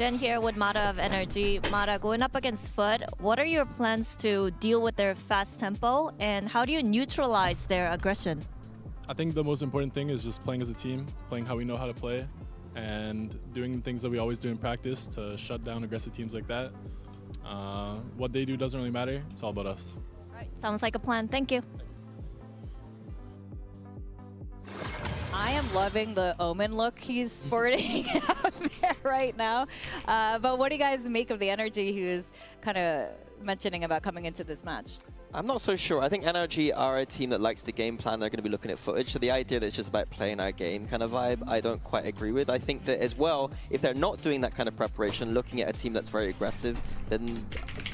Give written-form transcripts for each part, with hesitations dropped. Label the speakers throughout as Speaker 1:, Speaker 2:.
Speaker 1: Jen here with Mara of NRG. Mara, going up against FUT, what are your plans to deal with their fast tempo and how do you neutralize their aggression?
Speaker 2: I think the most important thing is just playing as a team, playing how we know how to play, and doing things that we always do in practice to shut down aggressive teams like that. What they do doesn't really matter. It's all about us.
Speaker 1: All right, sounds like a plan. Thank you.
Speaker 3: I am loving the Omen look he's sporting out there right now. But what do you guys make of the NRG who's kind of mentioning about coming into this match?
Speaker 4: I'm not so sure. I think NRG are a team that likes the game plan. They're going to be looking at footage. So the idea that it's just about playing our game kind of vibe, I don't quite agree with. I think that as well, if they're not doing that kind of preparation, looking at a team that's very aggressive, then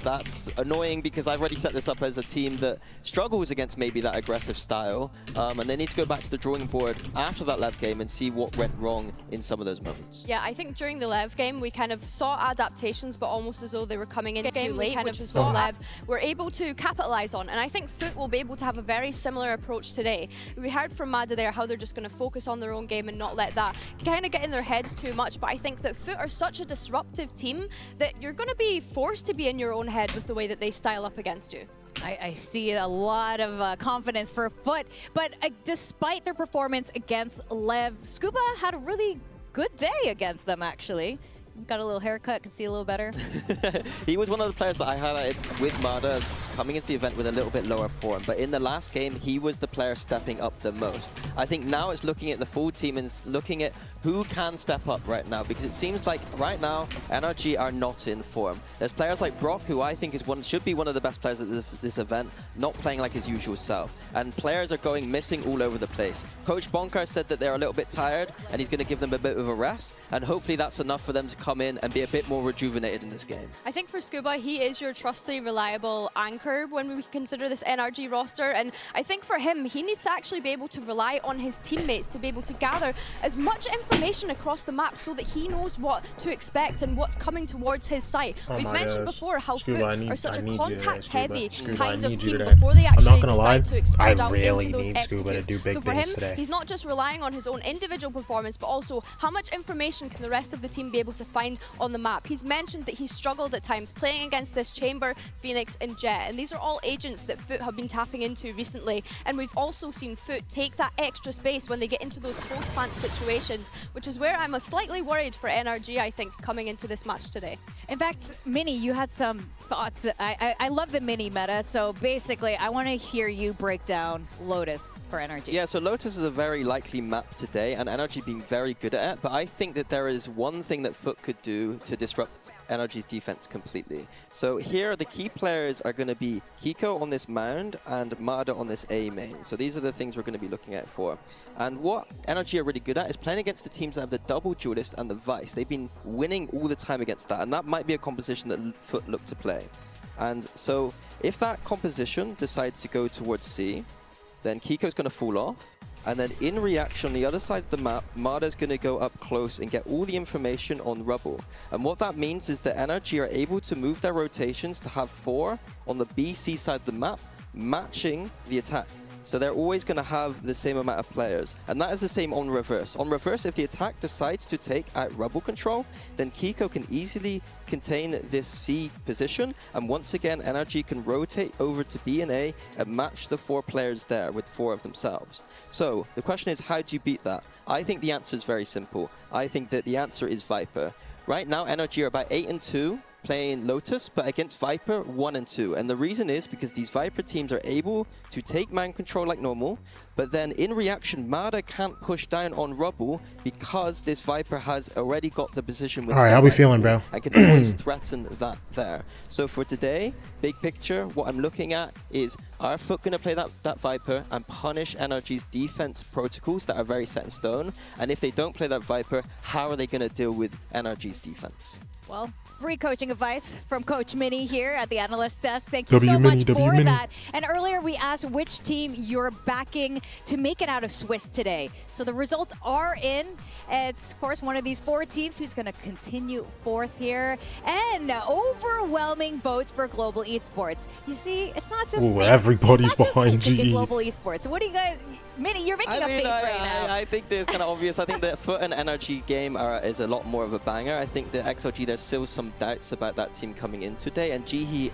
Speaker 4: that's annoying because I've already set this up as a team that struggles against maybe that aggressive style. And they need to go back to the drawing board after that LEV game and see what went wrong in some of those moments.
Speaker 5: Yeah, I think during the LEV game, we kind of saw adaptations, but almost as though they were coming in too late, which was what LEV were able to capitalize on. And I think FUT will be able to have a very similar approach today. We heard from Mada there how they're just going to focus on their own game and not let that kind of get in their heads too much. But I think that FUT are such a disruptive team that you're going to be forced to be in your own head with the way that they style up against you.
Speaker 3: I see a lot of confidence for FUT, but despite their performance against LEV, Scuba had a really good day against them, actually. Got a little haircut, can see a little better.
Speaker 4: He was one of the players that I highlighted with Mada coming into the event with a little bit lower form. But in the last game, he was the player stepping up the most. I think now it's looking at the full team and looking at who can step up right now. Because it seems like right now, NRG are not in form. There's players like Brock, who I think is should be one of the best players at this event, not playing like his usual self. And players are going missing all over the place. Coach Bonkar said that they're a little bit tired and he's going to give them a bit of a rest. And hopefully that's enough for them to come in and be a bit more rejuvenated in this game.
Speaker 5: I think for Scuba, he is your trusty, reliable anchor when we consider this NRG roster. And I think for him, he needs to actually be able to rely on his teammates to be able to gather as much information across the map so that he knows what to expect and what's coming towards his site. We've mentioned before how FUT are such a contact-heavy kind of team before they actually decide to explode out into those executes. So for him, he's not just relying on his own individual performance, but also how much information can the rest of the team be able to find on the map. He's mentioned that he struggled at times playing against this Chamber, Phoenix and Jet, and these are all agents that FUT have been tapping into recently, and we've also seen FUT take that extra space when they get into those post-plant situations, which is where I'm slightly worried for NRG, I think, coming into this match today.
Speaker 3: In fact, Minnie, you had some thoughts. I love the mini meta, so basically I want to hear you break down Lotus for NRG.
Speaker 4: Yeah, so Lotus is a very likely map today, and NRG being very good at it, but I think that there is one thing that FUT could do to disrupt NRG's defense completely. So here, the key players are going to be Kiko on this mound and Mada on this A main. So these are the things we're going to be looking at for. And what NRG are really good at is playing against the teams that have the double duelist and the Vice. They've been winning all the time against that, and that might be a composition that FUT look to play. And so if that composition decides to go towards C, then Kiko's going to fall off. And then in reaction, on the other side of the map, Mada's going to go up close and get all the information on Rubble. And what that means is that NRG are able to move their rotations to have 4 on the BC side of the map, matching the attack. So they're always going to have the same amount of players. And that is the same on reverse. On reverse, if the attack decides to take out Rubble control, then Kiko can easily contain this C position. And once again, NRG can rotate over to B and A and match the 4 players there with 4 of themselves. So the question is, how do you beat that? I think the answer is very simple. I think that the answer is Viper. Right now, NRG are about 8-2. Playing Lotus, but against Viper, 1-2. And the reason is because these Viper teams are able to take man control like normal, but then in reaction, Mada can't push down on Rubble because this Viper has already got the position with
Speaker 6: All right, how we feeling, bro?
Speaker 4: and can always threaten that there. So for today, big picture, what I'm looking at is, are FUT going to play that Viper and punish NRG's defense protocols that are very set in stone? And if they don't play that Viper, how are they going to deal with NRG's defense?
Speaker 3: Well, free coaching advice from Coach Minnie here at the analyst desk. Thank you so much for that. And earlier we asked which team you're backing to make it out of Swiss today. So the results are in. It's, of course, one of these 4 teams who's going to continue 4th here. And overwhelming votes for Global Esports. You see, it's not just
Speaker 6: everybody's behind
Speaker 3: Global
Speaker 6: G.
Speaker 3: Esports. So what do you guys... Minnie, you're making a face right now.
Speaker 4: I think there's kind of obvious. I think the FUT and NRG game is a lot more of a banger. I think the XLG, there's still some doubts about that team coming in today, and GE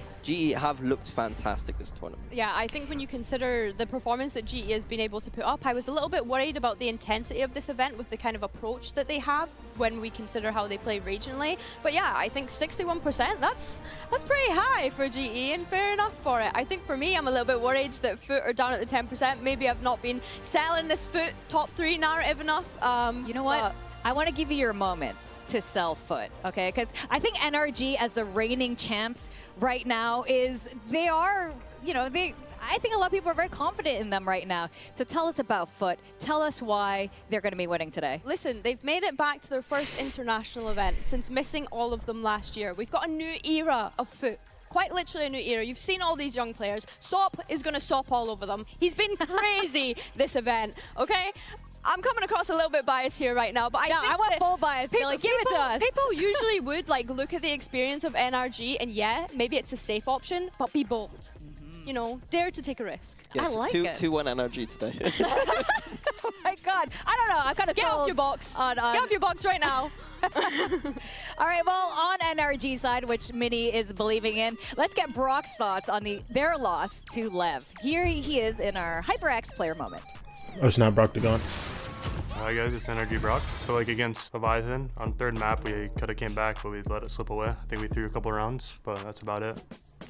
Speaker 4: have looked fantastic this tournament.
Speaker 5: Yeah, I think when you consider the performance that GE has been able to put up, I was a little bit worried about the intensity of this event with the kind of approach that they have when we consider how they play regionally. But yeah, I think 61%, that's pretty high for GE, and fair enough for it. I think for me, I'm a little bit worried that FUT are down at the 10%. Maybe I've not been selling this FUT top 3 narrative enough.
Speaker 3: You know what? I want to give you your moment to sell FUT, okay? Because I think NRG as the reigning champs right now they are, you know, I think a lot of people are very confident in them right now. So tell us about FUT. Tell us why they're going to be winning today.
Speaker 5: Listen, they've made it back to their first international event since missing all of them last year. We've got a new era of FUT. Quite literally a new era. You've seen all these young players. Sop is going to sop all over them. He's been crazy this event, okay? I'm coming across a little bit biased here right now, but I
Speaker 3: want full bias. Billy, give it to us.
Speaker 5: People usually would like look at the experience of NRG and yeah, maybe it's a safe option, but be bold. You know, dare to take a risk.
Speaker 4: Yeah,
Speaker 3: I like it.
Speaker 4: 2-1 NRG today.
Speaker 3: Oh my God. I don't know. I kind of
Speaker 5: get off your box. Get off your box right now.
Speaker 3: All right, well, on NRG side, which Minnie is believing in, let's get Brock's thoughts on their loss to Lev. Here he is in our HyperX player moment.
Speaker 6: Oh, it's not Brock the Gone.
Speaker 7: Hi guys, it's NRG Brock. So like against Leviathan, on third map we could have came back, but we let it slip away. I think we threw a couple rounds, but that's about it.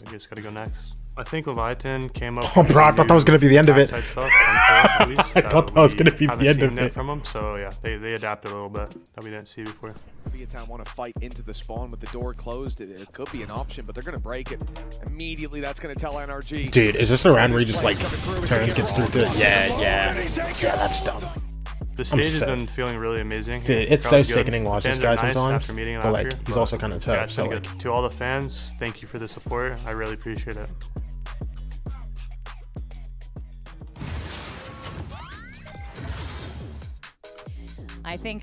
Speaker 7: We just gotta go next. I think Leviathan came up.
Speaker 6: Oh, bro, I thought that was gonna be the end of it.
Speaker 7: Stuff at least,
Speaker 6: I thought that was gonna be the end of it
Speaker 7: from them. So yeah, they adapted a little bit that we didn't see before.
Speaker 8: Vietnam want to fight into the spawn with the door closed. It could be an option, but they're going to break it immediately. That's going to tell NRG.
Speaker 6: Dude, is this a round where he just like turns, gets through to it? Yeah, that's dumb.
Speaker 7: The stage has been feeling really amazing.
Speaker 6: Dude, it's so sickening watching this guy sometimes, but like he's also kind of tough.
Speaker 7: Yeah,
Speaker 6: so like,
Speaker 7: to all the fans, thank you for the support. I really appreciate it.
Speaker 3: I think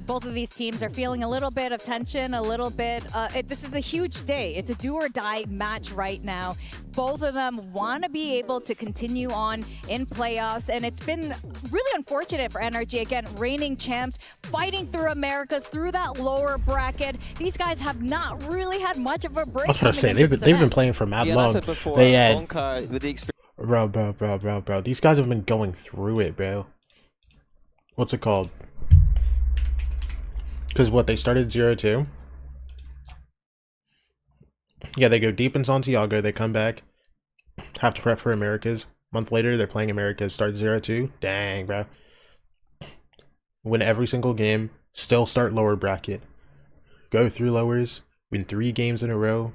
Speaker 3: both of these teams are feeling a little bit of tension, a little bit. This is a huge day. It's a do or die match right now. Both of them want to be able to continue on in playoffs, and it's been really unfortunate for NRG. Again, reigning champs, fighting through Americas, through that lower bracket. These guys have not really had much of a break.
Speaker 6: I was gonna say they've been playing for mad long. They had bro. These guys have been going through it, bro. What's it called? Because what, they started 0-2? Yeah, they go deep in Santiago, they come back, have to prep for Americas. Month later, they're playing Americas, start 0-2. Dang, bro. Win every single game, still start lower bracket. Go through lowers, win 3 games in a row.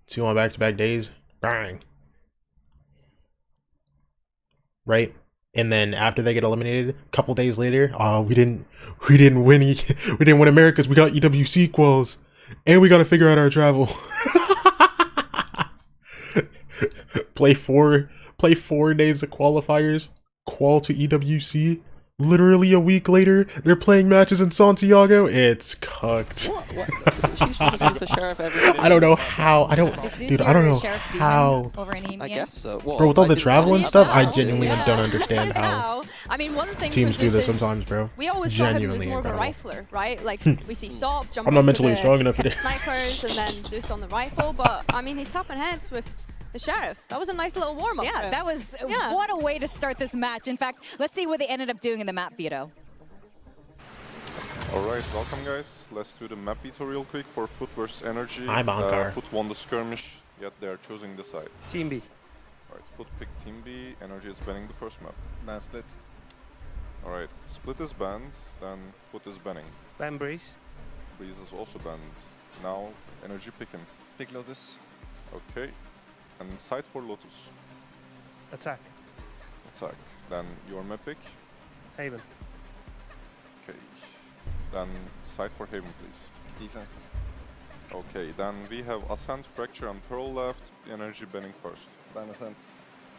Speaker 6: 2 on back-to-back days. Bang. Right? And then after they get eliminated, a couple days later, oh, we didn't win. We didn't win Americas. We got EWC quals, and we got to figure out our travel. play four days of qualifiers, qual to EWC. Literally a week later, they're playing matches in Santiago. It's cooked. I don't know how. I don't know how.
Speaker 4: I guess so. Well,
Speaker 6: bro, with all the travel and stuff, I genuinely don't understand how.
Speaker 5: I mean, one thing
Speaker 6: teams do this sometimes, bro.
Speaker 5: We always thought him was more of a rifler, right? Like we see Sop jumping.
Speaker 6: I'm not mentally strong enough for this.
Speaker 5: Snipers and then Zeus on the rifle, but I mean, he's tapping heads with the Sheriff. That was a nice little warm-up.
Speaker 3: Yeah, that was what a way to start this match. In fact, let's see what they ended up doing in the map, Vito.
Speaker 9: Alright, welcome guys. Let's do the map beta real quick for FUT versus NRG.
Speaker 6: Hi, Bankar.
Speaker 9: FUT won the skirmish, yet they are choosing the side.
Speaker 10: Team B.
Speaker 9: Alright, FUT picked Team B, NRG is banning the first map.
Speaker 8: Ban split.
Speaker 9: Alright, split is banned, then FUT is banning.
Speaker 10: Ban Breeze.
Speaker 9: Breeze is also banned. Now, NRG picking.
Speaker 8: Pick Lotus.
Speaker 9: Okay. And side for Lotus.
Speaker 10: Attack.
Speaker 9: Attack. Then your map pick.
Speaker 10: Haven.
Speaker 9: Okay. Then side for Haven, please.
Speaker 8: Defense.
Speaker 9: Okay, then we have Ascent, Fracture, and Pearl left. NRG banning first.
Speaker 8: Ban Ascent.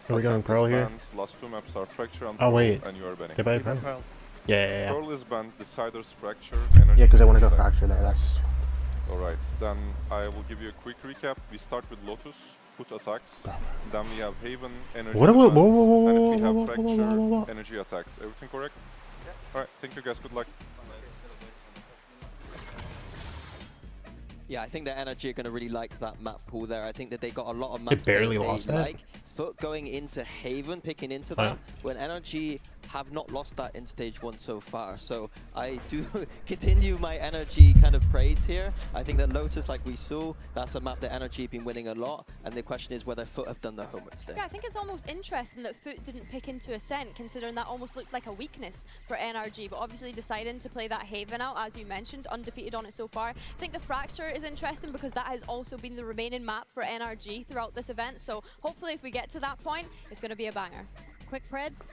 Speaker 6: Are we going Pearl here?
Speaker 9: Banned. Last 2 maps are Fracture and
Speaker 6: Oh,
Speaker 9: Pearl,
Speaker 6: wait.
Speaker 9: and you are banning.
Speaker 6: Did I ban?
Speaker 10: Pearl.
Speaker 6: Yeah.
Speaker 9: Pearl is banned, Deciders, Fracture,
Speaker 6: Yeah,
Speaker 9: NRG.
Speaker 6: because I want to go
Speaker 9: side.
Speaker 6: Fracture there. That's.
Speaker 9: Alright, then I will give you a quick recap. We start with Lotus. FUT attacks. Then we have Haven, Energy
Speaker 6: What?
Speaker 9: defense,
Speaker 6: Whoa,
Speaker 9: and if we have
Speaker 6: whoa,
Speaker 9: Fracture, Energy attacks. Everything correct? Yeah. Alright, thank you guys, good luck.
Speaker 4: Yeah, I think that NRG are going to really like that map pool there. I think that they got a lot of maps
Speaker 6: barely
Speaker 4: that
Speaker 6: lost
Speaker 4: they
Speaker 6: that.
Speaker 4: like. FUT going into Haven, picking into that, when NRG have not lost that in stage 1 so far. So I do continue my NRG kind of praise here. I think that Lotus, like we saw, that's a map that NRG have been winning a lot. And the question is whether FUT have done their homework today.
Speaker 5: Yeah, I think it's almost interesting that FUT didn't pick into Ascent, considering that almost looked like a weakness for NRG, but obviously deciding to play that Haven out, as you mentioned, undefeated on it so far. I think the Fracture is interesting because that has also been the remaining map for NRG throughout this event, so hopefully if we get to that point, it's going to be a banger.
Speaker 3: Quick Preds?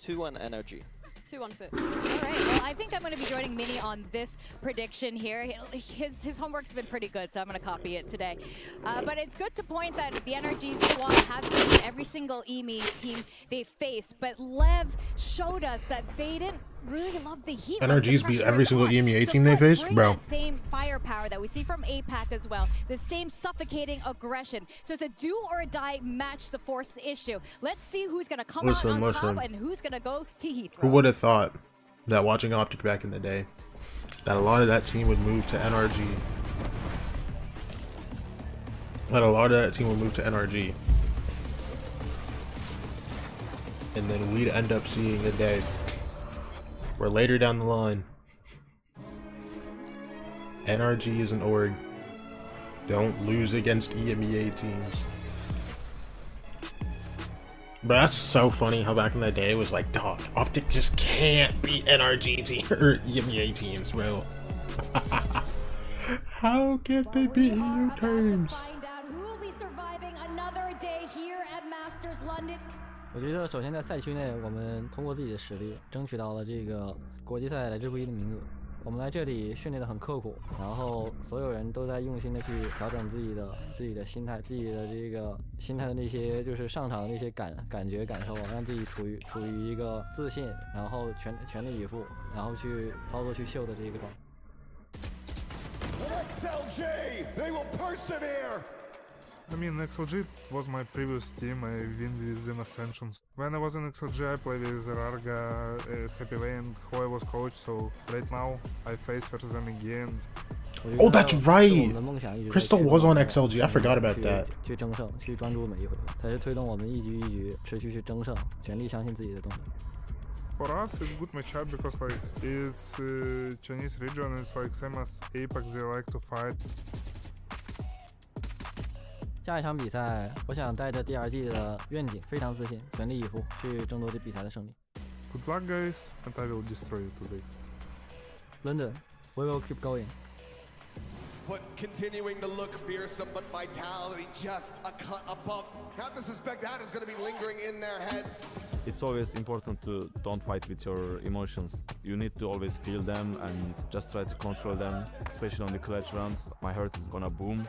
Speaker 4: 2-1 NRG.
Speaker 5: 2-1 FUT.
Speaker 3: All right, well, I think I'm going to be joining Mini on this prediction here. His homework's been pretty good, so I'm going to copy it today. But it's good to point that the NRG squad has beaten every single EME team they faced, but Lev showed us that they didn't really love the heat.
Speaker 6: NRG's beat every single EMEA team they faced, bro.
Speaker 3: That same firepower that we see from APAC as well, the same suffocating aggression. So it's a do or die match to force the issue. Let's see who's going to come out on top and who's going to go to Heathrow.
Speaker 6: Who would have thought that watching Optic back in the day, that a lot of that team would move to NRG? That a lot of that team would move to NRG. And then we'd end up seeing a day where later down the line, NRG is an org. Don't lose against EMEA teams. But that's so funny how back in the day it was like, dog, Optic just can't beat NRG or EMEA teams, bro. How can they beat EU teams?
Speaker 3: Find out who will be surviving another day here at Masters London.
Speaker 11: 我觉得首先在赛区内，我们通过自己的实力争取到了这个国际赛来之不易的名额。我们来这里训练得很刻苦，然后所有人都在用心的去调整自己的心态，自己的这个心态的那些就是上场的那些感觉感受，让自己处于一个自信，然后全力以赴，然后去操作去秀的这一个状态。
Speaker 12: XLG, they will persevere.
Speaker 13: I mean, XLG was my previous team, I win with them Ascensions. When I was in XLG, I played with Rarga, Happy Lane, who I was coach, so right now I face versus them again.
Speaker 6: Oh, that's right! Crystal was on XLG, I forgot about that.
Speaker 11: 去争胜，去专注每一回，它是推动我们一局一局持续去争胜，全力相信自己的动力。
Speaker 13: For us, it's good matchup because like it's Chinese region, it's like same as APAC, they like to fight.
Speaker 11: 下一场比赛，我想带着 DRG 的愿景，非常自信，全力以赴去争夺这比赛的胜利。
Speaker 13: Good luck, guys, and I will destroy you today.
Speaker 11: London, we will keep going.
Speaker 12: But continuing to look fearsome, but vitality just a cut above. Have to suspect that is going to be lingering in their heads.
Speaker 14: It's always important to don't fight with your emotions. You need to always feel them and just try to control them, especially on the clutch rounds. My heart is gonna boom.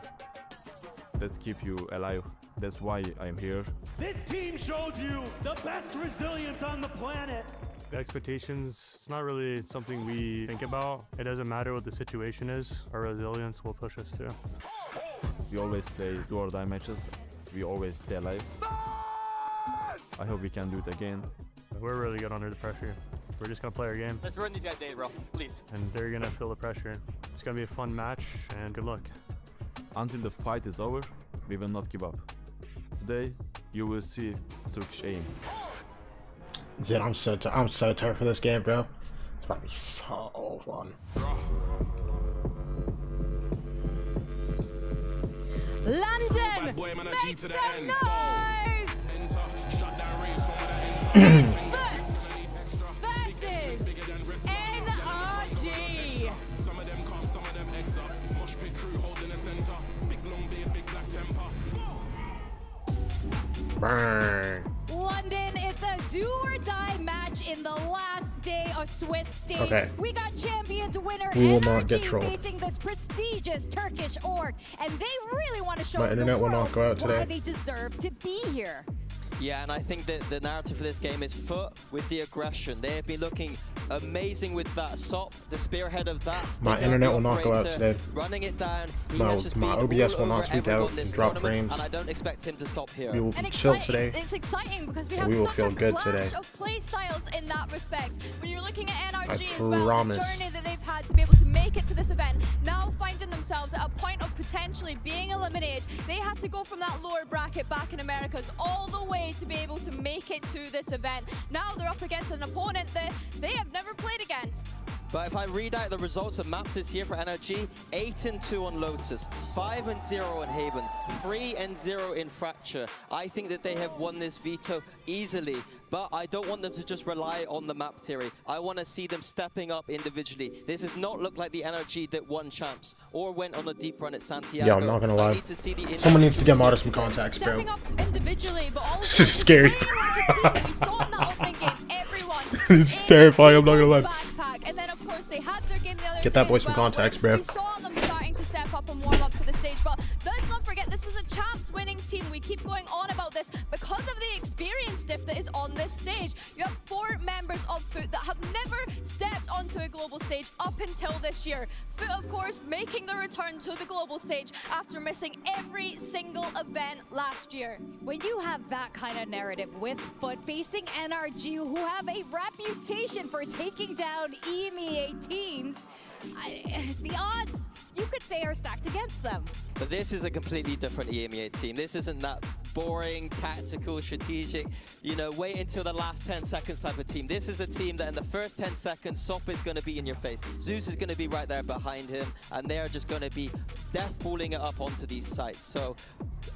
Speaker 14: Let's keep you alive. That's why I'm here.
Speaker 15: This team showed you the best resilience on the planet.
Speaker 7: The expectations, it's not really something we think about. It doesn't matter what the situation is. Our resilience will push us through.
Speaker 14: We always play do or die matches. We always stay alive. I hope we can do it again.
Speaker 7: We're really good under the pressure. We're just gonna play our game.
Speaker 16: Let's run these guys day, bro. Please.
Speaker 7: And they're gonna feel the pressure. It's gonna be a fun match, and good luck.
Speaker 14: Until the fight is over, we will not give up. Today, you will see Turkish aim.
Speaker 6: Dude, I'm so tired for this game, bro. It's about to be so fun.
Speaker 3: London, make some noise! versus NRG.
Speaker 6: Bang.
Speaker 3: London, it's a do or die match in the last day of Swiss stage.
Speaker 6: Okay.
Speaker 3: We got champions winner
Speaker 6: We will not get
Speaker 3: NRG
Speaker 6: trolled.
Speaker 3: facing this prestigious Turkish org, and they really want to show
Speaker 6: My
Speaker 3: the
Speaker 6: internet will
Speaker 3: world
Speaker 6: not go out
Speaker 3: why
Speaker 6: today.
Speaker 3: they deserve to be here.
Speaker 4: Yeah, and I think that the narrative for this game is FUT with the aggression. They have been looking amazing with that SOP, the spearhead of that.
Speaker 6: My internet will not go out today.
Speaker 4: Running it down.
Speaker 6: My OBS will not tweak out and drop frames.
Speaker 4: And I don't expect him to stop here.
Speaker 6: We will be chill today.
Speaker 5: It's exciting because we have
Speaker 6: we will
Speaker 5: such
Speaker 6: feel
Speaker 5: a
Speaker 6: good
Speaker 5: clash
Speaker 6: today.
Speaker 5: of play styles in that respect. When you're looking at NRG
Speaker 6: I
Speaker 5: as well,
Speaker 6: promise.
Speaker 5: the journey that they've had to be able to make it to this event, now finding themselves at a point of potentially being eliminated. They had to go from that lower bracket back in Americas all the way to be able to make it to this event. Now they're up against an opponent that they have never played against.
Speaker 4: But if I read out the results of maps this year for NRG, 8-2 on Lotus, 5-0 in Haven, 3-0 in Fracture. I think that they have won this veto easily, but I don't want them to just rely on the map theory. I want to see them stepping up individually. This does not look like the NRG that won champs or went on a deep run at Santiago.
Speaker 6: Yeah, I'm not gonna lie.
Speaker 4: Need to see the
Speaker 6: Someone needs to get Modest some contacts, bro.
Speaker 5: Stepping up individually, but also
Speaker 6: This is scary.
Speaker 5: we saw in that opening game, everyone.
Speaker 6: It's terrifying, I'm not gonna lie.
Speaker 5: Backpack. And then of course they had their game the other
Speaker 6: Get that
Speaker 5: day
Speaker 6: boy
Speaker 5: as
Speaker 6: some
Speaker 5: well,
Speaker 6: contacts,
Speaker 5: where
Speaker 6: bro.
Speaker 5: We saw them starting to step up and warm up to the stage, but let's not forget this was a champs winning team. We keep going on about this because of the experience diff that is on this stage. You have 4 members of FUT that have never stepped onto a global stage up until this year. FUT, of course, making the return to the global stage after missing every single event last year.
Speaker 3: When you have that kind of narrative with FUT facing NRG, who have a reputation for taking down EMEA teams, the odds, you could say, are stacked against them.
Speaker 4: But this is a completely different EMEA team. This isn't that boring, tactical, strategic, you know, wait until the last 10 seconds type of team. This is a team that in the first 10 seconds, SOP is going to be in your face. Zeus is going to be right there behind him, and they're just going to be death balling it up onto these sites. So,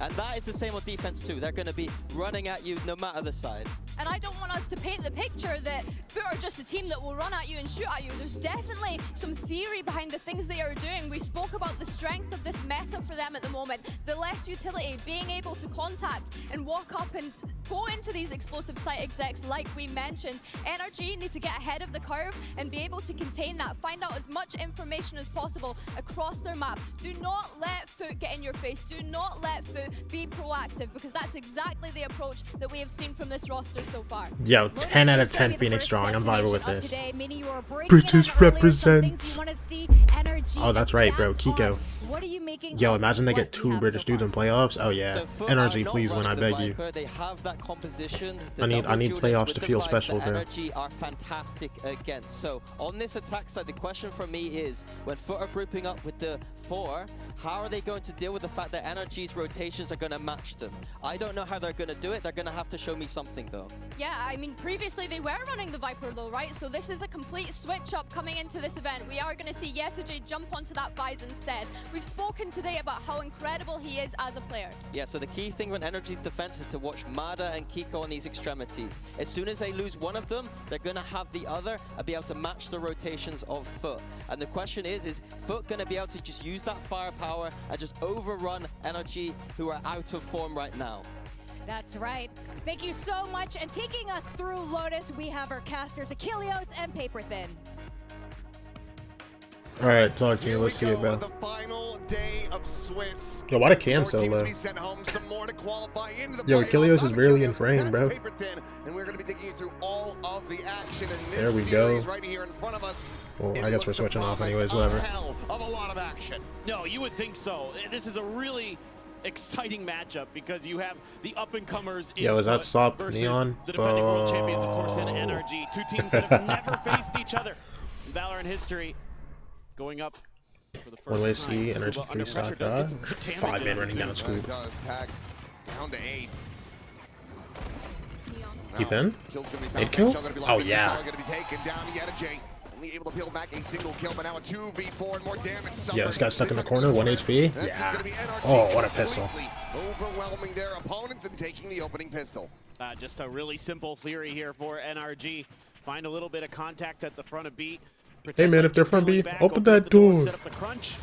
Speaker 4: and that is the same on defense too. They're going to be running at you no matter the side.
Speaker 5: And I don't want us to paint the picture that FUT are just a team that will run at you and shoot at you. There's definitely some theory behind the things they are doing. We spoke about the strength of this meta for them at the moment, the less utility, being able to contact and walk up and go into these explosive site execs like we mentioned. NRG needs to get ahead of the curve and be able to contain that, find out as much information as possible across their map. Do not let FUT get in your face. Do not let FUT be proactive, because that's exactly the approach that we have seen from this roster so far.
Speaker 6: Yo, 10 out of 10 Phoenix strong. I'm vibing with this.
Speaker 3: Today, Mini, you were breaking
Speaker 6: British
Speaker 3: it up earlier, some
Speaker 6: represents.
Speaker 3: things you wanna see NRG
Speaker 6: Oh, that's right, bro.
Speaker 3: and
Speaker 6: Kiko.
Speaker 3: What are you making
Speaker 6: Yo,
Speaker 3: of
Speaker 6: imagine they
Speaker 3: what
Speaker 6: get
Speaker 3: we
Speaker 6: 2
Speaker 3: have
Speaker 6: British
Speaker 3: so
Speaker 6: dudes in playoffs. Oh yeah.
Speaker 4: So FUT
Speaker 6: NRG,
Speaker 4: are not
Speaker 6: please win, I
Speaker 4: running
Speaker 6: beg
Speaker 4: the
Speaker 6: you.
Speaker 4: Viper. They have that composition. The
Speaker 6: I need
Speaker 4: double
Speaker 6: playoffs
Speaker 4: duelists
Speaker 6: to
Speaker 4: with
Speaker 6: feel
Speaker 4: the
Speaker 6: special,
Speaker 4: Vice
Speaker 6: bro.
Speaker 4: that NRG are fantastic against. So on this attack side, the question for me is, when FUT are grouping up with the 4, how are they going to deal with the fact that NRG's rotations are going to match them? I don't know how they're going to do it. They're going to have to show me something though.
Speaker 5: Yeah, I mean, previously they were running the Viper though, right? So this is a complete switch up coming into this event. We are going to see Yetaji jump onto that Vice instead. We've spoken today about how incredible he is as a player.
Speaker 4: Yeah, so the key thing with NRG's defense is to watch Mada and Kiko on these extremities. As soon as they lose one of them, they're going to have the other and be able to match the rotations of FUT. And the question is FUT going to be able to just use that firepower and just overrun NRG, who are out of form right now?
Speaker 3: That's right. Thank you so much. And taking us through Lotus, we have our casters Achilleos and Paperthin.
Speaker 6: Alright, talk to you. Let's see it, bro.
Speaker 12: The final day of Swiss.
Speaker 6: Yo, why the cam so low? Yo, Achilleos is barely in frame, bro.
Speaker 12: And we're going to be taking you through all of the action in this
Speaker 6: There we go.
Speaker 12: right here in front of us.
Speaker 6: Well, I guess we're switching off anyways, whatever.
Speaker 12: Hell of a lot of action.
Speaker 15: No, you would think so. This is a really exciting matchup because you have the up-and-comers in
Speaker 6: Yo, is that Sop
Speaker 15: versus
Speaker 6: Neon?
Speaker 15: the defending world champions, of course, in NRG. 2 teams that have never faced each other in Valorant history. Going up for the first
Speaker 6: One way
Speaker 15: time.
Speaker 6: C,
Speaker 15: Scuba
Speaker 6: Energy
Speaker 15: under
Speaker 6: 3
Speaker 15: pressure
Speaker 6: stock
Speaker 15: does get some good
Speaker 6: 5
Speaker 15: damage
Speaker 6: man
Speaker 15: in
Speaker 6: running down
Speaker 15: it.
Speaker 6: Scoop.
Speaker 12: Does tag down to 8.
Speaker 6: Keep in?
Speaker 12: Kill's gonna be
Speaker 6: 8 kill?
Speaker 12: gonna be
Speaker 6: Oh yeah.
Speaker 12: Gonna be taken down yet again. Only able to peel back a single kill, but now a 2v4 and more damage.
Speaker 6: Yeah, this guy's stuck in the corner, 1 HP. Yeah. Oh, what a pistol.
Speaker 12: Overwhelming their opponents and taking the opening pistol.
Speaker 15: Just a really simple theory here for NRG. Find a little bit of contact at the front of B.
Speaker 6: Hey man, if they're front B, open that door.
Speaker 15: Set up the crunch.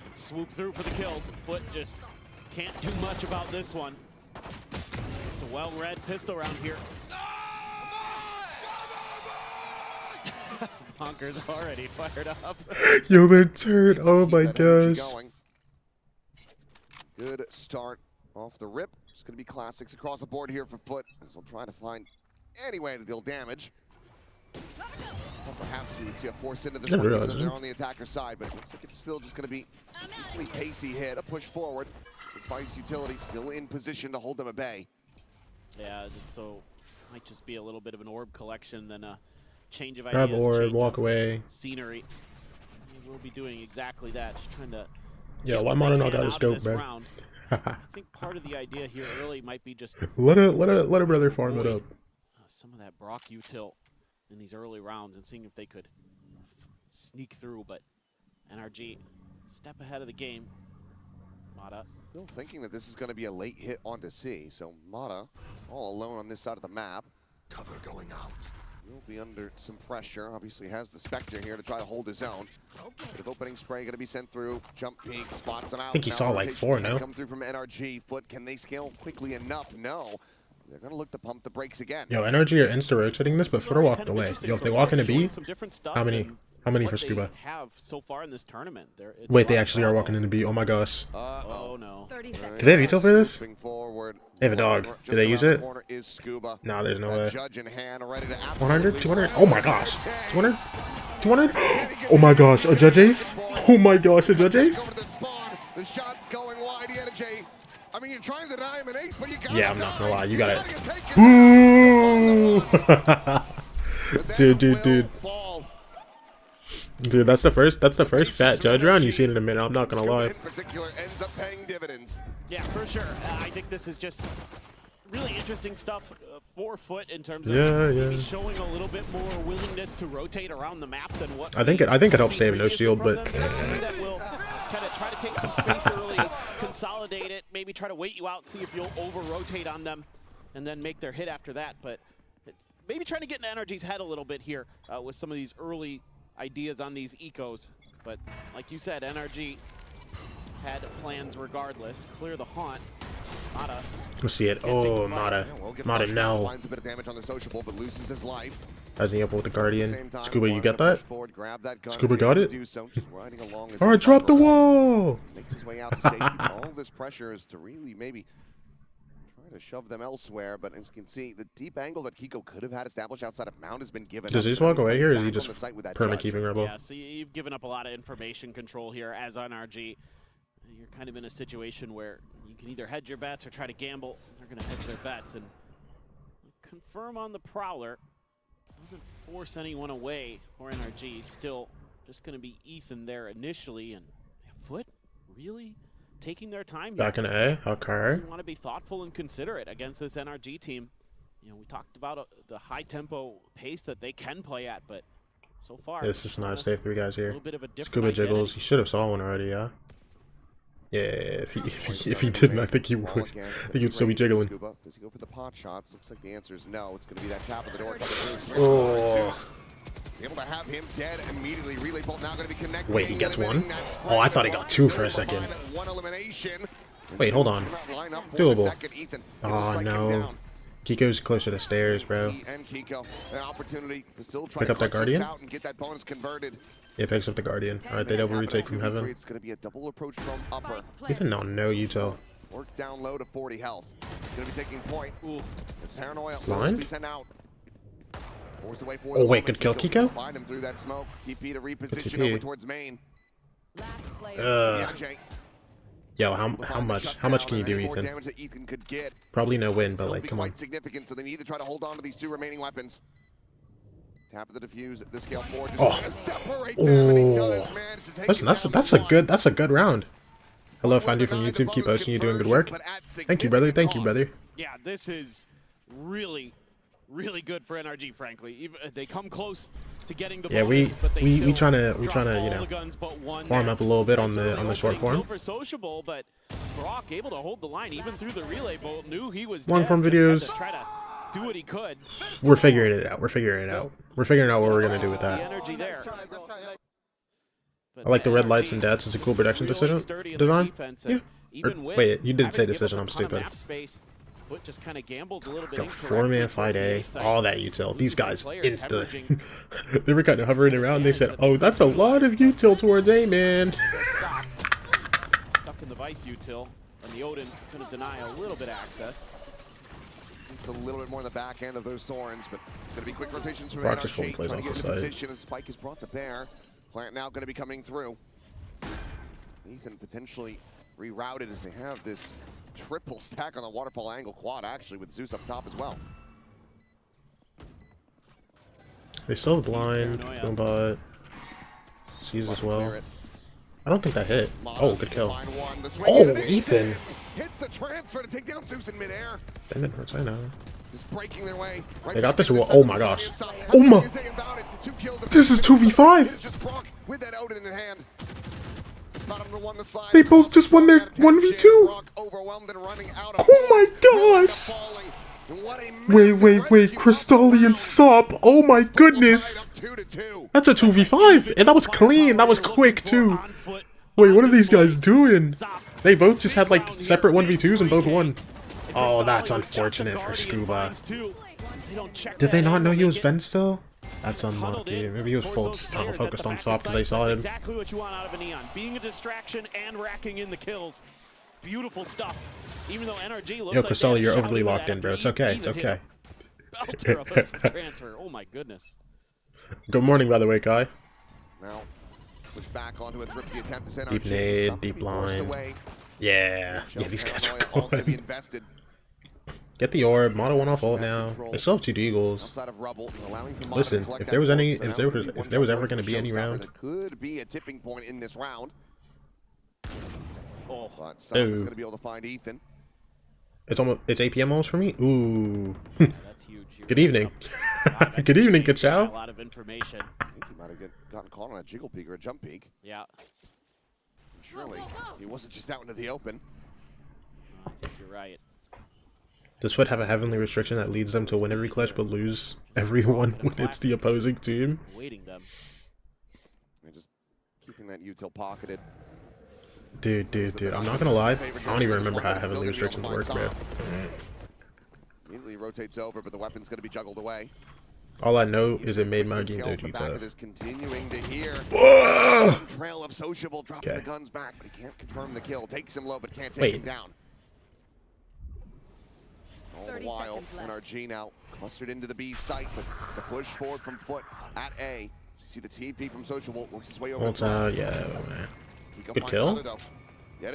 Speaker 15: And swoop through for the kills. FUT just can't do much about this one. Just a well-read pistol round here. Bonker's already fired up.
Speaker 6: Yo, they're turd. Oh my gosh.
Speaker 12: Good start off the rip. It's going to be classics across the board here for FUT, as they'll try to find any way to deal damage. Well, perhaps we would see a force into this one, even though they're on the attacker side, but it looks like it's still just going to be a decently pacey hit, a push forward. This Vice utility still in position to hold them at bay.
Speaker 15: Yeah, so might just be a little bit of an orb collection than a change of
Speaker 6: Grab
Speaker 15: ideas.
Speaker 6: orb, walk away.
Speaker 15: Scenery. We'll be doing exactly that, just trying to.
Speaker 6: Yeah, why Mono not got a scope, bro?
Speaker 15: I think part of the idea here early might be just
Speaker 6: let a brother farm it up.
Speaker 15: Some of that Brock util in these early rounds and seeing if they could sneak through, but NRG step ahead of the game. Mata
Speaker 12: still thinking that this is going to be a late hit onto C, so Mata all alone on this side of the map. Cover going out. Will be under some pressure. Obviously has the Spectre here to try to hold his own. Bit of opening spray going to be sent through. Jump peek, spots him out.
Speaker 6: I think he saw like 4 now.
Speaker 12: Come through from NRG. FUT, can they scale quickly enough? No. They're going to look to pump the brakes again.
Speaker 6: Yo, NRG are insta-rotating this, but FUT are walked away. Yo, if they walk into B, how many for Scuba?
Speaker 15: Have so far in this tournament.
Speaker 6: Wait, they actually are walking into B. Oh my gosh.
Speaker 15: Oh no.
Speaker 6: Do they have util for this? They have a dog. Do they use it? Nah, there's no way. 100? 200? Oh my gosh. 200? 200? Oh my gosh, a judge ace? Oh my gosh, a judge ace?
Speaker 12: The shot's going wide. I mean, you're trying to deny him an ace, but you got
Speaker 6: Yeah, I'm not gonna lie, you got it. Boo! Dude. Dude, that's the first fat judge round you've seen in a minute. I'm not gonna lie.
Speaker 12: In particular, ends up paying dividends.
Speaker 15: Yeah, for sure. I think this is just really interesting stuff for FUT in terms of maybe showing a little bit more willingness to rotate around the map than what.
Speaker 6: I think it helps save no shield, but.
Speaker 15: That will kind of try to take some space early, consolidate it, maybe try to wait you out, see if you'll over-rotate on them, and then make their hit after that. But maybe trying to get into NRG's head a little bit here with some of these early ideas on these ecos. But like you said, NRG had plans regardless. Clear the haunt. Mata.
Speaker 6: Let's see it. Oh, Mata. Mata, no.
Speaker 12: Finds a bit of damage on the sociable, but loses his life.
Speaker 6: Rising up with the Guardian. Scuba, you got that? Scuba got it? Alright, drop the wall!
Speaker 12: Makes his way out to safety, but all this pressure is to really maybe try to shove them elsewhere, but as you can see, the deep angle that Kiko could have had established outside of Mount has been given.
Speaker 6: Does he just walk away here, or is he just perma keeping Rebel?
Speaker 15: Yeah, so you've given up a lot of information control here as NRG. You're kind of in a situation where you can either hedge your bets or try to gamble. They're going to hedge their bets and confirm on the Prowler. Doesn't force anyone away for NRG. Still just going to be Ethan there initially, and FUT really taking their time here.
Speaker 6: Back in A, okay.
Speaker 15: You want to be thoughtful and considerate against this NRG team. You know, we talked about the high tempo pace that they can play at, but so far
Speaker 6: it's just nice to have 3 guys here. Scuba
Speaker 15: identity.
Speaker 6: Jiggles, he should have saw one already, yeah. Yeah, if he didn't, I think he would. I think he'd still be jiggling.
Speaker 12: Does he go for the pot shots? Looks like the answer is no. It's going to be that tap of the door.
Speaker 6: Oh.
Speaker 12: Able to have him dead immediately. Relay bolt now going to be connected.
Speaker 6: Wait, he gets 1? Oh, I thought he got 2 for a second. Wait, hold on. Doable. Oh no. Kiko's closer to stairs, bro. Pick up that Guardian. Yeah, picks up the Guardian. Alright, they double retake from heaven.
Speaker 12: It's going to be a double approach from upper.
Speaker 6: Ethan, no util.
Speaker 12: Work down low to 40 health. He's going to be taking point. Ooh. Paranoia.
Speaker 6: Blind?
Speaker 12: Be sent out.
Speaker 6: Oh wait, good kill, Kiko?
Speaker 12: Find him through that smoke. TP to reposition over towards main.
Speaker 6: Yo, how much can you do, Ethan?
Speaker 12: Damage that Ethan could get.
Speaker 6: Probably no win, but like, come on.
Speaker 12: Significant, so they need to try to hold on to these 2 remaining weapons. Tap of the defuse at the scale 4.
Speaker 6: That's a good round. Hello, Find You from YouTube. Keep posting. You're doing good work. Thank you, brother. Thank you, brother.
Speaker 15: Yeah, this is really good for NRG. Frankly, even they come close to getting the bonus,
Speaker 6: we trying to you know warm up a little bit on the short form.
Speaker 15: Sociable, but Brock able to hold the line even through the relay bolt. Knew he was
Speaker 6: long form videos.
Speaker 15: Try to do what he could.
Speaker 6: We're figuring it out. We're figuring out what we're gonna do with that. I like the red lights and deaths. It's a cool protection design. Yeah. Wait, you did say decision. I'm stupid.
Speaker 15: Just kind of gambled a little bit.
Speaker 6: Yo, 4-man fight A, all that util. These guys insta. They were kind of hovering around. They said, "Oh, that's a lot of util towards A, man."
Speaker 15: Stuck in the Vice util. And the Odin going to deny a little bit of access.
Speaker 12: It's a little bit more in the back end of those Thorns, but it's going to be quick rotations from
Speaker 6: Rock just
Speaker 12: NRG.
Speaker 6: plays
Speaker 12: Trying to
Speaker 6: off
Speaker 12: get
Speaker 6: the
Speaker 12: into
Speaker 6: side.
Speaker 12: position as Spike is brought to bear. Plant now going to be coming through. Ethan potentially rerouted as they have this triple stack on the waterfall angle quad, actually, with Zeus up top as well.
Speaker 6: They still have blind, going bot. Sees as well. I don't think that hit. Oh, good kill. Oh, Ethan!
Speaker 12: Hits the transfer to take down Zeus in midair.
Speaker 6: Damn it, hurts, I know.
Speaker 12: Just breaking their way. Right
Speaker 6: They got
Speaker 12: back
Speaker 6: this.
Speaker 12: into the
Speaker 6: Oh
Speaker 12: center
Speaker 6: my gosh.
Speaker 12: side.
Speaker 6: Oh my!
Speaker 12: Nothing to say about it. 2 kills.
Speaker 6: This is 2v5!
Speaker 12: It's just Brock with that Odin in hand. Spot him to one the side.
Speaker 6: They both just won their 1v2!
Speaker 12: Brock overwhelmed and running out of
Speaker 6: Oh my gosh! Wait, Cristalli and Sup! Oh my goodness! That's a 2v5! And that was clean! That was quick too! Wait, what are these guys doing? They both just had like separate 1v2s and both won. Oh, that's unfortunate for Scuba. Did they not know he was Ben still? That's unlucky. Maybe he was full tunnel focused on Sup because they saw him.
Speaker 15: Exactly what you want out of a Neon. Being a distraction and racking in the kills. Beautiful stuff. Even though NRG looked
Speaker 6: Yo,
Speaker 15: like
Speaker 6: Cristalli, you're overly locked in, bro. It's okay, it's okay.
Speaker 15: Transfer. Oh my goodness.
Speaker 6: Good morning, by the way, Kai.
Speaker 12: Now, push back onto a thrifty attempt to
Speaker 6: Deep nade, deep line. Yeah, these guys are
Speaker 12: all going to be
Speaker 6: going.
Speaker 12: invested.
Speaker 6: Get the orb. Mono went off ult now. They still have 2 Deagles.
Speaker 12: Outside of rubble, allowing for Mono to
Speaker 6: Listen,
Speaker 12: collect
Speaker 6: if
Speaker 12: that
Speaker 6: there was
Speaker 12: gold,
Speaker 6: any,
Speaker 12: so now
Speaker 6: if there
Speaker 12: it's
Speaker 6: was,
Speaker 12: gonna be
Speaker 6: if there was
Speaker 12: one
Speaker 6: ever going to be any
Speaker 12: Showstopper.
Speaker 6: round.
Speaker 12: There could be a tipping point in this round.
Speaker 15: Oh,
Speaker 12: but Sam is going to be able to find Ethan.
Speaker 6: It's almost, it's 8 PM almost for me. Ooh.
Speaker 15: that's huge.
Speaker 6: Good evening. Good evening,
Speaker 15: A
Speaker 6: Kachow.
Speaker 15: lot of information.
Speaker 12: I think he might have gotten caught on a jiggle peek or a jump peek.
Speaker 15: Yeah.
Speaker 12: And surely he wasn't just out into the open.
Speaker 15: I think you're right.
Speaker 6: Does FUT have a heavenly restriction that leads them to win every clutch but lose every one when it's the opposing team?
Speaker 15: Waiting them.
Speaker 12: They're just keeping that util pocketed.
Speaker 6: Dude, I'm not gonna lie. I don't even remember how heavenly restrictions work, bro.
Speaker 12: Immediately rotates over, but the weapon's going to be juggled away.
Speaker 6: All I know is it made my game
Speaker 12: dirty
Speaker 6: tough.
Speaker 12: Continuing to hear trail of Sociable drops the guns back, but he can't confirm the kill. Takes him low, but can't take him down. All the while, NRG now clustered into the B site, but it's a push forward from FUT at A. You see the TP from Sociable works his way over.
Speaker 6: Yeah, man. Good kill.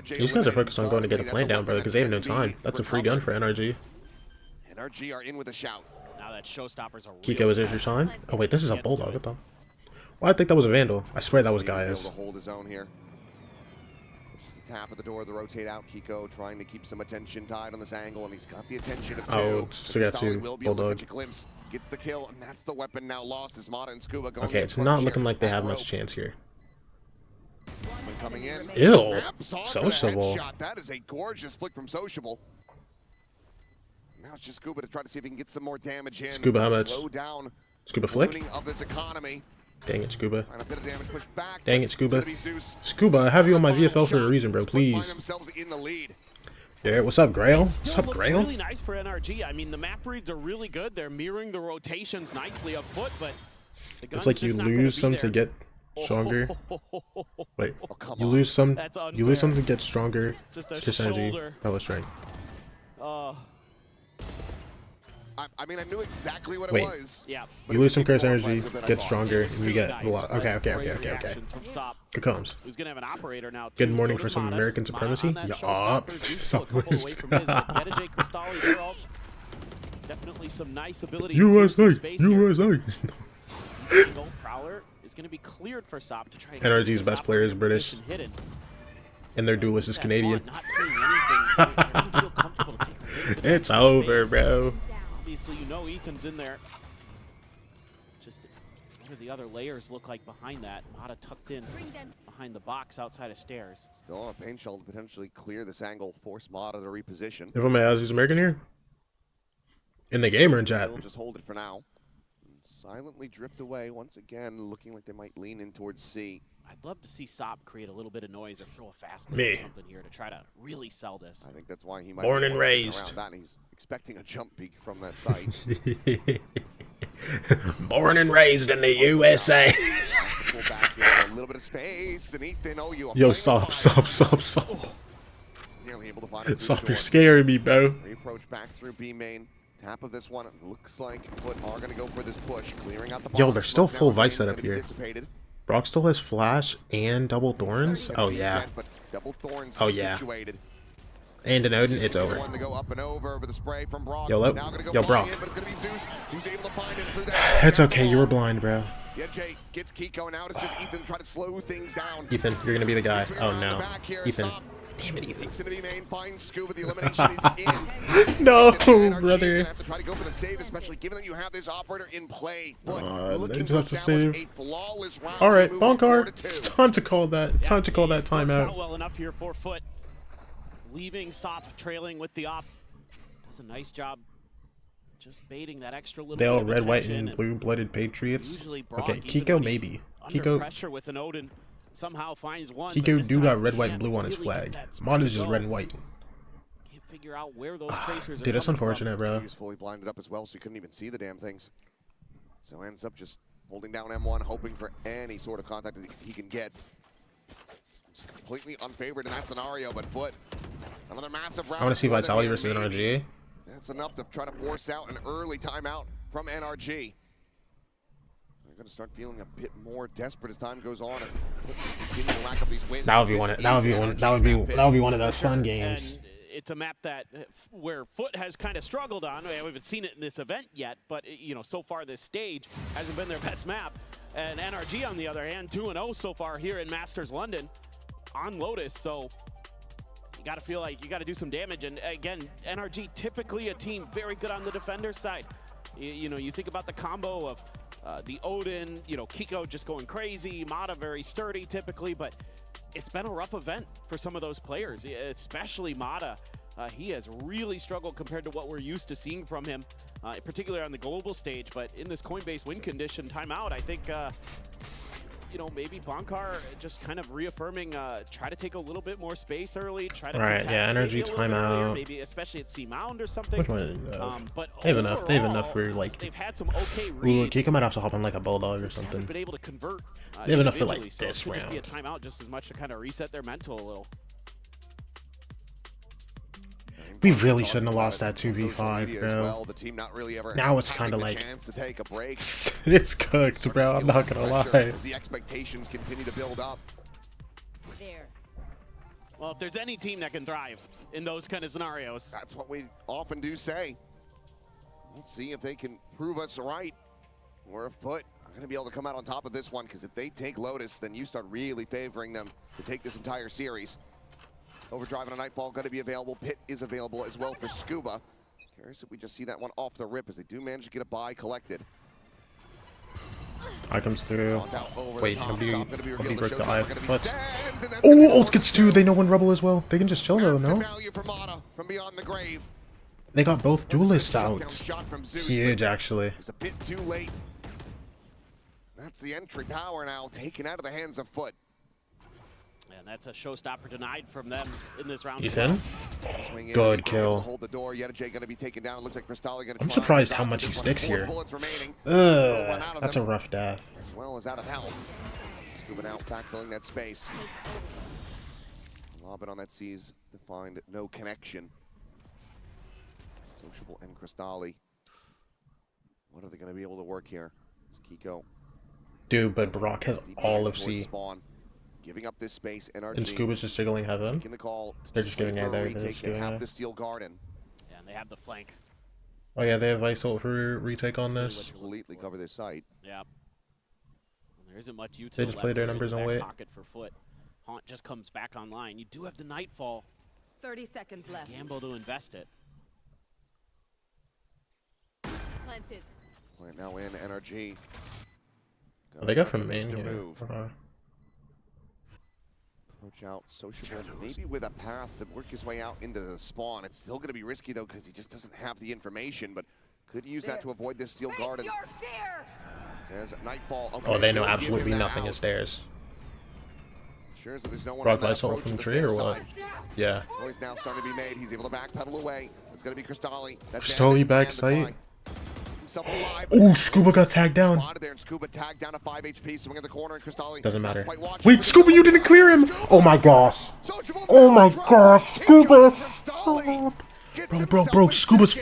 Speaker 6: These guys are focused on going to get a plane down, brother, because they have no time. That's a free gun for NRG.
Speaker 12: NRG are in with a shout.
Speaker 15: Now that Showstoppers are
Speaker 6: Kiko, is it your sign? Oh wait, this is a Bulldog. What the? Well, I think that was a Vandal. I swear that was Gaius.
Speaker 12: Hold his own here. It's just a tap at the door, the rotate out. Kiko trying to keep some attention tied on this angle, and he's got the attention of 2.
Speaker 6: Oh, so we got 2 Bulldog.
Speaker 12: Gets the kill, and that's the weapon now lost as Mata and Scuba going.
Speaker 6: Okay, it's not looking like they have much chance here.
Speaker 12: Coming in.
Speaker 6: Ew, Sociable.
Speaker 12: That is a gorgeous flick from Sociable. Now it's just Scuba to try to see if he can get some more damage in.
Speaker 6: Scuba, how much?
Speaker 12: Slow down
Speaker 6: Scuba flick?
Speaker 12: of this economy.
Speaker 6: Dang it, Scuba.
Speaker 12: And a bit of damage pushed back.
Speaker 6: Dang it, Scuba. Scuba, I have you on my VFL for a reason, bro. Please.
Speaker 12: In the lead.
Speaker 6: Yeah, what's up, Grail? What's up, Grail?
Speaker 15: Really nice for NRG. I mean, the map reads are really good. They're mirroring the rotations nicely up FUT, but
Speaker 6: it's like you lose some to get stronger. Wait, you lose some. You lose some to get stronger. Just energy, power strength.
Speaker 12: I mean, I knew exactly what
Speaker 6: Wait.
Speaker 12: it was.
Speaker 15: Yeah.
Speaker 6: You lose some curse energy, get stronger, and you get a lot. Okay. Good comes.
Speaker 15: Who's gonna have an operator now?
Speaker 6: Good morning for some American supremacy. Yup.
Speaker 15: Definitely some nice ability.
Speaker 6: USA.
Speaker 15: Prowler is gonna be cleared for SOP to try.
Speaker 6: NRG's best player is British, and their duelist is Canadian. It's over, bro.
Speaker 15: Obviously, you know Ethan's in there. Just what do the other layers look like behind that? Mata tucked in behind the box outside of stairs.
Speaker 12: Still on a paint shell to potentially clear this angle, force Mata to reposition.
Speaker 6: If I'm asked, who's American here? In the game or in chat?
Speaker 12: They'll just hold it for now. And silently drift away once again, looking like they might lean in towards C.
Speaker 15: I'd love to see SOP create a little bit of noise or throw a fast
Speaker 6: Me.
Speaker 15: or something here to try to really sell this.
Speaker 12: I think that's why he might
Speaker 6: Born
Speaker 12: be
Speaker 6: and raised.
Speaker 12: around that, and he's expecting a jump peek from that site.
Speaker 6: Born and raised in the USA.
Speaker 12: Pull back here, a little bit of space, and Ethan,
Speaker 6: Yo, stop.
Speaker 12: nearly able to find him through
Speaker 6: Stop,
Speaker 12: the
Speaker 6: you're
Speaker 12: door.
Speaker 6: scaring me, bro.
Speaker 12: Reapproach back through B main. Tap of this one. Looks like FUT are going to go for this push. Clearing out the
Speaker 6: Yo,
Speaker 12: box.
Speaker 6: they're still
Speaker 12: Smoke
Speaker 6: full
Speaker 12: now
Speaker 6: Vice
Speaker 12: in,
Speaker 6: setup
Speaker 12: gonna be
Speaker 6: here.
Speaker 12: dissipated.
Speaker 6: Brock still has Flash and Double Thorns. Oh, yeah.
Speaker 12: But Double Thorns
Speaker 6: Oh, yeah.
Speaker 12: situated.
Speaker 6: And an Odin, it's over.
Speaker 12: One to go up and over with the spray from Brock.
Speaker 6: Yo,
Speaker 12: Now gonna go
Speaker 6: yo, Brock.
Speaker 12: in, but it's gonna be Zeus who's able to find him through that.
Speaker 6: It's okay, you were blind, bro.
Speaker 12: Yeah, Jay gets Kiko, and now it's just Ethan trying to slow things down.
Speaker 6: Ethan, you're gonna be the guy.
Speaker 12: Swing
Speaker 6: Oh,
Speaker 12: around the
Speaker 6: no.
Speaker 12: back here,
Speaker 6: Ethan.
Speaker 12: Sop
Speaker 6: Damn it, Ethan.
Speaker 12: peeks into the main, finds Scuba. The elimination is in.
Speaker 6: No,
Speaker 12: NRG
Speaker 6: brother.
Speaker 12: gonna have to try to go for the save, especially given that you have this operator in play. But
Speaker 6: They
Speaker 12: looking
Speaker 6: just have to
Speaker 12: establish
Speaker 6: save.
Speaker 12: a flawless round.
Speaker 6: All right,
Speaker 12: moving
Speaker 6: Bonkar.
Speaker 12: 4-2.
Speaker 6: It's time to call that. It's time to call that
Speaker 15: Works out
Speaker 6: timeout.
Speaker 15: well enough here for FUT. Leaving Sop trailing with the op. Does a nice job just baiting that extra little
Speaker 6: They
Speaker 15: bit
Speaker 6: all
Speaker 15: of
Speaker 6: red, white,
Speaker 15: attention,
Speaker 6: and blue-blooded Patriots.
Speaker 15: usually Brock,
Speaker 6: Okay,
Speaker 15: even
Speaker 6: Kiko
Speaker 15: when he's
Speaker 6: maybe.
Speaker 15: under
Speaker 6: Kiko
Speaker 15: pressure with an Odin, somehow finds one. but
Speaker 6: Kiko
Speaker 15: this
Speaker 6: do
Speaker 15: time
Speaker 6: got red, white, and
Speaker 15: can't
Speaker 6: blue on his
Speaker 15: really get
Speaker 6: flag.
Speaker 15: that spot
Speaker 6: Mod
Speaker 15: to
Speaker 6: is just
Speaker 15: go.
Speaker 6: red and white.
Speaker 15: Can't figure out where those tracers are
Speaker 6: Dude, that's
Speaker 15: coming from.
Speaker 6: unfortunate, bro.
Speaker 12: He was fully blinded up as well, so he couldn't even see the damn things. So ends up just holding down M1, hoping for any sort of contact that he can get. Just completely unfavored in that scenario, but FUT, another massive round.
Speaker 6: I want to see
Speaker 12: for them
Speaker 6: Vitality
Speaker 12: here,
Speaker 6: versus
Speaker 12: maybe.
Speaker 6: NRG.
Speaker 12: That's enough to try to force out an early timeout from NRG. They're going to start feeling a bit more desperate as time goes on. And continue to rack up these wins.
Speaker 6: That would be
Speaker 12: This
Speaker 6: one.
Speaker 12: is
Speaker 6: That would be one. That would be.
Speaker 12: NRG's map
Speaker 6: That would be one of
Speaker 12: pick.
Speaker 6: those fun
Speaker 15: Sure,
Speaker 6: games.
Speaker 15: And it's a map that where FUT has kind of struggled on. We haven't seen it in this event yet, but you know, so far this stage hasn't been their best map. And NRG, on the other hand, 2-0 so far here in Masters London on Lotus. So you got to feel like you got to do some damage. And again, NRG typically a team very good on the defender side. You know, you think about the combo of the Odin, you know, Kiko just going crazy, Mata very sturdy typically, but it's been a rough event for some of those players, especially Mata. He has really struggled compared to what we're used to seeing from him, particularly on the global stage. But in this Coinbase win condition timeout, I think, you know, maybe Bonkar just kind of reaffirming, try to take a little bit more space early, try to
Speaker 6: Alright, yeah,
Speaker 15: contest maybe
Speaker 6: NRG
Speaker 15: a little bit earlier,
Speaker 6: timeout.
Speaker 15: maybe especially at C Mound or something.
Speaker 6: Which one do they have?
Speaker 15: But
Speaker 6: They have enough. They have enough
Speaker 15: overall,
Speaker 6: for like.
Speaker 15: they've had some okay
Speaker 6: Ooh,
Speaker 15: reads.
Speaker 6: Kiko might have to hop on like a bulldog or
Speaker 15: Just haven't
Speaker 6: something.
Speaker 15: been able to convert.
Speaker 6: They have enough for, like,
Speaker 15: individually, so
Speaker 6: this
Speaker 15: it could just be a
Speaker 6: round.
Speaker 15: timeout just as much to kind of reset their mental a little.
Speaker 6: We really shouldn't have lost that 2v5, bro.
Speaker 12: Well, the team not really ever
Speaker 6: Now it's
Speaker 12: having
Speaker 6: kind of
Speaker 12: the
Speaker 6: like
Speaker 12: chance to take a break.
Speaker 6: it's cooked, bro. I'm not gonna lie.
Speaker 12: As the expectations continue to build up.
Speaker 15: Well, if there's any team that can thrive in those kind of scenarios,
Speaker 12: that's what we often do say. Let's see if they can prove us right. We're a FUT. I'm going to be able to come out on top of this one, because if they take Lotus, then you start really favoring them to take this entire series. Overdrive and a Nightfall going to be available. Pit is available as well for Scuba. Curious if we just see that one off the rip, as they do manage to get a buy collected.
Speaker 6: I comes through. Wait, nobody broke the eye. But oh, ult gets two. They know one rebel as well. They can just chill though, no?
Speaker 12: From beyond the grave.
Speaker 6: They got both duelists out.
Speaker 12: Shot from Zeus,
Speaker 6: Huge, actually.
Speaker 12: It was a bit too late. That's the entry power now taken out of the hands of FUT.
Speaker 15: and that's a showstopper denied from them in this round.
Speaker 6: Ethan, good kill.
Speaker 12: Hold the door. Yettajay going to be taken down. It looks like Cristalli going to.
Speaker 6: I'm surprised how much he sticks here. That's a rough death.
Speaker 12: As well as out of health. Scuba out, backfilling that space. Lob it on that sees to find no connection. Sociable and Cristalli. What are they going to be able to work here? It's Kiko.
Speaker 6: Dude, but Brock has all of C.
Speaker 12: Spawn. Giving up this space, NRG.
Speaker 6: And Scuba's just jiggling heaven.
Speaker 12: The call
Speaker 6: They're just giving it there.
Speaker 12: They have the steel garden.
Speaker 15: Yeah, and they have the flank.
Speaker 6: Oh yeah, they have Vice ult for retake on this.
Speaker 12: Completely cover this site.
Speaker 15: Yeah. And there isn't much utility.
Speaker 6: They just play their numbers and wait.
Speaker 15: Pocket for FUT. Haunt just comes back online. You do have the Nightfall.
Speaker 16: 30 seconds left.
Speaker 15: Gamble to invest it.
Speaker 16: Planted.
Speaker 12: Plant now in NRG.
Speaker 6: Oh, they got from main here.
Speaker 12: Approach out, sociable, maybe with a path to work his way out into the spawn. It's still going to be risky though, because he just doesn't have the information, but could use that to avoid this steel garden. There's Nightfall. Okay,
Speaker 6: Oh, they know
Speaker 12: we'll give
Speaker 6: absolutely
Speaker 12: him that
Speaker 6: nothing
Speaker 12: out.
Speaker 6: is theirs.
Speaker 12: Sure as there's no one
Speaker 6: Brock
Speaker 12: on that
Speaker 6: Vice ult
Speaker 12: approach
Speaker 6: from
Speaker 12: to
Speaker 6: tree or what?
Speaker 12: side.
Speaker 6: Yeah.
Speaker 12: Noise now starting to be made. He's able to backpedal away. It's going to be Cristalli.
Speaker 6: Cristalli back sight.
Speaker 12: Alive.
Speaker 6: Oh, Scuba got tagged down.
Speaker 12: There and Scuba tagged down to 5 HP, swing in the corner, and Cristalli
Speaker 6: Doesn't matter.
Speaker 12: not quite watching.
Speaker 6: Wait, Scuba, you didn't clear him. Oh my gosh. Oh my gosh, Scuba! Stop! Bro, Scuba's...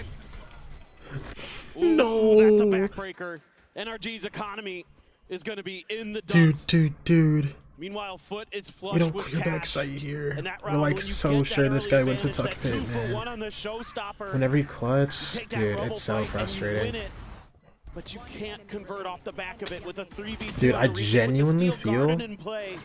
Speaker 6: No!
Speaker 15: That's a backbreaker. NRG's economy is going to be in the dumps.
Speaker 6: Dude.
Speaker 15: Meanwhile, FUT is flush
Speaker 6: We don't
Speaker 15: with
Speaker 6: clear
Speaker 15: cash.
Speaker 6: back site here.
Speaker 15: And that
Speaker 6: We're
Speaker 15: round,
Speaker 6: like
Speaker 15: when you
Speaker 6: so
Speaker 15: get
Speaker 6: sure
Speaker 15: that
Speaker 6: this
Speaker 15: early
Speaker 6: guy went to
Speaker 15: advantage,
Speaker 6: tuck
Speaker 15: that
Speaker 6: pit,
Speaker 15: 2-for-1
Speaker 6: man.
Speaker 15: on the showstopper,
Speaker 6: Whenever you
Speaker 15: you
Speaker 6: clutch,
Speaker 15: take that
Speaker 6: dude,
Speaker 15: rubble
Speaker 6: it's so
Speaker 15: fight and you
Speaker 6: frustrating.
Speaker 15: win it, but you can't convert off the back of it with a 3v2.
Speaker 6: Dude, I
Speaker 15: on the region
Speaker 6: genuinely
Speaker 15: with the steel
Speaker 6: feel
Speaker 15: garden in play.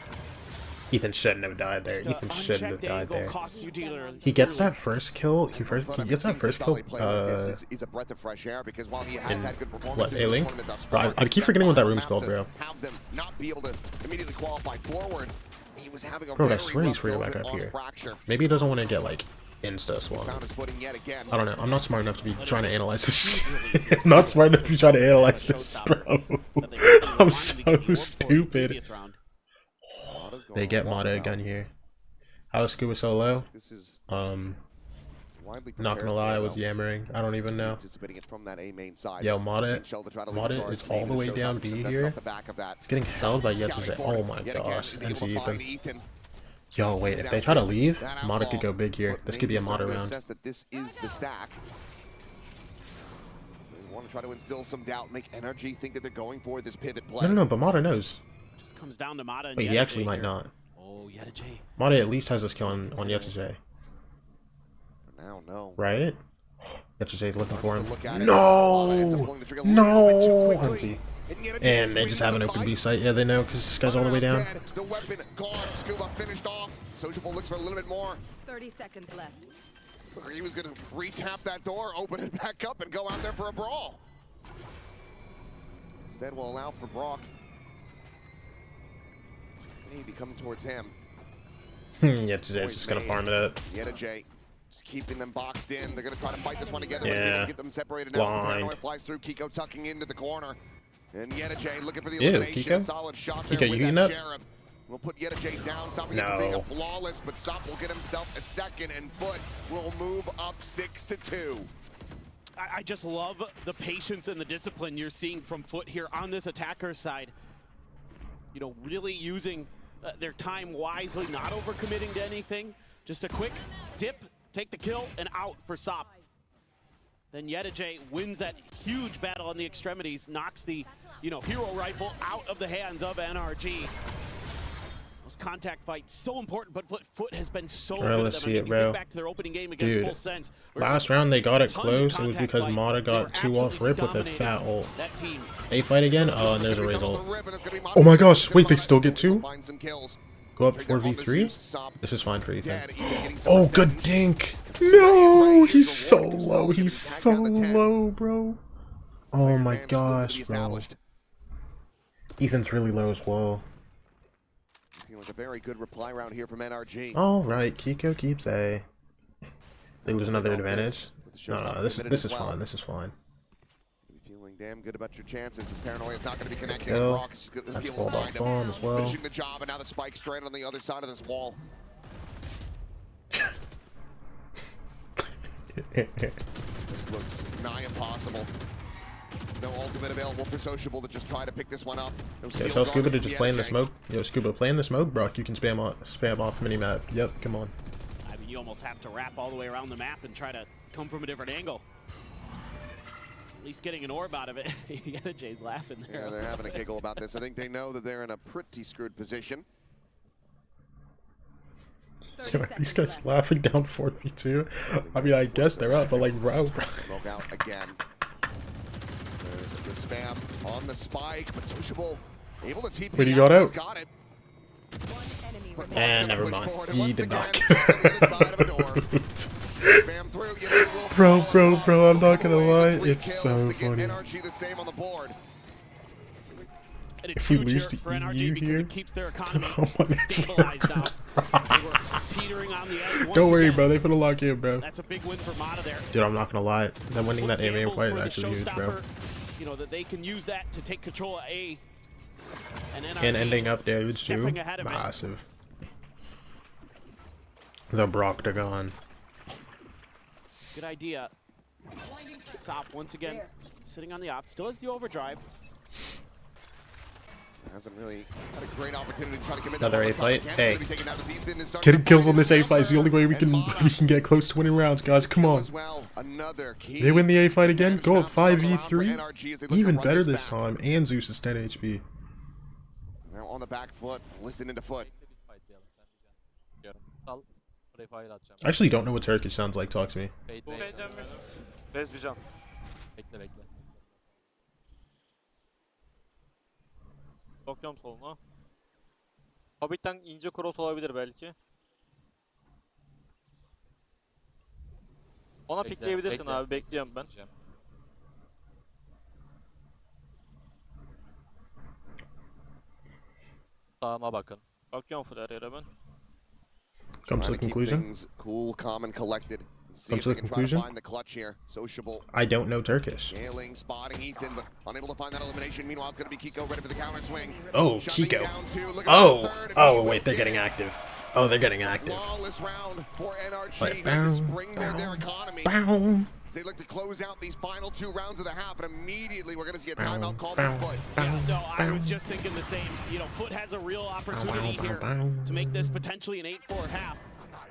Speaker 6: Ethan shouldn't have died there.
Speaker 15: Just a
Speaker 6: Ethan shouldn't have
Speaker 15: unchecked
Speaker 6: died
Speaker 15: angle
Speaker 6: there.
Speaker 15: costs you dealer.
Speaker 6: He gets that first kill. He gets that first kill.
Speaker 12: He's a breath of fresh air because while he has had good
Speaker 6: What,
Speaker 12: performances in this
Speaker 6: A-Link?
Speaker 12: tournament thus
Speaker 6: Bro,
Speaker 12: far,
Speaker 6: I keep forgetting what that room's called, bro.
Speaker 12: have them not be able to immediately qualify forward. He was having a
Speaker 6: Bro, I
Speaker 12: very
Speaker 6: swear he's
Speaker 12: rough
Speaker 6: free to
Speaker 12: moment
Speaker 6: back up
Speaker 12: on
Speaker 6: here.
Speaker 12: Fracture.
Speaker 6: Maybe he doesn't want to get like insta swung.
Speaker 12: Found his footing yet again.
Speaker 6: I don't know. I'm not smart enough to be trying to analyze this. I'm not smart enough to be trying to analyze this, bro. I'm so stupid. They get Mata again here. How is Scuba so low? Not gonna lie, I was yammering. I don't even know. Yo, Mata is all the way down B here. It's getting held by Yetzirah. Oh my gosh. NC Ethan. Yo, wait, if they try to leave, Mata could go big here. This could be a Mata round.
Speaker 12: This is the stack. They want to try to instill some doubt, make NRG think that they're going for this pivot play.
Speaker 6: No, but Mata knows.
Speaker 15: Just comes down to Mata and
Speaker 6: Wait, he actually might not.
Speaker 15: Oh, Yetzirah.
Speaker 6: Mata at least has this kill on Yetzirah.
Speaker 12: Now, no.
Speaker 6: Right? Yetzirah's looking for him.
Speaker 12: No!
Speaker 6: No! Hunty. And they just have an open B site. Yeah, they know because this guy's all the way down.
Speaker 12: The weapon gone. Scuba finished off. Sociable looks for a little bit more.
Speaker 16: 30 seconds left.
Speaker 12: He was going to re-tap that door, open it back up, and go out there for a brawl. Instead, we'll allow for Brock. Maybe coming towards him.
Speaker 6: Yetzirah's just gonna farm it up.
Speaker 12: Yetzirah just keeping them boxed in. They're going to try to fight this one together.
Speaker 6: Yeah.
Speaker 12: But he's able to get them separated now. Paranoia flies through. Kiko tucking into the corner. And Yetzirah looking for the elimination.
Speaker 6: Kiko?
Speaker 12: Solid shot there
Speaker 6: Kiko,
Speaker 12: with
Speaker 6: you
Speaker 12: that
Speaker 6: heating up?
Speaker 12: Sheriff. We'll put Yetzirah down, stopping him from being a flawless, but Sop will get himself a second, and FUT will move up 6-2.
Speaker 15: I just love the patience and the discipline you're seeing from FUT here on this attacker side. You know, really using their time wisely, not overcommitting to anything. Just a quick dip, take the kill, and out for Sop. Then Yetzirah wins that huge battle on the extremities, knocks the, hero rifle out of the hands of NRG. Those contact fights so important, but FUT has been so good.
Speaker 6: Let's see it, bro.
Speaker 15: Back to their opening game against Full Sense.
Speaker 6: Last round they got it close. It was because Mata got 2 off rip with a fat ult. A fight again? Oh, and there's a result. Oh my gosh! Wait, they still get 2? Go up 4v3? This is fine for Ethan. Oh, good dink! No! He's so low. He's so low, bro. Oh my gosh, bro. Ethan's really low as well.
Speaker 12: Like a very good reply round here from NRG.
Speaker 6: Alright, Kiko keeps A. They lose another advantage. No, this is fine. This is fine.
Speaker 12: Feeling damn good about your chances. His paranoia is not going to be connected.
Speaker 6: That's full off bomb as well.
Speaker 12: Finishing the job, and now the spike straight on the other side of this wall. This looks nigh impossible. No ultimate available for Sociable to just try to pick this one up.
Speaker 6: Yeah, tell Scuba to just play in the smoke. Yo, Scuba, play in the smoke, Brock. You can spam off minimap. Yep, come on.
Speaker 15: I mean, you almost have to wrap all the way around the map and try to come from a different angle. At least getting an orb out of it. Jay's laughing there.
Speaker 12: Yeah, they're having a giggle about this. I think they know that they're in a pretty screwed position.
Speaker 6: Yo, these guys laughing down 4v2. I mean, I guess they're up, but like, bro.
Speaker 12: Smoke out again. There's the spam on the spike, but Sociable able to TP.
Speaker 6: Wait, he got out.
Speaker 12: Got it.
Speaker 6: And never mind. He did not get Bro, I'm not gonna lie. It's so funny.
Speaker 12: NRG the same on the board.
Speaker 6: If we lose to EU here, don't worry, bro. They put a lock in, bro.
Speaker 15: That's a big win for Mata there.
Speaker 6: Dude, I'm not gonna lie. Them winning that aim fight is actually huge, bro.
Speaker 15: You know that they can use that to take control of A.
Speaker 6: And ending up damage too, massive. The Broctagon.
Speaker 15: Good idea. Sop once again sitting on the off, still has the overdrive.
Speaker 12: Hasn't really had a great opportunity to try to commit
Speaker 6: Another
Speaker 12: that
Speaker 6: A fight. Hey,
Speaker 12: getting
Speaker 6: getting kills on this A fight is the only way we can get close to winning rounds, guys. Come on. They win the A fight again. Go up 5v3. Even better this time. And Zeus is 10 HP.
Speaker 12: Now on the back foot, listening to foot.
Speaker 6: I actually don't know what Turkish sounds like. Talk to me.
Speaker 17: Bakıyorum soluna. Hobbit'ten ince cross olabilir belki. Ona pikleyebilirsin abi, bekliyorum ben. Sağıma bakın. Bakıyorum Flare'ye ben.
Speaker 6: Come to the conclusion.
Speaker 12: Cool, calm, and collected.
Speaker 6: Come to the conclusion. I don't know Turkish.
Speaker 12: Scaling, spotting Ethan, but unable to find that elimination. Meanwhile, it's going to be Kiko ready for the counter swing.
Speaker 6: Oh, Kiko. Oh, wait, they're getting active. Oh, they're getting active.
Speaker 12: Flawless round for NRG,
Speaker 6: Like,
Speaker 12: to springboard their economy. They look to close out these final 2 rounds of the half, and immediately we're going to see a timeout called for Foot.
Speaker 15: Yeah, no, I was just thinking the same. You know, Foot has a real opportunity here to make this potentially an 8-4 half.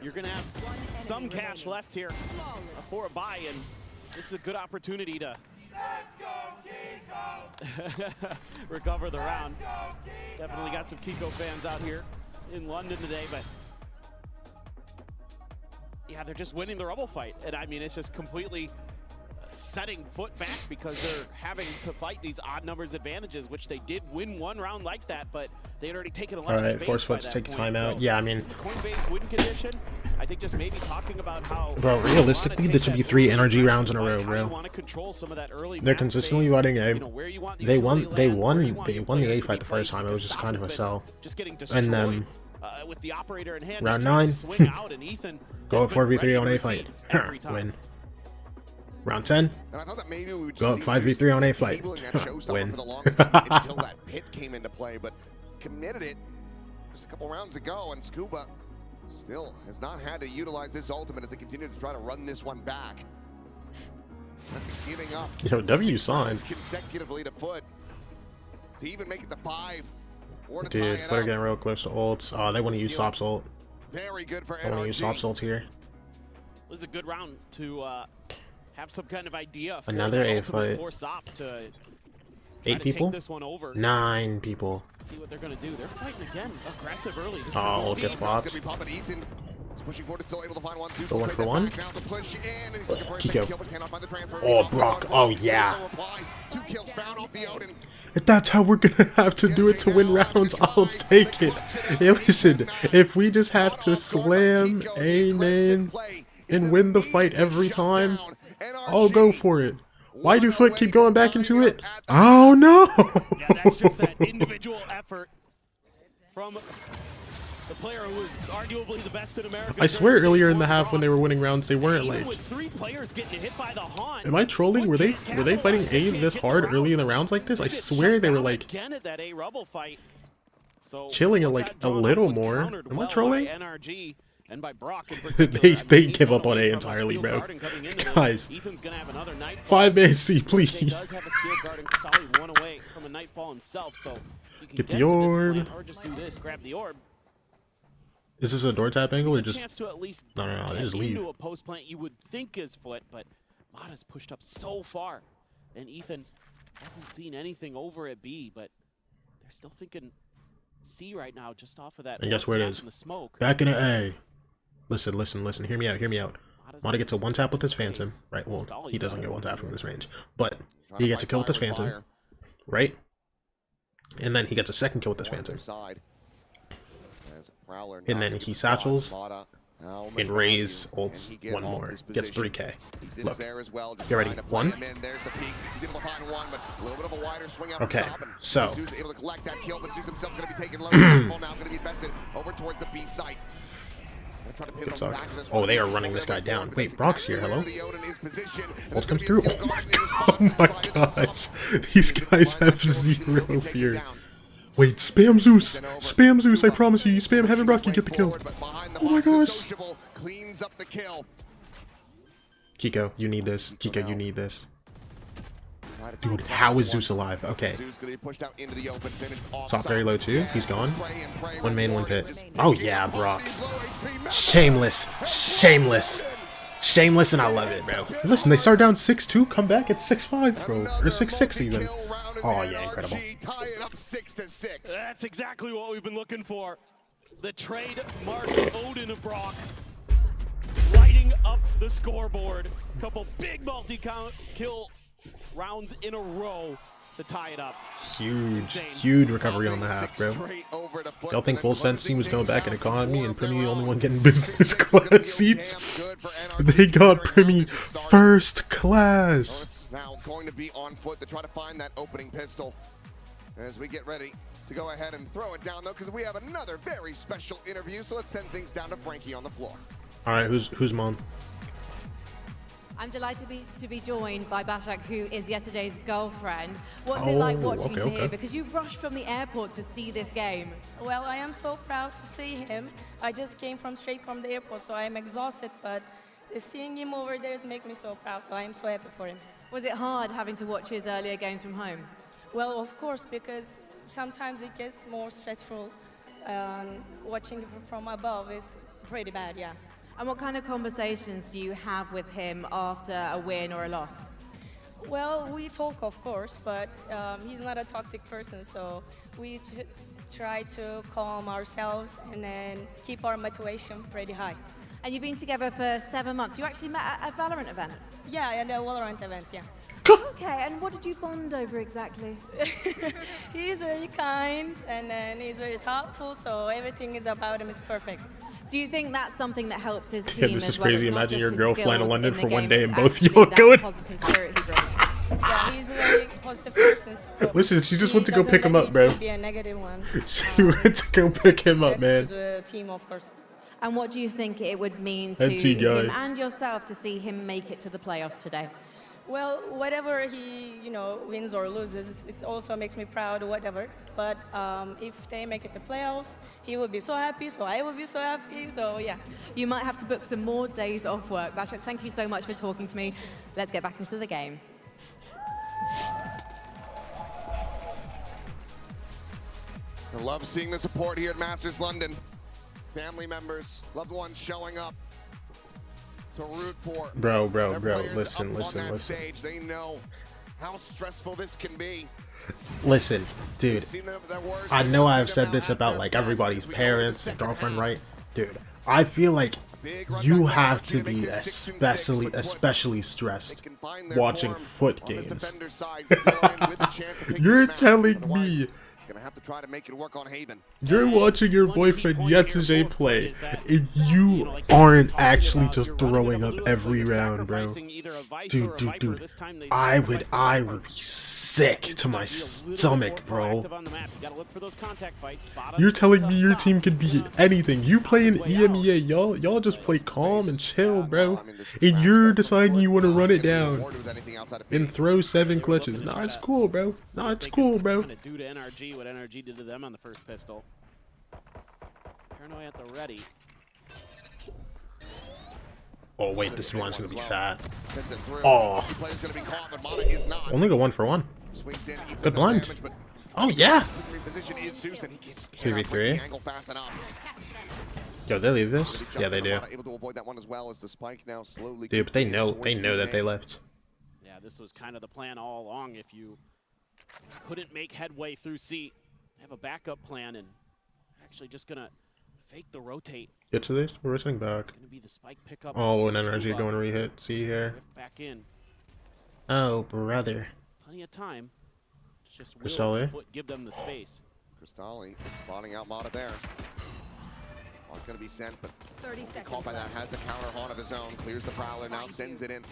Speaker 15: You're going to have some cash left here for a buy, and this is a good opportunity to recover the round. Definitely got some Kiko fans out here in London today, but yeah, they're just winning the Rebel fight. And I mean, it's just completely setting Foot back because they're having to fight these odd numbers advantages, which they did win 1 round like that, but they had already taken a lot of space.
Speaker 6: Alright, force Foot to take a timeout. Yeah, I mean,
Speaker 15: Coinbase win condition, I think just maybe talking about how,
Speaker 6: bro, realistically, this should be 3 NRG rounds in a row, bro. They're consistently running A. They won the A fight the first time. It was just kind of a sell. And then
Speaker 15: with the operator in hand,
Speaker 6: round 9, go up 4v3 on A fight. Win. Round 10, go up 5v3 on A fight. Win.
Speaker 12: Until that pit came into play, but committed it just a couple rounds ago, and Scuba still has not had to utilize this ultimate as they continue to try to run this one back. Giving up
Speaker 6: Yo, W signs
Speaker 12: consecutively to Foot to even make it to 5 or to
Speaker 6: Dude,
Speaker 12: tie it
Speaker 6: Foot are
Speaker 12: up.
Speaker 6: getting real close to ults. Oh, they want to use Sop's ult.
Speaker 12: Very good for
Speaker 6: They want to use Sop's
Speaker 12: NRG.
Speaker 6: ult here.
Speaker 15: It was a good round to have some kind of idea. For
Speaker 6: Another
Speaker 15: the
Speaker 6: A
Speaker 15: ultimate
Speaker 6: fight.
Speaker 15: for Sop to
Speaker 6: 8 people?
Speaker 15: Take this one over.
Speaker 6: 9 people.
Speaker 15: See what they're going to do. They're fighting again. Aggressive early. This
Speaker 6: Oh, ult gets popped.
Speaker 12: Pushing forward, still able to find 1, 2.
Speaker 6: Go 1 for 1.
Speaker 12: Now to push in, and he's looking for a
Speaker 6: Kiko.
Speaker 12: second kill, but cannot find the transfer.
Speaker 6: Oh, Brock. Oh, yeah.
Speaker 12: 2 kills found off the Odin.
Speaker 6: If that's how we're gonna have to do it to win rounds, I'll take it. Hey, listen, if we just have to slam A main and win the fight every time, I'll go for it. Why do Foot keep going back into it? Oh no!
Speaker 15: Yeah, that's just that individual effort from the player who was arguably the best in America.
Speaker 6: I swear earlier in the half when they were winning rounds, they weren't like...
Speaker 15: With 3 players getting hit by the Haunt.
Speaker 6: Am I trolling? Were they fighting A this hard early in the rounds like this? I swear they were like
Speaker 15: Again at that A Rebel fight. So
Speaker 6: chilling it like a little more. Am I trolling?
Speaker 15: NRG and by Brock in
Speaker 6: they give up on A entirely, bro. Guys, 5 man C, please.
Speaker 15: does have a steel guard and Solly 1 away from a Nightfall himself, so you can
Speaker 6: Get the
Speaker 15: to this
Speaker 6: orb.
Speaker 15: plant or just do this, grab the orb.
Speaker 6: Is this a door tap angle or just...
Speaker 15: Chance to at least
Speaker 6: No,
Speaker 15: get
Speaker 6: they just leave.
Speaker 15: into a post plant you would think is Foot, but Mata's pushed up so far, and Ethan hasn't seen anything over at B, but they're still thinking C right now, just off of that.
Speaker 6: And guess where it is?
Speaker 15: In the smoke.
Speaker 6: Back in A. Listen. Hear me out. Mata gets a 1-tap with his Phantom. Right, well, he doesn't get 1-tap from this range. But he gets a kill with this Phantom. Right? And then he gets a second kill with this Phantom. And then he satchels and Raze ults 1 more. Gets 3k. Look. Get ready. 1. Okay, so. Good suck. Oh, they are running this guy down. Wait, Brock's here. Hello? Ult comes through. Oh my gosh. These guys have 0 fear. Wait, spam Zeus! Spam Zeus, I promise you, you spam Heaven Brock, you get the kill. Oh my gosh! Kiko, you need this. Kiko, you need this. Dude, how is Zeus alive? Okay. Top very low too. He's gone. One main, one pit. Oh yeah, Brock. Shameless. Shameless. Shameless, and I love it, bro. Listen, they start down 6-2, come back at 6-5, bro. Or 6-6 even. Oh yeah, incredible.
Speaker 15: That's exactly what we've been looking for. The trademark Odin of Brock. Lighting up the scoreboard. Couple big multi-kill rounds in a row to tie it up.
Speaker 6: Huge recovery on the half, bro. Y'all think Full Sense team was going back in economy and Primy the only one getting business class seats? They got Primy first class.
Speaker 12: Now going to be on foot to try to find that opening pistol as we get ready to go ahead and throw it down, though, because we have another very special interview. So let's send things down to Frankie on the floor.
Speaker 6: All right, who's mom?
Speaker 16: I'm delighted to be joined by Bashak, who is yesterday's girlfriend. What's it like watching him here? Because you rushed from the airport to see this game.
Speaker 18: Well, I am so proud to see him. I just came straight from the airport, so I am exhausted, but seeing him over there makes me so proud, so I am so happy for him.
Speaker 16: Was it hard having to watch his earlier games from home?
Speaker 18: Well, of course, because sometimes it gets more stressful. Watching from above is pretty bad, yeah.
Speaker 16: And what kind of conversations do you have with him after a win or a loss?
Speaker 18: Well, we talk, of course, but he's not a toxic person, so we try to calm ourselves and then keep our motivation pretty high.
Speaker 16: And you've been together for 7 months. You actually met at a Valorant event?
Speaker 18: Yeah, at a Valorant event, yeah.
Speaker 16: Okay, and what did you bond over exactly?
Speaker 18: He's very kind, and then he's very thoughtful, so everything is about him is perfect.
Speaker 16: So you think that's something that helps his team?
Speaker 6: Yeah, this is
Speaker 16: as well?
Speaker 6: crazy.
Speaker 16: It's
Speaker 6: Imagine your girl flying to London for one day and both
Speaker 16: of
Speaker 6: y'all going.
Speaker 16: Positive spirit he brings.
Speaker 18: Yeah, he's a very positive person. So
Speaker 6: listen, she just went to go pick him up, bro.
Speaker 18: Be a negative one.
Speaker 6: She went to go pick him up, man.
Speaker 18: To the team, of course.
Speaker 16: And what do you think it would mean to him and yourself to see him make it to the playoffs today?
Speaker 18: Well, whatever he, wins or loses, it also makes me proud or whatever. But if they make it to playoffs, he will be so happy, so I will be so happy, so yeah.
Speaker 16: You might have to book some more days off work. Bashak, thank you so much for talking to me. Let's get back into the game.
Speaker 12: I love seeing the support here at Masters London. Family members, loved ones showing up to root for.
Speaker 6: Bro, listen.
Speaker 12: Stage. They know how stressful this can be.
Speaker 6: Listen, dude, I know I've said this about like everybody's parents and girlfriend, right? Dude, I feel like you have to be especially stressed watching FUT games. You're telling me
Speaker 12: Gonna have to try to make it work on Haven.
Speaker 6: You're watching your boyfriend Yetuje play, and you aren't actually just throwing up every round, bro. Dude. I would be sick to my stomach, bro. You're telling me your team could be anything. You play in EMEA, y'all just play calm and chill, bro. And you're deciding you want to run it down and throw 7 clutches. Nah, it's cool, bro.
Speaker 15: Due to NRG, what NRG did to them on the first pistol. Paranoia at the ready.
Speaker 6: Oh wait, this one's gonna be fat. Oh, only go 1 for 1. Good blind. Oh yeah. 3v3. Yo, they leave this? Yeah, they do. Dude, but they know that they left.
Speaker 15: Yeah, this was kind of the plan all along. If you couldn't make headway through C, have a backup plan and actually just gonna fake the rotate.
Speaker 6: Get to this. We're rushing back.
Speaker 15: Gonna be the spike pickup.
Speaker 6: Oh, an NRG going to re-hit. See here.
Speaker 15: Back in.
Speaker 6: Oh, brother.
Speaker 15: Plenty of time. Just
Speaker 6: Crystalli.
Speaker 15: Give them the space.
Speaker 12: Crystalli spawning out Mata there. Ball's gonna be sent, but caught by that. Has a counter haunt of his own. Clears the Prowler now. Sends it in.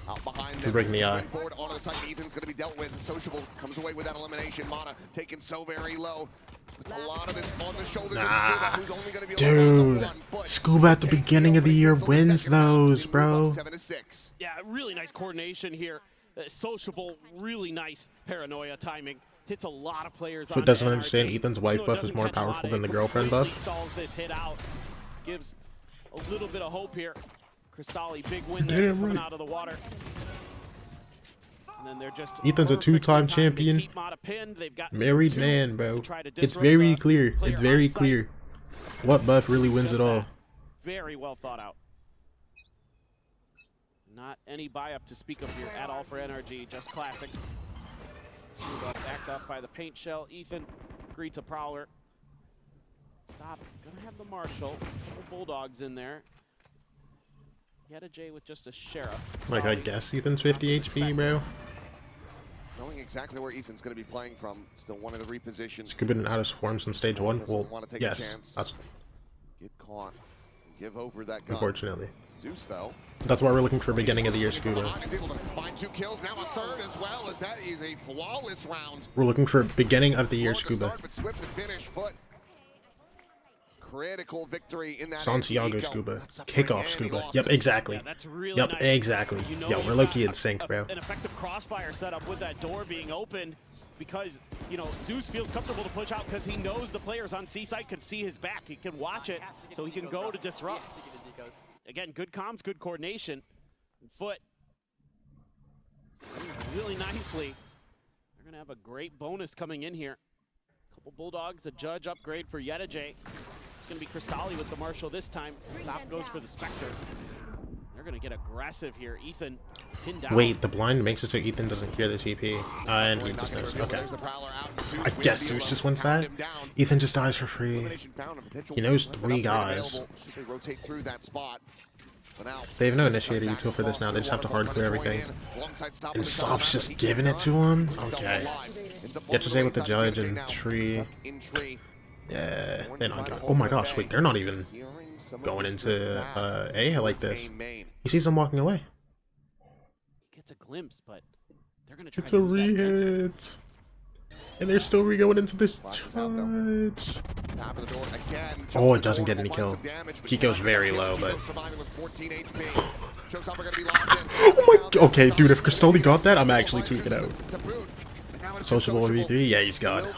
Speaker 12: Out behind them.
Speaker 6: Breaking the eye.
Speaker 12: Forward onto the side. Ethan's going to be dealt with. Sociable comes away with that elimination. Mata taken so very low. Puts a lot of this on the shoulders of Scuba, who's only going to be
Speaker 6: dude, Scuba at the beginning of the year wins those, bro.
Speaker 15: Yeah, really nice coordination here. Sociable, really nice paranoia timing. Hits a lot of players.
Speaker 6: FUT doesn't understand Ethan's wife buff is more powerful than the girlfriend buff.
Speaker 15: Stalls this hit out. Gives a little bit of hope here. Crystalli, big win there coming out of the water. And then they're just
Speaker 6: Ethan's a two-time champion. Married man, bro. It's very clear. It's very clear. What buff really wins it all?
Speaker 15: Very well thought out. Not any buy-up to speak of here at all for NRG, just classics. Smooth up, backed up by the paint shell. Ethan greets a Prowler. Sop gonna have the Marshall. Couple Bulldogs in there. Yet a J with just a Sheriff.
Speaker 6: Like, I guess Ethan's 50 HP, bro.
Speaker 12: Knowing exactly where Ethan's going to be playing from, still one of the repositions.
Speaker 6: Scuba been out of form since stage 1. Well, yes. That's
Speaker 12: get caught. Give over that gun.
Speaker 6: Unfortunately.
Speaker 12: Zeus, though.
Speaker 6: That's why we're looking for beginning of the year Scuba.
Speaker 12: He's able to find 2 kills, now a third as well, as that is a flawless round.
Speaker 6: We're looking for beginning of the year Scuba.
Speaker 12: Start, but swift to finish, but critical victory in that
Speaker 6: Santiago Scuba. Kickoff Scuba. Yep, exactly. Yep, exactly. Yo, we're low-key in sync, bro.
Speaker 15: An effective crossfire setup with that door being open because, you know, Zeus feels comfortable to push out because he knows the players on C-side could see his back. He can watch it, so he can go to disrupt. Again, good comms, good coordination. FUT really nicely. They're going to have a great bonus coming in here. Couple Bulldogs, a Judge upgrade for Yedajay. It's going to be Cristalli with the Marshall this time. Sop goes for the Spectre. They're going to get aggressive here. Ethan pinned down.
Speaker 6: Wait, the blind makes it so Ethan doesn't hear the TP. And he just knows. Okay. I guess Zeus just wins that. Ethan just dies for free. He knows 3 guys. They have no initiator util for this now. They just have to hard clear everything. And Sop's just giving it to him? Okay. Yedajay with the Judge and Tree. Yeah, they're not going. Oh my gosh, wait, they're not even going into A like this. He sees them walking away.
Speaker 15: He gets a glimpse, but they're going to try
Speaker 6: it's a re-hit. And they're still re-going into this charge. Oh, it doesn't get any kill. Kiko's very low, but... Oh my... Okay, dude, if Cristalli got that, I'm actually tweaking out. Sociable V3? Yeah, he's got it.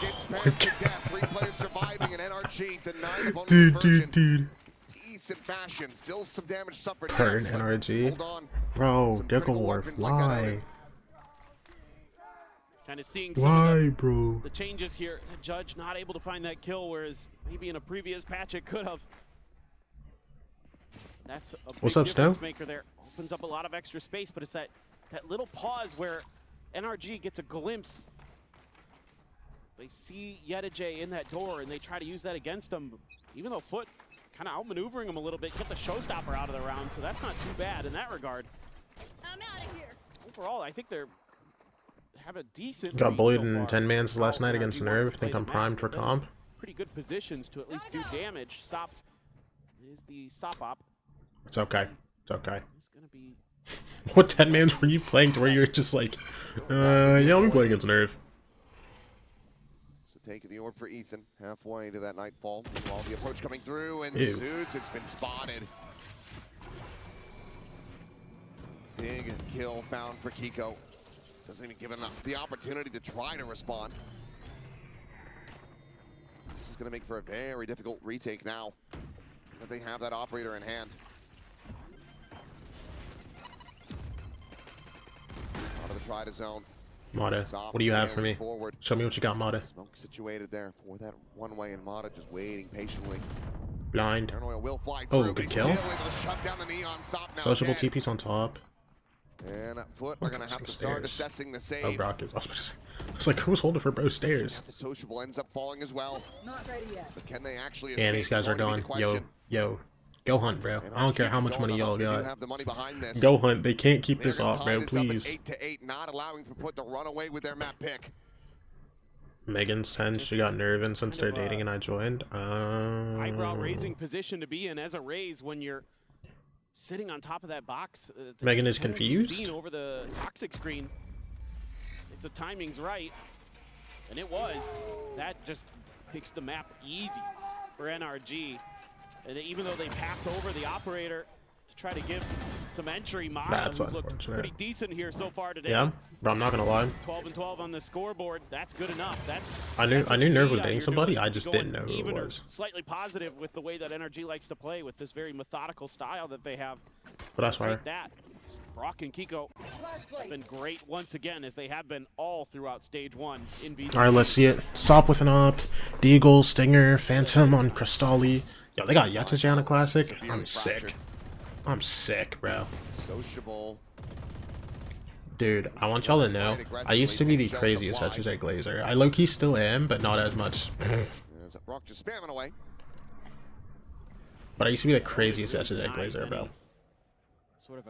Speaker 6: Dude.
Speaker 12: Decent fashion, still some damage suffered.
Speaker 6: Turn NRG. Bro, Deckelwarf, why?
Speaker 15: Kind of seeing
Speaker 6: why, bro?
Speaker 15: The changes here. Judge not able to find that kill, whereas maybe in a previous patch it could have. That's a big
Speaker 6: What's up,
Speaker 15: difference maker there. Opens up a lot of extra space, but it's that little pause where NRG gets a glimpse. They see Yedajay in that door, and they try to use that against them. Even though FUT kind of outmaneuvering them a little bit, get the showstopper out of the round, so that's not too bad in that regard. I'm out of here. Overall, I think they're have a decent.
Speaker 6: Got bullied in 10-mans last night against Nerve. Think I'm primed for comp.
Speaker 15: Pretty good positions to at least do damage. Sop is the Sop op.
Speaker 6: It's okay. It's okay.
Speaker 15: It's gonna be.
Speaker 6: What 10-mans were you playing to where you're just like, yeah, I'll be playing against Nerve?
Speaker 12: Taking the orb for Ethan, halfway to that nightfall. Meanwhile, the approach coming through, and
Speaker 6: Ew.
Speaker 12: Zeus, it's been spotted. Big kill found for Kiko. Doesn't even give him the opportunity to try to respond. This is going to make for a very difficult retake now that they have that operator in hand. Out of the try to zone.
Speaker 6: Mata, what do you have for me? Show me what you got, Mata.
Speaker 12: Smoke situated there for that one way, and Mata just waiting patiently.
Speaker 6: Blind.
Speaker 12: Will fly
Speaker 6: Oh,
Speaker 12: through.
Speaker 6: good kill. Sociable TP's on top.
Speaker 12: And FUT are going to have to start assessing the save.
Speaker 6: Oh, Brock is. I was like, who's holding for both stairs?
Speaker 12: The Sociable ends up falling as well. Not ready yet. But can they actually escape?
Speaker 6: Yeah, these guys are going. Yo. Go hunt, bro. I don't care how much money y'all got. Go hunt. They can't keep this off, bro. Please.
Speaker 12: 8-8, not allowing for FUT to run away with their map pick.
Speaker 6: Megan's 10. She got nervous since they're dating, and I joined.
Speaker 15: Eyebrow raising position to be in as a raise when you're sitting on top of that box.
Speaker 6: Megan is confused.
Speaker 15: Seen over the toxic screen. If the timing's right, and it was, that just makes the map easy for NRG. And even though they pass over the operator to try to give some entry, Mara, who's looked pretty decent here so far today.
Speaker 6: Yeah, but I'm not gonna lie.
Speaker 15: 12-12 on the scoreboard. That's good enough.
Speaker 6: I knew Nerve was dating somebody. I just didn't know who it was.
Speaker 15: Slightly positive with the way that NRG likes to play with this very methodical style that they have.
Speaker 6: But that's why.
Speaker 15: That Brock and Kiko have been great once again, as they have been all throughout stage 1 in VCT.
Speaker 6: Alright, let's see it. Sop with an op, Deagle, Stinger, Phantom on Crystalli. Yo, they got Yetsuji on a classic. I'm sick. I'm sick, bro.
Speaker 12: Sociable.
Speaker 6: Dude, I want y'all to know, I used to be the craziest Yetsuji Glazer. I low-key still am, but not as much.
Speaker 12: Brock just spamming away.
Speaker 6: But I used to be the craziest Yetsuji Glazer, bro.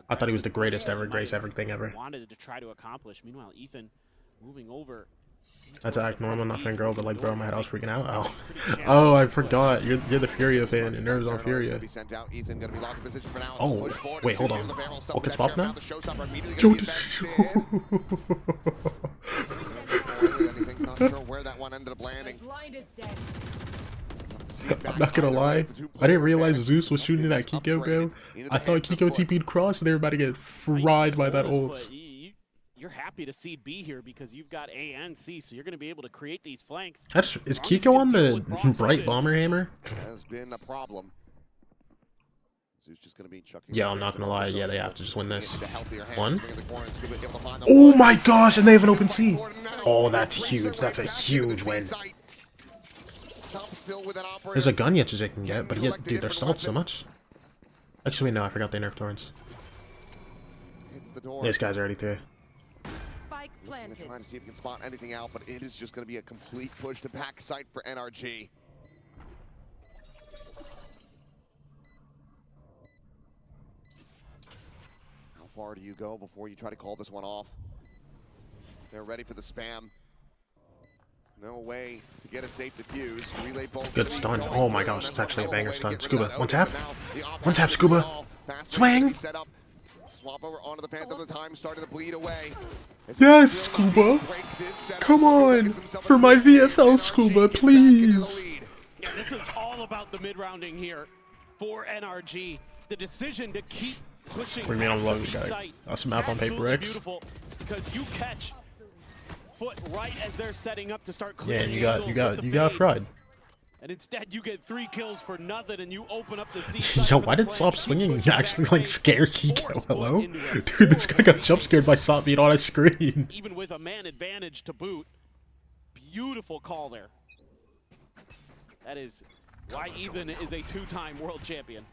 Speaker 6: I thought he was the greatest ever, grace everything ever.
Speaker 15: Wanted to try to accomplish. Meanwhile, Ethan moving over.
Speaker 6: That's act normal, not fangirl, but like, bro, in my head I was freaking out. Oh, oh, I forgot. You're the Furia fan. Your nerves on Furia. Oh, wait, hold on. Oh, can swap now? I'm not gonna lie, I didn't realize Zeus was shooting at Kiko, bro. I thought Kiko TP'd cross and they were about to get fried by that ult.
Speaker 15: You're happy to see B here because you've got A and C, so you're going to be able to create these flanks.
Speaker 6: Is Kiko on the bright bomber hammer?
Speaker 12: Has been a problem. Zeus just gonna be chucking.
Speaker 6: Yeah, I'm not gonna lie. Yeah, they have to just win this. One. Oh my gosh, and they have an open C. Oh, that's huge. That's a huge win. There's a gun Yetsuji can get, but yet, dude, they're stalled so much. Actually, no, I forgot they nerfed Thorns. These guys are already through.
Speaker 12: Trying to see if he can spot anything out, but it is just going to be a complete push to backside for NRG. How far do you go before you try to call this one off? They're ready for the spam. No way to get a safe defuse. Relay bolt.
Speaker 6: Good stun. Oh my gosh, it's actually a banger stun. Scuba, one tap. One tap, Scuba. Swing.
Speaker 12: Swap over onto the Phantom of the time, starting to bleed away.
Speaker 6: Yes, Scuba. Come on, for my VFL, Scuba, please.
Speaker 15: Yeah, this is all about the mid-rounding here for NRG. The decision to keep pushing.
Speaker 6: What do you mean I'm low, guy? That's a map on Paper X.
Speaker 15: Beautiful, because you catch FUT right as they're setting up to start
Speaker 6: Yeah,
Speaker 15: clearing.
Speaker 6: and you got fried.
Speaker 15: And instead you get 3 kills for nothing, and you open up the C.
Speaker 6: Yo, why did Sop swinging actually like scare Kiko? Hello? Dude, this guy got jump scared by Sop being on his screen.
Speaker 15: Even with a man advantage to boot. Beautiful call there. That is why Even is a 2-time world champion.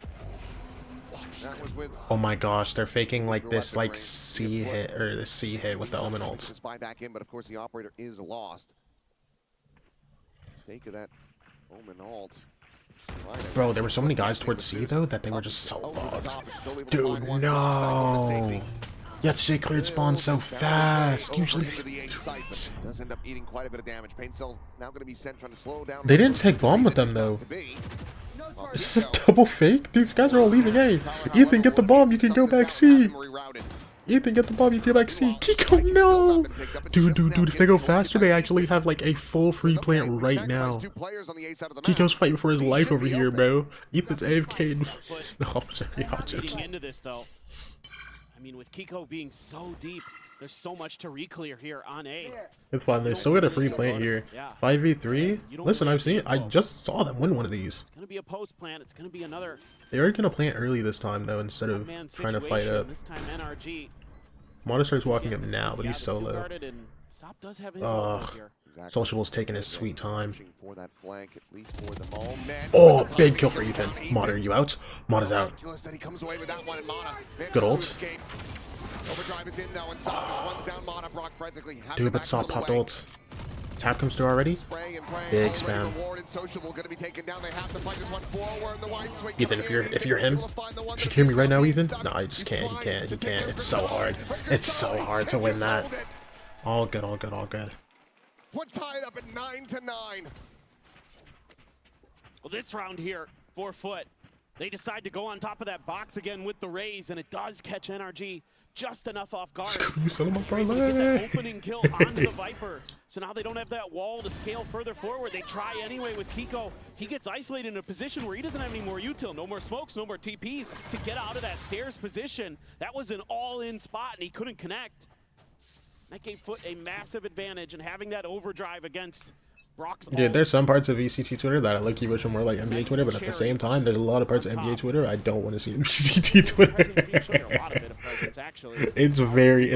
Speaker 12: That was with
Speaker 6: Oh my gosh, they're faking like this like C hit or the C hit with the Omen ult.
Speaker 12: just buy back in, but of course the operator is lost. Fake of that Omen ult.
Speaker 6: Bro, there were so many guys towards C though that they were just so logged. Dude, no. Yetsuji cleared spawn so fast. Usually
Speaker 12: does end up eating quite a bit of damage. Pain Cell's now going to be sent trying to slow down.
Speaker 6: They didn't take bomb with them though. Is this a double fake? These guys are all leaving A. Ethan, get the bomb, you can go back C. Ethan, get the bomb, you can go back C. Kiko, no! Dude, if they go faster, they actually have like a full free plant right now. Kiko's fighting for his life over here, bro. Ethan's AFK. No, I'm sorry, I'm joking.
Speaker 15: Into this though. I mean, with Kiko being so deep, there's so much to re-clear here on A.
Speaker 6: It's fine, they still got a free plant here. 5v3? Listen, I just saw them win one of these.
Speaker 15: It's gonna be a post plant, it's gonna be another.
Speaker 6: They are gonna plant early this time though, instead of trying to fight up.
Speaker 15: This time NRG.
Speaker 6: Mata starts walking up now, but he's solo. Sociable's taking his sweet time. Oh, big kill for Ethan. Mata, are you out? Mata's out. Good ult. Dude, but Sop popped ult. Tap comes through already. Big spam. Ethan, if you're him, can you hear me right now, Ethan? No, I just can't. He can't. It's so hard. It's so hard to win that. All good.
Speaker 12: What tied up at 9-9.
Speaker 15: Well, this round here for FUT, they decide to go on top of that box again with the raise, and it does catch NRG just enough off guard.
Speaker 6: You son of a
Speaker 15: parlay. Opening kill onto the Viper. So now they don't have that wall to scale further forward. They try anyway with Kiko. He gets isolated in a position where he doesn't have any more util. No more smokes, no more TPs to get out of that stairs position. That was an all-in spot, and he couldn't connect. That gave FUT a massive advantage, and having that overdrive against Brock's
Speaker 6: Dude, there's some parts of VCT Twitter that I low-key wish were more like NBA Twitter, but at the same time, there's a lot of parts of NBA Twitter I don't want to see in VCT Twitter. It's very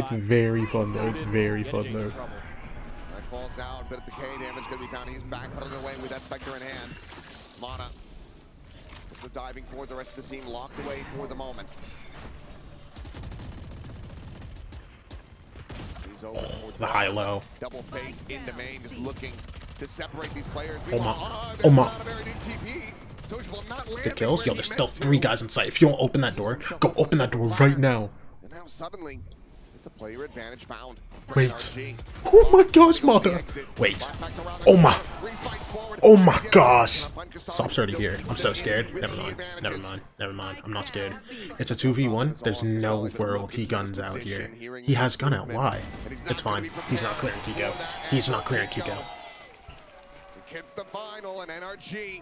Speaker 6: fun though. It's very fun though.
Speaker 12: That falls out, but the K damage going to be found. He's back, putting it away with that Spectre in hand. Mana, they're diving forward. The rest of the team locked away for the moment. He's over
Speaker 6: the high-low.
Speaker 12: Double face into main, just looking to separate these players.
Speaker 6: Oh my. Good kills. Yo, there's still 3 guys in sight. If you don't open that door, go open that door right now.
Speaker 12: And now suddenly, it's a player advantage found.
Speaker 6: Wait. Oh my gosh, Mata. Wait. Oh my. Oh my gosh. Stop's already here. I'm so scared. Never mind. I'm not scared. It's a 2v1. There's no world he guns out here. He has gun out. Why? It's fine. He's not clearing Kiko. He's not clearing Kiko.
Speaker 12: It's the final, and NRG,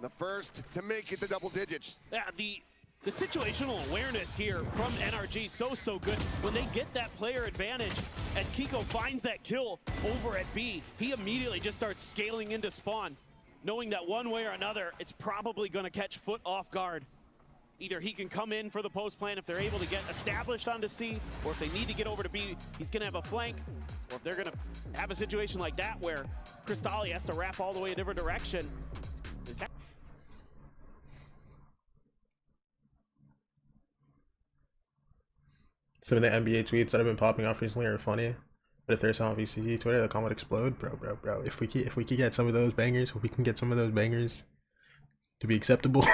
Speaker 12: the first to make it to double digits.
Speaker 15: Yeah, the situational awareness here from NRG so good. When they get that player advantage and Kiko finds that kill over at B, he immediately just starts scaling into spawn, knowing that one way or another, it's probably going to catch FUT off guard. Either he can come in for the post plan if they're able to get established onto C, or if they need to get over to B, he's going to have a flank, or if they're going to have a situation like that where Crystalli has to wrap all the way a different direction.
Speaker 6: Some of the NBA tweets that have been popping off recently are funny, but if they're on VCT Twitter, the comment would explode, bro. If we could get some of those bangers, if we can get some of those bangers to be acceptable.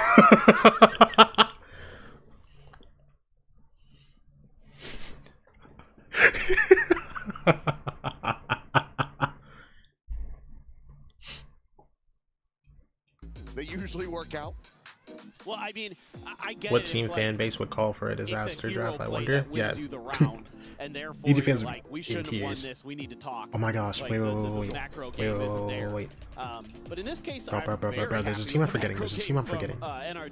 Speaker 12: They usually work out.
Speaker 15: Well, I mean, I get
Speaker 6: what
Speaker 15: it.
Speaker 6: team fan base would call for a disaster draft, I wonder? Yeah.
Speaker 15: And
Speaker 6: EG fans
Speaker 15: like, we should have won this. We need to talk.
Speaker 6: Oh my gosh,
Speaker 15: like,
Speaker 6: wait.
Speaker 15: But in this case,
Speaker 6: bro, there's a team I'm forgetting.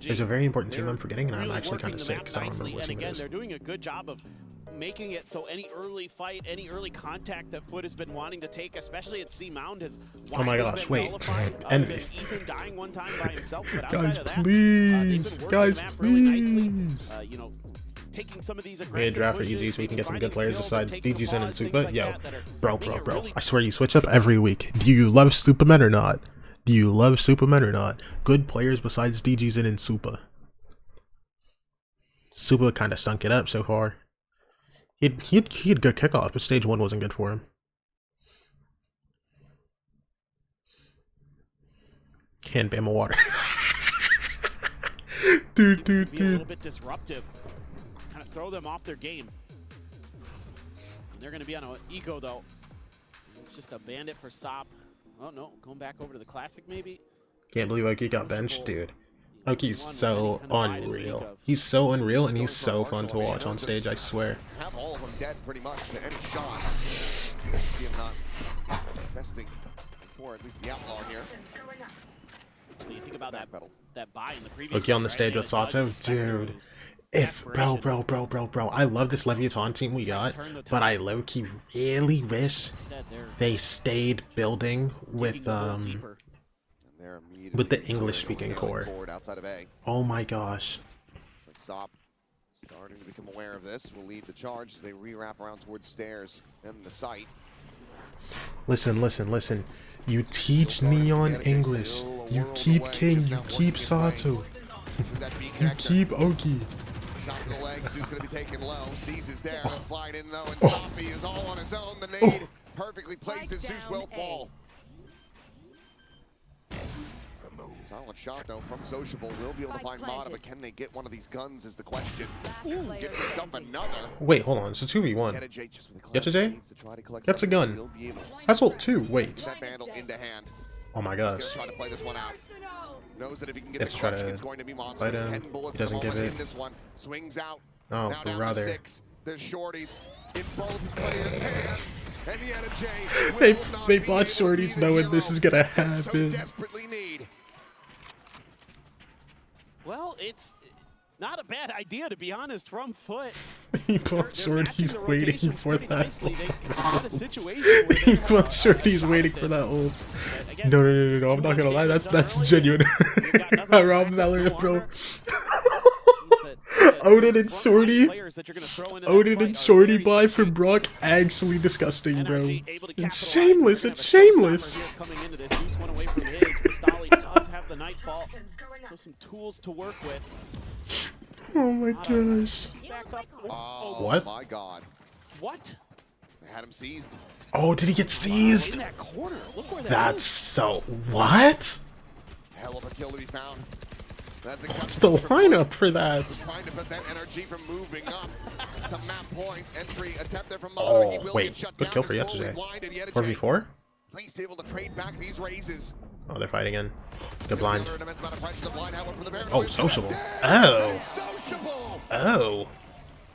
Speaker 6: There's a very important team I'm forgetting, and I'm actually kind of sick because I don't remember what team it is.
Speaker 15: They're doing a good job of making it so any early fight, any early contact that FUT has been wanting to take, especially at C Mound, has
Speaker 6: oh my gosh, wait, Envy.
Speaker 15: Ethan dying one time by himself, but
Speaker 6: guys,
Speaker 15: outside of that,
Speaker 6: please, guys, please.
Speaker 15: You know, taking some of these
Speaker 6: aggressive draft for EG so we can get some good players besides DG Zen and Supa. Yo, bro. I swear you switch up every week. Do you love Supermen or not? Good players besides DG Zen and Supa. Supa kind of stunk it up so far. He had good kickoff, but stage 1 wasn't good for him. Can't Bama water. dude.
Speaker 15: A little bit disruptive. Kind of throw them off their game. And they're going to be on an eco though. It's just a bandit for Sop. Oh no, going back over to the classic maybe.
Speaker 6: Can't believe Oki got benched, dude. Oki's so unreal. He's so unreal and he's so fun to watch on stage, I swear.
Speaker 12: Have all of them dead pretty much to any shot. See him not investing for at least the outlaw here.
Speaker 15: So you think about that buy in the previous
Speaker 6: Oki on the stage with Sato, dude. If bro, I love this Leviathan team we got, but I low-key really wish they stayed building with the English-speaking core. Oh my gosh.
Speaker 12: Looks like Sop starting to become aware of this. Will lead the charge as they re-wrap around towards stairs and the site.
Speaker 6: Listen. You teach Neon English. You keep King. You keep Sato. You keep Oki.
Speaker 12: Shot to the legs. Who's going to be taken low? Sees is there. They'll slide in though, and Soppy is all on his own. The nade perfectly placed, and Zeus will fall. Solid shot though from Sociable. Will be able to find Mata, but can they get one of these guns is the question. Ooh, gets himself another.
Speaker 6: Wait, hold on. It's a 2v1. Yetajay? That's a gun. That's ult 2. Wait.
Speaker 12: That vandal into hand.
Speaker 6: Oh my gosh.
Speaker 12: He's gonna try to play this one out. Knows that if he can get
Speaker 6: Let's
Speaker 12: the
Speaker 6: try
Speaker 12: clutch,
Speaker 6: to
Speaker 12: it's going to be monstrous. 10 bullets
Speaker 6: he doesn't give it.
Speaker 12: in this one. Swings out.
Speaker 6: Oh,
Speaker 12: now down
Speaker 6: rather.
Speaker 12: to 6. There's shorties in both players' hands. And the NRG
Speaker 6: they bought shorties knowing this is gonna happen.
Speaker 12: So desperately need.
Speaker 15: Well, it's Not a bad idea, to be honest, from FUT.
Speaker 6: He thought Shorty's waiting for that.
Speaker 15: He
Speaker 6: He thought Shorty's waiting for that ult. No, I'm not gonna lie, that's genuine. Rob Zeller, bro. Odin and Shorty. Odin and Shorty buy from Brock. Actually disgusting, bro. It's shameless. It's shameless.
Speaker 15: Coming into this, Zeus went away from his. Kristali does have the Nightfall, so some tools to work with.
Speaker 6: Oh my gosh.
Speaker 12: Oh
Speaker 6: What?
Speaker 12: my god.
Speaker 15: What?
Speaker 12: They had him seized.
Speaker 6: Oh, did he get seized?
Speaker 15: In that corner. Look where that
Speaker 6: That's
Speaker 15: is.
Speaker 6: so... What?
Speaker 12: Hell of a kill to be found. That's
Speaker 6: What's the lineup for that?
Speaker 12: Trying to prevent NRG from moving up to map point. Entry attempt there from
Speaker 6: Oh,
Speaker 12: He will
Speaker 6: wait.
Speaker 12: get shut
Speaker 6: Good
Speaker 12: down.
Speaker 6: kill for
Speaker 12: He's fully
Speaker 6: yesterday.
Speaker 12: blinded. He had a
Speaker 6: 4v4?
Speaker 12: At least able to trade back these raises.
Speaker 6: Oh, they're fighting again. They're blind.
Speaker 12: Another immense amount of pressure. The blind, however, for the Baron.
Speaker 6: Oh, sociable. Oh.
Speaker 12: Sociable.
Speaker 6: Oh.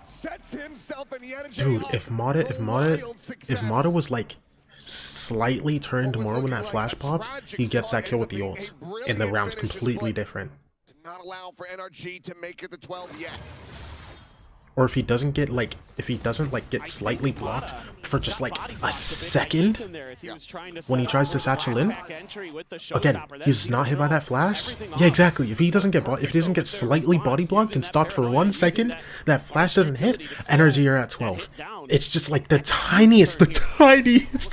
Speaker 12: Sets himself and Yenergy
Speaker 6: Dude,
Speaker 12: up.
Speaker 6: if Mata was like slightly turned more when that flash popped, he gets that kill with the ult. And the round's completely different.
Speaker 12: Not allow for NRG to make it the 12 yet.
Speaker 6: Or if he doesn't get get slightly blocked for just like a second when he tries to satchel in. Again, he's not hit by that flash. Yeah, exactly. If he doesn't get slightly body blocked and stocked for 1 second, that flash doesn't hit, NRG are at 12. It's just like the tiniest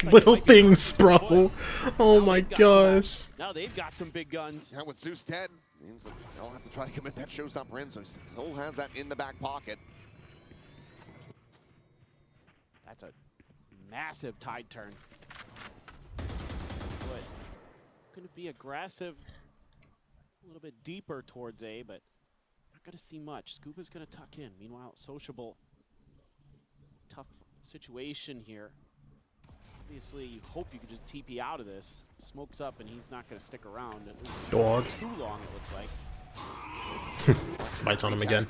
Speaker 6: little things, bro. Oh my gosh.
Speaker 15: Now they've got some big guns.
Speaker 12: Now with Zeus dead, means that they'll have to try to commit that showstopper in, so Soul has that in the back pocket.
Speaker 15: That's a massive tide turn. But going to be aggressive, a little bit deeper towards A, but not going to see much. Scuba's going to tuck in. Meanwhile, Sociable, tough situation here. Obviously, you hope you can just TP out of this. Smokes up, and he's not going to stick around. At least
Speaker 6: Dog.
Speaker 15: too long, it looks like.
Speaker 6: Bites on him again.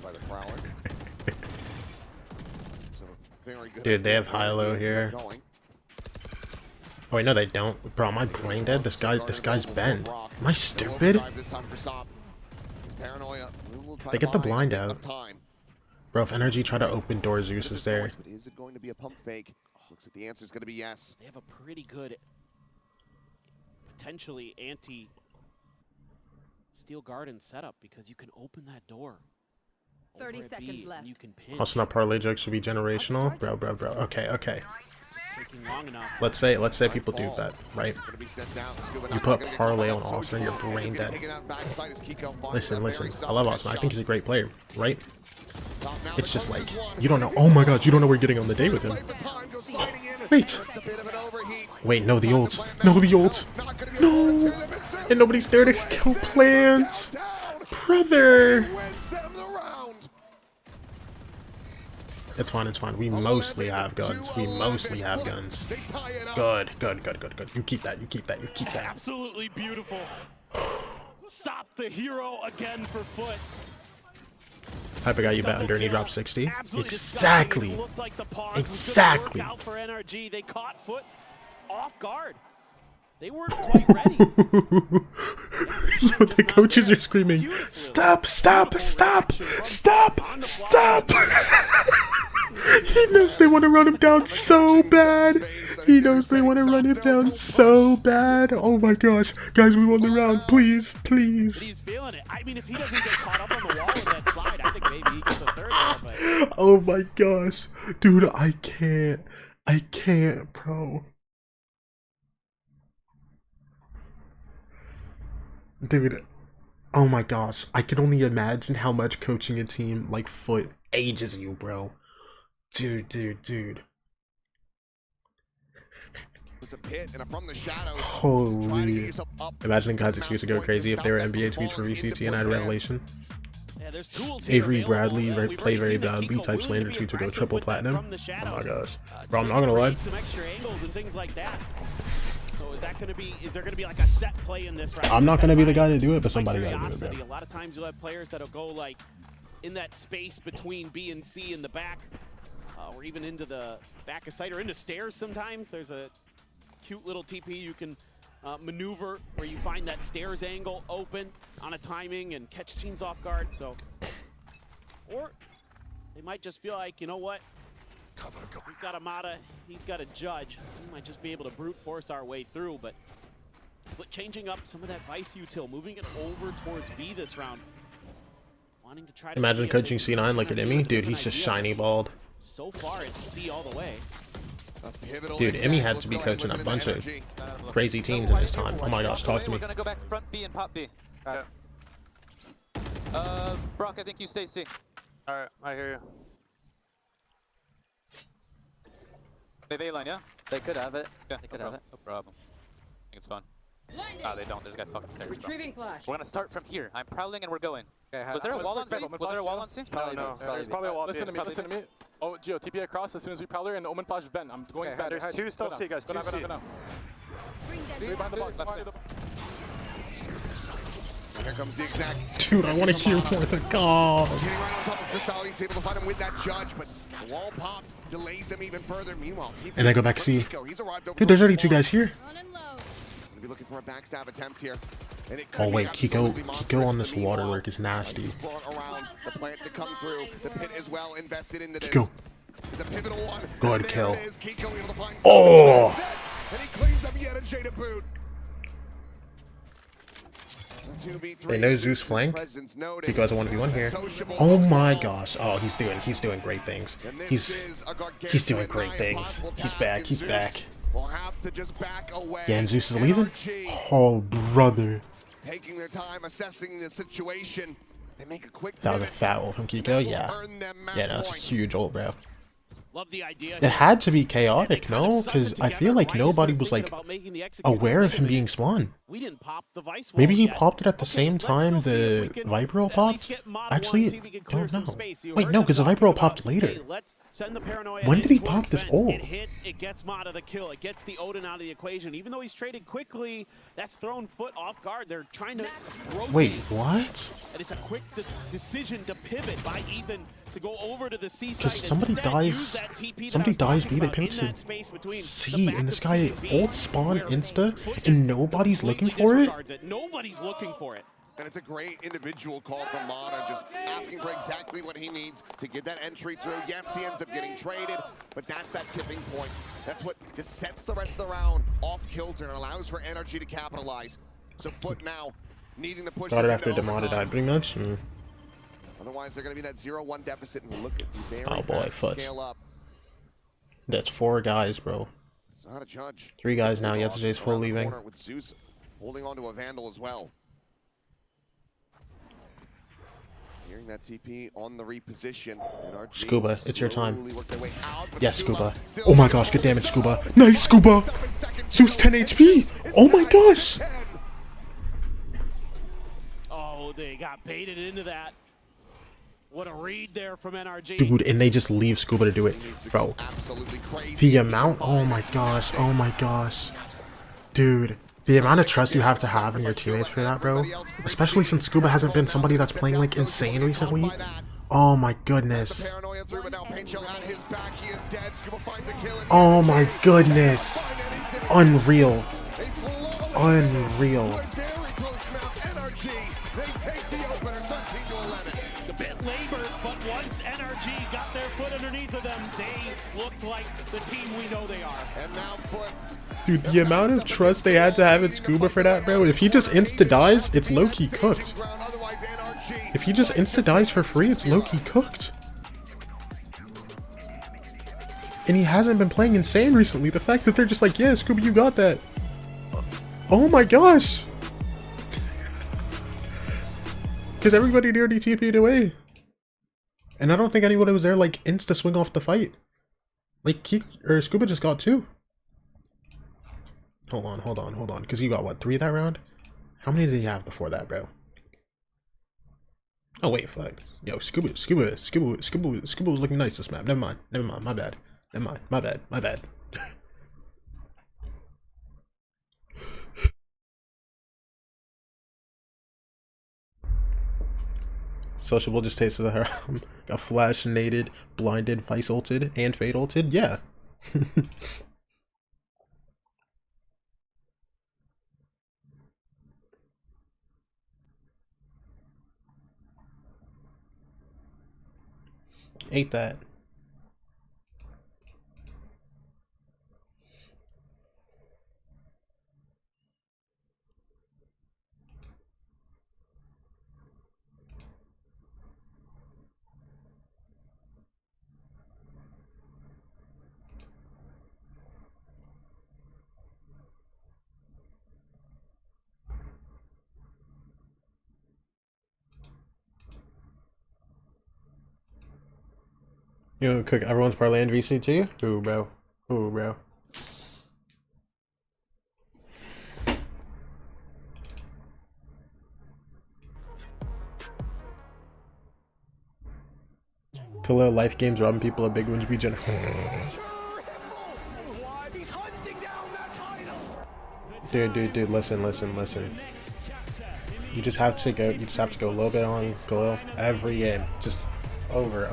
Speaker 12: Very good.
Speaker 6: Dude, they have high-low here. Oh wait, no they don't. Bro, am I brain dead? This guy's bend. Am I stupid? They get the blind out. Bro, if NRG try to open door, Zeus is there.
Speaker 12: But is it going to be a pump fake? Looks like the answer is going to be yes.
Speaker 15: They have a pretty good, potentially anti-Steel Garden setup because you can open that door.
Speaker 16: 30 seconds left.
Speaker 15: You can pin.
Speaker 6: Also, not parlay jokes should be generational, bro. Okay.
Speaker 15: Long enough.
Speaker 6: Let's say people do that, right? You put parlay on Austin, you're brain dead. Listen. I love Austin. I think he's a great player, right? It's just like you don't know. Oh my God, you don't know we're getting on the day with him. Wait, no, the ult. No, and nobody's there to kill plants, brother. It's fine. We mostly have guns. Good. You keep that.
Speaker 15: Absolutely beautiful. Stop the hero again for FUT.
Speaker 6: Hyper guy, you bet under and he dropped 60. Exactly.
Speaker 15: Like the out for NRG. They caught FUT off guard. They weren't quite ready.
Speaker 6: The coaches are screaming, stop. He knows they want to run him down so bad. Oh my gosh. Guys, we won the round. Please.
Speaker 15: But he's feeling it. I mean, if he doesn't get caught up on the wall in that slide, I think maybe he gets a third there, but...
Speaker 6: Oh my gosh. Dude, I can't, bro. Dude, oh my gosh. I can only imagine how much coaching a team like FUT ages you, bro. Dude.
Speaker 12: It's a pit and from the shadows.
Speaker 6: Holy. Imagining God's excuse to go crazy if they were NBA tweets for VCT and I had Revelation. Avery Bradley play very bad. B-type slander tweets to go triple platinum. Oh my gosh. Bro, I'm not gonna lie.
Speaker 15: Some extra angles and things like that. So is there gonna be like a set play in this right?
Speaker 6: I'm not gonna be the guy to do it, but somebody gotta do it, bro.
Speaker 15: A lot of times you'll have players that'll go like in that space between B and C in the back, or even into the back of site or into stairs sometimes. There's a cute little TP you can maneuver where you find that stairs angle open on a timing and catch teams off guard. So Or they might just feel like, you know what? We've got Amada, he's got a judge. We might just be able to brute force our way through, but changing up some of that Vice util, moving it over towards B this round. Wanting to try to
Speaker 6: imagine coaching C9 like an Emmy? Dude, he's just shiny balled.
Speaker 15: So far, it's C all the way.
Speaker 6: Dude, Emmy had to be coaching a bunch of crazy teams in his time. Oh my gosh, talk to me.
Speaker 19: We're gonna go back front B and pop B. Alright. Brock, I think you stay C.
Speaker 10: Alright, I hear you.
Speaker 19: They have A-line, yeah?
Speaker 11: They could have it.
Speaker 19: Yeah,
Speaker 11: They could
Speaker 19: no
Speaker 11: have
Speaker 19: problem. No problem. I think it's fun. Ah, they don't. There's a guy fucking stairs.
Speaker 16: Retrieving flash.
Speaker 19: We're gonna start from here. I'm prowling and we're going.
Speaker 11: Okay,
Speaker 19: Was there a wall on C? Was there a wall on C?
Speaker 10: No, there's probably a wall.
Speaker 2: Listen to me. Oh, Gio, TP across as soon as we prowler and Omen flash vent. I'm going vent.
Speaker 10: There's two still C, guys. Two C.
Speaker 2: Three behind the box.
Speaker 12: Here comes the exact.
Speaker 6: Dude, I want to hear more of the gods.
Speaker 12: Getting right on top of Cristalli, he's able to fight him with that judge, but the wall pop delays him even further. Meanwhile, TP
Speaker 6: And then go back C.
Speaker 12: he's arrived over.
Speaker 6: Dude, there's already two guys here.
Speaker 12: Gonna be looking for a backstab attempt here. And it
Speaker 6: Oh wait, Kiko on this waterwork is nasty.
Speaker 12: brought around the plant to come through. The pit as well invested into this.
Speaker 6: Kiko.
Speaker 12: It's a pivotal one.
Speaker 6: Good kill.
Speaker 12: Kiko able to find
Speaker 6: Oh!
Speaker 12: and he cleans up yet a J to boot.
Speaker 6: They know Zeus flank. Kiko has a 1v1 here. Oh my gosh. Oh, he's doing great things. He's doing great things. He's back. He's back.
Speaker 12: We'll have to just back away.
Speaker 6: Yeah, and Zeus is leaving? Oh, brother.
Speaker 12: Taking their time, assessing the situation. They make a quick
Speaker 6: That was a fat ult from Kiko? Yeah. Yeah, no, that's a huge ult, bro.
Speaker 15: Love the idea.
Speaker 6: It had to be chaotic, no? Because I feel like nobody was, like, aware of him being spawned.
Speaker 15: We didn't pop the Vice wall
Speaker 6: Maybe he
Speaker 15: yet.
Speaker 6: popped it at the same time the Viper ult popped? Actually, don't know. Wait, no, because the Viper ult popped later. When did he pop this ult?
Speaker 15: It hits, it gets Mata the kill, it gets the Odin out of the equation. Even though he's traded quickly, that's thrown FUT off guard. They're trying to rotate.
Speaker 6: Wait, what?
Speaker 15: And it's a quick decision to pivot by Ethan to go over to the C side.
Speaker 6: Because somebody dies B, they pivot to C, and this guy ult spawn insta, and nobody's looking for it?
Speaker 15: Nobody's looking for it.
Speaker 12: And it's a great individual call from Mata, just asking for exactly what he needs to get that entry through. Yes, he ends up getting traded, but that's that tipping point. That's what just sets the rest of the round off kilter and allows for NRG to capitalize. So FUT now needing the push.
Speaker 6: Got it after Demata died pretty much.
Speaker 12: Otherwise, they're going to be that 0-1 deficit, and look at the very fast
Speaker 6: FUT.
Speaker 12: scale up.
Speaker 6: That's 4 guys, bro.
Speaker 12: It's not a judge.
Speaker 6: 3 guys now. Yesterday's full leaving.
Speaker 12: With Zeus holding on to a Vandal as well. Hearing that TP on the reposition. NRG
Speaker 6: Scuba, it's your time.
Speaker 12: Out,
Speaker 6: Yes, Scuba. Oh my gosh, good damage, Scuba. Nice, Scuba! Zeus 10 HP! Oh my gosh!
Speaker 15: Oh, they got baited into that. What a read there from NRG.
Speaker 6: Dude, and they just leave Scuba to do it. Bro, the amount, oh my gosh, dude, the amount of trust you have to have in your teammates for that, bro, especially since Scuba hasn't been somebody that's playing like insane recently. Oh my goodness. Oh my goodness. Unreal. Unreal.
Speaker 15: But once NRG got their foot underneath of them, they looked like the team we know they are.
Speaker 12: And now FUT.
Speaker 6: Dude, the amount of trust they had to have in Scuba for that, bro. If he just insta-dies, it's low-key cooked. If he just insta-dies for free, it's low-key cooked. And he hasn't been playing insane recently. The fact that they're just like, yeah, Scuba, you got that. Oh my gosh. Because everybody nearly TP'd away. And I don't think anyone was there like insta swing off the fight. Like Scuba just got 2. Hold on. Because you got what, 3 that round? How many did he have before that, bro? Oh wait, fuck. Yo, Scuba was looking nice this map. Never mind, my bad. My bad. Sociable just tasted the haram. Got flash naded, blinded, vice ulted, and fade ulted. Yeah. Ate that. You cook everyone's parlay in VCT? Ooh, bro. Ooh, bro. Khalil, life games robbing people of big wins be general. Dude, listen. You just have to go a little bit on Khalil every game. Just over.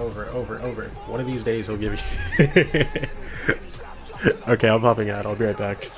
Speaker 6: One of these days he'll give you. Okay, I'm popping out. I'll be right back.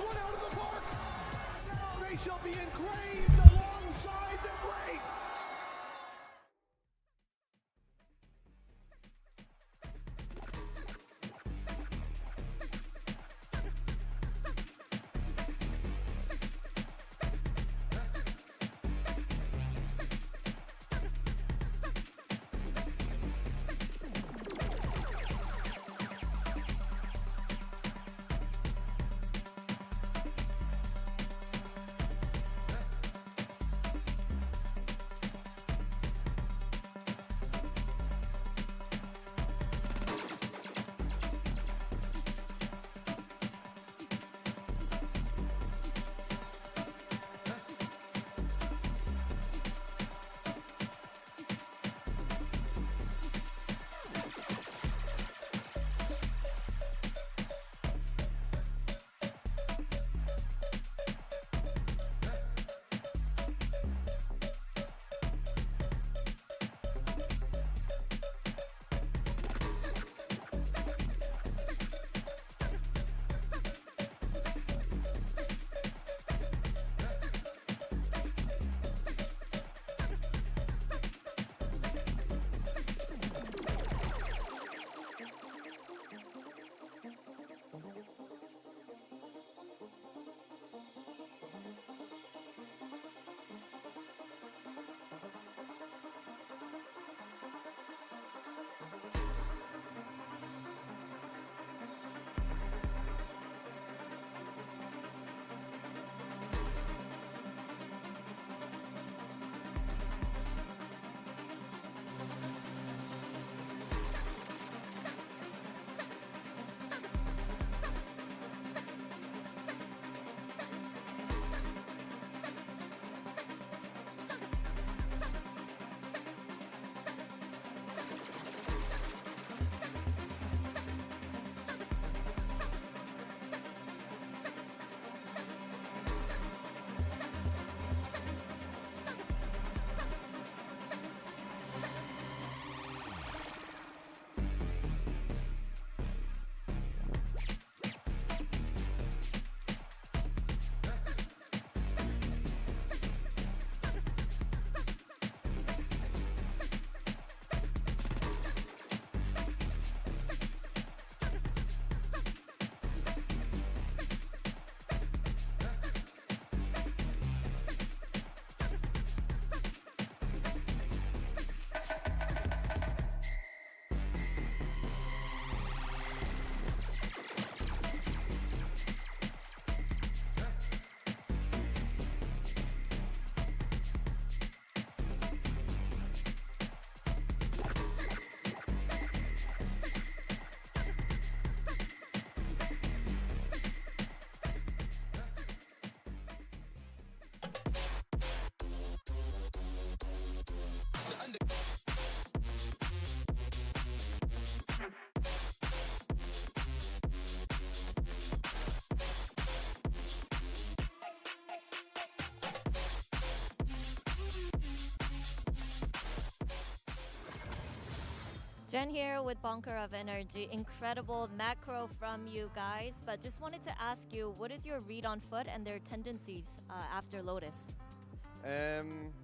Speaker 1: Jen here with Bonker of NRG. Incredible macro from you guys, but just wanted to ask you, what is your read on FUT and their tendencies after Lotus?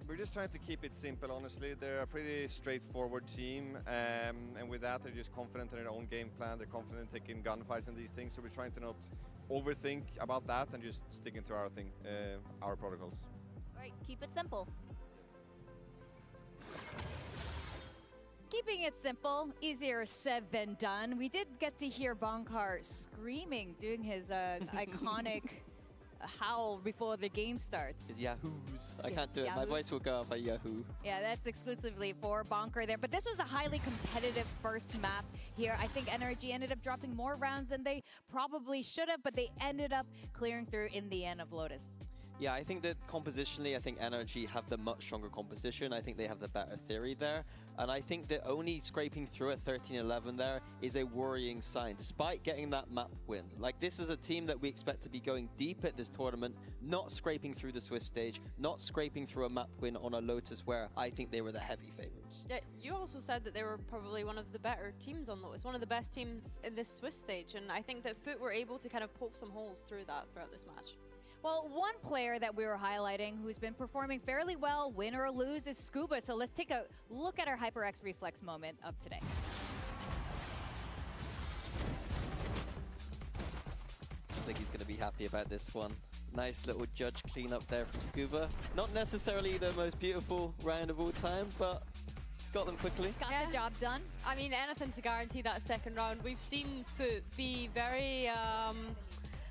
Speaker 20: We're just trying to keep it simple, honestly. They're a pretty straightforward team, and with that, they're just confident in their own game plan. They're confident in taking gunfights and these things, so we're trying to not overthink about that and just sticking to our thing, our protocols.
Speaker 1: All right, keep it simple.
Speaker 3: Keeping it simple, easier said than done. We did get to hear Bonkar screaming, doing his iconic howl before the game starts.
Speaker 4: His yahoos. I
Speaker 3: Yes,
Speaker 4: can't do it. My
Speaker 3: yahoos.
Speaker 4: voice will go off by yahoo.
Speaker 3: Yeah, that's exclusively for Bonkar there. But this was a highly competitive first map here. I think NRG ended up dropping more rounds than they probably should have, but they ended up clearing through in the end of Lotus.
Speaker 4: Yeah, I think that compositionally, I think NRG have the much stronger composition. I think they have the better theory there. And I think that only scraping through at 13-11 there is a worrying sign, despite getting that map win. Like, this is a team that we expect to be going deep at this tournament, not scraping through the Swiss stage, not scraping through a map win on a Lotus where I think they were the heavy favorites.
Speaker 5: Yeah, you also said that they were probably one of the better teams on Lotus, one of the best teams in this Swiss stage. And I think that FUT were able to kind of poke some holes through that throughout this match.
Speaker 3: Well, one player that we were highlighting who's been performing fairly well, win or lose, is Scuba. So let's take a look at our HyperX Reflex moment of today.
Speaker 4: I think he's going to be happy about this one. Nice little judge cleanup there from Scuba. Not necessarily the most beautiful round of all time, but got them quickly.
Speaker 3: Got the job done.
Speaker 5: I mean, anything to guarantee that second round. We've seen FUT be very,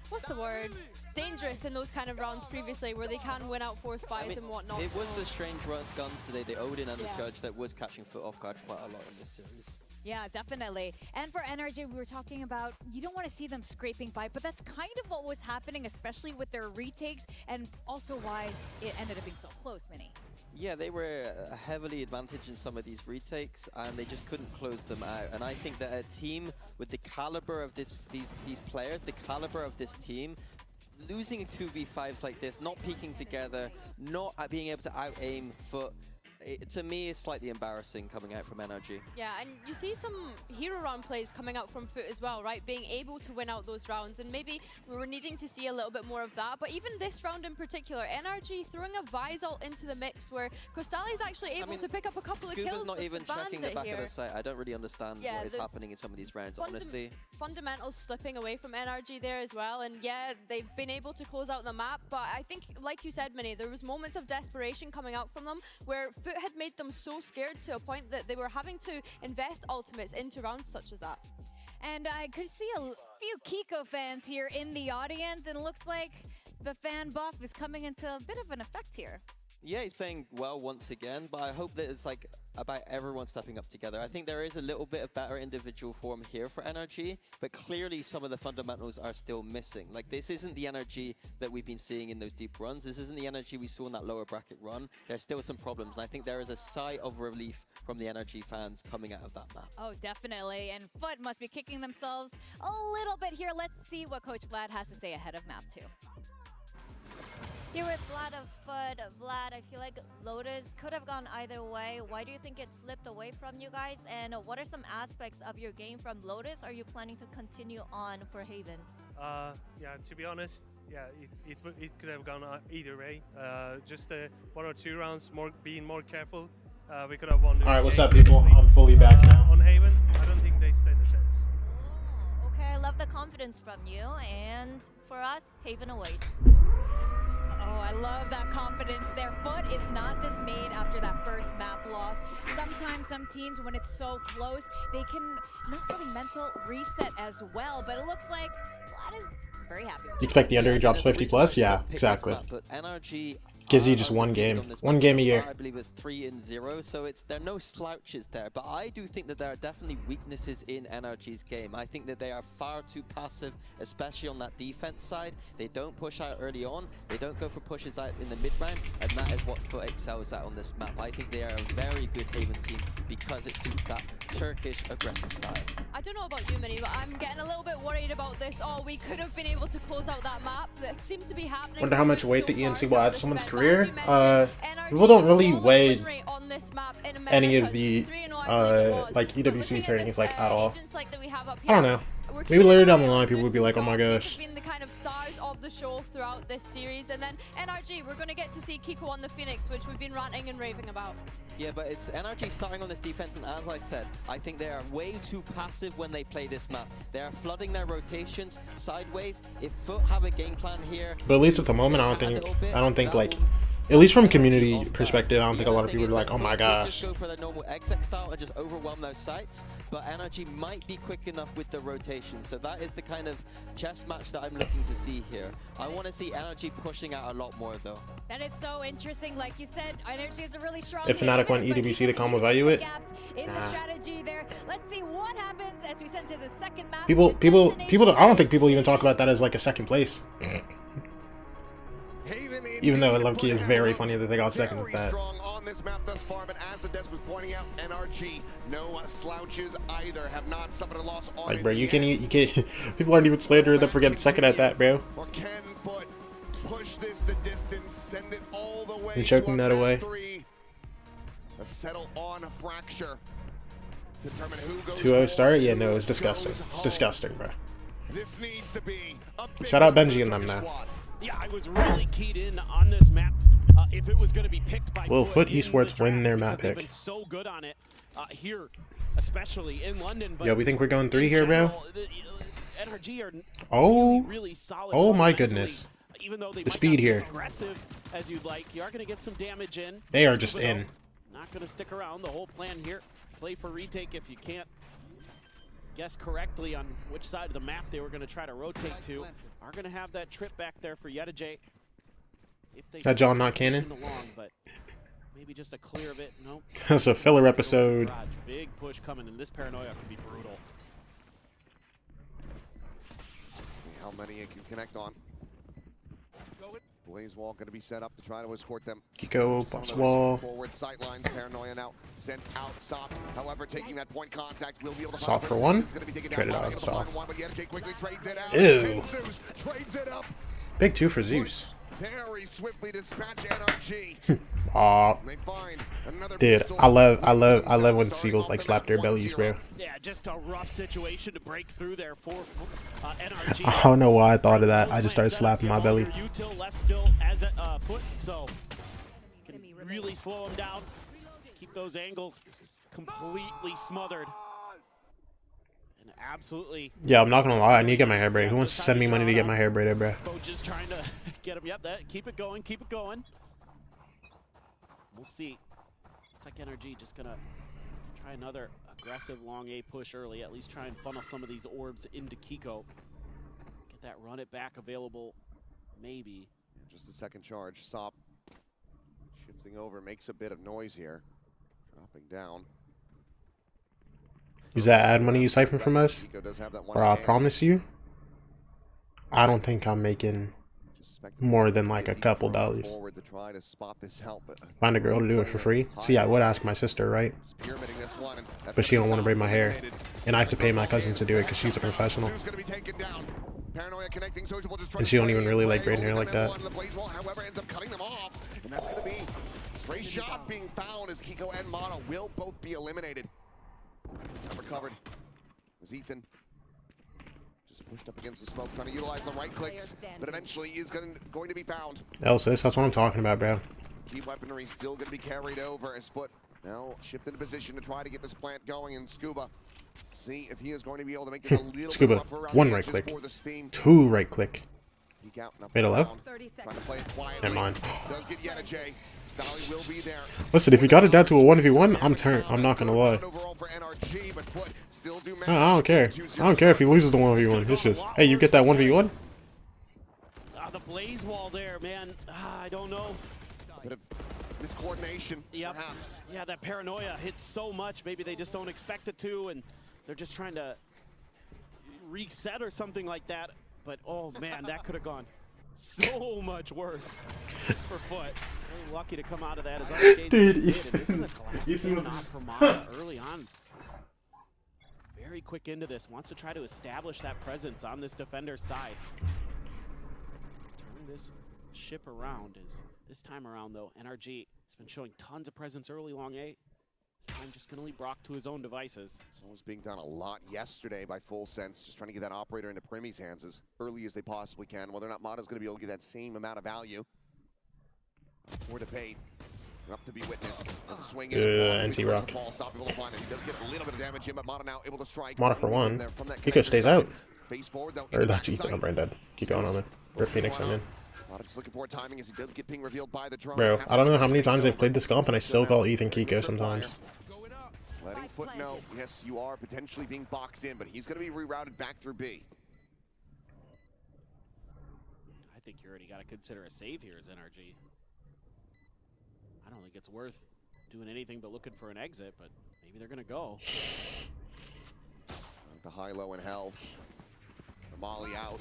Speaker 5: what's the word? Dangerous in those kind of rounds previously, where they can win out force buys and whatnot.
Speaker 4: It was the strange guns today, the Odin and the Judge, that was catching FUT off guard quite a lot in this series.
Speaker 3: Yeah, definitely. And for NRG, we were talking about, you don't want to see them scraping by, but that's kind of what was happening, especially with their retakes, and also why it ended up being so close, Minnie.
Speaker 4: Yeah, they were heavily advantaged in some of these retakes, and they just couldn't close them out. And I think that a team with the caliber of these players, the caliber of this team, losing 2v5s like this, not peeking together, not being able to out-aim FUT, to me is slightly embarrassing coming out from NRG.
Speaker 5: Yeah, and you see some hero round plays coming out from FUT as well, right? Being able to win out those rounds, and maybe we were needing to see a little bit more of that. But even this round in particular, NRG throwing a Visal into the mix where Crystalli's actually able to pick up a couple of kills.
Speaker 4: Scuba's not even checking the back
Speaker 5: here.
Speaker 4: of the site. I don't really understand what is happening in some of these rounds, honestly.
Speaker 5: Fundamentals slipping away from NRG there as well, and yeah, they've been able to close out the map, but I think, like you said, Minnie, there was moments of desperation coming out from them where FUT had made them so scared to a point that they were having to invest ultimates into rounds such as that.
Speaker 3: And I could see a few Kiko fans here in the audience, and it looks like the fan buff is coming into a bit of an effect here.
Speaker 4: Yeah, he's playing well once again, but I hope that it's like about everyone stepping up together. I think there is a little bit of better individual form here for NRG, but clearly some of the fundamentals are still missing. Like, this isn't the NRG that we've been seeing in those deep runs. This isn't the NRG we saw in that lower bracket run. There's still some problems, and I think there is a sigh of relief from the NRG fans coming out of that map.
Speaker 3: Oh, definitely. And FUT must be kicking themselves a little bit here. Let's see what Coach Vlad has to say ahead of map 2.
Speaker 1: Here with Vlad of FUT. Vlad, I feel like Lotus could have gone either way. Why do you think it slipped away from you guys? And what are some aspects of your game from Lotus are you planning to continue on for Haven?
Speaker 21: Yeah, to be honest, yeah, it could have gone either way. Just 1 or 2 rounds, being more careful. We could have won.
Speaker 6: All right, what's up, people? I'm fully back now.
Speaker 21: On Haven, I don't think they stand a chance.
Speaker 1: Oh, okay, I love the confidence from you. And for us, Haven awaits.
Speaker 3: Oh, I love that confidence there. FUT is not dismayed after that first map loss. Sometimes some teams, when it's so close, they can not really mental reset as well. But it looks like Vlad is very happy with it.
Speaker 6: You expect the under drops 50 plus? Yeah, exactly.
Speaker 4: But NRG
Speaker 6: gives you just one game a year.
Speaker 4: I believe it's 3-0, so there are no slouches there. But I do think that there are definitely weaknesses in NRG's game. I think that they are far too passive, especially on that defense side. They don't push out early on. They don't go for pushes out in the mid round, and that is what FUT excels at on this map. I think they are a very good Haven team because it suits that Turkish aggressive style.
Speaker 5: I don't know about you, Minnie, but I'm getting a little bit worried about this. Oh, we could have been able to close out that map. That seems to be happening.
Speaker 6: Wonder how much weight the ENC will add to someone's career. People don't really weigh any of the like EWC's ratings like at all. I don't know. Maybe later down the line, people would be like, "Oh my gosh."
Speaker 5: Been the kind of stars of the show throughout this series, and then NRG, we're going to get to see Kiko on the Phoenix, which we've been ranting and raving about.
Speaker 4: Yeah, but it's NRG starting on this defense, and as I said, I think they are way too passive when they play this map. They are flooding their rotations sideways. If FUT have a game plan here,
Speaker 6: But at least at the moment, I don't think like, at least from community perspective, I don't think a lot of people are like, "Oh my gosh."
Speaker 4: just go for their normal exec style and just overwhelm those sites. But NRG might be quick enough with the rotation, so that is the kind of chess match that I'm looking to see here. I want to see NRG pushing out a lot more though.
Speaker 3: That is so interesting. Like you said, NRG is a really strong.
Speaker 6: If Fnatic went EWC to combo value it,
Speaker 3: in the strategy there. Let's see what happens as we send to the second map.
Speaker 6: people. I don't think people even talk about that as like a second place. Even though low-key is very funny that they got second with that.
Speaker 12: Strong on this map thus far, but as the desk was pointing out, NRG, no slouches either, have not suffered a loss on
Speaker 6: Like, bro, you can't. People aren't even slandering them for getting second at that, bro.
Speaker 12: Or can FUT push this the distance, send it all the way
Speaker 6: And choking that away.
Speaker 12: A settle on a fracture. Determine who goes
Speaker 6: 2-0 start? Yeah, no, it's disgusting. It's disgusting, bro.
Speaker 12: This needs to be a
Speaker 6: Shout out Benji and them now.
Speaker 15: Yeah, I was really keyed in on this map. If it was going to be picked by
Speaker 6: Will FUT Esports win their map
Speaker 15: they've
Speaker 6: pick?
Speaker 15: been so good on it here, especially in London. But
Speaker 6: Yo, we think we're going 3 here, bro?
Speaker 15: NRG are
Speaker 6: Oh,
Speaker 15: really solid.
Speaker 6: oh my goodness.
Speaker 15: Even though they
Speaker 6: The speed
Speaker 15: might not be
Speaker 6: here.
Speaker 15: as aggressive as you'd like, you are going to get some damage in.
Speaker 6: They are just
Speaker 15: Even
Speaker 6: in.
Speaker 15: though not going to stick around. The whole plan here, play for retake if you can't guess correctly on which side of the map they were going to try to rotate to. Are going to have that trip back there for Yedajay.
Speaker 6: That John not canon?
Speaker 15: Along, but maybe just a clear of it. No.
Speaker 6: That's a filler episode.
Speaker 15: Big push coming, and this paranoia could be brutal.
Speaker 12: How many it can connect on. Blaze wall going to be set up to try to escort them.
Speaker 6: Kiko pops wall.
Speaker 12: Forward sight lines. Paranoia now sent out. Sop, however, taking that point contact will be able to.
Speaker 6: Sop for one. Traded out. Stop. Ew.
Speaker 12: Trades it up.
Speaker 6: Big 2 for Zeus.
Speaker 12: Very swiftly dispatch NRG.
Speaker 6: Aw.
Speaker 12: They find another
Speaker 6: Dude, I love when seagulls like slap their bellies, bro.
Speaker 15: Yeah, just a rough situation to break through there for NRG.
Speaker 6: I don't know why I thought of that. I just started slapping my belly.
Speaker 15: Util left still as a foot, so can really slow him down. Keep those angles completely smothered. And absolutely.
Speaker 6: Yeah, I'm not gonna lie. I need to get my hair braided. Who wants to send me money to get my hair braided, bro?
Speaker 15: Just trying to get him. Yep, that. Keep it going. Keep it going. We'll see. It's like NRG just gonna try another aggressive long A push early. At least try and funnel some of these orbs into Kiko. Get that run it back available. Maybe.
Speaker 12: And just the second charge. Sop shifting over, makes a bit of noise here. Dropping down.
Speaker 6: Is that ad money you siphon from us? Or I promise you, I don't think I'm making more than like a couple dollars. Find a girl to do it for free. See, I would ask my sister, right? But she don't want to braid my hair, and I have to pay my cousin to do it because she's a professional. And she don't even really like braiding hair like that.
Speaker 12: Stray shot being found as Kiko and Mono will both be eliminated. It's recovered as Ethan just pushed up against the smoke, trying to utilize the right clicks, but eventually is going to be found.
Speaker 6: Elsis, that's what I'm talking about, bro.
Speaker 12: Key weaponry still going to be carried over as FUT now shift into position to try to get this plant going, and Scuba, see if he is going to be able to make this a little
Speaker 6: Scuba,
Speaker 12: bit rougher around
Speaker 6: 1
Speaker 12: the
Speaker 6: right
Speaker 12: edges
Speaker 6: click,
Speaker 12: for the steam.
Speaker 6: 2 right click. Made a low?
Speaker 12: Trying to play it quietly.
Speaker 6: Never mind.
Speaker 12: Does get Yedajay. Sally will be there.
Speaker 6: Listen, if you got it down to a 1v1, I'm turned. I'm not gonna lie. I don't care. I don't care if he loses the 1v1. It's just, hey, you get that 1v1?
Speaker 15: The blaze wall there, man. I don't know.
Speaker 12: Bit of miscoordination, perhaps.
Speaker 15: Yeah, that paranoia hits so much. Maybe they just don't expect it to, and they're just trying to reset or something like that. But oh man, that could have gone so much worse for FUT. Very lucky to come out of that as unscathed.
Speaker 6: Dude,
Speaker 15: And this is a classic not for Mara early on. Very quick into this. Wants to try to establish that presence on this defender's side. Turn this ship around. Is this time around though, NRG has been showing tons of presence early long A. This time just going to leave Brock to his own devices.
Speaker 12: This was being done a lot yesterday by Full Sense, just trying to get that operator into Primy's hands as early as they possibly can. Whether or not Mata's going to be able to get that same amount of value or debate. Up to be witnessed. As a swing
Speaker 6: NT-Rock.
Speaker 12: He does get a little bit of damage in, but Mata now able to strike.
Speaker 6: Mata for one. Kiko stays out. Or that's Ethan, I'm brain dead. Keep going on it. Or Phoenix, I mean.
Speaker 12: Just looking for timing as he does get ping revealed by the drone.
Speaker 6: Bro, I don't know how many times I've played this comp and I still call Ethan Kiko sometimes.
Speaker 12: Letting FUT know, yes, you are potentially being boxed in, but he's going to be rerouted back through B.
Speaker 15: I think you already got to consider a save here as NRG. I don't think it's worth doing anything but looking for an exit, but maybe they're going to go.
Speaker 12: The high, low, and hell. Molly out.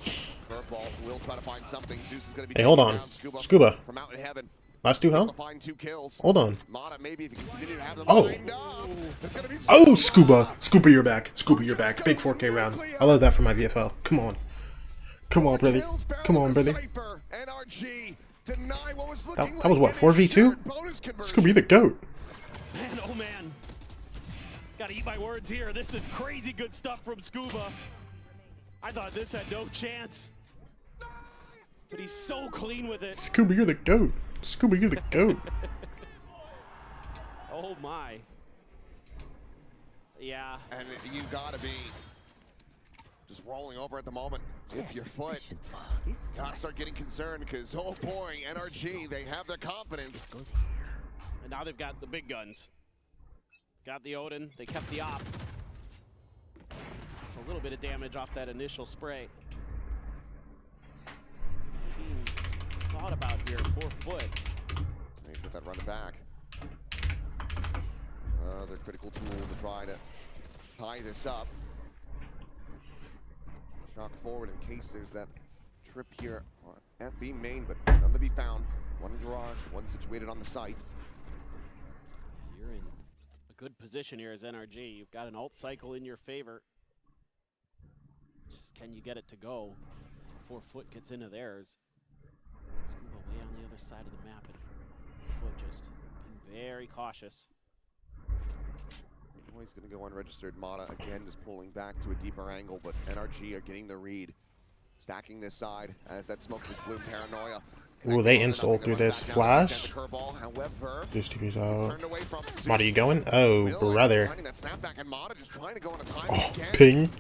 Speaker 12: Curveball will try to find something. Zeus is going to be.
Speaker 6: Hey, hold on. Scuba.
Speaker 12: From out in heaven.
Speaker 6: Last 2 health?
Speaker 12: Find 2 kills.
Speaker 6: Hold on.
Speaker 12: Mata, maybe if you continue to have them
Speaker 6: Oh.
Speaker 12: lined up, it's gonna be
Speaker 6: Oh, Scuba. Scuba, you're back. Scuba, you're back. Big 4K round. I love that for my VFL. Come on. Come on, brother. Come on, brother.
Speaker 12: NRG deny what was
Speaker 6: That was what, 4v2? Scuba, you're the GOAT.
Speaker 15: Man, oh man. Gotta eat my words here. This is crazy good stuff from Scuba. I thought this had no chance. But he's so clean with it.
Speaker 6: Scuba, you're the GOAT. Scuba, you're the GOAT.
Speaker 15: Oh my. Yeah.
Speaker 12: And you gotta be just rolling over at the moment. If your FUT, gotta start getting concerned because, oh boy, NRG, they have their confidence.
Speaker 15: And now they've got the big guns. Got the Odin, they kept the op. It's a little bit of damage off that initial spray. Being thought about here for FUT.
Speaker 12: They put that running back. Their critical tool to try to tie this up. Shock forward in case there's that trip here at B main, but none to be found. One garage, one situated on the site.
Speaker 15: You're in a good position here as NRG. You've got an ult cycle in your favor. Just can you get it to go before FUT gets into theirs? Scuba way on the other side of the map, and FUT just being very cautious.
Speaker 12: He's going to go unregistered. Mata again just pulling back to a deeper angle, but NRG are getting the read. Stacking this side as that smoke was bloom paranoia.
Speaker 6: Ooh, they insta-ult through this. Flash. These TP's out. Mata, you going? Oh, brother. Oh, ping.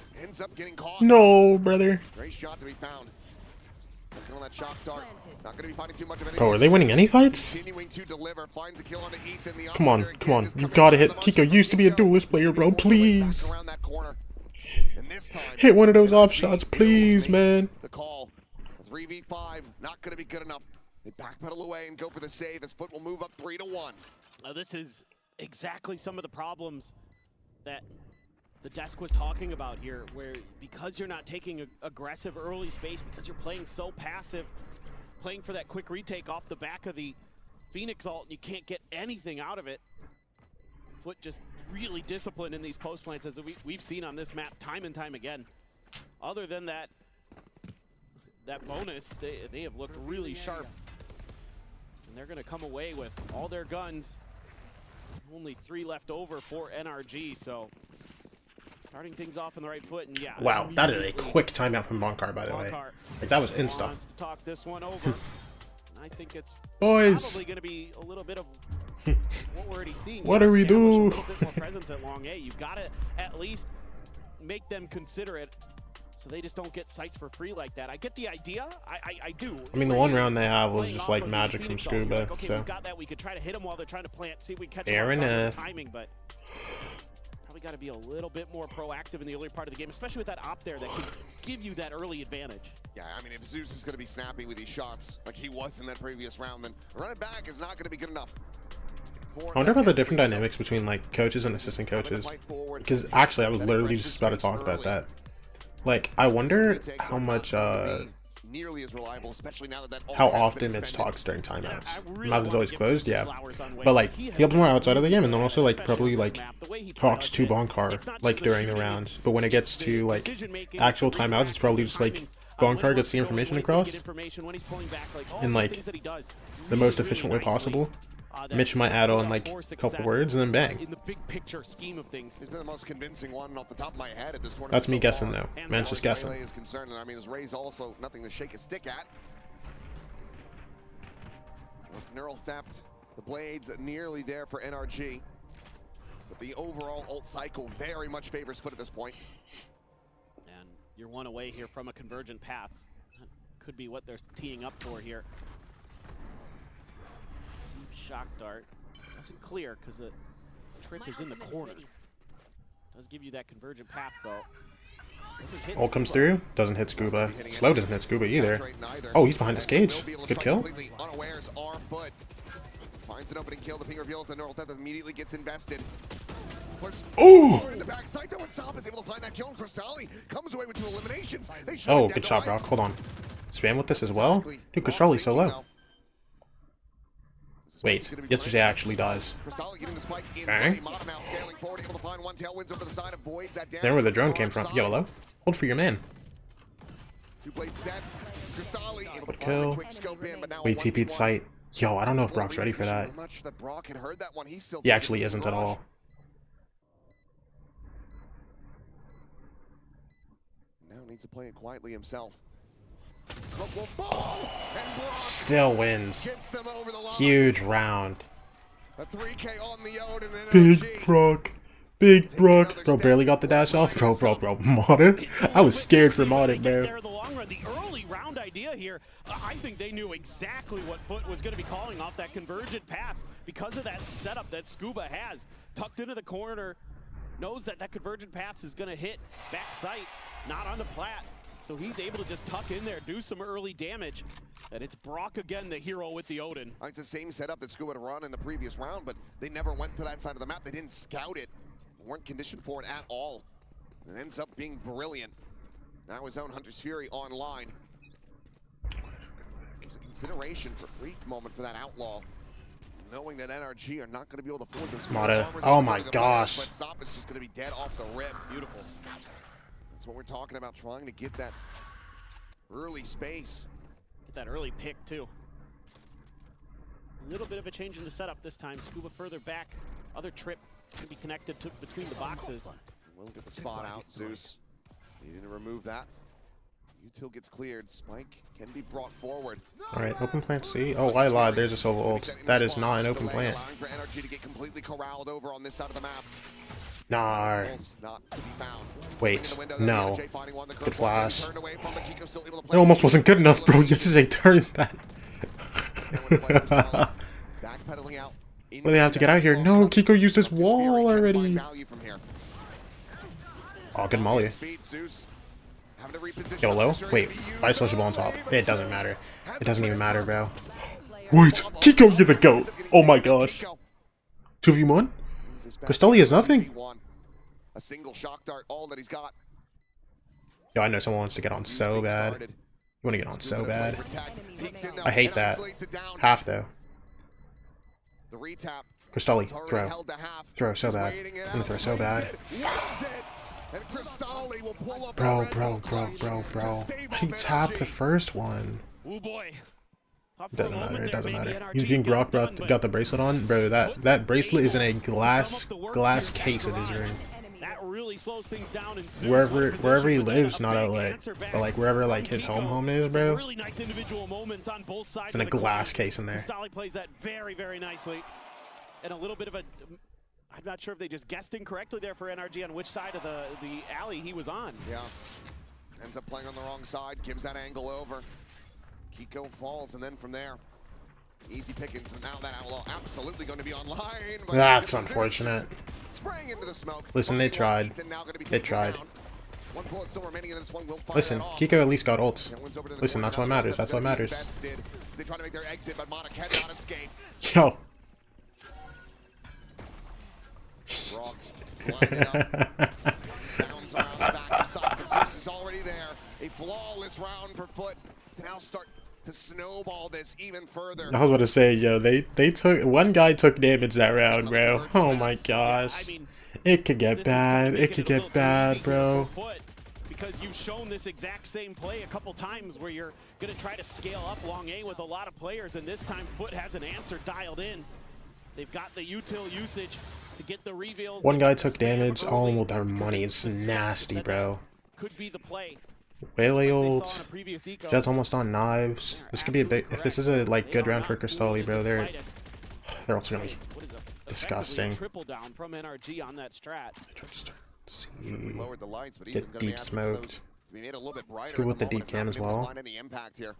Speaker 6: No, brother.
Speaker 12: Great shot to be found. On that shock dart. Not going to be finding too much of
Speaker 6: Oh, are they winning any fights?
Speaker 12: Continuing to deliver. Finds a kill onto Ethan. The
Speaker 6: Come on, come on. You gotta hit. Kiko used to be a duelist player, bro. Please. Hit one of those op shots, please, man.
Speaker 12: The call. 3v5. Not going to be good enough. They backpedal away and go for the save as FUT will move up 3-1.
Speaker 15: This is exactly some of the problems that the desk was talking about here, where because you're not taking aggressive early space, because you're playing so passive, playing for that quick retake off the back of the Phoenix ult, and you can't get anything out of it. FUT just really disciplined in these post plants, as we've seen on this map time and time again. Other than that bonus, they have looked really sharp. And they're gonna come away with all their guns. Only 3 left over for NRG, so starting things off on the right foot, and yeah.
Speaker 6: Wow, that is a quick timeout from Bonkar, by the way. Like, that was insta.
Speaker 15: Wants to talk this one over. I think it's
Speaker 6: Boys.
Speaker 15: probably going to be a little bit of what we're already seeing.
Speaker 6: What do we do?
Speaker 15: A little bit more presence at long A. You've got to at least make them consider it, so they just don't get sites for free like that. I get the idea. I do.
Speaker 6: I mean, the one round they have was just like magic from Scuba.
Speaker 15: Like, okay,
Speaker 6: so
Speaker 15: we've got that. We could try to hit them while they're trying to plant. See if we can catch
Speaker 6: Fair
Speaker 15: them
Speaker 6: enough.
Speaker 15: timing, but probably got to be a little bit more proactive in the early part of the game, especially with that op there that can give you that early advantage.
Speaker 12: Yeah, I mean, if Zeus is going to be snappy with these shots like he was in that previous round, then running back is not going to be good enough.
Speaker 6: I wonder about the different dynamics between like coaches and assistant coaches, because actually I was literally just about to talk about that. Like, I wonder how much
Speaker 12: nearly as reliable, especially now that
Speaker 6: how often it's talks during timeouts. Mouth is always closed, yeah, but like he helps more outside of the game, and then also like probably like talks to Bonkar like during the rounds. But when it gets to like actual timeouts, it's probably just like Bonkar gets the information across in like the most efficient way possible. Mitch might add on like a couple words and then bang.
Speaker 15: In the big picture scheme of things.
Speaker 12: He's been the most convincing one off the top of my head at this tournament.
Speaker 6: That's me
Speaker 12: so
Speaker 6: guessing
Speaker 12: far.
Speaker 6: though. Man's just guessing.
Speaker 12: Is concerned, and I mean, his Ray's also nothing to shake a stick at. With neural theft, the blades nearly there for NRG, but the overall ult cycle very much favors FUT at this point.
Speaker 15: And you're one away here from a convergent path. That could be what they're teeing up for here. Deep shock dart. Doesn't clear because the trip is in the corner. Does give you that convergent path though.
Speaker 6: Ult comes through, doesn't hit Scuba. Slow doesn't hit Scuba either. Oh, he's behind his cage. Good kill.
Speaker 12: Finds an opening kill, the ping reveals the neural theft immediately gets invested.
Speaker 6: Ooh!
Speaker 12: In the backside though, and Saab is able to find that kill, and Crystalli comes away with 2 eliminations.
Speaker 6: Oh, good shot, Brock. Hold on. Spam with this as well? Dude, Crystalli's so low. Wait, yesterday actually dies. Bang. There where the drone came from. Yellow. Hold for your man. Good kill. Wait, TP'd sight. Yo, I don't know if Brock's ready for that. He actually isn't at all.
Speaker 12: Now needs to play it quietly himself.
Speaker 6: Still wins. Huge round.
Speaker 12: A 3K on the Odin and
Speaker 6: Big Brock. Big Brock. Bro, barely got the dash off. Bro. Modded? I was scared for Modded, bro.
Speaker 15: The early round idea here, I think they knew exactly what FUT was going to be calling off that convergent pass because of that setup that Scuba has. Tucked into the corner, knows that that convergent pass is going to hit back sight, not on the plat. So he's able to just tuck in there, do some early damage. And it's Brock again, the hero with the Odin.
Speaker 12: It's the same setup that Scuba had run in the previous round, but they never went to that side of the map. They didn't scout it. They weren't conditioned for it at all. It ends up being brilliant. Now his own Hunter's Fury online. There's a consideration for a brief moment for that Outlaw, knowing that NRG are not going to be able to afford this.
Speaker 6: Modded. Oh my gosh.
Speaker 12: But Sop is just going to be dead off the rip.
Speaker 15: Beautiful.
Speaker 12: That's what we're talking about, trying to get that early space.
Speaker 15: Get that early pick, too. A little bit of a change in the setup this time. Scuba further back. Other trip can be connected to between the boxes.
Speaker 12: We'll get the spot out, Zeus. Needing to remove that. Util gets cleared. Spike can be brought forward.
Speaker 6: Alright, open plant C. Oh, I lied. There's a solo ult. That is not an open plant.
Speaker 12: For NRG to get completely corraled over on this side of the map.
Speaker 6: Nah. Wait, no. Good flash. It almost wasn't good enough, bro. Yesterday turned that. What do they have to get out here? No, Kiko used this wall already. Oh, good molly. YOLO? Wait, why sociable on top? It doesn't matter. It doesn't even matter, bro. Wait, Kiko, you're the GOAT. Oh my gosh. 2v1? Crystalli has nothing.
Speaker 12: A single shock dart, all that he's got.
Speaker 6: Yo, I know someone wants to get on so bad. You want to get on so bad. I hate that. Half though. Crystalli, throw. Throw so bad. I'm gonna throw so bad. Bro. He tapped the first one. Doesn't matter, it doesn't matter. You think Brock got the bracelet on? Bro, that bracelet is in a glass case in his room.
Speaker 15: That really slows things down in
Speaker 6: wherever he lives, not LA, but like wherever like his home is, bro.
Speaker 15: Really nice individual moments on both sides.
Speaker 6: It's in a glass case in there.
Speaker 15: Crystalli plays that very, very nicely, and a little bit of a. I'm not sure if they just guessed incorrectly there for NRG on which side of the alley he was on.
Speaker 12: Yeah, ends up playing on the wrong side, gives that angle over. Kiko falls, and then from there, easy pickings. And now that Outlaw absolutely going to be online.
Speaker 6: That's unfortunate.
Speaker 12: Spraying into the smoke.
Speaker 6: Listen, they tried. They tried. Listen, Kiko at least got ults. Listen, that's what matters. That's what matters.
Speaker 12: They try to make their exit, but Mata cannot escape.
Speaker 6: Yo.
Speaker 12: Brock blinded up. Bounds around the back of side, but Zeus is already there. A flawless round for FUT to now start to snowball this even further.
Speaker 6: I was about to say, yo, they took one guy took damage that round, bro. Oh my gosh. It could get bad. It could get bad, bro.
Speaker 15: Because you've shown this exact same play a couple times where you're going to try to scale up long A with a lot of players, and this time FUT has an answer dialed in. They've got the util usage to get the reveal.
Speaker 6: One guy took damage. Oh, their money. It's nasty, bro.
Speaker 15: Could be the play.
Speaker 6: Whaley ult. Jet's almost on knives. This could be a big. If this is a like good round for Crystalli, bro, they're also gonna be disgusting.
Speaker 15: Triple down from NRG on that strat.
Speaker 6: Get deep smoked.
Speaker 12: We made it a little bit brighter.
Speaker 6: Good with the deep cam as well.
Speaker 12: Find any impact here.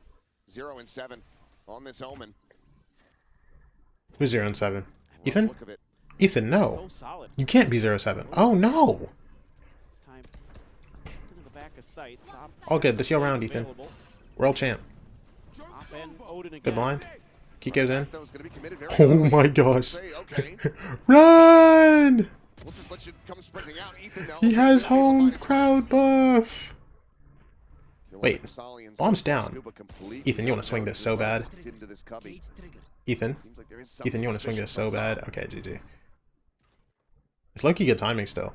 Speaker 12: 0 and 7 on this Omen.
Speaker 6: Who's 0 and 7? Ethan? Ethan, no. You can't be 0-7. Oh no. All good. This your round, Ethan. World champ. Good blind. Kiko's in. Oh my gosh. Run! He has home crowd buff. Wait, bomb's down. Ethan, you want to swing this so bad. Ethan, you want to swing this so bad. Okay, GG. It's low-key good timing still.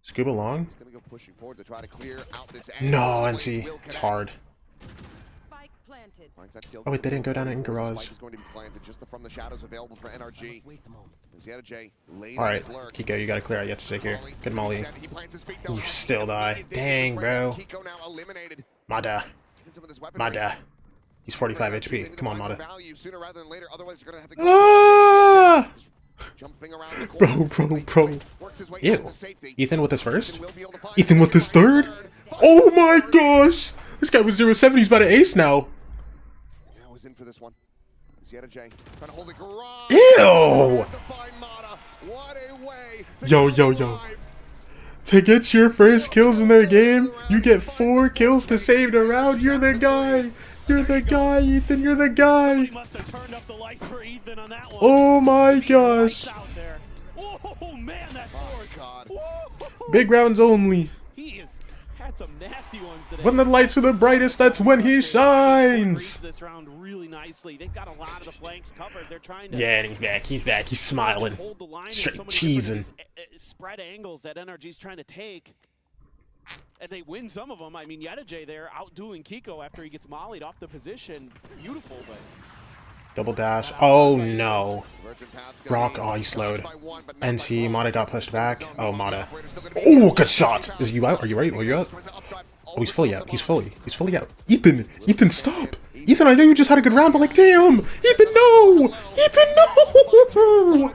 Speaker 6: Scuba long. No, NC. It's hard. Oh wait, they didn't go down in garage. Alright, Kiko, you gotta clear out Yetsuji here. Good molly. You still die. Dang, bro. Mada. Mada. He's 45 HP. Come on, Mada. Ah! Bro. Ew. Ethan with his first? Ethan with his third? Oh my gosh! This guy was 0-7, he's about to ace now. In for this one. Ew! Yo. To get your first kills in their game, you get 4 kills to save the round. You're the guy. You're the guy, Ethan. You're the guy. Oh my gosh. Big rounds only.
Speaker 15: Some nasty ones today.
Speaker 6: When the lights are the brightest, that's when he shines.
Speaker 15: This round really nicely. They've got a lot of the flanks covered. They're trying to.
Speaker 6: Yeah, and he's back. He's smiling. Straight cheesing.
Speaker 15: Spread angles that NRG's trying to take, and they win some of them. I mean, Yetsuji there outdoing Kiko after he gets mollied off the position. Beautiful, but.
Speaker 6: Double dash. Oh no. Brock. Oh, he slowed. NT. Mata got pushed back. Oh, Mata. Oh, good shot. Is you out? Are you right? Are you out? Oh, he's fully out. He's fully out. Ethan, stop. Ethan, I know you just had a good round, but like, damn. Ethan, no. Ethan, no.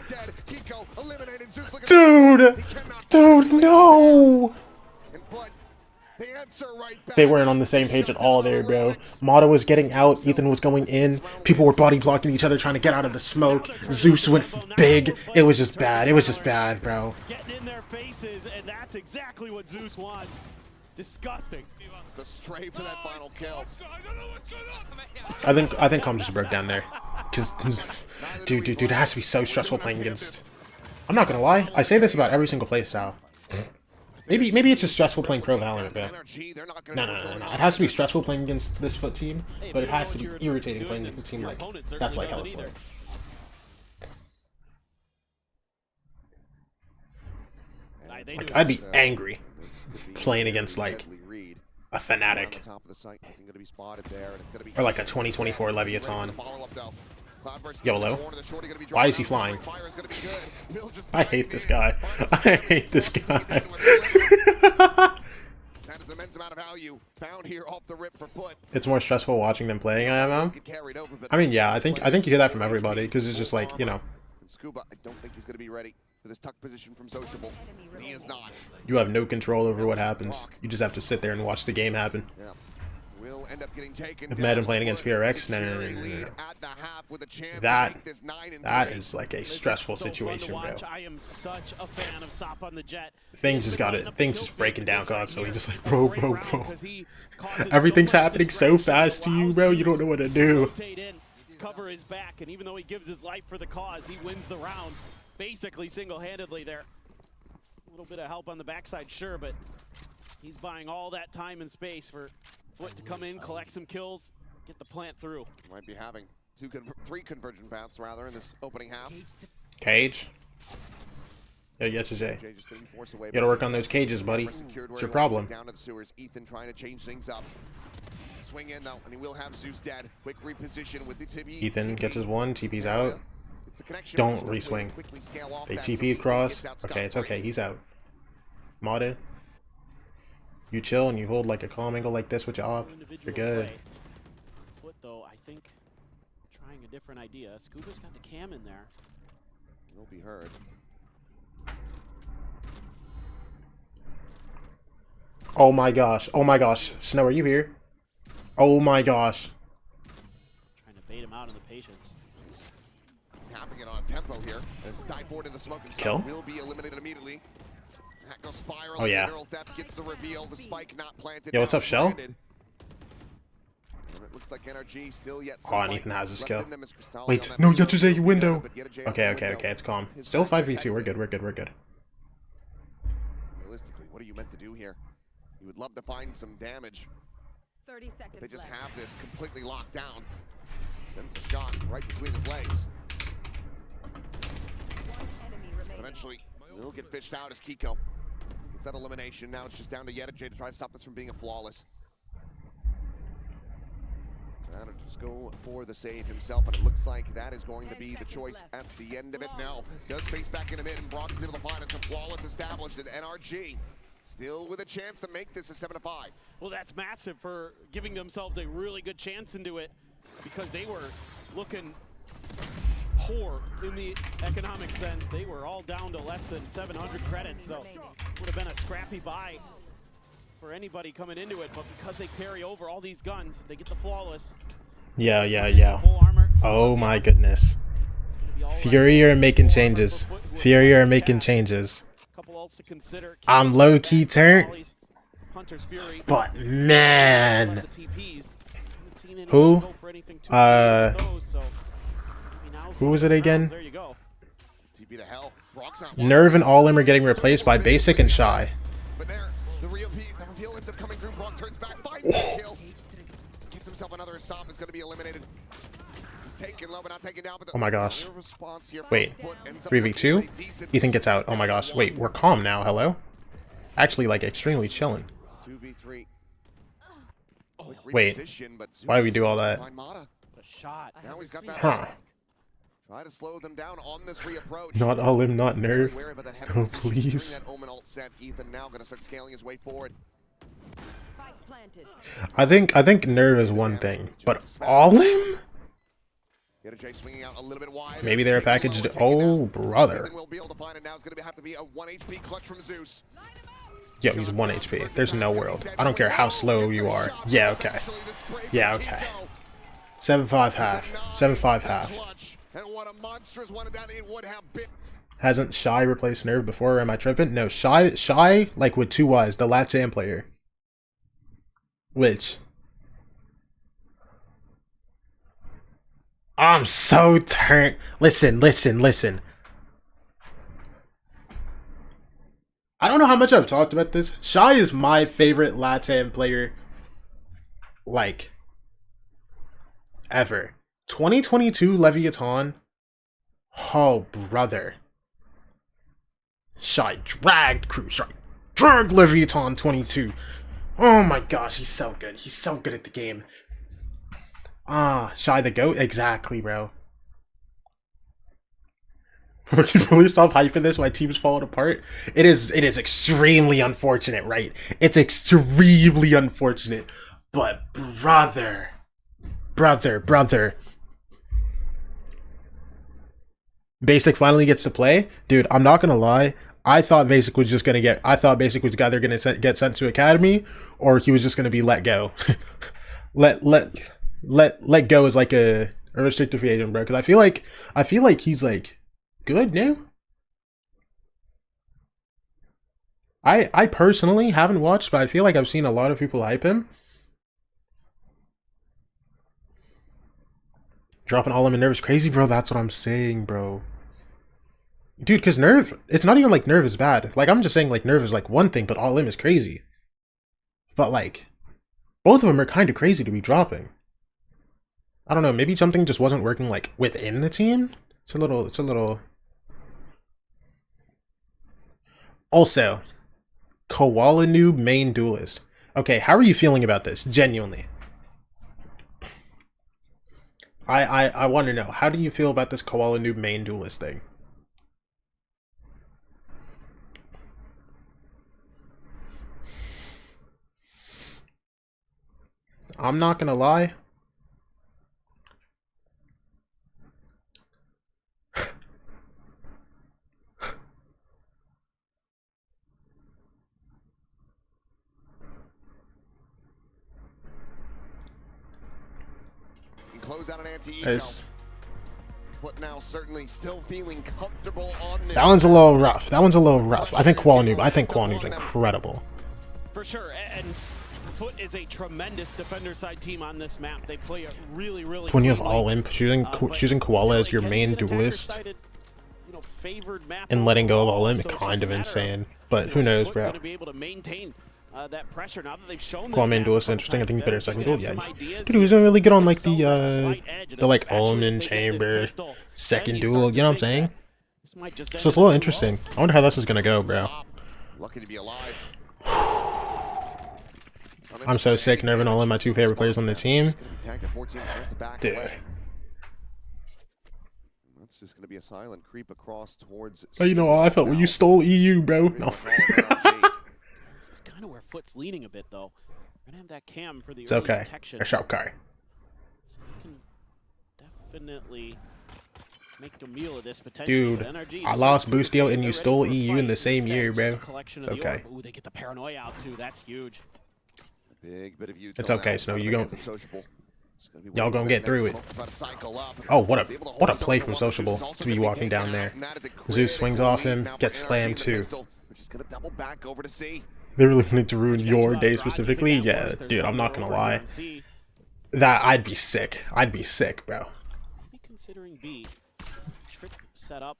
Speaker 6: Dude, no. They weren't on the same page at all there, bro. Mata was getting out, Ethan was going in, people were body blocking each other trying to get out of the smoke. Zeus went big. It was just bad, bro.
Speaker 15: Getting in their faces, and that's exactly what Zeus wants. Disgusting.
Speaker 12: It's a stray for that final kill.
Speaker 6: I think Calm just broke down there. Cause dude, it has to be so stressful playing against. I'm not gonna lie, I say this about every single playstyle. Maybe it's just stressful playing Pro Valorant, bro. No. It has to be stressful playing against this FUT team, but it has to be irritating playing against a team like that's like hella slow. Like, I'd be angry playing against like a Fnatic or like a 2024 Leviathan. YOLO. Why is he flying? I hate this guy. I hate this guy. It's more stressful watching them playing IMM. I mean, yeah, I think you hear that from everybody because it's just like, you know.
Speaker 12: Scuba, I don't think he's going to be ready for this tuck position from Sociable. He is not.
Speaker 6: You have no control over what happens. You just have to sit there and watch the game happen.
Speaker 12: Yeah. Will end up getting taken.
Speaker 6: Imagine playing against PRX. No. That is like a stressful situation, bro.
Speaker 15: I am such a fan of Sop on the Jet.
Speaker 6: Things just breaking down constantly. Just like, bro. Everything's happening so fast to you, bro. You don't know what to do.
Speaker 15: Cover his back, and even though he gives his life for the cause, he wins the round basically single-handedly there. A little bit of help on the backside, sure, but he's buying all that time and space for FUT to come in, collect some kills, get the plant through.
Speaker 12: Might be having 3 conversion paths rather in this opening half.
Speaker 6: Cage. Yeah, Yetsuji. You gotta work on those cages, buddy. It's your problem.
Speaker 12: Down to the sewers. Ethan trying to change things up. Swing in though, and he will have Zeus dead. Quick reposition with the TP.
Speaker 6: Ethan gets his one, TP's out. Don't re-swing. They TP across. Okay, it's okay. He's out. Modded. You chill and you hold like a calm angle like this with your op. You're good.
Speaker 15: FUT though, I think trying a different idea. Scuba's got the cam in there.
Speaker 12: Will be heard.
Speaker 6: Oh my gosh. Oh my gosh. Snow, are you here? Oh my gosh.
Speaker 15: Trying to bait him out in the patience.
Speaker 12: Tapping it on a tempo here. As dive forward in the smoke himself
Speaker 6: Kill?
Speaker 12: will be eliminated immediately. That goes spiral.
Speaker 6: Oh, yeah.
Speaker 12: Mineral theft gets the reveal. The spike not planted.
Speaker 6: Yo, what's
Speaker 12: now
Speaker 6: up, Shell?
Speaker 12: stranded. And it looks like NRG still yet
Speaker 6: Oh,
Speaker 12: some
Speaker 6: and
Speaker 12: fight
Speaker 6: Ethan has his
Speaker 12: left
Speaker 6: kill.
Speaker 12: in them as Cristalli
Speaker 6: Wait,
Speaker 12: on that
Speaker 6: no,
Speaker 12: window.
Speaker 6: Yatuze, window.
Speaker 12: But Yatuze
Speaker 6: Okay,
Speaker 12: on the
Speaker 6: okay,
Speaker 12: window.
Speaker 6: okay, it's calm.
Speaker 12: His
Speaker 6: Still
Speaker 12: back
Speaker 6: 5v2, we're good, we're good, we're good.
Speaker 12: Realistically, what are you meant to do here? You would love to find some damage.
Speaker 16: 30 seconds
Speaker 12: But they just
Speaker 16: left.
Speaker 12: have this completely locked down. Sends a shot right between his legs. Eventually, will get fished out as Kiko gets that elimination. Now it's just down to Yetij to try to stop this from being a flawless. Now to just go for the save himself, and it looks like that is going to be the choice at the end of it. Now, does face back in the mid, and Brock is able to find it. A flawless established, and NRG still with a chance to make this a 7-5.
Speaker 15: Well, that's massive for giving themselves a really good chance into it, because they were looking poor in the economic sense. They were all down to less than 700 credits, so would have been a scrappy buy for anybody coming into it. But because they carry over all these guns, they get the flawless.
Speaker 6: Yeah. Oh my goodness. Fury are making changes. Fury are making changes. I'm low-key turned. But man. Who? Who was it again? Nerve and All-In are getting replaced by Basic and Shy.
Speaker 12: But there, the reveal ends up coming through. Brock turns back, finds the kill. Gets himself another stop, is going to be eliminated. He's taken low, but not taken down. But
Speaker 6: Oh my gosh.
Speaker 12: response here
Speaker 6: Wait.
Speaker 12: from FUT ends up
Speaker 6: 3v2?
Speaker 12: decent.
Speaker 6: Ethan gets out. Oh my gosh. Wait, we're calm now. Hello? Actually, like, extremely chilling.
Speaker 12: 2v3.
Speaker 6: Wait. Why do we do all that?
Speaker 12: Now he's got that.
Speaker 6: Huh.
Speaker 12: Try to slow them down on this reapproach.
Speaker 6: Not All-In, not Nerve.
Speaker 12: Wary about that heavy
Speaker 6: Oh,
Speaker 12: position during
Speaker 6: please.
Speaker 12: that Omen ult set. Ethan now going to start scaling his way forward.
Speaker 6: I think Nerve is one thing, but All-In?
Speaker 12: Yetij swinging out a little bit wide.
Speaker 6: Maybe they're packaged. Oh, brother.
Speaker 12: We'll be able to find it now. It's going to have to be a 1 HP clutch from Zeus.
Speaker 6: Yo, he's 1 HP. There's no world. I don't care how slow you are. Yeah, okay. Yeah, okay. 7-5 half. 7-5 half.
Speaker 12: And what a monstrous one that it would have been.
Speaker 6: Hasn't Shy replaced Nerve before, or am I tripping? No, Shy, like with 2 Ys, the Latam player. Which? I'm so turned. Listen. I don't know how much I've talked about this. Shy is my favorite Latam player, like, ever. 2022 Leviathan. Oh, brother. Shy dragged Cruz. Shy dragged Leviathan 22. Oh my gosh, he's so good. He's so good at the game. Shy the GOAT? Exactly, bro. Can you really stop hyping this? My team's falling apart. It is extremely unfortunate, right? It's extremely unfortunate. But brother. Basic finally gets to play. Dude, I'm not gonna lie. I thought Basic was either gonna get sent to Academy, or he was just gonna be let go. let go is like a restricted free agent, bro. Because I feel like he's like good now. I personally haven't watched, but I feel like I've seen a lot of people hype him. Dropping all of him in Nerve is crazy, bro. That's what I'm saying, bro. Dude, because Nerve, it's not even like Nerve is bad. Like, I'm just saying, like, Nerve is like one thing, but all in is crazy. But, like, both of them are kind of crazy to be dropping. I don't know, maybe something just wasn't working, like, within the team? It's a little... Also, Koala Noob main duelist. Okay, how are you feeling about this? Genuinely. I want to know, how do you feel about this Koala Noob main duelist thing? I'm not gonna lie.
Speaker 12: Close out an anti-eco. But now certainly still feeling comfortable on this.
Speaker 6: That one's a little rough. That one's a little rough. I think Koala Noob's incredible.
Speaker 15: For sure, and FUT is a tremendous defender side team on this map. They play it really, really.
Speaker 6: When you have all in, choosing Koala as your main duelist and letting go of all in, kind of insane. But who knows, bro?
Speaker 15: That pressure now that they've shown
Speaker 6: Koala main duelist is interesting. I think he's better second duel. Yeah, dude, he was doing really good on like the like Omen Chamber second duel. You know what I'm saying? So it's a little interesting. I wonder how this is gonna go, bro.
Speaker 12: Lucky to be alive.
Speaker 6: I'm so sick nerving all of my 2 favorite players on the team. Dude.
Speaker 12: That's just gonna be a silent creep across towards.
Speaker 6: Oh, you know how I felt when you stole EU, bro. No.
Speaker 15: This is kind of where FUT's leaning a bit, though. We're gonna have that cam for the
Speaker 6: It's okay.
Speaker 15: protection.
Speaker 6: It's okay.
Speaker 15: So we can definitely make a meal of this potentially.
Speaker 6: Dude, I lost Boostio and you stole EU in the same year, bro. It's okay.
Speaker 15: Ooh, they get the paranoia out too. That's huge.
Speaker 12: Big bit of
Speaker 6: It's okay, Snow. Y'all gonna get through it. Oh, what a play from Sociable to be walking down there. Zeus swings off him, gets slammed too. They really wanted to ruin your day specifically? Yeah, dude, I'm not gonna lie. I'd be sick. I'd be sick, bro.
Speaker 15: Considering B, trick set up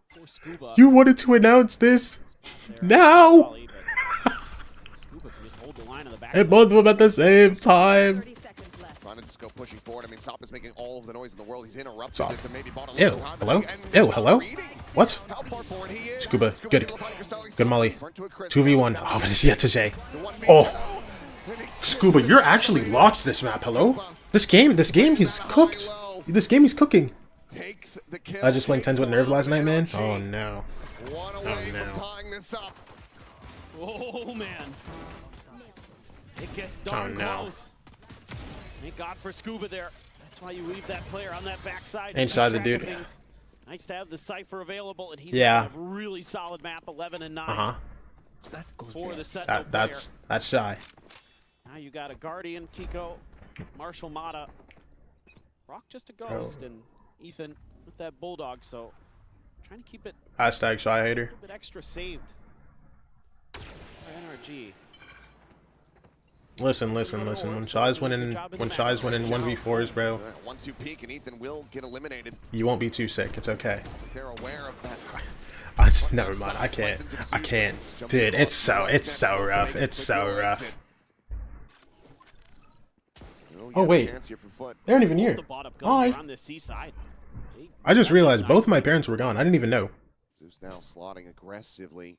Speaker 15: for Scuba.
Speaker 6: You wanted to announce this now. And both of them at the same time.
Speaker 12: Trying to just go pushing forward. I mean, Sop is making all of the noise in the world. He's interrupted this and maybe bought a little time.
Speaker 6: Hello? Ew, hello? What? Scuba, good. Good Molly. 2v1. Oh, but it's yet to say. Oh. Scuba, you're actually locked this map, hello? This game, he's cooked. This game, he's cooking. I just playing 10s with Nerve last night, man. Oh, no. Oh, no.
Speaker 15: Oh, man. It gets darn close. Thank God for Scuba there. That's why you leave that player on that backside.
Speaker 6: Ain't shy the dude.
Speaker 15: Nice to have the Cypher available, and he's
Speaker 6: yeah.
Speaker 15: got a really solid map, 11 and 9. For the Sentinel
Speaker 6: that's shy.
Speaker 15: Now you got a Guardian, Kiko, Marshall Mata, Rock just a ghost, and Ethan with that Bulldog. So trying to keep it.
Speaker 6: Hashtag shy hater.
Speaker 15: A little bit extra saved. For NRG.
Speaker 6: Listen. When Shy's winning 1v4s, bro,
Speaker 12: once you peek and Ethan will get eliminated.
Speaker 6: You won't be too sick. It's okay.
Speaker 12: They're aware of that.
Speaker 6: Never mind. I can't. Dude, it's so rough. It's so rough. Oh wait, they aren't even here. Hi. I just realized both of my parents were gone. I didn't even know.
Speaker 12: Zeus now slotting aggressively.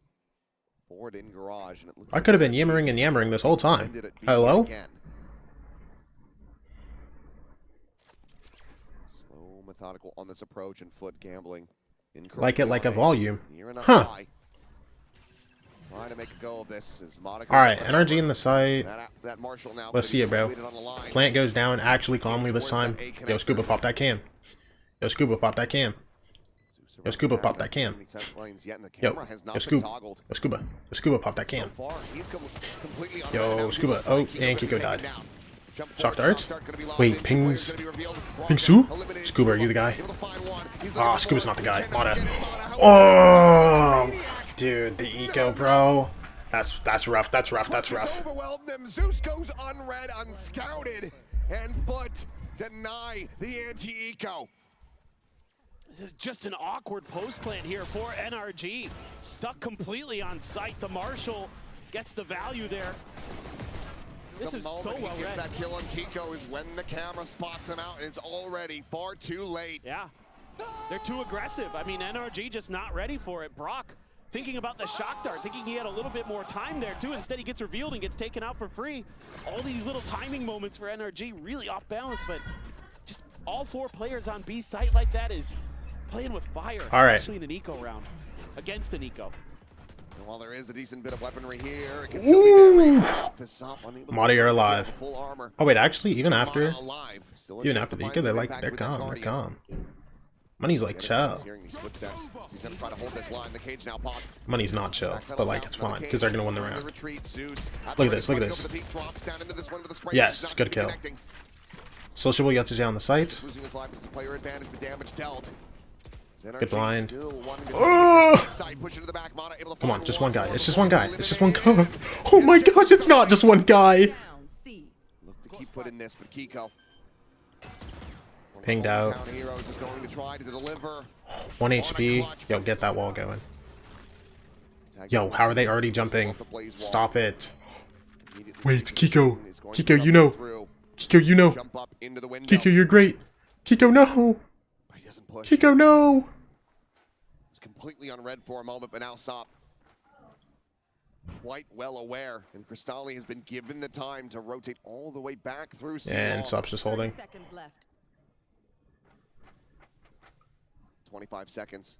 Speaker 12: Forward in garage, and it looks
Speaker 6: I could have been yammering this whole time. Hello?
Speaker 12: Slow, methodical on this approach and FUT gambling.
Speaker 6: Like it like a volume. Huh.
Speaker 12: Trying to make a go of this.
Speaker 6: Alright, NRG in the site. Let's see it, bro. Plant goes down actually calmly this time. Yo, Scuba, pop that cam. Yo, Scuba, pop that cam. Yo, Scuba, pop that cam. Yo, Scuba, pop that cam. Yo, Scuba. Oh, and Kiko died. Shock darts? Wait, Ping's... Pingsu? Scuba, are you the guy? Ah, Scuba's not the guy. Mata. Oh! Dude, the eco, bro. That's rough. That's rough.
Speaker 12: Overwhelmed them. Zeus goes unread, unscouted, and FUT deny the anti-eco.
Speaker 15: This is just an awkward post plant here for NRG. Stuck completely on site. The Marshall gets the value there. This is so well read.
Speaker 12: He gets that kill on Kiko is when the camera spots him out, and it's already far too late.
Speaker 15: Yeah, they're too aggressive. I mean, NRG just not ready for it. Brock thinking about the shock dart, thinking he had a little bit more time there too. Instead, he gets revealed and gets taken out for free. All these little timing moments for NRG, really off balance, but just all 4 players on B site like that is playing with fire,
Speaker 6: All right.
Speaker 15: especially in an eco round against an eco.
Speaker 12: And while there is a decent bit of weaponry here, it can still be
Speaker 6: Mata, you're alive. Oh wait, actually, even after the eco, they're calm. They're calm. Money's like chill. Money's not chill, but like it's fine because they're gonna win the round. Look at this. Look at this. Yes, good kill. Sociable Yatsuji on the site. Good blind. Come on, just one guy. It's just one guy. It's just one guy. Oh my gosh, it's not just one guy.
Speaker 12: Look to keep putting this, but Kiko.
Speaker 6: Pinged out. 1 HP. Yo, get that wall going. Yo, how are they already jumping? Stop it. Wait, Kiko. Kiko, you know. Kiko, you know. Kiko, you're great. Kiko, no. Kiko, no.
Speaker 12: It's completely unread for a moment, but now Sop quite well aware, and Crystalli has been given the time to rotate all the way back through.
Speaker 6: And Sop's just holding.
Speaker 12: 25 seconds.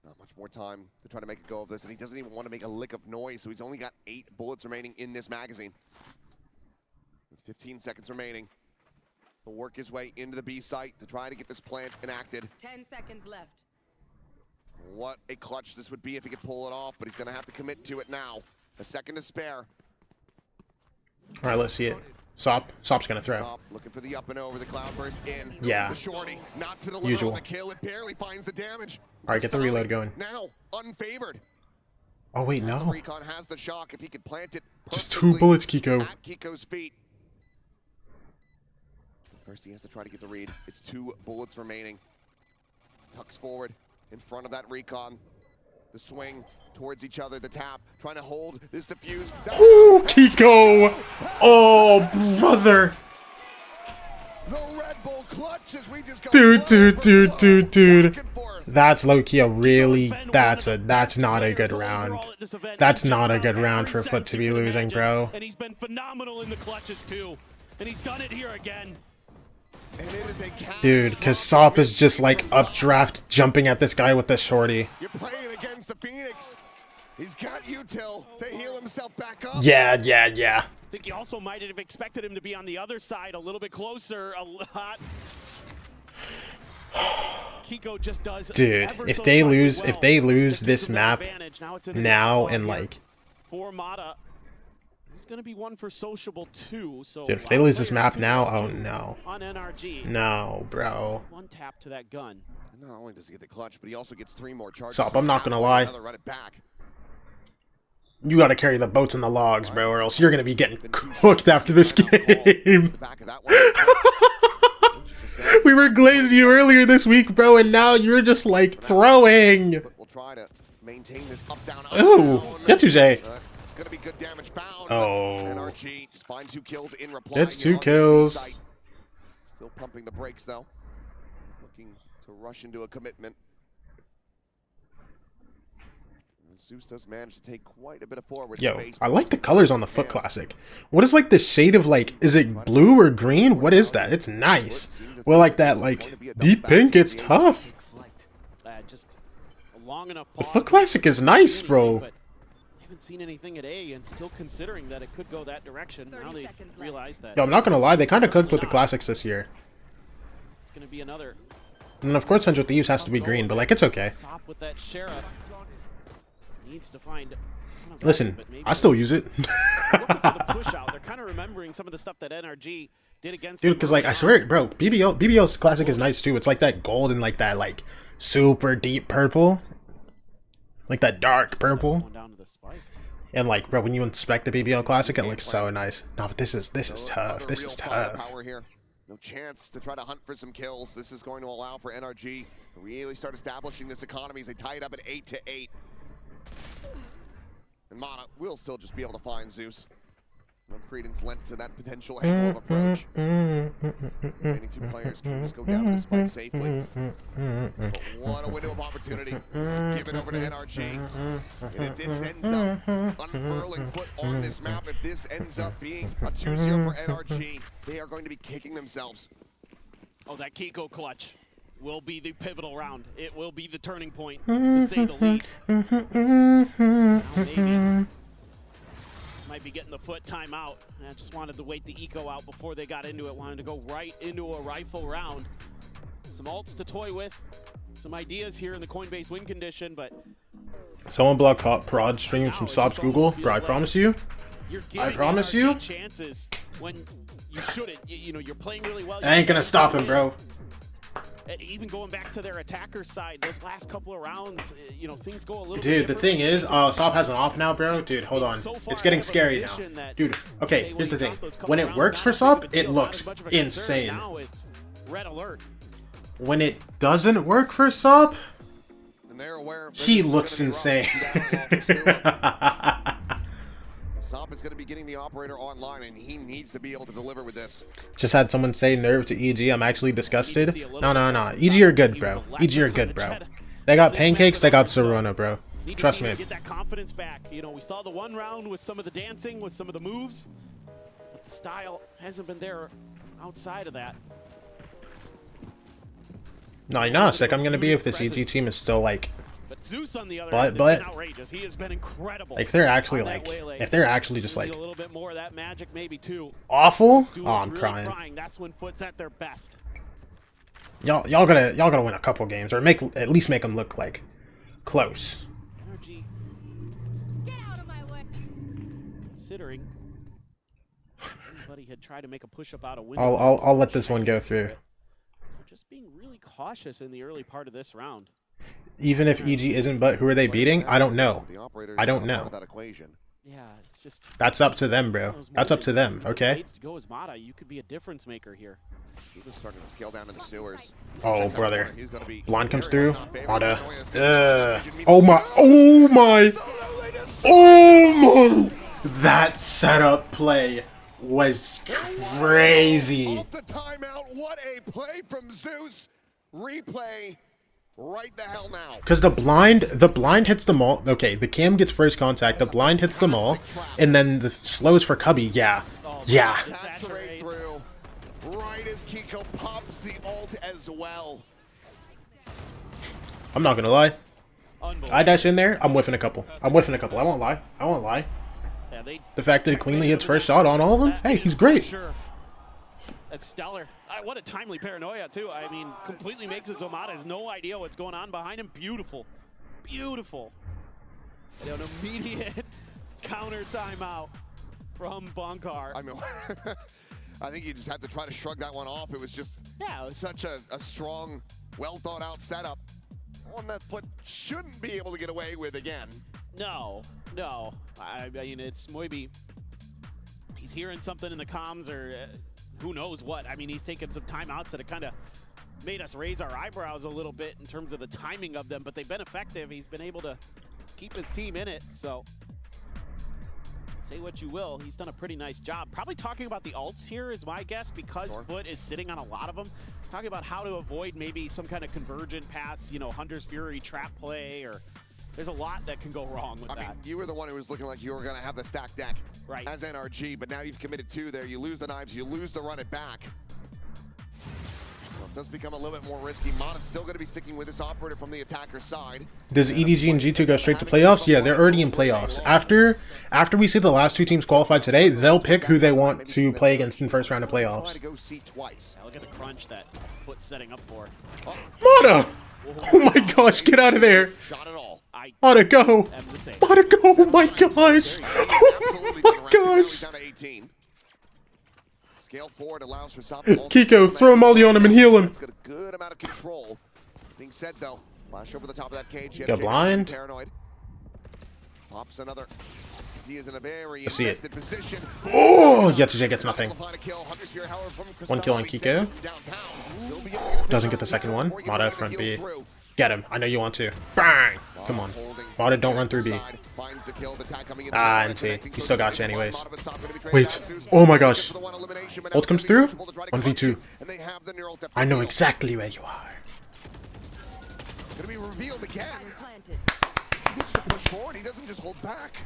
Speaker 12: Not much more time to try to make a go of this, and he doesn't even want to make a lick of noise, so he's only got 8 bullets remaining in this magazine. With 15 seconds remaining, he'll work his way into the B site to try to get this plant enacted.
Speaker 16: 10 seconds left.
Speaker 12: What a clutch this would be if he could pull it off, but he's going to have to commit to it now. A second to spare.
Speaker 6: All right, let's see it. Sop's gonna throw.
Speaker 12: Sop looking for the up and over, the cloudburst in.
Speaker 6: Yeah.
Speaker 12: The shorty, not to deliver
Speaker 6: Usual.
Speaker 12: on the kill. It barely finds the damage.
Speaker 6: All right, get the reload going.
Speaker 12: Now unfavored.
Speaker 6: Oh wait,
Speaker 12: The
Speaker 6: no.
Speaker 12: Recon has the shock if he could plant it.
Speaker 6: Just 2 bullets, Kiko.
Speaker 12: At Kiko's feet. First, he has to try to get the read. It's 2 bullets remaining. Tucks forward in front of that Recon. The swing towards each other, the tap, trying to hold this defuse.
Speaker 6: Ooh, Kiko! Oh, brother!
Speaker 12: The Red Bull clutch as we just go
Speaker 6: Dude. That's low-key a really, that's not a good round. That's not a good round for FUT to be losing, bro.
Speaker 15: And he's been phenomenal in the clutches too. And he's done it here again.
Speaker 6: Dude, because Sop is just like updraft jumping at this guy with the shorty.
Speaker 12: You're playing against the Phoenix. He's got util to heal himself back up.
Speaker 6: Yeah.
Speaker 15: I think you also might have expected him to be on the other side a little bit closer, a lot. Kiko just does.
Speaker 6: Dude, if they lose this map now and like,
Speaker 15: for Mata, it's gonna be one for sociable too. So
Speaker 6: dude, if they lose this map now, oh no.
Speaker 15: On NRG.
Speaker 6: No, bro.
Speaker 15: One tap to that gun.
Speaker 12: And not only does he get the clutch, but he also gets 3 more charges.
Speaker 6: Sop, I'm not gonna lie. You gotta carry the boats and the logs, bro, or else you're gonna be getting cooked after this game. We were glazing you earlier this week, bro, and now you're just like throwing.
Speaker 12: We'll try to maintain this up down.
Speaker 6: Ooh, Yatsuji.
Speaker 12: It's gonna be good damage found.
Speaker 6: Oh.
Speaker 12: NRG just find 2 kills in reply.
Speaker 6: It's 2 kills.
Speaker 12: Still pumping the brakes though. Looking to rush into a commitment. Zeus does manage to take quite a bit of forward space.
Speaker 6: I like the colors on the FUT Classic. What is like the shade of like, is it blue or green? What is that? It's nice. Well, like that like deep pink, it's tough.
Speaker 15: Just a long enough
Speaker 6: The FUT Classic is nice, bro.
Speaker 15: Haven't seen anything at A and still considering that it could go that direction. Now they realize that.
Speaker 6: Yo, I'm not gonna lie, they kind of cooked with the classics this year.
Speaker 15: It's gonna be another.
Speaker 6: And of course, Central Thieves has to be green, but like it's okay.
Speaker 15: Sop with that sheriff needs to find.
Speaker 6: Listen, I still use it.
Speaker 15: Push out. They're kind of remembering some of the stuff that NRG did against.
Speaker 6: Dude, because like I swear, bro, BBL's classic is nice too. It's like that gold and like that like super deep purple, like that dark purple. And like, bro, when you inspect the BBL classic, it looks so nice. No, but this is tough. This is tough.
Speaker 12: Power here. No chance to try to hunt for some kills. This is going to allow for NRG to really start establishing this economy as they tie it up at 8-8. And Mata will still just be able to find Zeus. No credence lent to that potential angle of approach. Remaining two players can just go down to the spike safely. But what a window of opportunity. Give it over to NRG. And if this ends up unfurling FUT on this map, if this ends up being a 2-0 for NRG, they are going to be kicking themselves.
Speaker 15: Oh, that Kiko clutch will be the pivotal round. It will be the turning point, to say the least. Maybe. Might be getting the FUT timeout. I just wanted to wait the eco out before they got into it. Wanted to go right into a rifle round. Some ults to toy with. Some ideas here in the Coinbase win condition, but...
Speaker 6: Someone block prod streams from Sob's Google. Bro, I promise you. I promise you.
Speaker 15: Chances when you shouldn't. You know, you're playing really well.
Speaker 6: I ain't gonna stop him, bro.
Speaker 15: And even going back to their attacker side, those last couple of rounds, you know, things go a little
Speaker 6: Dude,
Speaker 15: bit
Speaker 6: the thing is, Sob has an op now, bro. Dude, hold on. It's getting scary now. Dude, okay, here's the thing. When it works for Sob, it looks insane.
Speaker 15: Now it's red alert.
Speaker 6: When it doesn't work for Sob, he looks insane.
Speaker 12: Sob is going to be getting the operator online, and he needs to be able to deliver with this.
Speaker 6: Just had someone say nerve to EG. I'm actually disgusted. No. EG are good, bro. EG are good, bro. They got pancakes, they got Serona, bro. Trust me.
Speaker 15: Get that confidence back. You know, we saw the one round with some of the dancing, with some of the moves, but the style hasn't been there outside of that.
Speaker 6: No, you know how sick I'm gonna be if this EG team is still like.
Speaker 15: But Zeus on the other end has been outrageous. He has been incredible.
Speaker 6: Like, if they're actually like, if they're actually just like
Speaker 15: a little bit more of that magic, maybe too.
Speaker 6: Awful. Oh, I'm crying.
Speaker 15: That's when FUT's at their best.
Speaker 6: Y'all gotta win a couple games, or at least make them look like close.
Speaker 15: NRG. Get out of my way. Considering anybody had tried to make a push up out of window.
Speaker 6: I'll let this one go through.
Speaker 15: So just being really cautious in the early part of this round.
Speaker 6: Even if EG isn't, but who are they beating? I don't know. I don't know.
Speaker 15: Yeah, it's just
Speaker 6: that's up to them, bro. That's up to them. Okay.
Speaker 15: You could be a difference maker here.
Speaker 12: He was starting to scale down in the sewers.
Speaker 6: Oh, brother. Blind comes through. Mata. Oh my. Oh my. Oh my. That setup play was crazy.
Speaker 12: Off the timeout. What a play from Zeus. Replay. Right the hell now.
Speaker 6: Because the blind hits them all. Okay, the cam gets first contact, the blind hits them all, and then the slows for Cubby. Yeah. Yeah.
Speaker 12: Saturate through. Right as Kiko pops the ult as well.
Speaker 6: I'm not gonna lie. I dash in there, I'm whiffing a couple. I won't lie. The fact that he cleanly hits first shot on all of them, hey, he's great.
Speaker 15: That's stellar. What a timely paranoia, too. I mean, completely makes it Zomata has no idea what's going on behind him. Beautiful. Beautiful. An immediate counter timeout from Bonkar.
Speaker 12: I mean, I think you just have to try to shrug that one off. It was just such a strong, well-thought-out setup. One that FUT shouldn't be able to get away with again.
Speaker 15: No. I mean, it's maybe he's hearing something in the comms or... who knows what. I mean, he's taken some timeouts that have kind of made us raise our eyebrows a little bit in terms of the timing of them, but they've been effective. He's been able to keep his team in it, so say what you will. He's done a pretty nice job. Probably talking about the ults here is my guess, because FUT is sitting on a lot of them. Talking about how to avoid maybe some kind of convergent paths, you know, Hunter's Fury trap play, or there's a lot that can go wrong with that.
Speaker 12: I mean, you were the one who was looking like you were going to have the stack deck as NRG, but now you've committed two there. You lose the knives, you lose the run it back. So it does become a little bit more risky. Mata's still going to be sticking with this operator from the attacker side.
Speaker 6: Does EDG and G2 go straight to playoffs? Yeah, they're already in playoffs. After we see the last two teams qualified today, they'll pick who they want to play against in first round of playoffs.
Speaker 15: Look at the crunch that FUT's setting up for.
Speaker 6: Mata! Oh my gosh, get out of there! Mata, go! Mata, go! Oh my gosh! Oh my gosh! Kiko, throw Molly on him and heal him!
Speaker 12: It's got a good amount of control. Being said though, flash over the top of that cage.
Speaker 6: Got blind.
Speaker 12: Paranoid. Pops another. He is in a very
Speaker 6: invested
Speaker 12: position.
Speaker 6: Oh, YetTJ gets nothing. 1 kill on Kiko. Doesn't get the second one. Mata front B. Get him. I know you want to. Bang! Come on. Spotted, don't run through B. Ah, NT. He still got you anyways. Wait. Oh my gosh. Ult comes through. 1v2. I know exactly where you are.
Speaker 12: Gonna be revealed again. He needs to push forward. He doesn't just hold back.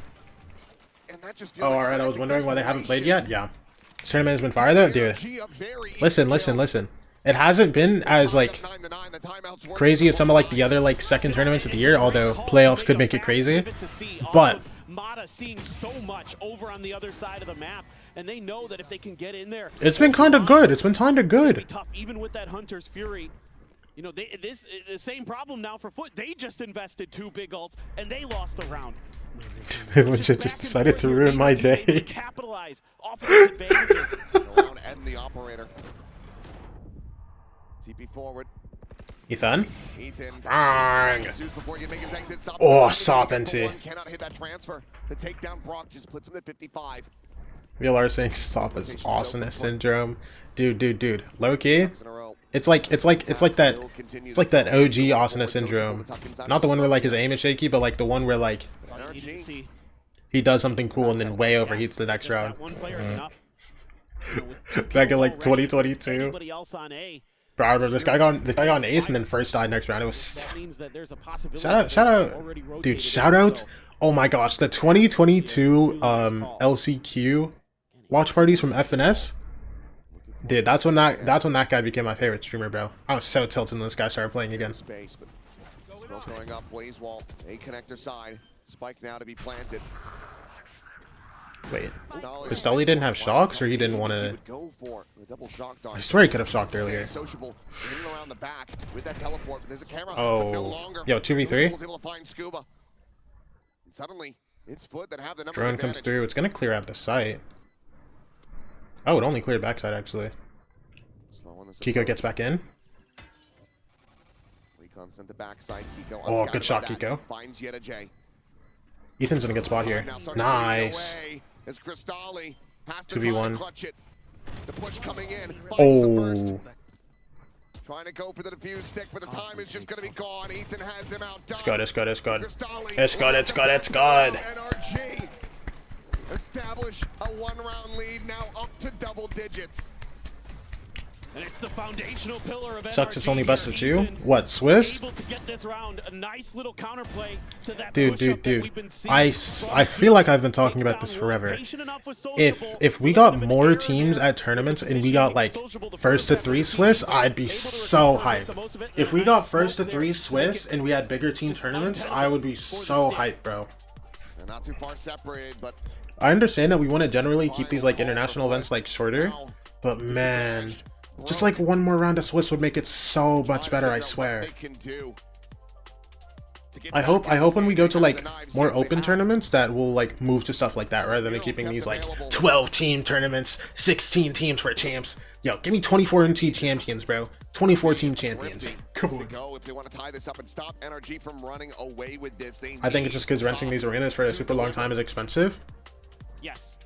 Speaker 12: And that just feels
Speaker 6: alright. I was wondering why they haven't played yet. Yeah. This tournament has been fire though, dude. Listen. It hasn't been as like crazy as some of like the other like second tournaments of the year, although playoffs could make it crazy. But
Speaker 15: Mata seeing so much over on the other side of the map, and they know that if they can get in there,
Speaker 6: it's been kind of good. It's been kind of good.
Speaker 15: Tough, even with that Hunter's Fury. You know, this the same problem now for FUT. They just invested 2 big ults, and they lost the round.
Speaker 6: Which just decided to ruin my day.
Speaker 15: Capitalize off of those advantages.
Speaker 12: Around and the operator. TP forward.
Speaker 6: Ethan.
Speaker 12: Bang.
Speaker 6: Oh, Sop NT.
Speaker 12: Cannot hit that transfer. The takedown Brock just puts him at 55.
Speaker 6: VLR saying Sop is awesomeness syndrome. Dude. Low key. It's like that OG awesomeness syndrome. Not the one where like his aim is shaky, but like the one where like he does something cool and then way overheats the next round. Back in like 2022. Bro, I remember this guy got an ace and then first died next round. It was shout out, dude. Shout out. Oh my gosh, the 2022 LCQ watch parties from FNS. Dude, that's when that guy became my favorite streamer, bro. I was so tilted when this guy started playing again.
Speaker 12: Space, but Smells going up, Blaze Wall, A connector side. Spike now to be planted.
Speaker 6: Wait, because Dolly didn't have shocks, or he didn't want to? I swear he could have shocked earlier. Oh, yo, 2v3.
Speaker 12: Suddenly, it's FUT that have the numbers.
Speaker 6: Drone comes through. It's gonna clear out the site. Oh, it only cleared backside actually. Kiko gets back in.
Speaker 12: Recon sent to backside. Kiko
Speaker 6: oh, good shot, Kiko.
Speaker 12: Finds yet a J.
Speaker 6: Ethan's in a good spot here. Nice. 2v1.
Speaker 12: The push coming in.
Speaker 6: Oh.
Speaker 12: Trying to go for the defuse stick, but the time is just going to be gone. Ethan has him out.
Speaker 6: It's good.
Speaker 12: NRG establish a 1-round lead, now up to double digits.
Speaker 15: And it's the foundational pillar of
Speaker 6: Sucks it's only best of 2. What, Swiss? Dude. I feel like I've been talking about this forever. If we got more teams at tournaments and we got like first to 3 Swiss, I'd be so hyped. If we got first to 3 Swiss and we had bigger team tournaments, I would be so hyped, bro.
Speaker 12: They're not too far separated, but
Speaker 6: I understand that we want to generally keep these like international events like shorter, but man, just like one more round of Swiss would make it so much better, I swear. I hope when we go to like more open tournaments that we'll like move to stuff like that rather than keeping these like 12 team tournaments, 16 teams for champs. Yo, give me 24 team champions, bro. 24 team champions. Come on. I think it's just because renting these arenas for a super long time is expensive.
Speaker 15: Yes.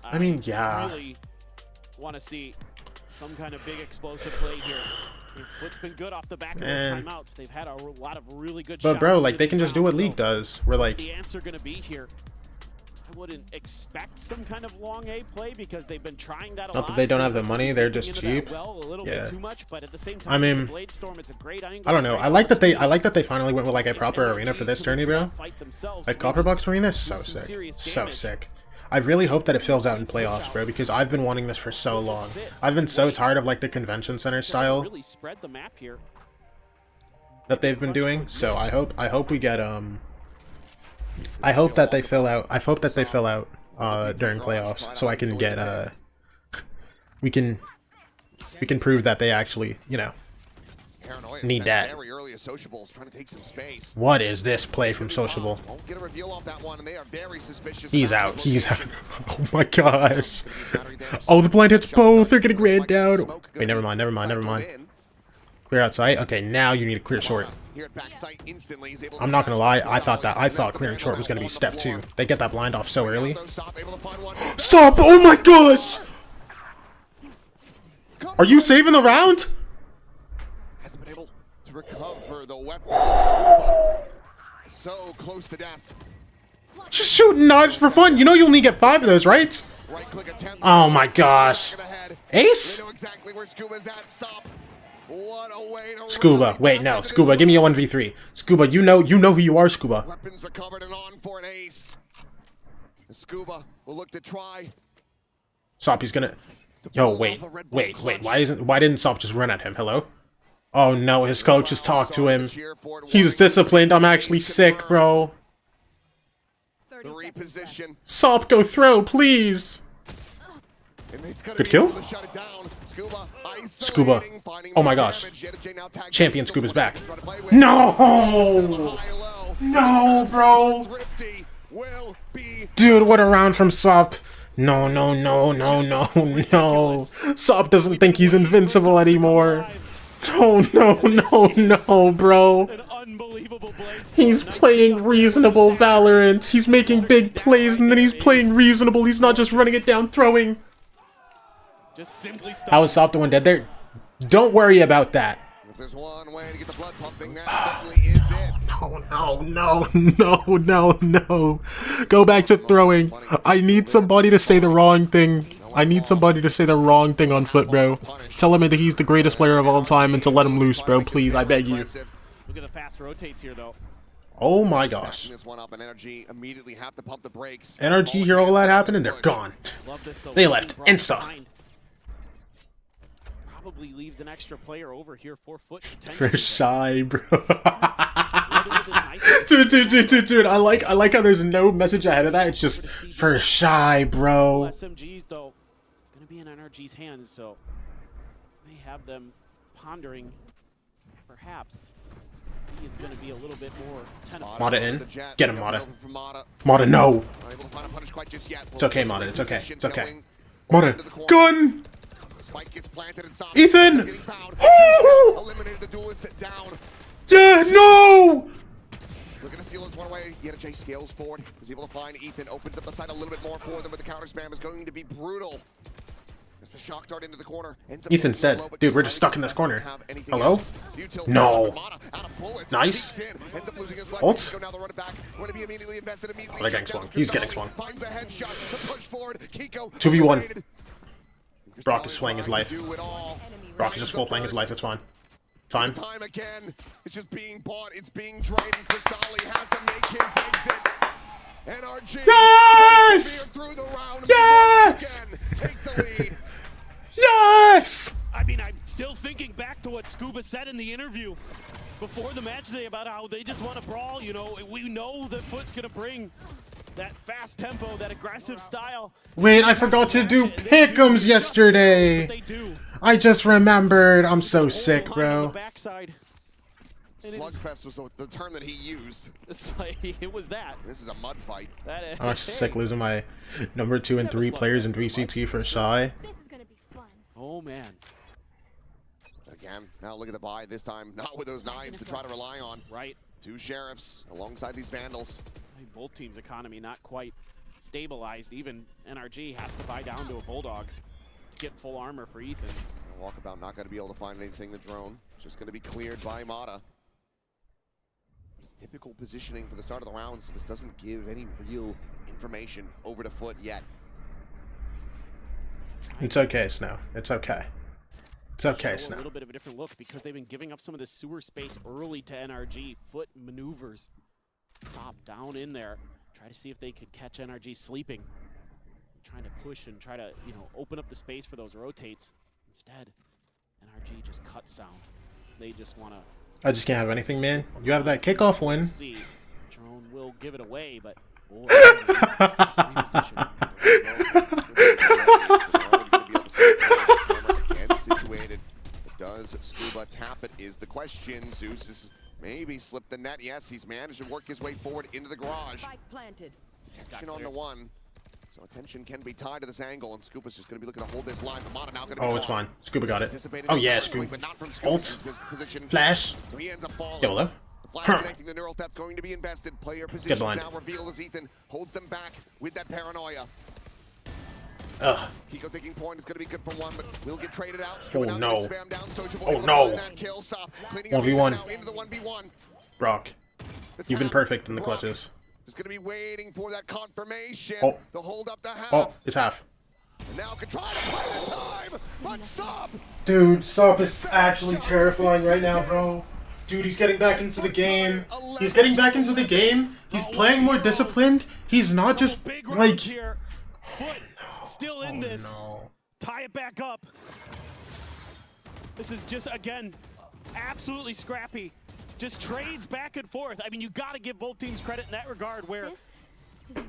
Speaker 6: I mean, yeah.
Speaker 15: Really want to see some kind of big explosive play here. FUT's been good off the back of their timeouts. They've had a lot of really good shots.
Speaker 6: But bro, like they can just do what League does. We're like
Speaker 15: the answer going to be here. I wouldn't expect some kind of long A play because they've been trying that a lot.
Speaker 6: Not that they don't have the money, they're just cheap. Yeah. I mean, I don't know. I like that they finally went with like a proper arena for this tourney, bro. Like Copperbox Arena is so sick. So sick. I really hope that it fills out in playoffs, bro, because I've been wanting this for so long. I've been so tired of like the convention center style that they've been doing. So I hope we get I hope that they fill out. I hope that they fill out during playoffs, so I can get we can prove that they actually, you know, need that. What is this play from Sociable? He's out. He's out. Oh my gosh. Oh, the blind hits both. They're getting ran down. Wait, never mind. Clear outside. Okay, now you need to clear short. I'm not gonna lie. I thought clearing short was gonna be step 2. They get that blind off so early. Stop! Oh my gosh! Are you saving the round?
Speaker 12: so close to death.
Speaker 6: Just shooting knives for fun. You know you only get 5 of those, right? Oh my gosh. Ace?
Speaker 12: They know exactly where Scuba's at. Stop. What a way to
Speaker 6: Scuba. Wait, no. Scuba, give me a 1v3. Scuba, you know who you are, Scuba.
Speaker 12: Weapons recovered and on for an ace. Scuba will look to try.
Speaker 6: Sop, he's gonna... Yo, wait. Why didn't Sop just run at him? Hello? Oh no, his coach has talked to him. He's disciplined. I'm actually sick, bro.
Speaker 12: The reposition.
Speaker 6: Sop, go throw, please. Good kill? Scuba. Oh my gosh. Champion Scuba's back. No! No, bro. Dude, what a round from Sop. No. Sop doesn't think he's invincible anymore. No, bro. He's playing reasonable Valorant. He's making big plays and then he's playing reasonable. He's not just running it down, throwing. How is Sop the one dead there? Don't worry about that.
Speaker 12: If there's one way to get the blood pumping, that certainly is it.
Speaker 6: No. Go back to throwing. I need somebody to say the wrong thing. I need somebody to say the wrong thing on FUT, bro. Tell him that he's the greatest player of all time and to let him loose, bro. Please, I beg you.
Speaker 15: Look at the fast rotates here, though.
Speaker 6: Oh my gosh. NRG hear all that happen and they're gone. They left. Insta.
Speaker 15: Probably leaves an extra player over here for FUT.
Speaker 6: For shy, bro. Dude, I like how there's no message ahead of that. It's just for shy, bro.
Speaker 15: SMGs though gonna be in NRG's hands, so may have them pondering perhaps he is gonna be a little bit more
Speaker 6: Mata in. Get him, Mata. Mata, no. It's okay, Mata. It's okay. Mata, gun! Ethan! Yeah, no!
Speaker 12: Looking to steal his one away. J scales forward. Is able to find Ethan. Opens up the side a little bit more for them, but the counter spam is going to be brutal. As the shock dart into the corner.
Speaker 6: Ethan said, dude, we're just stuck in this corner. Hello? No. Nice. Ult? Oh, they're getting swung. He's getting swung. 2v1. Brock is playing his life. Brock is just full playing his life. It's fine. Time
Speaker 12: again. It's just being bought. It's being drained. Cristali has to make his exit. NRG.
Speaker 6: Yes! Yes!
Speaker 12: Take the lead.
Speaker 6: Yes!
Speaker 15: I mean, I'm still thinking back to what Scuba said in the interview before the match today about how they just want to brawl. You know, we know that FUT's gonna bring that fast tempo, that aggressive style.
Speaker 6: Wait, I forgot to do pick'ems yesterday. I just remembered. I'm so sick, bro.
Speaker 12: Slugfest was the term that he used.
Speaker 15: It's like, it was that.
Speaker 12: This is a mud fight.
Speaker 6: I'm actually sick losing my number 2 and 3 players in VCT for Shy.
Speaker 15: Oh man.
Speaker 12: Again, now look at the buy this time. Not with those knives to try to rely on.
Speaker 15: Right.
Speaker 12: 2 sheriffs alongside these vandals.
Speaker 15: Both teams' economy not quite stabilized. Even NRG has to buy down to a Bulldog to get full armor for Ethan.
Speaker 12: Walkabout not going to be able to find anything. The drone just going to be cleared by Mata. It's typical positioning for the start of the round, so this doesn't give any real information over to FUT yet.
Speaker 6: It's okay, Snow. It's okay. It's okay, Snow.
Speaker 15: A little bit of a different look because they've been giving up some of the sewer space early to NRG. FUT maneuvers. Sop down in there. Try to see if they could catch NRG sleeping. Trying to push and try to, you know, open up the space for those rotates. Instead, NRG just cut sound. They just want to...
Speaker 6: I just can't have anything, man. You have that kickoff win.
Speaker 15: See, Drone will give it away, but...
Speaker 12: Situated. Does Scuba tap it is the question. Zeus is maybe slipped the net. Yes, he's managed to work his way forward into the garage. Attention on the one. So attention can be tied to this angle, and Scuba's just going to be looking to hold this line. Mata now going to be
Speaker 6: it's fine. Scuba got it. Oh yeah, Scuba. Ult. Flash. YOLO.
Speaker 12: Flash connecting the neural theft going to be invested. Player positions now revealed as Ethan holds them back with that paranoia. Kiko taking point is going to be good for one, but will get traded out.
Speaker 6: Oh no. Oh no. 1v1. Brock. You've been perfect in the clutches.
Speaker 12: Just going to be waiting for that confirmation.
Speaker 6: Oh.
Speaker 12: The hold up to half.
Speaker 6: Oh, it's half.
Speaker 12: And now can try to play the time, but Sup.
Speaker 6: Dude, Sup is actually terrifying right now, bro. Dude, he's getting back into the game. He's getting back into the game. He's playing more disciplined. He's not just like.
Speaker 15: FUT still in this.
Speaker 6: No.
Speaker 15: Tie it back up. This is just, again, absolutely scrappy. Just trades back and forth. I mean, you got to give both teams credit in that regard, where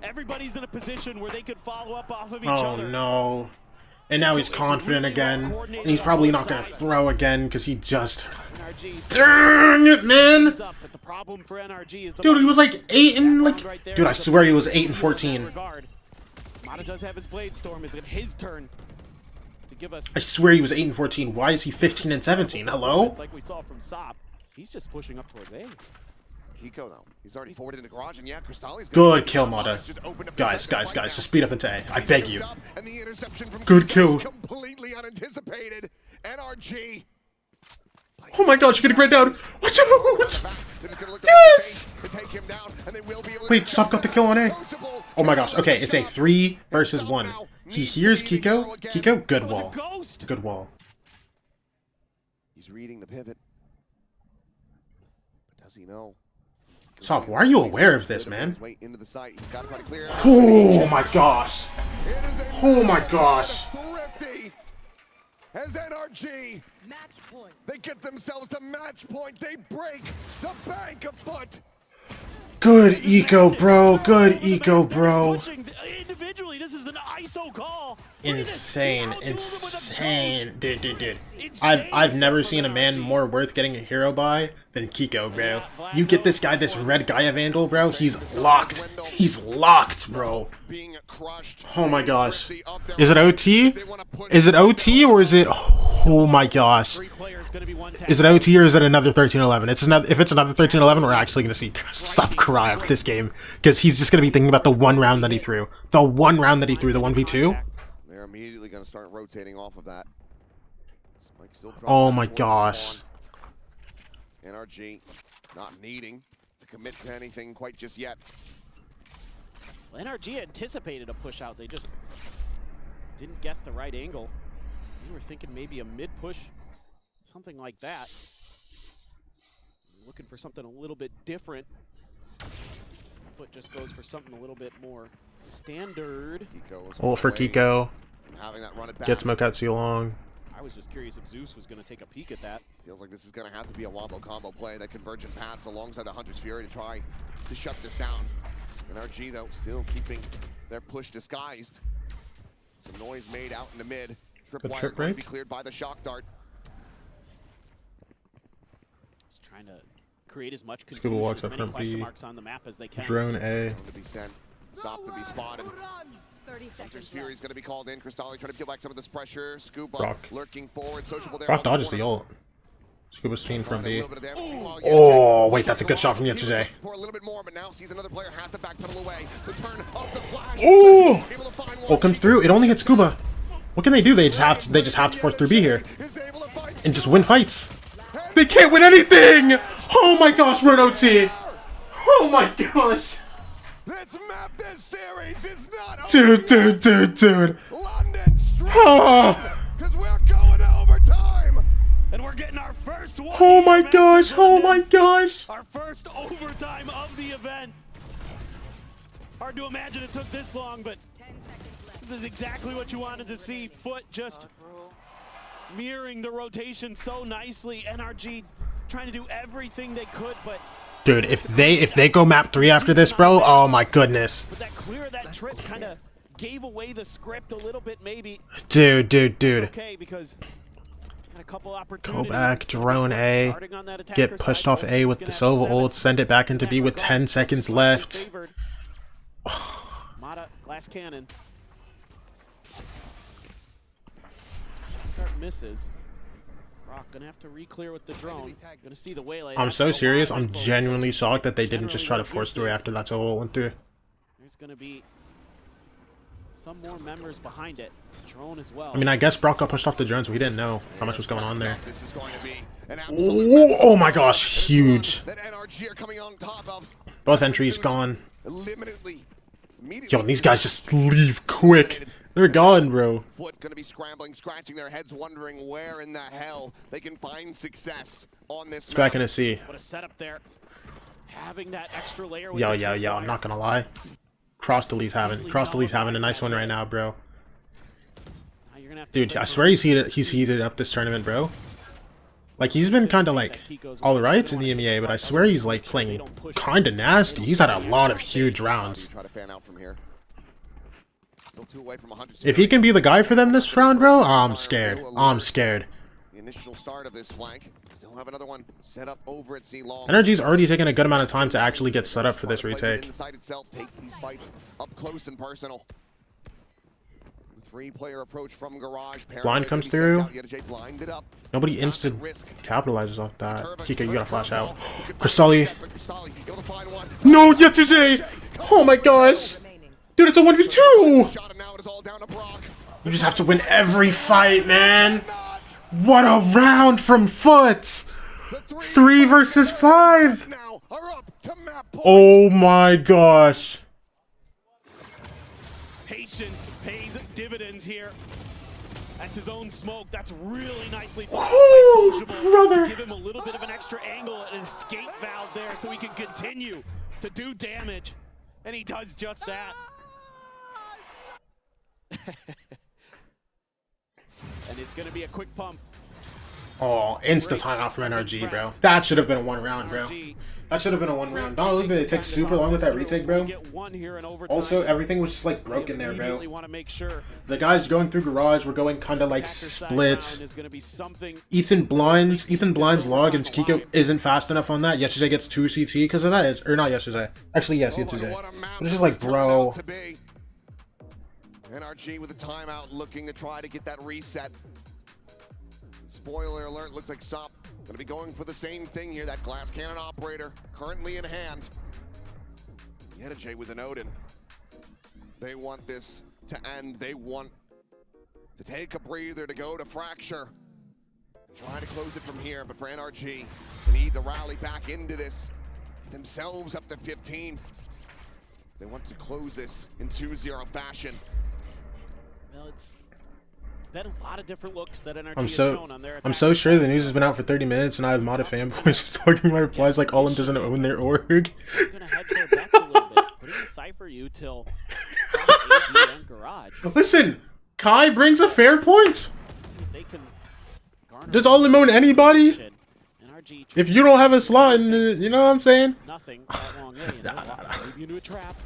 Speaker 15: everybody's in a position where they could follow up off of each other.
Speaker 6: Oh no. And now he's confident again. And he's probably not going to throw again because he just. Dang it, man! Dude, he was like 8 and like. Dude, I swear he was 8 and 14.
Speaker 15: Mata does have his Blade Storm. Is it his turn to give us?
Speaker 6: I swear he was 8 and 14. Why is he 15 and 17? Hello?
Speaker 15: It's like we saw from Sop. He's just pushing up towards A.
Speaker 12: Kiko though, he's already forward in the garage, and yeah, Cristalli's
Speaker 6: good kill, Mata. Guys, just speed up into A. I beg you. Good kill.
Speaker 12: Completely unanticipated. NRG.
Speaker 6: Oh my gosh, you're getting right down. Watch out! Yes! Wait, Sup got the kill on A. Oh my gosh. Okay, it's a 3 versus 1. He hears Kiko. Kiko, good wall. Good wall.
Speaker 12: He's reading the pivot. But does he know?
Speaker 6: Sup, why are you aware of this, man?
Speaker 12: Oh
Speaker 6: my gosh. Oh my gosh.
Speaker 12: As NRG, they get themselves to match point. They break the bank of FUT.
Speaker 6: Good eco, bro. Good eco, bro.
Speaker 15: Individually, this is an ISO call.
Speaker 6: Insane, insane, dude. I've never seen a man more worth getting a hero by than Kiko, bro. You get this guy, this red Gaia Vandal, bro. He's locked. He's locked, bro. Oh my gosh. Is it OT? Is it OT or is it? Oh my gosh. Is it OT or is it another 13-11? If it's another 13-11, we're actually gonna see Sup cry out this game because he's just gonna be thinking about the one round that he threw. The one round that he threw, the 1v2.
Speaker 12: They're immediately going to start rotating off of that.
Speaker 6: Oh my gosh.
Speaker 12: NRG not needing to commit to anything quite just yet.
Speaker 15: Well, NRG anticipated a push out. They just didn't guess the right angle. We were thinking maybe a mid push, something like that. Looking for something a little bit different. FUT just goes for something a little bit more standard.
Speaker 6: Ult for Kiko. Get smoke out too long.
Speaker 15: I was just curious if Zeus was going to take a peek at that.
Speaker 12: Feels like this is going to have to be a wombo combo play. That convergent paths alongside the Hunter's Fury to try to shut this down. NRG though still keeping their push disguised. Some noise made out in the mid. Tripwire going to be cleared by the shock dart.
Speaker 15: Just trying to create as much
Speaker 6: Scuba walks up front B.
Speaker 15: on the map as they can.
Speaker 6: Drone A.
Speaker 12: To be sent. Sop to be spotted. Hunter's Fury is going to be called in. Cristali trying to peel back some of this pressure. Scuba
Speaker 6: Rock.
Speaker 12: lurking forward. Sociable there.
Speaker 6: Rock dodges the ult. Scuba's team from B. Oh, wait, that's a good shot from Yetsuge.
Speaker 12: For a little bit more, but now sees another player has to backpedal away. The turn of the flash.
Speaker 6: Oh! Ult comes through. It only hits Scuba. What can they do? They just have to force through B here and just win fights. They can't win anything. Oh my gosh, run OT. Oh my gosh.
Speaker 12: This map, this series is not
Speaker 6: Dude. Oh.
Speaker 12: Because we're going to overtime.
Speaker 15: And we're getting our first one.
Speaker 6: Oh my gosh.
Speaker 15: Our first overtime of the event. Hard to imagine it took this long, but this is exactly what you wanted to see. FUT just mirroring the rotation so nicely. NRG trying to do everything they could, but
Speaker 6: dude, if they go map 3 after this, bro, oh my goodness.
Speaker 15: But that clear of that trip kind of gave away the script a little bit, maybe.
Speaker 6: Dude.
Speaker 15: Okay, because had a couple opportunities.
Speaker 6: Go back, drone A, get pushed off A with the Sova ult, send it back into B with 10 seconds left.
Speaker 15: Mata, glass cannon. Start misses. Rock gonna have to re-clear with the drone. Gonna see the waylay.
Speaker 6: I'm so serious. I'm genuinely shocked that they didn't just try to force through after that Sova ult went through.
Speaker 15: There's gonna be some more members behind it. Drone as well.
Speaker 6: I mean, I guess Brock got pushed off the drone, so we didn't know how much was going on there.
Speaker 12: This is going to be an
Speaker 6: Oh, oh my gosh, huge.
Speaker 12: that NRG are coming on top of.
Speaker 6: Both entries gone.
Speaker 12: Immediately
Speaker 6: Yo, these guys just leave quick. They're gone, bro.
Speaker 12: FUT going to be scrambling, scratching their heads, wondering where in the hell they can find success on this
Speaker 6: It's back in a C.
Speaker 15: What a setup there. Having that extra layer with
Speaker 6: Yo, yo, yo, I'm not gonna lie. Cross delete's having a nice one right now, bro. Dude, I swear he's heated up this tournament, bro. Like, he's been kind of like alright in the MEA, but I swear he's like playing kind of nasty. He's had a lot of huge rounds. If he can be the guy for them this round, bro, I'm scared. I'm scared.
Speaker 12: The initial start of this flank. Still have another one set up over at C long.
Speaker 6: NRG's already taken a good amount of time to actually get set up for this retake.
Speaker 12: Inside itself, take these fights up close and personal. Three-player approach from Garage.
Speaker 6: Blind comes through. Nobody instant capitalizes off that. Kika, you gotta flash out. Cristalli. No, Yetuje! Oh my gosh! Dude, it's a 1v2! You just have to win every fight, man! What a round from FUT! 3 versus 5! Oh my gosh!
Speaker 15: Patience pays dividends here. That's his own smoke. That's really nicely done.
Speaker 6: Oh, brother!
Speaker 15: Give him a little bit of an extra angle and an escape valve there so he can continue to do damage. And he does just that. And it's going to be a quick pump.
Speaker 6: Oh, insta timeout from NRG, bro. That should have been a 1 round, bro. That should have been a 1 round. Not only did it take super long with that retake, bro. Also, everything was just like broken there, bro. The guys going through Garage were going kind of like split. Ethan Blind's log and Kiko isn't fast enough on that. Yesterday gets 2 CT because of that. Or not yesterday. Actually, yes, yesterday. It's just like, bro.
Speaker 12: NRG with a timeout looking to try to get that reset. Spoiler alert, looks like SOP gonna be going for the same thing here. That glass cannon operator currently in hand. Yetuje with an Odin. They want this to end. They want to take a breather, to go to Fracture. Try to close it from here, but for NRG, they need to rally back into this. Get themselves up to 15. They want to close this in 2-0 fashion.
Speaker 15: Well, it's been a lot of different looks that NRG
Speaker 6: I'm so sure the news has been out for 30 minutes and I have modded fanboys talking my replies like Olim doesn't own their org.
Speaker 15: Gonna hedge their bets a little bit. Putting Cypher you till and Garage.
Speaker 6: Listen, Kai brings a fair point. Does Olim own anybody? If you don't have a slot, in the, you know what I'm saying?
Speaker 15: Nothing that long leave you into a trap.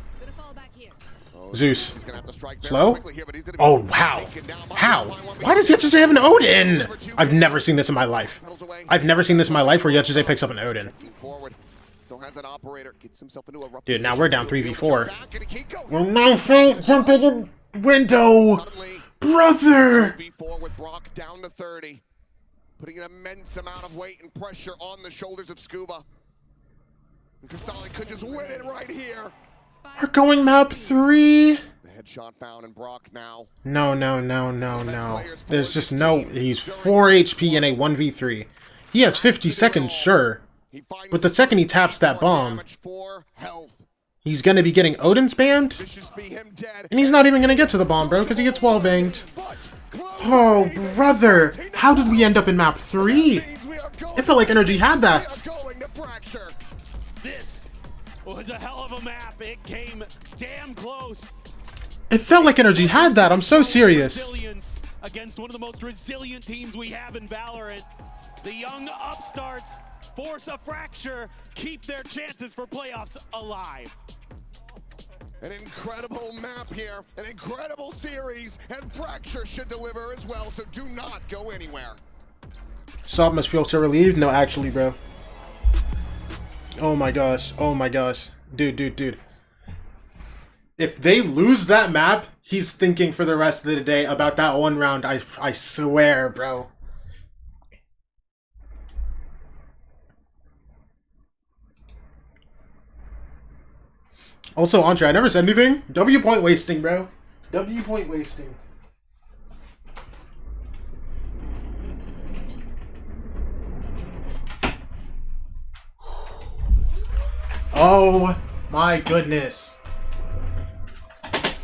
Speaker 6: Zeus. Slow? Oh, wow. How? Why does Yetuje have an Odin? I've never seen this in my life. I've never seen this in my life where Yetuje picks up an Odin. Dude, now we're down 3v4. We're now jumping the window. Brother!
Speaker 12: With Brock down to 30. Putting an immense amount of weight and pressure on the shoulders of Scuba. And Cristalli could just win it right here.
Speaker 6: We're going map 3.
Speaker 12: The headshot found in Brock now.
Speaker 6: No. There's just no. He's 4 HP in a 1v3. He has 50 seconds, sure. But the second he taps that bomb, he's gonna be getting Odin spammed. And he's not even gonna get to the bomb, bro, because he gets wall banged. Oh, brother. How did we end up in map 3? It felt like NRG had that.
Speaker 15: This was a hell of a map. It came damn close.
Speaker 6: It felt like NRG had that. I'm so serious.
Speaker 15: Resilience against one of the most resilient teams we have in Valorant. The young upstarts force a Fracture, keep their chances for playoffs alive.
Speaker 12: An incredible map here, an incredible series, and Fracture should deliver as well, so do not go anywhere.
Speaker 6: Sob must feel so relieved. No, actually, bro. Oh my gosh. Oh my gosh. Dude. If they lose that map, he's thinking for the rest of the day about that 1 round. I swear, bro. Also, Entre, I never said anything. W point wasting, bro. W point wasting. Oh my goodness.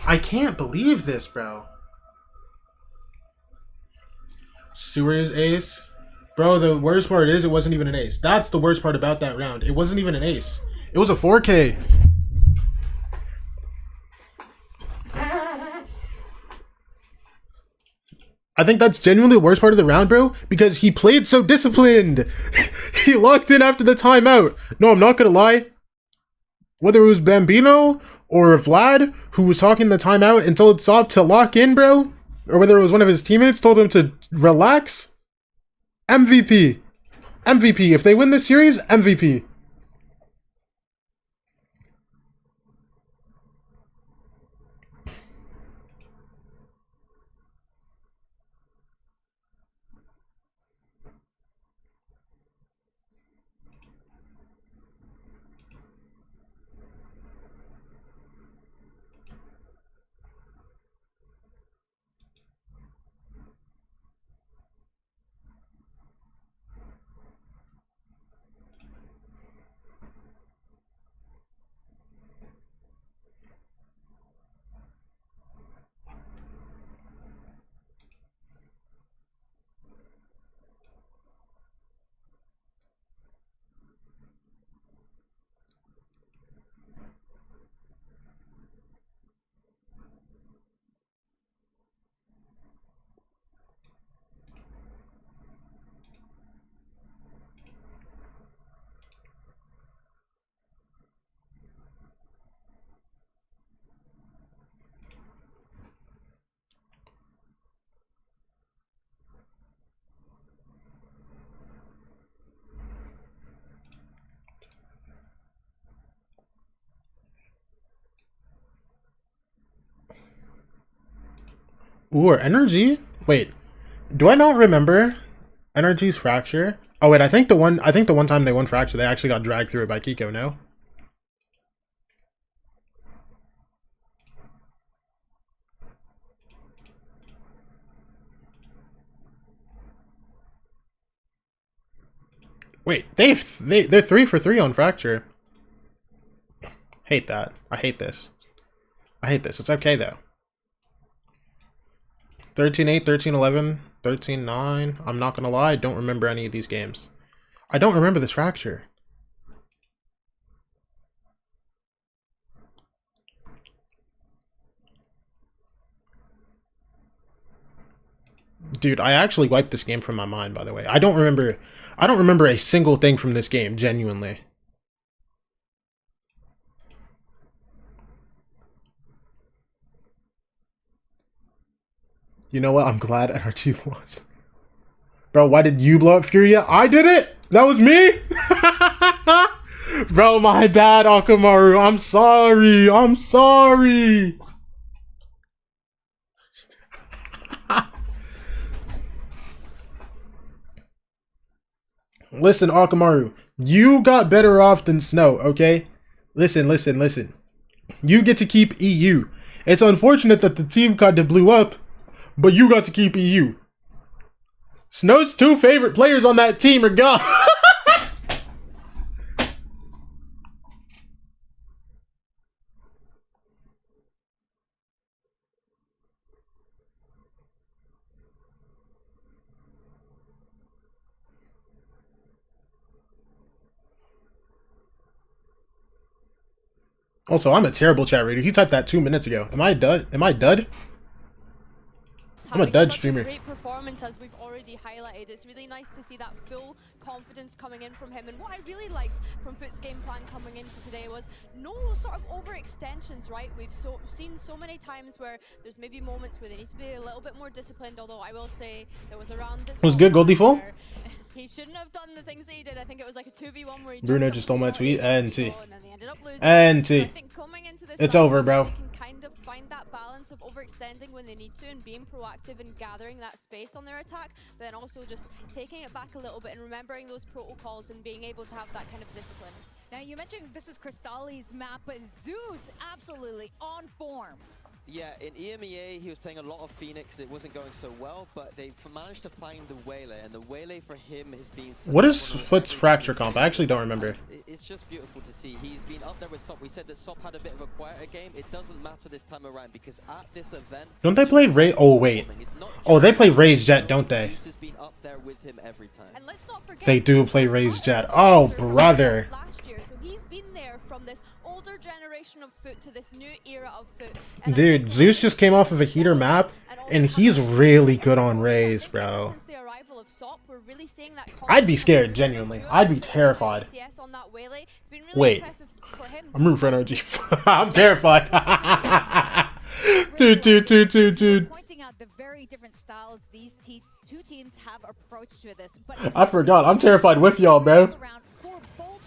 Speaker 6: I can't believe this, bro. Sewers ace. Bro, the worst part is it wasn't even an ace. That's the worst part about that round. It wasn't even an ace. It was a 4K. I think that's genuinely the worst part of the round, bro, because he played so disciplined. He locked in after the timeout. No, I'm not gonna lie. Whether it was Bambino or Vlad who was talking the timeout and told Saab to lock in, bro, or whether it was one of his teammates told him to relax, MVP. MVP. If they win this series, MVP. Ooh, or NRG? Wait, do I not remember NRG's fracture? Oh wait, I think the one time they won fracture, they actually got dragged through it by Kiko. No. Wait, they're 3 for 3 on fracture. Hate that. I hate this. I hate this. It's okay though. 13-8, 13-11, 13-9. I'm not gonna lie, I don't remember any of these games. I don't remember this fracture. Dude, I actually wiped this game from my mind, by the way. I don't remember a single thing from this game, genuinely. You know what? I'm glad NRG lost. Bro, why did you blow up Furia? I did it! That was me! Bro, my bad, Akamaru. I'm sorry. I'm sorry. Listen, Akamaru. You got better off than Snow, okay? Listen. You get to keep EU. It's unfortunate that the team kind of blew up, but you got to keep EU. Snow's 2 favorite players on that team are gone. Also, I'm a terrible chat reader. He typed that 2 minutes ago. Am I dud? I'm a dud streamer.
Speaker 5: Great performance, as we've already highlighted. It's really nice to see that full confidence coming in from him. And what I really liked from FUT's game plan coming into today was no sort of overextensions, right? We've seen so many times where there's maybe moments where they need to be a little bit more disciplined, although I will say there was a round that
Speaker 6: was good, Goldie Full?
Speaker 5: He shouldn't have done the things that he did. I think it was like a 2v1 where he
Speaker 6: Bruno just stole my tweet. And T.
Speaker 5: And T.
Speaker 6: It's over, bro.
Speaker 5: They can kind of find that balance of overextending when they need to and being proactive and gathering that space on their attack, but then also just taking it back a little bit and remembering those protocols and being able to have that kind of discipline.
Speaker 3: Now, you mentioned this is Crystalli's map, but Zeus absolutely on form.
Speaker 4: Yeah, in EMEA, he was playing a lot of Phoenix. It wasn't going so well, but they managed to find the Waylay, and the Waylay for him has been...
Speaker 6: What is FUT's fracture comp? I actually don't remember.
Speaker 4: It's just beautiful to see. He's been up there with Sop. We said that Sop had a bit of a quieter game. It doesn't matter this time around, because at this event...
Speaker 6: Don't they play Ray? Oh, wait. Oh, they play Ray's Jet, don't they?
Speaker 4: Zeus has been up there with him every time.
Speaker 5: And let's not forget,
Speaker 6: They do play Ray's Jet. Oh, brother.
Speaker 5: last year, so he's been there from this older generation of FUT to this new era of FUT.
Speaker 6: Dude, Zeus just came off of a heater map, and he's really good on Rays, bro.
Speaker 5: Since the arrival of SOP, we're really seeing that
Speaker 6: I'd be scared, genuinely. I'd be terrified. Wait, I'm rooting for NRG. I'm terrified. Dude.
Speaker 3: Pointing out the very different styles these two teams have approached to this. But
Speaker 6: I forgot. I'm terrified with y'all, bro.
Speaker 3: For both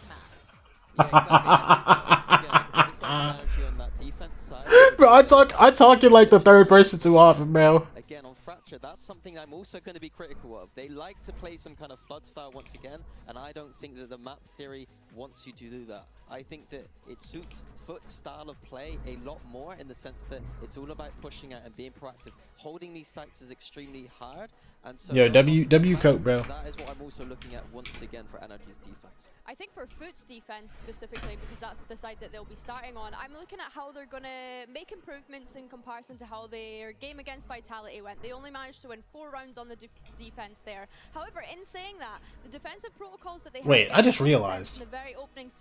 Speaker 6: Bro, I talk in like the third person too often, bro.
Speaker 4: Again, on Fracture, that's something I'm also going to be critical of. They like to play some kind of flood style once again, and I don't think that the map theory wants you to do that. I think that it suits FUT's style of play a lot more, in the sense that it's all about pushing out and being proactive. Holding these sites is extremely hard, and so...
Speaker 6: Yo, W coat, bro.
Speaker 4: That is what I'm also looking at once again for NRG's defense.
Speaker 5: I think for FUT's defense specifically, because that's the side that they'll be starting on, I'm looking at how they're going to make improvements in comparison to how their game against Vitality went. They only managed to win 4 rounds on the defense there. However, in saying that, the defensive protocols that they have...
Speaker 6: Wait, I just realized.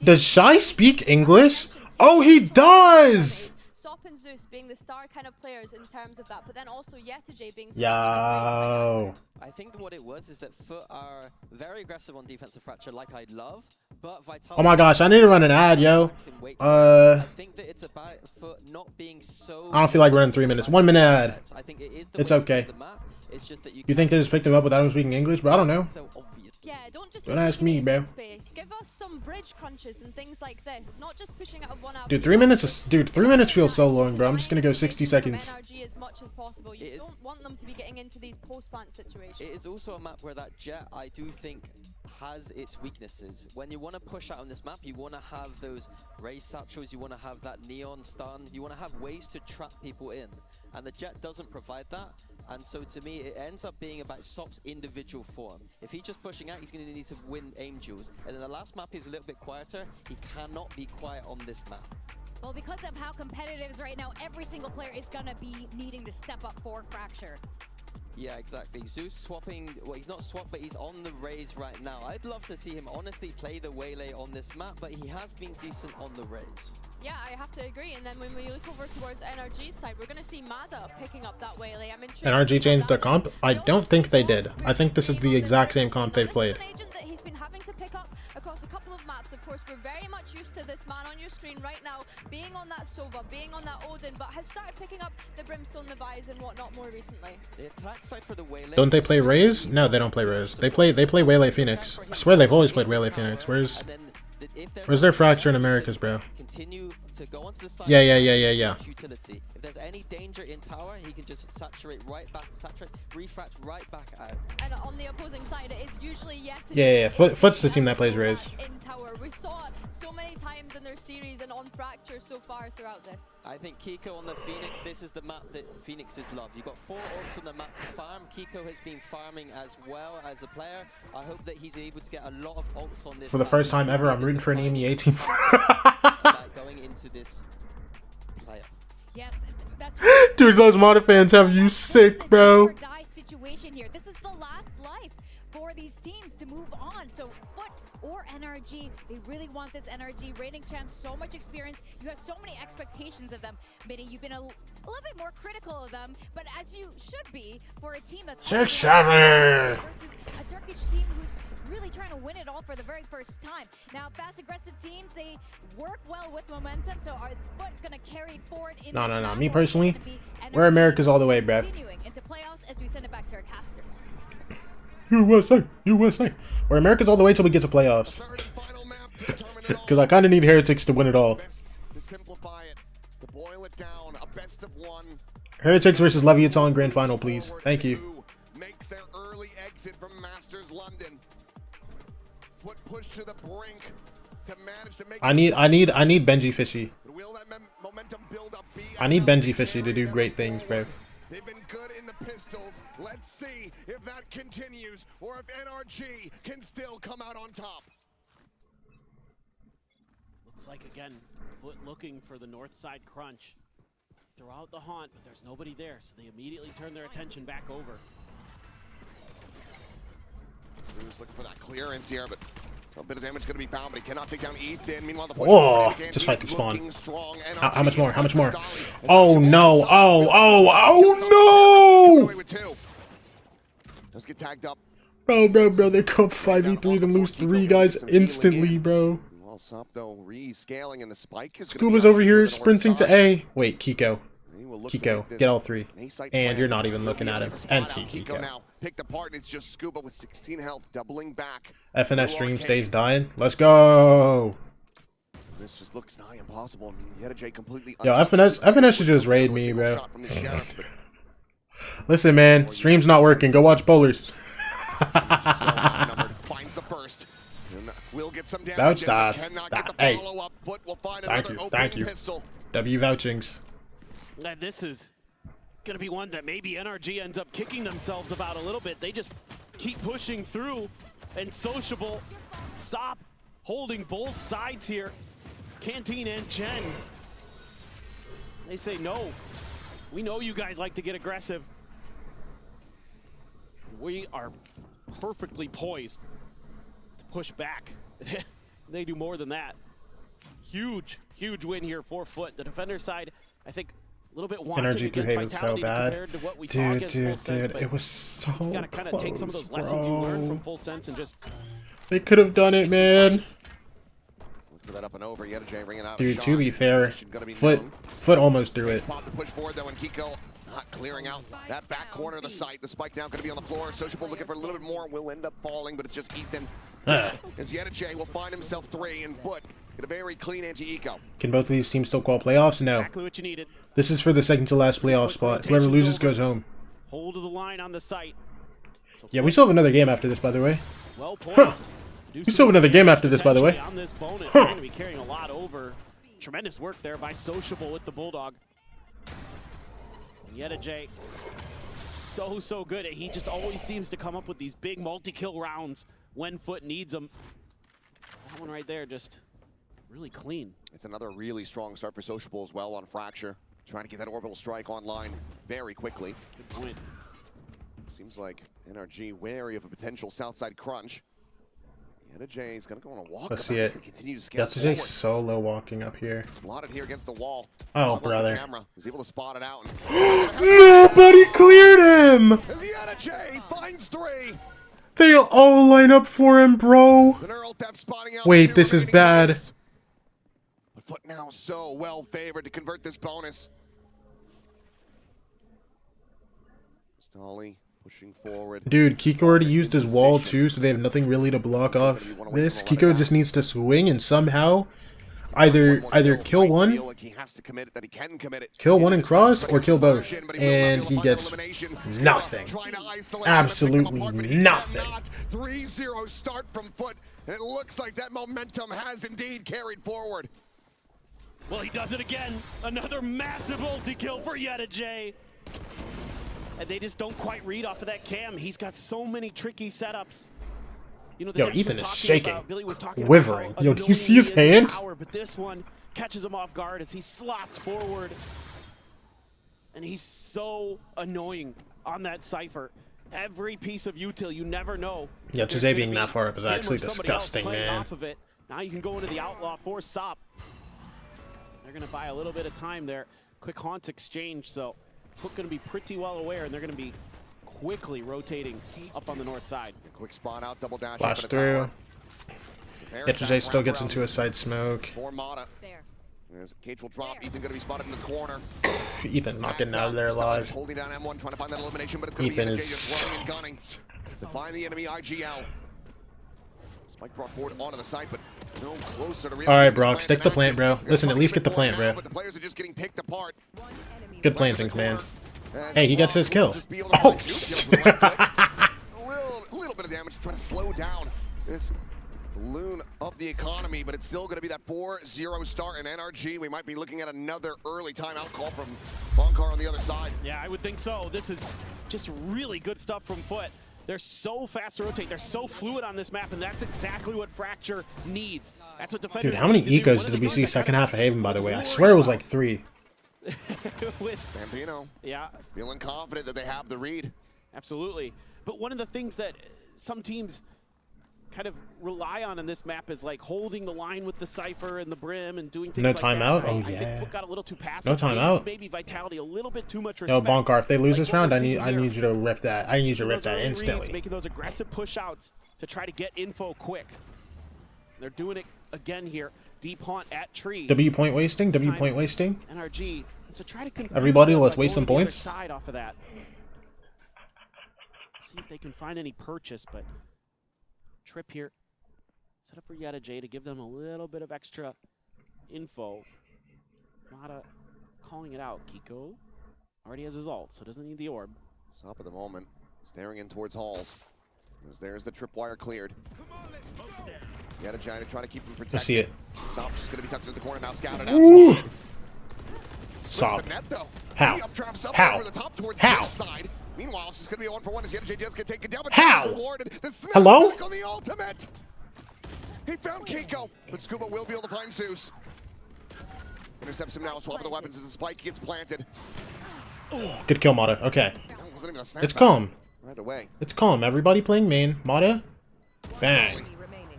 Speaker 6: Does Shy speak English? Oh, he does!
Speaker 5: Sop and Zeus being the star kind of players in terms of that, but then also Yetajay being
Speaker 6: Yo.
Speaker 4: I think what it was is that FUT are very aggressive on defensive Fracture, like I'd love, but Vitality...
Speaker 6: Oh my gosh, I need to run an ad, yo.
Speaker 4: I think that it's about FUT not being so...
Speaker 6: I don't feel like running 3 minutes. 1 minute ad.
Speaker 4: I think it is
Speaker 6: It's okay.
Speaker 4: It's just that
Speaker 6: You think they just picked him up without him speaking English? But I don't know.
Speaker 5: Yeah, don't just
Speaker 6: Don't ask me, bro.
Speaker 5: space. Give us some bridge crunches and things like this, not just pushing out of one out.
Speaker 6: Dude, 3 minutes is... Dude, 3 minutes feels so long, bro. I'm just gonna go 60 seconds.
Speaker 5: NRG as much as possible. You don't want them to be getting into these post-plant situations.
Speaker 4: It is also a map where that Jet, I do think, has its weaknesses. When you want to push out on this map, you want to have those ray satchels, you want to have that neon stun, you want to have ways to trap people in. And the Jet doesn't provide that. And so to me, it ends up being about Sop's individual form. If he's just pushing out, he's going to need to win Angels. And then the last map is a little bit quieter. He cannot be quiet on this map.
Speaker 3: Well, because of how competitive it is right now, every single player is going to be needing to step up for Fracture.
Speaker 4: Yeah, exactly. Zeus swapping, well, he's not swapped, but he's on the Rays right now. I'd love to see him honestly play the Waylay on this map, but he has been decent on the Rays.
Speaker 5: Yeah, I have to agree. And then when we look over towards NRG's side, we're going to see Mada picking up that Waylay. I'm intrigued.
Speaker 6: NRG changed their comp? I don't think they did. I think this is the exact same comp they've played.
Speaker 5: He's been having to pick up across a couple of maps. Of course, we're very much used to this man on your screen right now being on that Sova, being on that Odin, but has started picking up the Brimstone, the Vise, and whatnot more recently.
Speaker 4: The attack side for the Waylay.
Speaker 6: Don't they play Rays? No, they don't play Rays. They play Waylay Phoenix. I swear they've always played Waylay Phoenix. Where's their Fracture in Americas, bro?
Speaker 4: Continue to go onto the side.
Speaker 6: Yeah.
Speaker 4: Utility. If there's any danger in tower, he can just saturate right back, refract right back out.
Speaker 5: And on the opposing side, it is usually Yetajay.
Speaker 6: Yeah. FUT's the team that plays Rays.
Speaker 5: In tower, we saw so many times in their series and on Fracture so far throughout this.
Speaker 4: I think Kiko on the Phoenix, this is the map that Phoenixes love. You've got 4 ults on the map to farm. Kiko has been farming as well as a player. I hope that he's able to get a lot of ults on this.
Speaker 6: For the first time ever, I'm rooting for an EMEA team.
Speaker 4: Going into this playoff.
Speaker 3: Yes, that's
Speaker 6: Dude, those Mata fans have you sick, bro.
Speaker 3: Die situation here. This is the last life for these teams to move on. So FUT or NRG, they really want this NRG reigning champ. So much experience. You have so many expectations of them. Minnie, you've been a little bit more critical of them, but as you should be for a team that's
Speaker 6: 6-7
Speaker 3: versus a Turkish team who's really trying to win it all for the very first time. Now, fast, aggressive teams, they work well with momentum, so is FUT going to carry forward in
Speaker 6: No. Me personally, we're America's all the way, bruh.
Speaker 3: Continuing into playoffs as we send it back to our casters.
Speaker 6: USA. We're America's all the way till we get to playoffs. Because I kind of need Heretics to win it all.
Speaker 12: To simplify it, to boil it down, a best of one.
Speaker 6: Heretics versus Leviathan Grand Final, please. Thank you.
Speaker 12: Makes their early exit from Masters London. FUT push to the brink to manage to make
Speaker 6: I need Benji Fishy.
Speaker 12: will that momentum build up?
Speaker 6: I need Benji Fishy to do great things, bro.
Speaker 12: They've been good in the pistols. Let's see if that continues or if NRG can still come out on top.
Speaker 15: Looks like, again, FUT looking for the north side crunch throughout the haunt, but there's nobody there, so they immediately turn their attention back over.
Speaker 12: Who's looking for that clearance here, but a bit of damage going to be bound, but he cannot take down Ethan. Meanwhile, the
Speaker 6: whoa, just fight through spawn. How much more? How much more? Oh no! Oh no!
Speaker 12: Let's get tagged up.
Speaker 6: Bro, they go 5v3 and lose 3 guys instantly, bro.
Speaker 12: Well, Sop though rescaling and the spike is
Speaker 6: Scuba's over here sprinting to A. Wait, Kiko. Kiko, get all 3. And you're not even looking at him. NT Kiko.
Speaker 12: Now picked apart, and it's just Scuba with 16 health, doubling back.
Speaker 6: FNS stream stays dying. Let's go.
Speaker 12: This just looks nigh impossible. I mean, Yeta completely.
Speaker 6: Yo, FNS should just raid me, bro. Listen, man, stream's not working. Go watch bowlers.
Speaker 12: Finds the first. We'll get some damage.
Speaker 6: Vouch stats. Hey. Thank you. W vouchings.
Speaker 15: This is going to be one that maybe NRG ends up kicking themselves about a little bit. They just keep pushing through, and Sociable, Sop holding both sides here. Canteen and Chen. They say, no, we know you guys like to get aggressive. We are perfectly poised to push back. They do more than that. Huge win here for FUT. The defender side, I think, a little bit wanting
Speaker 6: NRG
Speaker 15: against
Speaker 6: behaved so bad.
Speaker 15: To what we saw against Full Sense,
Speaker 6: it was so
Speaker 15: you gotta kind of take some of those lessons you learned from Full Sense and just.
Speaker 6: They could have done it, man.
Speaker 12: That up and over. Ringing out
Speaker 6: Dude, to be fair, FUT almost threw it.
Speaker 12: Push forward though, and Kiko not clearing out that back corner of the site. The spike now going to be on the floor. Sociable looking for a little bit more, will end up falling, but it's just Ethan. As Yeta will find himself 3, and FUT get a very clean anti-eco.
Speaker 6: Can both of these teams still call playoffs? No.
Speaker 15: Exactly what you needed.
Speaker 6: This is for the second to last playoff spot. Whoever loses goes home.
Speaker 15: Hold of the line on the site.
Speaker 6: Yeah, we still have another game after this, by the way.
Speaker 15: Well poised.
Speaker 6: We still have another game after this, by the way.
Speaker 15: On this bonus, they're going to be carrying a lot over. Tremendous work there by Sociable with the Bulldog. Yeta so good. He just always seems to come up with these big multi-kill rounds when FUT needs them. That one right there, just really clean.
Speaker 12: It's another really strong start for Sociable as well on Fracture. Trying to get that orbital strike online very quickly.
Speaker 15: Good point.
Speaker 12: Seems like NRG wary of a potential Southside crunch. Yeta is going to go on a walk.
Speaker 6: Let's see it. Yeta solo walking up here.
Speaker 12: Slotted here against the wall.
Speaker 6: Oh, brother.
Speaker 12: He's able to spot it out.
Speaker 6: Nobody cleared him!
Speaker 12: As Yeta finds 3.
Speaker 6: They all line up for him, bro. Wait, this is bad.
Speaker 12: But FUT now so well favored to convert this bonus. Stolly pushing forward.
Speaker 6: Dude, Kiko already used his wall too, so they have nothing really to block off this. Kiko just needs to swing and somehow either kill one, and cross, or kill both, and he gets nothing. Absolutely nothing.
Speaker 12: 3-0 start from FUT, and it looks like that momentum has indeed carried forward.
Speaker 15: Well, he does it again. Another massive ulti kill for Yeta. And they just don't quite read off of that cam. He's got so many tricky setups. You know,
Speaker 6: yo, Ethan is shaking, quivering. Yo, do you see his hand?
Speaker 15: But this one catches him off guard as he slots forward. And he's so annoying on that Cypher. Every piece of util, you never know.
Speaker 6: Yeah, Jose being that far up is actually disgusting, man.
Speaker 15: Off of it. Now you can go into the outlaw for Sop. They're going to buy a little bit of time there. Quick haunt exchange, so FUT going to be pretty well aware, and they're going to be quickly rotating up on the north side.
Speaker 12: Quick spawn out, double dash.
Speaker 6: Flash through. Jose still gets into a side smoke.
Speaker 12: As Cage will drop, Ethan going to be spotted in the corner.
Speaker 6: Ethan not getting out of there alive.
Speaker 12: Holding down M1, trying to find that elimination, but it's going to be NRG just running and gunning to find the enemy IGL. Spike brought forward onto the site, but no closer to really.
Speaker 6: All right, Brock, stick the plant, bro. Listen, at least get the plant, bro.
Speaker 12: But the players are just getting picked apart.
Speaker 6: Good plantings, man. Hey, he gets his kill. Oh,
Speaker 12: a little bit of damage, trying to slow down this balloon of the economy, but it's still going to be that 4-0 start in NRG. We might be looking at another early timeout call from Bonkar on the other side.
Speaker 15: Yeah, I would think so. This is just really good stuff from FUT. They're so fast to rotate. They're so fluid on this map, and that's exactly what Fracture needs. That's what defenders.
Speaker 6: Dude, how many ecos did we see second half of Haven, by the way? I swear it was like 3.
Speaker 15: With
Speaker 12: Bambino,
Speaker 15: yeah,
Speaker 12: feeling confident that they have the read.
Speaker 15: Absolutely. But one of the things that some teams kind of rely on in this map is like holding the line with the Cypher and the Brim and doing things
Speaker 6: No
Speaker 15: like
Speaker 6: timeout?
Speaker 15: that.
Speaker 6: Oh,
Speaker 15: I
Speaker 6: yeah.
Speaker 15: think FUT got a little too passive.
Speaker 6: No timeout.
Speaker 15: Maybe Vitality a little bit too much
Speaker 6: Yo,
Speaker 15: respect.
Speaker 6: Bonkar, if they lose this
Speaker 15: Like what
Speaker 6: round,
Speaker 15: we're
Speaker 6: I
Speaker 15: seeing
Speaker 6: need
Speaker 15: here.
Speaker 6: you to rip that. I need you to rip
Speaker 15: Those
Speaker 6: that
Speaker 15: early
Speaker 6: instantly.
Speaker 15: reads, making those aggressive push outs to try to get info quick. They're doing it again here. Deep haunt at tree.
Speaker 6: W point wasting? W point wasting?
Speaker 15: NRG. So try to confuse
Speaker 6: Everybody,
Speaker 15: them
Speaker 6: let's
Speaker 15: by
Speaker 6: waste
Speaker 15: going
Speaker 6: some
Speaker 15: to the other
Speaker 6: points.
Speaker 15: Side off of that. See if they can find any purchase, but Trip here. Set up for Yeta J to give them a little bit of extra info. Mata calling it out. Kiko already has his ult, so doesn't need the orb.
Speaker 12: Stop at the moment, staring in towards halls. As there's the tripwire cleared. Yeta J to try to keep him protected.
Speaker 6: I see it.
Speaker 12: Sop's just going to be tucked in the corner now, scouted out.
Speaker 6: Ooh.
Speaker 12: Sop.
Speaker 6: Sop.
Speaker 12: Net, though.
Speaker 6: How?
Speaker 12: He up traps up
Speaker 6: How?
Speaker 12: over the top towards
Speaker 6: How?
Speaker 12: this side. Meanwhile, it's just going to be a 1-for-1 as Yeta J just get taken down. But
Speaker 6: How?
Speaker 12: rewarded. The snap
Speaker 6: Hello?
Speaker 12: back on the ultimate. He found Kiko, but Scuba will be able to find Zeus. Intercepts him now, swapping the weapons as the spike gets planted.
Speaker 6: Good kill, Mata. Okay.
Speaker 12: That wasn't even a snap
Speaker 6: It's
Speaker 12: back.
Speaker 6: calm.
Speaker 12: Right away.
Speaker 6: It's calm. Everybody playing main. Mata. Bang.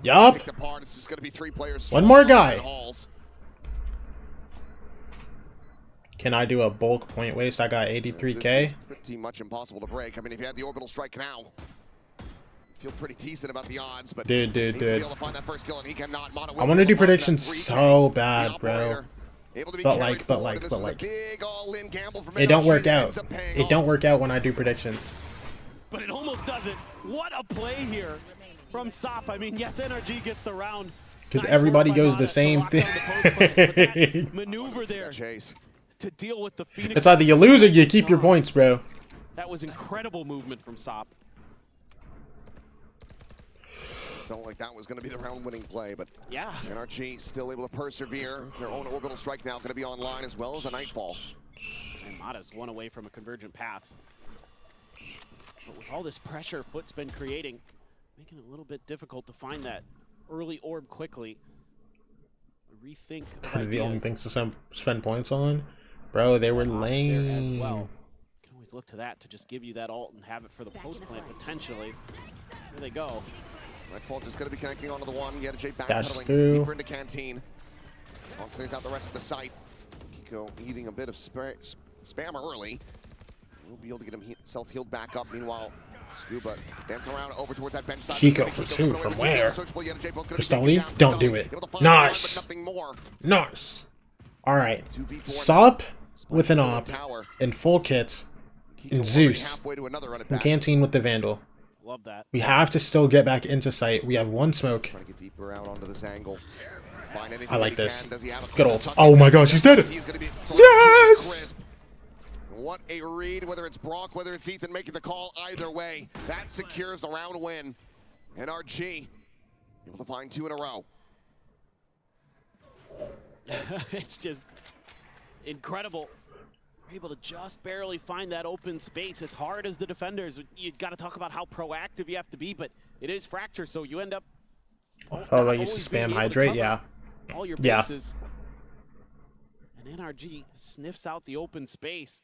Speaker 6: Yup.
Speaker 12: Picked apart. It's just going to be 3 players.
Speaker 6: One more
Speaker 12: strong
Speaker 6: guy.
Speaker 12: in halls.
Speaker 6: Can I do a bulk point waste? I got
Speaker 12: This
Speaker 6: 83k.
Speaker 12: is pretty much impossible to break. I mean, if you had the orbital strike now, feel pretty decent about the odds, but
Speaker 6: Dude.
Speaker 12: needs to be able to find that first kill, and he cannot. Mata will
Speaker 6: I want to
Speaker 12: be
Speaker 6: do
Speaker 12: able find
Speaker 6: predictions
Speaker 12: that 3K.
Speaker 6: so
Speaker 12: The
Speaker 6: bad, bro.
Speaker 12: operator able to be
Speaker 6: But
Speaker 12: carried
Speaker 6: like,
Speaker 12: forward, and this is a big all-in gamble from
Speaker 6: it don't
Speaker 12: NRG
Speaker 6: work
Speaker 12: that
Speaker 6: out.
Speaker 12: ends up paying
Speaker 6: It
Speaker 12: off.
Speaker 6: don't work out when I do predictions.
Speaker 15: But it almost doesn't. What a play here from Sop. I mean, yes, NRG gets the round.
Speaker 6: Because
Speaker 15: Nice
Speaker 6: everybody
Speaker 15: work by
Speaker 6: goes
Speaker 15: Mata
Speaker 6: the
Speaker 15: to
Speaker 6: same
Speaker 15: lock down the post play, but that
Speaker 6: thing.
Speaker 15: maneuver there to deal with the Phoenix.
Speaker 6: It's either you lose or you keep your points, bro.
Speaker 15: That was incredible movement from Sop.
Speaker 12: Felt like that was going to be the round-winning play, but
Speaker 15: yeah,
Speaker 12: NRG still able to persevere. Their own orbital strike now going to be online as well as a nightfall.
Speaker 15: And Mata's one away from a convergent path. But with all this pressure FUT's been creating, making it a little bit difficult to find that early orb quickly. Rethink of
Speaker 6: One of the only
Speaker 15: ideas.
Speaker 6: things to spend points on. Bro, they were
Speaker 15: There as
Speaker 6: lame.
Speaker 15: well. You can always look to that to just give you that ult and have it for the post plant potentially. Here they go.
Speaker 12: Nightfall just going to be connecting onto the one. Yeta J
Speaker 6: Dash
Speaker 12: backpedaling
Speaker 6: through.
Speaker 12: deeper into Canteen. Spawn clears out the rest of the site. Kiko eating a bit of spam early. We'll be able to get himself healed back up. Meanwhile, Scuba dance around over towards that bench side.
Speaker 6: Kiko for 2 from where? Crystalli, don't do it. Nice. Nice. Alright. Sop with an op in full kit. And Zeus from Canteen with the Vandal.
Speaker 15: Love that.
Speaker 6: We have to still get back into sight. We have 1 smoke.
Speaker 12: Trying to get deeper out onto this angle. Find anything
Speaker 6: I like
Speaker 12: that he
Speaker 6: this.
Speaker 12: can. Does he have a
Speaker 6: Good
Speaker 12: call?
Speaker 6: ult.
Speaker 12: Tuck
Speaker 6: Oh
Speaker 12: in
Speaker 6: my
Speaker 12: there.
Speaker 6: gosh, he's dead.
Speaker 12: He's gonna be
Speaker 6: Yes!
Speaker 12: crisp. What a read, whether it's Brock, whether it's Ethan making the call, either way, that secures the round win. NRG able to find 2 in a row.
Speaker 15: It's just incredible. We're able to just barely find that open space. It's hard as the defenders. You got to talk about how proactive you have to be, but it is Fracture, so you end up.
Speaker 6: Oh, I used to spam hydrate, yeah.
Speaker 15: All your
Speaker 6: Yeah.
Speaker 15: bases. And NRG sniffs out the open space.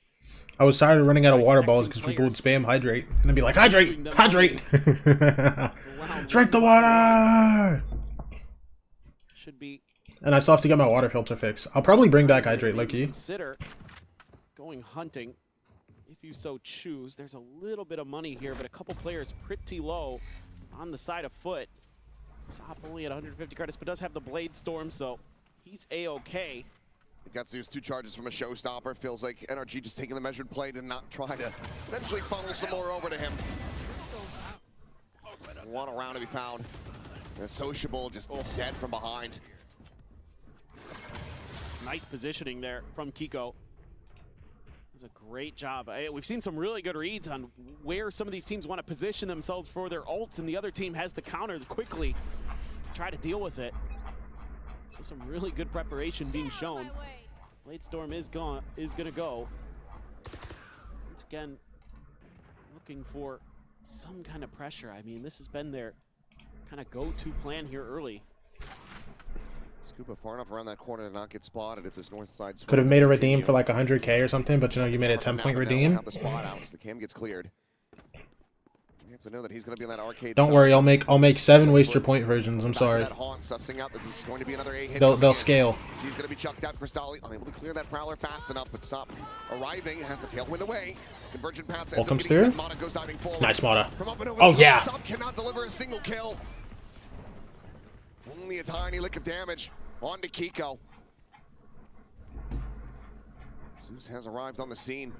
Speaker 6: I was tired of running out of water balls because people would spam hydrate. And I'd be like, hydrate! Hydrate! Drink the water!
Speaker 15: Should be.
Speaker 6: And I still have to get my water filter fixed. I'll probably bring back hydrate, low-key.
Speaker 15: Consider going hunting if you so choose. There's a little bit of money here, but a couple players pretty low on the side of FUT. Sop only at 150 credits, but does have the Blade Storm, so he's A-okay.
Speaker 12: We've got Zeus 2 charges from a showstopper. Feels like NRG just taking the measured play to not try to eventually funnel some more over to him. One around to be found. And Sociable just dead from behind.
Speaker 15: Nice positioning there from Kiko. Does a great job. We've seen some really good reads on where some of these teams want to position themselves for their ults, and the other team has the counter quickly. try to deal with it. So some really good preparation being shown. Blade Storm is gonna go. Once again, looking for some kind of pressure. I mean, this has been their kind of go-to plan here early.
Speaker 12: Scuba far enough around that corner to not get spotted if this north side
Speaker 6: Could have made a redeem for like 100K or something, but you know, you made a 10-point redeem.
Speaker 12: The spot out as the cam gets cleared. You have to know that he's going to be on that arcade.
Speaker 6: Don't worry, I'll make 7 waste your point versions. I'm sorry.
Speaker 12: That haunt, sussing out that this is going to be another A hit.
Speaker 6: They'll scale.
Speaker 12: He's going to be chucked out. Crystalli unable to clear that Prowler fast enough, but stop arriving has the tailwind away. Convergent paths.
Speaker 6: All comes through.
Speaker 12: Mata goes diving forward.
Speaker 6: Nice Mata.
Speaker 12: Oh yeah. Sub cannot deliver a single kill. Only a tiny lick of damage. On to Kiko. Zeus has arrived on the scene.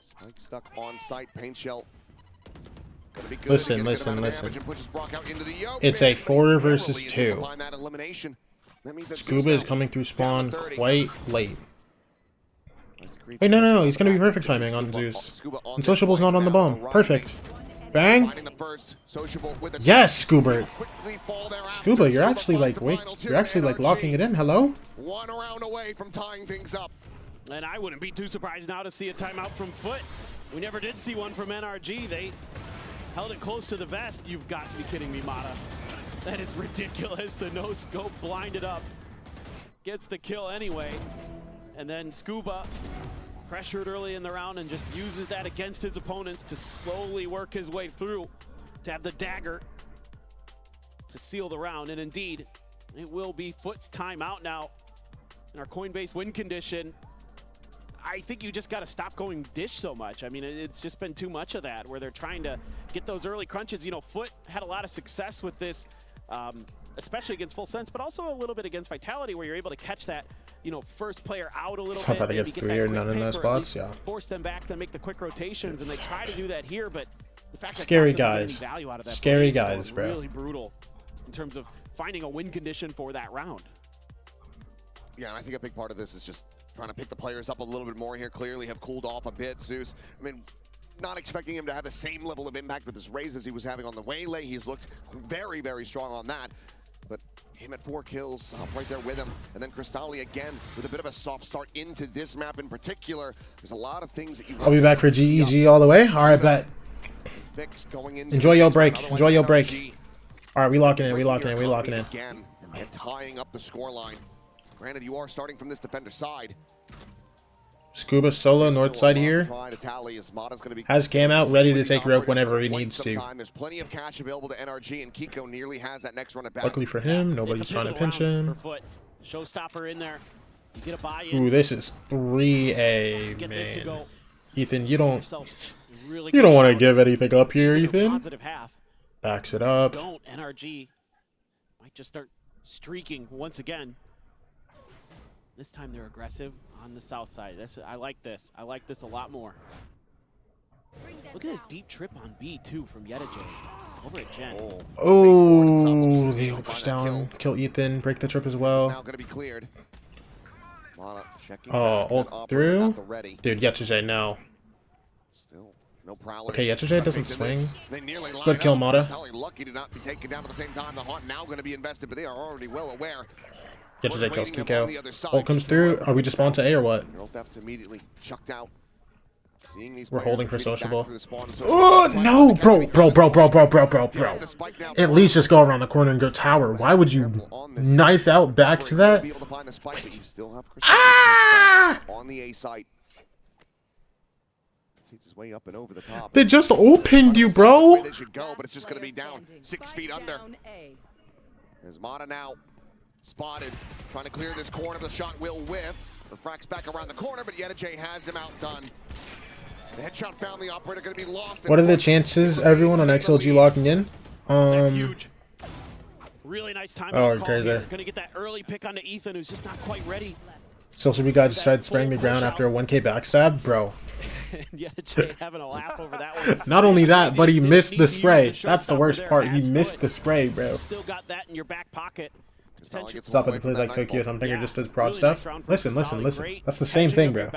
Speaker 12: Spike stuck on site. Paint shell.
Speaker 6: Listen. It's a 4 versus 2. Scuba is coming through spawn quite late. Wait, no, he's gonna be perfect timing on Zeus. And Sociable's not on the bomb. Perfect. Bang! Yes, Scuba! Scuba, you're actually like, locking it in. Hello?
Speaker 12: 1 round away from tying things up.
Speaker 15: And I wouldn't be too surprised now to see a timeout from FUT. We never did see one from NRG. They held it close to the vest. You've got to be kidding me, Mata. That is ridiculous. The no-scope blinded up. Gets the kill anyway. And then Scuba pressured early in the round and just uses that against his opponents to slowly work his way through to have the dagger to seal the round. And indeed, it will be FUT's timeout now in our Coinbase win condition. I think you just got to stop going dish so much. I mean, it's just been too much of that where they're trying to get those early crunches. You know, FUT had a lot of success with this, especially against Full Sense, but also a little bit against Vitality where you're able to catch that, you know, first player out a little bit.
Speaker 6: About to get 3 or none in those spots, yeah.
Speaker 15: Force them back to make the quick rotations, and they try to do that here, but the fact that
Speaker 6: Scary
Speaker 15: South doesn't
Speaker 6: guys.
Speaker 15: get any value out of that
Speaker 6: Scary
Speaker 15: play,
Speaker 6: guys,
Speaker 15: so
Speaker 6: bro.
Speaker 15: Really brutal in terms of finding a win condition for that round.
Speaker 12: Yeah, and I think a big part of this is just trying to pick the players up a little bit more here. Clearly have cooled off a bit. Zeus, I mean, not expecting him to have the same level of impact with his raise as he was having on the Waylay. He's looked very, very strong on that. But him at 4 kills, right there with him. And then Crystalli again with a bit of a soft start into this map in particular. There's a lot of things that you
Speaker 6: I'll be back for GEG all the way. All right, bet.
Speaker 12: Fix going into
Speaker 6: Enjoy your break. Enjoy your break. All right, we locking in.
Speaker 12: Again, and tying up the scoreline. Granted, you are starting from this defender side.
Speaker 6: Scuba solo north side here. Has cam out, ready to take rope whenever he needs to.
Speaker 12: There's plenty of cash available to NRG, and Kiko nearly has that next run at back.
Speaker 6: Luckily for him, nobody's trying to pinch him.
Speaker 15: Showstopper in there. You get a buy-in.
Speaker 6: Ooh, this is 3A, man. Ethan, you don't want to give anything up here, Ethan. Backs it up.
Speaker 15: Don't. NRG might just start streaking once again. This time they're aggressive on the south side. I like this. I like this a lot more. Look at this deep trip on B too from Yettage over at Gen.
Speaker 6: Oh, they all push down, kill Ethan, break the trip as well.
Speaker 12: Now going to be cleared.
Speaker 6: Oh, ult through? Dude, Yettage, no.
Speaker 12: Still no prowlers.
Speaker 6: Okay, Yettage doesn't swing. Good kill, Mata.
Speaker 12: Lucky to not be taken down at the same time. The Haunt now going to be invested, but they are already well aware.
Speaker 6: Yettage kills Kiko. Ult comes through. Are we just spawned to A or what?
Speaker 12: Immediately chucked out.
Speaker 6: We're holding for sociable. Oh, no, bro. At least just go around the corner and go tower. Why would you knife out back to that? Ah!
Speaker 12: On the A site. His way up and over the top.
Speaker 6: They just opened you, bro.
Speaker 12: They should go, but it's just going to be down 6 feet under. There's Mata now spotted, trying to clear this corner. The shot will whiff. The frack's back around the corner, but Yettage has him outdone. The headshot found the operator going to be lost.
Speaker 6: What are the chances, everyone, on XLG locking in?
Speaker 15: That's huge. Really nice time.
Speaker 6: Oh, okay, there.
Speaker 15: Gonna get that early pick onto Ethan, who's just not quite ready.
Speaker 6: Social B guy just tried spraying the ground after a 1K backstab, bro.
Speaker 15: Yettage having a laugh over that one.
Speaker 6: Not only that, but he missed the spray. That's the worst part. He missed the spray, bro.
Speaker 15: Still got that in your back pocket.
Speaker 6: Stop at the plays like Tokyo or something, or just does prod stuff. Listen. That's the same thing, bro.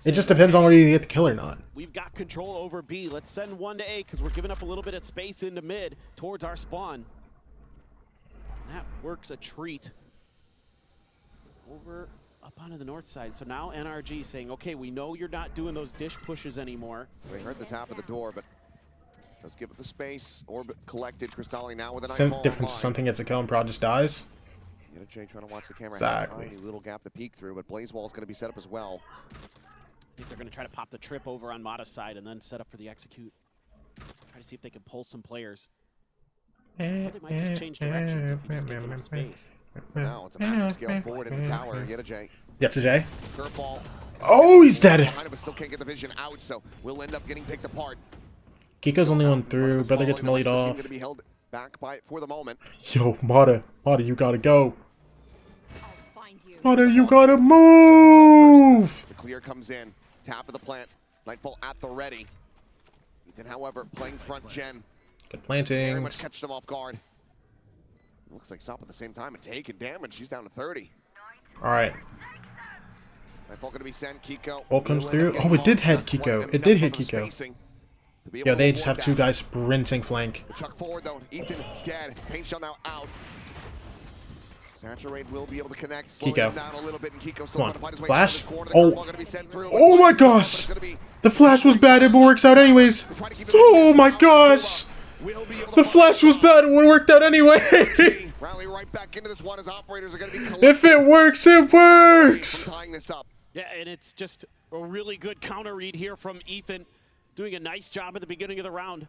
Speaker 6: It just depends on whether you get the kill or not.
Speaker 15: We've got control over B. Let's send one to A because we're giving up a little bit of space into mid towards our spawn. That works a treat. Over up onto the north side. So now NRG saying, okay, we know you're not doing those dish pushes anymore.
Speaker 12: We heard the tap of the door, but does give it the space. Orbit collected. Cristalli now with a nice
Speaker 6: difference. Something gets a kill and Prod just dies.
Speaker 12: Jay trying to watch the camera.
Speaker 6: Exactly.
Speaker 12: Has a tiny little gap to peek through, but Blazewall is going to be set up as well.
Speaker 15: I think they're going to try to pop the trip over on Mata's side and then set up for the execute. Try to see if they can pull some players. Or they might just change directions if he just gets enough space.
Speaker 12: Now it's a massive scale forward in the tower. Jay.
Speaker 6: Yes, Jay.
Speaker 12: Curveball.
Speaker 6: Oh, he's dead.
Speaker 12: Behind him, but still can't get the vision out, so we'll end up getting picked apart.
Speaker 6: Kiko's only one through. Brother gets mullied off.
Speaker 12: Going to be held back by it for the moment.
Speaker 6: Yo, Mata, you gotta go. Mata, you gotta move.
Speaker 12: The clear comes in. Tap of the plant. Nightfall at the ready. Ethan, however, playing front gen.
Speaker 6: Good planting.
Speaker 12: Very much catch them off guard. Looks like Sop at the same time and taking damage. She's down to 30.
Speaker 6: All right.
Speaker 12: Nightfall gonna be sent. Kiko.
Speaker 6: Ult comes through. Oh, it did hit Kiko. It did hit Kiko. Yo, they just have two guys sprinting flank.
Speaker 12: Chuck forward though. Ethan dead. Paint shell now out. Saturate will be able to connect.
Speaker 6: Kiko.
Speaker 12: Down a little bit, and Kiko
Speaker 6: Come on.
Speaker 12: find his way
Speaker 6: Flash.
Speaker 12: Oh.
Speaker 6: Oh my gosh. The flash was bad. It works out anyways. Oh my gosh. The flash was bad. It would have worked out anyway.
Speaker 12: Rally right back into this one as operators are going to be
Speaker 6: if it works, it works.
Speaker 12: Tying this up.
Speaker 15: Yeah, and it's just a really good counter read here from Ethan. Doing a nice job at the beginning of the round.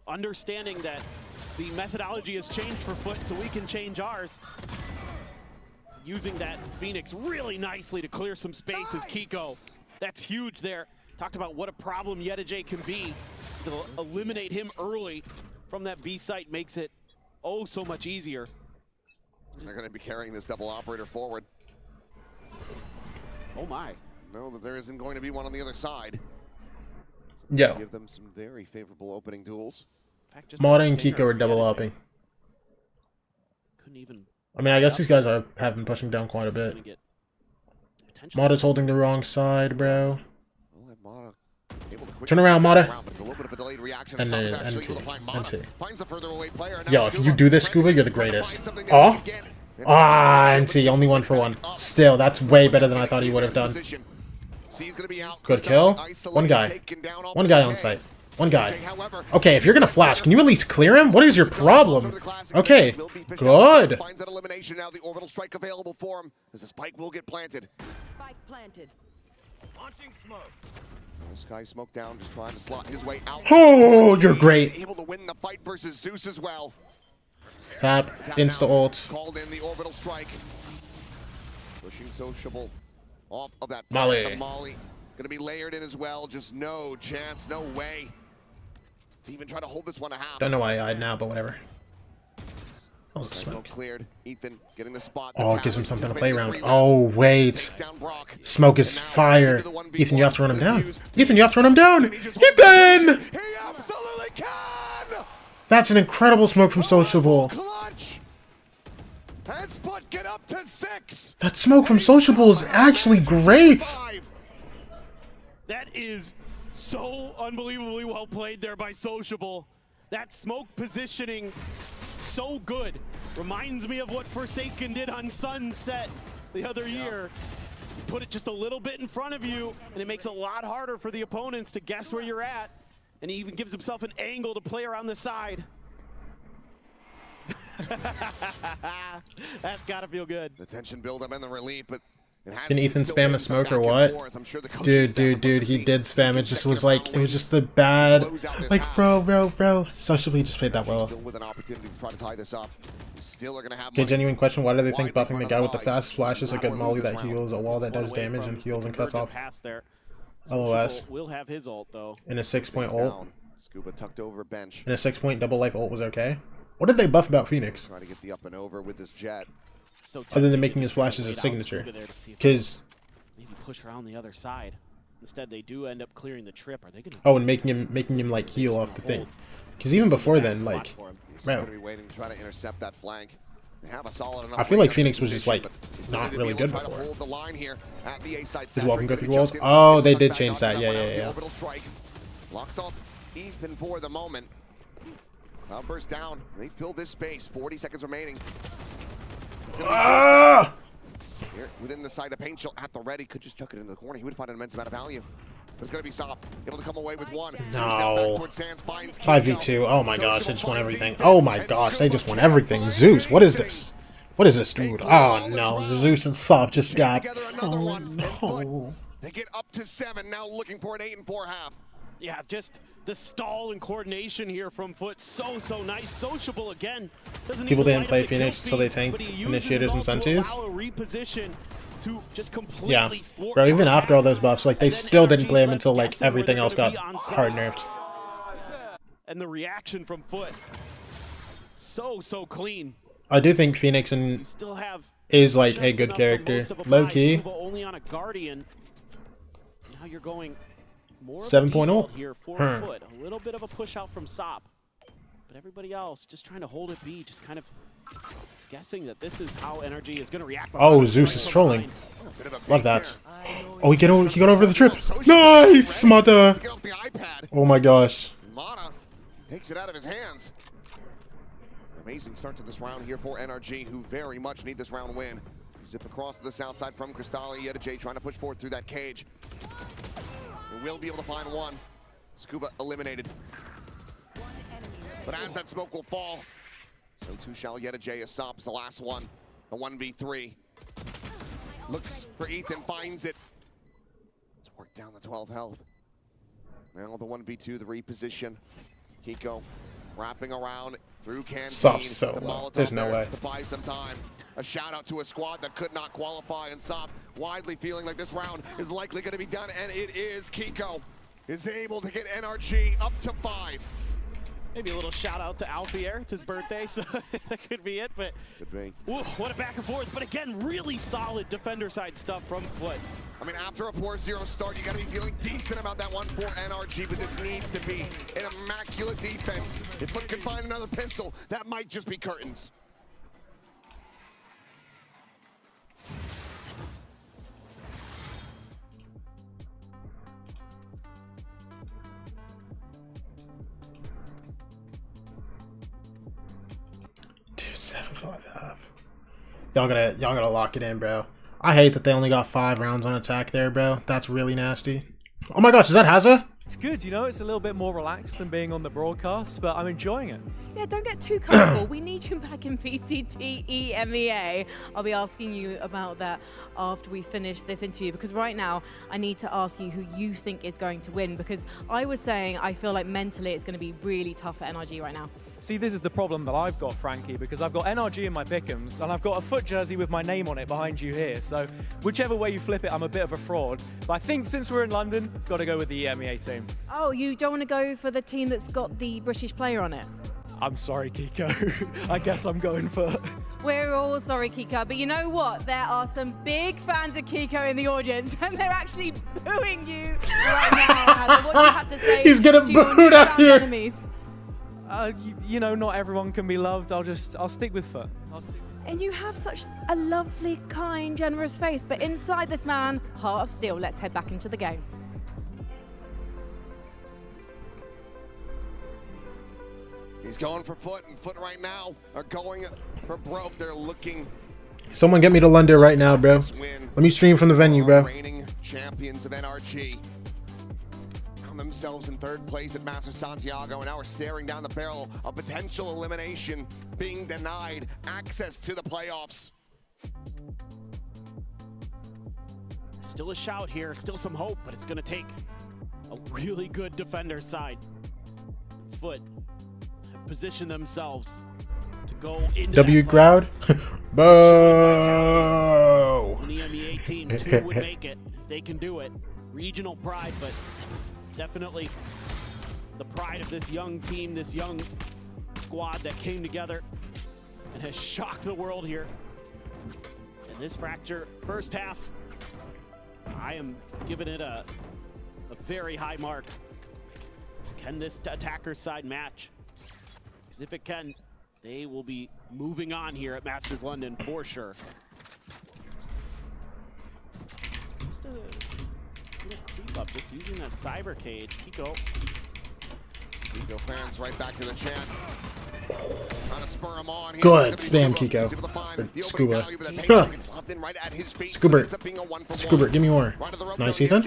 Speaker 15: Understanding that the methodology has changed for FUT, so we can change ours. Using that Phoenix really nicely to clear some space as Kiko. That's huge there. Talked about what a problem Yedijay can be. To eliminate him early from that B site makes it oh so much easier.
Speaker 12: They're going to be carrying this double operator forward.
Speaker 15: Oh my.
Speaker 12: Know that there isn't going to be one on the other side.
Speaker 6: Yo.
Speaker 12: Give them some very favorable opening duels.
Speaker 6: Mata and Kiko are double upping.
Speaker 15: Couldn't even.
Speaker 6: I mean, I guess these guys have been pushing down quite a bit. Mata's holding the wrong side, bro. Turn around, Mata. And NT. Yo, if you do this, Scuba, you're the greatest. Oh? Ah, NT, only 1 for 1. Still, that's way better than I thought he would have done. Good kill. One guy. One guy on site. One guy. Okay, if you're gonna flash, can you at least clear him? What is your problem? Okay, good.
Speaker 12: Finds that elimination now. The orbital strike available for him as the spike will get planted.
Speaker 16: Spike planted.
Speaker 12: Launching smoke. Sky smoke down, just trying to slot his way out.
Speaker 6: Oh, you're great.
Speaker 12: Able to win the fight versus Zeus as well.
Speaker 6: Tap, insta ult.
Speaker 12: Called in the orbital strike. Pushing Sociable off of that.
Speaker 6: Molly.
Speaker 12: The Molly gonna be layered in as well. Just no chance, no way to even try to hold this one a half.
Speaker 6: Don't know why I died now, but whatever. Oh,
Speaker 12: smoke cleared. Ethan getting the spot.
Speaker 6: Oh, it gives him something to play around. Oh, wait. Smoke is fire. Ethan, you have to run him down. Ethan, you have to run him down. Ethan!
Speaker 12: He absolutely can!
Speaker 6: That's an incredible smoke from Sociable.
Speaker 12: Has FUT get up to 6.
Speaker 6: That smoke from Sociable is actually great.
Speaker 15: That is so unbelievably well played there by Sociable. That smoke positioning, so good. Reminds me of what Forsaken did on Sunset the other year. You put it just a little bit in front of you, and it makes it a lot harder for the opponents to guess where you're at. And he even gives himself an angle to play around the side. That's gotta feel good.
Speaker 12: The tension build up and the relief, but
Speaker 6: Can Ethan spam a smoke or what? Dude, he did spam. It just was like, it was just the bad, like, bro. Socially just played that well.
Speaker 12: Still with an opportunity to try to tie this up. Still are gonna have
Speaker 6: Okay, genuine question. Why do they think buffing the guy with the fast flash is a good molly that heals, a wall that does damage and heals and cuts off? LOS.
Speaker 15: Will have his ult though.
Speaker 6: In a 6-point ult.
Speaker 12: Scuba tucked over bench.
Speaker 6: And a 6-point double life ult was okay. What did they buff about Phoenix?
Speaker 12: Trying to get the up and over with this jet.
Speaker 6: Other than making his flashes a signature. Because
Speaker 15: maybe push around the other side. Instead, they do end up clearing the trip. Are they gonna?
Speaker 6: Oh, and making him like heal off the thing. Because even before then, like, bro.
Speaker 12: Waiting to try to intercept that flank.
Speaker 6: I feel like Phoenix was just like not really good before. Does Welcome go through walls? Oh, they did change that. Yeah.
Speaker 12: Locks off Ethan for the moment. Cloud burst down. They fill this space. 40 seconds remaining. Here, within the side of paint, she'll at the ready, could just chuck it into the corner. He would find an immense amount of value. But it's going to be Sop, able to come away with one.
Speaker 6: No. 5v2. Oh my gosh, they just won everything. Oh my gosh, they just won everything. Zeus, what is this? What is this, dude? Oh no, Zeus and Sop just got... Oh no.
Speaker 12: They get up to 7, now looking for an 8-4 half.
Speaker 15: Yeah, just the stall and coordination here from FUT, so nice. Sociable again.
Speaker 6: People didn't play Phoenix until they tanked Initiators and Sentis. Yeah, bro, even after all those buffs, like, they still didn't play him until, like, everything else got hard nerfed.
Speaker 15: And the reaction from FUT, so clean.
Speaker 6: I do think Phoenix is, like, a good character. Low-key.
Speaker 15: Only on a Guardian. Now you're going...
Speaker 6: 7.0
Speaker 15: here for FUT. A little bit of a push out from Sop, but everybody else just trying to hold it be, just kind of guessing that this is how NRG is going to react.
Speaker 6: Oh, Zeus is trolling. Love that. Oh, he got over the trip. Nice, mother. Oh my gosh.
Speaker 12: Mana takes it out of his hands. Amazing start to this round here for NRG, who very much need this round win. Zip across to the south side from Crystalli. YetaJ trying to push forward through that cage. Will be able to find one. Scuba eliminated. But as that smoke will fall, so too shall YetaJ. Asop is the last one. The 1v3. Looks for Ethan, finds it. Let's work down the 12 health. Now the 1v2, the reposition. Kiko wrapping around through Canteen.
Speaker 6: Sop's so low. There's no way.
Speaker 12: To buy some time. A shout out to a squad that could not qualify, and Sop widely feeling like this round is likely going to be done, and it is. Kiko is able to get NRG up to 5.
Speaker 15: Maybe a little shout out to Alfier. It's his birthday, so that could be it. But
Speaker 12: could be.
Speaker 15: Ooh, what a back and forth! But again, really solid defender side stuff from FUT.
Speaker 12: I mean, after a 4-0 start, you got to be feeling decent about that one for NRG, but this needs to be an immaculate defense. If FUT can find another pistol, that might just be curtains.
Speaker 6: Y'all gotta lock it in, bro. I hate that they only got 5 rounds on attack there, bro. That's really nasty. Oh my gosh, is that Hazza?
Speaker 8: It's good, you know, it's a little bit more relaxed than being on the broadcast, but I'm enjoying it.
Speaker 16: Yeah, don't get too comfortable. We need you back in VCT EMEA. I'll be asking you about that after we finish this interview, because right now I need to ask you who you think is going to win, because I was saying I feel like mentally it's going to be really tough for NRG right now.
Speaker 8: See, this is the problem that I've got, Frankie, because I've got NRG in my pick'ems, and I've got a FUT jersey with my name on it behind you here, so whichever way you flip it, I'm a bit of a fraud. But I think since we're in London, got to go with the EMEA team.
Speaker 16: Oh, you don't want to go for the team that's got the British player on it?
Speaker 8: I'm sorry, Kiko. I guess I'm going for...
Speaker 16: We're all sorry, Kiko, but you know what? There are some big fans of Kiko in the audience, and they're actually booing you right now. What do you have to say?
Speaker 6: He's getting booed out here.
Speaker 16: Enemies?
Speaker 8: You know, not everyone can be loved. I'll stick with FUT.
Speaker 16: And you have such a lovely, kind, generous face, but inside this man, heart of steel. Let's head back into the game.
Speaker 12: He's going for FUT, and FUT right now are going for broke. They're looking.
Speaker 6: Someone get me to London right now, bro. Let me stream from the venue, bro.
Speaker 12: Reigning champions of NRG found themselves in 3rd place at Master Santiago, and now we're staring down the barrel of potential elimination, being denied access to the playoffs.
Speaker 15: Still a shout here, still some hope, but it's going to take a really good defender side. FUT have positioned themselves to go into
Speaker 6: W crowd. Boo!
Speaker 15: The EMEA team 2 would make it. They can do it. Regional pride, but definitely the pride of this young team, this young squad that came together and has shocked the world here. And this Fracture first half, I am giving it a very high mark. So can this attacker side match? Because if it can, they will be moving on here at Masters London for sure. Just a little creep up, just using that cyber cage. Kiko
Speaker 12: fans right back to the chat.
Speaker 6: Good spam, Kiko. Or Scuba. Huh. Scuba. Scuba, give me more. Nice, Ethan.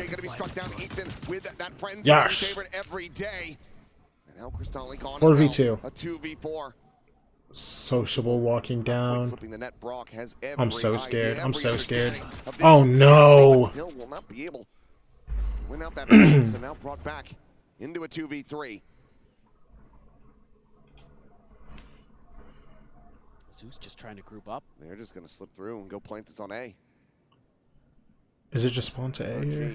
Speaker 6: Yash. 4v2.
Speaker 12: A 2v4.
Speaker 6: Sociable walking down. I'm so scared. I'm so scared. Oh no!
Speaker 12: Still will not be able to win out that fight, so now brought back into a 2v3.
Speaker 15: Zeus just trying to group up.
Speaker 12: They're just going to slip through and go plant this on A.
Speaker 6: Is it just spawn to A here?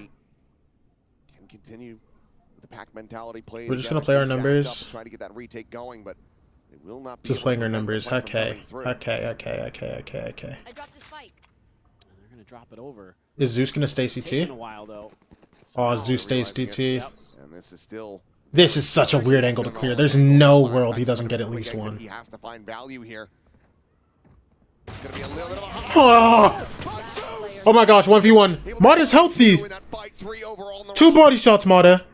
Speaker 12: Can continue with the pack mentality play.
Speaker 6: We're just gonna play our numbers.
Speaker 12: Try to get that retake going, but they will not be
Speaker 6: Just playing our numbers.
Speaker 12: Okay.
Speaker 6: Okay.
Speaker 15: I dropped the spike. They're gonna drop it over.
Speaker 6: Is Zeus gonna stay CT?
Speaker 15: A while, though.
Speaker 6: Oh, Zeus stays DT.
Speaker 12: Yep. And this is still.
Speaker 6: This is such a weird angle to clear. There's no world he doesn't get at least one.
Speaker 12: He has to find value here. It's gonna be a little bit of a
Speaker 6: Oh my gosh, 1v1. Mada's healthy. 2 body shots, Mada.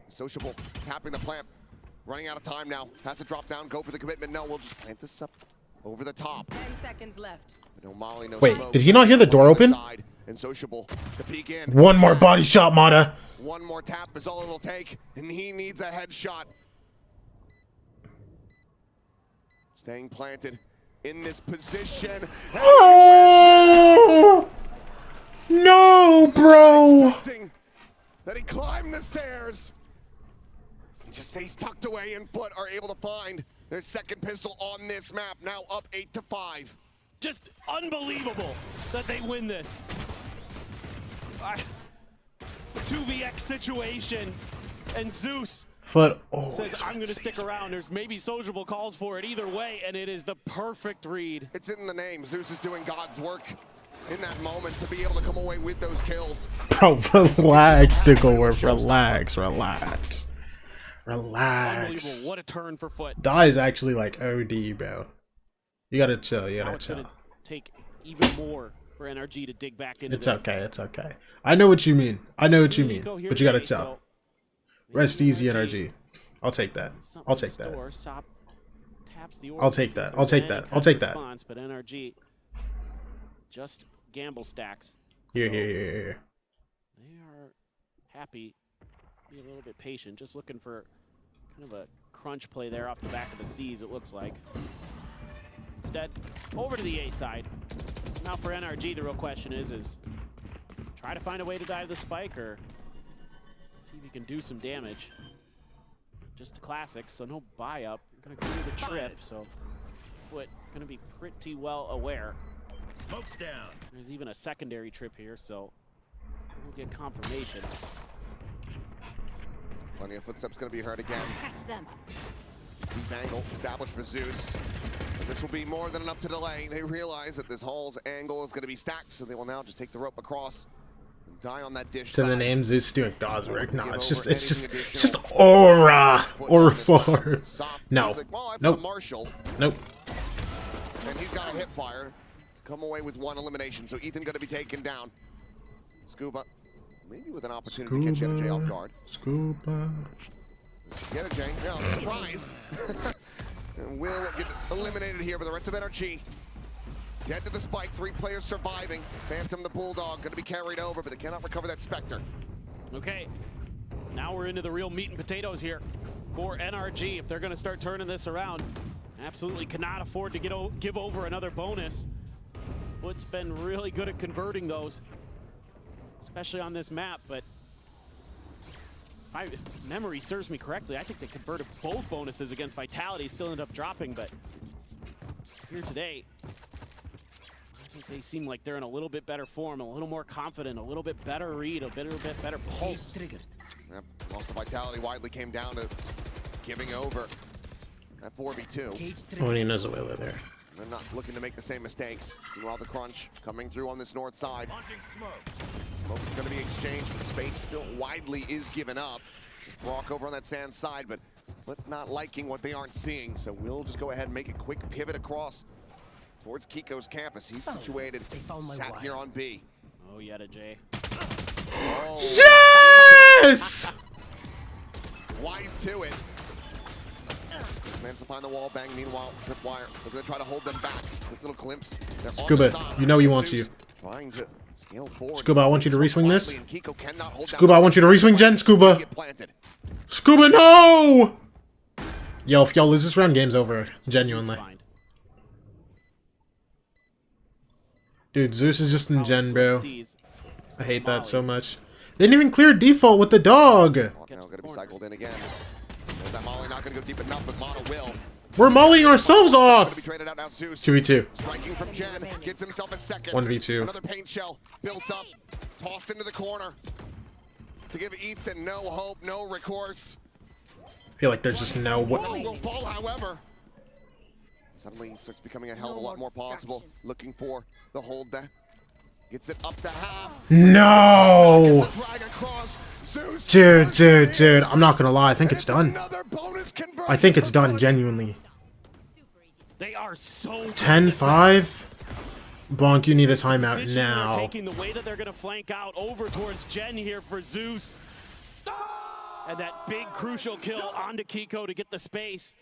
Speaker 12: Sociable tapping the plant. Running out of time now. Has to drop down, go for the commitment. No, we'll just plant this up over the top.
Speaker 18: 10 seconds left.
Speaker 12: No Molly, no
Speaker 6: Wait,
Speaker 12: smoke.
Speaker 6: did he not hear the door open?
Speaker 12: And Sociable to peek in.
Speaker 6: One more body shot, Mada.
Speaker 12: One more tap is all it'll take, and he needs a headshot. Staying planted in this position.
Speaker 6: Oh! No, bro.
Speaker 12: That he climbed the stairs. He just stays tucked away, and FUT are able to find their second pistol on this map. Now up 8-5.
Speaker 15: Just unbelievable that they win this. 2vx situation, and Zeus
Speaker 6: FUT
Speaker 15: says, I'm going to stick around. There's maybe Sociable calls for it either way, and it is the perfect read.
Speaker 12: It's in the name. Zeus is doing God's work in that moment to be able to come away with those kills.
Speaker 6: Bro, relax, Diggleworth. Relax.
Speaker 15: Unbelievable. What a turn for FUT.
Speaker 6: Die is actually like OD, bro. You gotta chill.
Speaker 15: Now it's gonna take even more for NRG to dig back into
Speaker 6: It's
Speaker 15: this.
Speaker 6: okay. It's okay. I know what you mean. But you gotta chill.
Speaker 15: So
Speaker 6: Rest easy, NRG. I'll take that. I'll take that. I'll take that. I'll take that. I'll take that.
Speaker 15: But NRG just gamble stacks.
Speaker 6: Here.
Speaker 15: They are happy. Be a little bit patient. Just looking for kind of a crunch play there off the back of the C's, it looks like. Instead, over to the A side. Now for NRG, the real question is try to find a way to dive the spike or see if you can do some damage. Just classics, so no buy up. You're gonna do the trip, so FUT gonna be pretty well aware.
Speaker 9: Smoke's down.
Speaker 15: There's even a secondary trip here, so we'll get confirmation.
Speaker 12: Plenty of footsteps going to be heard again.
Speaker 18: Catch them.
Speaker 12: Deep angle established for Zeus. But this will be more than enough to delay. They realize that this Hall's angle is going to be stacked, so they will now just take the rope across and die on that dish
Speaker 6: To
Speaker 12: side.
Speaker 6: the name Zeus doing God's work. No, it's just aura. Aura forward. No.
Speaker 12: Like, well, I
Speaker 6: Nope.
Speaker 12: Marshall.
Speaker 6: Nope.
Speaker 12: And he's got a hip fire to come away with one elimination. So Ethan going to be taken down. Scuba, maybe with an opportunity to catch NRG off guard.
Speaker 6: Scuba.
Speaker 12: Get it, Jay. Yeah, surprise. And will get eliminated here, but the rest of NRG dead to the spike. 3 players surviving. Phantom the Bulldog going to be carried over, but they cannot recover that Spectre.
Speaker 15: Okay, now we're into the real meat and potatoes here for NRG. If they're going to start turning this around, absolutely cannot afford to give over another bonus. FUT's been really good at converting those, especially on this map, but if memory serves me correctly, I think they converted both bonuses against Vitality, still ended up dropping, but here today, I think they seem like they're in a little bit better form, a little more confident, a little bit better read, a little bit better pulse.
Speaker 12: Yep. Loss of Vitality widely came down to giving over at 4v2.
Speaker 6: Oh, he knows the way there.
Speaker 12: They're not looking to make the same mistakes. Meanwhile, the crunch coming through on this north side. Smoke's going to be exchanged, but space still widely is given up. Just Brock over on that sand side, but not liking what they aren't seeing. So we'll just go ahead and make a quick pivot across towards Kiko's campus. He's situated, sat here on B.
Speaker 15: Oh, Yetta J.
Speaker 12: Oh.
Speaker 6: Yes!
Speaker 12: Wise to it. Managed to find the wall bang. Meanwhile, Tripwire, they're going to try to hold them back. This little glimpse. They're on the
Speaker 6: Scuba,
Speaker 12: side.
Speaker 6: you know he wants you.
Speaker 12: Trying to scale forward.
Speaker 6: Scuba, I want you to reswing this.
Speaker 12: And Kiko cannot hold down
Speaker 6: Scuba, I want you to reswing Gen, Scuba.
Speaker 12: get planted.
Speaker 6: Scuba, no! Yo, if y'all lose this round, game's over. Genuinely. Dude, Zeus is just in Gen, bro. I hate that so much. They didn't even clear default with the dog.
Speaker 12: Now going to be cycled in again. There's that Molly not going to go deep enough, but Mono will.
Speaker 6: We're mulling ourselves off. 2v2.
Speaker 12: Striking from Gen, gets himself a second.
Speaker 6: 1v2.
Speaker 12: Another paint shell built up, tossed into the corner to give Ethan no hope, no recourse.
Speaker 6: I feel like there's just no
Speaker 12: Will fall, however. Suddenly it starts becoming a hell of a lot more possible. Looking for the hold there. Gets it up to half.
Speaker 6: No! Dude. I'm not gonna lie. I think it's done. I think it's done, genuinely.
Speaker 15: They are so
Speaker 6: 10-5? Bonk, you need a timeout now.
Speaker 15: Taking the way that they're going to flank out over towards Gen here for Zeus. And that big crucial kill onto Kiko to get the space.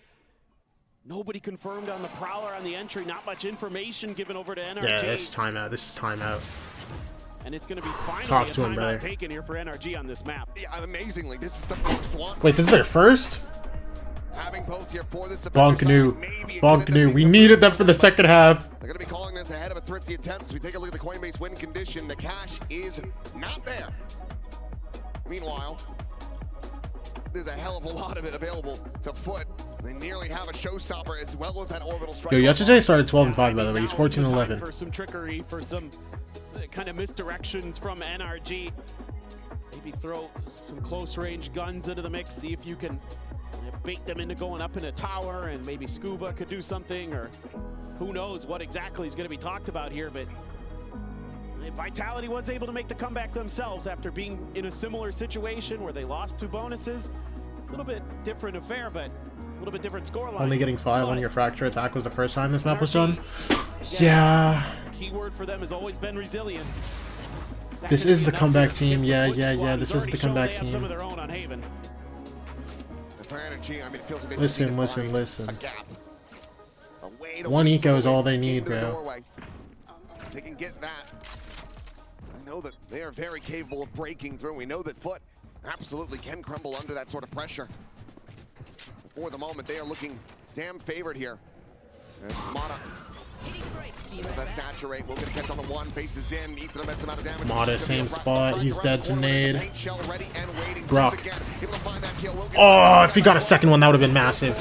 Speaker 15: Nobody confirmed on the Prowler on the entry. Not much information given over to NRG.
Speaker 6: Yeah, this is timeout. This is timeout.
Speaker 15: And it's going to be finally
Speaker 6: Talk
Speaker 15: a
Speaker 6: to him,
Speaker 15: timeout
Speaker 6: brother.
Speaker 15: taken here for NRG on this map.
Speaker 12: Yeah, amazingly, this is the first one.
Speaker 6: Wait, this is their first?
Speaker 12: Having both here for this
Speaker 6: Bonk knew. We needed them for the second half.
Speaker 12: They're going to be calling this ahead of a thrifty attempt. So we take a look at the Coinbase win condition. The cash is not there. Meanwhile, there's a hell of a lot of it available to FUT. They nearly have a showstopper as well as that orbital strike.
Speaker 6: Yo, yesterday started 12-5, by the way. He's 14-11.
Speaker 15: For some trickery, for some kind of misdirections from NRG. Maybe throw some close-range guns into the mix. See if you can bait them into going up in a tower, and maybe Scuba could do something, or who knows what exactly is going to be talked about here. But Vitality was able to make the comeback themselves after being in a similar situation where they lost 2 bonuses. A little bit different affair, but a little bit different scoreline.
Speaker 6: Only getting 5 on your fracture attack was the first time this map was done. Yeah.
Speaker 15: Keyword for them has always been resilience.
Speaker 6: This is the comeback team. Yeah. This is the comeback team.
Speaker 15: Some of their own on Haven.
Speaker 6: Listen. One eco is all they need, bro.
Speaker 12: They can get that. I know that they are very capable of breaking through. We know that FUT absolutely can crumble under that sort of pressure. For the moment, they are looking damn favored here. There's Mata. That saturate. We're going to catch on the one. Faces in. Ethan immense amount of damage.
Speaker 6: Mata, same spot. He's dead to nade. Brock. Oh, if he got a second one, that would have been massive.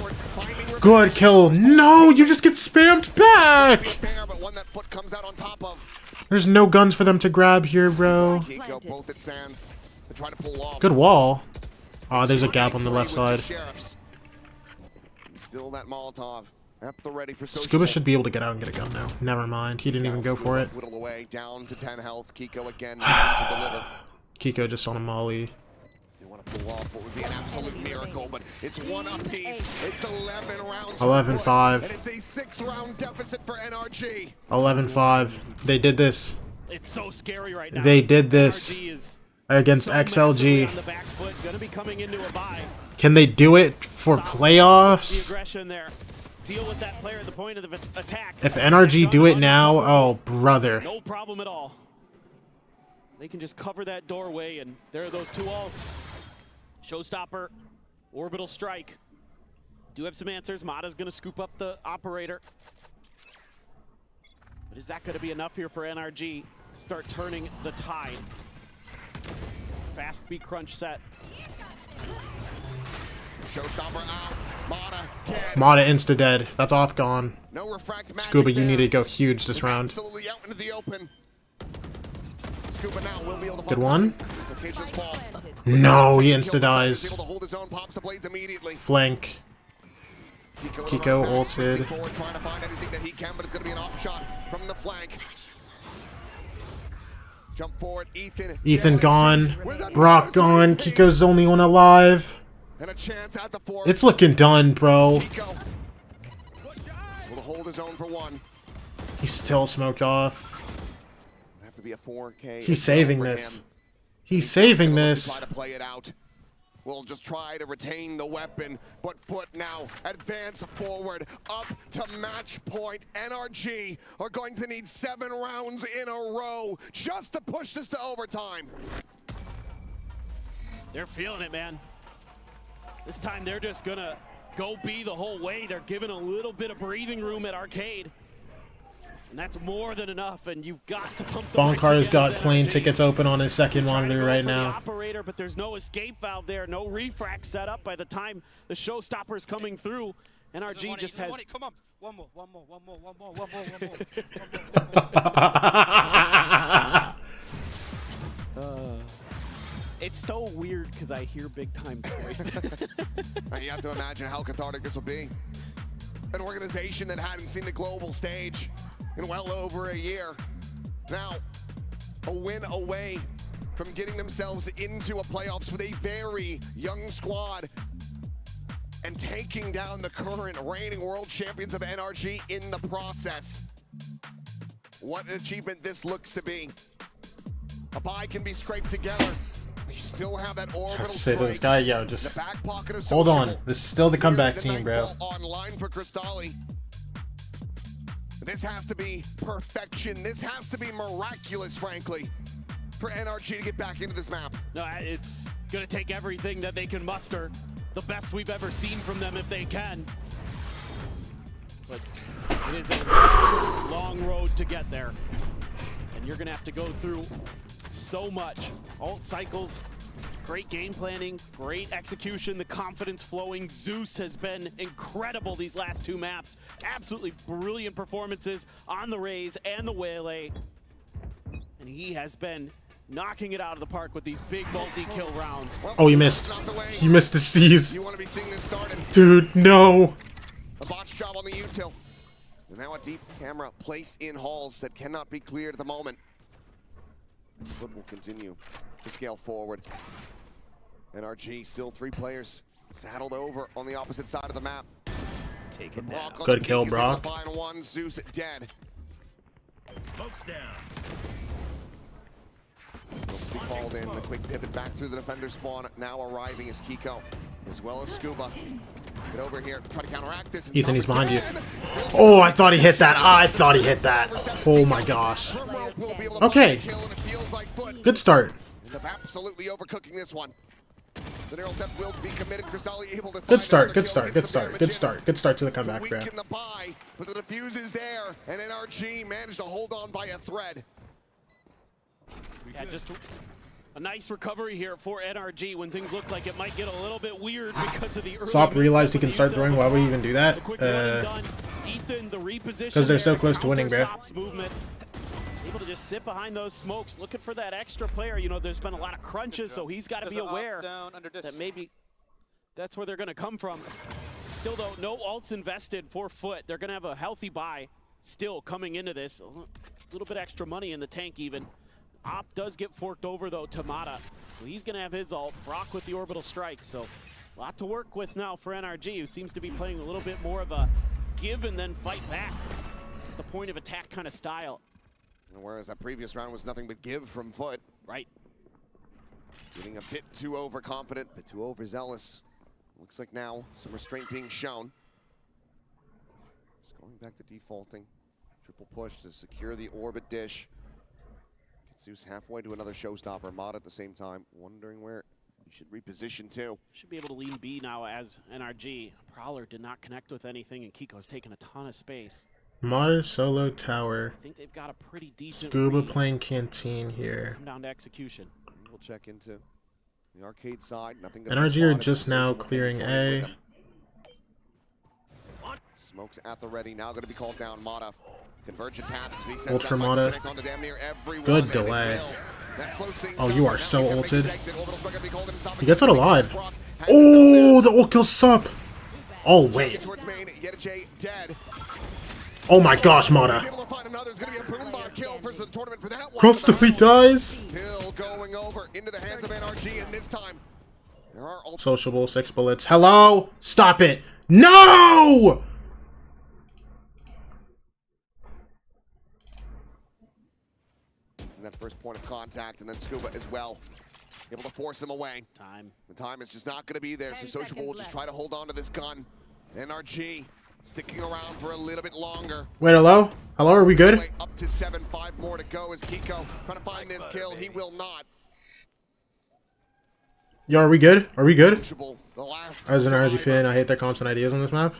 Speaker 6: Good kill. No, you just get spammed back. There's no guns for them to grab here, bro. Good wall. Oh, there's a gap on the left side.
Speaker 12: Still that Molotov at the ready for
Speaker 6: Scuba should be able to get out and get a gun now. Never mind. He didn't even go for it.
Speaker 12: Whittle away, down to 10 health. Kiko again to deliver.
Speaker 6: Kiko just on a molly.
Speaker 12: They want to pull off what would be an absolute miracle, but it's one apiece. It's 11 rounds.
Speaker 6: 11-5.
Speaker 12: And it's a 6-round deficit for NRG.
Speaker 6: 11-5. They did this.
Speaker 15: It's so scary right now.
Speaker 6: They did this against XLG. Can they do it for playoffs?
Speaker 15: Deal with that player at the point of the attack.
Speaker 6: If NRG do it now, oh brother.
Speaker 15: No problem at all. They can just cover that doorway, and there are those 2 ults. Showstopper, orbital strike. Do have some answers. Mata's going to scoop up the operator. But is that going to be enough here for NRG to start turning the tide? Fast beat crunch set.
Speaker 12: Showstopper out. Mata dead.
Speaker 6: Mata insta dead. That's off gone.
Speaker 12: No refract magic.
Speaker 6: Scuba, you need to go huge this round.
Speaker 12: Absolutely out into the open. Scuba now will be able to
Speaker 6: Good one.
Speaker 12: Fall.
Speaker 6: No, he insta dies.
Speaker 12: Able to hold his own, pops the blades immediately.
Speaker 6: Flank. Kiko ulted.
Speaker 12: Trying to find anything that he can, but it's going to be an off shot from the flank. Jump forward,
Speaker 6: Ethan gone. Brock gone. Kiko's the only one alive.
Speaker 12: And a chance at the 4.
Speaker 6: It's looking done, bro.
Speaker 12: Kiko will hold his own for 1.
Speaker 6: He's still smoked off.
Speaker 12: Have to be a 4K.
Speaker 6: He's saving this. He's saving this.
Speaker 12: Try to play it out. will just try to retain the weapon, but FUT now advance forward up to match point. NRG are going to need 7 rounds in a row just to push this to overtime.
Speaker 15: They're feeling it, man. This time they're just gonna go B the whole way. They're giving a little bit of breathing room at Arcade. And that's more than enough, and you've got to pump the
Speaker 6: Bonkar's got plane tickets open on his second monitor right now.
Speaker 15: Operator, but there's no escape valve there, no refract set up by the time the showstopper's coming through. NRG just has...
Speaker 10: Come on. One more.
Speaker 15: It's so weird because I hear Big Time's voice.
Speaker 12: You have to imagine how cathartic this will be. An organization that hadn't seen the global stage in well over a year. Now, a win away from getting themselves into a playoffs with a very young squad and taking down the current reigning world champions of NRG in the process. What an achievement this looks to be. A bye can be scraped together. You still have that orbital
Speaker 6: Say to this
Speaker 12: strike.
Speaker 6: guy, yo, just
Speaker 12: The back pocket of
Speaker 6: hold on.
Speaker 12: Sociable.
Speaker 6: This is still the comeback
Speaker 12: The
Speaker 6: team,
Speaker 12: night
Speaker 6: bro.
Speaker 12: ball online for Cristalli. This has to be perfection. This has to be miraculous, frankly, for NRG to get back into this map.
Speaker 15: No, it's going to take everything that they can muster. The best we've ever seen from them if they can. But it is a long road to get there. And you're going to have to go through so much. Alt cycles, great game planning, great execution, the confidence flowing. Zeus has been incredible these last 2 maps. Absolutely brilliant performances on the Rays and the Waylay. And he has been knocking it out of the park with these big multi-kill rounds.
Speaker 6: Oh, you missed. You missed the C's.
Speaker 12: You want to be seeing this started.
Speaker 6: Dude, no.
Speaker 12: A botch job on the util. And now a deep camera placed in halls that cannot be cleared at the moment. FUT will continue to scale forward. NRG still 3 players saddled over on the opposite side of the map.
Speaker 6: Take it down. Good kill, Brock.
Speaker 12: Final one, Zeus dead.
Speaker 10: Smokes down.
Speaker 12: Still to be called in. The quick pivot back through the defender spawn. Now arriving is Kiko, as well as Scuba. Get over here, try to counteract this.
Speaker 6: Ethan, he's behind you. Oh, I thought he hit that. I thought he hit that. Oh my gosh. Okay. Good start.
Speaker 12: Absolutely overcooking this one. The neural depth will be committed. Cristalli able to
Speaker 6: Good start, good start, good start, good start. Good start to the comeback, bro.
Speaker 12: Weaken the buy, but the defuse is there, and NRG managed to hold on by a thread.
Speaker 15: Yeah, just a nice recovery here for NRG when things look like it might get a little bit weird because of the early
Speaker 6: Sop realized he can start throwing. Why would he even do that? Because they're so close to winning, bro.
Speaker 15: Able to just sit behind those smokes, looking for that extra player. You know, there's been a lot of crunches, so he's got to be aware that maybe that's where they're going to come from. Still, though, no ults invested for FUT. They're going to have a healthy buy still coming into this. A little bit extra money in the tank even. Op does get forked over, though, to Mata. So he's going to have his ult. Brock with the orbital strike. So a lot to work with now for NRG, who seems to be playing a little bit more of a give and then fight back. The point of attack kind of style.
Speaker 12: Whereas that previous round was nothing but give from FUT.
Speaker 15: Right.
Speaker 12: Getting a bit too overconfident, a bit too overzealous. Looks like now some restraint being shown. Just going back to defaulting. Triple push to secure the orbit dish. Gets Zeus halfway to another showstopper. Mod at the same time, wondering where he should reposition to.
Speaker 15: Should be able to lean B now as NRG. Prowler did not connect with anything, and Kiko's taking a ton of space.
Speaker 6: Mars solo tower.
Speaker 15: I think they've got a pretty decent
Speaker 6: Scuba
Speaker 15: read.
Speaker 6: playing canteen here.
Speaker 15: Come down to execution.
Speaker 12: We'll check into the arcade side. Nothing.
Speaker 6: NRG are just now clearing A.
Speaker 12: Smokes at the ready. Now going to be called down. Mata. Convergent paths.
Speaker 6: Ult for Mata. Good delay. Oh, you are so ulted. He gets out alive. Oh, the ult kills Sup. Oh, wait. Oh my gosh, Mata. Crostally dies.
Speaker 12: Still going over into the hands of NRG, and this time there are
Speaker 6: Sociable, 6 bullets. Hello? Stop it. No!
Speaker 12: that first point of contact, and then Scuba as well. able to force him away. The time is just not going to be there, so Sociable will just try to hold on to this gun. NRG sticking around for a little bit longer.
Speaker 6: Wait, hello? Hello, are we good?
Speaker 12: Up to 7, 5 more to go as Kiko trying to find this kill. He will not.
Speaker 6: Yo, are we good? Are we good?
Speaker 12: The last
Speaker 6: As an NRG fan, I hate their comps and ideas on this map.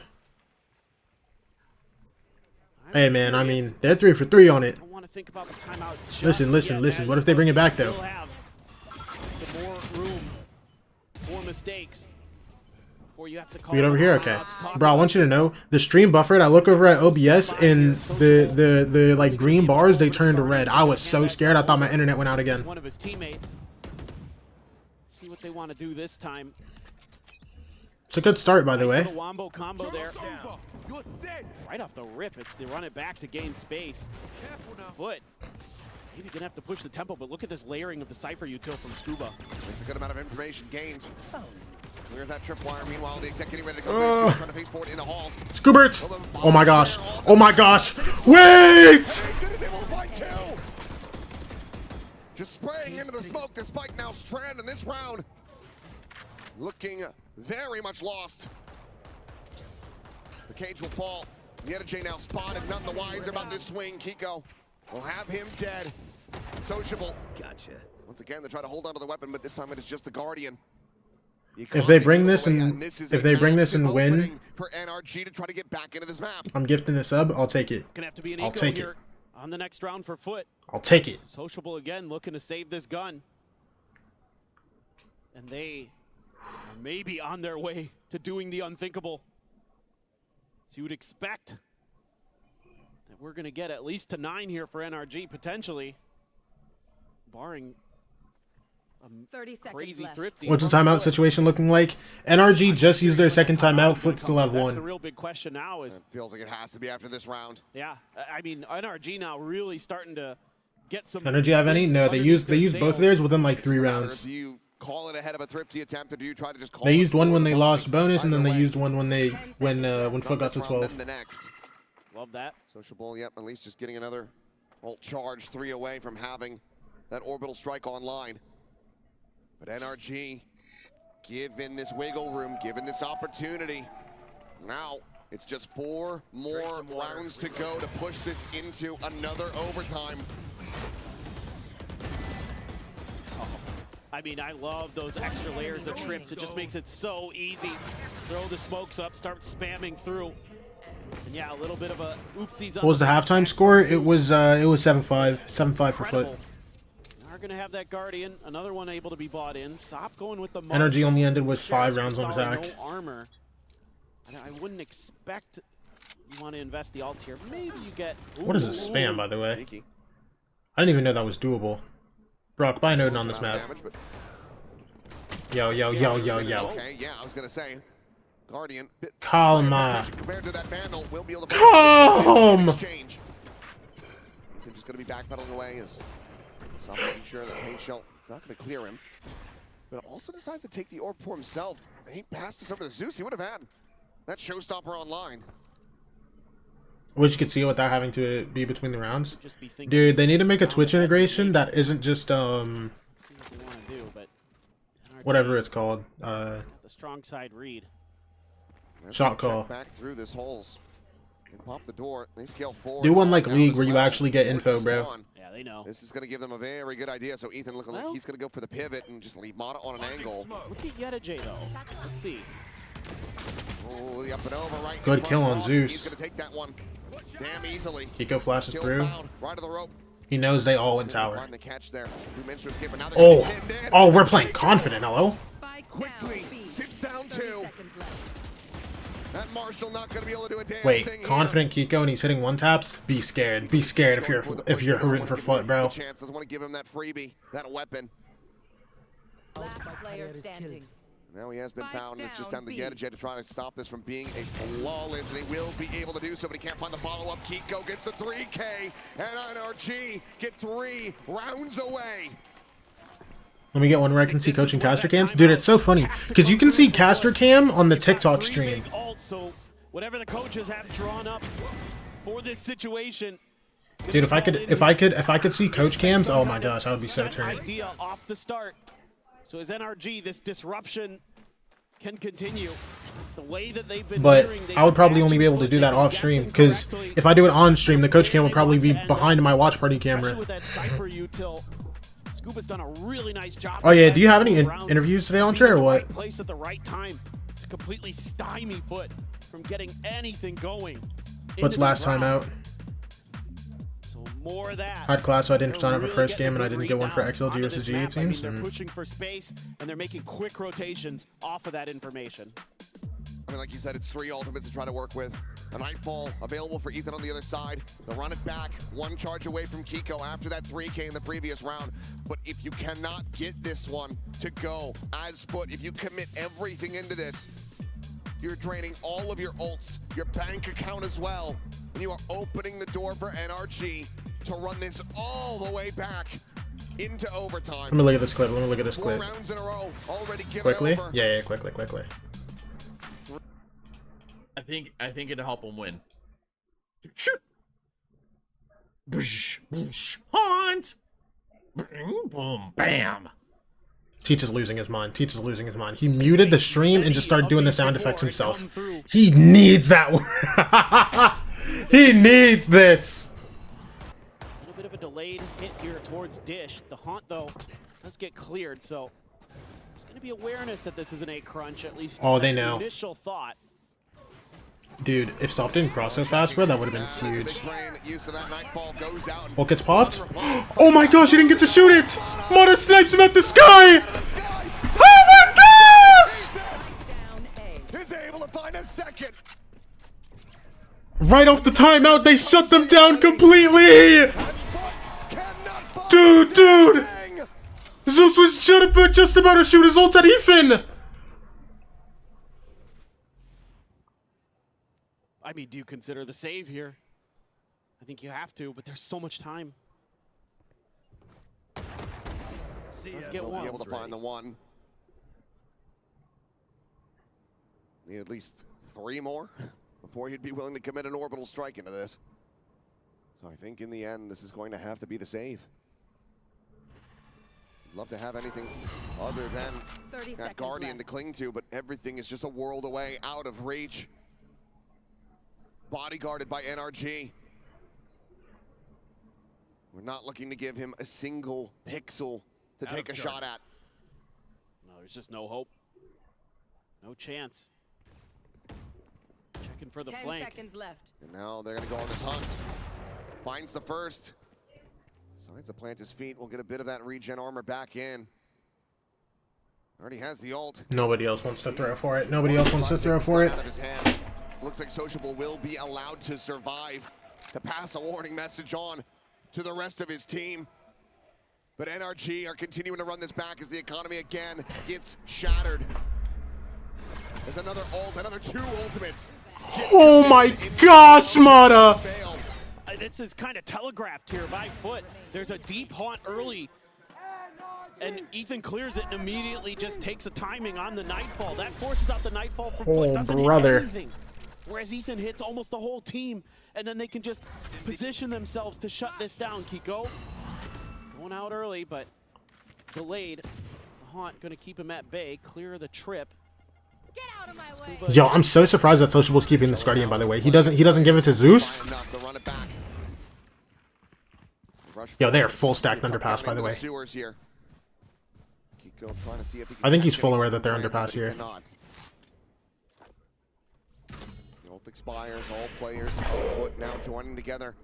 Speaker 6: Hey man, I mean, they're 3 for 3 on it. Listen. What if they bring it back though?
Speaker 15: Some more room for mistakes. You have to call
Speaker 6: Get over here, okay. Bro, I want you to know, the stream buffered, I look over at OBS and the like green bars, they turned to red. I was so scared, I thought my internet went out again.
Speaker 15: One of his teammates. Let's see what they want to do this time.
Speaker 6: It's a good start, by the way.
Speaker 15: Little wombo combo there. Right off the rip, they run it back to gain space. FUT. Maybe gonna have to push the tempo, but look at this layering of the Cypher util from Scuba.
Speaker 12: It's a good amount of information gained. Clear that tripwire. Meanwhile, the exec getting ready to go through, trying to face forward in the halls.
Speaker 6: Scoobert! Oh my gosh. Oh my gosh. Wait!
Speaker 12: Just spraying into the smoke despite now Strand in this round. Looking very much lost. The cage will fall. The NRG now spotted, none the wiser about this swing. Kiko will have him dead. Sociable.
Speaker 10: Gotcha.
Speaker 12: Once again, they try to hold onto the weapon, but this time it is just the Guardian.
Speaker 6: If they bring this and win,
Speaker 12: for NRG to try to get back into this map.
Speaker 6: I'm gifting the sub. I'll take it.
Speaker 15: Gonna have to be an
Speaker 6: I'll
Speaker 15: eco
Speaker 6: take
Speaker 15: here
Speaker 6: it.
Speaker 15: on the next round for FUT.
Speaker 6: I'll take it.
Speaker 15: Sociable again, looking to save this gun. And they are maybe on their way to doing the unthinkable. So you would expect that we're gonna get at least to 9 here for NRG, potentially. Barring
Speaker 1: 30 seconds
Speaker 15: crazy
Speaker 1: left.
Speaker 15: thrifty.
Speaker 6: What's the timeout situation looking like? NRG just used their second timeout. FUT still have
Speaker 15: That's
Speaker 6: one.
Speaker 15: the real big question now is.
Speaker 12: It feels like it has to be after this round.
Speaker 15: Yeah, I mean NRG now really starting to get some.
Speaker 6: NRG have any? No, they used both of theirs within like 3 rounds.
Speaker 12: Do you call it ahead of a thrifty attempt, or do you try to just call
Speaker 6: They used one when they lost bonus, and then they used one when FUT got to 12.
Speaker 12: The next.
Speaker 15: Love that.
Speaker 12: Sociable, yep, at least just getting another ult charge, 3 away from having that orbital strike online. But NRG, given this wiggle room, given this opportunity, now it's just 4 more rounds to go to push this into another overtime.
Speaker 15: I mean, I love those extra layers of trips. It just makes it so easy. Throw the smokes up, start spamming through. And yeah, a little bit of a oopsies.
Speaker 6: What was the halftime score? It was 7-5. 7-5 for FUT.
Speaker 15: Are gonna have that Guardian, another one able to be bought in. Stop going with the
Speaker 6: NRG only ended with 5 rounds on attack.
Speaker 15: No armor. I wouldn't expect you want to invest the ults here. Maybe you get.
Speaker 6: What is this spam, by the way? I didn't even know that was doable. Brock, buy Node on this map. Yo.
Speaker 12: Okay, yeah, I was gonna say, Guardian.
Speaker 6: Calma.
Speaker 12: Compared to that Vandal, will be able to
Speaker 6: Calm.
Speaker 12: exchange. He's just gonna be backpedaling away as Stop making sure that Paint Shell is not going to clear him. But also decides to take the orb for himself. He passed this over to Zeus. He would have had that showstopper online.
Speaker 6: Wish you could see it without having to be between the rounds. Dude, they need to make a Twitch integration that isn't just whatever it's called.
Speaker 15: The strong side read.
Speaker 6: Shot call.
Speaker 12: Back through this holes. And pop the door. They scale forward.
Speaker 6: Do one like League where you actually get info, bro.
Speaker 15: Yeah, they know.
Speaker 12: This is going to give them a very good idea. So Ethan looking like he's going to go for the pivot and just leave Mata on an angle.
Speaker 15: Look at Yeta though. Let's see.
Speaker 12: Oh, the up and over right.
Speaker 6: Good kill on Zeus.
Speaker 12: He's going to take that one. Damn easily.
Speaker 6: Kiko flashes through.
Speaker 12: Right to the rope.
Speaker 6: He knows they all in tower.
Speaker 12: Find the catch there.
Speaker 6: Oh, we're playing confident, hello?
Speaker 12: Quickly sits down 2. That Marshall not going to be able to do a damn
Speaker 6: Wait,
Speaker 12: thing
Speaker 6: confident Kiko and he's hitting 1-taps? Be scared. Be scared if you're rooting for FUT, bro.
Speaker 12: Chance doesn't want to give him that freebie, that weapon.
Speaker 1: Last player standing.
Speaker 12: Now he has been found, and it's just down to Yeta to try to stop this from being a flawless, and he will be able to do so, but he can't find the follow-up. Kiko gets the 3K, and NRG get 3 rounds away.
Speaker 6: Let me get one where I can see coaching caster cams. Dude, it's so funny because you can see caster cam on the TikTok stream.
Speaker 15: So whatever the coaches have drawn up for this situation.
Speaker 6: Dude, if I could see coach cams, oh my gosh, I would be so turned.
Speaker 15: Idea off the start. So as NRG, this disruption can continue. The way that they've been
Speaker 6: But
Speaker 15: doing,
Speaker 6: I would probably only be able to do that off stream, because if I do it on stream, the coach cam would probably be behind my watch party camera.
Speaker 15: With that Cypher util, Scuba's done a really nice job.
Speaker 6: Oh yeah, do you have any interviews today on Twitter or what?
Speaker 15: Right place at the right time to completely stymie FUT from getting anything going.
Speaker 6: What's last time out?
Speaker 15: So more of that.
Speaker 6: I had class, so I didn't sign up for first game, and I didn't get one for XLG versus GA teams.
Speaker 15: I mean, they're pushing for space, and they're making quick rotations off of that information.
Speaker 12: I mean, like you said, it's 3 ultimates to try to work with. A Nightfall available for Ethan on the other side. They'll run it back, 1 charge away from Kiko after that 3K in the previous round. But if you cannot get this one to go as FUT, if you commit everything into this, you're draining all of your ults, your bank account as well, and you are opening the door for NRG to run this all the way back into overtime.
Speaker 6: Let me look at this clip. Let me look at this
Speaker 12: 4
Speaker 6: clip.
Speaker 12: rounds in a row, already given
Speaker 6: Quickly?
Speaker 12: over.
Speaker 6: Yeah, quickly.
Speaker 9: I think it'll help him win. Haunt! Boom, bam!
Speaker 6: Teach is losing his mind. He muted the stream and just started doing the sound effects himself. He needs that. He needs this.
Speaker 15: A little bit of a delayed hit here towards Dish. The Haunt, though, does get cleared, so there's going to be awareness that this is an 8 crunch, at least.
Speaker 6: Oh, they
Speaker 15: that's the
Speaker 6: know.
Speaker 15: initial thought.
Speaker 6: Dude, if Sop didn't cross so fast, bro, that would have been huge. What gets popped? Oh my gosh, he didn't get to shoot it! Mata snipes him at the sky! Oh my gosh!
Speaker 12: Is able to find a second.
Speaker 6: Right off the timeout, they shut them down completely! Dude! Zeus was just about to shoot his ult at Ethan!
Speaker 15: I mean, do you consider the save here? I think you have to, but there's so much time. Let's get one.
Speaker 12: Be able to find the one. Need at least 3 more before he'd be willing to commit an orbital strike into this. So I think in the end, this is going to have to be the save. I'd love to have anything other than that Guardian to cling to, but everything is just a world away, out of reach. Bodyguarded by NRG. We're not looking to give him a single pixel to take a shot at.
Speaker 15: No, there's just no hope. No chance. Checking for the
Speaker 18: 10
Speaker 15: flank.
Speaker 18: seconds left.
Speaker 12: And now they're going to go on this hunt. Finds the first. Decides to plant his feet. We'll get a bit of that regen armor back in. Already has the ult.
Speaker 6: Nobody else wants to throw for it.
Speaker 12: Out of his hand. Looks like Sociable will be allowed to survive, to pass a warning message on to the rest of his team. But NRG are continuing to run this back as the economy again gets shattered. There's another ult, another 2 ultimates.
Speaker 6: Oh my gosh, Mata!
Speaker 15: This is kind of telegraphed here by FUT. There's a deep haunt early, and Ethan clears it and immediately just takes a timing on the Nightfall. That forces out the Nightfall from FUT. Doesn't
Speaker 6: brother.
Speaker 15: hit anything. Whereas Ethan hits almost the whole team, and then they can just position themselves to shut this down. Kiko going out early, but delayed. The Haunt going to keep him at bay, clear the trip.
Speaker 18: Get out of my way.
Speaker 6: Yo, I'm so surprised that Sociable's keeping this Guardian, by the way. He doesn't give it to Zeus? Yo, they are full stacked underpass, by the way. I think he's full aware that they're underpass here.
Speaker 12: Ult expires, all players of FUT now joining together.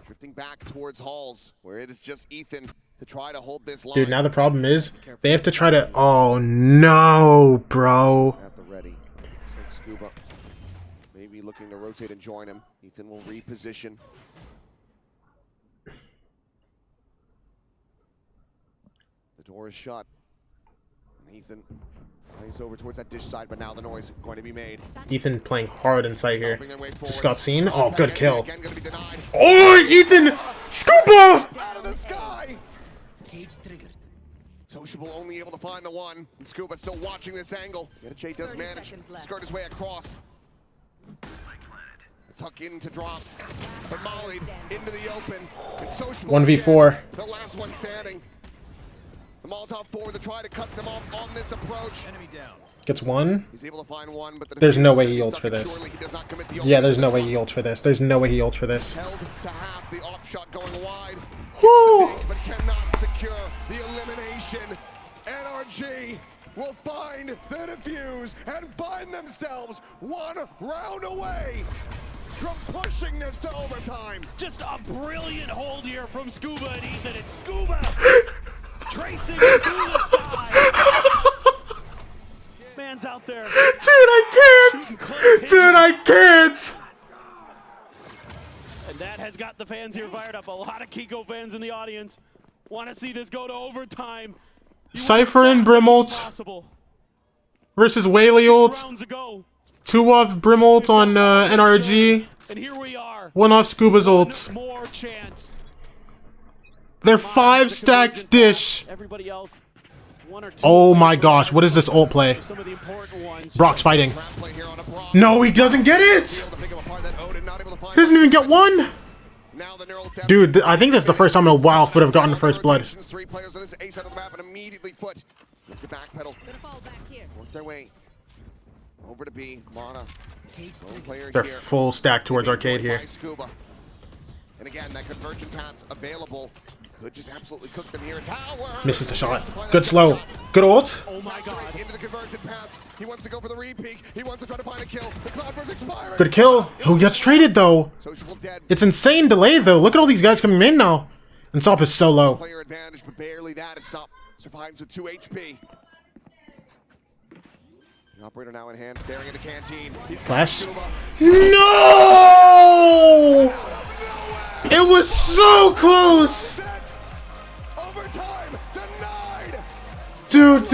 Speaker 12: Drifting back towards halls, where it is just Ethan to try to hold this line.
Speaker 6: Dude, now the problem is, they have to try to... Oh, no, bro.
Speaker 12: At the ready. Looks like Scuba maybe looking to rotate and join him. Ethan will reposition. The door is shut. And Ethan plays over towards that Dish side, but now the noise is going to be made.
Speaker 6: Ethan playing hard inside here. Just got seen. Oh, good kill. Oh, Ethan! Scuba!
Speaker 12: Out of the sky! Cage triggered. Sociable only able to find the one. And Scuba still watching this angle. J does manage to skirt his way across. A tuck in to drop. But mollied into the open. And Sociable
Speaker 6: 1v4.
Speaker 12: the last one standing. The Molotov forward to try to cut them off on this approach.
Speaker 10: Enemy down.
Speaker 6: Gets one.
Speaker 12: He's able to find one, but
Speaker 6: There's no way he ults for this. Yeah, there's no way he ults for this. There's no way he ults for this.
Speaker 12: Held to half, the op shot going wide.
Speaker 6: Woo!
Speaker 12: But cannot secure the elimination. NRG will find the defuse and find themselves one round away from pushing this to overtime.
Speaker 15: Just a brilliant hold here from Scuba and Ethan. It's Scuba tracing through the sky. Man's out there.
Speaker 6: Dude, I can't! Dude, I can't!
Speaker 15: And that has got the fans here fired up. A lot of Kiko fans in the audience want to see this go to overtime.
Speaker 6: Cypher and Brimult versus Whaley ult. 2 off Brimult on NRG.
Speaker 15: And here we are.
Speaker 6: 1 off Scuba's ult.
Speaker 15: More chance.
Speaker 6: They're 5 stacked dish.
Speaker 15: Everybody else.
Speaker 6: Oh my gosh, what is this ult play? Brock's fighting. No, he doesn't get it! He doesn't even get one! Dude, I think that's the first time in a while FUT have gotten the first blood.
Speaker 12: 3 players on this ace out of the map and immediately FUT with the backpedal. Work their way over to B. Mana.
Speaker 6: They're full stack towards Arcade here.
Speaker 12: And again, that conversion path's available. Could just absolutely cook them here. Tower!
Speaker 6: Misses the shot. Good slow. Good ult.
Speaker 12: Oh my god. Into the conversion paths. He wants to go for the re-peek. He wants to try to find a kill. The Cloudburst expiring.
Speaker 6: Good kill. Who gets traded though? It's insane delay though. Look at all these guys coming in now. And Sop is so low.
Speaker 12: Player advantage, but barely that as Sop survives with 2 HP. The operator now in hand, staring at the canteen.
Speaker 6: Flash. No! It was so close! Dude,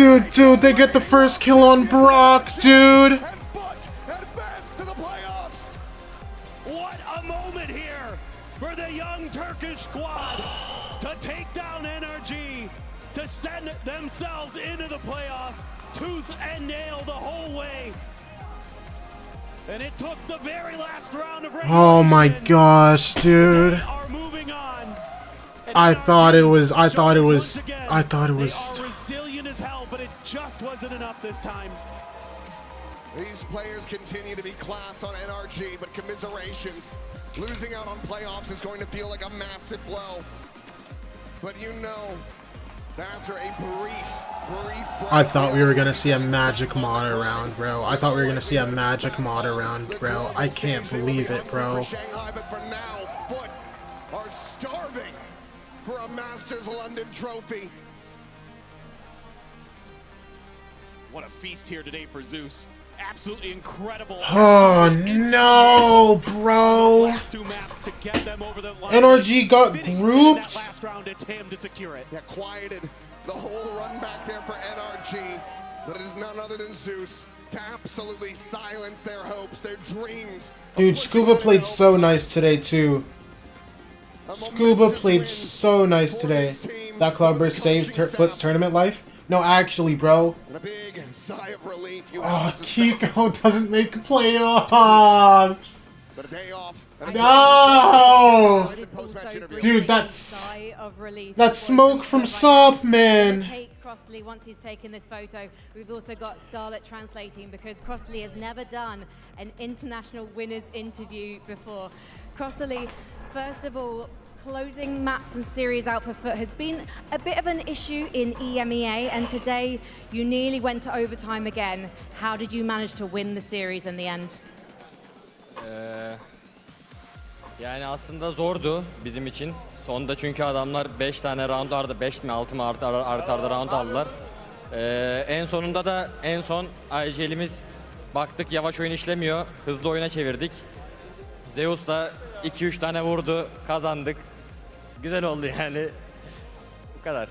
Speaker 6: they get the first kill on Brock, dude!
Speaker 15: What a moment here for the young Turkish squad to take down NRG, to send themselves into the playoffs, tooth and nail the whole way. And it took the very last round of regulation.
Speaker 6: Oh my gosh, dude. I thought it was.
Speaker 15: Resilient as hell, but it just wasn't enough this time.
Speaker 12: These players continue to be class on NRG, but commiserations. Losing out on playoffs is going to feel like a massive blow. But you know that after a brief
Speaker 6: I thought we were gonna see a magic mod around, bro. I thought we were gonna see a magic mod around, bro. I can't believe it, bro.
Speaker 12: But for now, FUT are starving for a Masters London trophy.
Speaker 15: What a feast here today for Zeus. Absolutely incredible.
Speaker 6: Oh no, bro. NRG got grouped.
Speaker 15: Last round, it's him to secure it.
Speaker 12: Yeah, quieted the whole run back there for NRG, but it is none other than Zeus to absolutely silence their hopes, their dreams.
Speaker 6: Dude, Scuba played so nice today too. Scuba played so nice today. That Cloudburst saved FUT's tournament life. No, actually, bro.
Speaker 12: And a big sigh of relief.
Speaker 6: Oh, Kiko doesn't make playoffs.
Speaker 12: But a day off.
Speaker 6: No! Dude, that's smoke from Sop, man.
Speaker 16: Crossley once he's taken this photo. We've also got Scarlett translating because Crossley has never done an international winners interview before. Crossley, first of all, closing maps and series out for FUT has been a bit of an issue in EMEA, and today you nearly went to overtime again. How did you manage to win the series in the end?
Speaker 11: Yani aslında zordu bizim için. Sonda çünkü adamlar 5 tane round ardı, 5 mi 6 mı artı arda round aldılar. En sonunda da en son IGL'imiz baktık yavaş oyun işlemiyor, hızlı oyuna çevirdik. Zeus da 2-3 tane vurdu, kazandık. Güzel oldu yani. Bu kadar.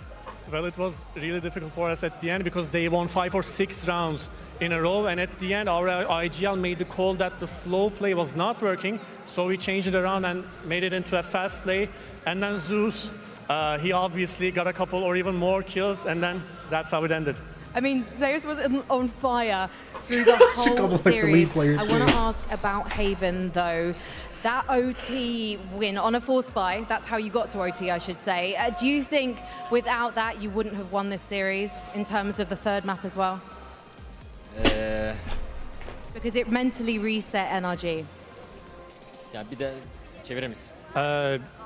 Speaker 21: Well, it was really difficult for us at the end because they won 5 or 6 rounds in a row, and at the end our IGL made the call that the slow play was not working, so we changed it around and made it into a fast play. And then Zeus, he obviously got a couple or even more kills, and then that's how it ended.
Speaker 16: I mean, Zeus was on fire through the whole series. I want to ask about Haven, though. That OT win on a force buy, that's how you got to OT, I should say. Do you think without that you wouldn't have won this series in terms of the third map as well? Because it mentally reset NRG.
Speaker 11: Ya bir de çevirir misin?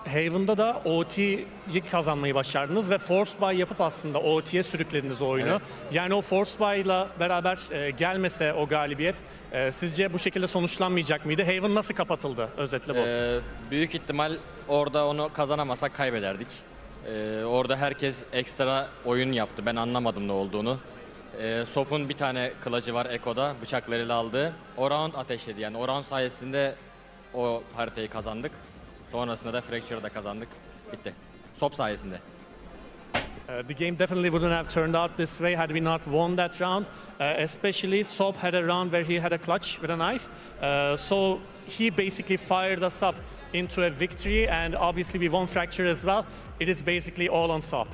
Speaker 21: Haven'da da OT'yi kazanmayı başardınız ve force buy yapıp aslında OT'ye sürüklediniz o oyunu.
Speaker 11: Evet.
Speaker 21: Yani o force buy'la beraber gelmese o galibiyet sizce bu şekilde sonuçlanmayacak mıydı? Haven nasıl kapatıldı özetle bu?
Speaker 11: Büyük ihtimal orada onu kazanamasak kaybederdik. Orada herkes ekstra oyun yaptı. Ben anlamadım ne olduğunu. Sop'un bir tane kılıcı var Eko'da, bıçaklarıyla aldı. O round ateşledi, yani o round sayesinde o haritayı kazandık. Sonrasında da Fracture'da kazandık. Bitti. Sop sayesinde.
Speaker 21: The game definitely wouldn't have turned out this way had we not won that round. Especially Sop had a round where he had a clutch with a knife. So he basically fired us up into a victory, and obviously we won Fracture as well. It is basically all on Sop.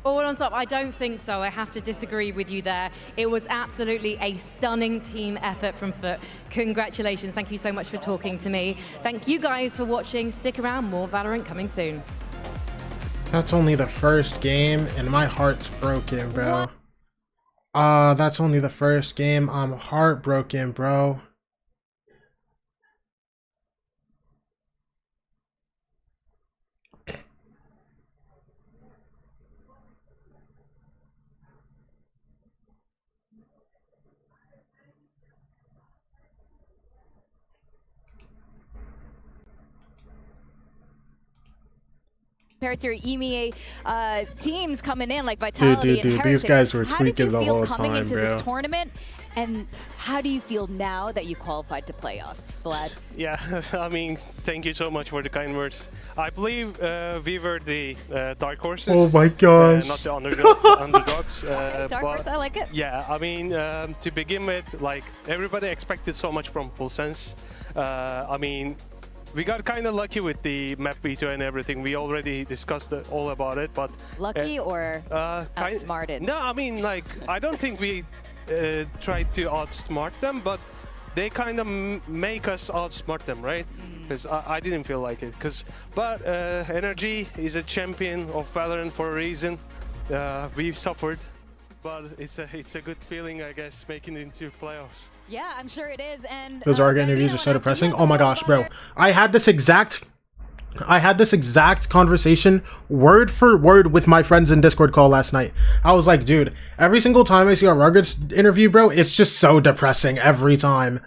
Speaker 16: All on top, I don't think so. I have to disagree with you there. It was absolutely a stunning team effort from FUT. Congratulations. Thank you so much for talking to me. Thank you guys for watching. Stick around, more Valorant coming soon.
Speaker 6: That's only the first game and my heart's broken, bro. That's only the first game. I'm heartbroken, bro.
Speaker 3: Compared to your EMEA teams coming in like Vitality and Heritage,
Speaker 6: these guys were
Speaker 3: how
Speaker 6: tweaking
Speaker 3: did you
Speaker 6: the
Speaker 3: feel
Speaker 6: whole
Speaker 3: coming
Speaker 6: time,
Speaker 3: into
Speaker 6: bro.
Speaker 3: this tournament, and how do you feel now that you qualified to playoffs, Vlad?
Speaker 13: Yeah, I mean, thank you so much for the kind words. I believe we were the dark horses.
Speaker 6: Oh my gosh.
Speaker 13: Not the underdogs.
Speaker 3: Dark horse, I like it.
Speaker 13: Yeah, I mean, to begin with, like, everybody expected so much from Full Sense. I mean, we got kind of lucky with the map veto and everything. We already discussed all about it, but
Speaker 3: Lucky or outsmarted?
Speaker 13: No, I mean, like, I don't think we tried to outsmart them, but they kind of make us outsmart them, right? Because I didn't feel like it. But NRG is a champion of Valorant for a reason. We suffered, but it's a good feeling, I guess, making it into playoffs.
Speaker 3: Yeah, I'm sure it is. And
Speaker 6: Those ARG interviews are so depressing. Oh my gosh, bro. I had this exact conversation word for word with my friends in Discord call last night. I was like, dude, every single time I see a Rugged's interview, bro, it's just so depressing every time.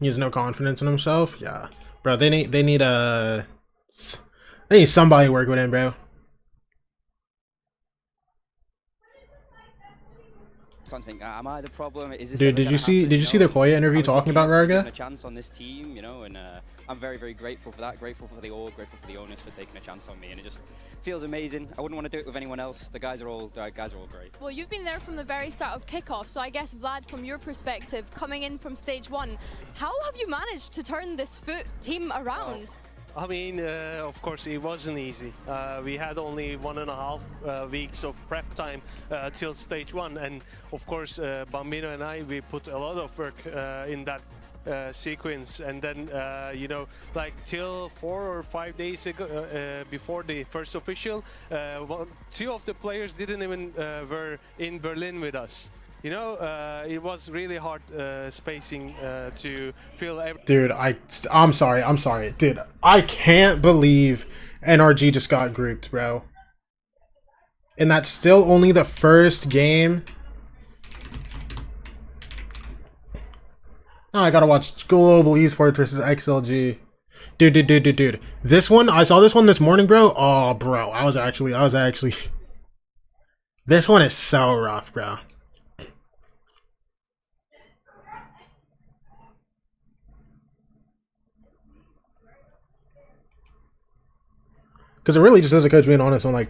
Speaker 6: He has no confidence in himself. Yeah, bro. They need somebody to work with him, bro.
Speaker 22: Something. Am I the problem? Is this
Speaker 6: Dude, did you see the Koya interview talking about Raga?
Speaker 22: A chance on this team, you know, and I'm very, very grateful for that. Grateful for the org, grateful for the owners for taking a chance on me, and it just feels amazing. I wouldn't want to do it with anyone else. The guys are all great.
Speaker 5: Well, you've been there from the very start of kickoff, so I guess, Vlad, from your perspective, coming in from stage one, how have you managed to turn this FUT team around?
Speaker 13: I mean, of course, it wasn't easy. We had only 1.5 weeks of prep time till stage one, and of course, Bambino and I, we put a lot of work in that sequence, and then you know, like till 4 or 5 days ago, before the first official, 2 of the players didn't even were in Berlin with us. You know, it was really hard spacing to feel everything.
Speaker 6: Dude, I'm sorry. Dude, I can't believe NRG just got grouped, bro. And that's still only the first game. Now I gotta watch Global Esports versus XLG. Dude. This one, I saw this one this morning, bro. Oh, bro, I was actually. This one is so rough, bro. Because it really just is a coach being honest on, like,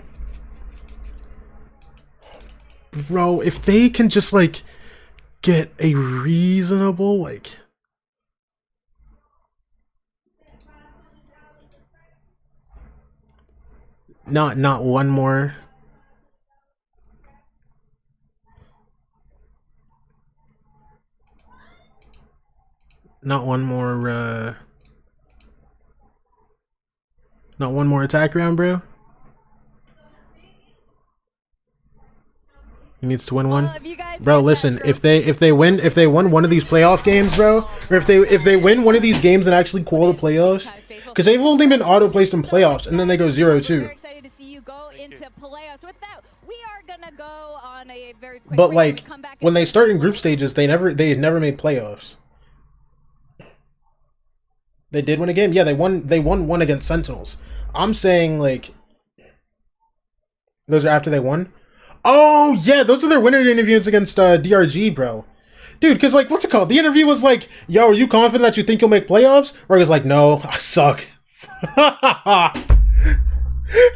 Speaker 6: Bro, if they can just, like, get a reasonable, like... Not one more... Not one more, Not one more attack round, bro? He needs to win one. Bro, listen, if they won one of these playoff games, bro, or if they win one of these games and actually qual the playoffs, because they've only been auto placed in playoffs and then they go 0-2.
Speaker 3: Excited to see you go into playoffs. With that, we are gonna go on a very quick
Speaker 6: But
Speaker 3: break.
Speaker 6: like when they start in group stages, they never made playoffs. They did win a game. Yeah, they won one against Sentinels. I'm saying like those are after they won. Oh yeah, those are their winner interviews against DRG, bro. Dude, because like what's it called? The interview was like, "Yo, are you confident that you think you'll make playoffs?" Rogue was like, "No, I suck."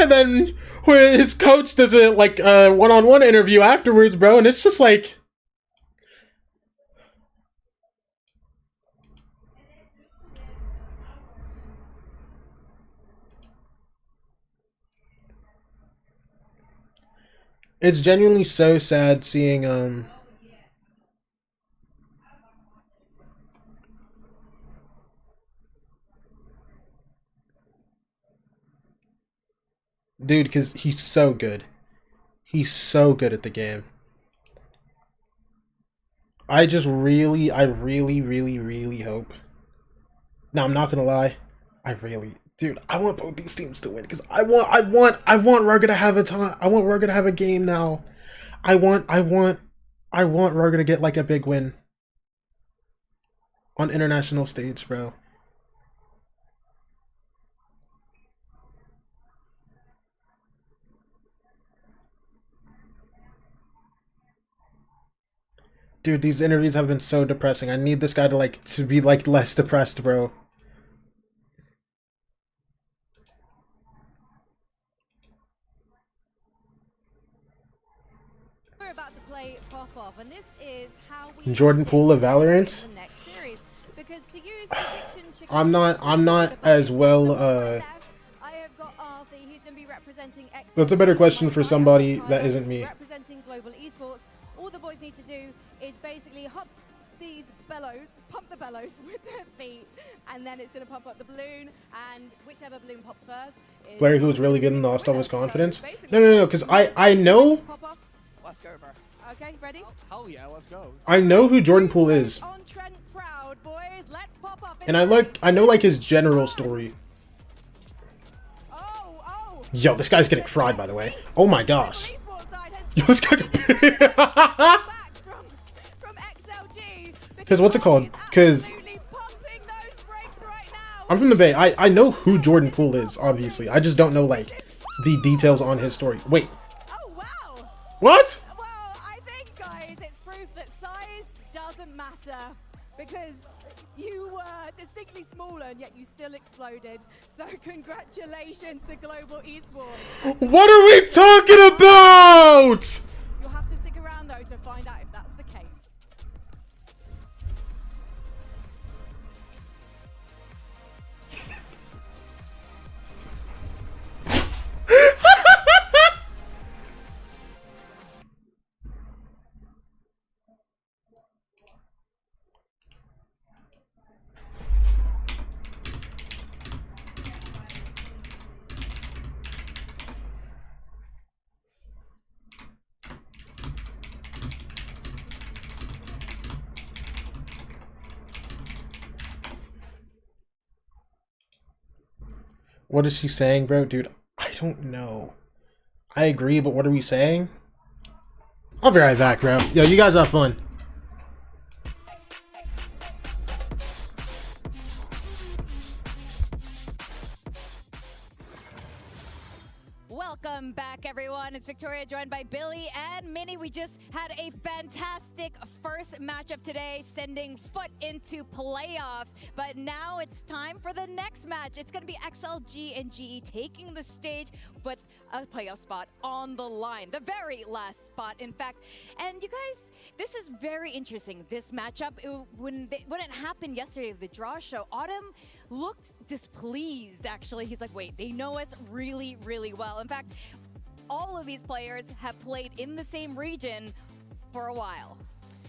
Speaker 6: And then his coach does a like one-on-one interview afterwards, bro, and it's just like. It's genuinely so sad seeing dude, because he's so good. He's so good at the game. I really hope. Now I'm not gonna lie. Dude, I want both these teams to win because I want Rugged to have a time. I want Rugged to have a game now. I want Rugged to get like a big win on international stage, bro. Dude, these interviews have been so depressing. I need this guy to be like less depressed, bro.
Speaker 3: We're about to play Pop Off, and this is how we
Speaker 6: Jordan Poole of Valorant.
Speaker 3: the next series. Because to use prediction
Speaker 6: I'm not as well
Speaker 3: I have got Arthur. He's going to be representing XLG.
Speaker 6: That's a better question for somebody that isn't me.
Speaker 3: Representing global esports. All the boys need to do is basically hop these bellows, pump the bellows with their feet, and then it's going to pump up the balloon, and whichever balloon pops first.
Speaker 6: Player who was really good and lost all his confidence. No, because I know.
Speaker 3: Let's go, bro. Okay, ready?
Speaker 10: Hell yeah, let's go.
Speaker 6: I know who Jordan Poole is. And I know like his general story. Yo, this guy's getting fried, by the way. Oh my gosh. Yo, this guy Because what's it called? Because I'm from the Bay. I know who Jordan Poole is, obviously. I just don't know like the details on his story. Wait. What?
Speaker 3: Well, I think, guys, it's proof that size doesn't matter. Because you were distinctly smaller and yet you still exploded. So congratulations to Global Esports.
Speaker 6: What are we talking about?
Speaker 3: You'll have to stick around though to find out if that's the case.
Speaker 6: What is she saying, bro? Dude, I don't know. I agree, but what are we saying? I'll be right back, bro. Yo, you guys have fun.
Speaker 3: Welcome back, everyone. It's Victoria joined by Billy and Minnie. We just had a fantastic first matchup today, sending FUT into playoffs. But now it's time for the next match. It's going to be XLG and GE taking the stage with a playoff spot on the line. The very last spot, in fact. And you guys, this is very interesting, this matchup. When it happened yesterday, the draw show, Autumn looked displeased, actually. He's like, wait, they know us really, really well. In fact, all of these players have played in the same region for a while.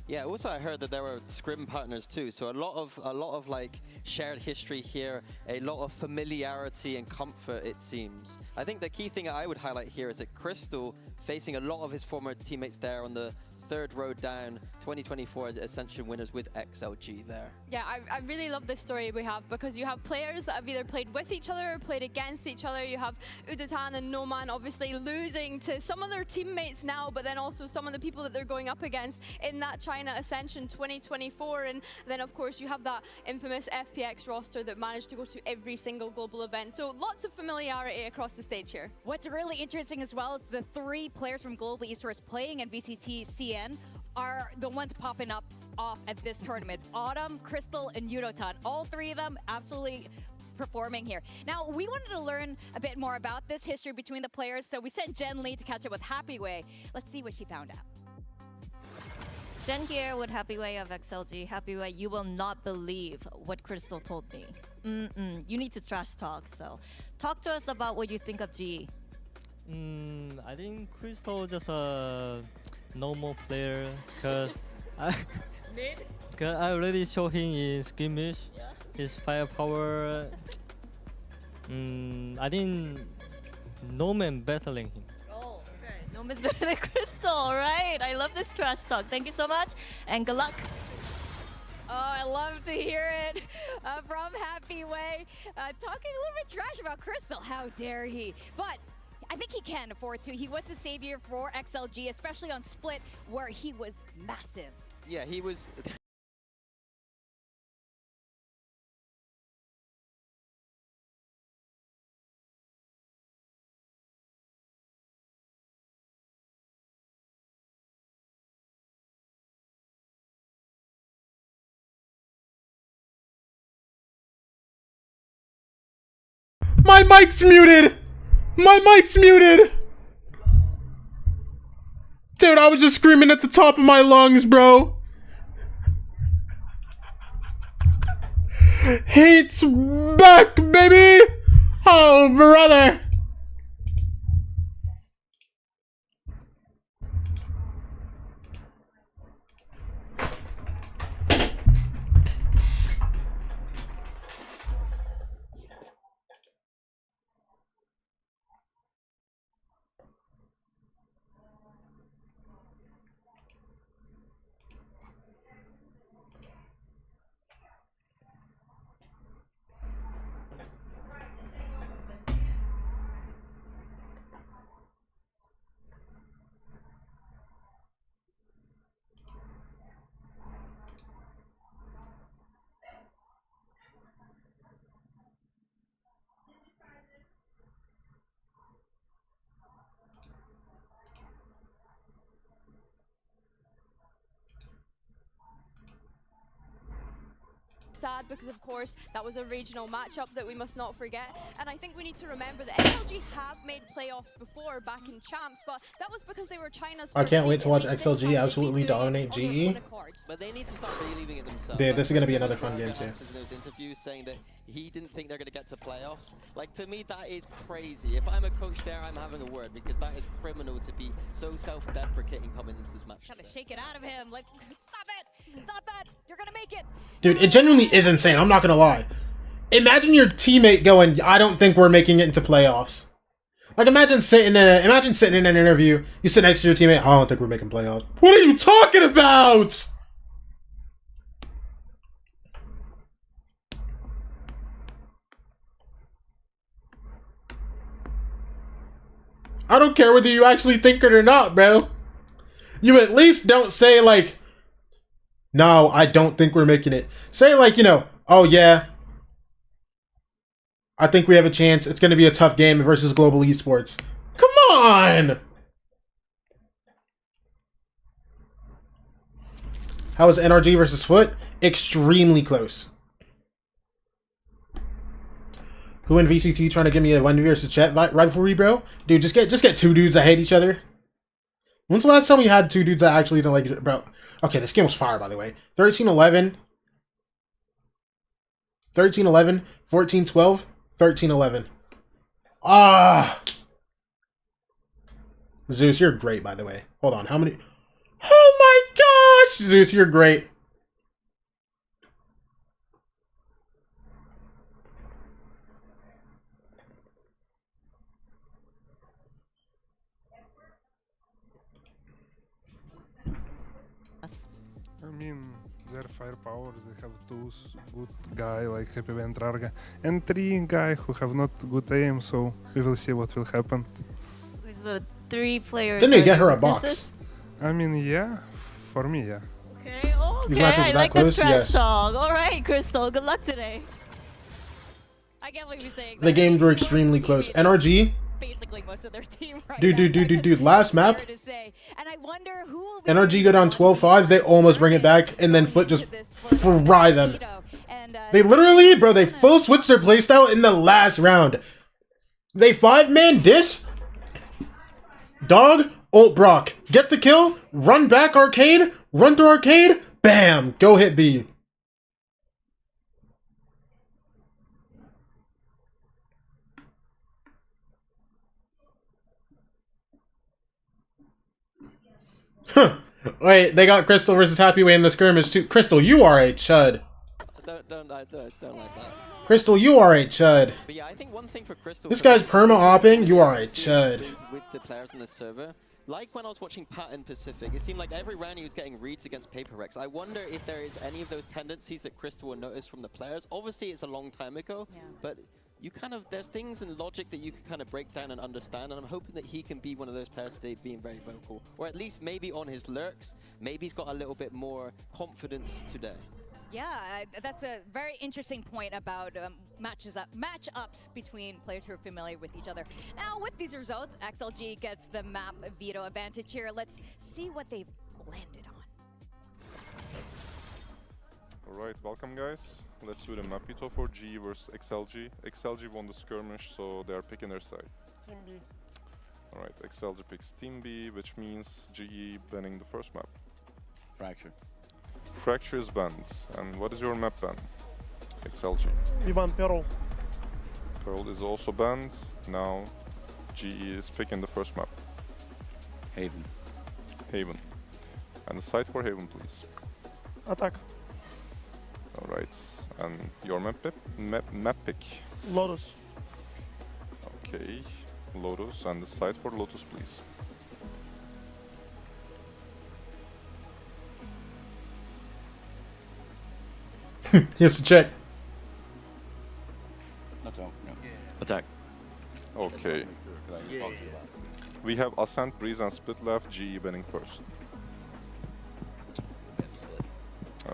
Speaker 4: Yeah, also I heard that there were scrim partners too, so a lot of like shared history here, a lot of familiarity and comfort, it seems. I think the key thing I would highlight here is that Crystal facing a lot of his former teammates there on the third road down, 2024 Ascension winners with XLG there.
Speaker 5: Yeah, I really love this story we have, because you have players that have either played with each other or played against each other. You have Udatan and Noman obviously losing to some of their teammates now, but then also some of the people that they're going up against in that China Ascension 2024. And then of course you have that infamous FPX roster that managed to go to every single global event. So lots of familiarity across the stage here.
Speaker 3: What's really interesting as well is the 3 players from Global Esports playing in VCT CN are the ones popping up off at this tournament. Autumn, Crystal, and Yudotan. All 3 of them absolutely performing here. Now, we wanted to learn a bit more about this history between the players, so we sent Jen Lee to catch up with Happy Way. Let's see what she found out.
Speaker 1: Jen here with Happy Way of XLG. Happy Way, you will not believe what Crystal told me. You need to trash talk, so talk to us about what you think of GE.
Speaker 11: I think Crystal just a normal player, because I already showed him in skirmish.
Speaker 1: Yeah.
Speaker 11: His firepower. I think no man battling him.
Speaker 1: Oh, okay. No one's better than Crystal, all right? I love this trash talk. Thank you so much, and good luck.
Speaker 3: Oh, I love to hear it from Happy Way. Talking a little bit trash about Crystal. How dare he? But I think he can afford to. He was the savior for XLG, especially on Split, where he was massive.
Speaker 4: Yeah, he was.
Speaker 6: My mic's muted! My mic's muted! Dude, I was just screaming at the top of my lungs, bro. Hate's back, baby! Oh, brother!
Speaker 5: Sad, because of course that was a regional matchup that we must not forget, and I think we need to remember that XLG have made playoffs before back in champs, but that was because they were China's
Speaker 6: I can't
Speaker 5: first
Speaker 6: wait
Speaker 5: seed.
Speaker 6: to watch
Speaker 5: At least
Speaker 6: XLG
Speaker 5: this time
Speaker 6: absolutely
Speaker 5: they've been doing
Speaker 6: dominate
Speaker 5: it on their own
Speaker 6: GE.
Speaker 5: accord.
Speaker 4: But they need to start believing it themselves.
Speaker 6: Yeah,
Speaker 4: Like,
Speaker 6: this is gonna be
Speaker 4: Crystal
Speaker 6: another fun game, too.
Speaker 4: answers in those interviews saying that he didn't think they're going to get to playoffs. Like, to me, that is crazy. If I'm a coach there, I'm having a word, because that is criminal to be so self-deprecating coming into this match.
Speaker 3: Trying to shake it out of him. Like, stop it! Stop that! You're gonna make it!
Speaker 6: Dude, it genuinely is insane. I'm not gonna lie. Imagine your teammate going, I don't think we're making it into playoffs. Like, imagine sitting in an interview, you sit next to your teammate, I don't think we're making playoffs. What are you talking about? I don't care whether you actually think it or not, bro. You at least don't say, like, no, I don't think we're making it. Say, like, you know, oh, yeah, I think we have a chance. It's going to be a tough game versus Global Esports. on! How was NRG versus FUT? Extremely close. Who in VCT trying to give me a 1v versus chat rivalry, bro? Dude, just get two dudes that hate each other. When's the last time we had two dudes that actually don't like each other, bro? Okay, this game was fire, by the way. 13-11. 13-11. 14-12. 13-11. Ah! Zeus, you're great, by the way. Hold on, how many... Oh my gosh! Zeus, you're great.
Speaker 7: I mean, their firepower, they have two good guy like Happy and Rarga, and three guy who have not good aim, so we will see what will happen.
Speaker 1: With the 3 players.
Speaker 6: Didn't they get her a box?
Speaker 7: I mean, yeah, for me, yeah.
Speaker 1: Okay, okay, I like the trash talk. Alright, Crystal, good luck today.
Speaker 3: I can't believe you're saying
Speaker 6: The games were extremely close. NRG?
Speaker 3: basically most of their team right
Speaker 6: Dude, last map.
Speaker 3: And I wonder who will be
Speaker 6: NRG go down 12-5, they almost bring it back, and then FUT just fry them. They literally, bro, they full switched their playstyle in the last round. They 5-man dish. Dog, ult Brock. Get the kill, run back arcade, run through arcade, bam, go hit B. Wait, they got Crystal versus Happyway in the skirmish too. Crystal, you are a chud.
Speaker 4: Don't like that.
Speaker 6: Crystal, you are a chud.
Speaker 4: But yeah, I think one thing for Crystal...
Speaker 6: This guy's perma-opping, you are a chud.
Speaker 4: With the players on the server, like when I was watching Pat in Pacific, it seemed like every round he was getting reads against Paper Rex. I wonder if there is any of those tendencies that Crystal will notice from the players. Obviously, it's a long time ago, but you kind of, there's things in logic that you can kind of break down and understand, and I'm hoping that he can be one of those players today being very vocal, or at least maybe on his lurks, maybe he's got a little bit more confidence today.
Speaker 3: Yeah, that's a very interesting point about matchups between players who are familiar with each other. Now, with these results, XLG gets the map veto advantage here. Let's see what they've landed on.
Speaker 14: Alright, welcome guys. Let's do the map veto for GE versus XLG. XLG won the skirmish, so they are picking their side. Team B. Alright, XLG picks Team B, which means GE banning the first map.
Speaker 23: Fracture.
Speaker 14: Fracture is banned. And what is your map ban? XLG.
Speaker 13: We ban Pearl.
Speaker 14: Pearl is also banned. Now GE is picking the first map.
Speaker 23: Haven.
Speaker 14: Haven. And the side for Haven, please.
Speaker 13: Attack.
Speaker 14: Alright, and your map pick?
Speaker 13: Lotus.
Speaker 14: Okay, Lotus, and the side for Lotus, please.
Speaker 6: Here's the check.
Speaker 23: No. Attack.
Speaker 14: Okay. We have Ascent, Breeze, and Split left. GE banning first.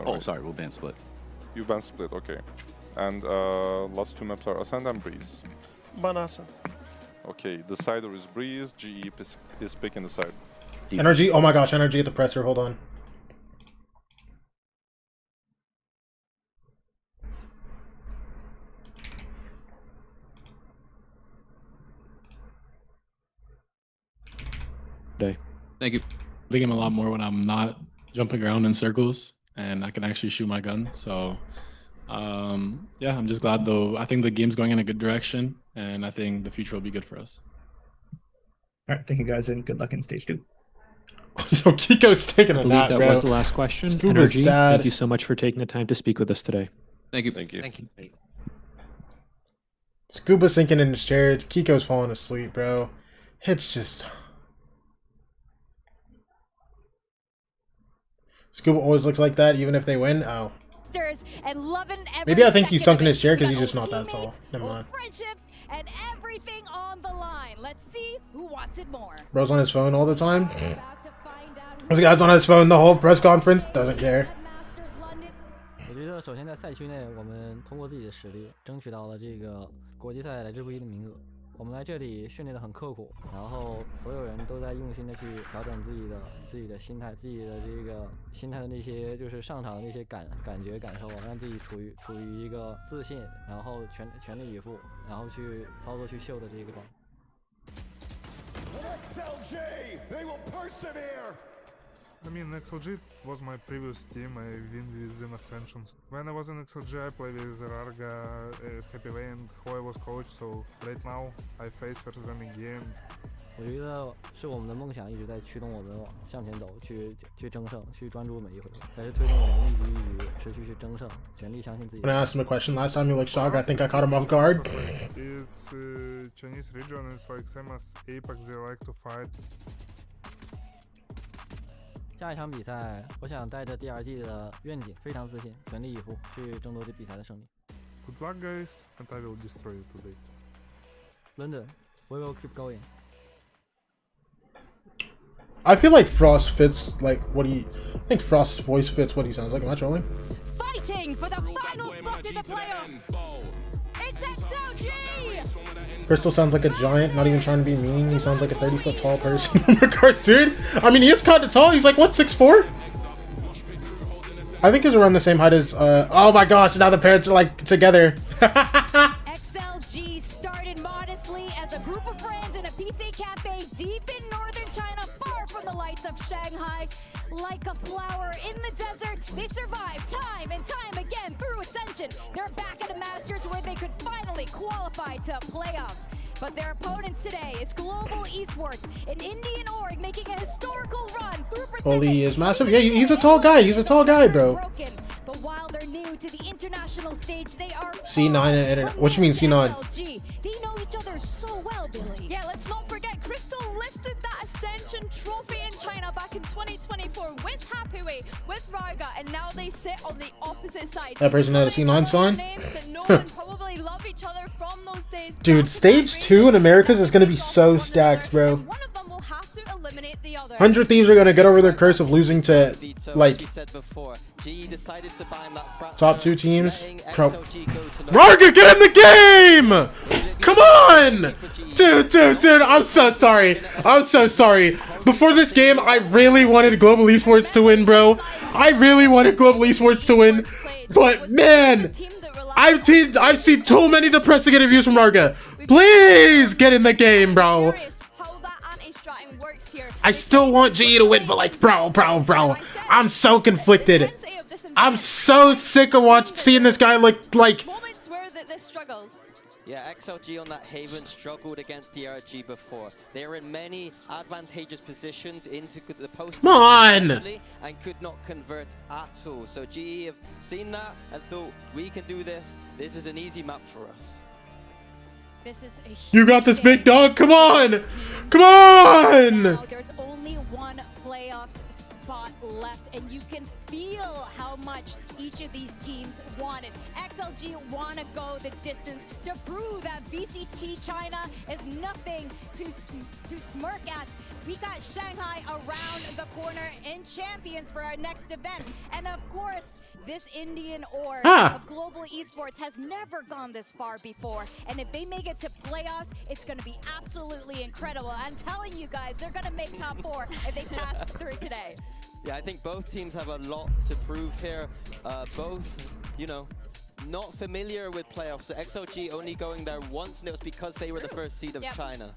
Speaker 23: Oh, sorry, we'll ban Split.
Speaker 14: You ban Split, okay. And last two maps are Ascent and Breeze.
Speaker 13: Ban Ascent.
Speaker 14: Okay, the sider is Breeze. GE is picking the side.
Speaker 6: NRG, oh my gosh, NRG at the presser, hold on.
Speaker 2: Thank you. I think I'm a lot more when I'm not jumping around in circles and I can actually shoot my gun. So yeah, I'm just glad though. I think the game's going in a good direction and I think the future will be good for us.
Speaker 24: All right, thank you guys and good luck in stage 2.
Speaker 6: Yo, Kiko's taking a nap,
Speaker 25: that
Speaker 6: bro.
Speaker 25: was the last question.
Speaker 6: Scuba's
Speaker 25: NRG,
Speaker 6: sad.
Speaker 25: thank you so much for taking the time to speak with us today.
Speaker 2: Thank you.
Speaker 23: Thank you.
Speaker 24: Thank you.
Speaker 6: Scuba's sinking in his chair. Kiko's falling asleep, bro. It's just... Scuba always looks like that, even if they win. Oh.
Speaker 3: And loving every
Speaker 6: Maybe I think he's
Speaker 3: second
Speaker 6: sunk in
Speaker 3: of
Speaker 6: his
Speaker 3: it.
Speaker 6: chair because
Speaker 3: We
Speaker 6: he's
Speaker 3: got
Speaker 6: just not
Speaker 3: old
Speaker 6: that tall.
Speaker 3: teammates,
Speaker 6: Never
Speaker 3: old
Speaker 6: mind.
Speaker 3: friendships and everything on the line. Let's see who wants it more.
Speaker 6: Bro's on his phone all the time. This guy's on his phone the whole press conference. Doesn't care.
Speaker 11: 我觉得首先在赛区内，我们通过自己的实力争取到了这个国际赛来之不易的名额。我们来这里训练的很刻苦，然后所有人都在用心的去调整自己的心态，自己的这个心态的那些就是上场的那些感觉感受，让自己处于一个自信，然后全力以赴，然后去操作去秀的这个状态。
Speaker 12: XLG, they will persevere.
Speaker 7: I mean, XLG was my previous team. I win with them Ascensions. When I was in XLG, I played with Rarga, Happy Way, and who I was coach. So right now, I face versus them in games.
Speaker 11: 我觉得是我们的梦想一直在驱动我们向前走，去争胜，去专注每一回合，还是推动我们一局持续去争胜，全力相信自己。
Speaker 6: When I asked him a question last time, he looked shocked. I think I caught him off guard.
Speaker 7: It's Chinese region. It's like same as Apex. They like to fight.
Speaker 11: 下一场比赛，我想带着 DRG 的愿景，非常自信，全力以赴去争夺这比赛的胜利。
Speaker 7: Good luck, guys, and I will destroy you today.
Speaker 11: London, we will keep going.
Speaker 6: I feel like Frost fits like what he. I think Frost's voice fits what he sounds like. Am I trolling?
Speaker 16: Fighting for the final spot in the playoffs. It's XLG.
Speaker 6: Crystal sounds like a giant, not even trying to be mean. He sounds like a 30-foot tall person from a cartoon. I mean, he is kind of tall. He's like, what, 6'4"? I think he's around the same height as, oh my gosh, now the parents are like together.
Speaker 3: XLG started modestly as a group of friends in a PC cafe deep in northern China, far from the lights of Shanghai. Like a flower in the desert, they survived time and time again through Ascension. They're back at a Masters where they could finally qualify to playoffs. But their opponents today is Global Esports, an Indian org making a historical run through Pacific.
Speaker 6: Holy is massive. Yeah, he's a tall guy. He's a tall guy, bro.
Speaker 3: But while they're new to the international stage, they are
Speaker 6: C9 and internet. What you mean C9?
Speaker 3: XLG. They know each other so well, Billy.
Speaker 5: Yeah, let's not forget Crystal lifted that Ascension trophy in China back in 2024 with Happyway, with Raga, and now they sit on the opposite side.
Speaker 6: That person had a C9 sign?
Speaker 5: Names that know and probably love each other from those days.
Speaker 6: Dude, stage 2 in Americas is gonna be so stacked, bro. 100 Thieves are gonna get over their curse of losing to like top 2 teams. Rarga, get in the game! Come on! Dude, I'm so sorry. I'm so sorry. Before this game, I really wanted Global Esports to win, bro. I really wanted Global Esports to win. But man, I've seen too many depressing interviews from Rarga. Please get in the game, bro. I still want GE to win, but like, bro. I'm so conflicted. I'm so sick of seeing this guy look like.
Speaker 5: Moments where this struggles.
Speaker 4: Yeah, XLG on that Haven struggled against NRG before. They were in many advantageous positions into the post.
Speaker 6: Come on!
Speaker 4: And could not convert at all. So GE have seen that and thought, we can do this. This is an easy map for us.
Speaker 3: This is a
Speaker 6: You got this, big dog. Come on! Come on!
Speaker 3: Now there's only one playoffs spot left, and you can feel how much each of these teams want it. XLG want to go the distance to prove that VCT China is nothing to smirk at. We got Shanghai around the corner in Champions for our next event, and of course, this Indian org of Global Esports has never gone this far before, and if they make it to playoffs, it's going to be absolutely incredible. I'm telling you guys, they're going to make top 4 if they pass through today.
Speaker 4: Yeah, I think both teams have a lot to prove here. Both, you know, not familiar with playoffs. XLG only going there once, and it was because they were the first seed of China.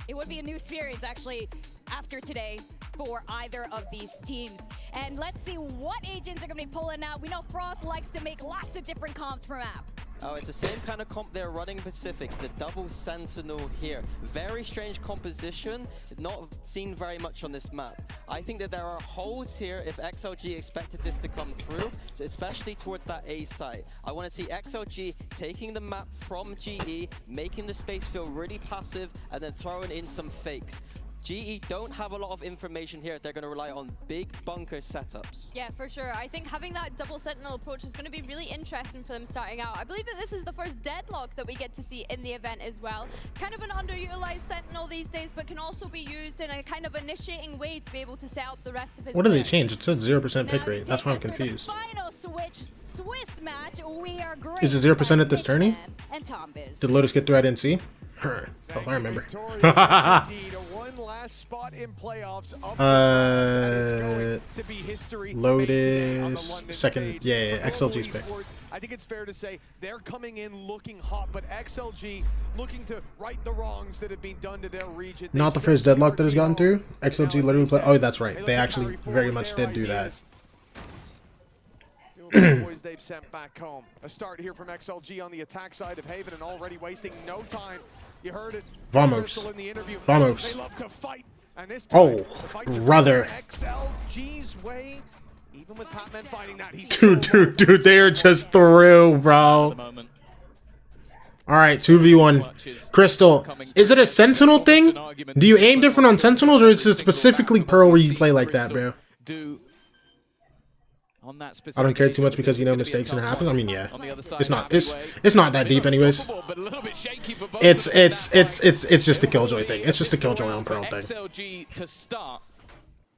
Speaker 3: It would be a new experience, actually, after today for either of these teams. And let's see what agents are going to be pulling out. We know Frost likes to make lots of different comps per map.
Speaker 4: Oh, it's the same kind of comp they're running Pacifics, the double Sentinel here. Very strange composition, not seen very much on this map. I think that there are holes here if XLG expected this to come through, especially towards that A site. I want to see XLG taking the map from GE, making the space feel really passive, and then throwing in some fakes. GE don't have a lot of information here. They're going to rely on big bunker setups.
Speaker 5: Yeah, for sure. I think having that double sentinel approach is going to be really interesting for them starting out. I believe that this is the first deadlock that we get to see in the event as well. Kind of an underutilized sentinel these days, but can also be used in a kind of initiating way to be able to set up the rest of his
Speaker 6: What did they
Speaker 5: plans.
Speaker 6: change? It says 0% pick rate. That's why I'm confused.
Speaker 3: Final Swiss match. We are
Speaker 6: Is it 0% at this tourney?
Speaker 3: and Tom Biz.
Speaker 6: Did Lotus get through? I didn't see. Oh, I remember.
Speaker 8: One last spot in playoffs of to be history
Speaker 6: Lotus second, yeah, XLG's pick.
Speaker 8: I think it's fair to say they're coming in looking hot, but XLG looking to right the wrongs that have been done to their region.
Speaker 6: Not the first deadlock that has gotten through. XLG literally played. Oh, that's right. They actually very much did do that.
Speaker 8: Boys they've sent back home. A start here from XLG on the attack side of Haven, and already wasting no time. You heard it.
Speaker 6: Vamos.
Speaker 8: In the interview.
Speaker 6: Vamos.
Speaker 8: They love to fight, and this time,
Speaker 6: Oh, brother.
Speaker 8: XLG's way. Even with Patman finding that, he's
Speaker 6: Dude, they are just through, bro. Alright, 2v1. Crystal, is it a Sentinel thing? Do you aim different on Sentinels, or is it specifically Pearl where you play like that, bro? I don't care too much because, you know, mistakes can happen. I mean, yeah, it's not that deep, anyways. It's just a Killjoy thing. It's just a Killjoy on Pearl thing.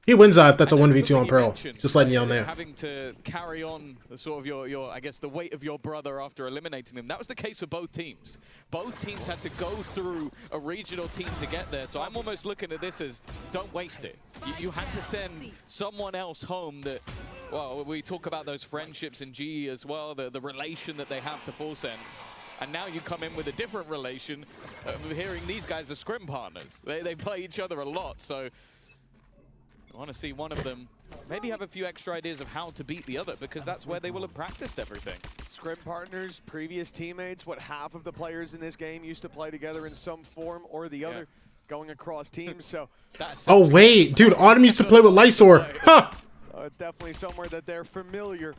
Speaker 6: He wins that if that's a 1v2 on Pearl. Just letting you know there.
Speaker 9: Having to carry on the sort of your I guess the weight of your brother after eliminating him. That was the case for both teams. Both teams had to go through a regional team to get there. So I'm almost looking at this as don't waste it. You had to send someone else home that, well, we talk about those friendships in GE as well, the relation that they have to Full Sense. And now you come in with a different relation, hearing these guys are scrim partners. They play each other a lot, so I want to see one of them maybe have a few extra ideas of how to beat the other, because that's where they will have practiced everything.
Speaker 8: Scrim partners, previous teammates, what half of the players in this game used to play together in some form or the other, going across teams, so...
Speaker 6: Oh, wait, dude, Autumn used to play with Lysor. Huh!
Speaker 8: So it's definitely somewhere that they're familiar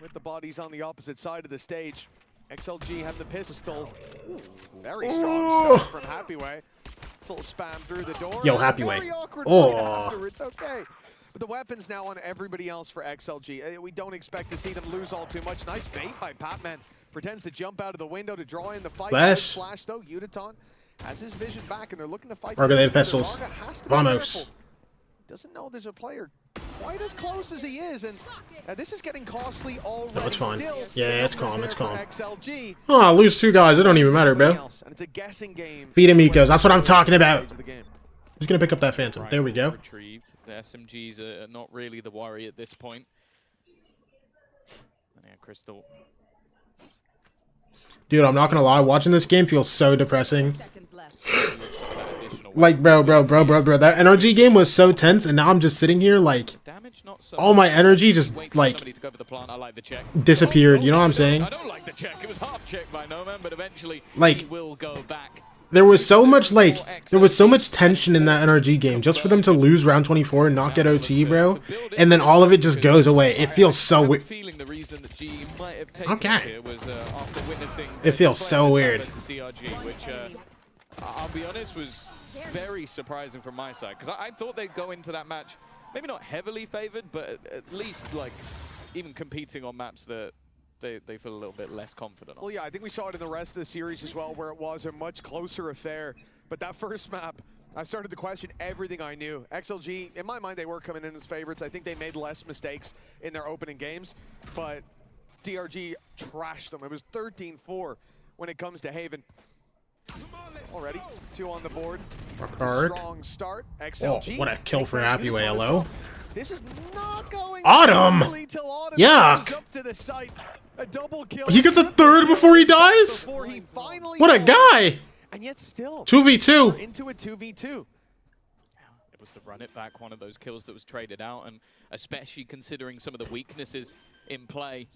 Speaker 8: with the bodies on the opposite side of the stage. XLG have the pistol. Ooh, very strong stuff from Happyway. This little spam through the door.
Speaker 6: Yo, Happyway.
Speaker 8: It's okay. But the weapons now on everybody else for XLG. We don't expect to see them lose all too much. Nice bait by Patman. Pretends to jump out of the window to draw in the fight. Flash though. Udaton has his vision back, and they're looking to fight.
Speaker 6: Argolade Pistols. Vamos.
Speaker 8: Doesn't know there's a player quite as close as he is, and this is getting costly already.
Speaker 6: No, it's fine.
Speaker 8: Still,
Speaker 6: Yeah, it's calm. It's calm.
Speaker 8: XLG.
Speaker 6: Oh, lose 2 guys. It don't even matter, bro.
Speaker 8: And it's a guessing game.
Speaker 6: Beat Amigos. That's what I'm talking about. Who's gonna pick up that Phantom? There we go.
Speaker 9: Retrieved. The SMGs are not really the worry at this point. And yeah, Crystal.
Speaker 6: Dude, I'm not gonna lie. Watching this game feels so depressing. Like, bro, that NRG game was so tense, and now I'm just sitting here, like, all my energy just, like, disappeared, you know what I'm saying?
Speaker 9: I don't like the check. It was half check by Noman, but eventually
Speaker 6: like,
Speaker 9: he will go back.
Speaker 6: There was so much, like, there was so much tension in that NRG game, just for them to lose round 24 and not get OT, bro, and then all of it just goes away. It feels so weird. Okay. It feels so weird.
Speaker 9: Which, I'll be honest, was very surprising from my side, because I thought they'd go into that match maybe not heavily favored, but at least like even competing on maps that they feel a little bit less confident on.
Speaker 8: Well, yeah, I think we saw it in the rest of the series as well, where it was a much closer affair. But that first map, I started to question everything I knew. XLG, in my mind, they were coming in as favorites. I think they made less mistakes in their opening games, but DRG trashed them. It was 13-4 when it comes to Haven. Already 2 on the board. Strong start. XLG.
Speaker 6: Oh, what a kill for Happyway, hello.
Speaker 8: This is not going
Speaker 6: Autumn! Yuck!
Speaker 8: Up to the site. A double kill.
Speaker 6: He gets a 3rd before he dies? What a guy!
Speaker 8: And yet still
Speaker 6: 2v2.
Speaker 8: Into a 2v2.
Speaker 9: It was the run it back, one of those kills that was traded out, and especially considering some of the weaknesses in play.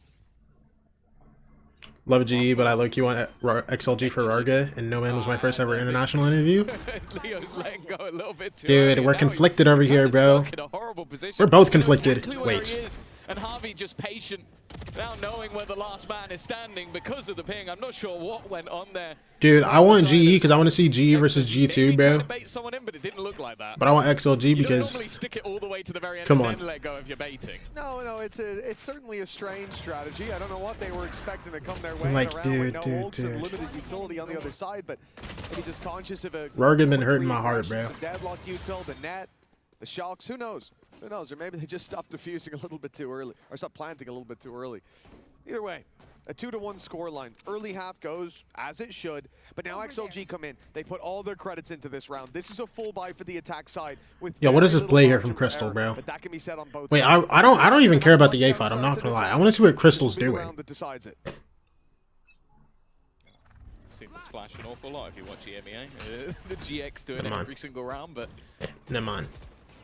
Speaker 6: Love GE, but I like you on XLG for Rarga, and No Man was my first ever international interview.
Speaker 9: Leo's letting go a little bit too
Speaker 6: Dude,
Speaker 9: early.
Speaker 6: we're conflicted over here, bro. We're both conflicted. Wait.
Speaker 9: And Harvey just patient, now knowing where the last man is standing because of the ping. I'm not sure what went on there.
Speaker 6: Dude, I want GE because I want to see GE versus G2, bro.
Speaker 9: Bait someone in, but it didn't look like that.
Speaker 6: But I want XLG because.
Speaker 9: You don't normally stick it all the way to the very end
Speaker 6: Come
Speaker 9: and
Speaker 6: on.
Speaker 9: then let go if you're baiting.
Speaker 8: No, it's certainly a strange strategy. I don't know what they were expecting to come their way.
Speaker 6: Like,
Speaker 8: around
Speaker 6: dude,
Speaker 8: with no ults and limited utility on the other side, but maybe just conscious of a.
Speaker 6: Rarga been hurting my heart, bro.
Speaker 8: Some deadlock util, the net, the shocks. Who knows? Who knows? Or maybe they just stopped defusing a little bit too early, or stopped planting a little bit too early. Either way, a 2-1 scoreline. Early half goes as it should, but now XLG come in. They put all their credits into this round. This is a full buy for the attack side. With
Speaker 6: Yo, what is this
Speaker 8: very
Speaker 6: play here
Speaker 8: little
Speaker 6: from
Speaker 8: margin for
Speaker 6: Crystal,
Speaker 8: error,
Speaker 6: bro?
Speaker 8: but that can be said on both
Speaker 6: Wait,
Speaker 8: sides.
Speaker 6: I don't even care about the A fight. I'm not gonna lie. I want to see what Crystal's
Speaker 8: This will be the
Speaker 6: doing.
Speaker 8: round that decides it.
Speaker 9: Seen this flash an awful lot if you watch EMEA. The GX doing
Speaker 6: Come
Speaker 9: it
Speaker 6: on.
Speaker 9: every single round, but
Speaker 6: Never mind.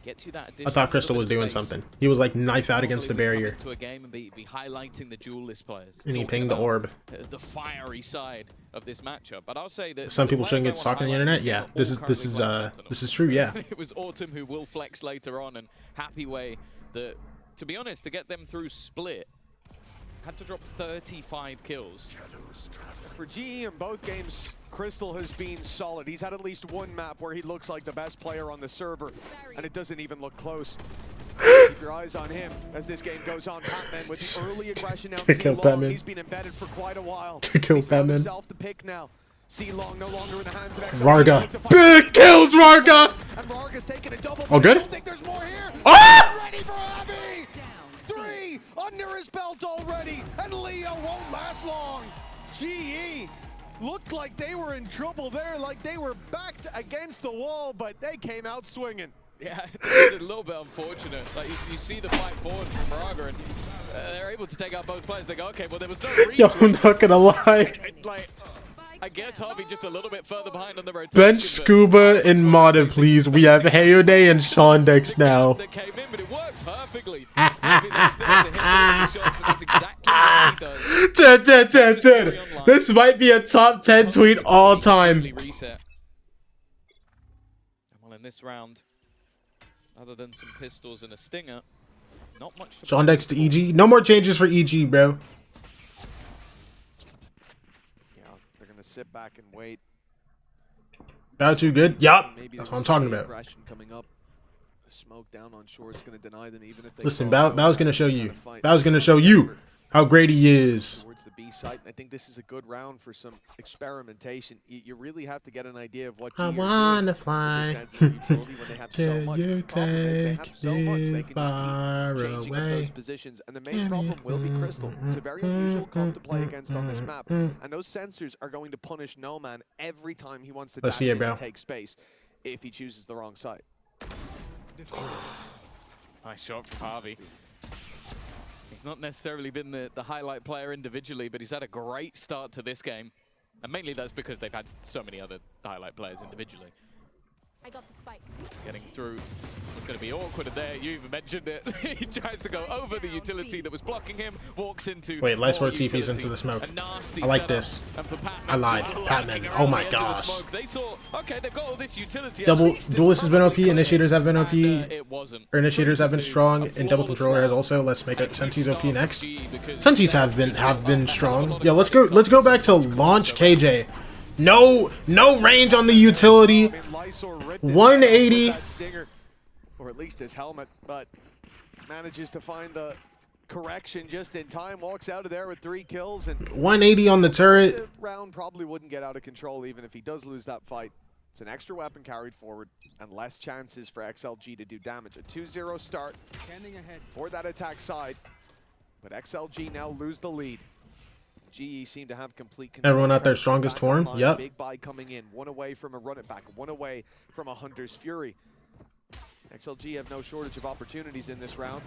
Speaker 9: gets you that
Speaker 6: I
Speaker 9: additional
Speaker 6: thought Crystal
Speaker 9: little
Speaker 6: was
Speaker 9: bit of
Speaker 6: doing
Speaker 9: space.
Speaker 6: something. He was like knife out against the
Speaker 9: Normally we
Speaker 6: barrier.
Speaker 9: come into a game and be highlighting the duelist players.
Speaker 6: And he
Speaker 9: talking
Speaker 6: pinged the
Speaker 9: about,
Speaker 6: orb.
Speaker 9: The fiery side of this matchup. But I'll say that
Speaker 6: Some
Speaker 9: the
Speaker 6: people
Speaker 9: players
Speaker 6: shouldn't
Speaker 9: I
Speaker 6: get
Speaker 9: wanna
Speaker 6: stalked on the
Speaker 9: highlight
Speaker 6: internet.
Speaker 9: in
Speaker 6: Yeah,
Speaker 9: game are
Speaker 6: this
Speaker 9: all
Speaker 6: is
Speaker 9: currently playing Sentinel.
Speaker 6: this is true. Yeah.
Speaker 9: It was Autumn who will flex later on, and Happy Way that, to be honest, to get them through split, had to drop 35 kills.
Speaker 8: For GE in both games, Crystal has been solid. He's had at least one map where he looks like the best player on the server, and it doesn't even look close. Keep your eyes on him as this game goes on. Patman with the early aggression out.
Speaker 6: Kill Patman.
Speaker 8: He's been embedded for quite a while.
Speaker 6: Kill
Speaker 8: He's found
Speaker 6: Patman.
Speaker 8: himself the pick now. C-Long no longer in the hands of XLG.
Speaker 6: Varga. Big kills, Varga.
Speaker 8: And Varga's taking a double.
Speaker 6: Oh, good.
Speaker 8: I don't think there's more here.
Speaker 6: Ah!
Speaker 8: Ready for Abby. 3 under his belt already, and Leo won't last long. GE looked like they were in trouble there, like they were backed against the wall, but they came out swinging.
Speaker 9: Yeah, it's a little bit unfortunate. Like you see the fight forward from Raga, and they're able to take out both players. They go, okay, well there was no reason.
Speaker 6: Yo, I'm not gonna lie.
Speaker 9: Like, I guess Harvey just a little bit further behind on the rotation.
Speaker 6: Bench Scuba and Modded, please. We have Hayode and Shondex now.
Speaker 9: That came in, but it worked perfectly. Maybe that's still to hit the shots, and that's exactly what he does.
Speaker 6: 10. This might be a top 10 tweet all time.
Speaker 9: Reset. Well, in this round, other than some pistols and a stinger, not much to
Speaker 6: Shondex to EG. No more changes for EG, bro.
Speaker 8: Yeah, they're gonna sit back and wait.
Speaker 6: That too good? Yup.
Speaker 8: Maybe
Speaker 6: That's
Speaker 8: there's
Speaker 6: what I'm talking
Speaker 8: some
Speaker 6: about.
Speaker 8: aggression coming up. The smoke down on shore is gonna deny them even if they
Speaker 6: Listen,
Speaker 8: cross
Speaker 6: Bow's
Speaker 8: over
Speaker 6: gonna show
Speaker 8: and
Speaker 6: you.
Speaker 8: try to fight.
Speaker 6: Bow's gonna show you how great he is.
Speaker 8: Towards the B site, and I think this is a good round for some experimentation. You really have to get an idea of what
Speaker 6: I
Speaker 8: GE are
Speaker 6: wanna
Speaker 8: doing with
Speaker 6: fly
Speaker 8: their sensitive utility when they have so
Speaker 6: till
Speaker 8: much.
Speaker 6: you
Speaker 8: The problem is they have
Speaker 6: take
Speaker 8: so much, they
Speaker 6: me
Speaker 8: can just
Speaker 6: far
Speaker 8: keep changing up
Speaker 6: away.
Speaker 8: those positions. And the main problem will be Crystal. It's a very unusual comp to play against on this map. And those sensors are going to punish No Man every time he wants to
Speaker 6: Let's
Speaker 8: dash
Speaker 6: see it,
Speaker 8: in
Speaker 6: bro.
Speaker 8: and take space if he chooses the wrong side.
Speaker 9: Nice shot from Harvey. He's not necessarily been the highlight player individually, but he's had a great start to this game. And mainly that's because they've had so many other highlight players individually.
Speaker 16: I got the spike.
Speaker 9: Getting through. It's going to be awkward there. You even mentioned it. He tries to go over the utility that was blocking him, walks into.
Speaker 6: Wait, Light
Speaker 9: more
Speaker 6: Sword TPs
Speaker 9: utility.
Speaker 6: into the smoke.
Speaker 9: A nasty
Speaker 6: I like
Speaker 9: setup.
Speaker 6: this.
Speaker 9: And for Patman,
Speaker 6: I lied.
Speaker 9: just
Speaker 6: Patman.
Speaker 9: lurking
Speaker 6: Oh
Speaker 9: around
Speaker 6: my
Speaker 9: the edge of the
Speaker 6: gosh.
Speaker 9: smoke. They saw, okay, they've got all this utility. At
Speaker 6: Double
Speaker 9: least it's
Speaker 6: Duelist has been OP,
Speaker 9: probably clear.
Speaker 6: Initiators have been OP,
Speaker 9: And, it wasn't.
Speaker 6: or Initiators have been
Speaker 9: 3-2,
Speaker 6: strong,
Speaker 9: a
Speaker 6: and Double
Speaker 9: flawless
Speaker 6: Controller has
Speaker 9: round.
Speaker 6: also. Let's make it Sensi's OP next.
Speaker 9: because
Speaker 6: Sensi's have been strong. Yeah, let's go back to launch KJ. No range on the utility. 180.
Speaker 8: Or at least his helmet, but manages to find the correction just in time, walks out of there with 3 kills, and
Speaker 6: 180 on the turret.
Speaker 8: the round probably wouldn't get out of control even if he does lose that fight. It's an extra weapon carried forward and less chances for XLG to do damage. A 2-0 start for that attack side, but XLG now lose the lead. GE seem to have complete control.
Speaker 6: Everyone out there strongest
Speaker 8: Back
Speaker 6: form.
Speaker 8: online,
Speaker 6: Yep.
Speaker 8: Big buy coming in, 1 away from a run it back, 1 away from a Hunter's Fury. XLG have no shortage of opportunities in this round,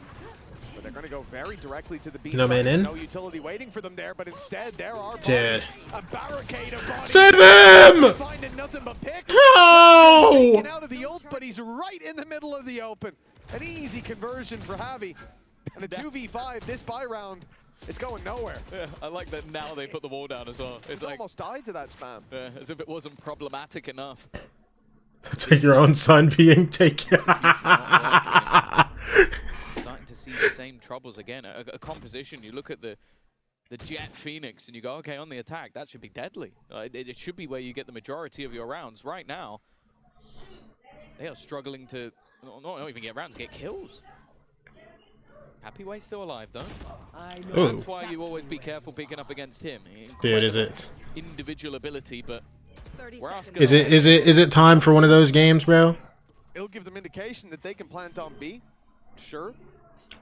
Speaker 8: but they're going to go very directly to the B
Speaker 6: No
Speaker 8: side.
Speaker 6: man in.
Speaker 8: No utility waiting for them there, but instead there are
Speaker 6: Dude.
Speaker 8: bodies, a barricade of bodies.
Speaker 6: Save him!
Speaker 8: Finding nothing but picks.
Speaker 6: No!
Speaker 8: Taken out of the ult, but he's right in the middle of the open. An easy conversion for Javi. And a 2v5 this buy round. It's going nowhere.
Speaker 9: Yeah, I like that now they put the wall down as well.
Speaker 8: It's
Speaker 9: like
Speaker 8: almost died to that spam.
Speaker 9: as if it wasn't problematic enough.
Speaker 6: Take your own son being taken.
Speaker 9: Starting to see the same troubles again. A composition, you look at the Jet Phoenix and you go, okay, on the attack, that should be deadly. It should be where you get the majority of your rounds. Right now, they are struggling to not even get rounds, get kills. Happy Way still alive though.
Speaker 6: Ooh.
Speaker 9: That's why you always be careful picking up against him.
Speaker 6: Dude, is it?
Speaker 9: Individual ability, but we're asking.
Speaker 6: Is it time for one of those games, bro?
Speaker 8: It'll give them indication that they can plant on B. Sure.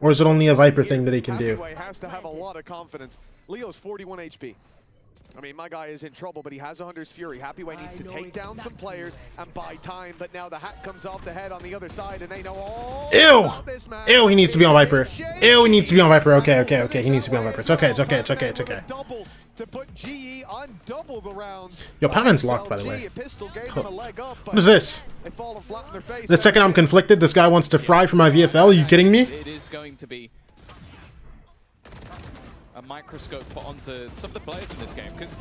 Speaker 6: Or is it only a Viper thing that he can do?
Speaker 8: Happyway has to have a lot of confidence. Leo's 41 HP. I mean, my guy is in trouble, but he has a Hunter's Fury. Happyway needs to take down some players and buy time, but now the hat comes off the head on the other side, and they know all about this man.
Speaker 6: Ew, he needs to be on Viper. Ew, he needs to be on Viper. Okay, he needs to be on Viper. It's okay.
Speaker 8: Double to put GE on double the rounds.
Speaker 6: Yo, Patman's locked, by the way. What is this? The second I'm conflicted, this guy wants to fry for my VFL. Are you kidding me?
Speaker 9: It is going to be a microscope put onto some of the players in this game, because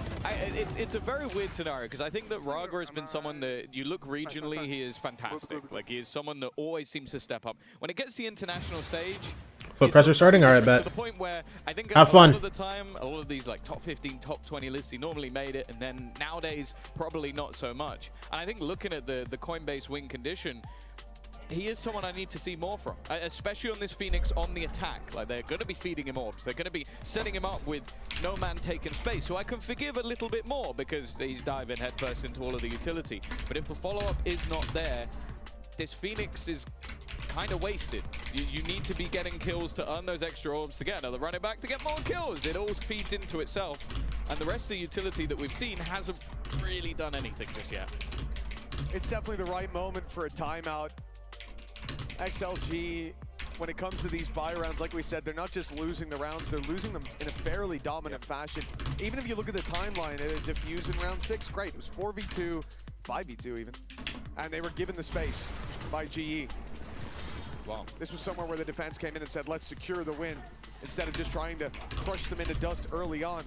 Speaker 9: it's a very weird scenario, because I think that Raga has been someone that you look regionally, he is fantastic. Like, he is someone that always seems to step up. When it gets to the international stage,
Speaker 6: Foot pressure starting? Alright, bet.
Speaker 9: to the point where I think
Speaker 6: Have
Speaker 9: a
Speaker 6: fun.
Speaker 9: lot of the time, a lot of these like top 15, top 20 lists, he normally made it, and then nowadays, probably not so much. And I think looking at the Coinbase win condition, he is someone I need to see more from, especially on this Phoenix on the attack. Like, they're going to be feeding him orbs. They're going to be setting him up with no man taking space. So I can forgive a little bit more because he's diving headfirst into all of the utility. But if the follow-up is not there, this Phoenix is kind of wasted. You need to be getting kills to earn those extra orbs to get another running back to get more kills. It all feeds into itself. And the rest of the utility that we've seen hasn't really done anything just yet.
Speaker 8: It's definitely the right moment for a timeout. XLG, when it comes to these buy rounds, like we said, they're not just losing the rounds, they're losing them in a fairly dominant fashion. Even if you look at the timeline, Diffuse in round 6, great. It was 4v2, 5v2 even. And they were given the space by GE. Wow. This was somewhere where the defense came in and said, let's secure the win, instead of just trying to crush them into dust early on.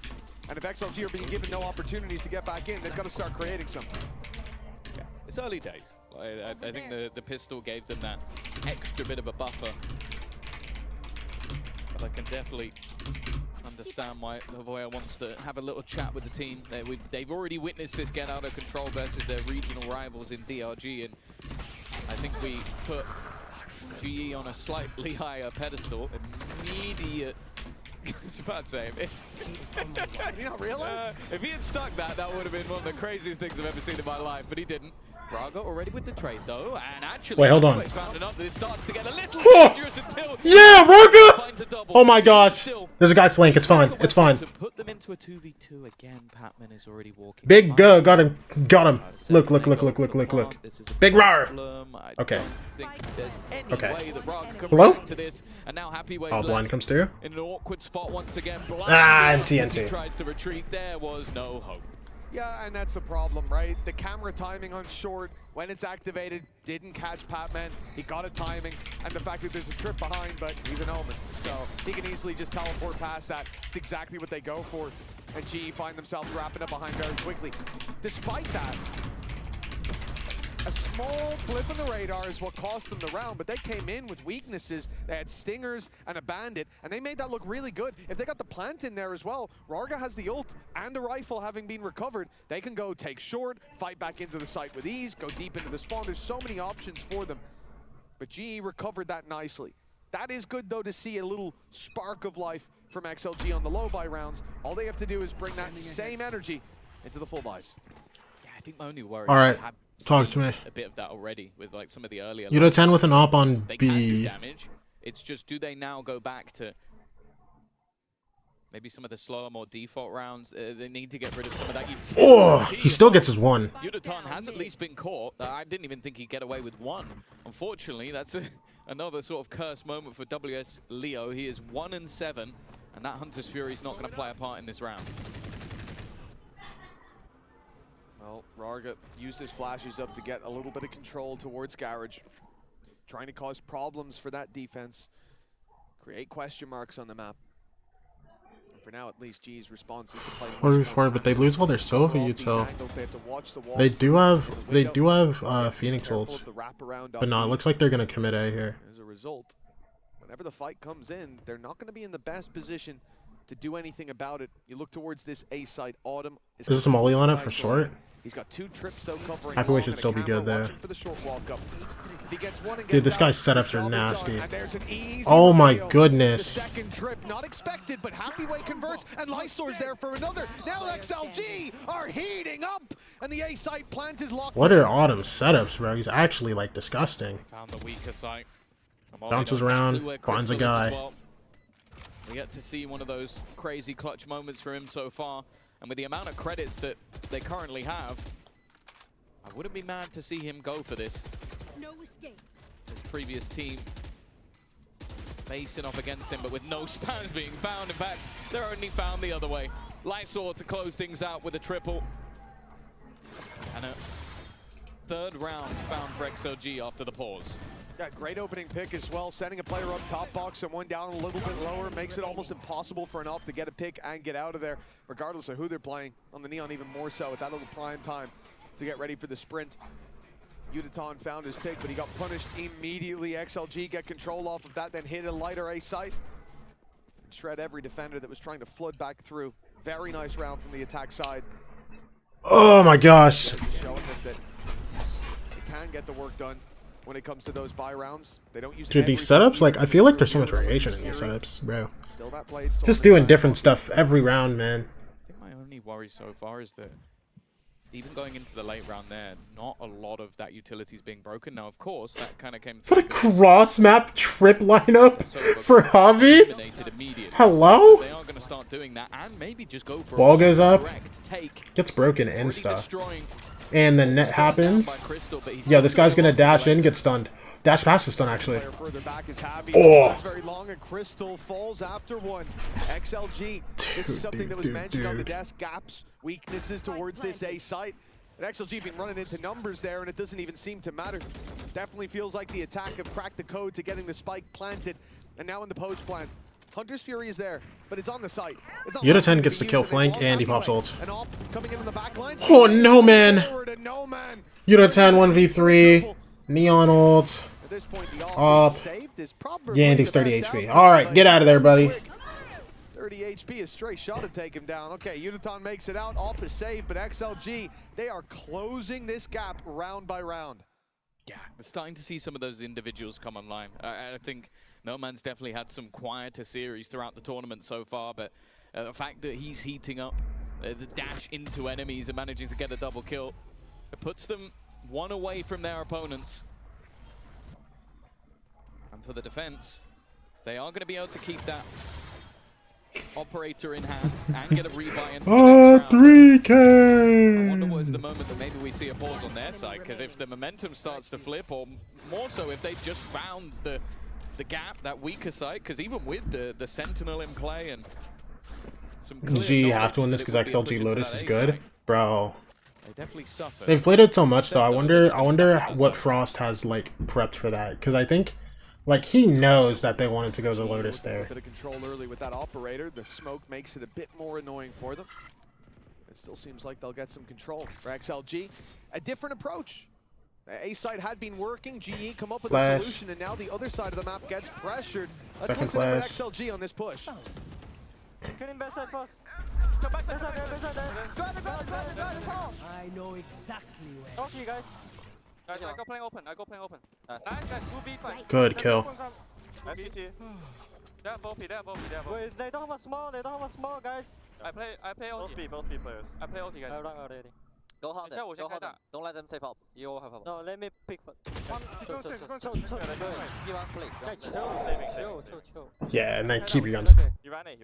Speaker 8: And if XLG are being given no opportunities to get back in, they've got to start creating something.
Speaker 9: Yeah, it's early days. I think the pistol gave them that extra bit of a buffer. But I can definitely understand why Lavoya wants to have a little chat with the team. They've already witnessed this get out of control versus their regional rivals in DRG, and I think we put GE on a slightly higher pedestal. Immediate. I was about to say,
Speaker 8: Did you not realize?
Speaker 9: if he had stuck that would have been one of the craziest things I've ever seen in my life, but he didn't. Raga already with the trade though, and actually,
Speaker 6: wait, hold on.
Speaker 9: found enough that it starts to get a little dangerous until
Speaker 6: yeah, Raga! Oh my gosh. There's a guy flank. It's fine. It's fine.
Speaker 9: To put them into a 2v2 again, Patman is already walking.
Speaker 6: Big go. Got him. Look. Big roar. Okay. Okay. Hello?
Speaker 9: And now Happyway's
Speaker 6: Oh, blind comes through.
Speaker 9: in an awkward spot once again.
Speaker 6: NT.
Speaker 9: He tries to retreat. There was no hope.
Speaker 8: Yeah, and that's the problem, right? The camera timing on short, when it's activated, didn't catch Patman. He got a timing, and the fact that there's a trip behind, but he's an omen. So he can easily just teleport past that. It's exactly what they go for. And GE find themselves wrapping up behind very quickly. Despite that, a small blip in the radar is what cost them the round, but they came in with weaknesses. They had stingers and a bandit, and they made that look really good. If they got the plant in there as well, Rarga has the ult and a rifle having been recovered. They can go take short, fight back into the site with ease, go deep into the spawn. There's so many options for them, but GE recovered that nicely. That is good, though, to see a little spark of life from XLG on the low buy rounds. All they have to do is bring that same energy into the full buys.
Speaker 9: Yeah, I think my only worry
Speaker 6: All right.
Speaker 9: is
Speaker 6: Talk to me.
Speaker 9: a bit of that already with like some of the earlier.
Speaker 6: Udo 10 with an op on
Speaker 9: They can do
Speaker 6: B.
Speaker 9: damage. It's just, do they now go back to maybe some of the slower, more default rounds? They need to get rid of some of that.
Speaker 6: Oh, he still gets his one.
Speaker 9: Udatan has at least been caught. I didn't even think he'd get away with one. Unfortunately, that's another sort of cursed moment for WS Leo. He is 1-7, and that Hunter's Fury is not going to play a part in this round.
Speaker 8: Well, Rarga used his flashes up to get a little bit of control towards Garage, trying to cause problems for that defense, create question marks on the map. And for now, at least, G's response is to play
Speaker 6: 4v4, but they lose all their Sova util. They do have Phoenix ults, but no, it looks like they're gonna commit A here.
Speaker 8: As a result, whenever the fight comes in, they're not going to be in the best position to do anything about it. You look towards this A site. Autumn is
Speaker 6: There's a molly on it for short.
Speaker 8: He's got 2 trips though covering.
Speaker 6: Happyway should still be good there.
Speaker 8: For the short walk up. If he gets one and
Speaker 6: Dude, this
Speaker 8: gets
Speaker 6: guy's
Speaker 8: out,
Speaker 6: setups
Speaker 8: his
Speaker 6: are
Speaker 8: job is
Speaker 6: nasty.
Speaker 8: done. And there's an easy
Speaker 6: Oh my
Speaker 8: reveal.
Speaker 6: goodness.
Speaker 8: The second trip, not expected, but Happyway converts, and Lysor's there for another. Now XLG are heating up, and the A site plant is locked.
Speaker 6: What are Autumn's setups, bro? He's actually like disgusting.
Speaker 9: Found the weaker site.
Speaker 6: Bounces around, finds a guy.
Speaker 9: We get to see one of those crazy clutch moments for him so far. And with the amount of credits that they currently have, I wouldn't be mad to see him go for this.
Speaker 15: No escape.
Speaker 9: His previous team facing off against him, but with no spams being found. In fact, they're only found the other way. Lysor to close things out with a triple. And a third round found for XLG after the pause.
Speaker 8: Yeah, great opening pick as well, sending a player up top box and one down a little bit lower makes it almost impossible for an op to get a pick and get out of there, regardless of who they're playing. On the Neon even more so at that little prime time to get ready for the sprint. Udaton found his pick, but he got punished immediately. XLG get control off of that, then hit a lighter A site. Shred every defender that was trying to flood back through. Very nice round from the attack side.
Speaker 6: Oh my gosh.
Speaker 8: Showing us that they can get the work done when it comes to those buy rounds. They don't use
Speaker 6: Dude, these setups, like, I feel like there's so much variation in these setups, bro. Just doing different stuff every round, man.
Speaker 9: I think my only worry so far is that even going into the late round there, not a lot of that utility is being broken. Now, of course, that kind of came
Speaker 6: Is that a cross-map trip lineup for Hobby? Hello?
Speaker 9: They are going to start doing that and maybe just go for
Speaker 6: Ball goes up, gets broken insta, and the net happens. Yeah, this guy's gonna dash in, get stunned. Dash past is stun actually. Oh!
Speaker 8: Very long and Crystal falls after one. XLG. This is something that was mentioned on the desk. Gaps, weaknesses towards this A site. And XLG been running into numbers there, and it doesn't even seem to matter. Definitely feels like the attack have cracked the code to getting the spike planted, and now in the post plant. Hunter's Fury is there, but it's on the site.
Speaker 6: Yuta10 gets the kill flank and he pops ult. Oh no, man! Yuta10 1v3, Neon ult, up. Yan takes 30 HP. Alright, get out of there, buddy.
Speaker 8: 30 HP, a straight shot to take him down. Okay, Udaton makes it out, AWP is saved, but XLG, they are closing this gap round by round.
Speaker 9: Yeah, we're starting to see some of those individuals come online. I think No Man's definitely had some quieter series throughout the tournament so far, but the fact that he's heating up, the dash into enemies and managing to get a double kill, it puts them one away from their opponents. And for the defense, they are going to be able to keep that operator in hand and get a rebuy into the next round.
Speaker 6: 3K!
Speaker 9: I wonder what is the moment that maybe we see a pause on their side, because if the momentum starts to flip, or more so if they just found the gap, that weaker side, because even with the Sentinel in play and some
Speaker 6: G have to win this because XLG Lotus is good, bro.
Speaker 9: They definitely suffer.
Speaker 6: They've played it so much though. I wonder what Frost has like prepped for that, because I think like he knows that they wanted to go to Lotus there.
Speaker 8: A bit of control early with that operator. The smoke makes it a bit more annoying for them. It still seems like they'll get some control. For XLG, a different approach. A side had been working, GE come up with a solution, and now the other side of the map gets pressured. Let's listen to XLG on this push.
Speaker 17: Get in backside first. Go backside, backside there. Go, come on.
Speaker 15: I know exactly where.
Speaker 17: Okay, guys. Guys, I go playing open. Nice, guys. 2v5.
Speaker 6: Good kill.
Speaker 17: FCT. They're both P. Wait, they don't have a small, guys. I play OT. Both B players. I play OT, guys.
Speaker 18: Go hard. Don't let them save up. You all have up.
Speaker 17: No, let me pick. Chill.
Speaker 6: Yeah, and then keep your guns.
Speaker 17: He ran A.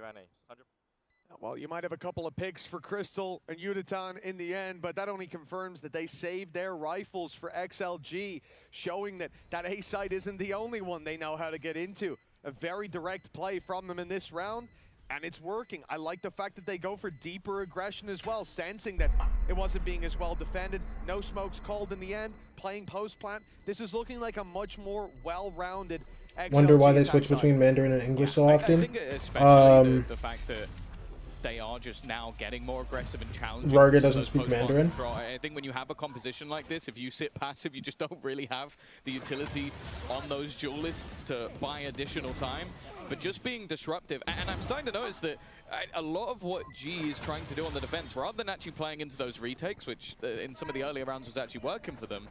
Speaker 8: Well, you might have a couple of picks for Crystal and Udaton in the end, but that only confirms that they saved their rifles for XLG, showing that that A site isn't the only one they know how to get into. A very direct play from them in this round, and it's working. I like the fact that they go for deeper aggression as well, sensing that it wasn't being as well defended. No smokes called in the end, playing post-plant. This is looking like a much more well-rounded XLG.
Speaker 6: Wonder why they switch between Mandarin and English so often.
Speaker 9: I think especially the fact that they are just now getting more aggressive and challenging.
Speaker 6: Rarga doesn't speak Mandarin.
Speaker 9: I think when you have a composition like this, if you sit passive, you just don't really have the utility on those duelists to buy additional time. But just being disruptive, and I'm starting to notice that a lot of what G is trying to do on the defense, rather than actually playing into those retakes, which in some of the earlier rounds was actually working for them,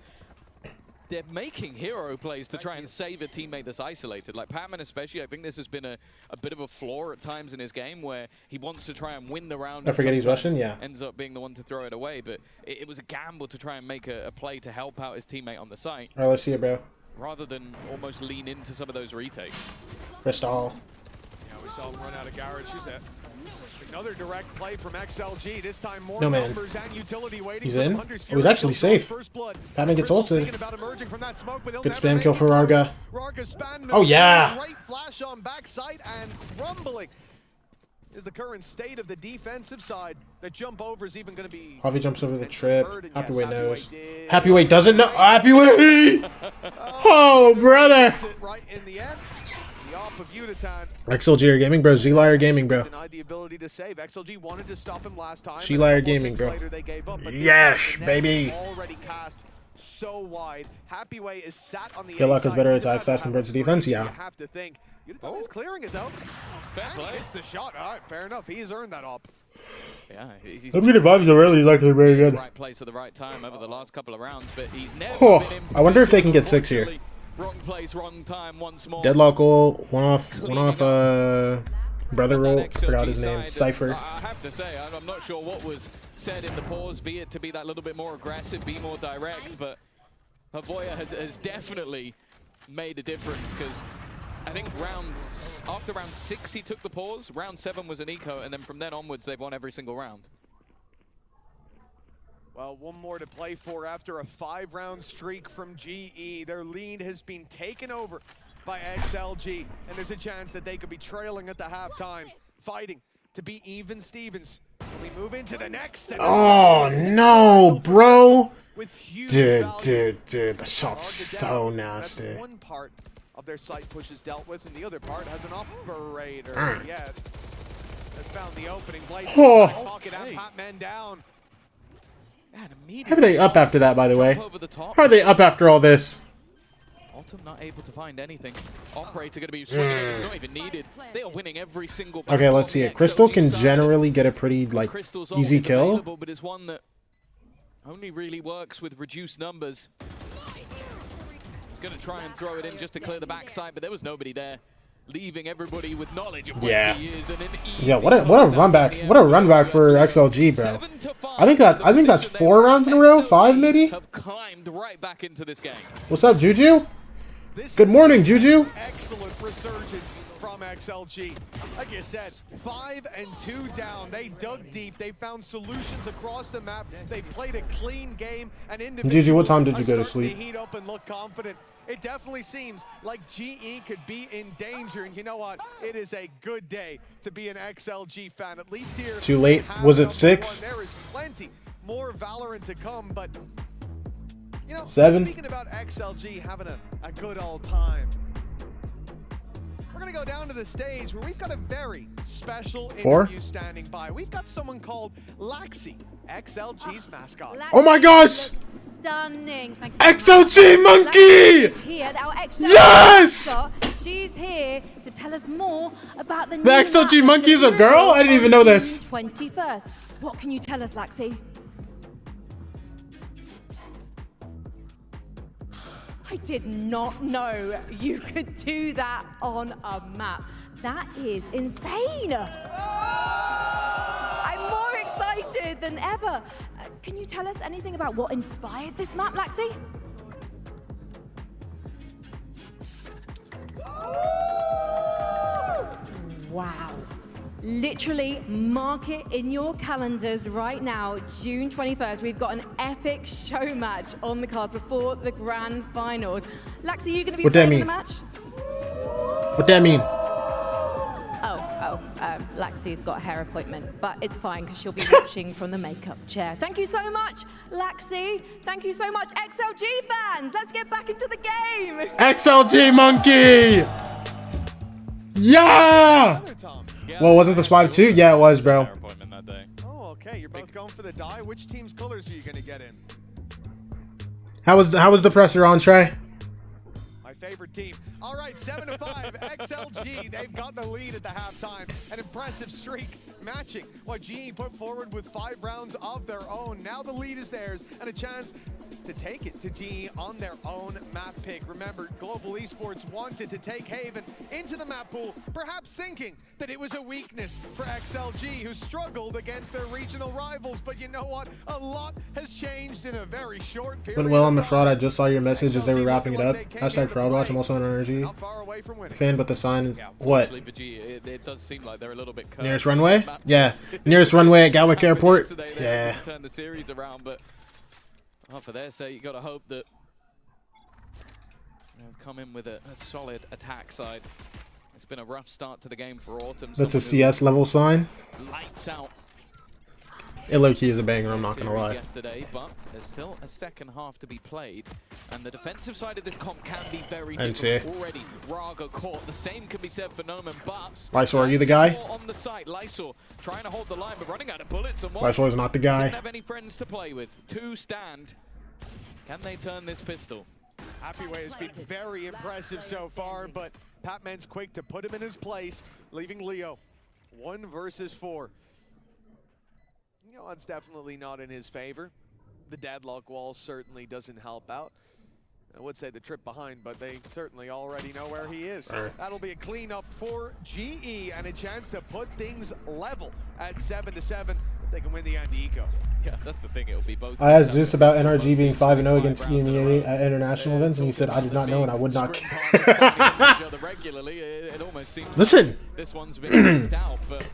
Speaker 9: they're making hero plays to try and save a teammate that's isolated. Like Patman especially, I think this has been a bit of a flaw at times in his game where he wants to try and win the round.
Speaker 6: I forget he's Russian, yeah.
Speaker 9: Ends up being the one to throw it away, but it was a gamble to try and make a play to help out his teammate on the site.
Speaker 6: Alright, let's see it, bro.
Speaker 9: rather than almost lean into some of those retakes.
Speaker 6: Crystal.
Speaker 8: Yeah, we saw him run out of garage. He's at another direct play from XLG. This time more
Speaker 6: No, man.
Speaker 8: numbers and utility waiting.
Speaker 6: He's in. Oh, he's actually safe. Batman gets ulted. Good spam kill for Rarga. Oh, yeah.
Speaker 8: Right flash on backside and crumbling is the current state of the defensive side. The jump over is even going to be...
Speaker 6: Javi jumps over the trip. Happyweight knows. Happyweight doesn't know. Happyweight! Oh, brother!
Speaker 8: Right in the end. The off of Uditan.
Speaker 6: XLG Gaming, bro. Z-Liar Gaming, bro.
Speaker 8: Denied the ability to save. XLG wanted to stop him last time.
Speaker 6: Z-Liar Gaming, bro. Yes, baby.
Speaker 8: Already cast so wide. Happyway is sat on the
Speaker 6: Good luck is better attacks, fast compared to defense, yeah.
Speaker 8: You have to think. Uditan is clearing it though. And he hits the shot. All right, fair enough. He's earned that up.
Speaker 9: Yeah, he's
Speaker 6: I'm getting vibes are really likely very good.
Speaker 9: Right place at the right time over the last couple of rounds, but he's never been in
Speaker 6: I wonder if they can get 6 here.
Speaker 9: Wrong place, wrong time once more.
Speaker 6: Deadlock goal, one off, brother roll, forgot his name, Cypher.
Speaker 9: I have to say, I'm not sure what was said in the pause, be it to be that little bit more aggressive, be more direct, but Havoya has definitely made a difference, because I think after round 6 he took the pause, round 7 was an eco, and then from then onwards they've won every single round.
Speaker 8: Well, one more to play for after a 5-round streak from GE. Their lead has been taken over by XLG, and there's a chance that they could be trailing at the halftime, fighting to be even Stevens. We move into the next.
Speaker 6: Oh no, bro! Dude, the shot's so nasty.
Speaker 8: That's one part of their site push is dealt with, and the other part has an operator. Yeah, has found the opening. Blades pocket and Pat men down.
Speaker 6: How are they up after that, by the way? How are they up after all this?
Speaker 9: Ultim not able to find anything. Operator going to be swinging in. It's not even needed. They are winning every single battle.
Speaker 6: Okay, let's see it. Crystal can generally get a pretty, like, easy kill.
Speaker 9: But it's one that only really works with reduced numbers. He's going to try and throw it in just to clear the backside, but there was nobody there, leaving everybody with knowledge of where he is. And
Speaker 6: Yeah, what a run back. What a run back for XLG, bro. I think that's 4 rounds in a row, 5 maybe.
Speaker 9: Have climbed right back into this game.
Speaker 6: What's up, Juju? Good morning, Juju.
Speaker 8: Excellent resurgence from XLG. Like you said, 5 and 2 down. They dug deep. They found solutions across the map. They played a clean game. And
Speaker 6: Juju, what time did you go to sleep?
Speaker 8: Heat up and look confident. It definitely seems like GE could be in danger, and you know what? It is a good day to be an XLG fan, at least here.
Speaker 6: Too late. Was it 6?
Speaker 8: There is plenty more Valorant to come, but you know,
Speaker 6: 7.
Speaker 8: Speaking about XLG having a good old time, we're gonna go down to the stage where we've got a very special
Speaker 6: 4?
Speaker 8: interview standing by. We've got someone called Laxi, XLG's mascot.
Speaker 6: Oh my gosh!
Speaker 16: Stunning. Thank you.
Speaker 6: XLG Monkey!
Speaker 16: Here, our XLG
Speaker 6: Yes!
Speaker 16: mascot. She's here to tell us more about the new
Speaker 6: XLG
Speaker 16: map
Speaker 6: Monkey is a girl? I didn't even know this.
Speaker 16: 21st. What can you tell us, Laxi? I did not know you could do that on a map. That is insane. I'm more excited than ever. Can you tell us anything about what inspired this map, Laxi? Wow. Literally mark it in your calendars right now, June 21st. We've got an epic show match on the cards before the grand finals. Laxi, are you going to be playing in the match?
Speaker 6: What that mean?
Speaker 16: Laxi's got a hair appointment, but it's fine because she'll be watching from the makeup chair. Thank you so much, Laxi. Thank you so much, XLG fans. Let's get back into the game.
Speaker 6: XLG Monkey! Yeah! Well, wasn't this 5-2? Yeah, it was, bro.
Speaker 8: Oh, okay. You're both going for the die. Which team's colors are you going to get in?
Speaker 6: How was the presser on, Trey?
Speaker 8: My favorite team. All right, 7-5. XLG, they've got the lead at the halftime. An impressive streak matching what GE put forward with 5 rounds of their own. Now the lead is theirs and a chance to take it to GE on their own map pick. Remember, Global Esports wanted to take Haven into the map pool, perhaps thinking that it was a weakness for XLG, who struggled against their regional rivals. But you know what? A lot has changed in a very short period.
Speaker 6: Went well on the fraud. I just saw your message as they were wrapping it up. Hashtag fraud watch. I'm also on NRG fan, but the sign is what?
Speaker 9: It does seem like they're a little bit
Speaker 6: Nearest runway? Yeah, nearest runway at Gatwick Airport. Yeah.
Speaker 9: Turn the series around, but for their sake, you got to hope that they've come in with a solid attack side. It's been a rough start to the game for Autumn.
Speaker 6: That's a CS level sign.
Speaker 9: Lights out.
Speaker 6: It low-key is a banger, I'm not gonna lie.
Speaker 9: Yesterday, but there's still a second half to be played, and the defensive side of this comp can be very difficult. Already, Raga caught. The same can be said for Noman, but
Speaker 6: Lysor, are you the guy?
Speaker 9: On the site, Lysor trying to hold the line, but running out of bullets. And
Speaker 6: Lysor's not the guy.
Speaker 9: Didn't have any friends to play with. 2 stand. Can they turn this pistol?
Speaker 8: Happyway has been very impressive so far, but Patman's quick to put him in his place, leaving Leo 1 versus 4. You know, it's definitely not in his favor. The deadlock wall certainly doesn't help out. I would say the trip behind, but they certainly already know where he is. That'll be a cleanup for GE and a chance to put things level at 7-7 if they can win the Anti-Eco.
Speaker 9: Yeah, that's the thing. It'll be both.
Speaker 6: I asked Zeus about NRG being 5-0 against EMEA at international events, and he said I did not know and I would not care.
Speaker 9: Regularly, it almost seems
Speaker 6: Listen.
Speaker 9: This one's been left out, but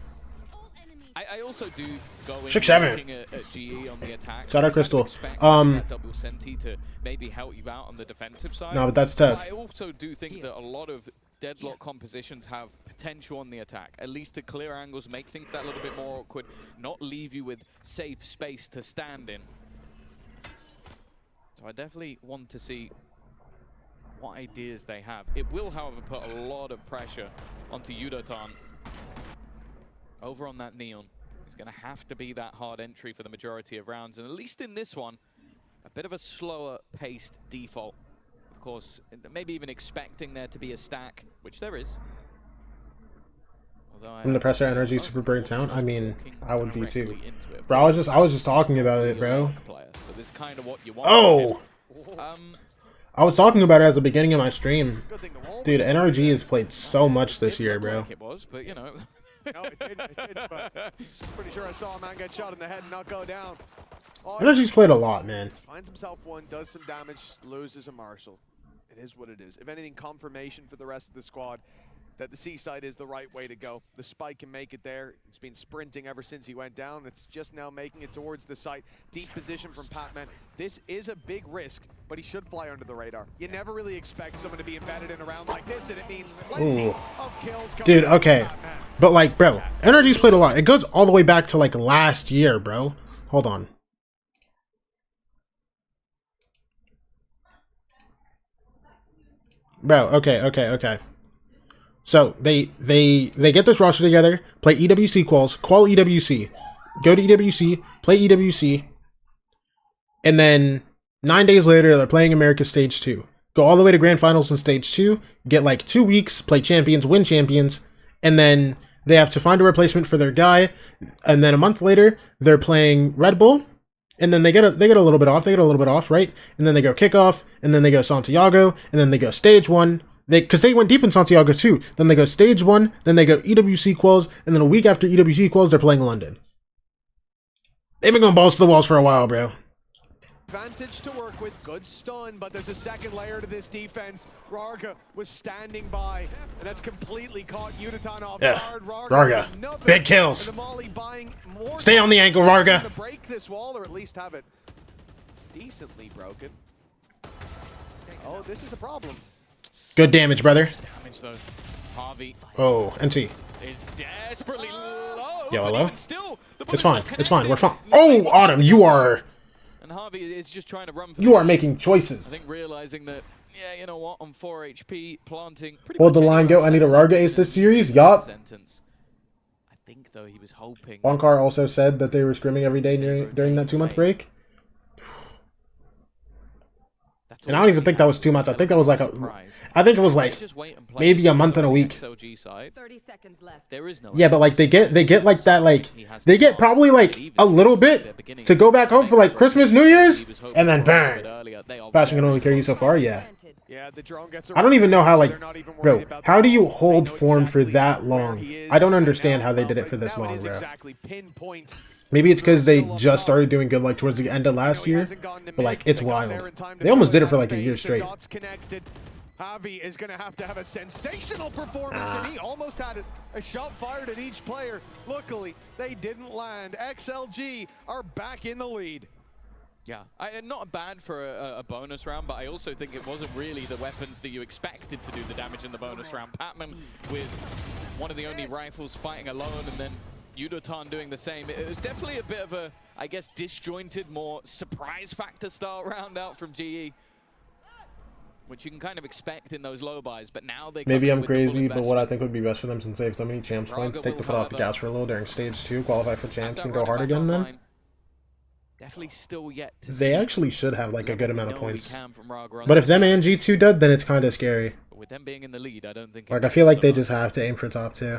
Speaker 9: I also do go in looking at GE on the attack.
Speaker 6: Shout out Crystal.
Speaker 9: Double Senti to maybe help you out on the defensive side.
Speaker 6: No, but that's tough.
Speaker 9: But I also do think that a lot of deadlock compositions have potential on the attack, at least to clear angles, make things that little bit more awkward, not leave you with safe space to stand in. So I definitely want to see what ideas they have. It will, however, put a lot of pressure onto Yudotan. Over on that Neon, it's going to have to be that hard entry for the majority of rounds, and at least in this one, a bit of a slower paced default. Of course, maybe even expecting there to be a stack, which there is.
Speaker 6: When the pressure energy super burnt down, I mean, I would be too. Bro, I was just talking about it, bro.
Speaker 9: So this is kind of what you want.
Speaker 6: Oh! I was talking about it at the beginning of my stream. Dude, NRG has played so much this year, bro.
Speaker 9: It was, but you know.
Speaker 8: No, it didn't, but pretty sure I saw a man get shot in the head and not go down.
Speaker 6: NRG's played a lot, man.
Speaker 8: Finds himself one, does some damage, loses a Marshall. It is what it is. If anything, confirmation for the rest of the squad that the seaside is the right way to go. The spike can make it there. It's been sprinting ever since he went down. It's just now making it towards the site. Deep position from Patman. This is a big risk, but he should fly under the radar. You never really expect someone to be embedded in a round like this, and it means plenty of kills.
Speaker 6: Dude, okay. But like, bro, NRG's played a lot. It goes all the way back to like last year, bro. Hold on. Bro, okay. So they get this roster together, play EWC quals, qual EWC, go to EWC, play EWC, and then 9 days later they're playing America Stage 2. Go all the way to Grand Finals in Stage 2, get like 2 weeks, play champions, win champions, and then they have to find a replacement for their guy, and then a month later they're playing Red Bull, and then they get a little bit off, right? And then they go kickoff, and then they go Santiago, and then they go Stage 1. Because they went deep in Santiago too. Then they go Stage 1, then they go EWC quals, and then a week after EWC quals, they're playing London. They've been going balls to the walls for a while, bro.
Speaker 8: Advantage to work with, good stun, but there's a second layer to this defense. Rarga was standing by, and that's completely caught Yudotan off guard.
Speaker 6: Rarga, big kills. Stay on the angle, Rarga.
Speaker 8: To break this wall, or at least have it decently broken. Oh, this is a problem.
Speaker 6: Good damage, brother.
Speaker 9: Damage though. Harvey.
Speaker 6: Oh, NT.
Speaker 9: Is desperately low.
Speaker 6: Yo, hello?
Speaker 9: Still,
Speaker 6: it's fine. We're fine. Oh, Autumn, you are.
Speaker 9: And Harvey is just trying to run.
Speaker 6: You are making choices.
Speaker 9: I think realizing that, yeah, you know what? On 4 HP, planting.
Speaker 6: Hold the line, go. I need a Rarga ace this series. Yup.
Speaker 9: I think though he was hoping.
Speaker 6: Bonkar also said that they were scrimming every day during that 2-month break. And I don't even think that was too much. I think it was like I think it was like maybe a month and a week.
Speaker 15: 30 seconds left.
Speaker 9: There is no.
Speaker 6: Yeah, but like they get like that, like they get probably like a little bit to go back home for like Christmas, New Year's, and then bang. Fashion can only carry you so far. Yeah.
Speaker 8: Yeah, the drone gets
Speaker 6: I don't even know how, like, bro, how do you hold form for that long? I don't understand how they did it for this long, bro. Maybe it's because they just started doing good, like, towards the end of last year, but, like, it's wild. They almost did it for, like, a year straight.
Speaker 8: Javi is going to have a sensational performance, and he almost had a shot fired at each player. Luckily, they didn't land. XLG are back in the lead.
Speaker 9: Yeah, not bad for a bonus round, but I also think it wasn't really the weapons that you expected to do the damage in the bonus round. Patman with one of the only rifles fighting alone, and then Yudotan doing the same. It was definitely a bit of a, I guess, disjointed, more surprise factor style round out from GE, which you can kind of expect in those low buys, but now they
Speaker 6: maybe I'm crazy, but what I think would be best for them since they have so many champs points, take the foot off the gas for a little during stage 2, qualify for champs, and go hard again then.
Speaker 9: Definitely still yet to
Speaker 6: they
Speaker 9: see.
Speaker 6: Actually should have like a good amount of points. But if them and G2 dud, then it's kind of scary.
Speaker 9: But with them being in the lead, I don't think.
Speaker 6: Like I feel like they just have to aim for top 2.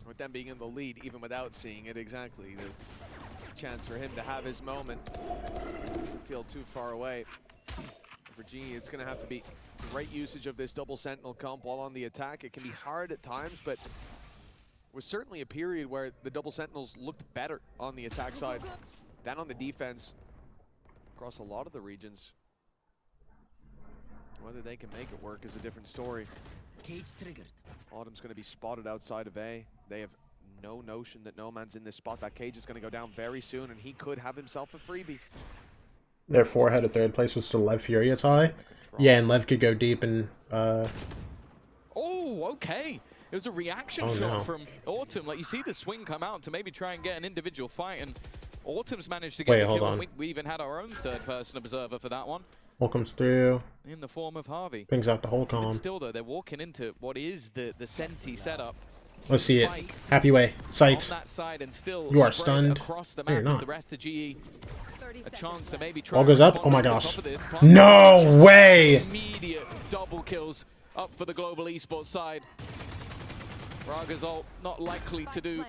Speaker 8: With them being in the lead, even without seeing it exactly, the chance for him to have his moment doesn't feel too far away. For G, it's going to have to be great usage of this double sentinel comp while on the attack. It can be hard at times, but was certainly a period where the double sentinels looked better on the attack side than on the defense across a lot of the regions. Whether they can make it work is a different story.
Speaker 15: Cage triggered.
Speaker 8: Autumn's going to be spotted outside of A. They have no notion that no man's in this spot. That cage is going to go down very soon, and he could have himself a freebie.
Speaker 6: Their 4 ahead of 3rd place was still Lev Fury at high. Yeah, and Lev could go deep and
Speaker 9: Oh, okay. It was a reaction shot from Autumn. Like, you see the swing come out to maybe try and get an individual fight, and Autumn's managed to get the kill. We even had our own third-person observer for that one.
Speaker 6: Hole comes through.
Speaker 9: In the form of Harvey.
Speaker 6: Pings out the whole column.
Speaker 9: Still, though, they're walking into what is the Senti setup.
Speaker 6: Let's see it. Happy way. Sight. You are stunned. No, you're not.
Speaker 9: The rest of GE, a chance to maybe
Speaker 6: try. Ball goes up. Oh my gosh. No way!
Speaker 9: Immediate double kills up for the global esports side. Raga's ult not likely to do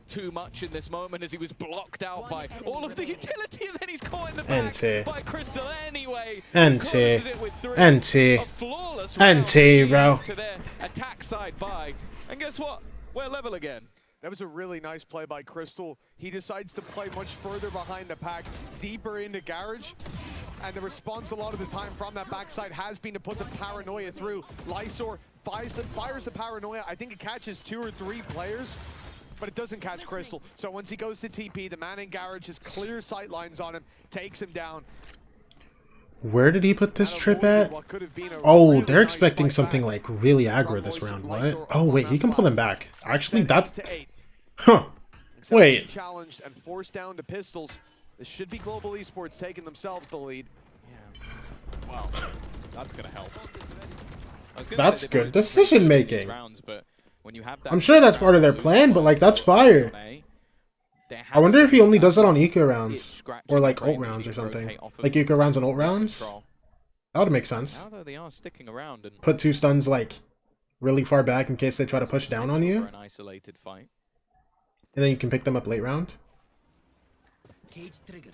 Speaker 9: too much in this moment as he was blocked out by all of the utility, and then he's caught in the back by Crystal anyway.
Speaker 6: NT, bro.
Speaker 9: To their attack side by, and guess what? We're level again.
Speaker 8: That was a really nice play by Crystal. He decides to play much further behind the pack, deeper into Garage. And the response a lot of the time from that backside has been to put the paranoia through. Lysor fires the paranoia. I think it catches 2 or 3 players, but it doesn't catch Crystal. So once he goes to TP, the man in Garage has clear sight lines on him, takes him down.
Speaker 6: Where did he put this trip at? Oh, they're expecting something like really aggro this round. What? Oh wait, he can pull them back. Actually, that's... Huh. Wait.
Speaker 8: Challenged and forced down to pistols. This should be Global Esports taking themselves the lead.
Speaker 9: Yeah. Wow. That's going to help.
Speaker 6: That's good decision making.
Speaker 9: Rounds, but when you have that,
Speaker 6: I'm sure that's part of their plan, but like that's fire. I wonder if he only does it on eco rounds or like ult rounds or something. Like eco rounds and ult rounds. That would make sense.
Speaker 9: Now they are sticking around and
Speaker 6: put 2 stuns like really far back in case they try to push down on you.
Speaker 9: An isolated fight.
Speaker 6: And then you can pick them up late round.
Speaker 15: Cage triggered.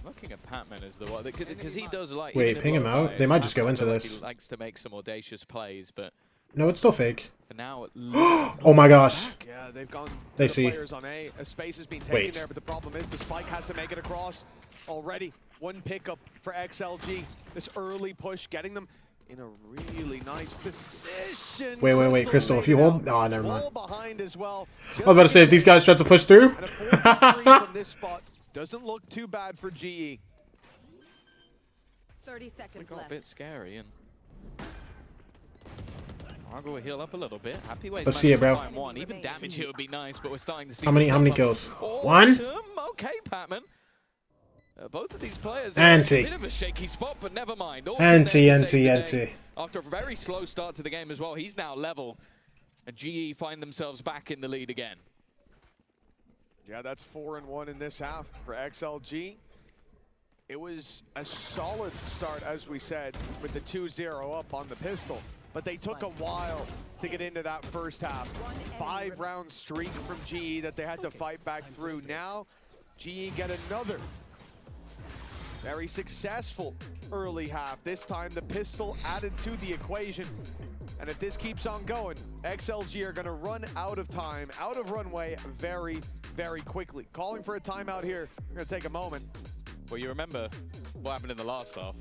Speaker 9: Looking at Patman as the one because he does like.
Speaker 6: Wait, ping him out. They might just go into this.
Speaker 9: He likes to make some audacious plays, but
Speaker 6: no, it's still fake.
Speaker 9: For now,
Speaker 6: oh my gosh.
Speaker 8: Yeah, they've gone.
Speaker 6: They
Speaker 8: the
Speaker 6: see.
Speaker 8: Players on A. A space has been taken there, but the problem is the spike has to make it across. Already 1 pickup for XLG. This early push getting them in a really nice position.
Speaker 6: Wait, Crystal, if you hold... Oh, never mind.
Speaker 8: Behind as well.
Speaker 6: I was about to say, if these guys try to push through...
Speaker 8: And a 4-3 from this spot doesn't look too bad for GE.
Speaker 15: 30 seconds
Speaker 9: got
Speaker 15: left.
Speaker 9: A bit scary, and Margo will heal up a little bit. Happy way.
Speaker 6: Let's see it, bro.
Speaker 9: Even damage here would be nice, but we're starting to see...
Speaker 6: How many kills? 1?
Speaker 9: Okay, Patman. Both of these players
Speaker 6: are
Speaker 9: in a bit of a shaky spot, but never mind.
Speaker 6: NT.
Speaker 9: After a very slow start to the game as well, he's now level. And GE find themselves back in the lead again.
Speaker 8: Yeah, that's 4-1 in this half for XLG. It was a solid start, as we said, with the 2-0 up on the pistol. But they took a while to get into that first half. 5-round streak from GE that they had to fight back through. Now, GE get another very successful early half. This time, the pistol added to the equation. And if this keeps on going, XLG are going to run out of time, out of runway very, very quickly. Calling for a timeout here. We're going to take a moment.
Speaker 9: Well, you remember what happened in the last half.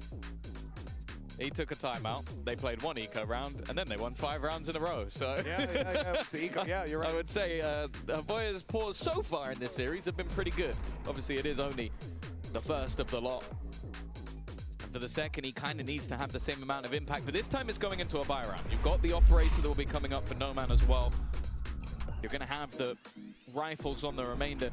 Speaker 9: He took a timeout, they played one eco round, and then they won 5 rounds in a row. So
Speaker 8: yeah, it's the eco. Yeah, you're right.
Speaker 9: I would say Voya's pause so far in this series have been pretty good. Obviously, it is only the first of the lot. And for the second, he kind of needs to have the same amount of impact, but this time it's going into a buy round. You've got the operator that will be coming up for No Man as well. You're going to have the rifles on the remainder.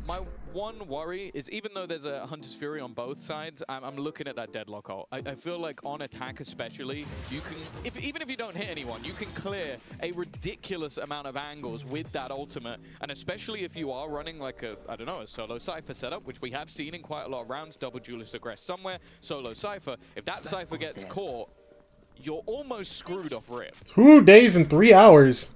Speaker 9: My one worry is, even though there's a Hunter's Fury on both sides, I'm looking at that deadlock ult. I feel like on attack especially, you can, even if you don't hit anyone, you can clear a ridiculous amount of angles with that ultimate. And especially if you are running like a, I don't know, a solo Cypher setup, which we have seen in quite a lot of rounds, double duelist aggress somewhere, solo Cypher. If that Cypher gets caught, you're almost screwed off rip.
Speaker 6: 2 days and 3 hours.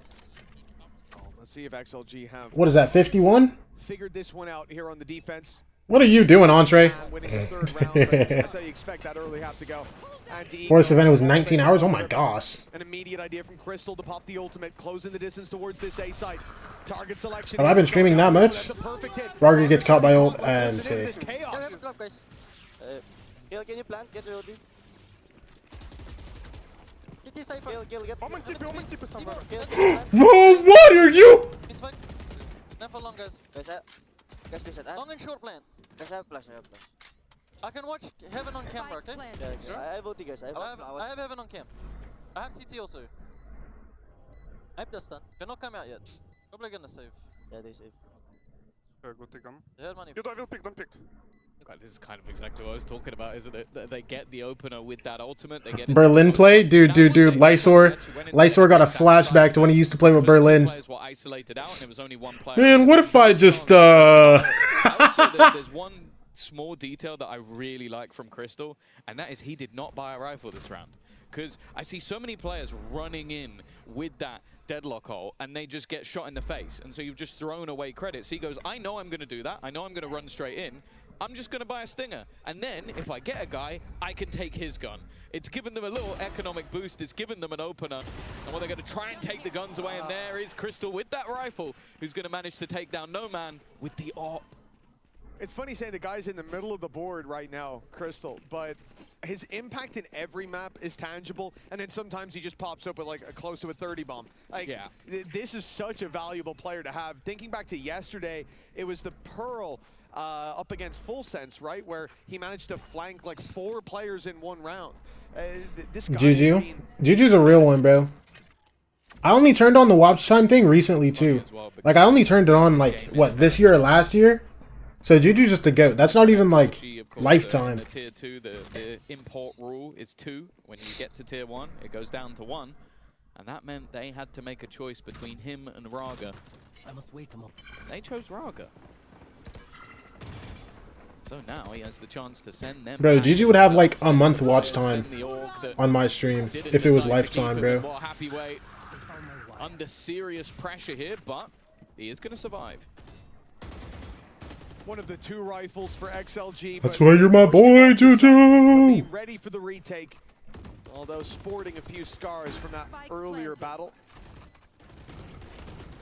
Speaker 8: Let's see if XLG have...
Speaker 6: What is that, 51?
Speaker 8: Figured this one out here on the defense.
Speaker 6: What are you doing, Entree?
Speaker 8: Winning the third round, but that's how you expect that early half to go.
Speaker 6: For this event, it was 19 hours. Oh my gosh.
Speaker 8: An immediate idea from Crystal to pop the ultimate, closing the distance towards this A site. Target selection.
Speaker 6: Have I been streaming that much? Raga gets caught by ult and saves.
Speaker 18: Guys. Can you plant? Get ready.
Speaker 6: Whoa, what are you?
Speaker 18: Never long, guys. Guys, listen. Long and short plan. Guys, I have flash. I can watch Heaven on camera, okay? Yeah. I have OT, guys. I have Heaven on cam. I have CT also. I have Dustin. They're not come out yet. Probably gonna save. Yeah, they save.
Speaker 7: Go take on.
Speaker 18: They had money.
Speaker 7: You don't pick, don't pick.
Speaker 9: This is kind of exactly what I was talking about, isn't it? They get the opener with that ultimate. They get
Speaker 6: Berlin play? Dude. Lysor got a flashback to when he used to play with Berlin. Man, what if I just,
Speaker 9: There's one small detail that I really like from Crystal, and that is he did not buy a rifle this round. Because I see so many players running in with that deadlock hole, and they just get shot in the face. And so you've just thrown away credits. He goes, I know I'm going to do that. I know I'm going to run straight in. I'm just going to buy a stinger. And then, if I get a guy, I can take his gun. It's given them a little economic boost. It's given them an opener. And well, they're going to try and take the guns away. And there is Crystal with that rifle, who's going to manage to take down No Man with the op.
Speaker 8: It's funny saying the guy's in the middle of the board right now, Crystal, but his impact in every map is tangible, and then sometimes he just pops up with like a close to a 30 bomb. Like, yeah. This is such a valuable player to have. Thinking back to yesterday, it was the Pearl up against Full Sense, right, where he managed to flank like 4 players in one round. This guy
Speaker 6: Juju's a real one, bro. I only turned on the watch time thing recently too. Like, I only turned it on like, what, this year or last year? So Juju's just a goat. That's not even like lifetime.
Speaker 9: The tier 2, the import rule is 2. When you get to tier 1, it goes down to 1. And that meant they had to make a choice between him and Raga.
Speaker 15: I must wait a moment.
Speaker 9: They chose Raga. So now he has the chance to send them.
Speaker 6: Bro, GG would have like a month watch time on my stream if it was lifetime, bro.
Speaker 9: Under serious pressure here, but he is going to survive.
Speaker 8: One of the 2 rifles for XLG.
Speaker 6: That's why you're my boy, Juju.
Speaker 8: Ready for the retake, although sporting a few scars from that earlier battle.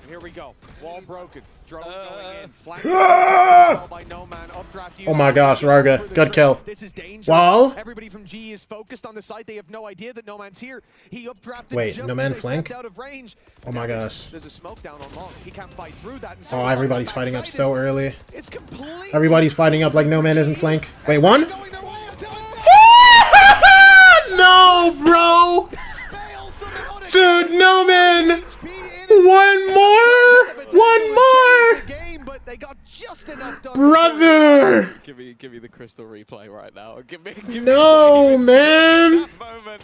Speaker 8: And here we go. Wall broken. Drone going in. Flank by No Man. Updraft.
Speaker 6: Oh my gosh, Raga. Good kill.
Speaker 8: This is dangerous.
Speaker 6: Wall.
Speaker 8: Everybody from G is focused on the site. They have no idea that No Man's here. He updrafted.
Speaker 6: Wait,
Speaker 8: just
Speaker 6: No Man
Speaker 8: as they
Speaker 6: flank?
Speaker 8: stepped out of range.
Speaker 6: Oh my gosh.
Speaker 8: There's a smoke down on long. He can't fight through that. And so
Speaker 6: Oh, everybody's fighting up so early.
Speaker 8: It's completely.
Speaker 6: Everybody's fighting up like No Man isn't flank. Wait, one? No, bro. Dude, No Man. One more. One more.
Speaker 8: But they got just enough done.
Speaker 6: Brother.
Speaker 9: Give me the crystal replay right now.
Speaker 6: No, man.
Speaker 9: That moment.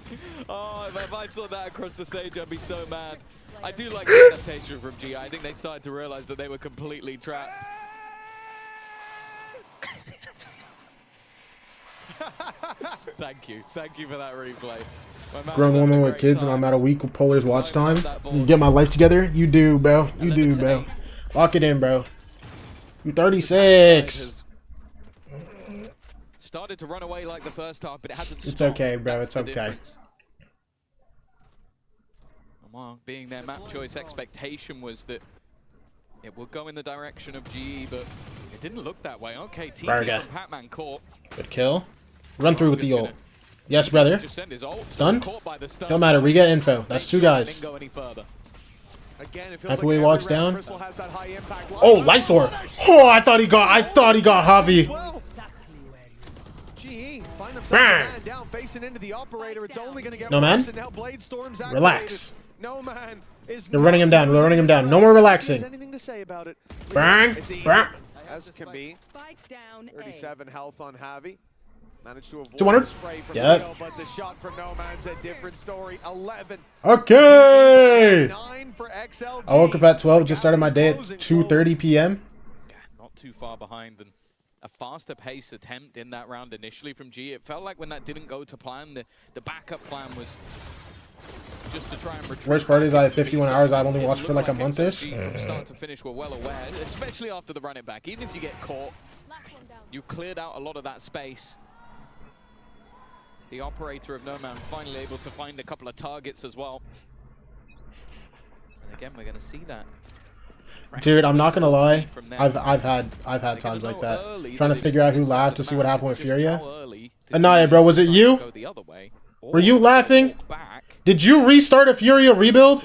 Speaker 9: Oh, if I saw that across the stage, I'd be so mad. I do like the adaptation from G. I think they started to realize that they were completely trapped. Thank you for that replay.
Speaker 6: Grown woman with kids, and I'm at a week of Polar's watch time. You get my life together? You do, bro. You do, bro. Lock it in, bro. You 36.
Speaker 9: Started to run away like the first half, but it hasn't stopped.
Speaker 6: It's okay, bro.
Speaker 9: That's
Speaker 6: It's
Speaker 9: the
Speaker 6: okay.
Speaker 9: difference. Well, being their map choice, expectation was that it would go in the direction of GE, but it didn't look that way. Okay, team from Pac-Man caught.
Speaker 6: Good kill. Run through with the ult. Yes, brother. Stun? Don't matter. We get info. That's 2 guys. After he walks down. Oh, Lysor. Oh, I thought he got Javi. Bang. No man. Relax. They're running him down. They're running him down. No more relaxing. Bang. Bang.
Speaker 8: As can be. 37 health on Javi. Managed to avoid
Speaker 6: 200.
Speaker 8: the spray from
Speaker 6: Yeah.
Speaker 8: Leo, but the shot from No Man's a different story. 11.
Speaker 6: Okay.
Speaker 8: 9 for XLG.
Speaker 6: I woke up at 12. Just started my day at 2:30 p.m.
Speaker 9: Not too far behind, and a faster pace attempt in that round initially from G. It felt like when that didn't go to plan, the backup plan was just to try and retrieve.
Speaker 6: Worst part is I have 51 hours. I've only watched for like a month-ish.
Speaker 9: From start to finish, we're well aware, especially after the run it back. Even if you get caught, you cleared out a lot of that space. The operator of No Man finally able to find a couple of targets as well. And again, we're going to see that.
Speaker 6: Dude, I'm not gonna lie. I've had times like that. Trying to figure out who laughed to see what happened with Furia. Anaya, bro, was it you? Were you laughing? Did you restart a Furia rebuild?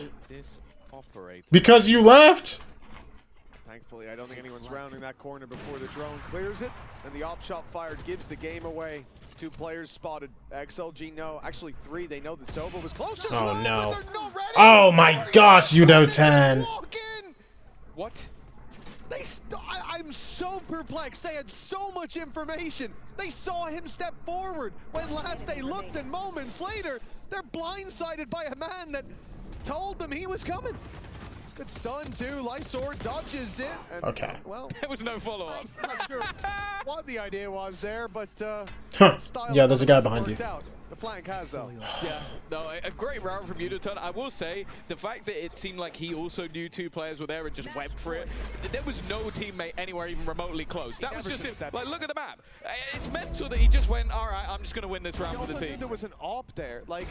Speaker 6: Because you left?
Speaker 8: Thankfully, I don't think anyone's rounding that corner before the drone clears it. And the op shot fired gives the game away. 2 players spotted. XLG no. Actually 3. They know that Sova was close as well,
Speaker 6: Oh no.
Speaker 8: but they're not ready.
Speaker 6: Oh my gosh, you know 10.
Speaker 9: What?
Speaker 8: I'm so perplexed. They had so much information. They saw him step forward when last they looked, and moments later, they're blindsided by a man that told them he was coming. Good stun too. Lysor dodges it. And,
Speaker 6: Okay.
Speaker 8: Well,
Speaker 9: there was no follow-up.
Speaker 8: I'm not sure what the idea was there, but
Speaker 6: Yeah, there's a guy behind you.
Speaker 8: out. The flank has though.
Speaker 9: Yeah, no, a great route from Uniton. I will say, the fact that it seemed like he also knew 2 players were there and just went for it. There was no teammate anywhere even remotely close. That was just it. Like, look at the map. It's mental that he just went, all right, I'm just going to win this round for the team.
Speaker 8: There was an op there. Like,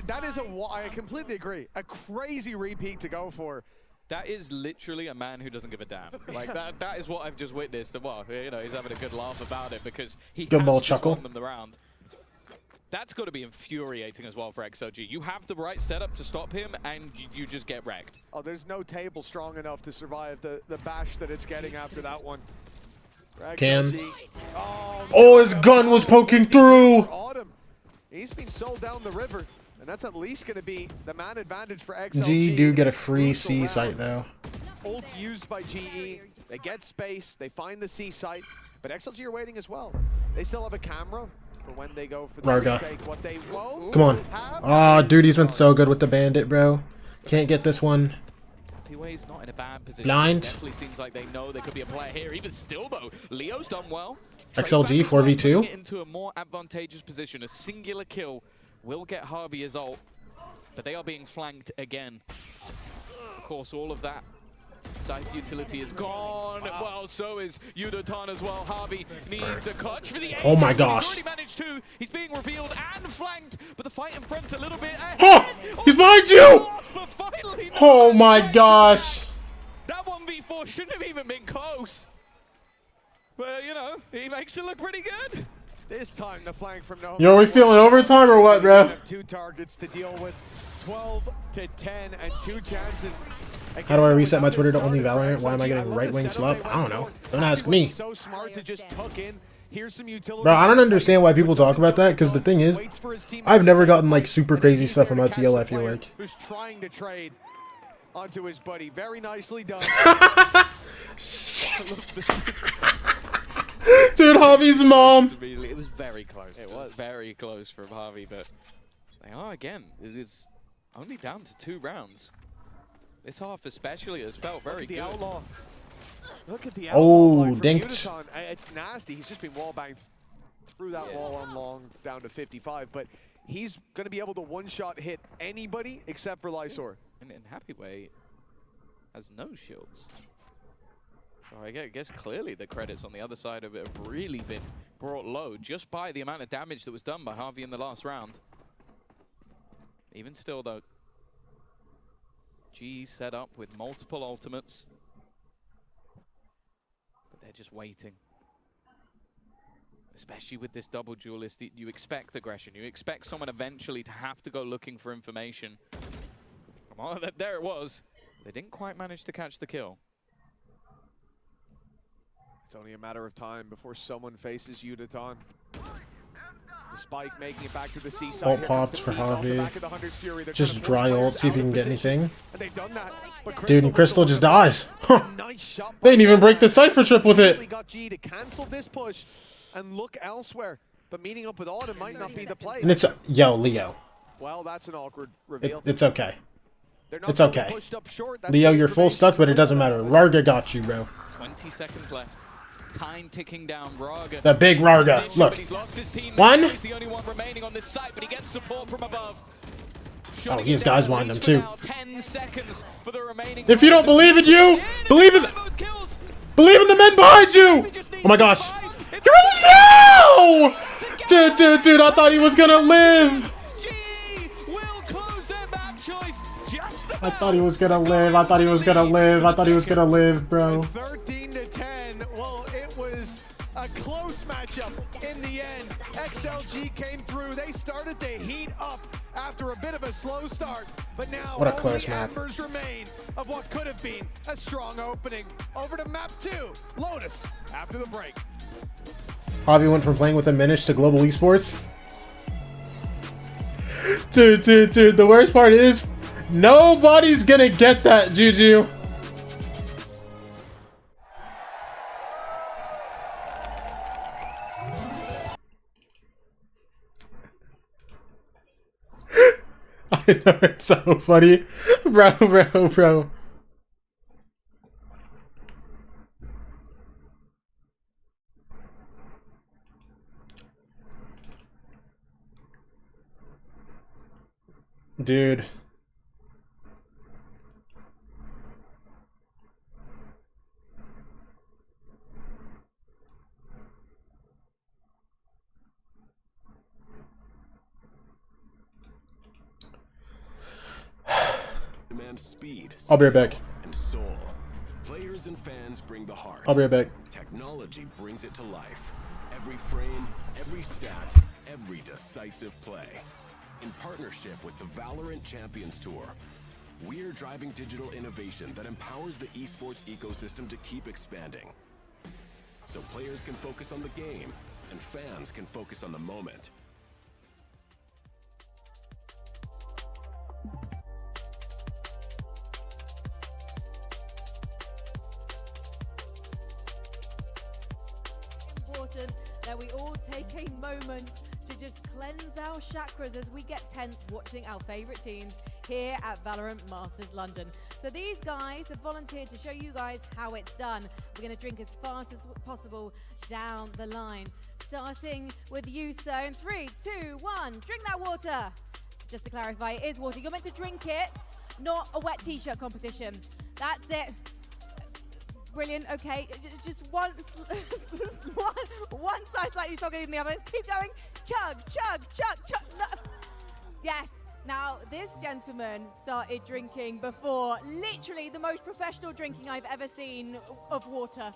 Speaker 8: that is I completely agree. A crazy repeat to go for.
Speaker 9: That is literally a man who doesn't give a damn. Like, that is what I've just witnessed. And, well, you know, he's having a good laugh about it because he
Speaker 6: Good
Speaker 9: has
Speaker 6: little
Speaker 9: just
Speaker 6: chuckle.
Speaker 9: won them the round. That's got to be infuriating as well for XLG. You have the right setup to stop him, and you just get wrecked.
Speaker 8: Oh, there's no table strong enough to survive the bash that it's getting after that one.
Speaker 6: Cam. Oh, his gun was poking through.
Speaker 8: Autumn. He's been sold down the river, and that's at least going to be the man advantage for XLG.
Speaker 6: G do get a free C site though.
Speaker 8: Ult used by GE. They get space. They find the C site, but XLG are waiting as well. They still have a camera for when they go for the retake. What they won't
Speaker 6: Come on. Oh, dude, he's been so good with the bandit, bro. Can't get this one.
Speaker 9: PWA's not in a bad position.
Speaker 6: Blind.
Speaker 9: Definitely seems like they know there could be a player here. Even still, though, Leo's done well.
Speaker 6: XLG 4v2.
Speaker 9: Get into a more advantageous position. A singular kill will get Harvey his ult, but they are being flanked again. Of course, all of that scythe utility is gone. Well, so is Yudotan as well. Harvey needs a clutch for the
Speaker 6: Oh my
Speaker 9: Aegis, but
Speaker 6: gosh.
Speaker 9: He's already managed to. He's being revealed and flanked, but the fight in front's a little bit ahead.
Speaker 6: Oh, he's behind you! Oh my gosh.
Speaker 9: That 1v4 shouldn't have even been close. Well, you know, he makes it look pretty good.
Speaker 8: This time the flank from No.
Speaker 6: Yo, are we feeling overtime or what, bro?
Speaker 8: Have 2 targets to deal with. 12 to 10 and 2 chances.
Speaker 6: How do I reset my Twitter to only Valorant? Why am I getting right wing slop? I don't know. Don't ask me.
Speaker 8: So smart to just tuck in. Here's some utility.
Speaker 6: Bro, I don't understand why people talk about that, because the thing is, I've never gotten like super crazy stuff from LTL, I feel like.
Speaker 8: Who's trying to trade onto his buddy. Very nicely done.
Speaker 6: Dude, Javi's mom.
Speaker 9: It was very close.
Speaker 17: It was
Speaker 9: very close from Harvey, but they are again. It is only down to 2 rounds. This half especially has felt very good.
Speaker 8: Outlaw. Look at the
Speaker 6: Oh,
Speaker 8: outlaw from
Speaker 6: dinked.
Speaker 8: Unison. It's nasty. He's just been wall banged through that wall on long down to 55, but he's going to be able to one-shot hit anybody except for Lysor.
Speaker 9: And Happyway has no shields. So I guess clearly the credits on the other side of it have really been brought low just by the amount of damage that was done by Harvey in the last round. Even still though, G set up with multiple ultimates, but they're just waiting. Especially with this double duelist, you expect aggression. You expect someone eventually to have to go looking for information. Come on, there it was. They didn't quite manage to catch the kill.
Speaker 8: It's only a matter of time before someone faces Udaton. The spike making it back to the seaside.
Speaker 6: Ult popped for Harvey. Just dry ult, see if he can get anything.
Speaker 8: And they've done that, but
Speaker 6: Dude, and Crystal just dies. Huh. They didn't even break the Cypher trip with it.
Speaker 8: Got G to cancel this push and look elsewhere. But meeting up with Autumn might not be the play.
Speaker 6: And it's, yo, Leo.
Speaker 8: Well, that's an awkward reveal.
Speaker 6: It's okay.
Speaker 8: It's
Speaker 6: okay. Leo, you're full stuck, but it doesn't matter. Rarga got you, bro.
Speaker 9: 20 seconds left. Time ticking down. Rarga.
Speaker 6: The big Rarga. Look.
Speaker 9: He's lost his team.
Speaker 6: One.
Speaker 9: He's the only one remaining on this site, but he gets support from above.
Speaker 6: Oh, he has guys behind him too.
Speaker 9: 10 seconds for the remaining.
Speaker 6: If you don't believe in you, believe in the men behind you. Oh my gosh. No! Dude, I thought he was gonna live. I thought he was gonna live. I thought he was gonna live. I thought he was gonna live, bro.
Speaker 8: 13 to 10. Well, it was a close matchup in the end. XLG came through. They started to heat up after a bit of a slow start, but now
Speaker 6: what a
Speaker 8: only
Speaker 6: close map.
Speaker 8: embers remain of what could have been a strong opening. Over to map 2, Lotus, after the break.
Speaker 6: Javi went from playing with a Minish to global esports. Dude, the worst part is, nobody's gonna get that, Juju. I know, it's so funny. Bro. Dude.
Speaker 10: Demand speed.
Speaker 6: I'll be right back.
Speaker 10: And soul. Players and fans bring the heart.
Speaker 6: I'll be right back.
Speaker 10: Technology brings it to life. Every frame, every stat, every decisive play. In partnership with the Valorant Champions Tour, we're driving digital innovation that empowers the esports ecosystem to keep expanding. So players can focus on the game, and fans can focus on the moment.
Speaker 19: Important that we all take a moment to just cleanse our chakras as we get tense watching our favorite teams here at Valorant Masters London. So these guys have volunteered to show you guys how it's done. We're going to drink as fast as possible down the line. Starting with you, sir. In 3, 2, 1, drink that water. Just to clarify, it is water. You're meant to drink it, not a wet t-shirt competition. That's it. Brilliant, okay. Just one side slightly soggy than the other. Keep going. Chug. No. Yes. Now, this gentleman started drinking before literally the most professional drinking I've ever seen of water.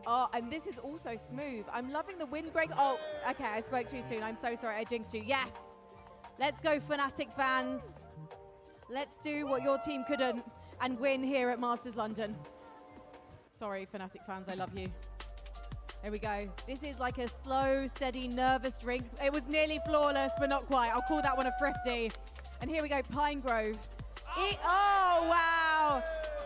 Speaker 19: Oh, and this is also smooth. I'm loving the windbreak. Oh, okay, I spoke too soon. I'm so sorry, I jinxed you. Yes. Let's go, Fnatic fans. Let's do what your team couldn't and win here at Masters London. Sorry, Fnatic fans, I love you. There we go. This is like a slow, steady, nervous drink. It was nearly flawless, but not quite. I'll call that one a thrifty. And here we go, Pine Grove. Oh, wow.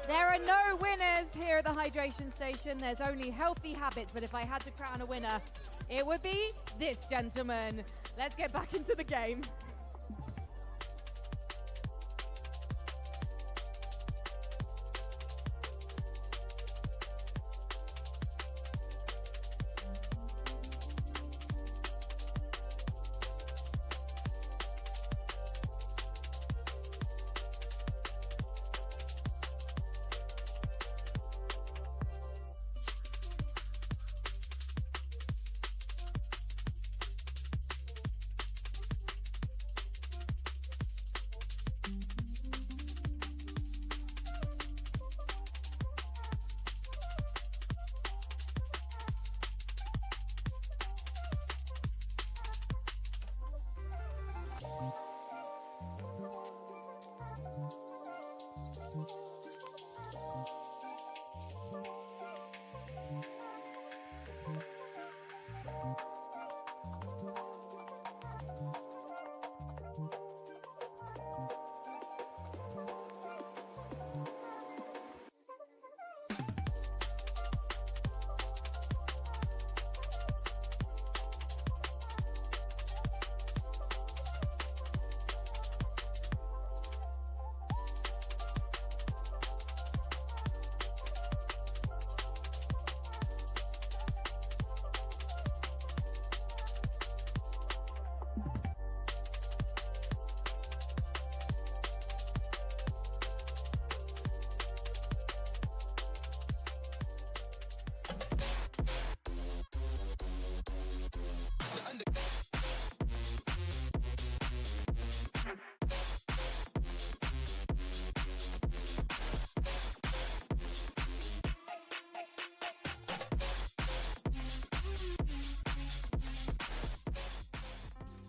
Speaker 19: There are no winners here at the hydration station. There's only healthy habits, but if I had to crown a winner, it would be this gentleman. Let's get back into the game.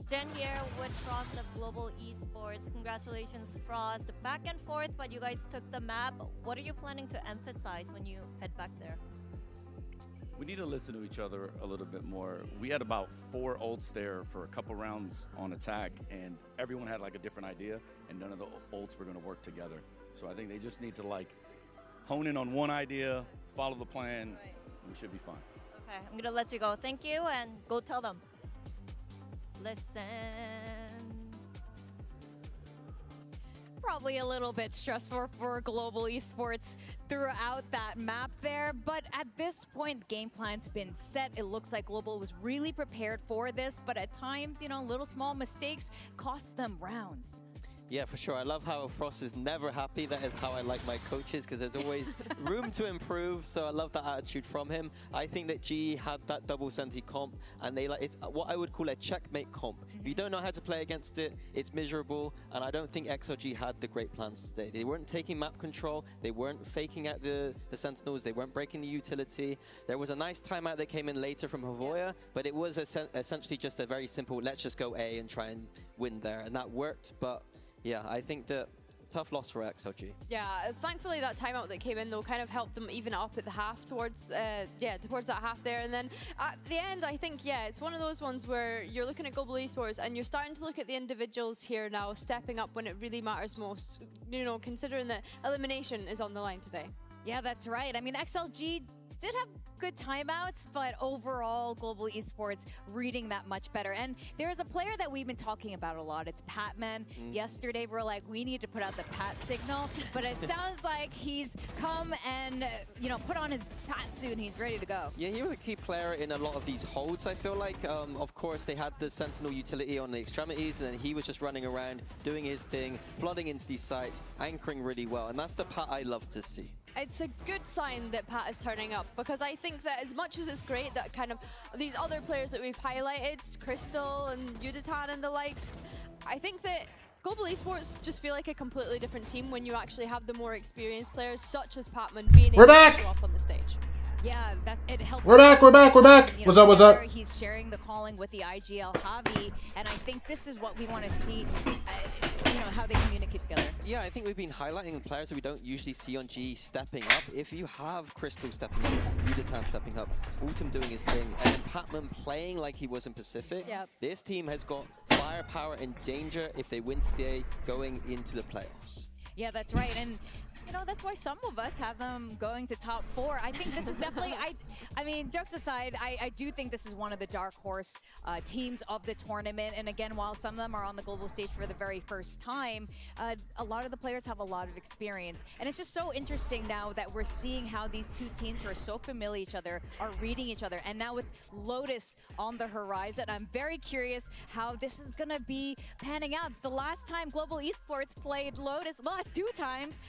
Speaker 1: Jen here with Frost of Global Esports. Congratulations, Frost. Back and forth, but you guys took the map. What are you planning to emphasize when you head back there?
Speaker 23: We need to listen to each other a little bit more. We had about 4 ults there for a couple rounds on attack, and everyone had like a different idea, and none of the ults were going to work together. So I think they just need to like hone in on one idea, follow the plan, and we should be fine.
Speaker 1: Okay, I'm going to let you go. Thank you, and go tell them. Listen.
Speaker 3: Probably a little bit stressful for Global Esports throughout that map there, but at this point, the game plan's been set. It looks like Global was really prepared for this, but at times, you know, little small mistakes cost them rounds.
Speaker 4: Yeah, for sure. I love how Frost is never happy. That is how I like my coaches, because there's always room to improve. So I love that attitude from him. I think that GE had that double senti comp, and they it's what I would call a checkmate comp. If you don't know how to play against it, it's miserable. And I don't think XLG had the great plans today. They weren't taking map control. They weren't faking out the Sentinels. They weren't breaking the utility. There was a nice timeout that came in later from Havoya, but it was essentially just a very simple, let's just go A and try and win there. And that worked, but yeah, I think that tough loss for XLG.
Speaker 5: Yeah, thankfully that timeout that came in though kind of helped them even up at the half towards towards that half there. And then at the end, I think, yeah, it's one of those ones where you're looking at Global Esports and you're starting to look at the individuals here now stepping up when it really matters most, you know, considering that elimination is on the line today.
Speaker 3: Yeah, that's right. I mean, XLG did have good timeouts, but overall, Global Esports reading that much better. And there's a player that we've been talking about a lot. It's Patman. Yesterday, we're like, we need to put out the Pat signal, but it sounds like he's come and, you know, put on his Pat suit and he's ready to go.
Speaker 4: Yeah, he was a key player in a lot of these holds, I feel like. Of course, they had the Sentinel utility on the extremities, and then he was just running around, doing his thing, flooding into these sites, anchoring really well. And that's the Pat I love to see.
Speaker 5: It's a good sign that Pat is turning up, because I think that as much as it's great that kind of these other players that we've highlighted, Crystal and Yuditan and the likes, I think that Global Esports just feel like a completely different team when you actually have the more experienced players such as Patman being able to show up on the stage.
Speaker 3: Yeah, it helps.
Speaker 6: We're back. What's up, what's up?
Speaker 3: He's sharing the calling with the IGL Javi, and I think this is what we want to see, you know, how they communicate together.
Speaker 4: Yeah, I think we've been highlighting players that we don't usually see on GE stepping up. If you have Crystal stepping up, Yuditan stepping up, Ultim doing his thing, and then Patman playing like he was in Pacific, this team has got firepower and danger if they win today going into the playoffs.
Speaker 3: Yeah, that's right. And you know, that's why some of us have them going to top 4. I think this is definitely, I mean, jokes aside, I do think this is one of the dark horse teams of the tournament. And again, while some of them are on the global stage for the very first time, a lot of the players have a lot of experience. And it's just so interesting now that we're seeing how these two teams who are so familiar with each other are reading each other. And now with Lotus on the horizon, I'm very curious how this is going to be panning out. The last time Global Esports played Lotus, the last 2 times,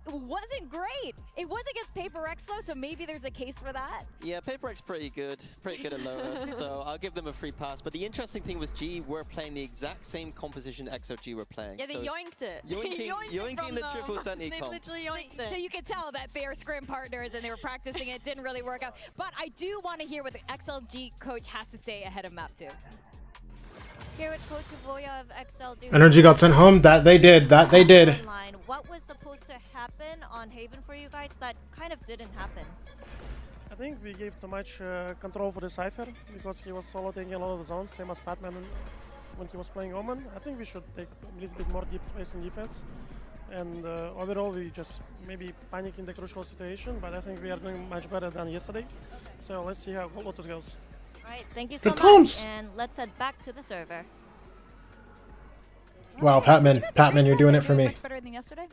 Speaker 3: wasn't great. It was against Paper X though, so maybe there's a case for that.
Speaker 4: Yeah, Paper X pretty good at Lotus, so I'll give them a free pass. But the interesting thing was GE were playing the exact same composition XLG were playing.
Speaker 5: Yeah, they yoinked it.
Speaker 4: Yoinking the triple Sentinel
Speaker 5: They
Speaker 4: comp.
Speaker 5: literally yoinked it.
Speaker 3: So you could tell that they are scrim partners and they were practicing it. Didn't really work out. But I do want to hear what the XLG coach has to say ahead of map 2.
Speaker 1: Here with Coach Voya of XLG.
Speaker 6: NRG got sent home. That they did.
Speaker 1: What was supposed to happen on Haven for you guys that kind of didn't happen?
Speaker 13: I think we gave too much control for the Cypher because he was solo taking a lot of zones, same as Batman when he was playing Omen. I think we should take a little bit more deep space in defense. And overall, we just maybe panic in the crucial situation, but I think we are doing much better than yesterday. So let's see how Lotus goes.
Speaker 1: All right, thank you so
Speaker 6: Good
Speaker 1: much,
Speaker 6: times.
Speaker 1: and let's head back to the server.
Speaker 6: Wow, Patman, you're doing it for me.
Speaker 3: Much better than yesterday?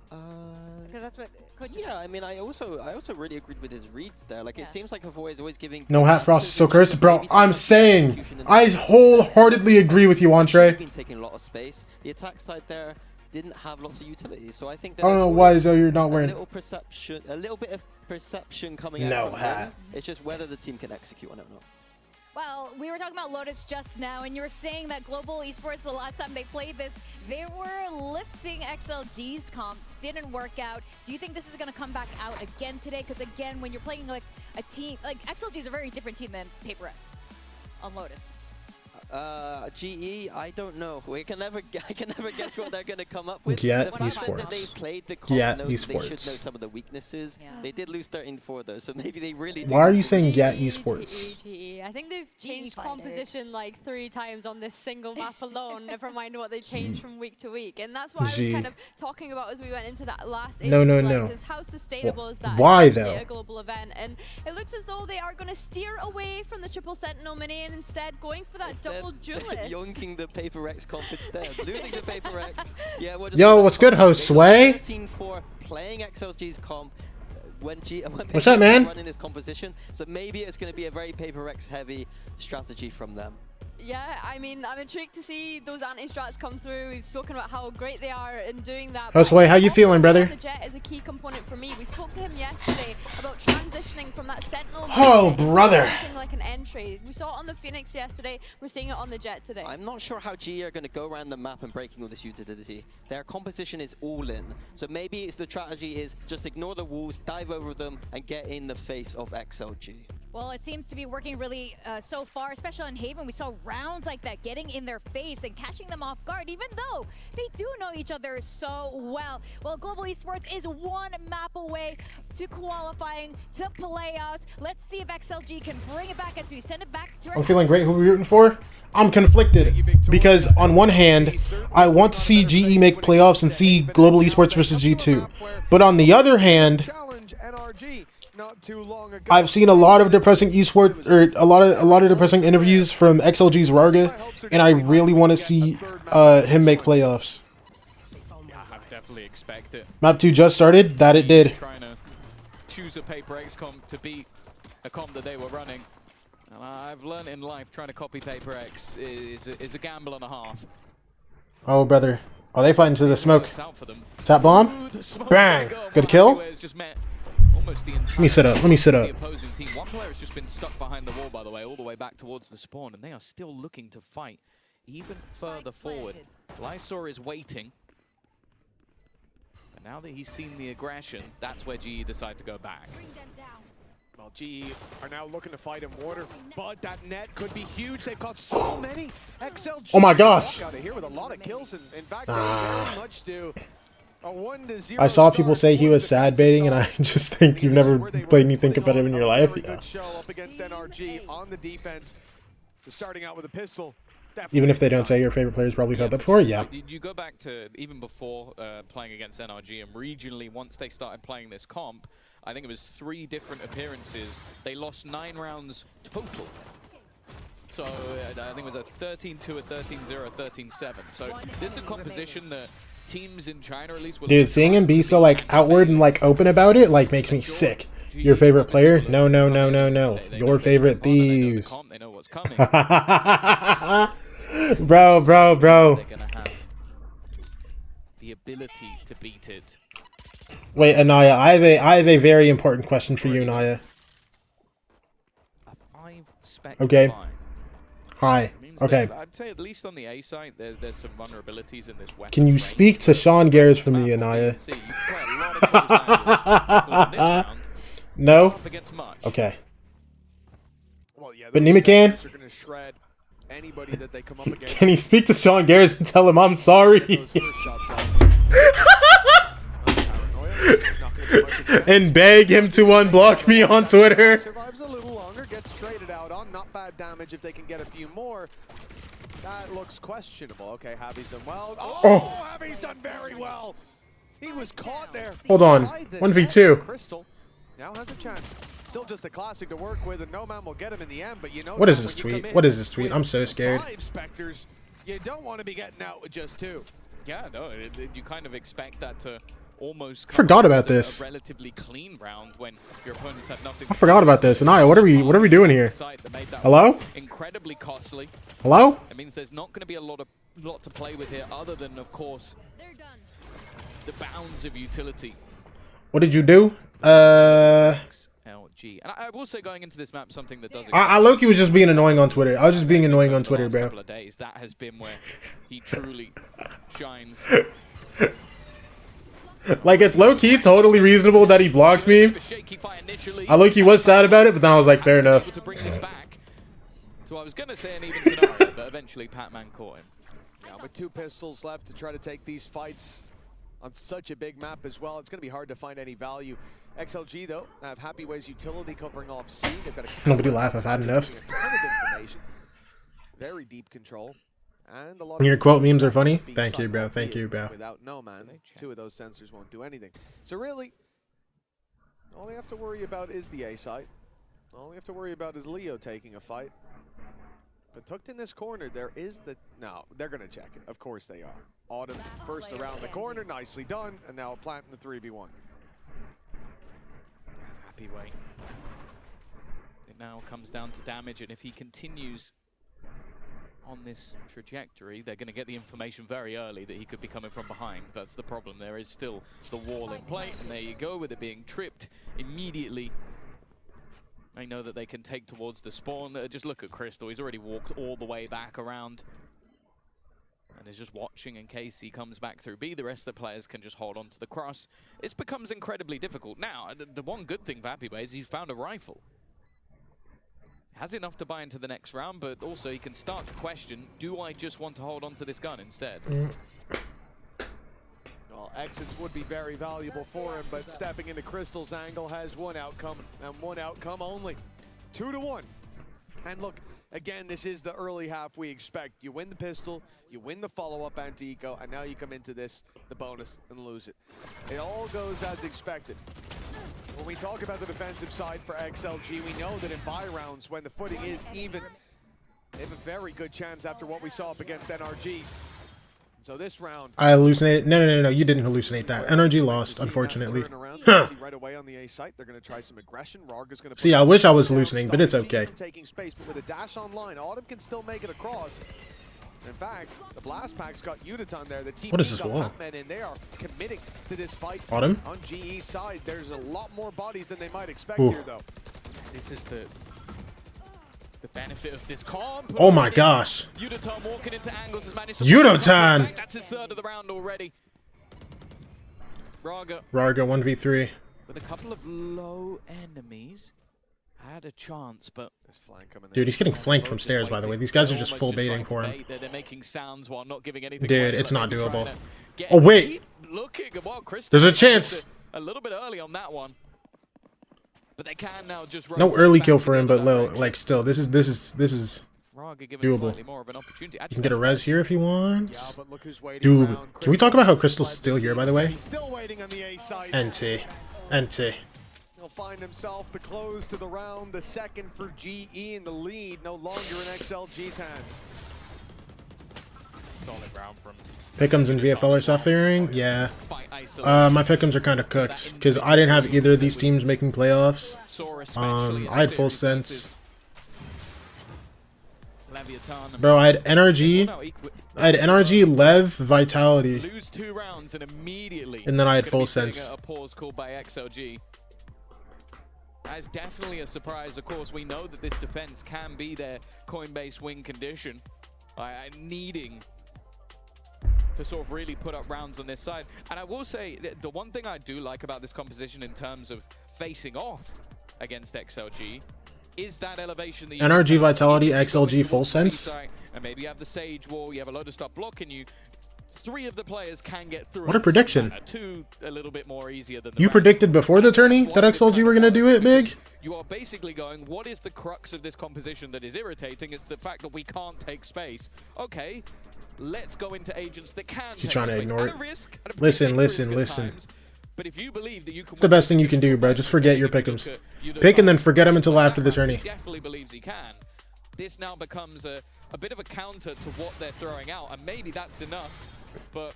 Speaker 3: Because that's what coach.
Speaker 4: Yeah, I mean, I also really agreed with his reads there. Like, it seems like Avoy is always giving.
Speaker 6: No hat Frost is so cursed, bro. I'm saying, I wholeheartedly agree with you, Entree.
Speaker 4: Been taking a lot of space. The attack side there didn't have lots of utility, so I think that
Speaker 6: I don't know why Zoe you're not wearing.
Speaker 4: a little bit of perception coming out from them. It's just whether the team can execute on it or not.
Speaker 3: Well, we were talking about Lotus just now, and you were saying that Global Esports, the last time they played this, they were lifting XLG's comp. Didn't work out. Do you think this is going to come back out again today? Because again, when you're playing like a team, like XLG is a very different team than Paper X on Lotus.
Speaker 4: GE, I don't know. I can never guess what they're going to come up with.
Speaker 6: Yeah,
Speaker 4: the fact that they played the comp knows they should know some of the weaknesses. Yeah. They did lose 13-4 though, so maybe they really do.
Speaker 6: Why are you saying GE Esports?
Speaker 5: GE. I think they've changed composition like 3 times on this single map alone, never mind what they changed from week to week. And that's what I was kind of talking about as we went into that last
Speaker 6: No.
Speaker 5: is how sustainable is that?
Speaker 6: Why
Speaker 5: Especially
Speaker 6: though?
Speaker 5: a global event. And it looks as though they are going to steer away from the triple Sentinel mini and instead going for that double duelist.
Speaker 4: Yoinking the Paper X comp instead. Losing the Paper X. Yeah,
Speaker 6: Yo, what's good, host Sway?
Speaker 4: 13-4 playing XLG's comp when
Speaker 6: What's up, man?
Speaker 4: running this composition. So maybe it's going to be a very Paper X heavy strategy from them.
Speaker 5: Yeah, I mean, I'm intrigued to see those anti-strats come through. We've spoken about how great they are in doing that.
Speaker 6: Josue, how you feeling, brother?
Speaker 5: The Jet is a key component for me. We spoke to him yesterday about transitioning from that Sentinel.
Speaker 6: Oh, brother.
Speaker 5: Like an entry. We saw it on the Phoenix yesterday. We're seeing it on the Jet today.
Speaker 4: I'm not sure how GE are going to go around the map and breaking all this utility. Their composition is all in. So maybe the strategy is just ignore the walls, dive over them, and get in the face of XLG.
Speaker 3: Well, it seems to be working really so far, especially on Haven. We saw rounds like that getting in their face and catching them off guard, even though they do know each other so well. Well, Global Esports is 1 map away to qualifying to playoffs. Let's see if XLG can bring it back as we send it back to our...
Speaker 6: I'm feeling great. Who are we rooting for? I'm conflicted because on one hand, I want to see GE make playoffs and see Global Esports versus G2. But on the other hand, I've seen a lot of depressing esports or a lot of depressing interviews from XLG's Rarga, and I really want to see him make playoffs.
Speaker 9: Yeah, I definitely expect it.
Speaker 6: Map 2 just started. That it did.
Speaker 9: Trying to choose a Paper X comp to beat a comp that they were running. And I've learned in life trying to copy Paper X is a gamble and a half.
Speaker 6: Oh, brother. Are they fighting to the smoke? Tap bomb. Bang. Good kill. Let me sit up.
Speaker 9: The opposing team. One player has just been stuck behind the wall, by the way, all the way back towards the spawn, and they are still looking to fight even further forward. Lysor is waiting. But now that he's seen the aggression, that's where GE decide to go back.
Speaker 8: Well, GE are now looking to fight in water, but that net could be huge. They've got so many. XLG.
Speaker 6: Oh my gosh.
Speaker 8: Out of here with a lot of kills, and in fact, they very much do.
Speaker 6: I saw people say he was sad baiting, and I just think you've never played anything competitive in your life. Yeah.
Speaker 8: Good show up against NRG on the defense. Starting out with a pistol.
Speaker 6: Even if they don't say your favorite player is probably FUT, but for yeah.
Speaker 9: You go back to even before playing against NRG, and regionally, once they started playing this comp, I think it was 3 different appearances. They lost 9 rounds total. So I think it was a 13-2, a 13-0, a 13-7. So this is a composition that teams in China at least will...
Speaker 6: Dude, seeing him be so like outward and like open about it like makes me sick. Your favorite player? No, no, no, no, no. Your favorite thieves.
Speaker 9: They know what's coming.
Speaker 6: Bro.
Speaker 9: They're gonna have the ability to beat it.
Speaker 6: Wait, Anaya, I have a very important question for you, Anaya. Okay. Hi. Okay.
Speaker 9: I'd say at least on the A side, there's some vulnerabilities in this weapon.
Speaker 6: Can you speak to Sean Garris for me, Anaya? No? Okay. But Nima can? Can you speak to Sean Garris and tell him I'm sorry? And beg him to unblock me on Twitter.
Speaker 8: Survives a little longer, gets traded out on. Not bad damage if they can get a few more. That looks questionable. Okay, Javi's done well. Oh, Javi's done very well. He was caught there.
Speaker 6: Hold on. 1v2.
Speaker 8: Crystal now has a chance. Still just a classic to work with, and no man will get him in the end. But you know,
Speaker 6: what is this tweet? What is this tweet? I'm so scared.
Speaker 8: 5 Spectres, you don't want to be getting out with just 2.
Speaker 9: Yeah, no, you kind of expect that to almost.
Speaker 6: I forgot about this.
Speaker 9: A relatively clean round when your opponents have nothing.
Speaker 6: I forgot about this. Anaya, what are we doing here? Hello?
Speaker 9: Incredibly costly.
Speaker 6: Hello?
Speaker 9: It means there's not going to be a lot to play with here, other than of course the bounds of utility.
Speaker 6: What did you do?
Speaker 9: XLG. And I will say, going into this map, something that does.
Speaker 6: I Loki was just being annoying on Twitter. I was just being annoying on Twitter, bro.
Speaker 9: Couple of days, that has been where he truly shines.
Speaker 6: Like, it's low-key totally reasonable that he blocked me. I low-key was sad about it, but then I was like, fair enough.
Speaker 9: So I was going to say an even scenario, but eventually Patman caught him.
Speaker 8: Yeah, with 2 pistols left to try to take these fights on such a big map as well, it's going to be hard to find any value. XLG, though, have Happy Way's utility covering off C. They've got a
Speaker 6: nobody laugh, I've had enough.
Speaker 8: A ton of information. Very deep control. And a lot
Speaker 6: Your quote memes are funny? Thank you, bro. Thank you, bro.
Speaker 8: Without no man, 2 of those sensors won't do anything. So really, all they have to worry about is the A site. All they have to worry about is Leo taking a fight. But tucked in this corner, there is the... No, they're going to check it. Of course they are. Autumn first around the corner. Nicely done. And now planting the 3v1.
Speaker 9: Happy Way. It now comes down to damage, and if he continues on this trajectory, they're going to get the information very early that he could be coming from behind. That's the problem. There is still the wall in play, and there you go with it being tripped immediately. They know that they can take towards the spawn. Just look at Crystal. He's already walked all the way back around and is just watching in case he comes back through B. The rest of the players can just hold on to the cross. It becomes incredibly difficult. Now, the one good thing for Happy Bay is he's found a rifle. Has enough to buy into the next round, but also he can start to question, do I just want to hold on to this gun instead?
Speaker 8: Well, exits would be very valuable for him, but stepping into Crystal's angle has one outcome, and one outcome only. 2-1. And look, again, this is the early half we expect. You win the pistol, you win the follow-up anti-eco, and now you come into this, the bonus, and lose it. It all goes as expected. When we talk about the defensive side for XLG, we know that in buy rounds, when the footing is even, they have a very good chance after what we saw up against NRG. So this round,
Speaker 6: I hallucinated. No, you didn't hallucinate that. NRG lost, unfortunately.
Speaker 8: Right away on the A site, they're going to try some aggression. Rarga's going to
Speaker 6: see, I wish I was hallucinating, but it's okay.
Speaker 8: Taking space, but with a dash online, Autumn can still make it across. In fact, the blast pack's got Uniton there. The team
Speaker 6: what is this wall?
Speaker 8: And they are committing to this fight.
Speaker 6: Autumn?
Speaker 8: On GE's side, there's a lot more bodies than they might expect here, though.
Speaker 9: This is the benefit of this comp.
Speaker 6: Oh my gosh.
Speaker 9: Uniton walking into angles has managed to
Speaker 6: Uniton!
Speaker 9: That's his 3rd of the round already. Rarga
Speaker 6: 1v3.
Speaker 9: with a couple of low enemies. Had a chance, but
Speaker 6: dude, he's getting flanked from stairs, by the way. These guys are just full baiting for him.
Speaker 9: They're making sounds while not giving anything.
Speaker 6: Dude, it's not doable. Oh wait, there's a chance.
Speaker 9: A little bit early on that one, but they can now just
Speaker 6: no early kill for him, but low. Like still, this is
Speaker 9: Raga given
Speaker 6: Doable.
Speaker 9: slightly more of an opportunity.
Speaker 6: You can get a res here if he wants.
Speaker 8: Yeah, but look who's waiting
Speaker 6: Dude,
Speaker 8: around.
Speaker 6: can we talk about how Crystal's still here, by the way?
Speaker 8: He's still waiting on the A side.
Speaker 6: NT.
Speaker 8: He'll find himself the close to the round, the second for GE, and the lead no longer in XLG's hands.
Speaker 14: Solid round from
Speaker 6: Pick'ems and VFL are suffering? Yeah. My pick'ems are kind of cooked, because I didn't have either of these teams making playoffs. I had full sense. Bro, I had NRG. I had NRG, Lev, Vitality.
Speaker 9: Lose 2 rounds and immediately.
Speaker 6: And then I had full sense.
Speaker 9: A pause called by XLG. That's definitely a surprise. Of course, we know that this defense can be their Coinbase win condition. Needing to sort of really put up rounds on this side. And I will say that the one thing I do like about this composition in terms of facing off against XLG is that elevation that you
Speaker 6: NRG, Vitality, XLG, full sense.
Speaker 9: And maybe you have the Sage Wall, you have a load of stuff blocking you. 3 of the players can get through.
Speaker 6: What a prediction.
Speaker 9: 2 a little bit more easier than the
Speaker 6: You
Speaker 9: rest.
Speaker 6: predicted before the tourney that XLG were going to do it big?
Speaker 9: You are basically going, what is the crux of this composition that is irritating? It's the fact that we can't take space. Okay, let's go into agents that can
Speaker 6: She's
Speaker 9: take
Speaker 6: trying to
Speaker 9: space.
Speaker 6: ignore
Speaker 9: At a
Speaker 6: it.
Speaker 9: risk, at a
Speaker 6: Listen.
Speaker 9: times, but if you believe that you can
Speaker 6: It's the best thing you can do, bro. Just forget your pick'ems. Pick and then forget them until after the tourney.
Speaker 9: Definitely believes he can. This now becomes a bit of a counter to what they're throwing out, and maybe that's enough. But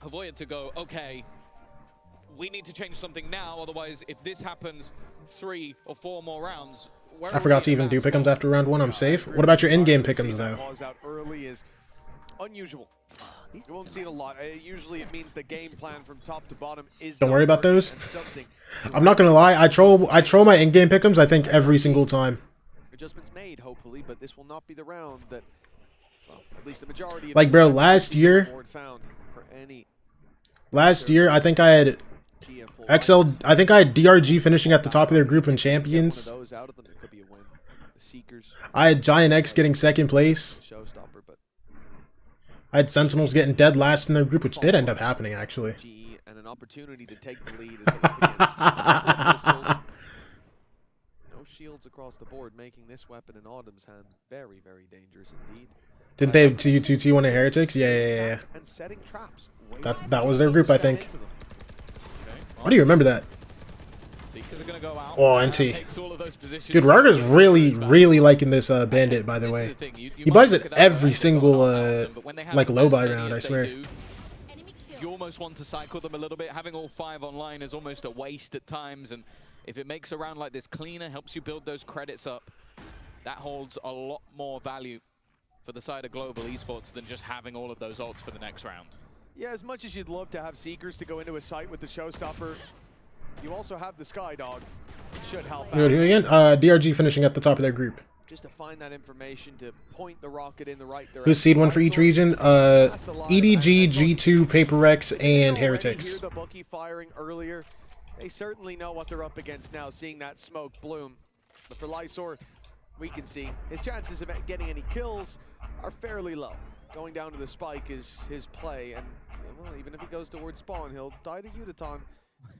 Speaker 9: avoid it to go, okay, we need to change something now, otherwise if this happens 3 or 4 more rounds,
Speaker 6: I forgot to even do pick'ems after round 1. I'm safe. What about your in-game pick'ems though?
Speaker 8: Pause out early is unusual. You won't see it a lot. Usually it means the game plan from top to bottom is.
Speaker 6: Don't worry about those. I'm not gonna lie. I troll my in-game pick'ems. I think every single time.
Speaker 8: Adjustments made, hopefully, but this will not be the round that, well, at least the majority.
Speaker 6: Like, bro, last year, I think I had I think I had DRG finishing at the top of their group in champions. I had Giant X getting 2nd place. I had Sentinels getting dead last in their group, which did end up happening, actually.
Speaker 8: And an opportunity to take the lead is up against no shields across the board, making this weapon in Autumn's hand very, very dangerous indeed.
Speaker 6: Didn't they T1 of Heretics? Yeah.
Speaker 8: And setting traps.
Speaker 6: That was their group, I think. Why do you remember that? Oh, NT. Dude, Rarga's really liking this Bandit, by the way. He buys it every single like low buy round, I swear.
Speaker 9: You almost want to cycle them a little bit. Having all 5 online is almost a waste at times, and if it makes a round like this cleaner, helps you build those credits up, that holds a lot more value for the side of Global Esports than just having all of those ults for the next round.
Speaker 8: Yeah, as much as you'd love to have Seekers to go into a site with the Showstopper, you also have the Skydog. Should help out.
Speaker 6: Here again, DRG finishing at the top of their group.
Speaker 8: Just to find that information to point the rocket in the right direction.
Speaker 6: Who's seed 1 for each region? EDG, G2, Paper X, and Heretics.
Speaker 8: Hear the Bucky firing earlier. They certainly know what they're up against now, seeing that smoke bloom. But for Lysor, we can see his chances of getting any kills are fairly low. Going down to the spike is his play, and well, even if he goes towards spawn, he'll die to Udaton,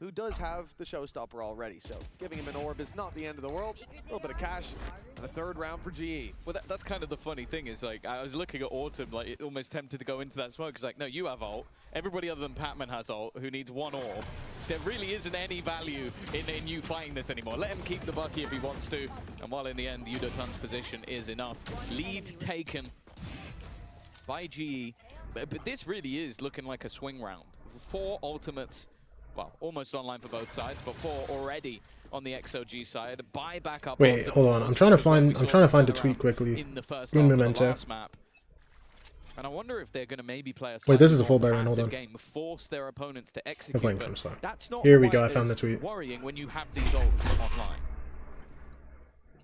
Speaker 8: who does have the Showstopper already. So giving him an orb is not the end of the world. A little bit of cash and a 3rd round for GE.
Speaker 9: Well, that's kind of the funny thing is, like, I was looking at Autumn, like, it almost tempted to go into that smoke. It's like, no, you have ult. Everybody other than Patman has ult, who needs 1 orb. There really isn't any value in you fighting this anymore. Let him keep the Bucky if he wants to. And while in the end, Udaton's position is enough. Lead taken by GE. But this really is looking like a swing round. 4 ultimates. Well, almost online for both sides, but 4 already on the XLG side. Buy back up.
Speaker 6: Wait, hold on. I'm trying to find the tweet quickly.
Speaker 9: In the first
Speaker 6: Doing Memento.
Speaker 9: map. And I wonder if they're going to maybe play a
Speaker 6: Wait, this is a full buy round. Hold on.
Speaker 9: game, force their opponents to execute. But that's not
Speaker 6: Here we go. I found the tweet.
Speaker 9: Worrying when you have these ults online.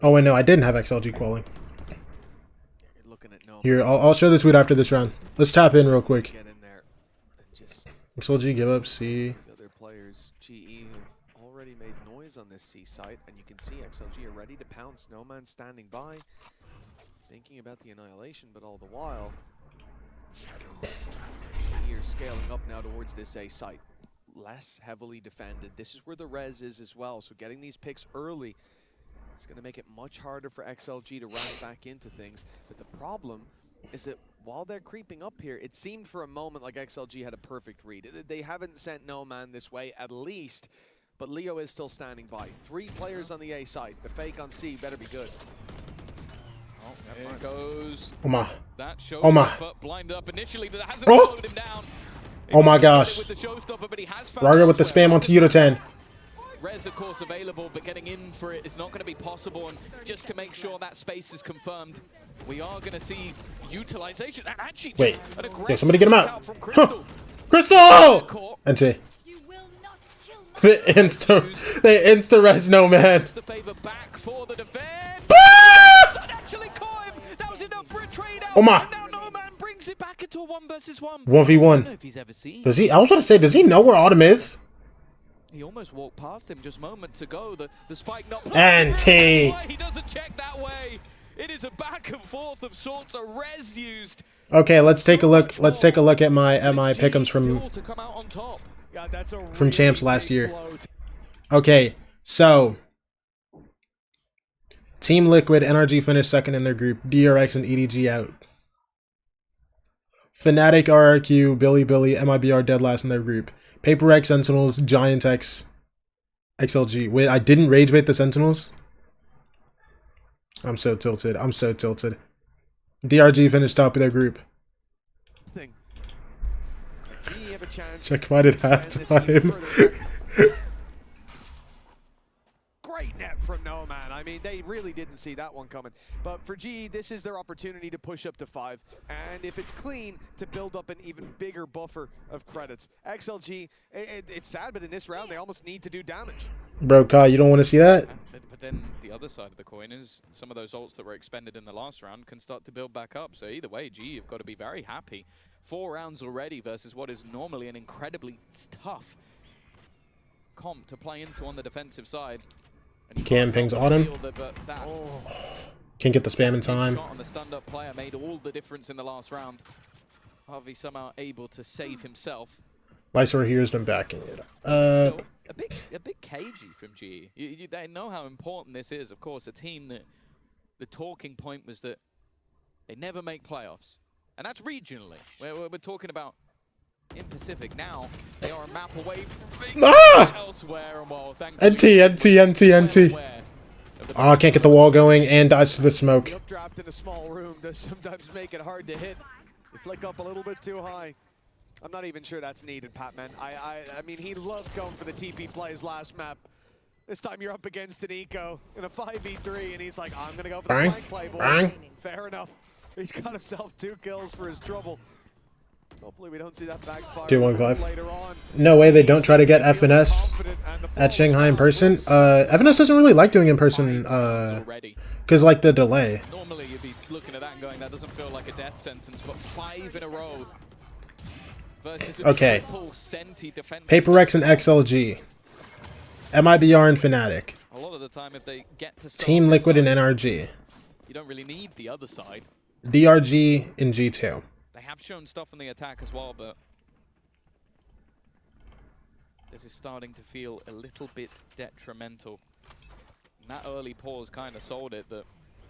Speaker 6: Oh wait, no, I didn't have XLG qualling. Here, I'll show the tweet after this round. Let's tap in real quick. XLG give up C.
Speaker 8: Other players, GE have already made noise on this C site, and you can see XLG are ready to pounce. Snowman standing by, thinking about the annihilation, but all the while, you're scaling up now towards this A site. Less heavily defended. This is where the res is as well, so getting these picks early It's going to make it much harder for XLG to run back into things. But the problem is that while they're creeping up here, it seemed for a moment like XLG had a perfect read. They haven't sent No Man this way, at least. But Leo is still standing by. 3 players on the A side. The fake on C better be good.
Speaker 9: Oh, there goes.
Speaker 6: Oh my.
Speaker 9: That shows
Speaker 6: Oh my.
Speaker 9: up, blinded up initially, but that hasn't
Speaker 6: Oh.
Speaker 9: slowed him down.
Speaker 6: Oh my gosh.
Speaker 9: With the showstopper, but he has found
Speaker 6: Raga with the spam onto Udo10.
Speaker 9: Res, of course, available, but getting in for it is not going to be possible. And just to make sure that space is confirmed, we are going to see utilization. And actually,
Speaker 6: Wait.
Speaker 9: an
Speaker 6: Yeah, somebody get him out.
Speaker 9: from Crystal.
Speaker 6: Crystal! NT. They insta res No Man.
Speaker 9: The favor back for the defense. Actually caught him. That was enough for a trade out.
Speaker 6: Oh my.
Speaker 9: Now No Man brings it back into a 1v1.
Speaker 6: 1v1.
Speaker 9: I don't know if he's ever seen.
Speaker 6: Does he? I was going to say, does he know where Autumn is?
Speaker 9: He almost walked past him just moments ago. The spike not.
Speaker 6: NT.
Speaker 9: He doesn't check that way. It is a back and forth of sorts. A res used.
Speaker 6: Okay, let's take a look. Let's take a look at my pick'ems from champs last year. Okay, so Team Liquid, NRG finished second in their group. DRX and EDG out. Fnatic, RRQ, Billy, MIBR dead last in their group. Paper X, Sentinels, Giant X, XLG. Wait, I didn't rage bait the Sentinels? I'm so tilted. I'm so tilted. DRG finished top of their group. Checkmate at halftime.
Speaker 8: Great net from No Man. I mean, they really didn't see that one coming. But for G, this is their opportunity to push up to 5. And if it's clean, to build up an even bigger buffer of credits. XLG, it's sad, but in this round, they almost need to do damage.
Speaker 6: Bro, Kai, you don't want to see that?
Speaker 9: But then the other side of the coin is some of those ults that were expended in the last round can start to build back up. So either way, G, you've got to be very happy. 4 rounds already versus what is normally an incredibly tough comp to play into on the defensive side.
Speaker 6: Cam pings Autumn. Can't get the spam in time.
Speaker 9: Shot on the stunned up player made all the difference in the last round. Harvey somehow able to save himself.
Speaker 6: Lysor here's been backing it.
Speaker 9: So a bit cagey from G. They know how important this is. Of course, a team that the talking point was that they never make playoffs. And that's regionally. We're talking about in Pacific now. They are a map away from elsewhere. And well,
Speaker 6: NT. Oh, I can't get the wall going and dies to the smoke.
Speaker 8: Updraft in a small room does sometimes make it hard to hit. You flick up a little bit too high. I'm not even sure that's needed, Patman. I mean, he loved going for the TP plays last map. This time you're up against an eco in a 5v3, and he's like, I'm going to go for the flank play, boys. Fair enough. He's got himself 2 kills for his trouble. Hopefully we don't see that backfire
Speaker 6: 2-1-5.
Speaker 8: later on.
Speaker 6: No way they don't try to get FNS at Shanghai in person. FNS doesn't really like doing in person because like the delay.
Speaker 9: Normally you'd be looking at that and going, that doesn't feel like a death sentence, but 5 in a row versus a
Speaker 6: okay.
Speaker 9: Senti defense.
Speaker 6: Paper X and XLG. MIBR and Fnatic.
Speaker 9: A lot of the time if they get to
Speaker 6: Team Liquid and NRG.
Speaker 9: You don't really need the other side.
Speaker 6: DRG and G2.
Speaker 9: They have shown stuff in the attack as well, but this is starting to feel a little bit detrimental. And that early pause kind of sold it that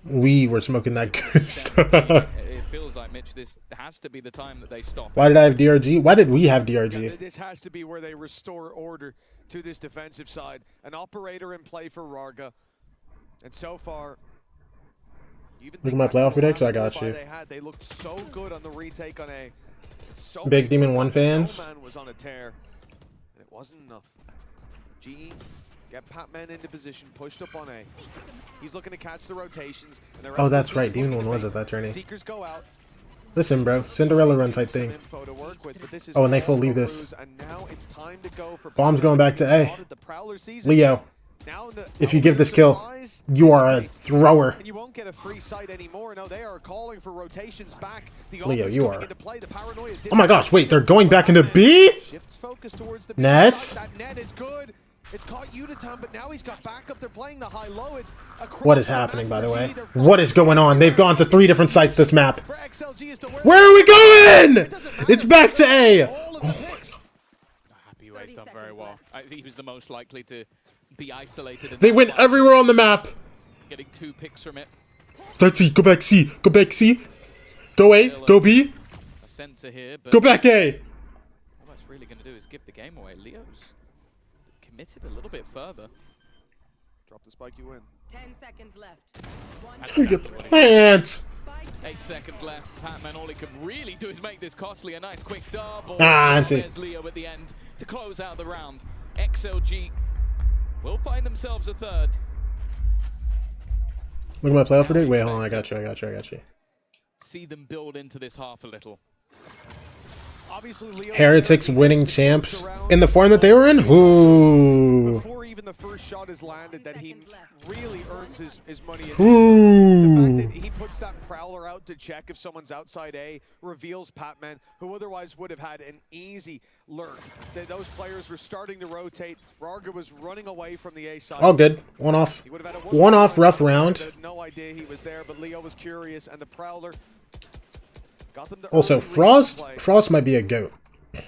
Speaker 6: we were smoking that good stuff.
Speaker 9: It feels like, Mitch, this has to be the time that they stop.
Speaker 6: Why did I have DRG? Why did we have DRG?
Speaker 8: Yeah, this has to be where they restore order to this defensive side. An operator in play for Rarga. And so far,
Speaker 6: look at my playoff predicts. I got you.
Speaker 8: They looked so good on the retake on A. So
Speaker 6: Big Demon 1 fans.
Speaker 8: Man was on a tear. And it wasn't enough. G get Patman into position, pushed up on A. He's looking to catch the rotations. And the rest
Speaker 6: oh, that's right. Demon 1 was at that journey.
Speaker 8: Seekers go out.
Speaker 6: Listen, bro. Cinderella run type thing. Oh, and they full leave this. Bomb's going back to A. Leo. If you give this kill, you are a thrower.
Speaker 8: And you won't get a free sight anymore. No, they are calling for rotations back.
Speaker 6: Leo, you are. Oh my gosh, wait, they're going back into B? Nets?
Speaker 8: That net is good. It's caught Udatom, but now he's got backup. They're playing the high-low. It's
Speaker 6: what is happening, by the way? What is going on? They've gone to 3 different sites this map. Where are we going? It's back to A. Oh
Speaker 9: Happy Way's done very well. I think he was the most likely to be isolated.
Speaker 6: They went everywhere on the map.
Speaker 9: Getting 2 picks from it.
Speaker 6: Start C. Go back C. Go back C. Go A. Go B.
Speaker 9: A sensor here, but
Speaker 6: Go back A.
Speaker 9: all that's really going to do is give the game away. Leo's committed a little bit further.
Speaker 8: Drop the spike, you win.
Speaker 15: 10 seconds left.
Speaker 6: Trying to get the plants.
Speaker 9: 8 seconds left. Patman, all he can really do is make this costly. A nice quick double. There's Leo at the end to close out the round. XLG will find themselves a third.
Speaker 6: Look at my playoff predict. Wait, hold on. I got you.
Speaker 9: See them build into this half a little.
Speaker 8: Obviously, Leo
Speaker 6: Heretics winning champs in the form that they were in. Ooh.
Speaker 8: Before even the first shot is landed, that he really earns his money.
Speaker 6: Ooh.
Speaker 8: The fact that he puts that prowler out to check if someone's outside A reveals Patman, who otherwise would have had an easy lurk. That those players were starting to rotate. Rarga was running away from the A side.
Speaker 6: All good. One off. One off rough round.
Speaker 8: No idea he was there, but Leo was curious, and the prowler got them to
Speaker 6: Also, Frost might be a goat.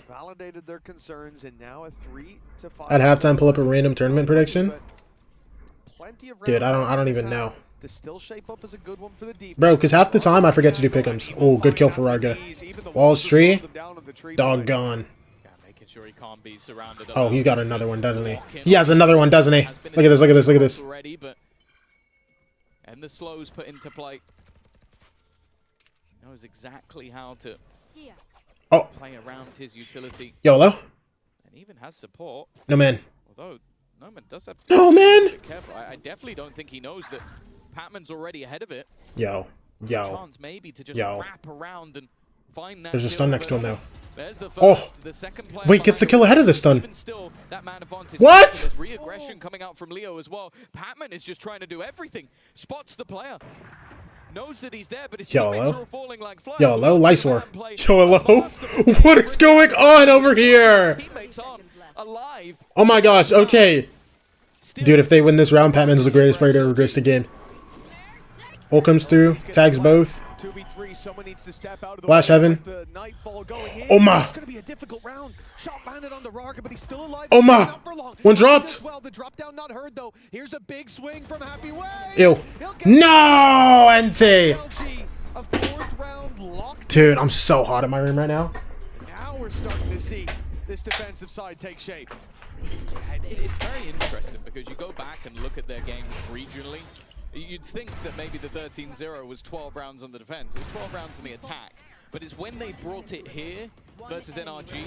Speaker 8: validated their concerns, and now a 3-5
Speaker 6: At halftime, pull up a random tournament prediction.
Speaker 8: Plenty of
Speaker 6: Dude, I don't even know.
Speaker 8: to still shape up as a good one for the defense.
Speaker 6: Bro, because half the time I forget to do pick'ems. Oh, good kill for Rarga. Walls tree. Doggone.
Speaker 9: Making sure he can't be surrounded.
Speaker 6: Oh, he got another one, doesn't he? He has another one, doesn't he? Look at this, look at this, look at this.
Speaker 9: Already, but and the slows put into play. Knows exactly how to play around his utility.
Speaker 6: YOLO.
Speaker 9: And even has support.
Speaker 6: No man.
Speaker 9: Although Noman does have
Speaker 6: No man.
Speaker 9: Be careful. I definitely don't think he knows that Patman's already ahead of it.
Speaker 6: Yo.
Speaker 9: Chance maybe to just wrap around and find that.
Speaker 6: There's a stun next to him though.
Speaker 9: There's the
Speaker 6: first.
Speaker 9: The second player
Speaker 6: Wait, gets the kill ahead of the stun.
Speaker 9: Even still, that man advantage.
Speaker 6: What?
Speaker 9: There's re-aggression coming out from Leo as well. Patman is just trying to do everything. Spots the player. Knows that he's there, but his teammates are all falling like flies.
Speaker 6: YOLO, Lysor. YOLO. What is going on over here?
Speaker 9: Teammates aren't alive.
Speaker 6: Oh my gosh, okay. Dude, if they win this round, Patman's the greatest player to ever grace the game. Ult comes through, tags both. Flash heaven. Oh my.
Speaker 8: It's going to be a difficult round. Shot landed on the Rarga, but he's still alive.
Speaker 6: Oh my. One dropped.
Speaker 8: Well, the drop down not heard though. Here's a big swing from Happy Way.
Speaker 6: Ew. No, NT. Dude, I'm so hot in my room right now.
Speaker 8: Now we're starting to see this defensive side take shape.
Speaker 9: It's very interesting because you go back and look at their games regionally. You'd think that maybe the 13-0 was 12 rounds on the defense. It was 12 rounds on the attack. But it's when they brought it here versus NRG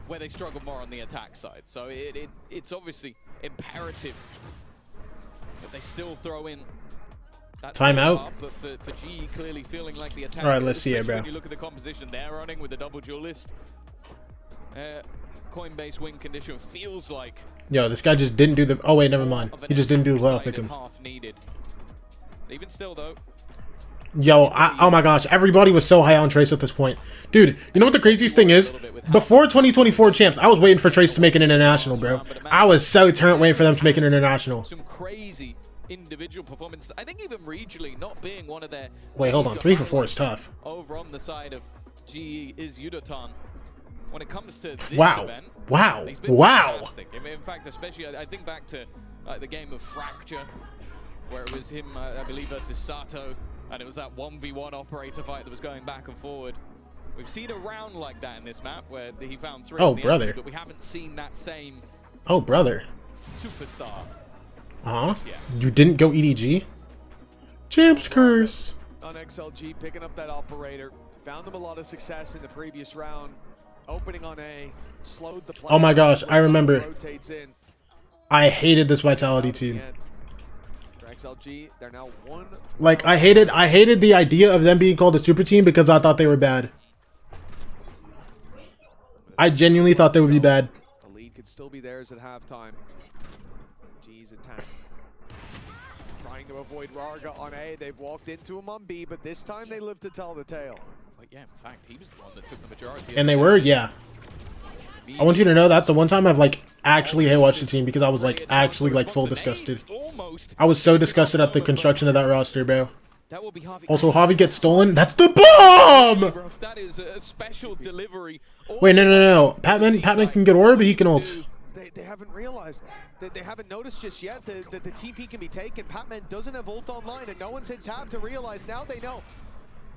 Speaker 9: where they struggled more on the attack side. So it's obviously imperative that they still throw in that
Speaker 6: timeout.
Speaker 9: But for GE clearly feeling like the attack.
Speaker 6: All right, let's see it, bro.
Speaker 9: When you look at the composition they're running with the double duelist. Coinbase win condition feels like.
Speaker 6: Yo, this guy just didn't do the. Oh wait, never mind. He just didn't do the playoff pick him.
Speaker 9: Even still though.
Speaker 6: Yo, oh my gosh, everybody was so high on Trace at this point. Dude, you know what the craziest thing is? Before 2024 champs, I was waiting for Trace to make an international, bro. I was so turned waiting for them to make an international.
Speaker 9: Some crazy individual performance. I think even regionally, not being one of their.
Speaker 6: Wait, hold on. 3 for 4 is tough.
Speaker 9: Over on the side of GE is Yudotan. When it comes to this event, he's been fantastic. In fact, especially I think back to the game of Fracture, where it was him, I believe, versus Sato, and it was that 1v1 operator fight that was going back and forward. We've seen a round like that in this map where he found 3.
Speaker 6: Oh, brother.
Speaker 9: But we haven't seen that same.
Speaker 6: Oh, brother.
Speaker 9: Superstar.
Speaker 6: You didn't go EDG? Champs curse.
Speaker 8: On XLG, picking up that operator, found him a lot of success in the previous round. Opening on A, slowed the play.
Speaker 6: Oh my gosh, I remember. I hated this Vitality team.
Speaker 8: For XLG, they're now 1.
Speaker 6: Like I hated the idea of them being called a super team because I thought they were bad. I genuinely thought they would be bad.
Speaker 8: The lead could still be theirs at halftime. G's attack. Trying to avoid Rarga on A. They've walked into him on B, but this time they live to tell the tale.
Speaker 9: Yeah, in fact, he was the one that took the majority.
Speaker 6: And they were, yeah. I want you to know that's the one time I've like actually hate watched the team because I was like actually like full disgusted. I was so disgusted at the construction of that roster, bro. Also, Javi gets stolen. That's the bomb!
Speaker 9: That is a special delivery.
Speaker 6: Wait, no. Patman can get orb, but he can ult.
Speaker 8: they haven't realized. They haven't noticed just yet that the TP can be taken. Patman doesn't have ult online, and no one's hit tab to realize. Now they know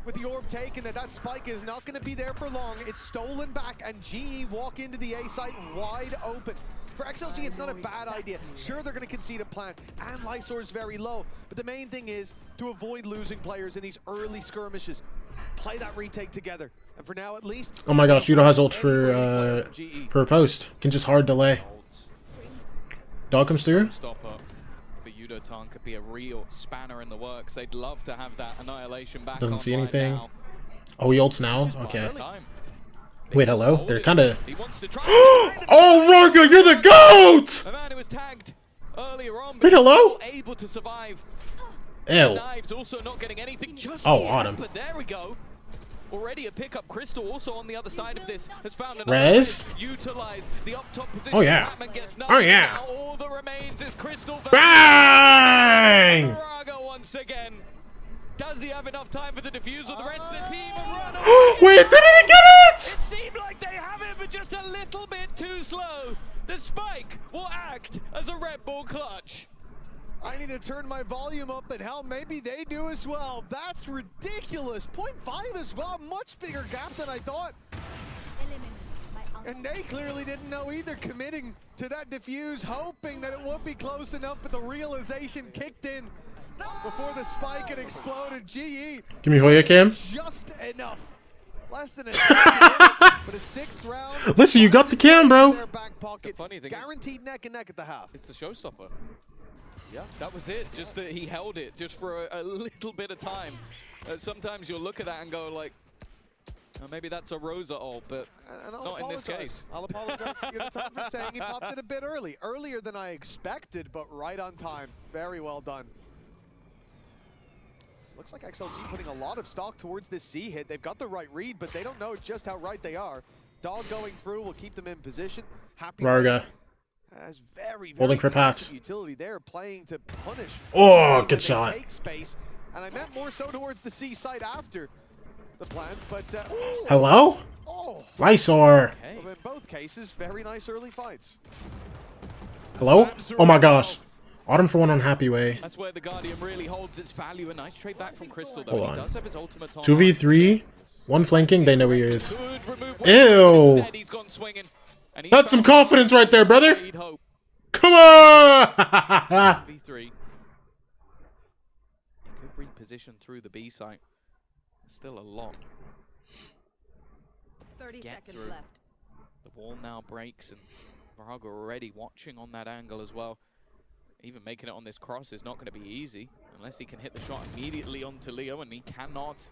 Speaker 8: with the orb taken that spike is not going to be there for long. It's stolen back, and GE walk into the A site wide open. For XLG, it's not a bad idea. Sure, they're going to concede a plant, and Lysor's very low. But the main thing is to avoid losing players in these early skirmishes. Play that retake together. And for now, at least...
Speaker 6: Oh my gosh, Yudo has ult for a post. Can just hard delay. Dog comes through.
Speaker 9: Stopper for Yudo Tan could be a real spanner in the works. They'd love to have that annihilation back.
Speaker 6: Doesn't see
Speaker 9: online
Speaker 6: anything.
Speaker 9: now.
Speaker 6: Oh, he ults now? Okay.
Speaker 9: Time.
Speaker 6: Wait, hello? They're kind of...
Speaker 9: He wants to try.
Speaker 6: Oh, Raga, you're the GOAT!
Speaker 9: The man who was tagged earlier on, but
Speaker 6: Wait, hello?
Speaker 9: still able to survive.
Speaker 6: Ew.
Speaker 9: Knives also not getting anything just
Speaker 6: Oh,
Speaker 9: yet,
Speaker 6: on him.
Speaker 9: but there we go. Already a pickup. Crystal also on the other side of this has found another
Speaker 6: Rez?
Speaker 9: utilize the up top position.
Speaker 6: Oh, yeah.
Speaker 9: Batman gets
Speaker 6: Oh, yeah.
Speaker 9: Now all that remains is Crystal.
Speaker 6: Bang!
Speaker 9: Raga once again. Does he have enough time for the defuse with the rest of the team? And run
Speaker 6: Wait, didn't he get it?
Speaker 9: It seemed like they have it, but just a little bit too slow. The spike will act as a Red Bull clutch.
Speaker 8: I need to turn my volume up, and hell, maybe they do as well. That's ridiculous. 0.5 as well. Much bigger gap than I thought. And they clearly didn't know either, committing to that defuse, hoping that it would be close enough, but the realization kicked in before the spike had exploded. GE.
Speaker 6: Give me Hoya Cam.
Speaker 8: Just enough. Less than a second, but a sixth round.
Speaker 6: Listen, you got the cam, bro.
Speaker 8: Their back pocket.
Speaker 9: The funny thing
Speaker 8: Guaranteed neck and neck at the half.
Speaker 9: It's the showstopper. Yeah, that was it. Just that he held it just for a little bit of time. Sometimes you'll look at that and go like, oh, maybe that's a Rosa ult, but not in this case.
Speaker 8: I'll apologize to Yudo for saying he popped it a bit early. Earlier than I expected, but right on time. Very well done. Looks like XLG putting a lot of stock towards this C hit. They've got the right read, but they don't know just how right they are. Dog going through will keep them in position. Happy
Speaker 6: Varga.
Speaker 8: Has very
Speaker 6: Holding for
Speaker 8: passive
Speaker 6: Pat.
Speaker 8: utility there, playing to punish.
Speaker 6: Oh, good shot.
Speaker 8: Take space, and I meant more so towards the C side after the plans, but
Speaker 6: Hello?
Speaker 8: Oh.
Speaker 6: Lysor.
Speaker 8: Well, in both cases, very nice early fights.
Speaker 6: Hello? Oh my gosh. Autumn for one on Happy Way.
Speaker 9: That's where the Guardian really holds its value. A nice trade back from Crystal, though.
Speaker 6: Hold
Speaker 9: He
Speaker 6: on.
Speaker 9: does have his ultimate on.
Speaker 6: 2v3. One flanking. They know who he is. Ew.
Speaker 9: Instead, he's gone swinging. And he's
Speaker 6: That's some confidence right there, brother.
Speaker 9: need hope.
Speaker 6: Come on!
Speaker 9: V3. He could reposition through the B site. Still a lot.
Speaker 15: 30
Speaker 9: Get
Speaker 15: seconds
Speaker 9: through.
Speaker 15: left.
Speaker 9: The wall now breaks, and Varaga already watching on that angle as well. Even making it on this cross is not going to be easy unless he can hit the shot immediately onto Leo, and he cannot.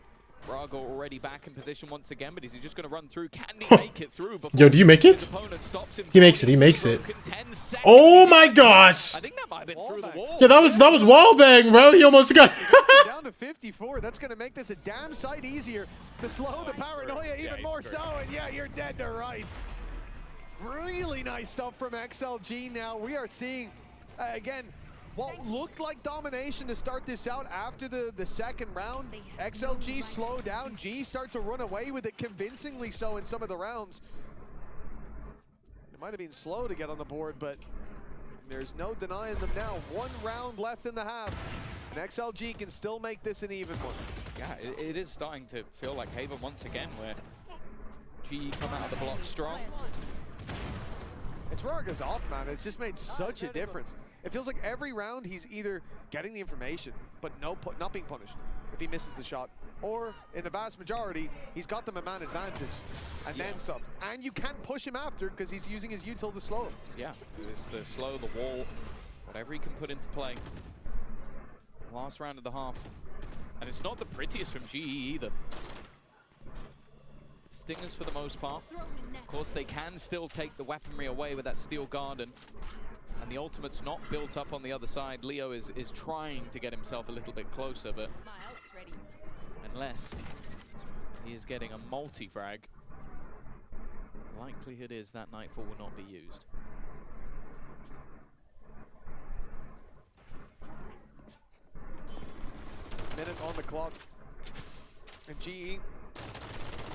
Speaker 9: Varaga already back in position once again, but is he just going to run through? Can he make it through?
Speaker 6: Yo, do you make it?
Speaker 9: His opponent stops him.
Speaker 6: He makes it. He makes it. Oh my gosh!
Speaker 9: I think that might have been through the wall.
Speaker 6: Yeah, that was wallbang, bro. He almost got.
Speaker 8: Down to 54. That's going to make this a damn sight easier to slow the paranoia even more so. And yeah, you're dead to rights. Really nice stuff from XLG. Now we are seeing again what looked like domination to start this out after the second round. XLG slow down. G start to run away with it convincingly so in some of the rounds. It might have been slow to get on the board, but there's no denying them now. 1 round left in the half, and XLG can still make this an even one.
Speaker 9: Yeah, it is starting to feel like Haven once again, where GE come out of the block strong.
Speaker 8: It's Rarga's off, man. It's just made such a difference. It feels like every round he's either getting the information, but not being punished if he misses the shot. Or, in the vast majority, he's got them a man advantage, and then some. And you can't push him after, because he's using his util to slow him.
Speaker 9: Yeah, it's the slow, the wall, whatever he can put into play. Last round of the half. And it's not the prettiest from GE either. Stingers for the most part. Of course, they can still take the weaponry away with that Steel Garden. And the ultimate's not built up on the other side. Leo is trying to get himself a little bit closer, but unless he is getting a multi-frag, likelihood is that Nightfall will not be used.
Speaker 8: Minute on the clock. And GE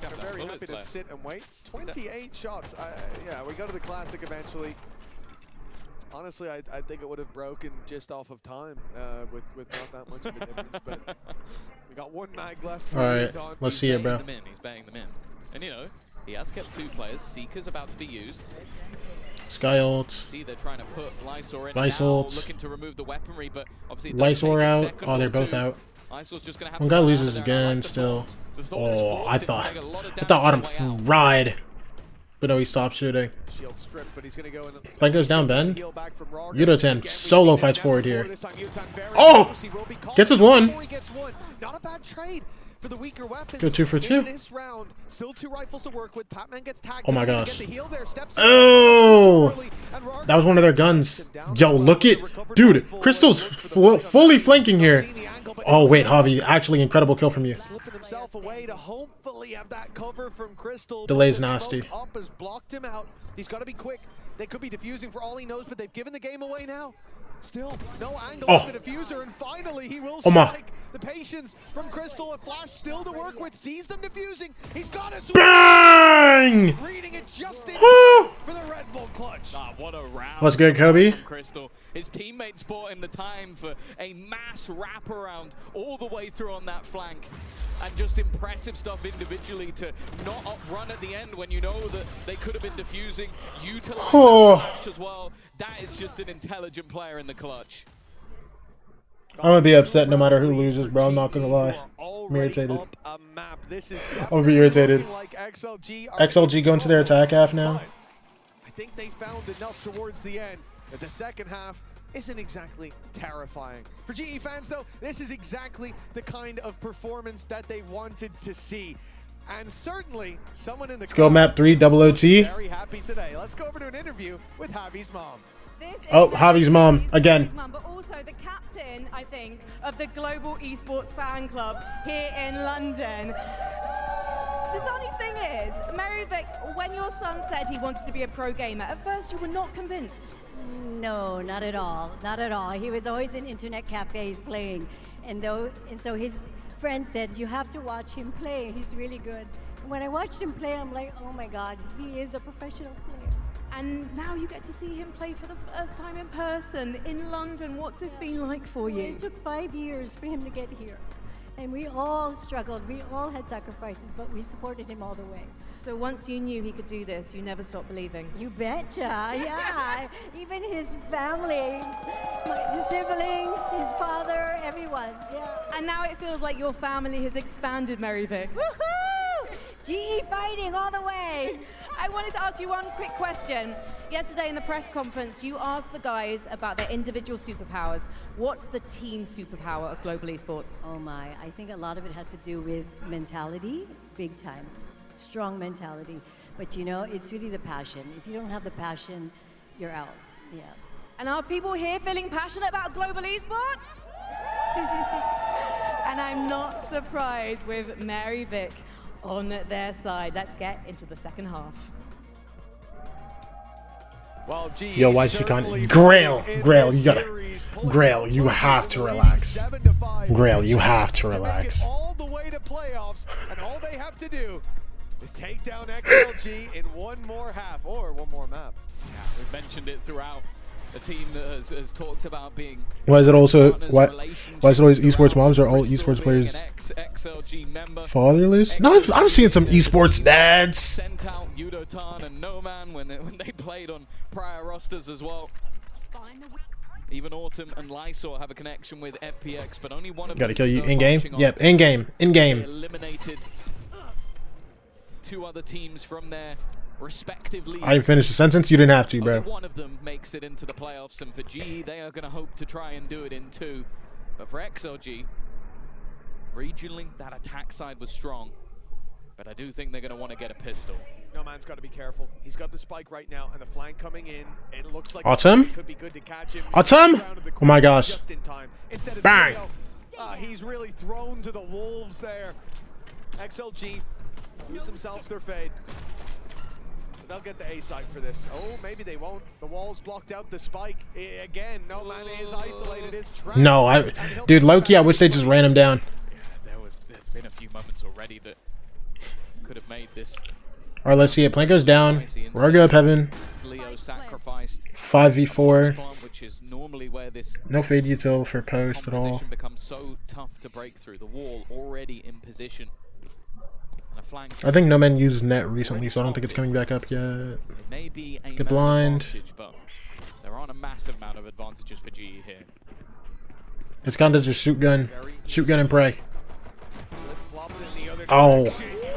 Speaker 8: are very happy to sit and wait. 28 shots. Yeah, we go to the Classic eventually. Honestly, I think it would have broken just off of time with not that much of a difference. But we got one mag left.
Speaker 6: All right, let's see it, bro.
Speaker 9: He's banging them in. And, you know, he has kept 2 players. Seeker's about to be used.
Speaker 6: Sky ults.
Speaker 9: See, they're trying to put Lysor in
Speaker 6: Lice
Speaker 9: now,
Speaker 6: ults.
Speaker 9: looking to remove the weaponry, but obviously
Speaker 6: Lysor out. Oh, they're both out.
Speaker 9: Lysor's just gonna have
Speaker 6: One
Speaker 9: to
Speaker 6: guy
Speaker 9: go
Speaker 6: loses
Speaker 9: out there.
Speaker 6: again still. Oh, I thought
Speaker 9: damage
Speaker 6: Autumn
Speaker 9: on the way out.
Speaker 6: fried. But no, he stopped shooting.
Speaker 8: Shield strip, but he's gonna go in.
Speaker 6: Flank goes down, Ben. Yudo10 solo fights forward here. Oh! Gets his one.
Speaker 8: Not a bad trade for the weaker weapons.
Speaker 6: Go 2 for 2.
Speaker 8: In this round, still 2 rifles to work with. Patman gets tagged.
Speaker 6: Oh my gosh. Oh! That was one of their guns. Yo, look it. Dude, Crystal's fully flanking here. Oh, wait, Javi. Actually, incredible kill from you.
Speaker 8: Slipping himself away to hopefully have that cover from Crystal.
Speaker 6: Delay's
Speaker 8: The
Speaker 6: nasty.
Speaker 8: smoke up has blocked him out. He's got to be quick. They could be defusing for all he knows, but they've given the game away now. Still, no angle
Speaker 6: Oh.
Speaker 8: with the diffuser, and finally he will
Speaker 6: Oh my.
Speaker 8: strike. The patience from Crystal, a flash still to work with, sees them defusing. He's got it.
Speaker 6: Bang!
Speaker 8: Reading it just in
Speaker 6: Woo!
Speaker 8: time for the Red Bull clutch.
Speaker 9: What a round.
Speaker 6: What's good, Kobe?
Speaker 9: From Crystal. His teammates bought him the time for a mass wraparound all the way through on that flank. And just impressive stuff individually to not uprun at the end when you know that they could have been defusing, utilizing
Speaker 6: Oh.
Speaker 9: the clutch as well. That is just an intelligent player in the clutch.
Speaker 6: I'm gonna be upset no matter who loses, bro. I'm not gonna lie. I'm irritated. I'm gonna be irritated. XLG going to their attack half now.
Speaker 8: I think they found enough towards the end that the second half isn't exactly terrifying. For GE fans, though, this is exactly the kind of performance that they wanted to see. And certainly, someone in the
Speaker 6: Let's go map 3 OOT.
Speaker 8: very happy today. Let's go over to an interview with Javi's mom.
Speaker 6: Oh, Javi's mom again.
Speaker 19: But also the captain, I think, of the Global Esports Fan Club here in London. The funny thing is, Maryvic, when your son said he wanted to be a pro gamer, at first you were not convinced.
Speaker 14: No, not at all. Not at all. He was always in internet cafes playing. And so his friend said, you have to watch him play. He's really good. And when I watched him play, I'm like, oh my God, he is a professional player.
Speaker 19: And now you get to see him play for the first time in person in London. What's this been like for you?
Speaker 14: It took 5 years for him to get here. And we all struggled. We all had sacrifices, but we supported him all the way.
Speaker 19: So once you knew he could do this, you never stopped believing?
Speaker 14: You betcha, yeah. Even his family, his siblings, his father, everyone, yeah.
Speaker 19: And now it feels like your family has expanded, Maryvic.
Speaker 14: Woohoo! GE fighting all the way.
Speaker 19: I wanted to ask you one quick question. Yesterday in the press conference, you asked the guys about their individual superpowers. What's the team superpower of global esports?
Speaker 14: Oh my, I think a lot of it has to do with mentality, big time. Strong mentality. But you know, it's really the passion. If you don't have the passion, you're out. Yeah.
Speaker 19: And are people here feeling passionate about global esports? And I'm not surprised with Maryvic on their side. Let's get into the second half.
Speaker 8: Well,
Speaker 6: Yo, why she can't? Grail, you gotta. Grail, you have to relax. Grail, you have to relax.
Speaker 8: All the way to playoffs, and all they have to do is take down XLG in one more half or one more map.
Speaker 9: Yeah, we've mentioned it throughout. A team that has talked about being.
Speaker 6: Why is it also why is it always esports moms or all esports players fatherless? No, I've seen some esports dads.
Speaker 9: Sent out Yudo10 and No Man when they played on prior rosters as well. Even Autumn and Lysor have a connection with FPX, but only one of them.
Speaker 6: Gotta kill you in game. Yep, in game.
Speaker 9: Eliminated 2 other teams from their respective leagues.
Speaker 6: I finished the sentence. You didn't have to, bro.
Speaker 9: Only one of them makes it into the playoffs, and for GE, they are going to hope to try and do it in 2. But for XLG, regionally, that attack side was strong. But I do think they're going to want to get a pistol.
Speaker 8: No Man's got to be careful. He's got the spike right now, and the flank coming in. It looks like
Speaker 6: Autumn?
Speaker 8: could be good to catch him.
Speaker 6: Autumn? Oh my gosh.
Speaker 8: Just in time. Instead of
Speaker 6: Bang!
Speaker 8: He's really thrown to the wolves there. XLG lose themselves their fade. They'll get the A site for this. Oh, maybe they won't. The wall's blocked out the spike. Again, No Man is isolated. Is trapped.
Speaker 6: No, dude, Loki, I wish they just ran him down.
Speaker 9: Yeah, there's been a few moments already that could have made this
Speaker 6: Alright, let's see it. Plant goes down. Rarga up heaven. 5v4.
Speaker 9: Which is normally where this
Speaker 6: No fade util for post at all.
Speaker 9: becomes so tough to break through. The wall already in position. And a flank.
Speaker 6: I think No Man used net recently, so I don't think it's coming back up yet.
Speaker 9: Maybe a
Speaker 6: Get blind.
Speaker 9: but there aren't a massive amount of advantages for GE here.
Speaker 6: It's kind of just shoot gun and pray. Oh,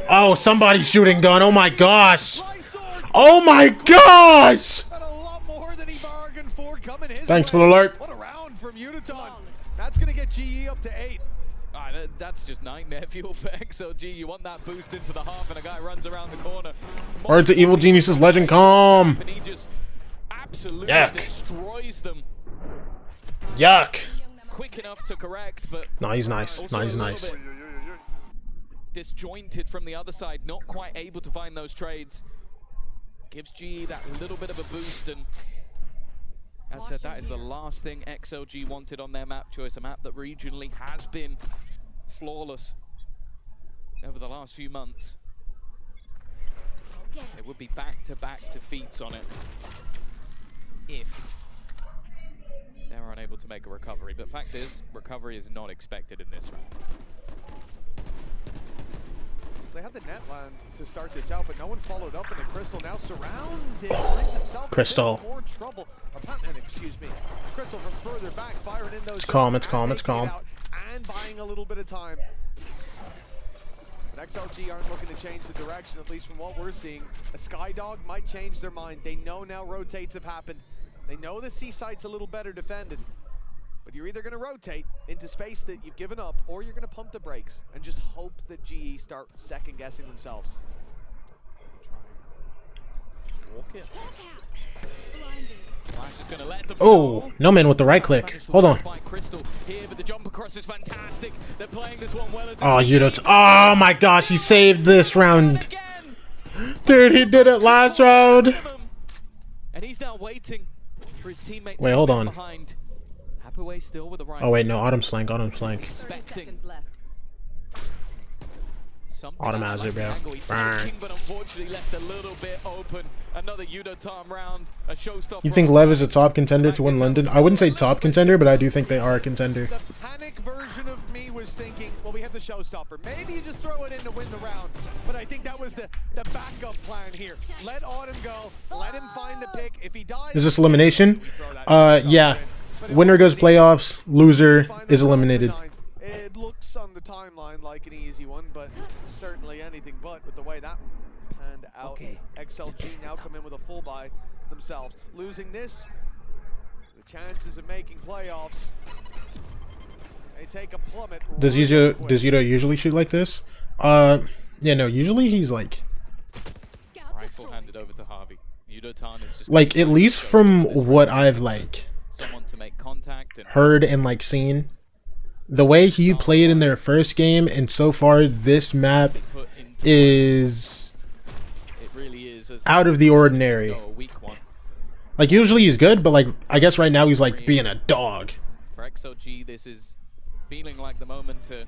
Speaker 6: oh, somebody's shooting gun. Oh my gosh. Oh my gosh. Thanks for the alert.
Speaker 8: What a round from Unaton. That's going to get GE up to 8.
Speaker 9: That's just nightmare fuel for XLG. You want that boost into the half, and a guy runs around the corner.
Speaker 6: Word to Evil Genius's Legend Calm.
Speaker 9: And he just absolutely destroys them.
Speaker 6: Yuck.
Speaker 9: Quick enough to correct, but
Speaker 6: No, he's nice. No, he's nice.
Speaker 9: Disjointed from the other side, not quite able to find those trades. Gives GE that little bit of a boost, and as I said, that is the last thing XLG wanted on their map choice, a map that regionally has been flawless over the last few months. There would be back-to-back defeats on it if they were unable to make a recovery. But fact is, recovery is not expected in this round.
Speaker 8: They had the net land to start this out, but no one followed up, and the Crystal now surrounded, finds himself
Speaker 6: Crystal.
Speaker 8: in more trouble. Or Patman, excuse me. Crystal from further back, firing in those
Speaker 6: It's calm,
Speaker 8: shots
Speaker 6: it's calm,
Speaker 8: and
Speaker 6: it's
Speaker 8: making it
Speaker 6: calm.
Speaker 8: out and buying a little bit of time. But XLG aren't looking to change the direction, at least from what we're seeing. A Skydog might change their mind. They know now rotates have happened. They know the C site's a little better defended. But you're either going to rotate into space that you've given up, or you're going to pump the brakes and just hope that GE start second-guessing themselves.
Speaker 9: Walk it. Flash is gonna let them
Speaker 6: Oh,
Speaker 9: go.
Speaker 6: No Man with the right click. Hold on.
Speaker 9: Crystal here, but the jump across is fantastic. They're playing this one well as
Speaker 6: Oh, you don't. Oh my gosh, he saved this round. Dude, he did it last round.
Speaker 9: and he's now waiting for his teammate
Speaker 6: Wait,
Speaker 9: to
Speaker 6: hold
Speaker 9: come in
Speaker 6: on.
Speaker 9: behind. Hathaway still with the right.
Speaker 6: Oh wait, no, Autumn's flank, Autum's flank.
Speaker 9: Expecting
Speaker 6: Autumn has it, bro. Burn.
Speaker 9: but unfortunately left a little bit open. Another Udotan round, a showstopper.
Speaker 6: You think Lev is a top contender to win London? I wouldn't say top contender, but I do think they are a contender.
Speaker 8: The panic version of me was thinking, well, we have the showstopper. Maybe you just throw it in to win the round. But I think that was the backup plan here. Let Autumn go. Let him find the pick. If he dies...
Speaker 6: Is this elimination? Yeah. Winner goes playoffs, loser is eliminated.
Speaker 8: It looks on the timeline like an easy one, but certainly anything but with the way that panned out.
Speaker 18: Okay.
Speaker 8: XLG now come in with a full buy themselves. Losing this, the chances of making playoffs, they take a plummet.
Speaker 6: Does Yudo usually shoot like this? Yeah, no, usually he's like...
Speaker 9: Rifle handed over to Harvey. Udotan is just
Speaker 6: Like, at least from what I've, like,
Speaker 9: someone to make contact and
Speaker 6: heard and, like, seen, the way he played in their first game, and so far this map is out of the ordinary. Like, usually he's good, but, like, I guess right now he's, like, being a dog.
Speaker 9: For XLG, this is feeling like the moment to...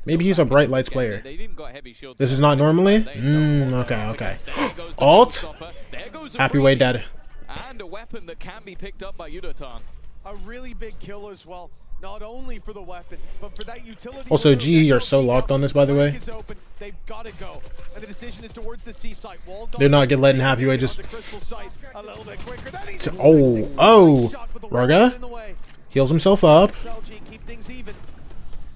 Speaker 6: Maybe he's a Bright Lights player. This is not normally? Okay. Alt? Happy way dead.
Speaker 9: And a weapon that can be picked up by Udotan.
Speaker 8: A really big kill as well. Not only for the weapon, but for that utility.
Speaker 6: Also, GE are so locked on this, by the way.
Speaker 8: They've got to go. And the decision is towards the C site.
Speaker 6: They're not getting let in Happy Way, just... Oh! Raga heals himself up.
Speaker 8: XLG keep things even.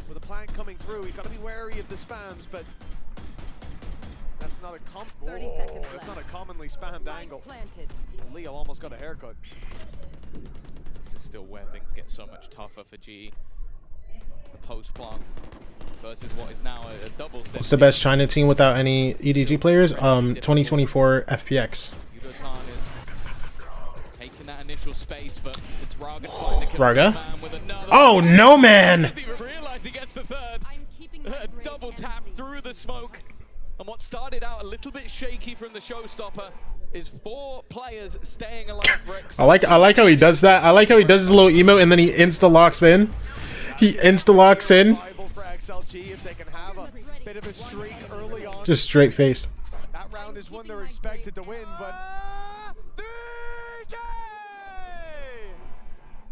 Speaker 8: With a plank coming through, you've got to be wary of the spams, but that's not a commonly spammed angle. Leo almost got a haircut.
Speaker 9: This is still where things get so much tougher for GE. The post plant versus what is now a double set.
Speaker 6: What's the best China team without any EDG players? 2024 FPX.
Speaker 9: Udotan is taking that initial space, but it's Raga trying to kill
Speaker 6: Raga?
Speaker 9: man with another.
Speaker 6: Oh, No Man!
Speaker 9: Doesn't even realize he gets the third. Double tap through the smoke. And what started out a little bit shaky from the showstopper is 4 players staying alive.
Speaker 6: I like how he does that. I like how he does his little emote and then he insta locks in. He insta locks in. Just straight faced.
Speaker 8: That round is one they're expected to win, but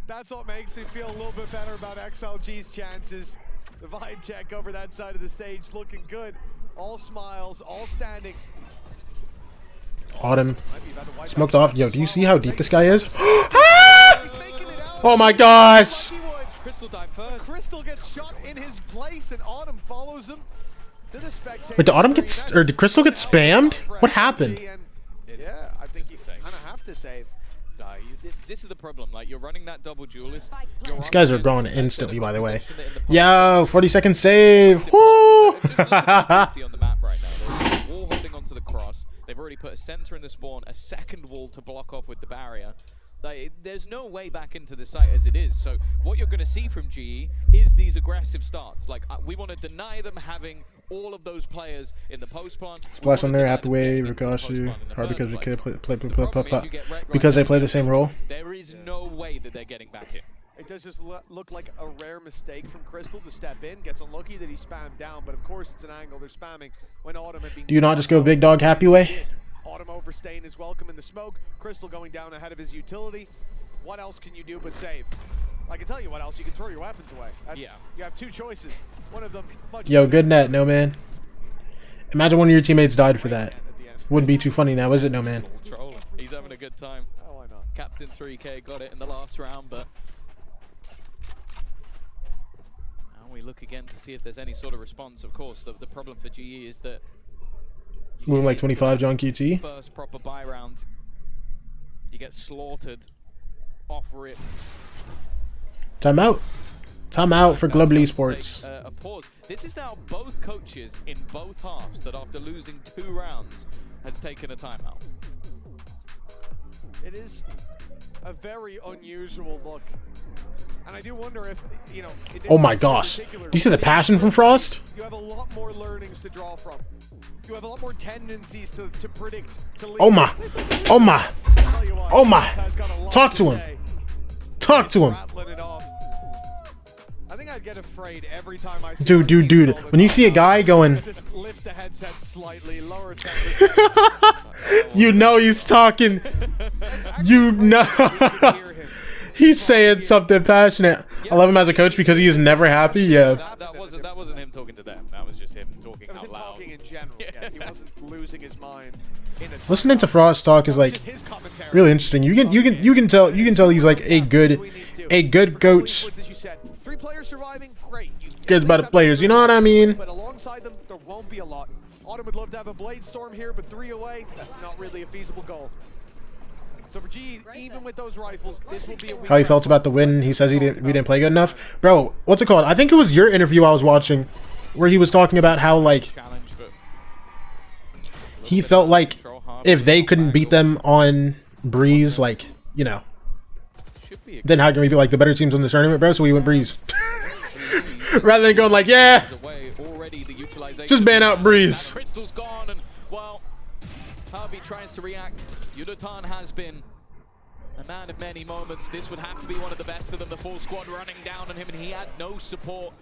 Speaker 8: that's what makes me feel a little bit better about XLG's chances. The vibe check over that side of the stage looking good. All smiles, all standing.
Speaker 6: Autumn smoked off. Yo, do you see how deep this guy is? Oh my gosh!
Speaker 8: Crystal dive first. Crystal gets shot in his place, and Autumn follows him to the spectator.
Speaker 6: Wait, did Autumn get or did Crystal get spammed? What happened?
Speaker 8: Yeah, I think you kind of have to save.
Speaker 9: This is the problem. Like, you're running that double duelist.
Speaker 6: These guys are going instantly, by the way. Yo, 40-second save. Woo!
Speaker 9: on the map right now. They're wall holding onto the cross. They've already put a sensor in the spawn, a second wall to block off with the barrier. Like, there's no way back into the site as it is. So what you're going to see from GE is these aggressive starts. Like, we want to deny them having all of those players in the post plant.
Speaker 6: Splash on there, happy way, Rikashi. Hard because we could because they play the same role.
Speaker 9: There is no way that they're getting back in.
Speaker 8: It does just look like a rare mistake from Crystal to step in. Gets unlucky that he spammed down, but of course it's an angle. They're spamming when Autumn had been.
Speaker 6: Do you not just go big dog happy way?
Speaker 8: Autumn overstaying his welcome in the smoke. Crystal going down ahead of his utility. What else can you do but save? I can tell you what else. You can throw your weapons away. You have two choices. One of them.
Speaker 6: Yo, good net, no man. Imagine one of your teammates died for that. Wouldn't be too funny now, is it, no man?
Speaker 9: He's having a good time.
Speaker 8: Oh, why not?
Speaker 9: Captain 3K got it in the last round, but now we look again to see if there's any sort of response. Of course, the problem for GE is that
Speaker 6: Moving like 25, John QT.
Speaker 9: First proper buy round, you get slaughtered off rip.
Speaker 6: Timeout. Timeout for Global Esports.
Speaker 9: A pause. This is now both coaches in both halves that after losing 2 rounds has taken a timeout.
Speaker 8: It is a very unusual look. And I do wonder if, you know...
Speaker 6: Oh my gosh. Do you see the passion from Frost?
Speaker 8: You have a lot more learnings to draw from. You have a lot more tendencies to predict.
Speaker 6: Oh my. Oh my. Oh my. Talk to him. Talk to him.
Speaker 8: I think I'd get afraid every time I see
Speaker 6: Dude. When you see a guy going...
Speaker 8: Just lift the headset slightly, lower it.
Speaker 6: You know he's talking. You know. He's saying something passionate. I love him as a coach because he is never happy. Yeah.
Speaker 9: That wasn't him talking to them. That was just him talking out loud.
Speaker 8: Talking in general. Yeah, he wasn't losing his mind.
Speaker 6: Listening to Frost talk is like really interesting. You can tell he's like a good coach.
Speaker 8: 3 players surviving, great.
Speaker 6: Cares about the players, you know what I mean?
Speaker 8: But alongside them, there won't be a lot. Autumn would love to have a Blade Storm here, but 3 away, that's not really a feasible goal. So for G, even with those rifles, this will be a weak
Speaker 6: How he felt about the win. He says we didn't play good enough. Bro, what's it called? I think it was your interview I was watching where he was talking about how like he felt like if they couldn't beat them on Breeze, like, you know, then how can we be like the better teams on this tournament, bro? So we went Breeze. Rather than going like, yeah, just ban out Breeze.
Speaker 9: Crystal's gone, and well, Harvey tries to react. Yudatan has been a man of many moments. This would have to be one of the best of them. The full squad running down on him, and he had no support.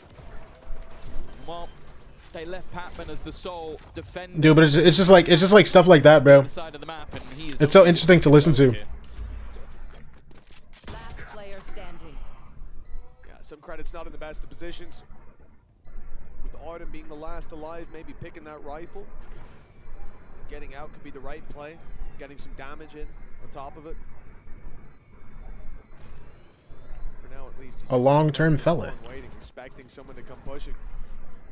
Speaker 9: Well, they left Patman as the sole defender.
Speaker 6: Dude, but it's just like stuff like that, bro. It's so interesting to listen to.
Speaker 8: Some credits not in the best of positions. With Autumn being the last alive, maybe picking that rifle. Getting out could be the right play. Getting some damage in on top of it. For now, at least.
Speaker 6: A long-term fella.
Speaker 8: Waiting, expecting someone to come pushing.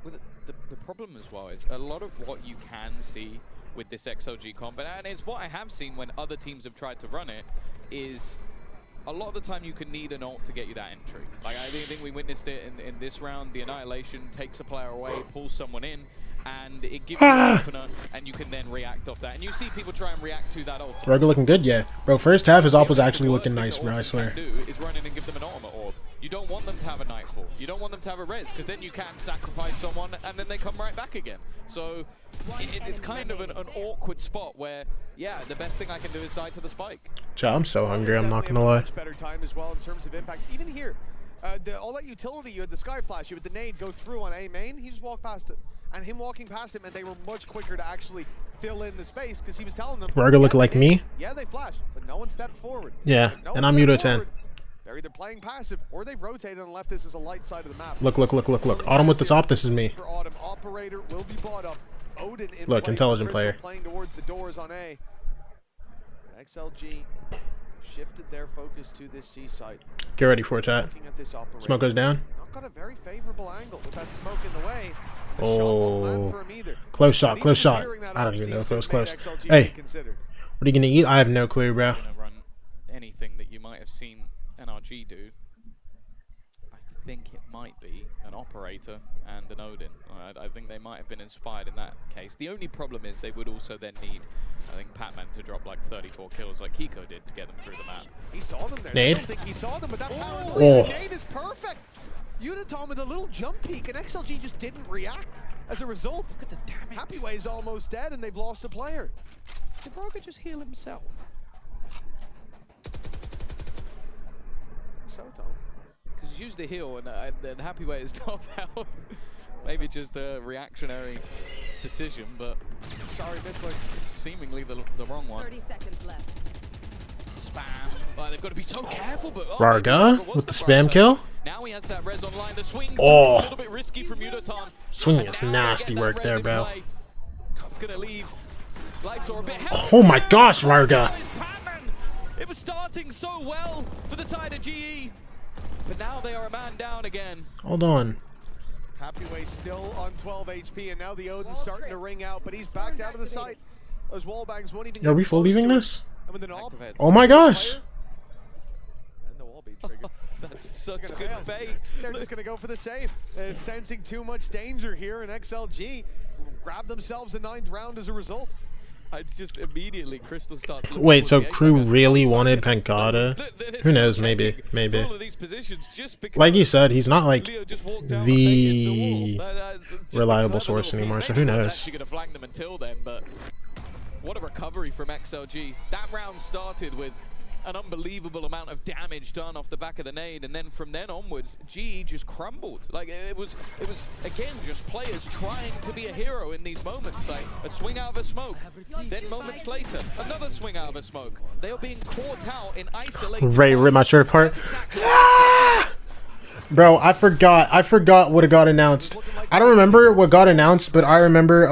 Speaker 9: Well, the problem as well is a lot of what you can see with this XLG comp, and it's what I have seen when other teams have tried to run it, is a lot of the time you can need an ult to get you that entry. Like, I think we witnessed it in this round. The Annihilation takes a player away, pulls someone in, and it gives you an opener, and you can then react off that. And you see people try and react to that ult.
Speaker 6: Roger looking good, yeah. Bro, first half his ult was actually looking nice, bro, I swear.
Speaker 9: Do is run in and give them an ultimate orb. You don't want them to have a nightfall. You don't want them to have a res, because then you can sacrifice someone and then they come right back again. So it's kind of an awkward spot where, yeah, the best thing I can do is die to the spike.
Speaker 6: Chow, I'm so hungry, I'm not gonna lie.
Speaker 8: Much better time as well in terms of impact. Even here, all that utility, you had the Sky Flash, you had the nade go through on A main, he just walked past it. And him walking past him, and they were much quicker to actually fill in the space because he was telling them.
Speaker 6: Varga look like me?
Speaker 8: Yeah, they flashed, but no one stepped forward.
Speaker 6: Yeah, and I'm Muto 10.
Speaker 8: They're either playing passive or they've rotated and left this as a light side of the map.
Speaker 6: Look. Autumn with this op, this is me.
Speaker 8: For Autumn, operator will be bought up. Odin in
Speaker 6: Look,
Speaker 8: play,
Speaker 6: intelligent
Speaker 8: Crystal
Speaker 6: player.
Speaker 8: Playing towards the doors on A. XLG shifted their focus to this C site.
Speaker 6: Get ready for it, chat. Smoke goes down.
Speaker 8: Not got a very favorable angle with that smoke in the way.
Speaker 6: Oh, close shot. I don't even know if it was close. Hey, what are you gonna eat? I have no clue, bro.
Speaker 9: Run anything that you might have seen NRG do. I think it might be an operator and an Odin. I think they might have been inspired in that case. The only problem is they would also then need, I think, Patman to drop like 34 kills like Kiko did to get them through the map.
Speaker 8: He saw them there.
Speaker 6: Nade?
Speaker 8: I don't think he saw them, but that power nade is perfect. Unitom with a little jump peek, and XLG just didn't react. As a result, look at the damage. Happyway's almost dead, and they've lost a player. Did Varga just heal himself? So, Tom.
Speaker 9: Because he's used the heal, and Happyway is top health. Maybe just a reactionary decision, but
Speaker 8: sorry, misclick.
Speaker 9: Seemingly the wrong one.
Speaker 15: 30 seconds left.
Speaker 9: Spam. They've got to be so careful, but
Speaker 6: Varga with the spam kill.
Speaker 9: Now he has that res online. The swing
Speaker 6: a
Speaker 9: little bit risky from Udoton.
Speaker 6: Swinging is nasty work there, bro.
Speaker 9: It's gonna leave. Lights are a bit
Speaker 6: Oh my gosh, Varga.
Speaker 9: It was starting so well for the side of GE, but now they are a man down again.
Speaker 6: Hold on.
Speaker 8: Happyway still on 12 HP, and now the Odin's starting to ring out, but he's backed out of the site. Those wall bangs won't even.
Speaker 6: Are we full leaving this?
Speaker 8: Activate.
Speaker 6: Oh my gosh.
Speaker 8: And the wall being triggered.
Speaker 9: That's such good bait.
Speaker 8: They're just going to go for the save. They're sensing too much danger here, and XLG grab themselves a 9th round as a result.
Speaker 9: It's just immediately Crystal starts.
Speaker 6: Wait, so crew really wanted Pancada? Who knows? Maybe. Like you said, he's not like the reliable source anymore. So who knows?
Speaker 9: Actually gonna flank them until then, but what a recovery from XLG. That round started with an unbelievable amount of damage done off the back of the nade, and then from then onwards, GE just crumbled. Like it was again just players trying to be a hero in these moments. Like a swing out of a smoke, then moments later, another swing out of a smoke. They are being caught out in isolated.
Speaker 6: Ray ripped my shirt apart. Bro, I forgot what got announced. I don't remember what got announced, but I remember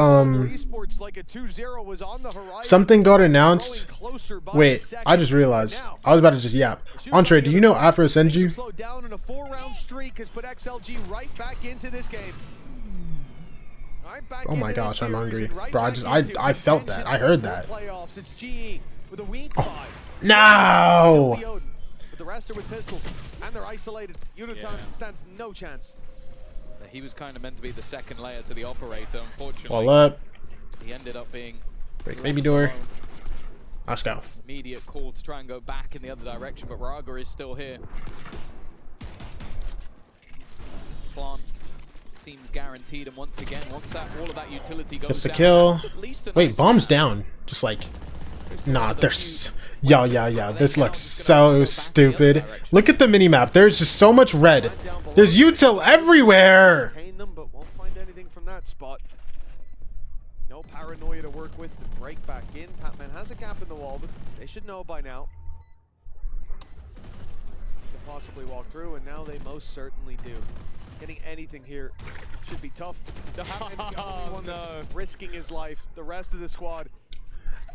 Speaker 6: something got announced. Wait, I just realized. I was about to just yap. Entree, do you know Afro sends you?
Speaker 8: Slow down in a 4-round streak has put XLG right back into this game.
Speaker 6: Oh my gosh, I'm hungry. Bro, I felt that. I heard that. Oh, no!
Speaker 8: The rest are with pistols, and they're isolated. Uniton stands no chance.
Speaker 9: He was kind of meant to be the second layer to the operator, unfortunately.
Speaker 6: Wall up.
Speaker 9: He ended up being...
Speaker 6: Break baby door. Let's go.
Speaker 9: Immediate call to try and go back in the other direction, but Raga is still here. Plant seems guaranteed, and once again, once all of that utility goes
Speaker 6: It's the
Speaker 9: down,
Speaker 6: kill. Wait,
Speaker 9: nice
Speaker 6: bomb's down. Just like... Nah, there's... Yeah. This looks so stupid. Look at the minimap. There's just so much red. There's util everywhere.
Speaker 8: Them, but won't find anything from that spot. No paranoia to work with to break back in. Patman has a gap in the wall, but they should know by now. Could possibly walk through, and now they most certainly do. Getting anything here should be tough. Patman's the only one that's risking his life. The rest of the squad.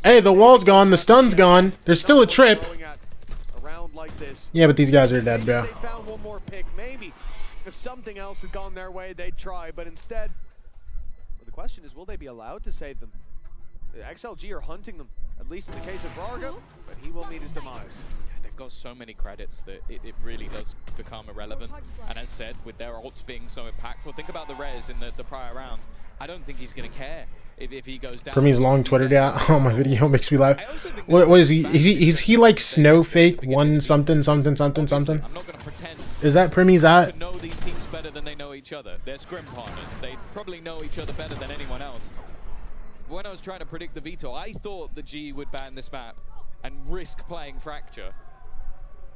Speaker 6: Hey, the wall's gone, the stun's gone. There's still a trip.
Speaker 8: Like this.
Speaker 6: Yeah, but these guys are dead, bro.
Speaker 8: They found one more pick. Maybe if something else had gone their way, they'd try. But instead, well, the question is, will they be allowed to save them? The XLG are hunting them, at least in the case of Varga, but he will meet his demise.
Speaker 9: They've got so many credits that it really does become irrelevant. And as said, with their ults being so impactful, think about the res in the prior round. I don't think he's going to care if he goes down.
Speaker 6: Premi's long Twitter down. Oh, my video makes me laugh. What is he? Is he like Snowfake one something?
Speaker 9: I'm not going to pretend.
Speaker 6: Is that Premi's at?
Speaker 9: To know these teams better than they know each other. They're scrim partners. They probably know each other better than anyone else. When I was trying to predict the veto, I thought the G would ban this map and risk playing Fracture.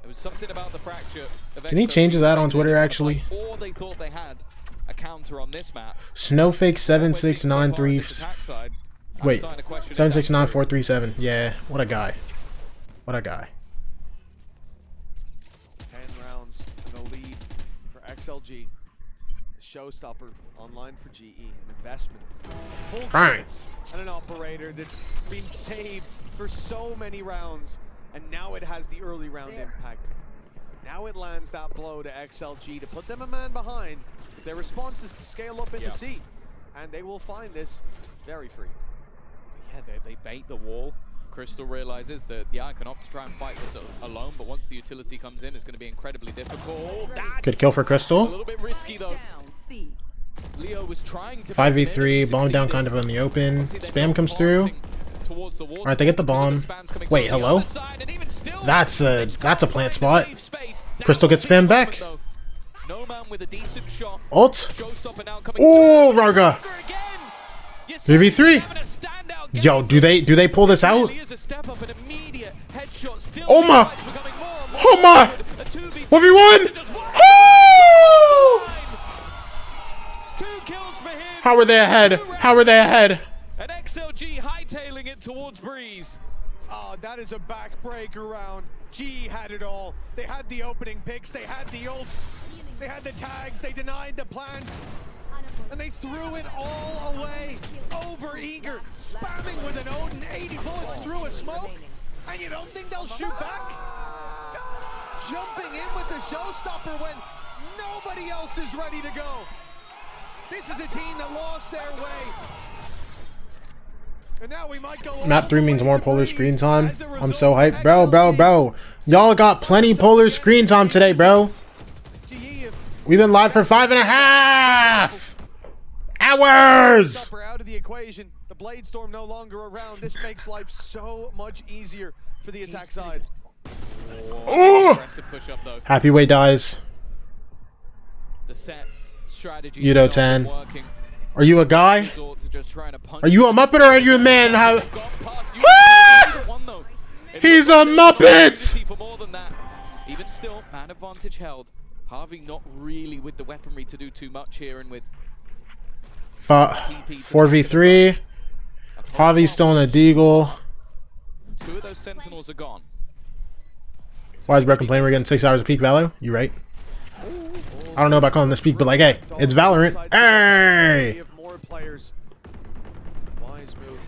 Speaker 9: There was something about the Fracture.
Speaker 6: Can he change that on Twitter actually?
Speaker 9: Or they thought they had. a counter on this map.
Speaker 6: Snowfake 7693. Wait, 769-437. Yeah, what a guy. What a guy.
Speaker 8: 10 rounds and a lead for XLG. A showstopper online for GE. An investment. Full credits and an operator that's been saved for so many rounds. And now it has the early round impact. Now it lands that blow to XLG to put them a man behind. Their response is to scale up into C. And they will find this very free.
Speaker 9: Yeah, they bait the wall. Crystal realizes that, yeah, I can opt to try and fight this alone, but once the utility comes in, it's going to be incredibly difficult.
Speaker 6: Good kill for Crystal.
Speaker 9: A little bit risky, though. Leo was trying to
Speaker 6: 5v3, bomb down kind of in the open. Spam comes through. Alright, they get the bomb. Wait, hello? That's a plant spot. Crystal gets spammed back. Ult. Ooh, Rarga. 3v3. Yo, do they pull this out? Oh my! Oh my! 1v1! How are they ahead? How are they ahead?
Speaker 9: And XLG hightailing it towards Breeze.
Speaker 8: Oh, that is a backbreaker round. G had it all. They had the opening picks, they had the ults, they had the tags, they denied the plant, and they threw it all away. Over eager, spamming with an Odin, 80 bullets through a smoke, and you don't think they'll shoot back? Jumping in with the showstopper when nobody else is ready to go. This is a team that lost their way. And now we might go
Speaker 6: Map 3 means more polar screen time. I'm so hyped. Bro. Y'all got plenty polar screen time today, bro. We've been live for 5.5 hours.
Speaker 8: Out of the equation. The Blade Storm no longer around. This makes life so much easier for the attack side.
Speaker 6: Ooh. Happy Way dies.
Speaker 9: The set strategy
Speaker 6: Yudo 10. Are you a guy? Are you a Muppet or are you a man? How? He's a Muppet!
Speaker 9: Even still, man advantage held. Harvey not really with the weaponry to do too much here, and with
Speaker 6: 4v3. Harvey's still in a deagle.
Speaker 9: 2 of those sentinels are gone.
Speaker 6: Why is Brett complaining we're getting 6 hours of peak value? You right? I don't know about calling this peak, but like, hey, it's Valorant. Hey!
Speaker 8: More players. Wise move.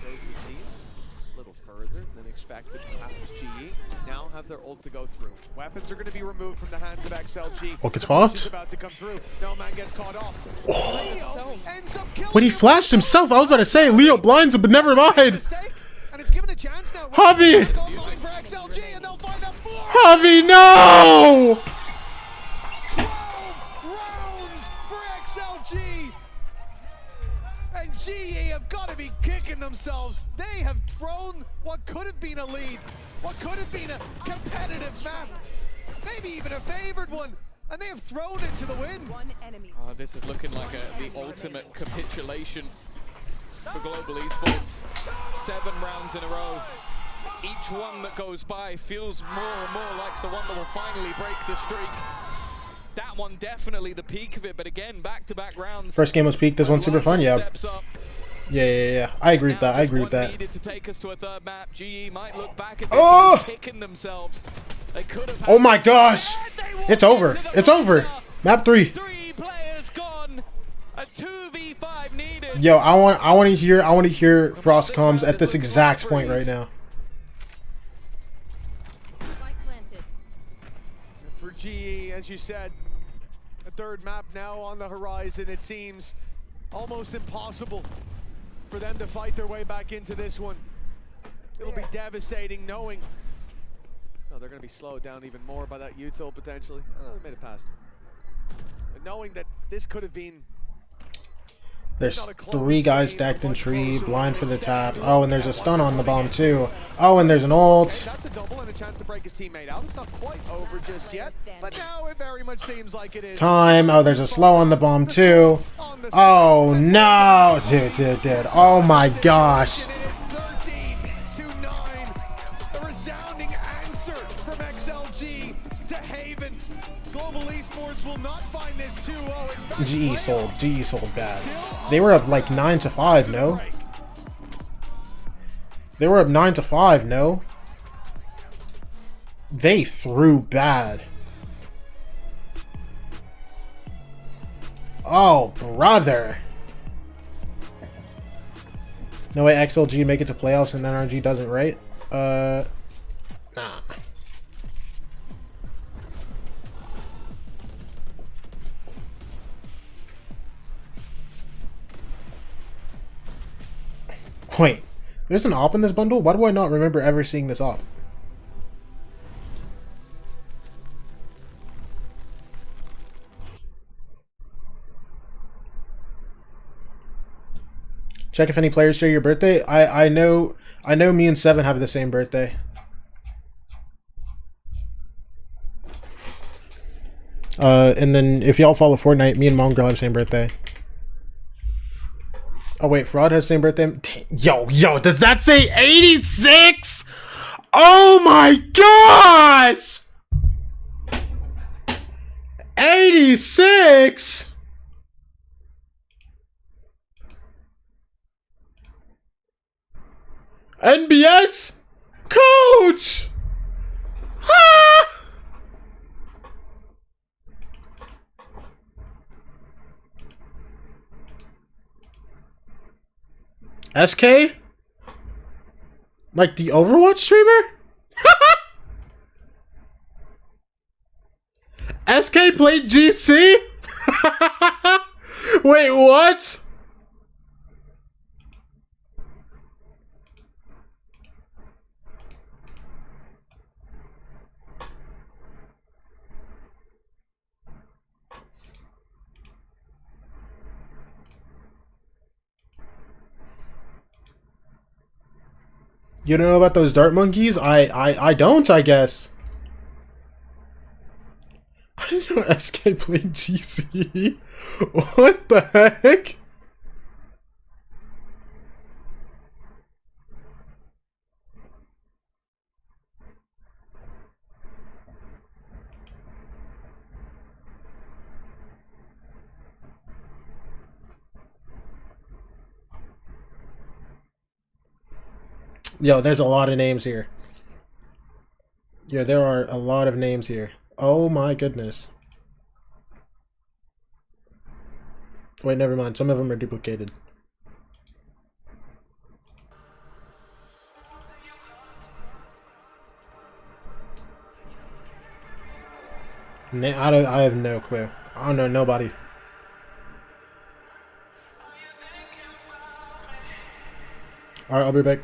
Speaker 8: Goes the C's a little further than expected. Perhaps GE now have their ult to go through. Weapons are going to be removed from the hands of XLG.
Speaker 6: What gets popped?
Speaker 8: About to come through. No man gets caught off.
Speaker 6: Oh. When he flashed himself, I was about to say Leo blinds him, but never mind.
Speaker 8: And it's given a chance now.
Speaker 6: Javi!
Speaker 8: For XLG, and they'll find out 4.
Speaker 6: Javi, no!
Speaker 8: Rounds for XLG. And GE have got to be kicking themselves. They have thrown what could have been a lead, what could have been a competitive map, maybe even a favored one, and they have thrown it to the wind.
Speaker 9: This is looking like the ultimate capitulation for global esports. 7 rounds in a row. Each one that goes by feels more and more like the one that will finally break the streak. That one definitely the peak of it, but again, back-to-back rounds.
Speaker 6: First game was peak. This one's super fun. Yeah. Yeah. I agree with that. I agree with that.
Speaker 9: Needed to take us to a third map. GE might look back at this kicking themselves. They could have.
Speaker 6: Oh my gosh! It's over. It's over. Map 3.
Speaker 9: 3 players gone. A 2v5 needed.
Speaker 6: Yo, I want to hear Frost comms at this exact point right now.
Speaker 8: For GE, as you said, a third map now on the horizon. It seems almost impossible for them to fight their way back into this one. It'll be devastating knowing. No, they're going to be slowed down even more by that util potentially. Oh, they made it past. But knowing that this could have been.
Speaker 6: There's 3 guys stacked in tree, blind for the tap. Oh, and there's a stun on the bomb too. Oh, and there's an ult.
Speaker 8: That's a double and a chance to break his teammate out. It's not quite over just yet, but now it very much seems like it is.
Speaker 6: Time. Oh, there's a slow on the bomb too. Oh no, dude. Oh my gosh.
Speaker 8: It is 13-9. A resounding answer from XLG to Haven. Global Esports will not find this 2-0.
Speaker 6: GE sold. GE sold bad. They were up like 9-5, no? They were up 9-5, no? They threw bad. Oh, brother. No way XLG make it to playoffs and NRG doesn't, right? Nah. Wait, there's an op in this bundle? Why do I not remember ever seeing this op? Check if any players share your birthday. I know me and Seven have the same birthday. And then if y'all follow Fortnite, me and Mongrel have the same birthday. Oh wait, Fraud has the same birthday. Yo, does that say 86? Oh my gosh! 86? NBS? Coach! Ah! SK? Like the Overwatch streamer? SK played GC? Wait, what? You don't know about those dart monkeys? I don't, I guess. I didn't know SK played GC. What the heck? Yo, there's a lot of names here. Yeah, there are a lot of names here. Oh my goodness. Wait, never mind. Some of them are duplicated. I have no clue. I don't know nobody. Alright, I'll be back.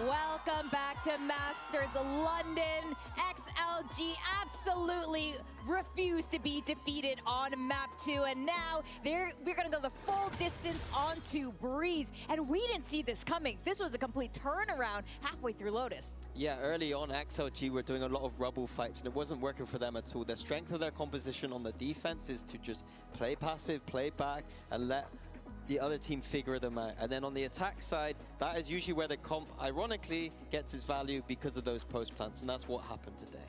Speaker 3: Welcome back to Masters London. XLG absolutely refused to be defeated on map 2, and now we're gonna go the full distance onto Breeze, and we didn't see this coming. This was a complete turnaround halfway through Lotus.
Speaker 4: Yeah, early on XLG were doing a lot of rubble fights and it wasn't working for them at all. The strength of their composition on the defense is to just play passive, play back, and let the other team figure them out. And then on the attack side, that is usually where the comp, ironically, gets its value because of those post plants, and that's what happened today.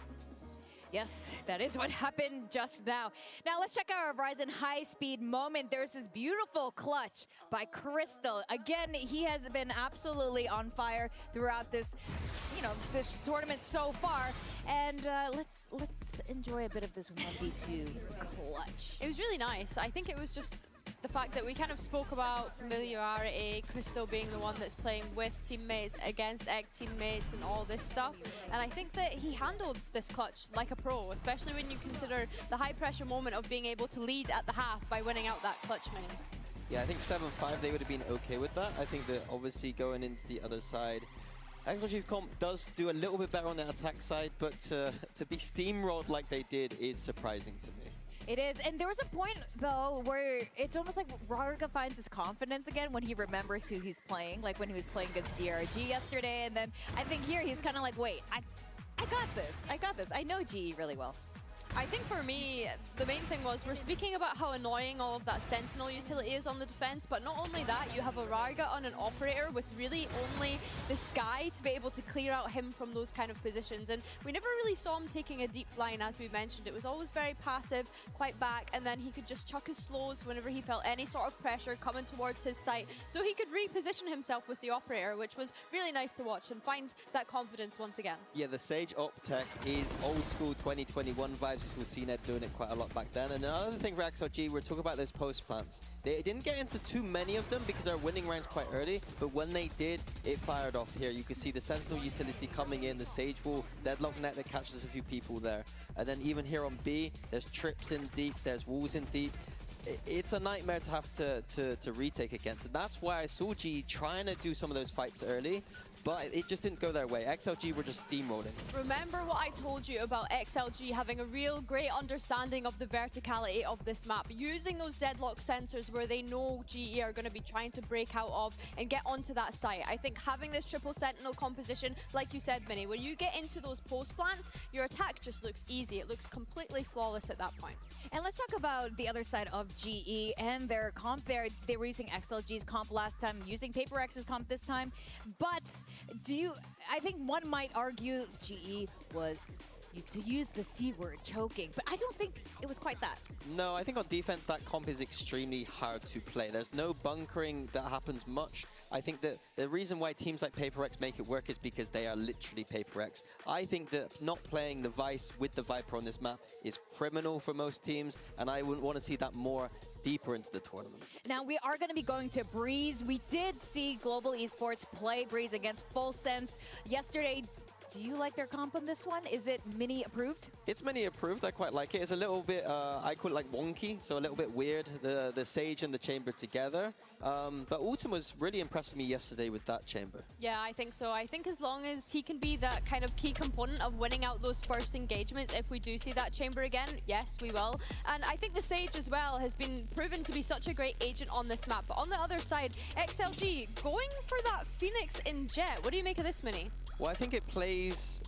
Speaker 3: Yes, that is what happened just now. Now let's check out our Verizon high-speed moment. There's this beautiful clutch by Crystal. Again, he has been absolutely on fire throughout this, this tournament so far. And let's enjoy a bit of this 1v2 clutch.
Speaker 5: It was really nice. I think it was just the fact that we kind of spoke about familiarity, Crystal being the one that's playing with teammates, against egg teammates and all this stuff. And I think that he handled this clutch like a pro, especially when you consider the high pressure moment of being able to lead at the half by winning out that clutch mini.
Speaker 4: Yeah, I think 7-5, they would have been okay with that. I think that obviously going into the other side, XLG's comp does do a little bit better on the attack side, but to be steamrolled like they did is surprising to me.
Speaker 3: It is, and there was a point, though, where it's almost like Rarga finds his confidence again when he remembers who he's playing, like when he was playing against DRG yesterday, and then I think here he's kind of like, wait, I got this, I know GE really well.
Speaker 5: I think for me, the main thing was we're speaking about how annoying all of that Sentinel utility is on the defense, but not only that, you have a Rarga on an operator with really only the Sky to be able to clear out him from those kind of positions. And we never really saw him taking a deep line, as we mentioned. It was always very passive, quite back, and then he could just chuck his slows whenever he felt any sort of pressure coming towards his site. So he could reposition himself with the operator, which was really nice to watch and find that confidence once again.
Speaker 4: Yeah, the Sage op tech is old school 2021 vibes. We've seen Ed doing it quite a lot back then. And another thing for XLG, we're talking about those post plants. They didn't get into too many of them because they're winning rounds quite early, but when they did, it fired off here. You can see the Sentinel utility coming in, the Sage wall, Deadlock net that catches a few people there. And then even here on B, there's trips in deep, there's walls in deep. It's a nightmare to have to retake against, and that's why I saw G trying to do some of those fights early, but it just didn't go their way. XLG were just steamrolling.
Speaker 5: Remember what I told you about XLG having a real great understanding of the verticality of this map, using those deadlock sensors where they know GE are going to be trying to break out of and get onto that site. I think having this triple sentinel composition, like you said, Minnie, when you get into those post plants, your attack just looks easy. It looks completely flawless at that point.
Speaker 3: And let's talk about the other side of GE and their comp there. They were using XLG's comp last time, using Paper X's comp this time. But I think one might argue GE was used to use the C word, choking, but I don't think it was quite that.
Speaker 4: No, I think on defense that comp is extremely hard to play. There's no bunkering that happens much. I think that the reason why teams like Paper X make it work is because they are literally Paper X. I think that not playing the Vice with the Viper on this map is criminal for most teams, and I wouldn't want to see that more deeper into the tournament.
Speaker 3: Now we are going to be going to Breeze. We did see Global Esports play Breeze against Full Sense yesterday. Do you like their comp on this one? Is it mini approved?
Speaker 4: It's mini approved. I quite like it. It's a little bit, I call it like wonky, so a little bit weird, the Sage and the Chamber together. But Autumn was really impressing me yesterday with that Chamber.
Speaker 5: Yeah, I think so. I think as long as he can be that kind of key component of winning out those first engagements, if we do see that Chamber again, yes, we will. And I think the Sage as well has been proven to be such a great agent on this map. But on the other side, XLG going for that Phoenix in Jet. What do you make of this, Mini?
Speaker 4: Well, I think it plays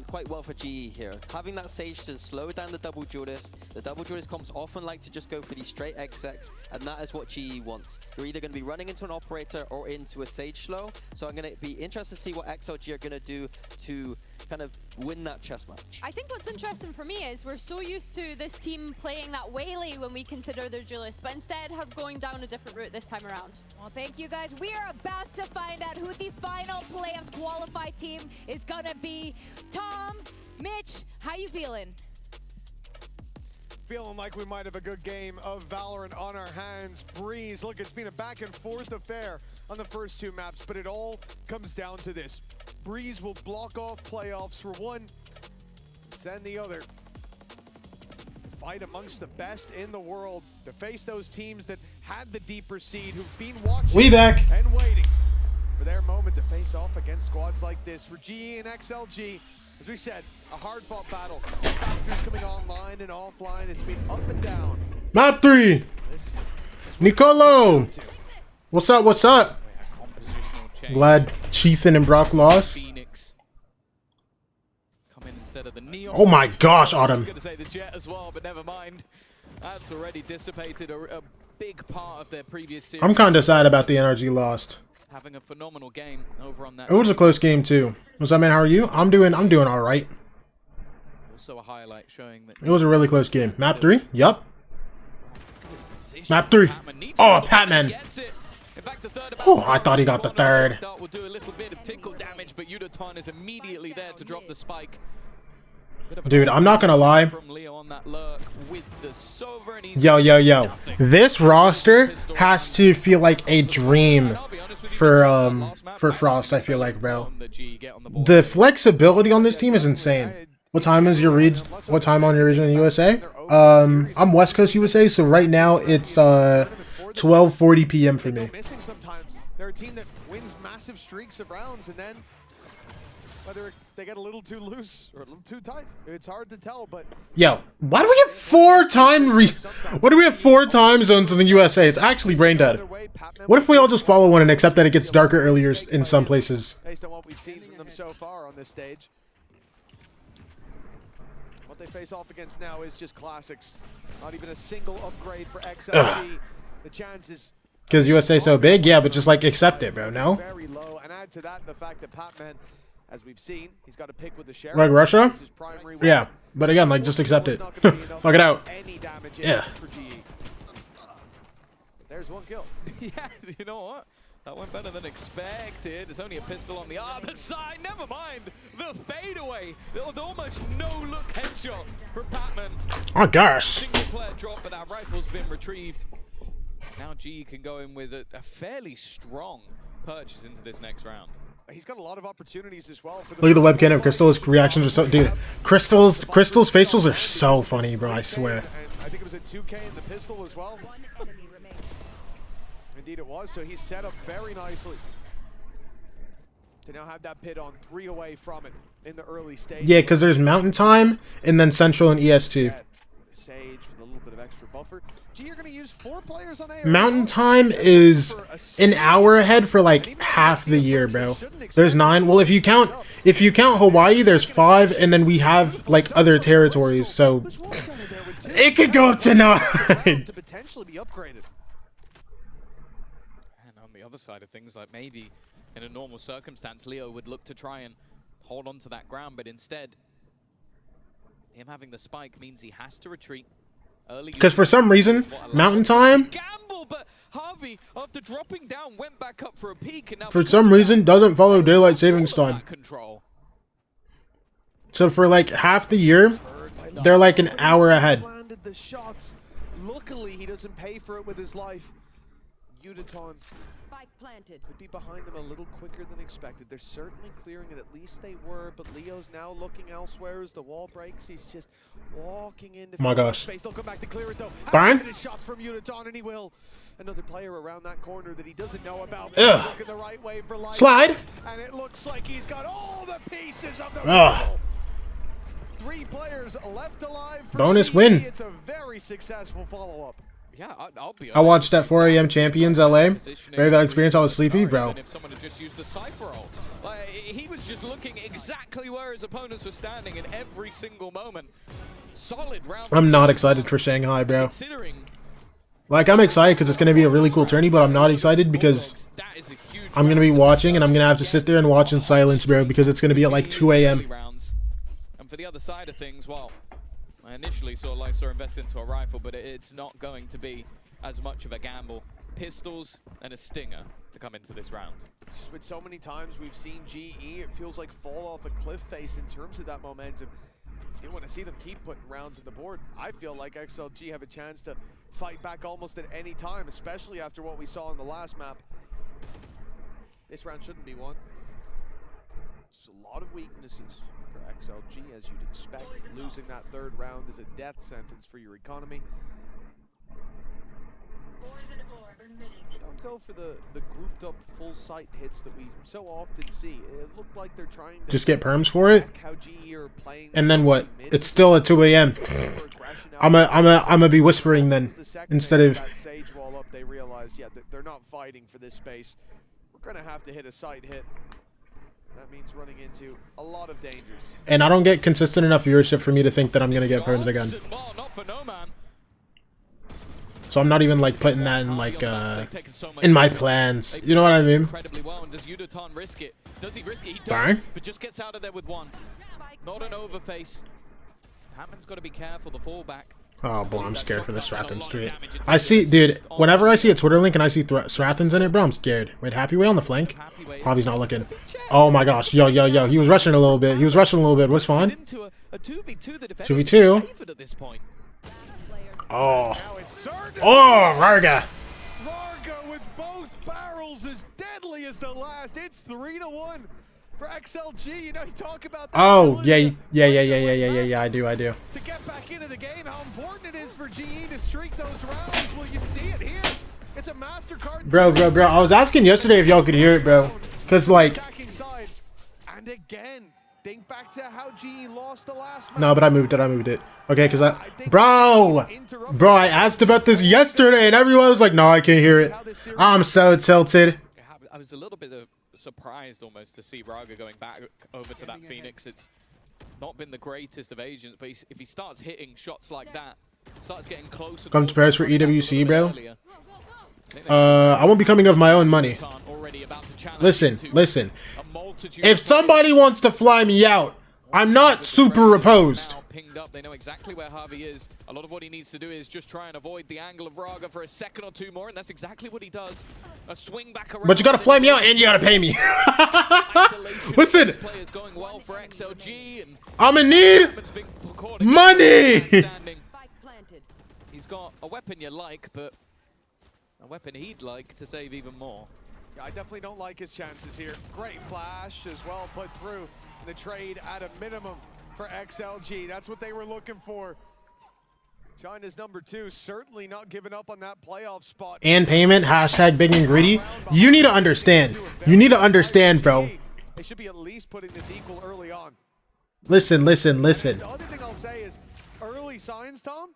Speaker 4: quite well for GE here. Having that Sage to slow down the double duelist. The double duelist comps often like to just go for these straight XX, and that is what GE wants. You're either going to be running into an operator or into a Sage slow. So I'm going to be interested to see what XLG are going to do to kind of win that chess match.
Speaker 5: I think what's interesting for me is we're so used to this team playing that Whaley when we consider their duelist, but instead have going down a different route this time around.
Speaker 3: Well, thank you guys. We are about to find out who the final playoffs qualified team is gonna be. Tom, Mitch, how you feeling?
Speaker 8: Feeling like we might have a good game of Valorant on our hands. Breeze, look, it's been a back and forth affair on the first two maps, but it all comes down to this. Breeze will block off playoffs for one, send the other. Fight amongst the best in the world to face those teams that had the deeper seed, who've been watching and waiting for their moment to face off against squads like this. For GE and XLG, as we said, a hard-fought battle. Some factors coming online and offline. It's been up and down.
Speaker 6: Map 3! Nicolo! What's up, what's up? Glad Cheethan and Brock lost.
Speaker 9: Come in instead of the Neon.
Speaker 6: Oh my gosh, Autumn.
Speaker 9: I was going to say the Jet as well, but never mind. That's already dissipated. A big part of their previous series.
Speaker 6: I'm kind of sad about the NRG lost.
Speaker 9: Having a phenomenal game over on that.
Speaker 6: It was a close game too. What's up, man? How are you? I'm doing all right.
Speaker 9: Also a highlight showing that
Speaker 6: It was a really close game. Map 3? Yup. Map 3. Oh, Patman. Oh, I thought he got the third.
Speaker 9: Will do a little bit of tickle damage, but Udaton is immediately there to drop the spike.
Speaker 6: Dude, I'm not gonna lie. Yo. This roster has to feel like a dream for Frost, I feel like, bro. The flexibility on this team is insane. What time is your what time on your region in USA? I'm West Coast USA, so right now it's 12:40 p.m. for me.
Speaker 8: They're a team that wins massive streaks of rounds, and then whether they get a little too loose or a little too tight, it's hard to tell. But
Speaker 6: yo, why do we get why do we have 4 time zones in the USA? It's actually brain dead. What if we all just follow one and accept that it gets darker earlier in some places?
Speaker 8: Based on what we've seen from them so far on this stage, what they face off against now is just classics. Not even a single upgrade for XLG. The chances.
Speaker 6: Because USA so big, yeah, but just like accept it, bro. No.
Speaker 8: Very low, and add to that the fact that Patman, as we've seen, he's got to pick with the sheriff.
Speaker 6: Like Russia? Yeah, but again, like just accept it. Fuck it out. Yeah.
Speaker 8: There's one kill.
Speaker 9: Yeah, you know what? That went better than expected. There's only a pistol on the other side. Never mind. The fadeaway. The almost no-look headshot from Patman.
Speaker 6: Oh gosh.
Speaker 9: Single player drop, but that rifle's been retrieved. Now G can go in with a fairly strong purchase into this next round.
Speaker 8: He's got a lot of opportunities as well.
Speaker 6: Look at the webcam of Crystal's reactions are so, dude. Crystal's facials are so funny, bro. I swear.
Speaker 8: And I think it was a 2K in the pistol as well. Indeed it was. So he's set up very nicely to now have that pit on 3 away from it in the early stage.
Speaker 6: Yeah, because there's Mountain Time and then Central and ES2.
Speaker 8: Sage with a little bit of extra buffer. G, you're going to use 4 players on A.
Speaker 6: Mountain Time is an hour ahead for like half the year, bro. There's 9. Well, if you count Hawaii, there's 5, and then we have like other territories, so it could go up to 9.
Speaker 8: To potentially be upgraded.
Speaker 9: And on the other side of things, like maybe in a normal circumstance, Leo would look to try and hold on to that ground, but instead, him having the spike means he has to retreat.
Speaker 6: Because for some reason, Mountain Time,
Speaker 9: gamble, but Harvey, after dropping down, went back up for a peek, and now
Speaker 6: for some reason, doesn't follow daylight savings time. So for like half the year, they're like an hour ahead.
Speaker 8: Landed the shots. Luckily, he doesn't pay for it with his life. Udaton could be behind them a little quicker than expected. They're certainly clearing it. At least they were. But Leo's now looking elsewhere as the wall breaks. He's just walking into space. They'll come back to clear it though.
Speaker 6: Brian?
Speaker 8: Shots from Udaton, and he will. Another player around that corner that he doesn't know about.
Speaker 6: Looking
Speaker 8: the right way for life.
Speaker 6: Slide.
Speaker 8: And it looks like he's got all the pieces of the puzzle. 3 players left alive.
Speaker 6: Bonus win.
Speaker 8: It's a very successful follow-up.
Speaker 9: Yeah, I'll be
Speaker 6: I watched at 4 a.m. Champions LA. Very bad experience. I was sleepy, bro.
Speaker 9: If someone had just used the cypher roll, like, he was just looking exactly where his opponents were standing in every single moment. Solid round.
Speaker 6: I'm not excited for Shanghai, bro. Like, I'm excited because it's going to be a really cool tourney, but I'm not excited because I'm going to be watching and I'm going to have to sit there and watch in silence, bro, because it's going to be at like 2 a.m.
Speaker 9: And for the other side of things, well, I initially sort of like invest into a rifle, but it's not going to be as much of a gamble. Pistols and a stinger to come into this round.
Speaker 8: With so many times we've seen GE, it feels like fall off a cliff face in terms of that momentum. You want to see them keep putting rounds on the board. I feel like XLG have a chance to fight back almost at any time, especially after what we saw in the last map. This round shouldn't be one. There's a lot of weaknesses for XLG, as you'd expect. Losing that 3rd round is a death sentence for your economy. Don't go for the grouped up full site hits that we so often see. It looked like they're trying to
Speaker 6: just get perms for it. And then what? It's still at 2 a.m. I'm gonna be whispering then instead of
Speaker 8: that sage wall up. They realized, yeah, they're not fighting for this space. We're gonna have to hit a site hit. That means running into a lot of dangers.
Speaker 6: And I don't get consistent enough viewership for me to think that I'm gonna get perms again. So I'm not even like putting that in like in my plans. You know what I mean?
Speaker 9: Incredibly well, and does Yudotan risk it? Does he risk it? He does,
Speaker 6: Darn.
Speaker 9: but just gets out of there with one. Not an overface. Hammond's got to be careful, the fallback.
Speaker 6: Oh boy, I'm scared for the Strathens tweet. I see, dude, whenever I see a Twitter link and I see Strathens in it, bro, I'm scared. Wait, Happy Way on the flank? Probably's not looking. Oh my gosh, yo, yo, yo, he was rushing a little bit. He was rushing a little bit. What's fine? 2v2. Oh. Oh, Varga.
Speaker 8: Varga with both barrels as deadly as the last. It's 3-1 for XLG. You know, you talk about that.
Speaker 6: Oh, yeah, I do.
Speaker 8: To get back into the game, how important it is for GE to streak those rounds. Well, you see it here. It's a MasterCard.
Speaker 6: Bro. I was asking yesterday if y'all could hear it, bro. Because, like...
Speaker 8: And again, think back to how GE lost the last match.
Speaker 6: No, but I moved it. Okay, because I... Bro, I asked about this yesterday, and everyone was like, no, I can't hear it. I'm so tilted.
Speaker 9: I was a little bit surprised almost to see Braga going back over to that Phoenix. It's not been the greatest of agents, but if he starts hitting shots like that, starts getting closer.
Speaker 6: Come to Paris for EWC, bro. I won't be coming of my own money. Listen. If somebody wants to fly me out, I'm not super opposed.
Speaker 9: Pinged up, they know exactly where Harvey is. A lot of what he needs to do is just try and avoid the angle of Braga for a second or two more, and that's exactly what he does. A swing back around.
Speaker 6: But you gotta fly me out and you gotta pay me. Listen, I'm in need money.
Speaker 9: He's got a weapon you like, but a weapon he'd like to save even more.
Speaker 8: Yeah, I definitely don't like his chances here. Great flash as well, put through the trade at a minimum for XLG. That's what they were looking for. China's number 2, certainly not giving up on that playoff spot.
Speaker 6: And payment, hashtag big and greedy. You need to understand. You need to understand, bro.
Speaker 8: They should be at least putting this equal early on.
Speaker 6: Listen.
Speaker 8: The other thing I'll say is early signs, Tom.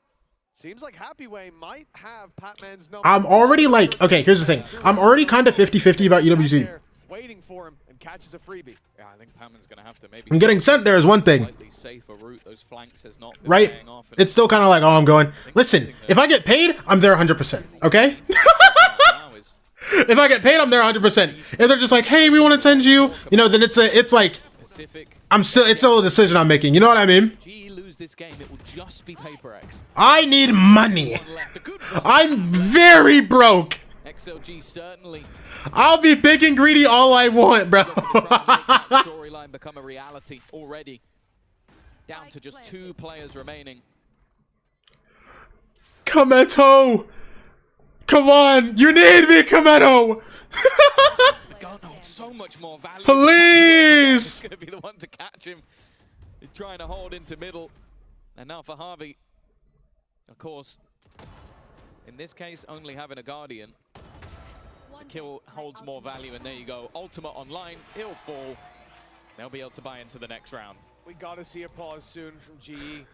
Speaker 8: Seems like Happy Way might have Patman's number.
Speaker 6: I'm already like, okay, here's the thing. I'm already kind of 50-50 about EWC.
Speaker 8: Waiting for him and catches a freebie.
Speaker 9: Yeah, I think Patman's gonna have to maybe.
Speaker 6: I'm getting sent there is one thing.
Speaker 9: Safer route. Those flanks has not been
Speaker 6: right? It's still kind of like, oh, I'm going. Listen, if I get paid, I'm there 100%. Okay? If I get paid, I'm there 100%. If they're just like, hey, we want to send you, you know, then it's like, it's still a decision I'm making. You know what I mean?
Speaker 9: This game, it will just be Paper X.
Speaker 6: I need money. I'm very broke.
Speaker 9: XLG certainly.
Speaker 6: I'll be big and greedy all I want, bro.
Speaker 9: Storyline become a reality already. Down to just 2 players remaining.
Speaker 6: Kometo! Come on, you need me, Kometo!
Speaker 9: So much more value.
Speaker 6: Please!
Speaker 9: Gonna be the one to catch him. He's trying to hold into middle. And now for Harvey, of course, in this case, only having a Guardian, the kill holds more value, and there you go. Ultimate online, he'll fall. They'll be able to buy into the next round.
Speaker 8: We got to see a pause soon from GE.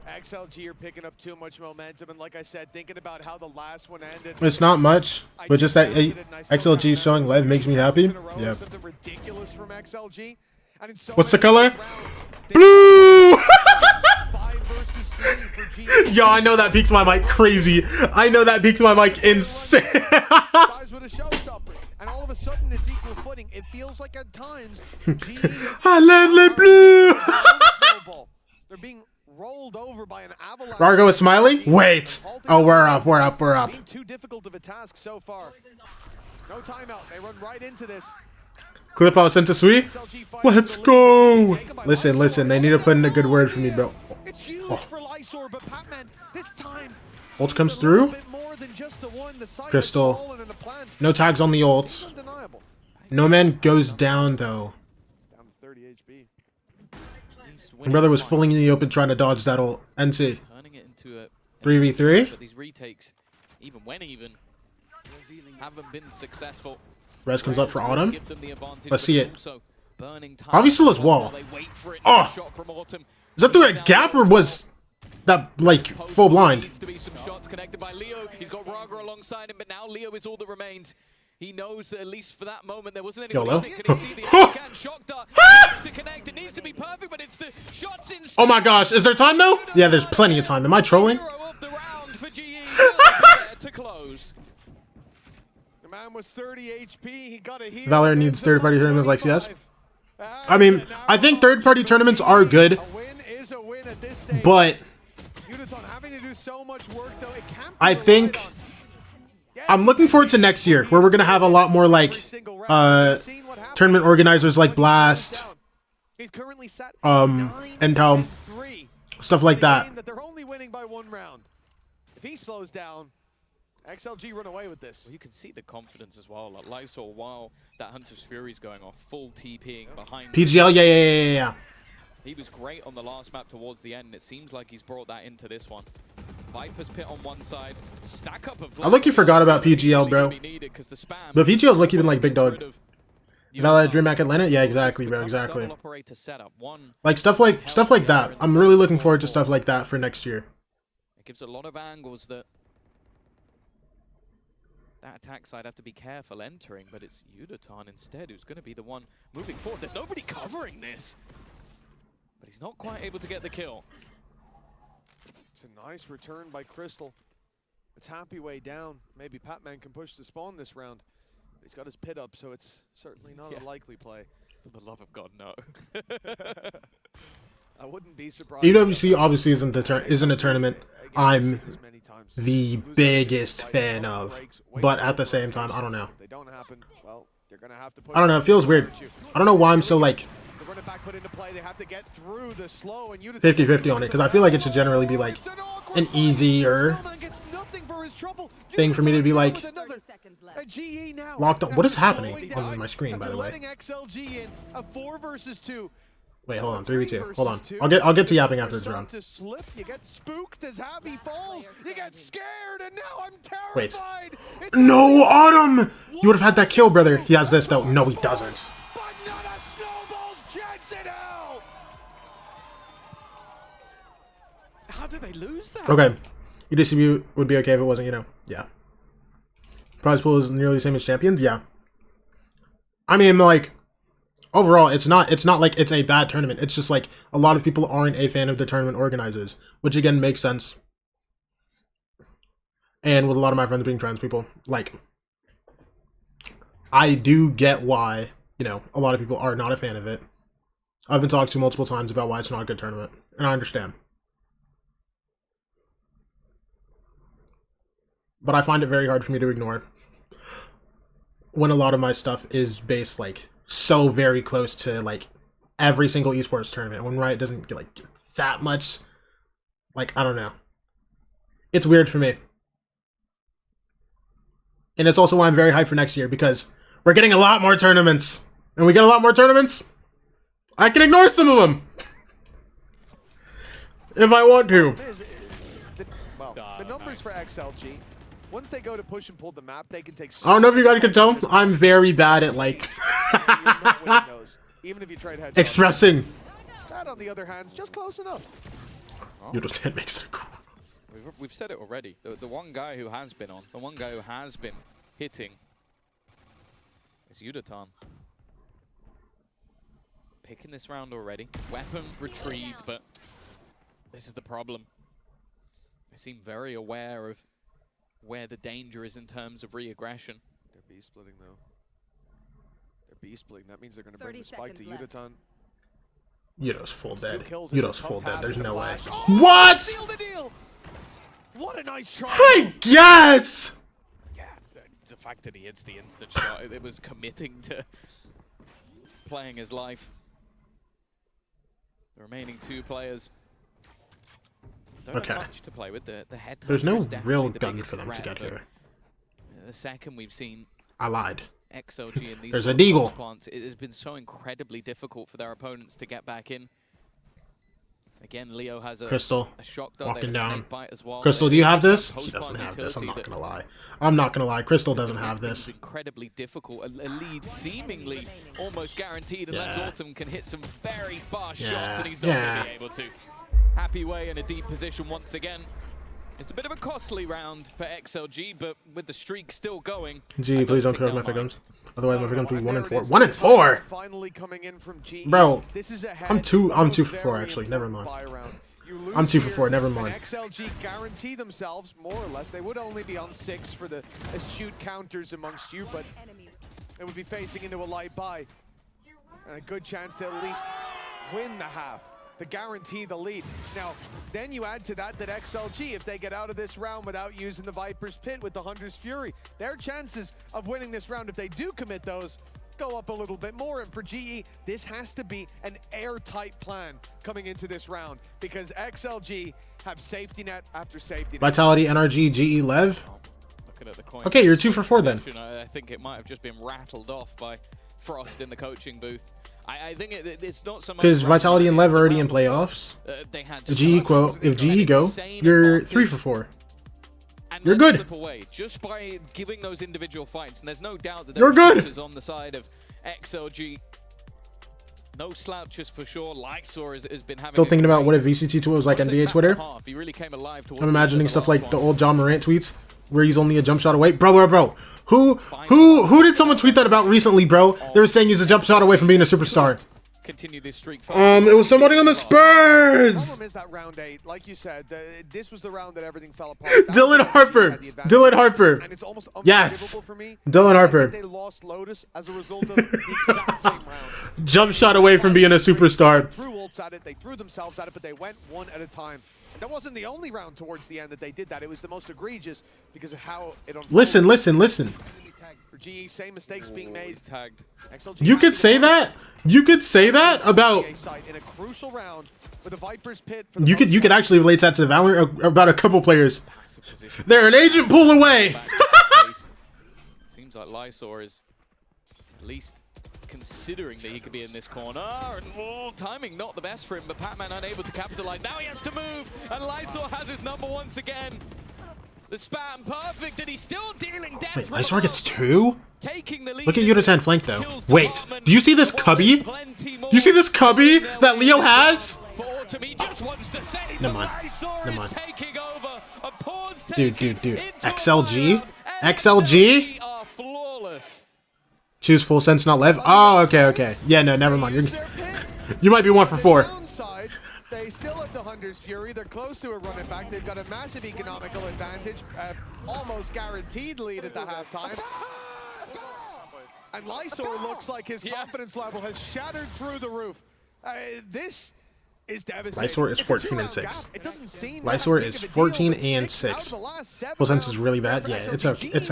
Speaker 8: XLG are picking up too much momentum, and like I said, thinking about how the last one ended.
Speaker 6: It's not much, but just that XLG showing live makes me happy. Yeah.
Speaker 8: Something ridiculous from XLG. And in so
Speaker 6: what's the color? Blue! Yo, I know that peaks my mic crazy. I know that peaks my mic insane.
Speaker 8: Guys with a showstopper, and all of a sudden it's equal footing. It feels like at times
Speaker 6: I love the blue.
Speaker 8: They're being rolled over by an avalanche.
Speaker 6: Rargo is smiley? Wait. Oh, we're up.
Speaker 8: Being too difficult of a task so far. No timeout. They run right into this.
Speaker 6: Clip out sent to Sui. Let's go. Listen. They need to put in a good word for me, bro.
Speaker 8: It's huge for Lysor, but Patman this time.
Speaker 6: Ult comes through. Crystal. No tags on the ults. No man goes down though. My brother was fully in the open trying to dodge that ult. NC. 3v3.
Speaker 9: But these retakes, even when haven't been successful.
Speaker 6: Res comes up for Autumn. Let's see it. Obviously as well. Oh! Is that through a gap or was that like full blind?
Speaker 9: Needs to be some shots connected by Leo. He's got Raga alongside him, but now Leo is all that remains. He knows that at least for that moment there wasn't anybody. Can he see the shock dart? Needs to connect. It needs to be perfect, but it's the shots in.
Speaker 6: Oh my gosh! Is there time though? Yeah, there's plenty of time. Am I trolling?
Speaker 8: was 30 HP. He got a heal.
Speaker 6: Valorant needs third-party tournaments like CS. I mean, I think third-party tournaments are good, but I think I'm looking forward to next year, where we're gonna have a lot more like tournament organizers like Blast, Intel, stuff like that.
Speaker 8: They're only winning by 1 round. If he slows down, XLG run away with this.
Speaker 9: Well, you can see the confidence as well. Like Lysol, while that Hunter's Fury's going off, full TPing behind.
Speaker 6: PGL, yeah.
Speaker 9: He was great on the last map towards the end. It seems like he's brought that into this one. Viper's pit on one side. Stack up of.
Speaker 6: I look, you forgot about PGL, bro. But PGL's looking like big dog. Valorant, DreamHack Atlanta, yeah, exactly, bro, exactly. Like stuff like that. I'm really looking forward to stuff like that for next year.
Speaker 9: It gives a lot of angles that attack side have to be careful entering, but it's Yudatan instead who's going to be the one moving forward. There's nobody covering this, but he's not quite able to get the kill.
Speaker 8: It's a nice return by Crystal. It's happy way down. Maybe Patman can push the spawn this round. He's got his pit up, so it's certainly not a likely play.
Speaker 9: For the love of God, no.
Speaker 8: I wouldn't be surprised.
Speaker 6: EWC obviously isn't a tournament I'm the biggest fan of, but at the same time, I don't know. I don't know. It feels weird. I don't know why I'm so like 50-50 on it, because I feel like it should generally be like an easier thing for me to be like locked on. What is happening on my screen, by the way? Wait, hold on. 3v2. Hold on. I'll get to yapping after this round.
Speaker 8: You get spooked as Happy falls. You get scared, and now I'm terrified.
Speaker 6: Wait. No, Autumn! You would have had that kill, brother. He has this, though. No, he doesn't.
Speaker 9: How did they lose that?
Speaker 6: Okay. UDCB would be okay if it wasn't, you know. Yeah. Prize pool is nearly the same as champion? Yeah. I mean, like, overall, it's not like it's a bad tournament. It's just like a lot of people aren't a fan of the tournament organizers, which again makes sense. And with a lot of my friends being trans people, like, I do get why, you know, a lot of people are not a fan of it. I've been talked to multiple times about why it's not a good tournament, and I understand. But I find it very hard for me to ignore when a lot of my stuff is based, like, so very close to, like, every single esports tournament. When Riot doesn't get, like, that much, like, I don't know. It's weird for me. And it's also why I'm very hyped for next year, because we're getting a lot more tournaments. And we get a lot more tournaments, I can ignore some of them if I want to.
Speaker 8: Well, the numbers for XLG, once they go to push and pull the map, they can take.
Speaker 6: I don't know if you guys can tell, I'm very bad at, like,
Speaker 8: even if you trade heads
Speaker 6: expressing.
Speaker 8: That, on the other hand, is just close enough.
Speaker 6: Yudatan makes it cool.
Speaker 9: We've said it already. The one guy who has been on, the one guy who has been hitting is Yudatan. Picking this round already. Weapon retrieved, but this is the problem. They seem very aware of where the danger is in terms of re-aggression.
Speaker 8: They're B-splitting, though. They're B-splitting. That means they're going to bring the spike to Yudatan.
Speaker 6: Yudo's full dead. Yudo's full dead. There's no way.
Speaker 8: Oh,
Speaker 6: what?
Speaker 8: Seal the deal. What a nice try.
Speaker 6: I guess!
Speaker 9: Yeah, the fact that he hits the instant shot, it was committing to playing his life. The remaining two players don't have much to play with. The head
Speaker 6: There's no
Speaker 9: is
Speaker 6: real
Speaker 9: the
Speaker 6: gun
Speaker 9: biggest
Speaker 6: for them to
Speaker 9: threat,
Speaker 6: get
Speaker 9: but
Speaker 6: here.
Speaker 9: The second we've seen
Speaker 6: I lied.
Speaker 9: XLG in these
Speaker 6: There's
Speaker 9: sort
Speaker 6: a
Speaker 9: of
Speaker 6: deagle.
Speaker 9: plants, it has been so incredibly difficult for their opponents to get back in. Again, Leo has a
Speaker 6: Crystal
Speaker 9: shock dart,
Speaker 6: walking
Speaker 9: they have a
Speaker 6: down.
Speaker 9: snake bite as well.
Speaker 6: Crystal, do you have this?
Speaker 9: Post
Speaker 6: He doesn't
Speaker 9: spawn
Speaker 6: have this. I'm
Speaker 9: utility
Speaker 6: not gonna lie. I'm not gonna lie. Crystal doesn't have this.
Speaker 9: Incredibly difficult. A lead seemingly almost guaranteed unless Autumn can hit some very fast shots, and he's not going to be able to. Happy way in a deep position once again. It's a bit of a costly round for XLG, but with the streak still going.
Speaker 6: G, please don't correct my pickums. Otherwise, my pickums will be 1 and 4. 1 and 4.
Speaker 8: Finally coming in from G.
Speaker 6: Bro,
Speaker 8: This is
Speaker 6: I'm 2 for 4 actually. Never mind. I'm 2 for 4, never mind.
Speaker 8: XLG guarantee themselves, more or less. They would only be on 6 for the astute counters amongst you, but they would be facing into a light buy. And a good chance to at least win the half, to guarantee the lead. Now, then you add to that XLG, if they get out of this round without using the Viper's Pit with the Hunter's Fury, their chances of winning this round, if they do commit those, go up a little bit more. And for GE, this has to be an airtight plan coming into this round, because XLG have safety net after safety net.
Speaker 6: Vitality, NRG, GE, Lev.
Speaker 9: Looking at the coin
Speaker 6: Okay, you're 2 for 4 then.
Speaker 9: I think it might have just been rattled off by Frost in the coaching booth. I think it's not so much
Speaker 6: Because Vitality and Lev are already in playoffs.
Speaker 9: They had
Speaker 6: If GE go, you're 3 for 4.
Speaker 9: and
Speaker 6: You're
Speaker 9: let
Speaker 6: good.
Speaker 9: Slip away just by giving those individual fights, and there's no doubt that there
Speaker 6: You're
Speaker 9: are
Speaker 6: good.
Speaker 9: shooters on the side of XLG. No slouches for sure. Lysor has been having.
Speaker 6: Still thinking about what if VCT Twitter was like NBA Twitter.
Speaker 9: He really came alive towards
Speaker 6: I'm imagining stuff like the old John Morant tweets, where he's only a jump shot away. Bro. Who did someone tweet that about recently, bro? They were saying he's a jump shot away from being a superstar.
Speaker 9: Continue this streak.
Speaker 6: It was somebody on the Spurs.
Speaker 8: The problem is that round 8, like you said, this was the round that everything fell apart.
Speaker 6: Dylan Harper.
Speaker 8: And it's almost
Speaker 6: Yes.
Speaker 8: unforgivable for me.
Speaker 6: Dylan Harper.
Speaker 8: They lost Lotus as a result of the exact same round.
Speaker 6: Jump shot away from being a superstar.
Speaker 8: They threw ults at it, they threw themselves at it, but they went one at a time. And that wasn't the only round towards the end that they did that. It was the most egregious because of how it unfolded.
Speaker 6: Listen.
Speaker 8: For GE, same mistakes being made.
Speaker 9: Tagged.
Speaker 8: XLG
Speaker 6: You could say that. You could say that about.
Speaker 8: in a crucial round with a Viper's Pit.
Speaker 6: You could actually relate that to the Valorant about a couple players. They're an agent pull away.
Speaker 9: Seems like Lysor is at least considering that he could be in this corner, and timing not the best for him, but Pac-Man unable to capitalize. Now he has to move, and Lysor has his number once again. The spam perfect, and he's still dealing death.
Speaker 6: Wait, Lysor gets 2?
Speaker 9: Taking the lead.
Speaker 6: Look at Uniten flank though. Wait, do you see this cubby? You see this cubby that Leo has? Never mind. Dude. XLG? Choose full sense, not Lev. Oh, okay. Yeah, no, never mind. You might be 1 for 4.
Speaker 8: They still have the Hunter's Fury. They're close to a run it back. They've got a massive economical advantage, almost guaranteed lead at the halftime. And Lysor looks like his confidence level has shattered through the roof. This is devastating.
Speaker 6: Lysor is 14 and 6.
Speaker 8: It doesn't seem
Speaker 6: Lysor is 14 and 6. Full sense is really bad. Yeah, it's okay. It's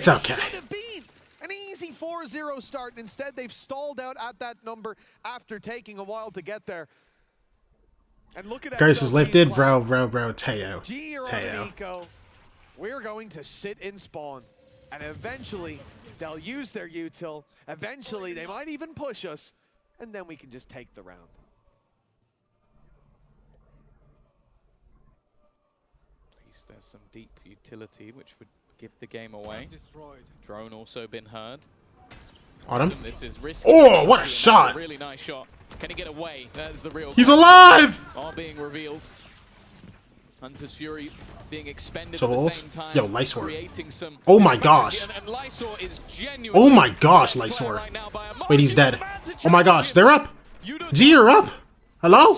Speaker 6: okay.
Speaker 8: An easy 4-0 start, and instead they've stalled out at that number after taking a while to get there. And look at
Speaker 6: Curse is lifted, bro.
Speaker 8: Teo. We're going to sit in spawn, and eventually they'll use their util. Eventually they might even push us, and then we can just take the round.
Speaker 9: At least there's some deep utility, which would give the game away. Drone also been heard.
Speaker 6: On him.
Speaker 9: This is risky.
Speaker 6: Oh, what a shot!
Speaker 9: Really nice shot. Can he get away? That's the real.
Speaker 6: He's alive!
Speaker 9: All being revealed. Hunter's Fury being expended
Speaker 6: So
Speaker 9: at the
Speaker 6: old.
Speaker 9: same time.
Speaker 6: Yo, Lysor.
Speaker 9: Creating some
Speaker 6: Oh my gosh.
Speaker 9: and Lysor is genuinely
Speaker 6: Oh my gosh, Lysor. Wait, he's dead. Oh my gosh, they're up. G, you're up. Hello?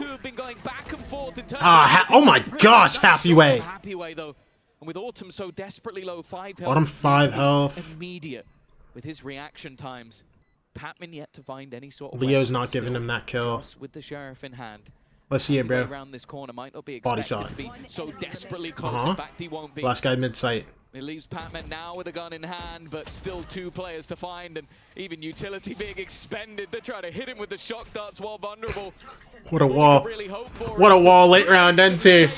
Speaker 6: Oh my gosh, Happy Way.
Speaker 9: Happy Way though. And with Autumn so desperately low, 5 health.
Speaker 6: Autumn 5 health.
Speaker 9: Immediate with his reaction times. Patman yet to find any sort of
Speaker 6: Leo's
Speaker 9: weapon,
Speaker 6: not giving
Speaker 9: still
Speaker 6: him that kill.
Speaker 9: just with the Sheriff in hand.
Speaker 6: Let's see it, bro.
Speaker 9: Around this corner might not be
Speaker 6: Body
Speaker 9: expected
Speaker 6: shot.
Speaker 9: to be so desperately close. In fact, he won't be.
Speaker 6: Last guy mid-sight.
Speaker 9: It leaves Patman now with a gun in hand, but still 2 players to find, and even utility being expended to try to hit him with the shock darts while vulnerable.
Speaker 6: What a wall. What a wall late round NT.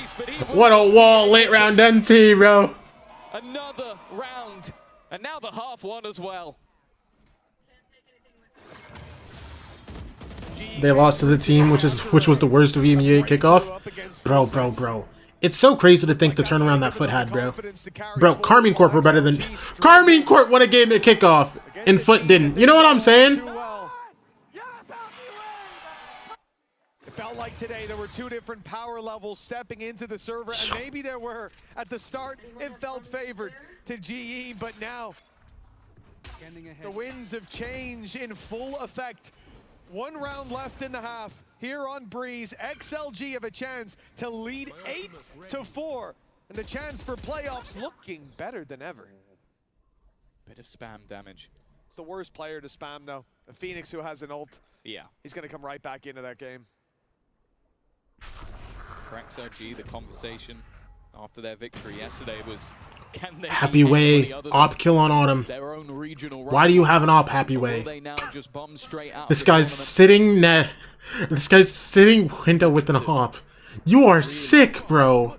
Speaker 6: What a wall late round NT, bro.
Speaker 9: Another round, and now the half one as well.
Speaker 6: They lost to the team, which was the worst VMEA kickoff. Bro. It's so crazy to think the turnaround that FUT had, bro. Bro, Carmine Corp were better than... Carmine Corp won a game at kickoff, and FUT didn't. You know what I'm saying?
Speaker 8: It felt like today there were 2 different power levels stepping into the server, and maybe there were. At the start, it felt favored to GE, but now the winds of change in full effect 1 round left in the half. Here on Breeze, XLG have a chance to lead 8-4. And the chance for playoffs looking better than ever.
Speaker 9: Bit of spam damage.
Speaker 8: It's the worst player to spam, though. A Phoenix who has an ult.
Speaker 9: Yeah.
Speaker 8: He's going to come right back into that game.
Speaker 9: For XLG, the conversation after their victory yesterday was, can they
Speaker 6: Happy Way, op kill on Autumn. Why do you have an op, Happy Way? This guy's sitting this guy's sitting window with an op. You are sick, bro.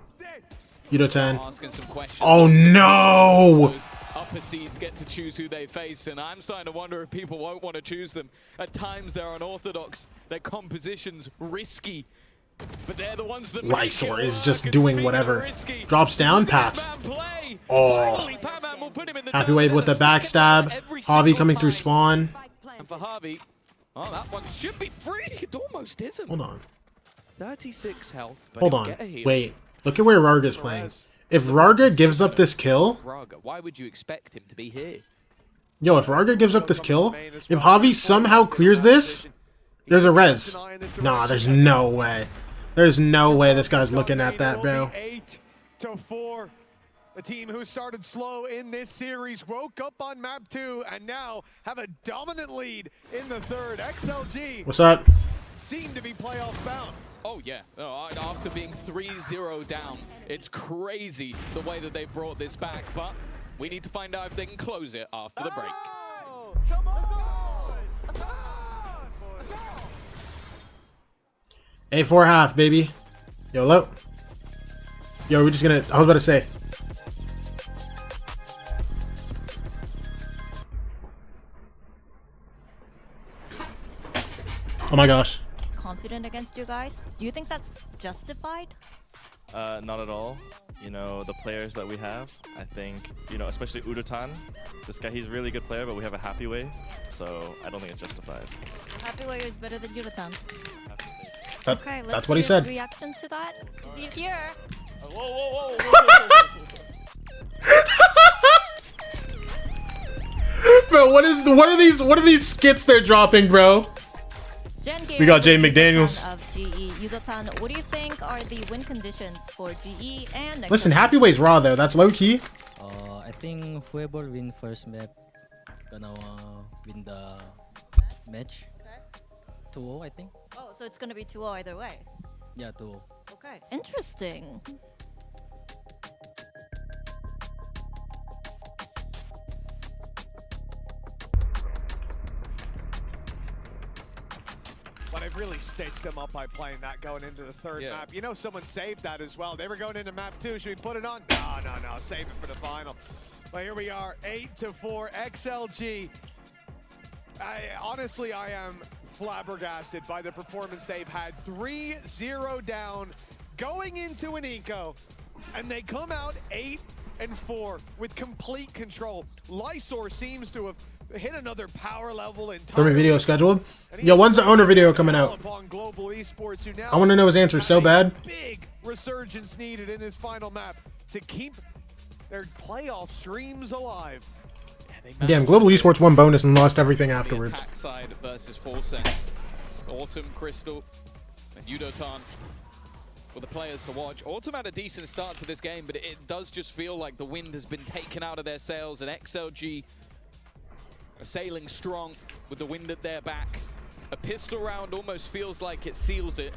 Speaker 6: Udo10. Oh no!
Speaker 9: Upper seeds get to choose who they face, and I'm starting to wonder if people won't want to choose them. At times they're unorthodox, their composition's risky, but they're the ones that
Speaker 6: Lysor is just doing whatever. Drops down, Pat. Oh. Happy Wave with the backstab. Javi coming through spawn.
Speaker 9: And for Javi, oh, that one should be free. It almost isn't.
Speaker 6: Hold on.
Speaker 9: 36 health. But
Speaker 6: Hold on. Wait. Look at where Rarga's playing. If Rarga gives up this kill...
Speaker 9: Why would you expect him to be here?
Speaker 6: Yo, if Rarga gives up this kill, if Javi somehow clears this, there's a res. Nah, there's no way. There's no way this guy's looking at that, bro.
Speaker 8: 8-4. The team who started slow in this series woke up on map 2 and now have a dominant lead in the third. XLG.
Speaker 6: What's up?
Speaker 8: Seem to be playoffs bound.
Speaker 9: Oh yeah, after being 3-0 down, it's crazy the way that they brought this back, but we need to find out if they can close it after the break.
Speaker 17: Come on, let's go!
Speaker 6: A4 half, baby. Yo, low. Yo, we're just gonna... I was about to say. Oh my gosh.
Speaker 1: Confident against you guys? Do you think that's justified?
Speaker 2: Not at all. You know, the players that we have, I think, you know, especially Udotan. This guy, he's a really good player, but we have a Happy Way, so I don't think it's justified.
Speaker 1: Happy Way is better than Udotan.
Speaker 6: Okay,
Speaker 1: let's
Speaker 6: that's what he
Speaker 1: see
Speaker 6: said.
Speaker 1: his reaction to that. He's here.
Speaker 17: Whoa.
Speaker 6: Bro, what are these skits they're dropping, bro? We got Jay McDaniels.
Speaker 1: Of GE. Udotan, what do you think are the win conditions for GE and
Speaker 6: Listen, Happy Way's raw though. That's low key.
Speaker 11: I think whoever win first map gonna win the match. 2-0, I think.
Speaker 1: Oh, so it's gonna be 2-0 either way.
Speaker 11: Yeah, 2-0.
Speaker 1: Okay, interesting.
Speaker 8: But they've really stitched them up by playing that going into the third map. You know, someone saved that as well. They were going into map 2. Should we put it on? No. Save it for the final. But here we are, 8-4. XLG. Honestly, I am flabbergasted by the performance they've had. 3-0 down, going into an eco, and they come out 8-4 with complete control. Lysor seems to have hit another power level in
Speaker 6: Tournament video scheduled. Yo, when's the owner video coming out? I want to know his answer so bad.
Speaker 8: Big resurgence needed in his final map to keep their playoff streams alive.
Speaker 6: Damn, Global Esports won bonus and lost everything afterwards.
Speaker 9: Attack side versus 4 cents. Autumn, Crystal, and Udotan for the players to watch. Autumn had a decent start to this game, but it does just feel like the wind has been taken out of their sails, and XLG are sailing strong with the wind at their back. A pistol round almost feels like it seals it,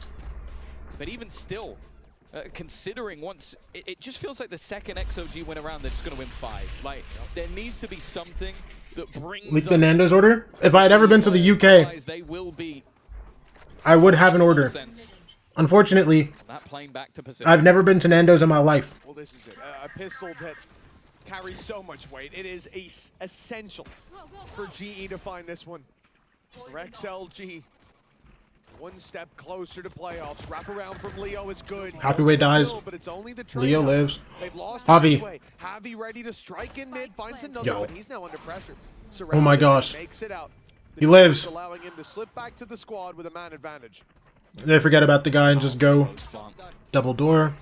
Speaker 9: but even still, considering once, it just feels like the second XOG went around, they're just going to win 5. Like, there needs to be something that brings
Speaker 6: Leak the Nando's order? If I had ever been to the UK,
Speaker 9: they will be
Speaker 6: I would have an order. Unfortunately,
Speaker 9: that plane back to Pacific.
Speaker 6: I've never been to Nando's in my life.
Speaker 8: Well, this is it. A pistol that carries so much weight. It is essential for GE to find this one. For XLG, one step closer to playoffs. Wrap around from Leo is good.
Speaker 6: Happy Way dies.
Speaker 8: But it's only the
Speaker 6: Leo lives.
Speaker 8: They've lost
Speaker 6: Javi.
Speaker 8: Javi ready to strike in mid, finds another, but he's now under pressure.
Speaker 6: Oh my gosh.
Speaker 8: Makes it out.
Speaker 6: He lives.
Speaker 8: Allowing him to slip back to the squad with a man advantage.
Speaker 6: They forget about the guy and just go double door.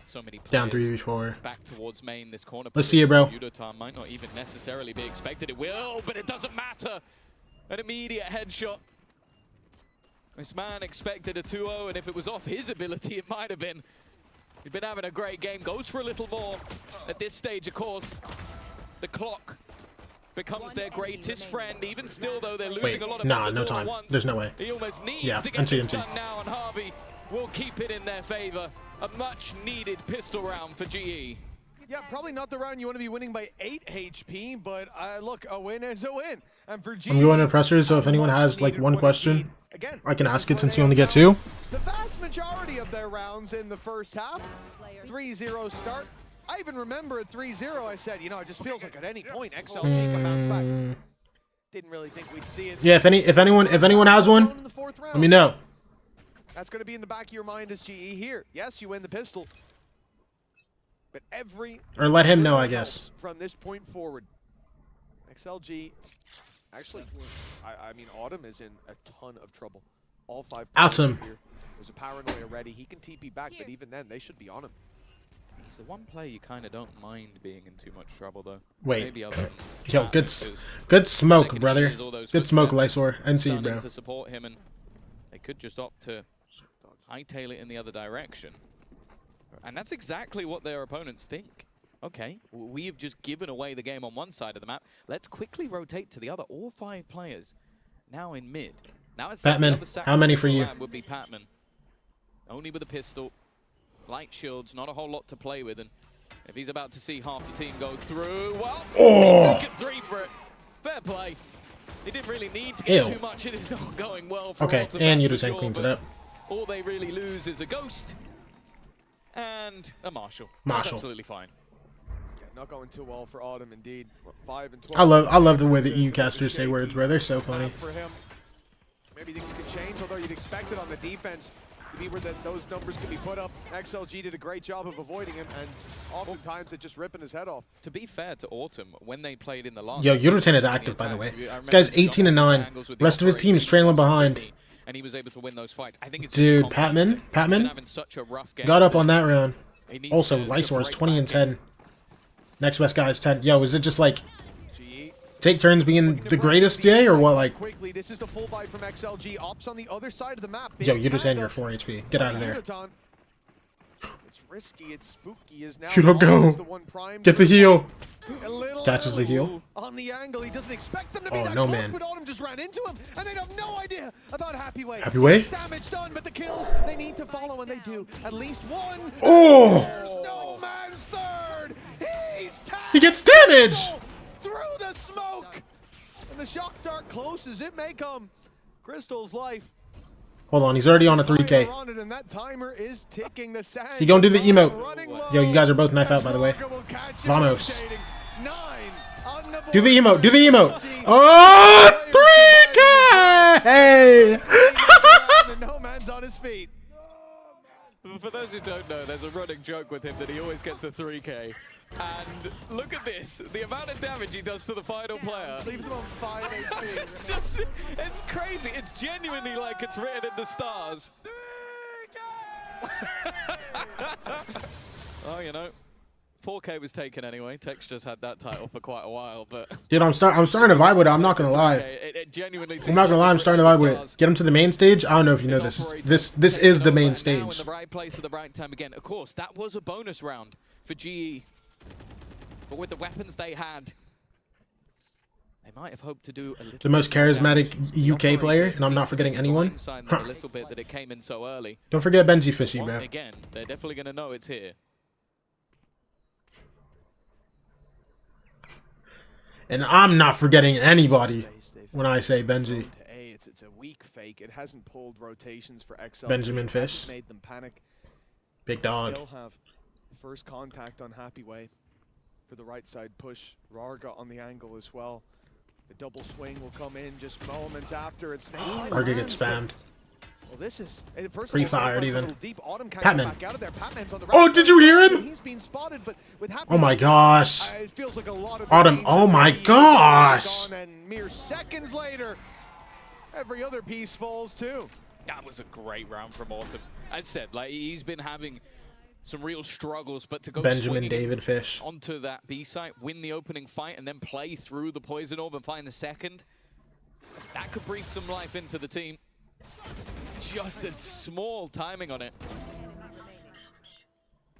Speaker 9: so many
Speaker 6: Down
Speaker 9: players
Speaker 6: 3v4.
Speaker 9: back towards main, this corner.
Speaker 6: Let's see it, bro.
Speaker 9: Udotan might not even necessarily be expected. It will, but it doesn't matter. An immediate headshot. This man expected a 2-0, and if it was off his ability, it might have been. He's been having a great game. Goes for a little more. At this stage, of course, the clock becomes their greatest friend. Even still, though, they're losing a lot of members
Speaker 6: no
Speaker 9: all
Speaker 6: time.
Speaker 9: at once.
Speaker 6: There's no way.
Speaker 9: He almost needs
Speaker 6: Yeah,
Speaker 9: to get this
Speaker 6: NC.
Speaker 9: done now, and Harvey will keep it in their favor. A much-needed pistol round for GE.
Speaker 8: Yeah, probably not the round you want to be winning by 8 HP, but look, a win is a win. And for GE,
Speaker 6: I'm going to pressers, so if anyone has like one question, I can ask it since you only get 2.
Speaker 8: the vast majority of their rounds in the first half, 3-0 start. I even remember at 3-0, I said, you know, it just feels like at any point XLG can bounce back. Didn't really think we'd see it.
Speaker 6: Yeah, if anyone has one, let me know.
Speaker 8: That's going to be in the back of your mind as GE here. Yes, you win the pistol, but
Speaker 6: Or let him know, I guess.
Speaker 8: From this point forward, XLG, actually, I mean, Autumn is in a ton of trouble. All 5
Speaker 6: Autumn.
Speaker 8: here. There's a paranoia ready. He can TP back, but even then, they should be on him.
Speaker 9: He's the one player you kind of don't mind being in too much trouble, though.
Speaker 6: Wait.
Speaker 9: Maybe other than
Speaker 6: Yo,
Speaker 9: that,
Speaker 6: good smoke, brother.
Speaker 9: here's all those
Speaker 6: Good smoke,
Speaker 9: footsteps
Speaker 6: Lysor. NC,
Speaker 9: stunning
Speaker 6: bro.
Speaker 9: to support him, and they could just opt to hightail it in the other direction. And that's exactly what their opponents think. Okay, we have just given away the game on one side of the map. Let's quickly rotate to the other. All 5 players now in mid. Now it's
Speaker 6: Patman, how many for you?
Speaker 9: Would be Patman. Only with a pistol. Light shields, not a whole lot to play with, and if he's about to see half the team go through, well, he's taken 3 for it. Fair play. He didn't really need to get too much. It is not going well for
Speaker 6: Okay,
Speaker 9: Autumn,
Speaker 6: and
Speaker 9: that's for
Speaker 6: Udotan
Speaker 9: sure,
Speaker 6: cleans it
Speaker 9: but
Speaker 6: up.
Speaker 9: all they really lose is a ghost and a Marshall.
Speaker 6: Marshall.
Speaker 9: That's absolutely fine.
Speaker 8: Yeah, not going too well for Autumn, indeed. 5 and 12.
Speaker 6: I love the way that EU casters say words, bro. They're so funny.
Speaker 8: For him, maybe things could change, although you'd expect it on the defense to be where those numbers can be put up. XLG did a great job of avoiding him, and oftentimes it just ripping his head off.
Speaker 9: To be fair to Autumn, when they played in the last...
Speaker 6: Yo, Udotan is active, by the way. This guy's 18 and 9. Rest of his team is trailing behind.
Speaker 9: And he was able to win those fights. I think it's
Speaker 6: Dude, Patman got up on that round. Also, Lysor is 20 and 10. Next best guy is 10. Yo, is it just like take turns being the greatest day, or what? Like,
Speaker 8: quickly, this is the full buy from XLG. Ops on the other side of the map.
Speaker 6: yo, Udotan, you're 4 HP. Get out of there.
Speaker 8: It's risky, it's spooky. Is now
Speaker 6: Udo, go. Get the heal. Catches the heal.
Speaker 8: On the angle, he doesn't expect them to be
Speaker 6: Oh,
Speaker 8: that
Speaker 6: no,
Speaker 8: close,
Speaker 6: man.
Speaker 8: but Autumn just ran into him, and they have no idea about Happyway.
Speaker 6: Happyway?
Speaker 8: Damage done, but the kills, they need to follow, and they do. At least one.
Speaker 6: Oh!
Speaker 8: There's no man's third. He's
Speaker 6: He gets damage!
Speaker 8: through the smoke. And the shock dart closes. It may come. Crystal's life.
Speaker 6: Hold on, he's already on a 3K.
Speaker 8: On it, and that timer is ticking. The sand
Speaker 6: He gonna do the emote. Yo, you guys are both knife out, by the way. Vamos. Do the emote. Do the emote. Oh, 3K!
Speaker 8: No man's on his feet.
Speaker 9: For those who don't know, there's a running joke with him that he always gets a 3K. And look at this, the amount of damage he does to the final player.
Speaker 8: Leaves him on 5 HP.
Speaker 9: It's crazy. It's genuinely like it's written in the stars. Oh, you know, 4K was taken anyway. Tex just had that title for quite a while, but
Speaker 6: Dude, I'm starting to vibe with it. I'm not gonna lie.
Speaker 9: it genuinely
Speaker 6: I'm not gonna lie. I'm starting to vibe with it. Get him to the main stage. I don't know if you know this. This is the main
Speaker 9: now in
Speaker 6: stage.
Speaker 9: the right place at the right time again. Of course, that was a bonus round for GE. But with the weapons they had, they might have hoped to do a little
Speaker 6: The most charismatic UK player, and I'm not forgetting anyone.
Speaker 9: a little bit that it came in so early.
Speaker 6: Don't forget Benji Fishy, bro.
Speaker 9: Again, they're definitely going to know it's here.
Speaker 6: And I'm not forgetting anybody when I say Benji.
Speaker 8: It's a weak fake. It hasn't pulled rotations for XL.
Speaker 6: Benjamin Fish.
Speaker 8: Made them panic.
Speaker 6: Big dog.
Speaker 8: Still have first contact on Happyway for the right side push. Rarga on the angle as well. The double swing will come in just moments after. It's
Speaker 6: Rarga gets spammed.
Speaker 8: Well, this is first
Speaker 6: Pre-fired even.
Speaker 8: Deep. Autumn can't
Speaker 6: Patman.
Speaker 8: get back out of there. Patman's on the
Speaker 6: Oh, did you hear him?
Speaker 8: He's being spotted, but with
Speaker 6: Oh my gosh.
Speaker 8: it feels like a lot of
Speaker 6: Autumn, oh my gosh.
Speaker 8: and mere seconds later, every other piece falls too.
Speaker 9: That was a great round from Autumn. As said, like he's been having some real struggles, but to go
Speaker 6: Benjamin David Fish
Speaker 9: onto that B site, win the opening fight, and then play through the Poison Orb and find the second, that could breathe some life into the team. Just a small timing on it.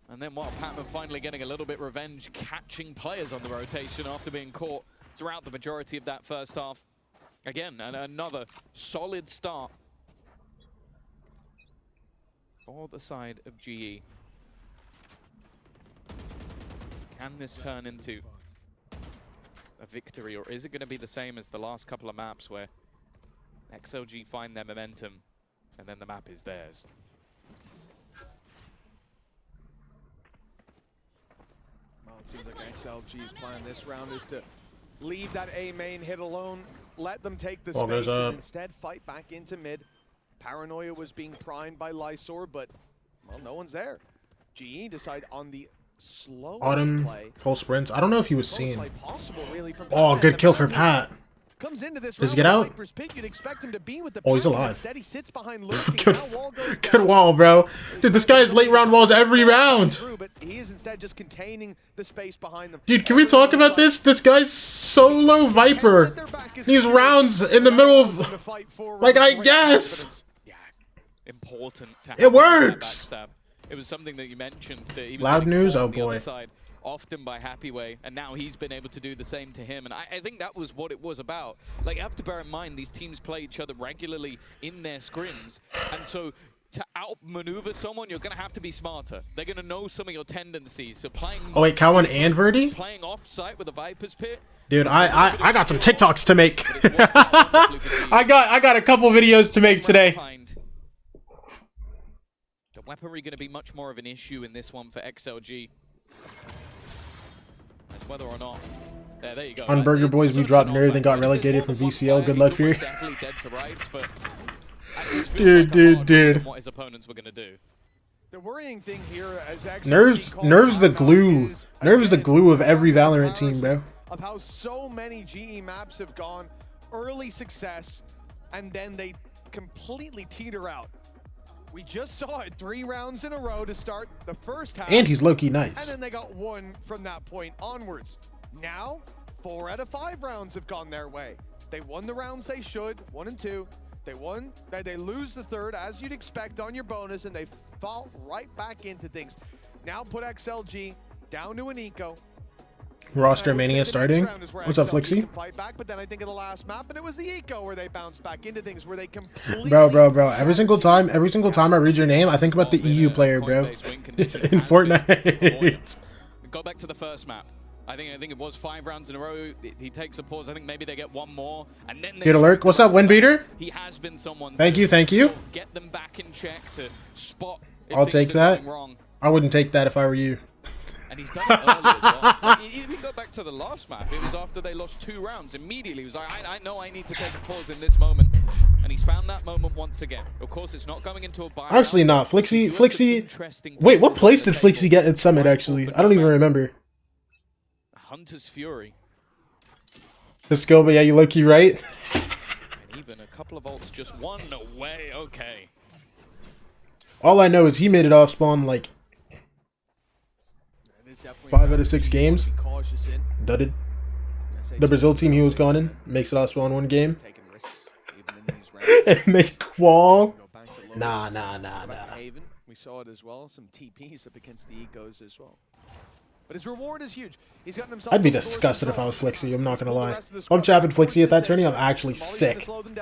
Speaker 9: And then while Patman finally getting a little bit revenge, catching players on the rotation after being caught throughout the majority of that first half. Again, another solid start for the side of GE. Can this turn into a victory, or is it going to be the same as the last couple of maps where XLG find their momentum and then the map is theirs?
Speaker 8: Well, it seems like XLG's plan this round is to leave that A main hit alone, let them take the space, and instead fight back into mid. Paranoia was being primed by Lysor, but, well, no one's there. GE decide on the slowest
Speaker 6: Autumn
Speaker 8: play.
Speaker 6: full sprints. I don't know if he was seen.
Speaker 8: Really,
Speaker 6: Oh, good kill for Pat.
Speaker 8: Comes into this
Speaker 6: Does he get out?
Speaker 8: You'd expect him to be with the
Speaker 6: Oh, he's alive.
Speaker 8: Instead, he sits behind
Speaker 6: Good wall, bro. Dude, this guy's late round walls every round.
Speaker 8: But he is instead just containing the space behind them.
Speaker 6: Dude, can we talk about this? This guy's solo Viper. These rounds in the middle of, like, I guess.
Speaker 9: Yeah, important.
Speaker 6: It works.
Speaker 9: It was something that you mentioned. That he was
Speaker 6: Loud news?
Speaker 9: on
Speaker 6: Oh,
Speaker 9: the other
Speaker 6: boy.
Speaker 9: side, often by Happyway, and now he's been able to do the same to him. And I think that was what it was about. Like, you have to bear in mind, these teams play each other regularly in their scrims. And so to outmaneuver someone, you're going to have to be smarter. They're going to know some of your tendencies. So playing...
Speaker 6: Oh, wait, Cowan and Verdi?
Speaker 9: Playing off-site with a Viper's Pit.
Speaker 6: Dude, I got some TikToks to make. I got a couple videos to make today.
Speaker 9: The weaponry going to be much more of an issue in this one for XLG. As whether or not. There you go.
Speaker 6: On Burger Boys, we dropped Nerd and got relegated from VCL. Good luck for you.
Speaker 9: Definitely dead to rights, but
Speaker 6: Dude.
Speaker 9: What his opponents were going to do.
Speaker 8: The worrying thing here as
Speaker 6: Nerves the glue. Nerves the glue of every Valorant team, bro.
Speaker 8: Of how so many GE maps have gone early success, and then they completely teeter out. We just saw it 3 rounds in a row to start the first half.
Speaker 6: And he's low-key nice.
Speaker 8: And then they got 1 from that point onwards. Now, 4 out of 5 rounds have gone their way. They won the rounds they should, 1 and 2. They lose the 3rd, as you'd expect on your bonus, and they fall right back into things. Now put XLG down to an eco.
Speaker 6: Roster Mania starting. What's up, Flixie?
Speaker 8: Fight back, but then I think of the last map, and it was the eco where they bounced back into things where they completely...
Speaker 6: Bro. Every single time I read your name, I think about the EU player, bro. In Fortnite.
Speaker 9: Go back to the first map. I think it was 5 rounds in a row. He takes a pause. I think maybe they get 1 more, and then
Speaker 6: Here to lurk. What's up, Windbeater?
Speaker 9: He has been someone.
Speaker 6: Thank you.
Speaker 9: Get them back in check to spot.
Speaker 6: I'll take that. I wouldn't take that if I were you.
Speaker 9: And he's done it early as well. Like, if you go back to the last map, it was after they lost 2 rounds. Immediately, he was like, I know I need to take a pause in this moment. And he's found that moment once again. Of course, it's not going into a buy.
Speaker 6: Actually, not. Flixie. Wait, what place did Flixie get at Summit, actually? I don't even remember.
Speaker 9: Hunter's Fury.
Speaker 6: The skill, but yeah, you low-key right.
Speaker 9: And even a couple of ults just 1 away. Okay.
Speaker 6: All I know is he made it off spawn like 5 out of 6 games. Dudded. The Brazil team he was gone in makes it off spawn 1 game. And they qual. Nah.
Speaker 8: We saw it as well. Some TPs up against the ecos as well. But his reward is huge. He's gotten himself.
Speaker 6: I'd be disgusted if I was Flixie, I'm not gonna lie. If I'm chapping Flixie at that tourney, I'm actually sick. Blind?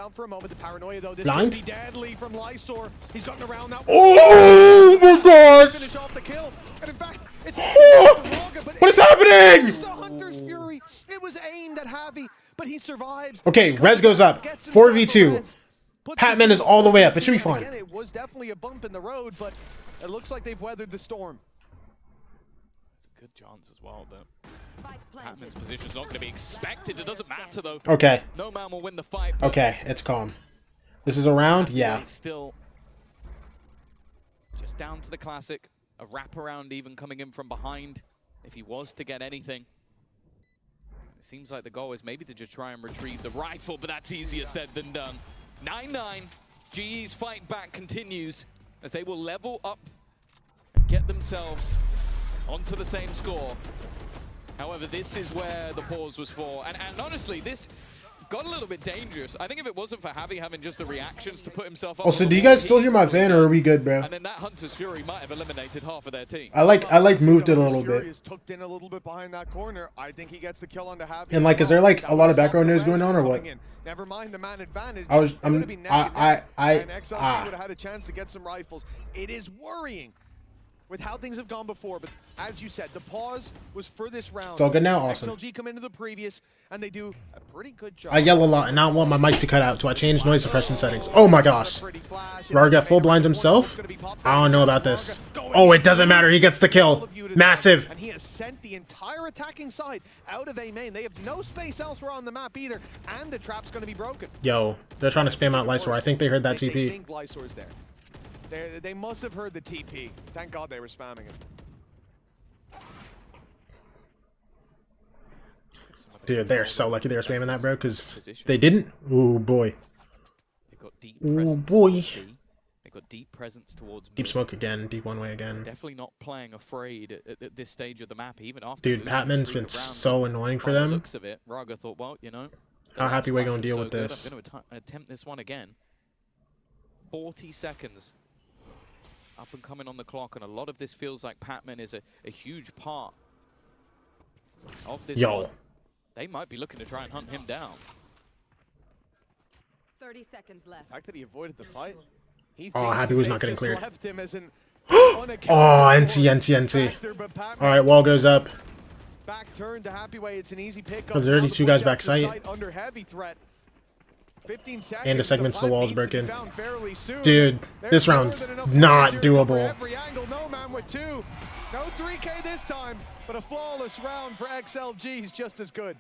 Speaker 6: Oh my gosh! What is happening?
Speaker 8: It was aimed at Javi, but he survives.
Speaker 6: Okay, res goes up. 4v2. Patman is all the way up. It should be fine.
Speaker 8: It was definitely a bump in the road, but it looks like they've weathered the storm.
Speaker 9: Good chance as well, but Patman's position's not going to be expected. It doesn't matter, though.
Speaker 6: Okay.
Speaker 9: No man will win the fight.
Speaker 6: Okay, it's calm. This is a round? Yeah.
Speaker 9: Still just down to the classic. A wraparound even coming in from behind if he was to get anything. It seems like the goal is maybe to just try and retrieve the rifle, but that's easier said than done. 9-9. GE's fight back continues as they will level up get themselves onto the same score. However, this is where the pause was for. And honestly, this got a little bit dangerous. I think if it wasn't for Javi having just the reactions to put himself up.
Speaker 6: Also, do you guys still hear my fan, or are we good, bro?
Speaker 9: And then that Hunter's Fury might have eliminated half of their team.
Speaker 6: I like moved it a little bit.
Speaker 8: Is tucked in a little bit behind that corner. I think he gets the kill on the Javi.
Speaker 6: And like, is there like a lot of background noise going on, or what?
Speaker 8: Never mind the man advantage.
Speaker 6: XLG
Speaker 8: would have had a chance to get some rifles. It is worrying with how things have gone before, but as you said, the pause was for this round.
Speaker 6: It's all good now, awesome.
Speaker 8: XLG come into the previous, and they do a pretty good job.
Speaker 6: I yell a lot and I don't want my mic to cut out, so I changed noise suppression settings. Oh my gosh. Rarga full blinds himself? I don't know about this. Oh, it doesn't matter. He gets the kill. Massive.
Speaker 8: And he has sent the entire attacking side out of A main. They have no space elsewhere on the map either, and the trap's going to be broken.
Speaker 6: Yo, they're trying to spam out Lysor. I think they heard that
Speaker 8: They
Speaker 6: TP.
Speaker 8: think Lysor's there. They must have heard the TP. Thank God they were spamming it.
Speaker 6: Dude, they're so lucky they were spamming that, bro, because they didn't. Ooh, boy. Ooh, boy.
Speaker 9: They got deep presence towards
Speaker 6: Deep smoke again, deep one way again.
Speaker 9: Definitely not playing afraid at this stage of the map, even after.
Speaker 6: Dude, Patman's been so annoying for them.
Speaker 9: Looks of it, Raga thought, well, you know,
Speaker 6: how happy we gonna deal with this?
Speaker 9: I'm gonna attempt this one again. 40 seconds up and coming on the clock, and a lot of this feels like Patman is a huge part of this.
Speaker 6: Yo.
Speaker 9: One. They might be looking to try and hunt him down.
Speaker 15: 30 seconds left.
Speaker 8: The fact that he avoided the fight.
Speaker 6: Oh, happy was not getting cleared.
Speaker 8: Left him as an
Speaker 6: Oh, NT. Alright, wall goes up.
Speaker 8: Back turn to Happy Way. It's an easy pick.
Speaker 6: There's already two guys back site.
Speaker 8: Under heavy threat. 15 seconds.
Speaker 6: And the segments the walls broken. Dude, this round's not doable.
Speaker 8: Every angle, no man with two. No 3K this time, but a flawless round for XLG is just as good.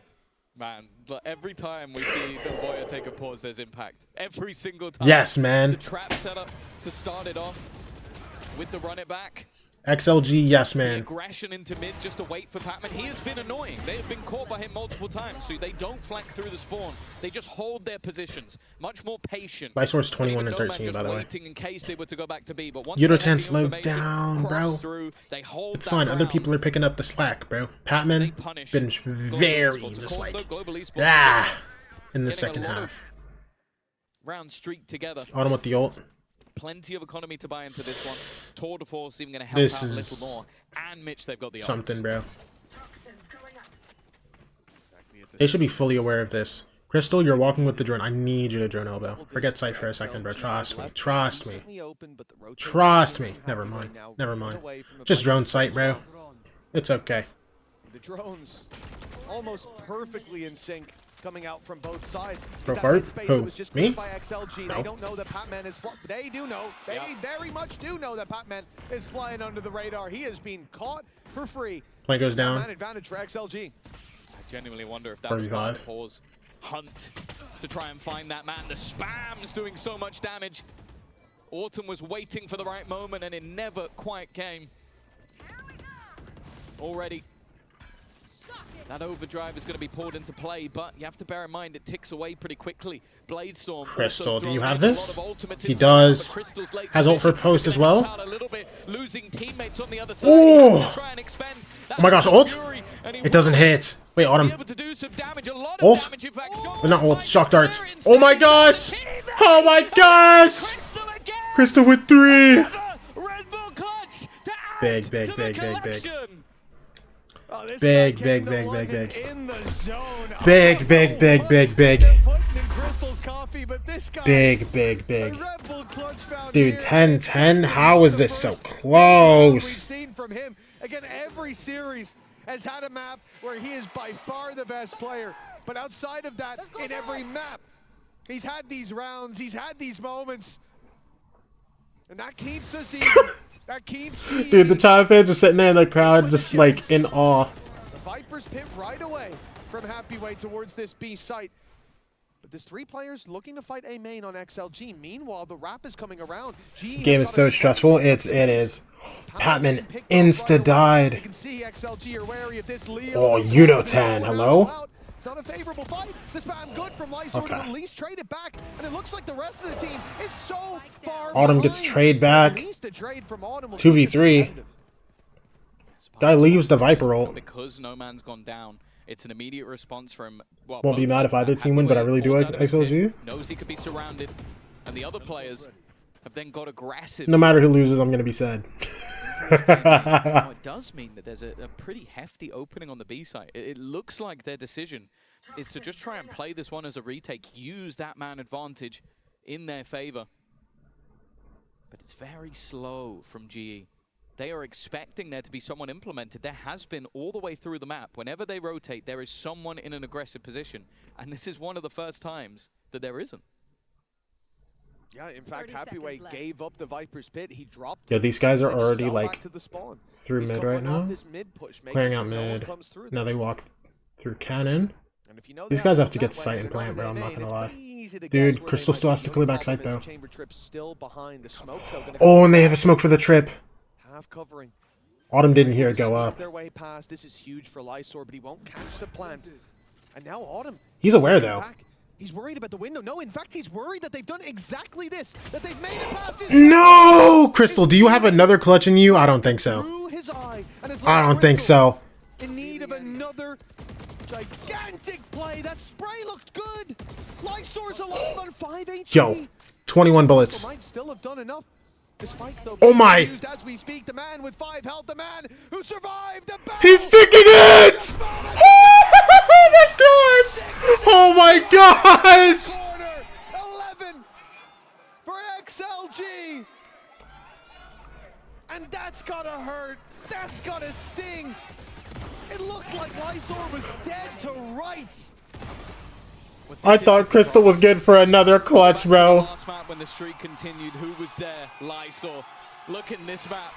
Speaker 9: Man, every time we see the Voya take a pause, there's impact. Every single time.
Speaker 6: Yes, man.
Speaker 9: The trap set up to start it off with the run it back.
Speaker 6: XLG, yes,
Speaker 9: The
Speaker 6: man.
Speaker 9: aggression into mid just to wait for Patman. He has been annoying. They have been caught by him multiple times, so they don't flank through the spawn. They just hold their positions. Much more patient.
Speaker 6: Lysor's 21 and 13, by the way.
Speaker 9: Waiting in case they were to go back to B, but once
Speaker 6: Udotan slowed down, bro. It's fine. Other people are picking up the slack, bro. Patman been very just like in the second half.
Speaker 9: Round streak together.
Speaker 6: Autumn with the ult.
Speaker 9: Plenty of economy to buy into this one. Tour de Force even going to help out a little more. And Mitch, they've got the
Speaker 6: something, bro. They should be fully aware of this. Crystal, you're walking with the drone. I need you to drone elbow. Forget sight for a second, bro. Trust me. Trust me. Trust me. Never mind. Never mind. Just drone sight, bro. It's okay.
Speaker 8: The drones almost perfectly in sync. Coming out from both sides.
Speaker 6: Who? Me?
Speaker 8: By XLG.
Speaker 6: No.
Speaker 8: They don't know that Patman is. They do know. They very much do know that Patman is flying under the radar. He is being caught for free.
Speaker 6: Plane goes down.
Speaker 8: Man advantage for XLG.
Speaker 9: I genuinely wonder if that was part of the pause hunt to try and find that man. The spam's doing so much damage. Autumn was waiting for the right moment, and it never quite came. Already. That overdrive is going to be poured into play, but you have to bear in mind it ticks away pretty quickly. Bladestorm.
Speaker 6: Crystal, do you have this? He does. Has ult for post as well. Oh! Oh my gosh, ult? It doesn't hit. Wait, Autumn. Ult? But not ult, shock darts. Oh my gosh! Oh my gosh! Crystal with 3! Big. Big. Dude, 10-10? How is this so close?
Speaker 8: We've seen from him. Again, every series has had a map where he is by far the best player. But outside of that, in every map, he's had these rounds, he's had these moments. And that keeps us even. That keeps GE.
Speaker 6: Dude, the China fans are sitting there in the crowd just like in awe.
Speaker 8: The Vipers pit right away from Happy Way towards this B site. But there's 3 players looking to fight A main on XLG. Meanwhile, the wrap is coming around.
Speaker 6: This game is so stressful. It is. Patman insta died.
Speaker 8: You can see XLG are wary of this Leo.
Speaker 6: Oh, Udotan, hello?
Speaker 8: It's not a favorable fight. The spam good from Lysor to at least trade it back, and it looks like the rest of the team is so far
Speaker 6: Autumn
Speaker 8: behind.
Speaker 6: gets trade back.
Speaker 8: At least a trade from Autumn will
Speaker 6: 2v3. Guy leaves the Viper ult.
Speaker 9: Because No Man's gone down, it's an immediate response from. Well,
Speaker 6: Won't be mad if either team win, but I really do like XLG.
Speaker 9: Knows he could be surrounded, and the other players have then got aggressive.
Speaker 6: No matter who loses, I'm gonna be sad.
Speaker 9: Now, it does mean that there's a pretty hefty opening on the B side. It looks like their decision is to just try and play this one as a retake, use that man advantage in their favor. But it's very slow from GE. They are expecting there to be someone implemented. There has been all the way through the map. Whenever they rotate, there is someone in an aggressive position. And this is one of the first times that there isn't.
Speaker 8: Yeah, in fact, Happyway gave up the Viper's pit. He dropped.
Speaker 6: Yo, these guys are
Speaker 8: and just
Speaker 6: already
Speaker 8: fell
Speaker 6: like
Speaker 8: back to the spawn.
Speaker 6: through
Speaker 8: He's
Speaker 6: mid
Speaker 8: covering
Speaker 6: right now,
Speaker 8: off this mid push, making
Speaker 6: clearing
Speaker 8: sure
Speaker 6: out
Speaker 8: no one
Speaker 6: mid.
Speaker 8: comes through
Speaker 6: Now
Speaker 8: there.
Speaker 6: they walk through cannon.
Speaker 8: And if you know
Speaker 6: These guys have to get sight and plant, bro. I'm not gonna lie. Dude, Crystal still has to clear back sight though.
Speaker 8: Chamber trip still behind the smoke, though, gonna
Speaker 6: Oh, and they have a smoke for the trip.
Speaker 8: half covering.
Speaker 6: Autumn didn't hear it go
Speaker 8: Sweep
Speaker 6: up.
Speaker 8: Their way past. This is huge for Lysor, but he won't catch the plant. And now Autumn.
Speaker 6: He's aware
Speaker 8: sweeping
Speaker 6: though.
Speaker 8: back. He's worried about the window. No, in fact, he's worried that they've done exactly this. That they've made it past his
Speaker 6: No, Crystal, do you have another clutch in you? I don't think so.
Speaker 8: through his eye. And it's
Speaker 6: I
Speaker 8: like
Speaker 6: don't think
Speaker 8: Crystal
Speaker 6: so.
Speaker 8: in need of another gigantic play. That spray looked good. Lysor's alive on 5 HP.
Speaker 6: Yo, 21 bullets.
Speaker 8: Might still have done enough. Despite though
Speaker 6: Oh my.
Speaker 8: used as we speak, the man with 5 health, the man who survived the battle.
Speaker 6: He's sinking it! Oh my gosh! Oh my gosh!
Speaker 8: 11 for XLG. And that's gotta hurt. That's gotta sting. It looked like Lysor was dead to rights.
Speaker 6: I thought Crystal was good for another clutch, bro.
Speaker 9: Last map when the streak continued, who was there? Lysor. Look in this map.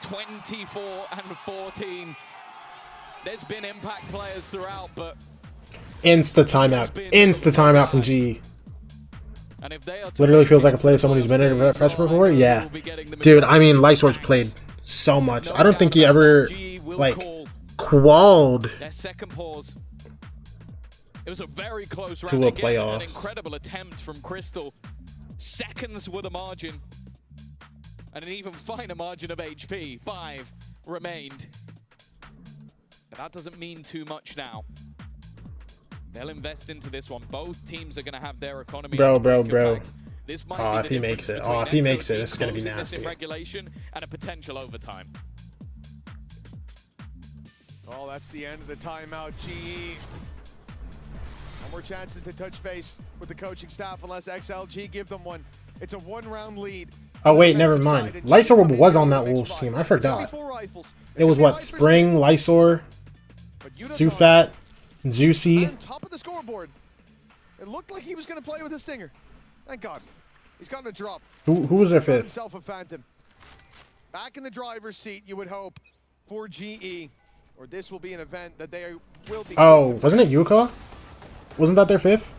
Speaker 9: 24 and 14. There's been impact players throughout, but
Speaker 6: Insta timeout. Insta timeout from GE.
Speaker 9: and if they are
Speaker 6: Literally feels like a player someone who's been in a pressure before. Yeah. Dude, I mean, Lysor's played so much. I don't think he ever, like, qualled
Speaker 9: their second pause. It was a very close
Speaker 6: to
Speaker 9: round.
Speaker 6: a
Speaker 9: Again,
Speaker 6: playoff.
Speaker 9: an incredible attempt from Crystal. Seconds with a margin. And an even finer margin of HP. 5 remained. But that doesn't mean too much now. They'll invest into this one. Both teams are going to have their economy.
Speaker 6: Bro.
Speaker 9: This might
Speaker 6: Oh,
Speaker 9: be
Speaker 6: if he makes it. Oh, if he makes it, it's going to be
Speaker 9: closing this in
Speaker 6: nasty.
Speaker 9: regulation and a potential overtime.
Speaker 8: Oh, that's the end of the timeout, GE. No more chances to touch base with the coaching staff unless XLG give them one. It's a 1-round lead.
Speaker 6: Oh, wait, never mind. Lysor was on that Wolves team. I forgot. It was what? Spring, Lysor, Zufat, Zusi.
Speaker 8: On top of the scoreboard. It looked like he was going to play with a stinger. Thank God. He's gotten a drop.
Speaker 6: Who was their
Speaker 8: He's got
Speaker 6: fifth?
Speaker 8: himself a phantom. Back in the driver's seat, you would hope, for GE. Or this will be an event that they will be.
Speaker 6: Oh, wasn't it Yuka? Wasn't that their fifth?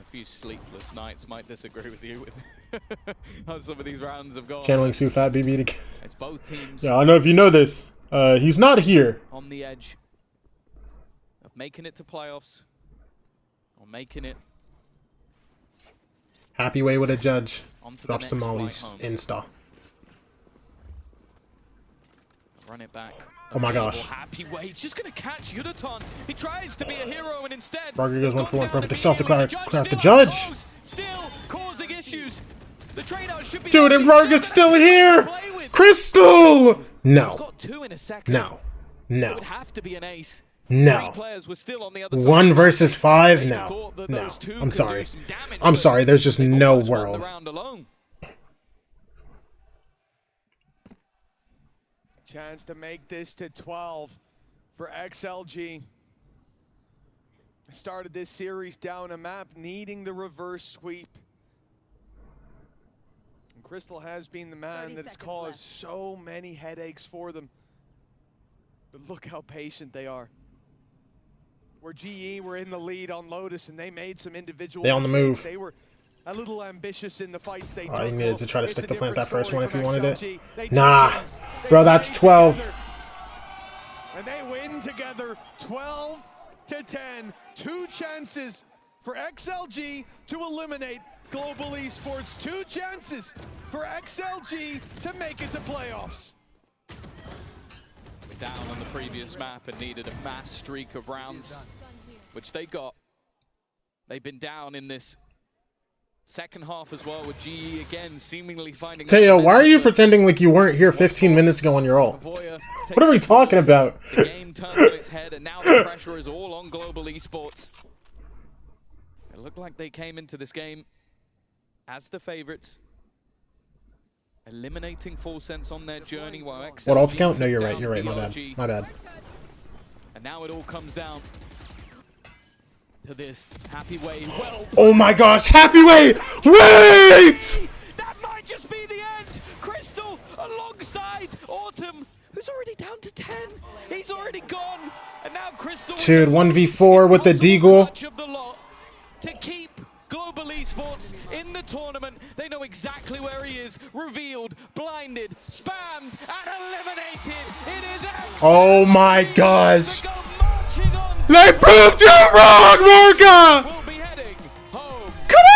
Speaker 9: A few sleepless nights might disagree with you with how some of these rounds have gone.
Speaker 6: Channeling Sufat BB to.
Speaker 9: It's both teams.
Speaker 6: Yeah, I don't know if you know this. He's not here.
Speaker 9: On the edge of making it to playoffs or making it.
Speaker 6: Happy way with a judge.
Speaker 9: Onto the
Speaker 6: Drop
Speaker 9: next
Speaker 6: some
Speaker 9: flight
Speaker 6: mollies.
Speaker 9: home.
Speaker 6: Insta.
Speaker 9: Run it back.
Speaker 6: Oh my gosh.
Speaker 9: Happy way. He's just going to catch Yudaton. He tries to be a hero and instead.
Speaker 6: Barker goes 1 for 1. Perfect assault to clear out the judge.
Speaker 9: Still causing issues. The tradeout should be.
Speaker 6: Dude, and Barker's still here. Crystal. No.
Speaker 9: Got 2 in a second.
Speaker 6: No.
Speaker 9: It
Speaker 6: No.
Speaker 9: would have to be an ace.
Speaker 6: No.
Speaker 9: 3 players were still on the other side.
Speaker 6: 1 versus 5? No. No. I'm sorry. I'm sorry. There's just no world.
Speaker 8: Chance to make this to 12 for XLG. Started this series down a map, needing the reverse sweep. And Crystal has been the man that's caused so many headaches for them. But look how patient they are. Where GE were in the lead on Lotus and they made some individual
Speaker 6: They on the
Speaker 8: mistakes.
Speaker 6: move.
Speaker 8: They were a little ambitious in the fights they took.
Speaker 6: Oh, you needed to try to
Speaker 8: It's
Speaker 6: stick
Speaker 8: a
Speaker 6: the plant that
Speaker 8: different
Speaker 6: first one if you
Speaker 8: story
Speaker 6: wanted
Speaker 8: from
Speaker 6: it.
Speaker 8: XLG. They
Speaker 6: Nah.
Speaker 8: took it. They
Speaker 6: Bro, that's
Speaker 8: played
Speaker 6: 12.
Speaker 8: together. And they win together 12-10. 2 chances for XLG to eliminate Global Esports. 2 chances for XLG to make it to playoffs.
Speaker 9: down on the previous map and needed a mass streak of rounds, which they got. They've been down in this second half as well, with GE again seemingly finding...
Speaker 6: Teo, why are you pretending like you weren't here 15 minutes ago on your ult? What are we talking about?
Speaker 9: The game turns on its head, and now the pressure is all on global esports. It looked like they came into this game as the favorites, eliminating Full Sense on their journey while XLG...
Speaker 6: What ult count? No, you're right. You're right. My bad. My bad.
Speaker 9: And now it all comes down to this Happy Wave. Well,
Speaker 6: oh my gosh, Happy Wave! Wait!
Speaker 9: That might just be the end. Crystal alongside Autumn, who's already down to 10. He's already gone. And now Crystal...
Speaker 6: Dude, 1v4 with the Deagle.
Speaker 9: To keep global esports in the tournament. They know exactly where he is. Revealed, blinded, spammed, and eliminated. It is XLG.
Speaker 6: Oh my gosh. They proved you wrong, Morga!
Speaker 9: We'll be heading home.
Speaker 6: Come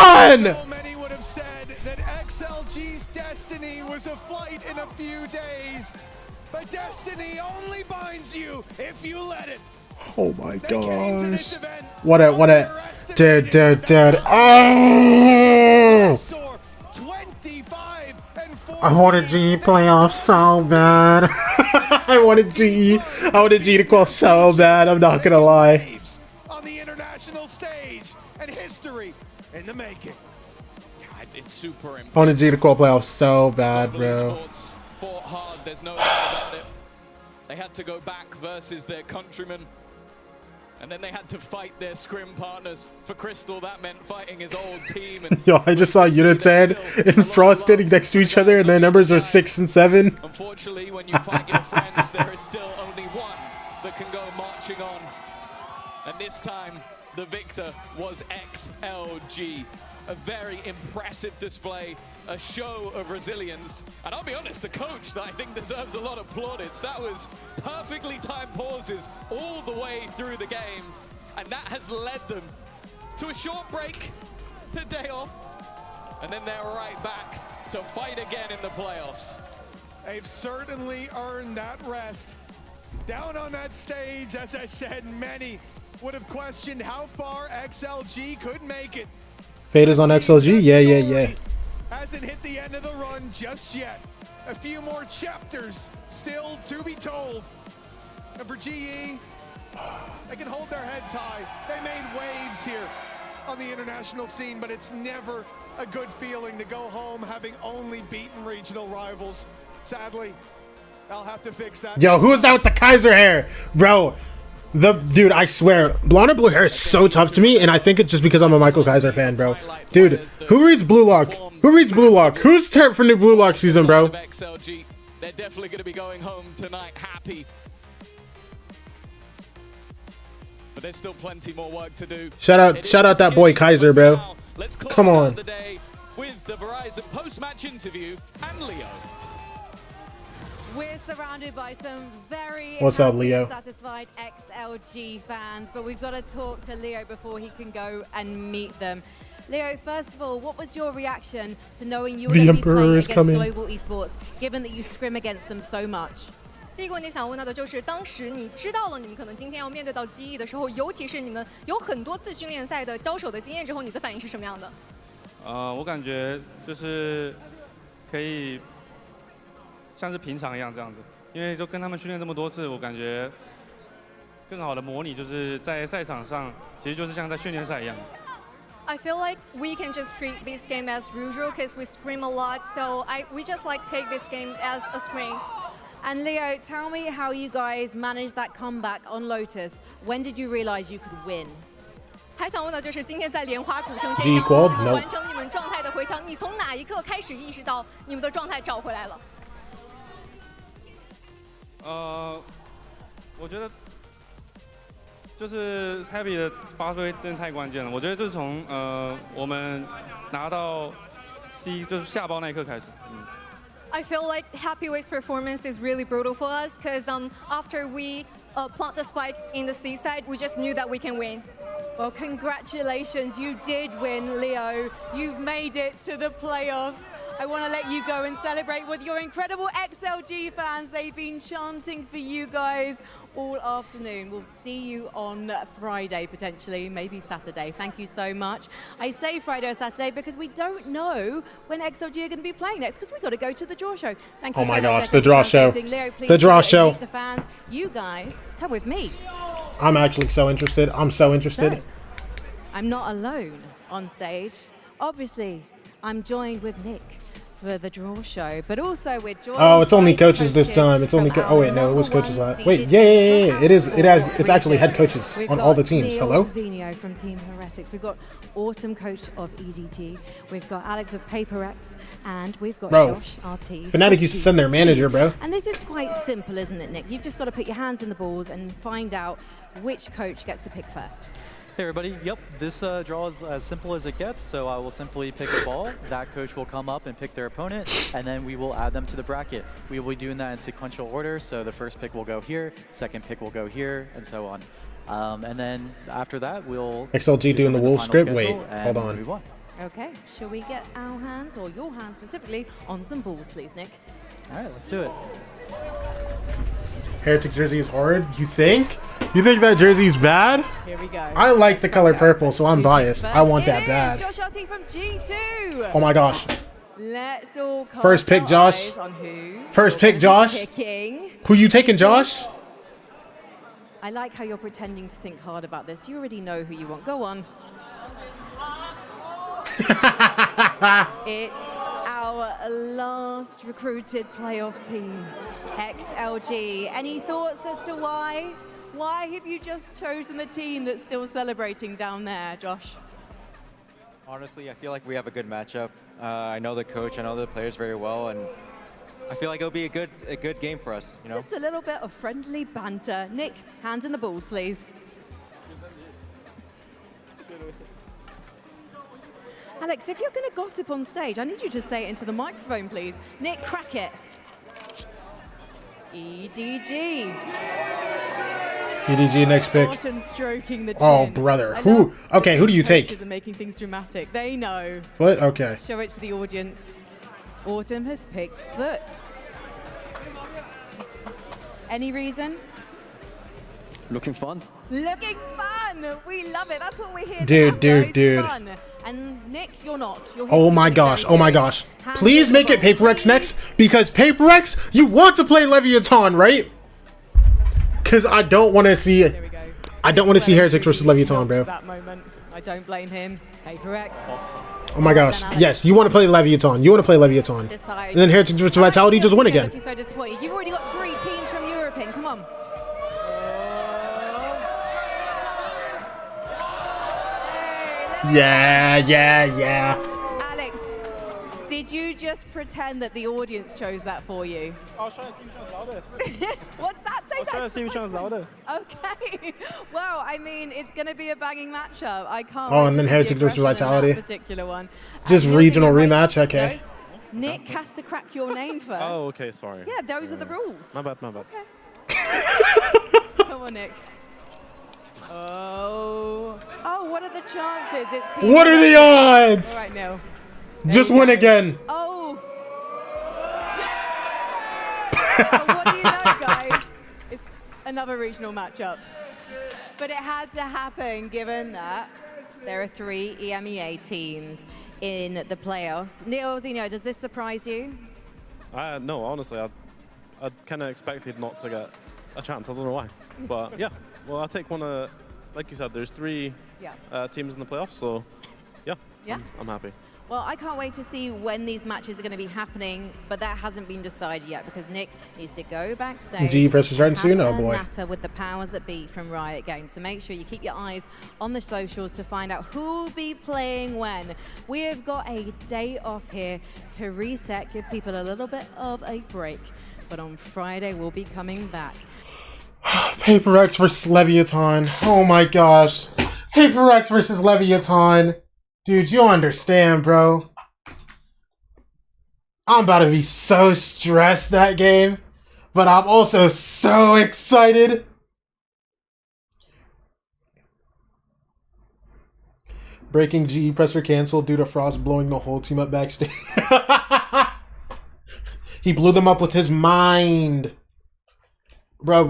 Speaker 6: on!
Speaker 8: So many would have said that XLG's destiny was a flight in a few days. But destiny only binds you if you let it.
Speaker 6: Oh my gosh. What a dude. Oh! I wanted GE playoffs so bad. I wanted GE to call so bad, I'm not gonna lie.
Speaker 8: On the international stage and history in the making.
Speaker 9: God, it's super important.
Speaker 6: I wanted GE to call playoffs so bad, bro.
Speaker 9: Fought hard, there's no doubt about it. They had to go back versus their countrymen. And then they had to fight their scrim partners. For Crystal, that meant fighting his old team. And
Speaker 6: yo, I just saw United and Frost standing next to each other, and their numbers are 6 and 7.
Speaker 9: Unfortunately, when you fight your friends, there is still only one that can go marching on. And this time, the victor was XLG. A very impressive display, a show of resilience. And I'll be honest, the coach that I think deserves a lot of plaudits. That was perfectly timed pauses all the way through the games. And that has led them to a short break, the day off. And then they're right back to fight again in the playoffs.
Speaker 8: They've certainly earned that rest. Down on that stage, as I said, many would have questioned how far XLG could make it.
Speaker 6: Fade is on XLG? Yeah.
Speaker 8: Hasn't hit the end of the run just yet. A few more chapters still to be told. And for GE, they can hold their heads high. They made waves here on the international scene, but it's never a good feeling to go home having only beaten regional rivals. Sadly, I'll have to fix that.
Speaker 6: Yo, who's that with the Kaiser hair? Bro, dude, I swear, blonde and blue hair is so tough to me, and I think it's just because I'm a Michael Kaiser fan, bro. Dude, who reads Blue Lock? Who reads Blue Lock? Who's turf for new Blue Lock season, bro?
Speaker 9: XLG, they're definitely going to be going home tonight happy. But there's still plenty more work to do.
Speaker 6: Shout out that boy Kaiser, bro. Come on.
Speaker 9: The day with the Verizon post-match interview and Leo.
Speaker 19: We're surrounded by some very
Speaker 16: satisfied XLG fans, but we've got to talk to Leo before he can go and meet them. Leo, first of all, what was your reaction to knowing you were going to be playing against global esports, given that you scrim against them so much?
Speaker 20: 第一个问题想问到的就是，当时你知道了你们可能今天要面对到GE的时候，尤其是你们有很多次训练赛的交手的经验之后，你的反应是什么样的？
Speaker 21: 我感觉就是可以像是平常一样这样子，因为就跟他们训练这么多次，我感觉更好的模拟就是在赛场上，其实就是像在训练赛一样。
Speaker 20: I feel like we can just treat this game as usual because we scrim a lot, so we just like take this game as a scrim.
Speaker 16: And Leo, tell me how you guys managed that comeback on Lotus. When did you realize you could win?
Speaker 20: 还想问的就是今天在莲花古城这一场完成你们状态的回调，你从哪一刻开始意识到你们的状态找回来了？
Speaker 21: 我觉得就是 Happy 的发挥真的太关键了。我觉得这是从我们拿到 C 就是下包那一刻开始。
Speaker 20: I feel like Happy Wave's performance is really brutal for us because after we plant the spike in the C side, we just knew that we can win.
Speaker 19: Well, congratulations. You did win, Leo. You've made it to the playoffs. I want to let you go and celebrate with your incredible XLG fans. They've been chanting for you guys all afternoon. We'll see you on Friday, potentially, maybe Saturday. Thank you so much. I say Friday or Saturday because we don't know when XLG are going to be playing next because we've got to go to the draw show. Thank you so much.
Speaker 6: Oh my gosh, the draw show.
Speaker 19: Leo, please
Speaker 6: The draw show.
Speaker 19: meet the fans. You guys, come with me.
Speaker 6: I'm actually so interested. I'm so interested.
Speaker 19: So, I'm not alone on stage. Obviously, I'm joined with Nick for the draw show, but also we're joined.
Speaker 6: Oh, it's only
Speaker 19: by
Speaker 6: coaches this time. It's only. Oh wait, no, it was coaches last. Wait, yeah. It is. It's actually head coaches on all the teams.
Speaker 19: Neil
Speaker 6: Hello.
Speaker 19: Zinio from Team Heretics. We've got Autumn, coach of EDG. We've got Alex of PaperX, and we've got
Speaker 6: Bro,
Speaker 19: Josh, RT.
Speaker 6: Fnatic used to send their manager, bro.
Speaker 19: And this is quite simple, isn't it, Nick? You've just got to put your hands in the balls and find out which coach gets to pick first.
Speaker 7: Hey everybody, yep, this draw is as simple as it gets, so I will simply pick a ball, that coach will come up and pick their opponent, and then we will add them to the bracket. We will be doing that in sequential order, so the first pick will go here, second pick will go here, and so on. And then after that, we'll...
Speaker 6: XLG doing the Wolf script? Wait, hold on.
Speaker 7: Move on.
Speaker 19: Okay, shall we get our hands, or your hands specifically, on some balls, please, Nick?
Speaker 7: All right, let's do it.
Speaker 6: Heretic jersey is hard. You think? You think that jersey's bad?
Speaker 19: Here we go.
Speaker 6: I like the color purple, so I'm biased. I want that bad.
Speaker 19: Josh RT from G2.
Speaker 6: Oh my gosh.
Speaker 19: Let's all
Speaker 6: First pick, Josh. First pick, Josh. Who you taking, Josh?
Speaker 19: I like how you're pretending to think hard about this. You already know who you want. Go on. It's our last recruited playoff team, XLG. Any thoughts as to why? Why have you just chosen the team that's still celebrating down there, Josh?
Speaker 12: Honestly, I feel like we have a good matchup. I know the coach, I know the players very well, and I feel like it'll be a good game for us. You know.
Speaker 19: Just a little bit of friendly banter. Nick, hands in the balls, please. Alex, if you're going to gossip on stage, I need you to say it into the microphone, please. Nick, crack it. EDG.
Speaker 6: EDG next pick.
Speaker 19: Autumn stroking the chin.
Speaker 6: Oh, brother. Who? Okay, who do you take?
Speaker 19: Coaches are making things dramatic. They know.
Speaker 6: What? Okay.
Speaker 19: Show it to the audience. Autumn has picked FUT. Any reason?
Speaker 12: Looking fun.
Speaker 19: Looking fun! We love it. That's what we're here
Speaker 6: Dude,
Speaker 19: to have,
Speaker 6: dude.
Speaker 19: Fun. And Nick, you're not. You're
Speaker 6: Oh my gosh. Oh my gosh. Please make it PaperX next, because PaperX, you want to play Leviathan, right? Because I don't want to see it. I don't want to see Heretics versus Leviathan, bro.
Speaker 19: That moment. I don't blame him. PaperX.
Speaker 6: Oh my gosh. Yes, you want to play Leviathan. You want to play Leviathan.
Speaker 19: Decide.
Speaker 6: And then Heretics versus Vitality just win again.
Speaker 19: Looking so disappointed. You've already got 3 teams from Europe in. Come on.
Speaker 6: Yeah.
Speaker 19: Alex, did you just pretend that the audience chose that for you?
Speaker 13: I was trying to see which one's louder.
Speaker 19: What's that? Say
Speaker 13: I was trying to see which one's louder.
Speaker 19: Okay. Well, I mean, it's going to be a banging matchup. I can't.
Speaker 6: Oh,
Speaker 19: wait
Speaker 6: and
Speaker 19: to
Speaker 6: then
Speaker 19: see
Speaker 6: Heretics
Speaker 19: the
Speaker 6: versus
Speaker 19: aggression in
Speaker 6: Vitality.
Speaker 19: that particular one.
Speaker 6: Just
Speaker 19: Neil
Speaker 6: regional
Speaker 19: Zinio,
Speaker 6: rematch. Okay.
Speaker 19: no, Nick has to crack your name first.
Speaker 13: Oh, okay, sorry.
Speaker 19: Yeah, those are the rules.
Speaker 13: My bad.
Speaker 19: Come on, Nick. Oh, what are the chances? It's team
Speaker 6: What are the odds?
Speaker 19: All right, Neil.
Speaker 6: Just win again.
Speaker 19: Oh. What do you know, guys? It's another regional matchup. But it had to happen given that there are 3 EMEA teams in the playoffs. Neil Zinio, does this surprise you?
Speaker 13: No, honestly, I kind of expected not to get a chance. I don't know why. But yeah, well, I'll take one. Like you said, there's 3 teams in the playoffs, so yeah, I'm happy.
Speaker 19: Well, I can't wait to see when these matches are going to be happening, but that hasn't been decided yet because Nick needs to go backstage.
Speaker 6: G press is starting soon. Oh boy.
Speaker 19: Matter with the powers that be from Riot Games. So make sure you keep your eyes on the socials to find out who'll be playing when. We have got a day off here to reset, give people a little bit of a break. But on Friday, we'll be coming back.
Speaker 6: PaperX versus Leviathan. Oh my gosh. PaperX versus Leviathan. Dude, you don't understand, bro. I'm about to be so stressed that game, but I'm also so excited. Breaking GE presser canceled due to Frost blowing the whole team up backstage. He blew them up with his mind. Bro.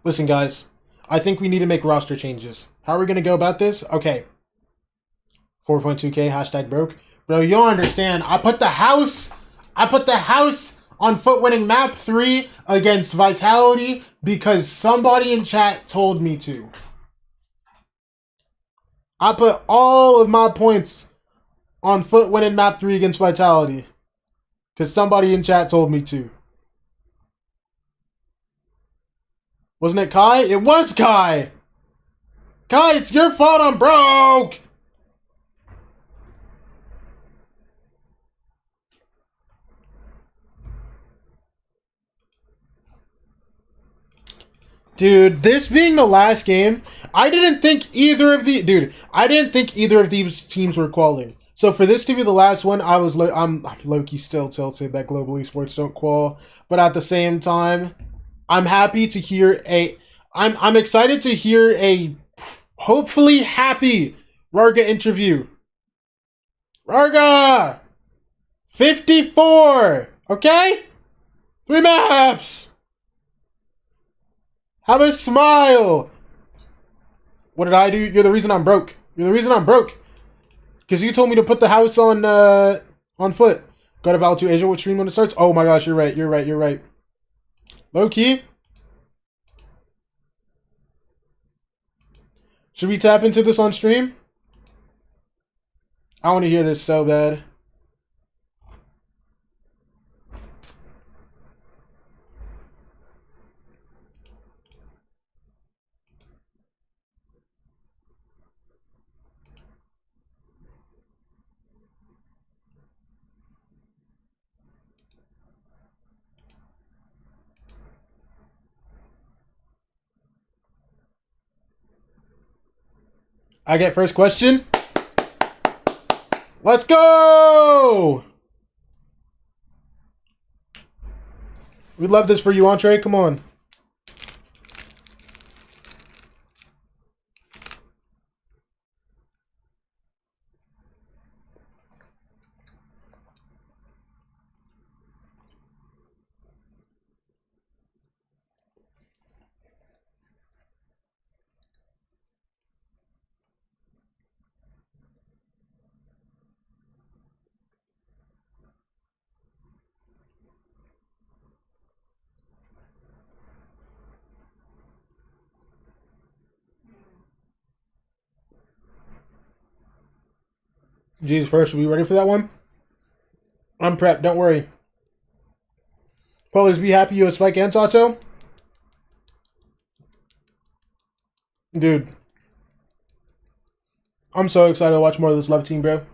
Speaker 6: Listen, guys. I think we need to make roster changes. How are we going to go about this? Okay. 4.2K, hashtag broke. Bro, you don't understand. I put the house on FUT winning map 3 against Vitality because somebody in chat told me to. I put all of my points on FUT winning map 3 against Vitality because somebody in chat told me to. Wasn't it Kai? It was Kai! Kai, it's your fault I'm broke! Dude, this being the last game, I didn't think either of these teams were qualing. So for this to be the last one, I'm low-key still tilted that Global Esports don't qual. But at the same time, I'm happy to hear I'm excited to hear a hopefully happy Rarga interview. Rarga! 54! Okay? 3 maps! Have a smile! What did I do? You're the reason I'm broke. You're the reason I'm broke. Because you told me to put the house on FUT. Go to Val 2 Asia, what stream when it starts? Oh my gosh, you're right. You're right. Low key. Should we tap into this on stream? I want to hear this so bad. I get first question. Let's go! We'd love this for you, Entree. Come on. Jesus first, are we ready for that one? I'm prepped, don't worry. Polish, be happy you have Spike and Sato? Dude. I'm so excited to watch more of this love team, bro.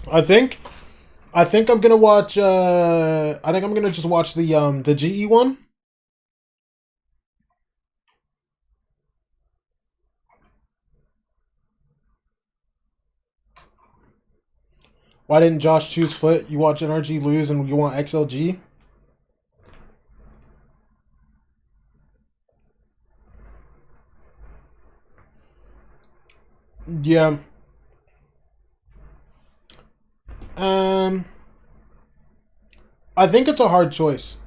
Speaker 6: I think I'm gonna watch I think I'm gonna just watch the GE one. Why didn't Josh choose FUT? You watch NRG lose and you want XLG? Yeah. I think it's a hard choice.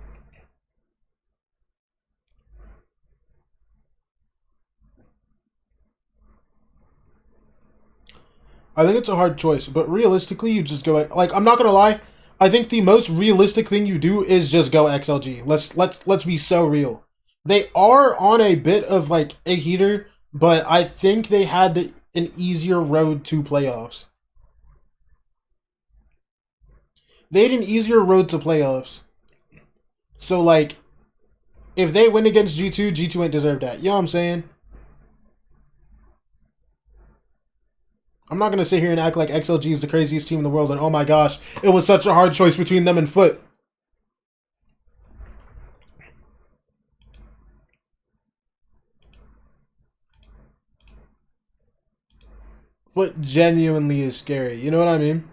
Speaker 6: I think it's a hard choice, but realistically, you just go like I'm not gonna lie. I think the most realistic thing you do is just go XLG. Let's be so real. They are on a bit of like a heater, but I think they had an easier road to playoffs. They had an easier road to playoffs. So, like, if they win against G2, G2 ain't deserved that. You know what I'm saying? I'm not gonna sit here and act like XLG is the craziest team in the world and oh my gosh, it was such a hard choice between them and FUT. FUT genuinely is scary, you know what I mean?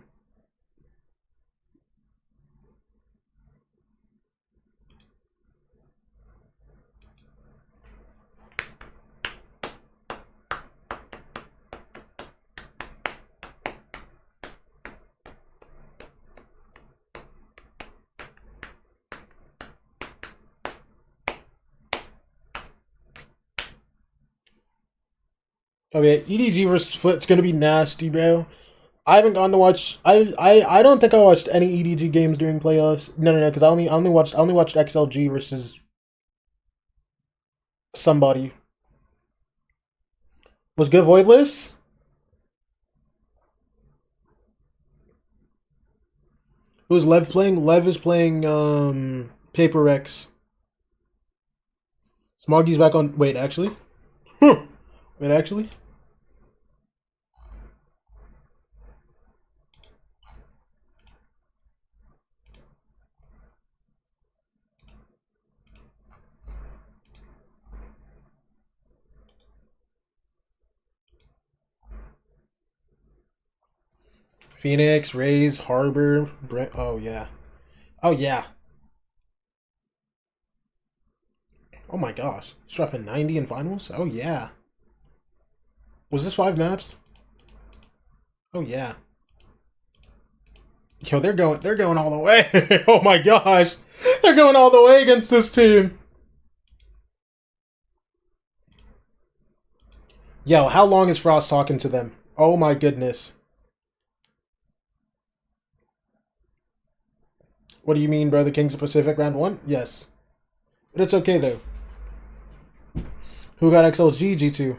Speaker 6: Okay, EDG versus FUT's gonna be nasty, bro. I haven't gone to watch. I don't think I watched any EDG games during playoffs. No, because I only watched XLG versus somebody. Was good Voidless? Who's Lev playing? Lev is playing Paper Rex. Smoggy's back on. Wait, actually. Wait, actually. Phoenix, Rays, Harbor, Brent. Oh yeah. Oh yeah. Oh my gosh. He's dropping 90 in finals? Oh yeah. Was this 5 maps? Oh yeah. Yo, they're going all the way. Oh my gosh. They're going all the way against this team. Yo, how long is Frost talking to them? Oh my goodness. What do you mean, bro? The Kings of Pacific round 1? Yes. But it's okay though. Who got XLG G2?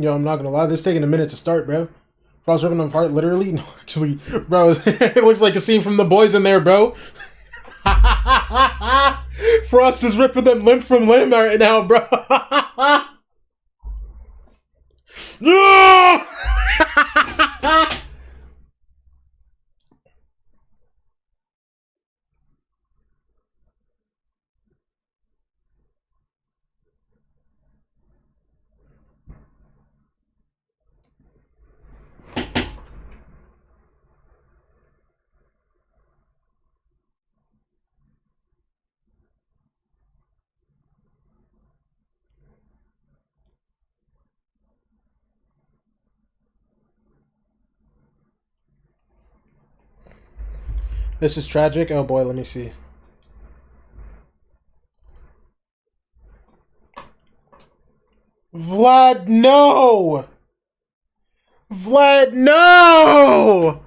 Speaker 6: Yo, I'm not gonna lie, this is taking a minute to start, bro. Frost ripping them apart, literally? No, actually, bro, it looks like a scene from The Boys in there, bro. Frost is ripping them limb from limb right now, bro. No! This is tragic. Oh boy, let me see. Vlad, no! Vlad, no!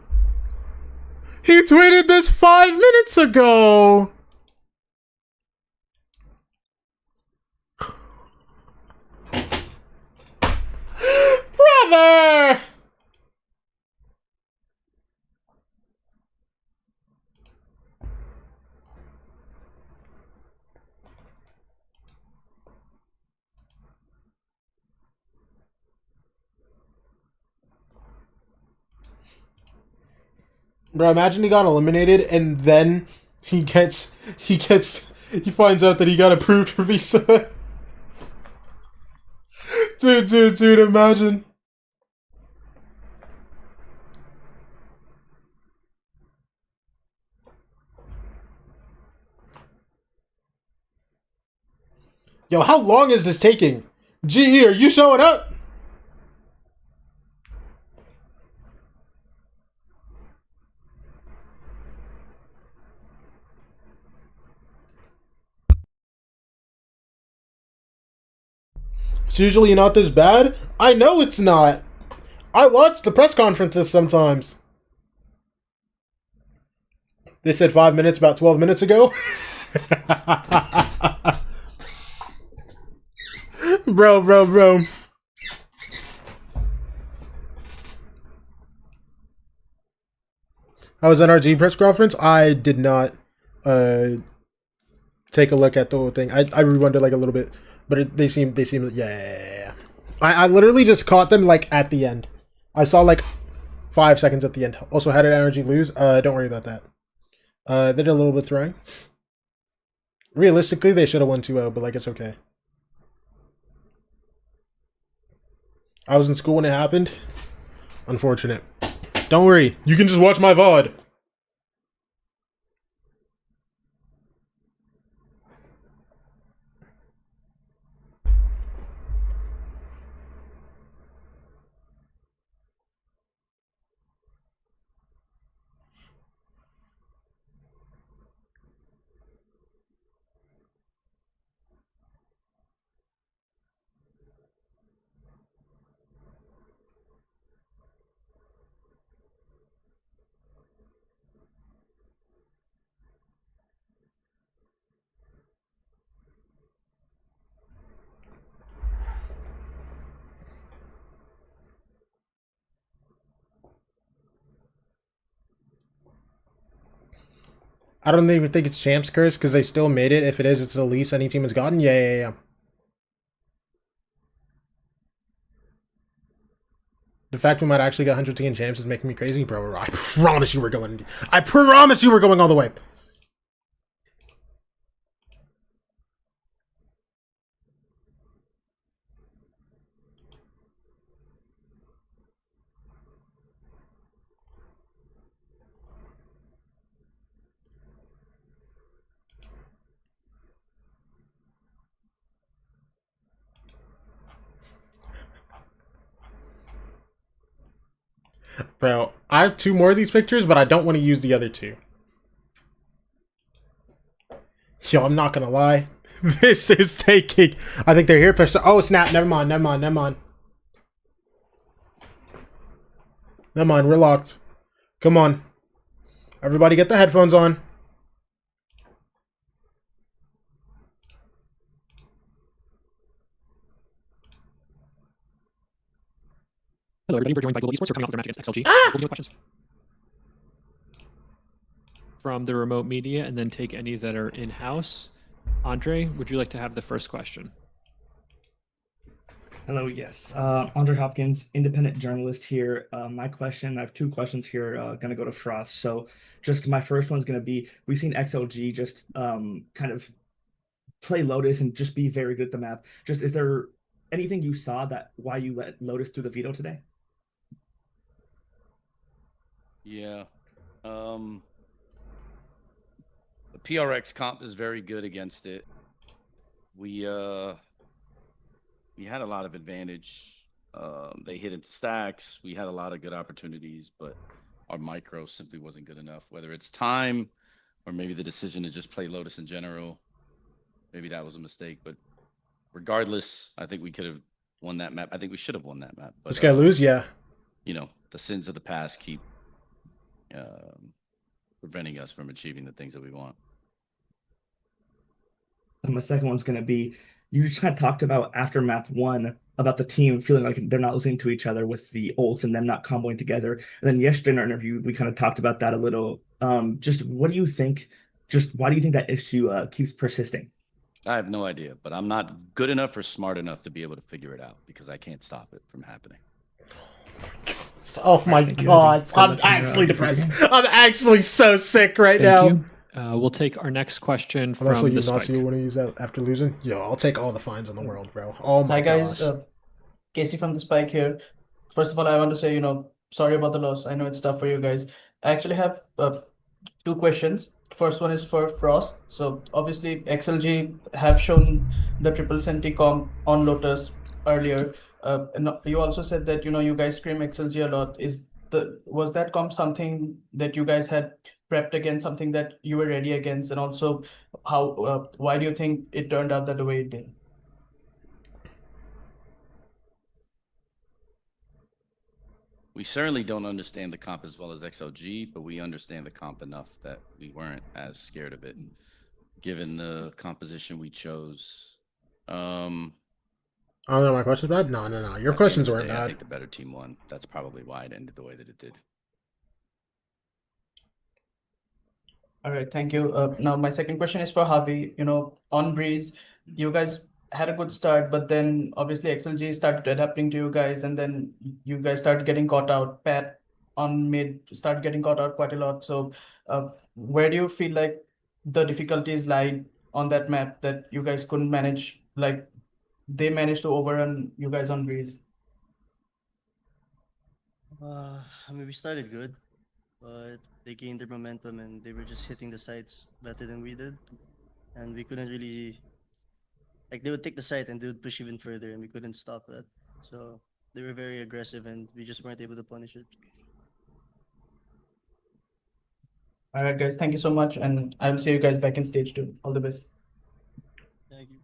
Speaker 6: He tweeted this 5 minutes ago! Brother! Bro, imagine he got eliminated and then he finds out that he got approved for visa. Dude, imagine. Yo, how long is this taking? G, are you showing up? It's usually not this bad. I know it's not. I watch the press conferences sometimes. They said 5 minutes about 12 minutes ago. Bro. How was NRG press conference? I did not take a look at the whole thing. I rewound it like a little bit, but they seem yeah. I literally just caught them like at the end. I saw like 5 seconds at the end. Also, how did NRG lose? Don't worry about that. They did a little bit throwing. Realistically, they should have won 2-0, but like it's okay. I was in school when it happened. Unfortunate. Don't worry, you can just watch my VOD. I don't even think it's Champs Curse because they still made it. If it is, it's the least any team has gotten. Yeah. The fact we might actually get 100 team champs is making me crazy, bro. I promise you we're going. I promise you we're going all the way. Bro, I have 2 more of these pictures, but I don't want to use the other 2. Yo, I'm not gonna lie. This is taking... I think they're here. Oh, snap. Never mind. Never mind, we're locked. Come on. Everybody get the headphones on.
Speaker 10: Hello, everybody. We're joined by Global Esports. We're coming off their match against XLG. We'll begin with questions from the remote media and then take any that are in-house. Andre, would you like to have the first question?
Speaker 22: Hello, yes. Andre Hopkins, independent journalist here. My question, I have 2 questions here, gonna go to Frost. So just my first one's gonna be, we've seen XLG just kind of play Lotus and just be very good at the map. Just, is there anything you saw that why you let Lotus through the veto today?
Speaker 23: Yeah. The PRX comp is very good against it. We had a lot of advantage. They hit into stacks. We had a lot of good opportunities, but our micro simply wasn't good enough. Whether it's time or maybe the decision to just play Lotus in general, maybe that was a mistake. But regardless, I think we could have won that map. I think we should have won that map. But,
Speaker 6: This guy lose, yeah.
Speaker 23: You know, the sins of the past keep preventing us from achieving the things that we want.
Speaker 22: And my second one's going to be, you just kind of talked about after map 1 about the team feeling like they're not listening to each other with the ults and them not comboing together. And then yesterday in our interview, we kind of talked about that a little. Just what do you think? Just why do you think that issue keeps persisting?
Speaker 23: I have no idea, but I'm not good enough or smart enough to be able to figure it out because I can't stop it from happening.
Speaker 6: Oh my god, I'm actually depressed. I'm actually so sick right now.
Speaker 10: We'll take our next question from
Speaker 6: Also,
Speaker 10: the
Speaker 6: you
Speaker 10: Spike.
Speaker 6: Nazi want to use that after losing? Yo, I'll take all the fines in the world, bro. Oh my
Speaker 24: Hi guys,
Speaker 6: gosh.
Speaker 24: Casey from the Spike here. First of all, I want to say, sorry about the loss. I know it's tough for you guys. I actually have 2 questions. First one is for Frost. So obviously XLG have shown the triple senti comp on Lotus earlier. And you also said that you guys scream XLG a lot. Was that comp something that you guys had prepped against, something that you were ready against, and also why do you think it turned out that the way it did?
Speaker 23: We certainly don't understand the comp as well as XLG, but we understand the comp enough that we weren't as scared of it, given the composition we chose.
Speaker 6: I don't know my questions bad. No. Your
Speaker 23: At the end
Speaker 6: questions
Speaker 23: of the
Speaker 6: weren't
Speaker 23: day, I
Speaker 6: bad.
Speaker 23: think the better team won. That's probably why it ended the way that it did.
Speaker 24: All right, thank you. Now my second question is for Javi. You know, on Breeze, you guys had a good start, but then obviously XLG started adapting to you guys, and then you guys started getting caught out. Pat on mid started getting caught out quite a lot. So, where do you feel like the difficulties lied on that map that you guys couldn't manage? Like, they managed to overrun you guys on Breeze.
Speaker 4: I mean, we started good, but they gained their momentum and they were just hitting the sites better than we did. And we couldn't really, like, they would take the site and they would push even further, and we couldn't stop that. So they were very aggressive and we just weren't able to punish it.
Speaker 24: All right, guys, thank you so much. And I will see you guys back in stage 2. All the best.
Speaker 4: Thank you.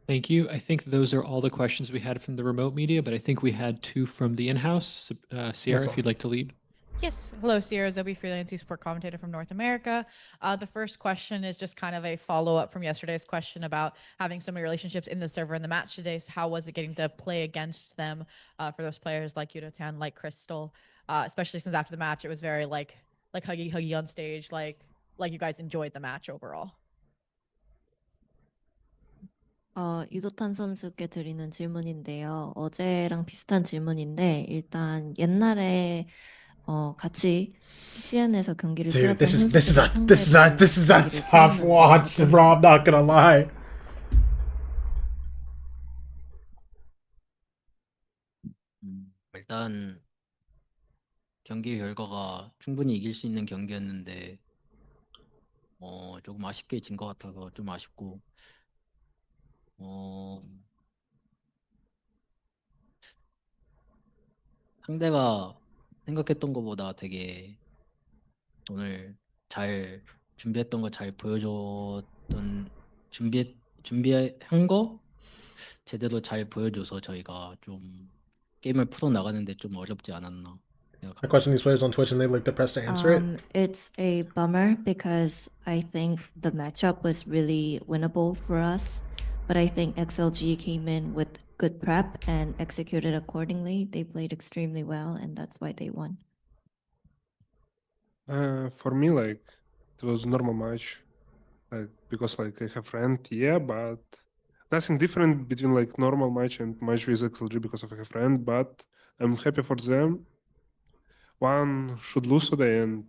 Speaker 10: Thank you. I think those are all the questions we had from the remote media, but I think we had 2 from the in-house. Sierra, if you'd like to lead.
Speaker 5: Yes. Hello, Sierra Zobi, freelance esports commentator from North America. The first question is just kind of a follow-up from yesterday's question about having so many relationships in the server in the match today. So how was it getting to play against them for those players like Udotan, like Crystal, especially since after the match it was very like huggy on stage, like you guys enjoyed the match overall.
Speaker 14: 유도탄 선수께 드리는 질문인데요. 어제랑 비슷한 질문인데 일단 옛날에 같이 CN에서 경기를
Speaker 6: Dude,
Speaker 14: 치렀던
Speaker 6: this is a
Speaker 14: 선수들이
Speaker 6: tough watch, bro. I'm not gonna lie.
Speaker 18: 일단 경기 결과가 충분히 이길 수 있는 경기였는데 조금 아쉽게 진 것 같아서 좀 아쉽고 상대가 생각했던 것보다 되게 오늘 잘 준비했던 거 잘 보여줬던 준비한 거 제대로 잘 보여줘서 저희가 좀 게임을 풀어 나가는데 좀 어렵지 않았나.
Speaker 6: I question these players on Twitch and they like depressed to answer it.
Speaker 14: It's a bummer because I think the matchup was really winnable for us, but I think XLG came in with good prep and executed accordingly. They played extremely well, and that's why they won.
Speaker 25: For me, like, it was a normal match, like, because like I have friend, yeah, but nothing different between like normal match and match with XLG because of a friend, but I'm happy for them. One should lose today and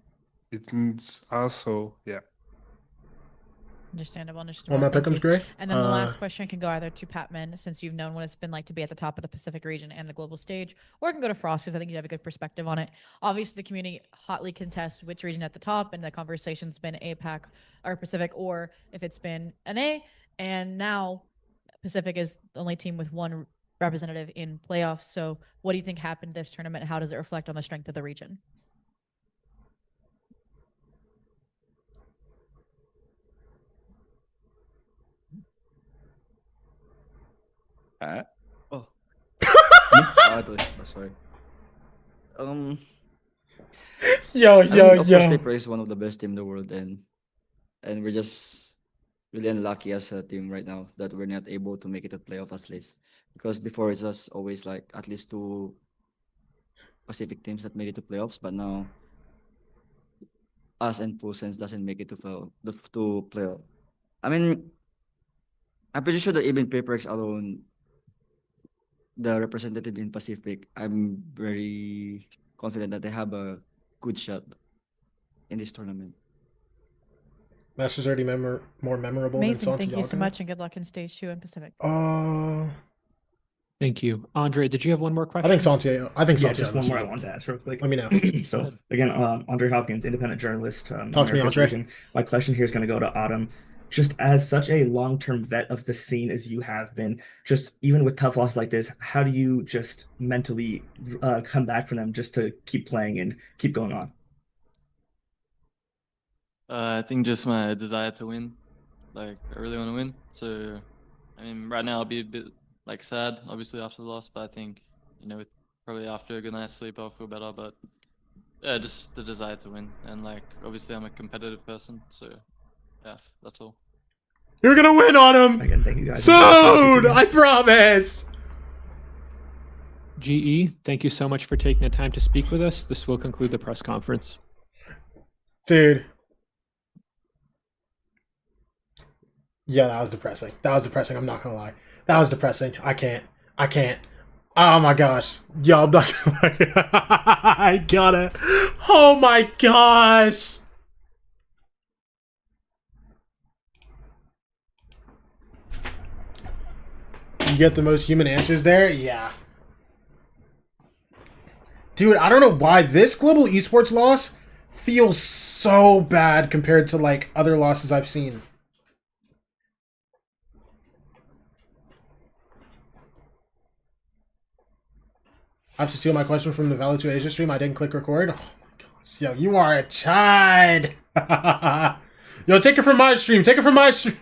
Speaker 25: it needs us, so yeah.
Speaker 5: Understandable.
Speaker 6: Well, my pick'em's great.
Speaker 5: And then the last question can go either to Patman, since you've known what it's been like to be at the top of the Pacific region and the global stage, or it can go to Frost, because I think you have a good perspective on it. Obviously, the community hotly contests which region at the top, and the conversation's been APAC or Pacific, or if it's been NA. And now Pacific is the only team with one representative in playoffs. So what do you think happened this tournament? How does it reflect on the strength of the region?
Speaker 26: Oh. Sorry.
Speaker 6: Yo.
Speaker 26: Paper is one of the best team in the world, and we're just really unlucky as a team right now that we're not able to make it to playoff at least. Because before it's just always like at least 2 Pacific teams that made it to playoffs, but now us and Full Sense doesn't make it to playoff. I mean, I'm pretty sure that even PaperX alone, the representative in Pacific, I'm very confident that they have a good shot in this tournament.
Speaker 6: Master's already more memorable than
Speaker 5: Amazing. Thank you so
Speaker 6: Santiago.
Speaker 5: much, and good luck in stage 2 in Pacific.
Speaker 10: Thank you. Andre, did you have one more question?
Speaker 6: I think Santiago.
Speaker 22: Yeah, just one more I wanted to ask real quick.
Speaker 6: Let me know.
Speaker 22: So again, Andre Hopkins, independent journalist.
Speaker 6: Talk to me, Andre.
Speaker 22: Region. My question here is going to go to Autumn. Just as such a long-term vet of the scene as you have been, just even with tough losses like this, how do you just mentally come back from them just to keep playing and keep going on?
Speaker 27: I think just my desire to win. Like, I really want to win. So, I mean, right now I'll be a bit like sad, obviously after the loss, but I think, you know, with probably after a good night's sleep I'll feel better. But yeah, just the desire to win, and like obviously I'm a competitive person, so yeah, that's all.
Speaker 6: You're gonna win on him.
Speaker 22: Again, thank you guys.
Speaker 6: Soon, I promise.
Speaker 10: GE, thank you so much for taking the time to speak with us. This will conclude the press conference.
Speaker 6: Dude. Yeah, that was depressing. That was depressing. I'm not gonna lie. That was depressing. I can't. Oh my gosh. Yo, I'm not gonna lie. I gotta. Oh my gosh. You get the most human answers there? Yeah. Dude, I don't know why this global esports loss feels so bad compared to like other losses I've seen. I have to steal my question from the Value to Asia stream. I didn't click record. Oh my gosh. Yo, you are a chide. Yo, take it from my stream. Take it from my stream.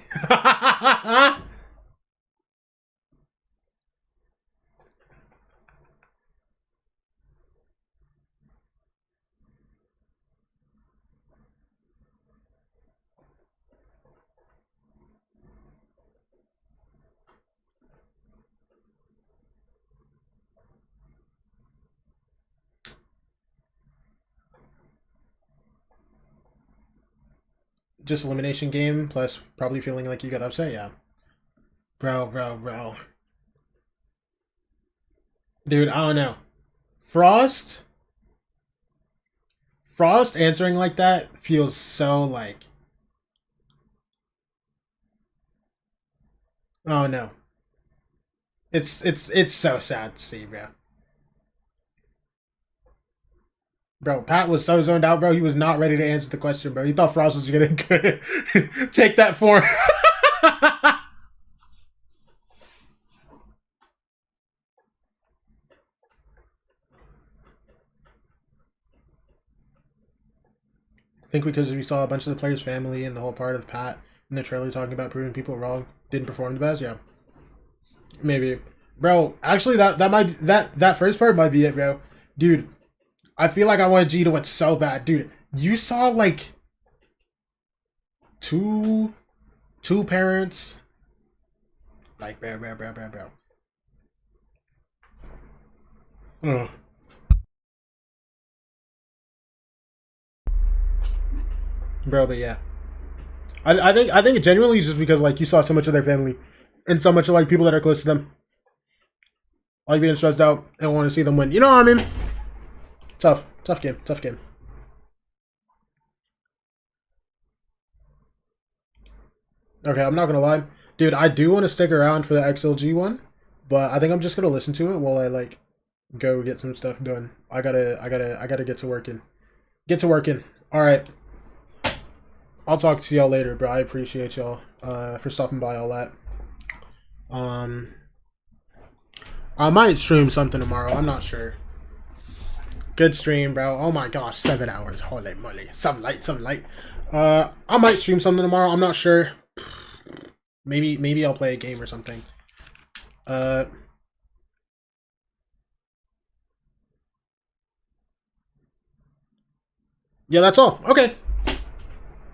Speaker 6: Just elimination game, plus probably feeling like you got upset, yeah. Bro. Dude, I don't know. Frost answering like that feels so like... Oh no. It's so sad to see, bro. Bro, Pat was so zoned out, bro. He was not ready to answer the question, bro. He thought Frost was gonna take that for him. I think because we saw a bunch of the players' family and the whole part of Pat in the trailer talking about proving people wrong, didn't perform the best. Yeah, maybe, bro. Actually, that first part might be it, bro. Dude, I feel like I wanted G to win so bad, dude. You saw like two parents, like bro. Ugh. Bro, but yeah, I think genuinely just because like you saw so much of their family and so much of like people that are close to them, like being stressed out and want to see them win. You know what I mean? Tough game. Okay, I'm not gonna lie, dude. I do want to stick around for the XLG one, but I think I'm just gonna listen to it while I like go get some stuff done. I gotta get to working. All right. I'll talk to y'all later, bro. I appreciate y'all for stopping by all that. I might stream something tomorrow. I'm not sure. Good stream, bro. Oh my gosh, 7 hours. Holy moly. Some light. I might stream something tomorrow. I'm not sure. Maybe I'll play a game or something. Yeah, that's all. Okay.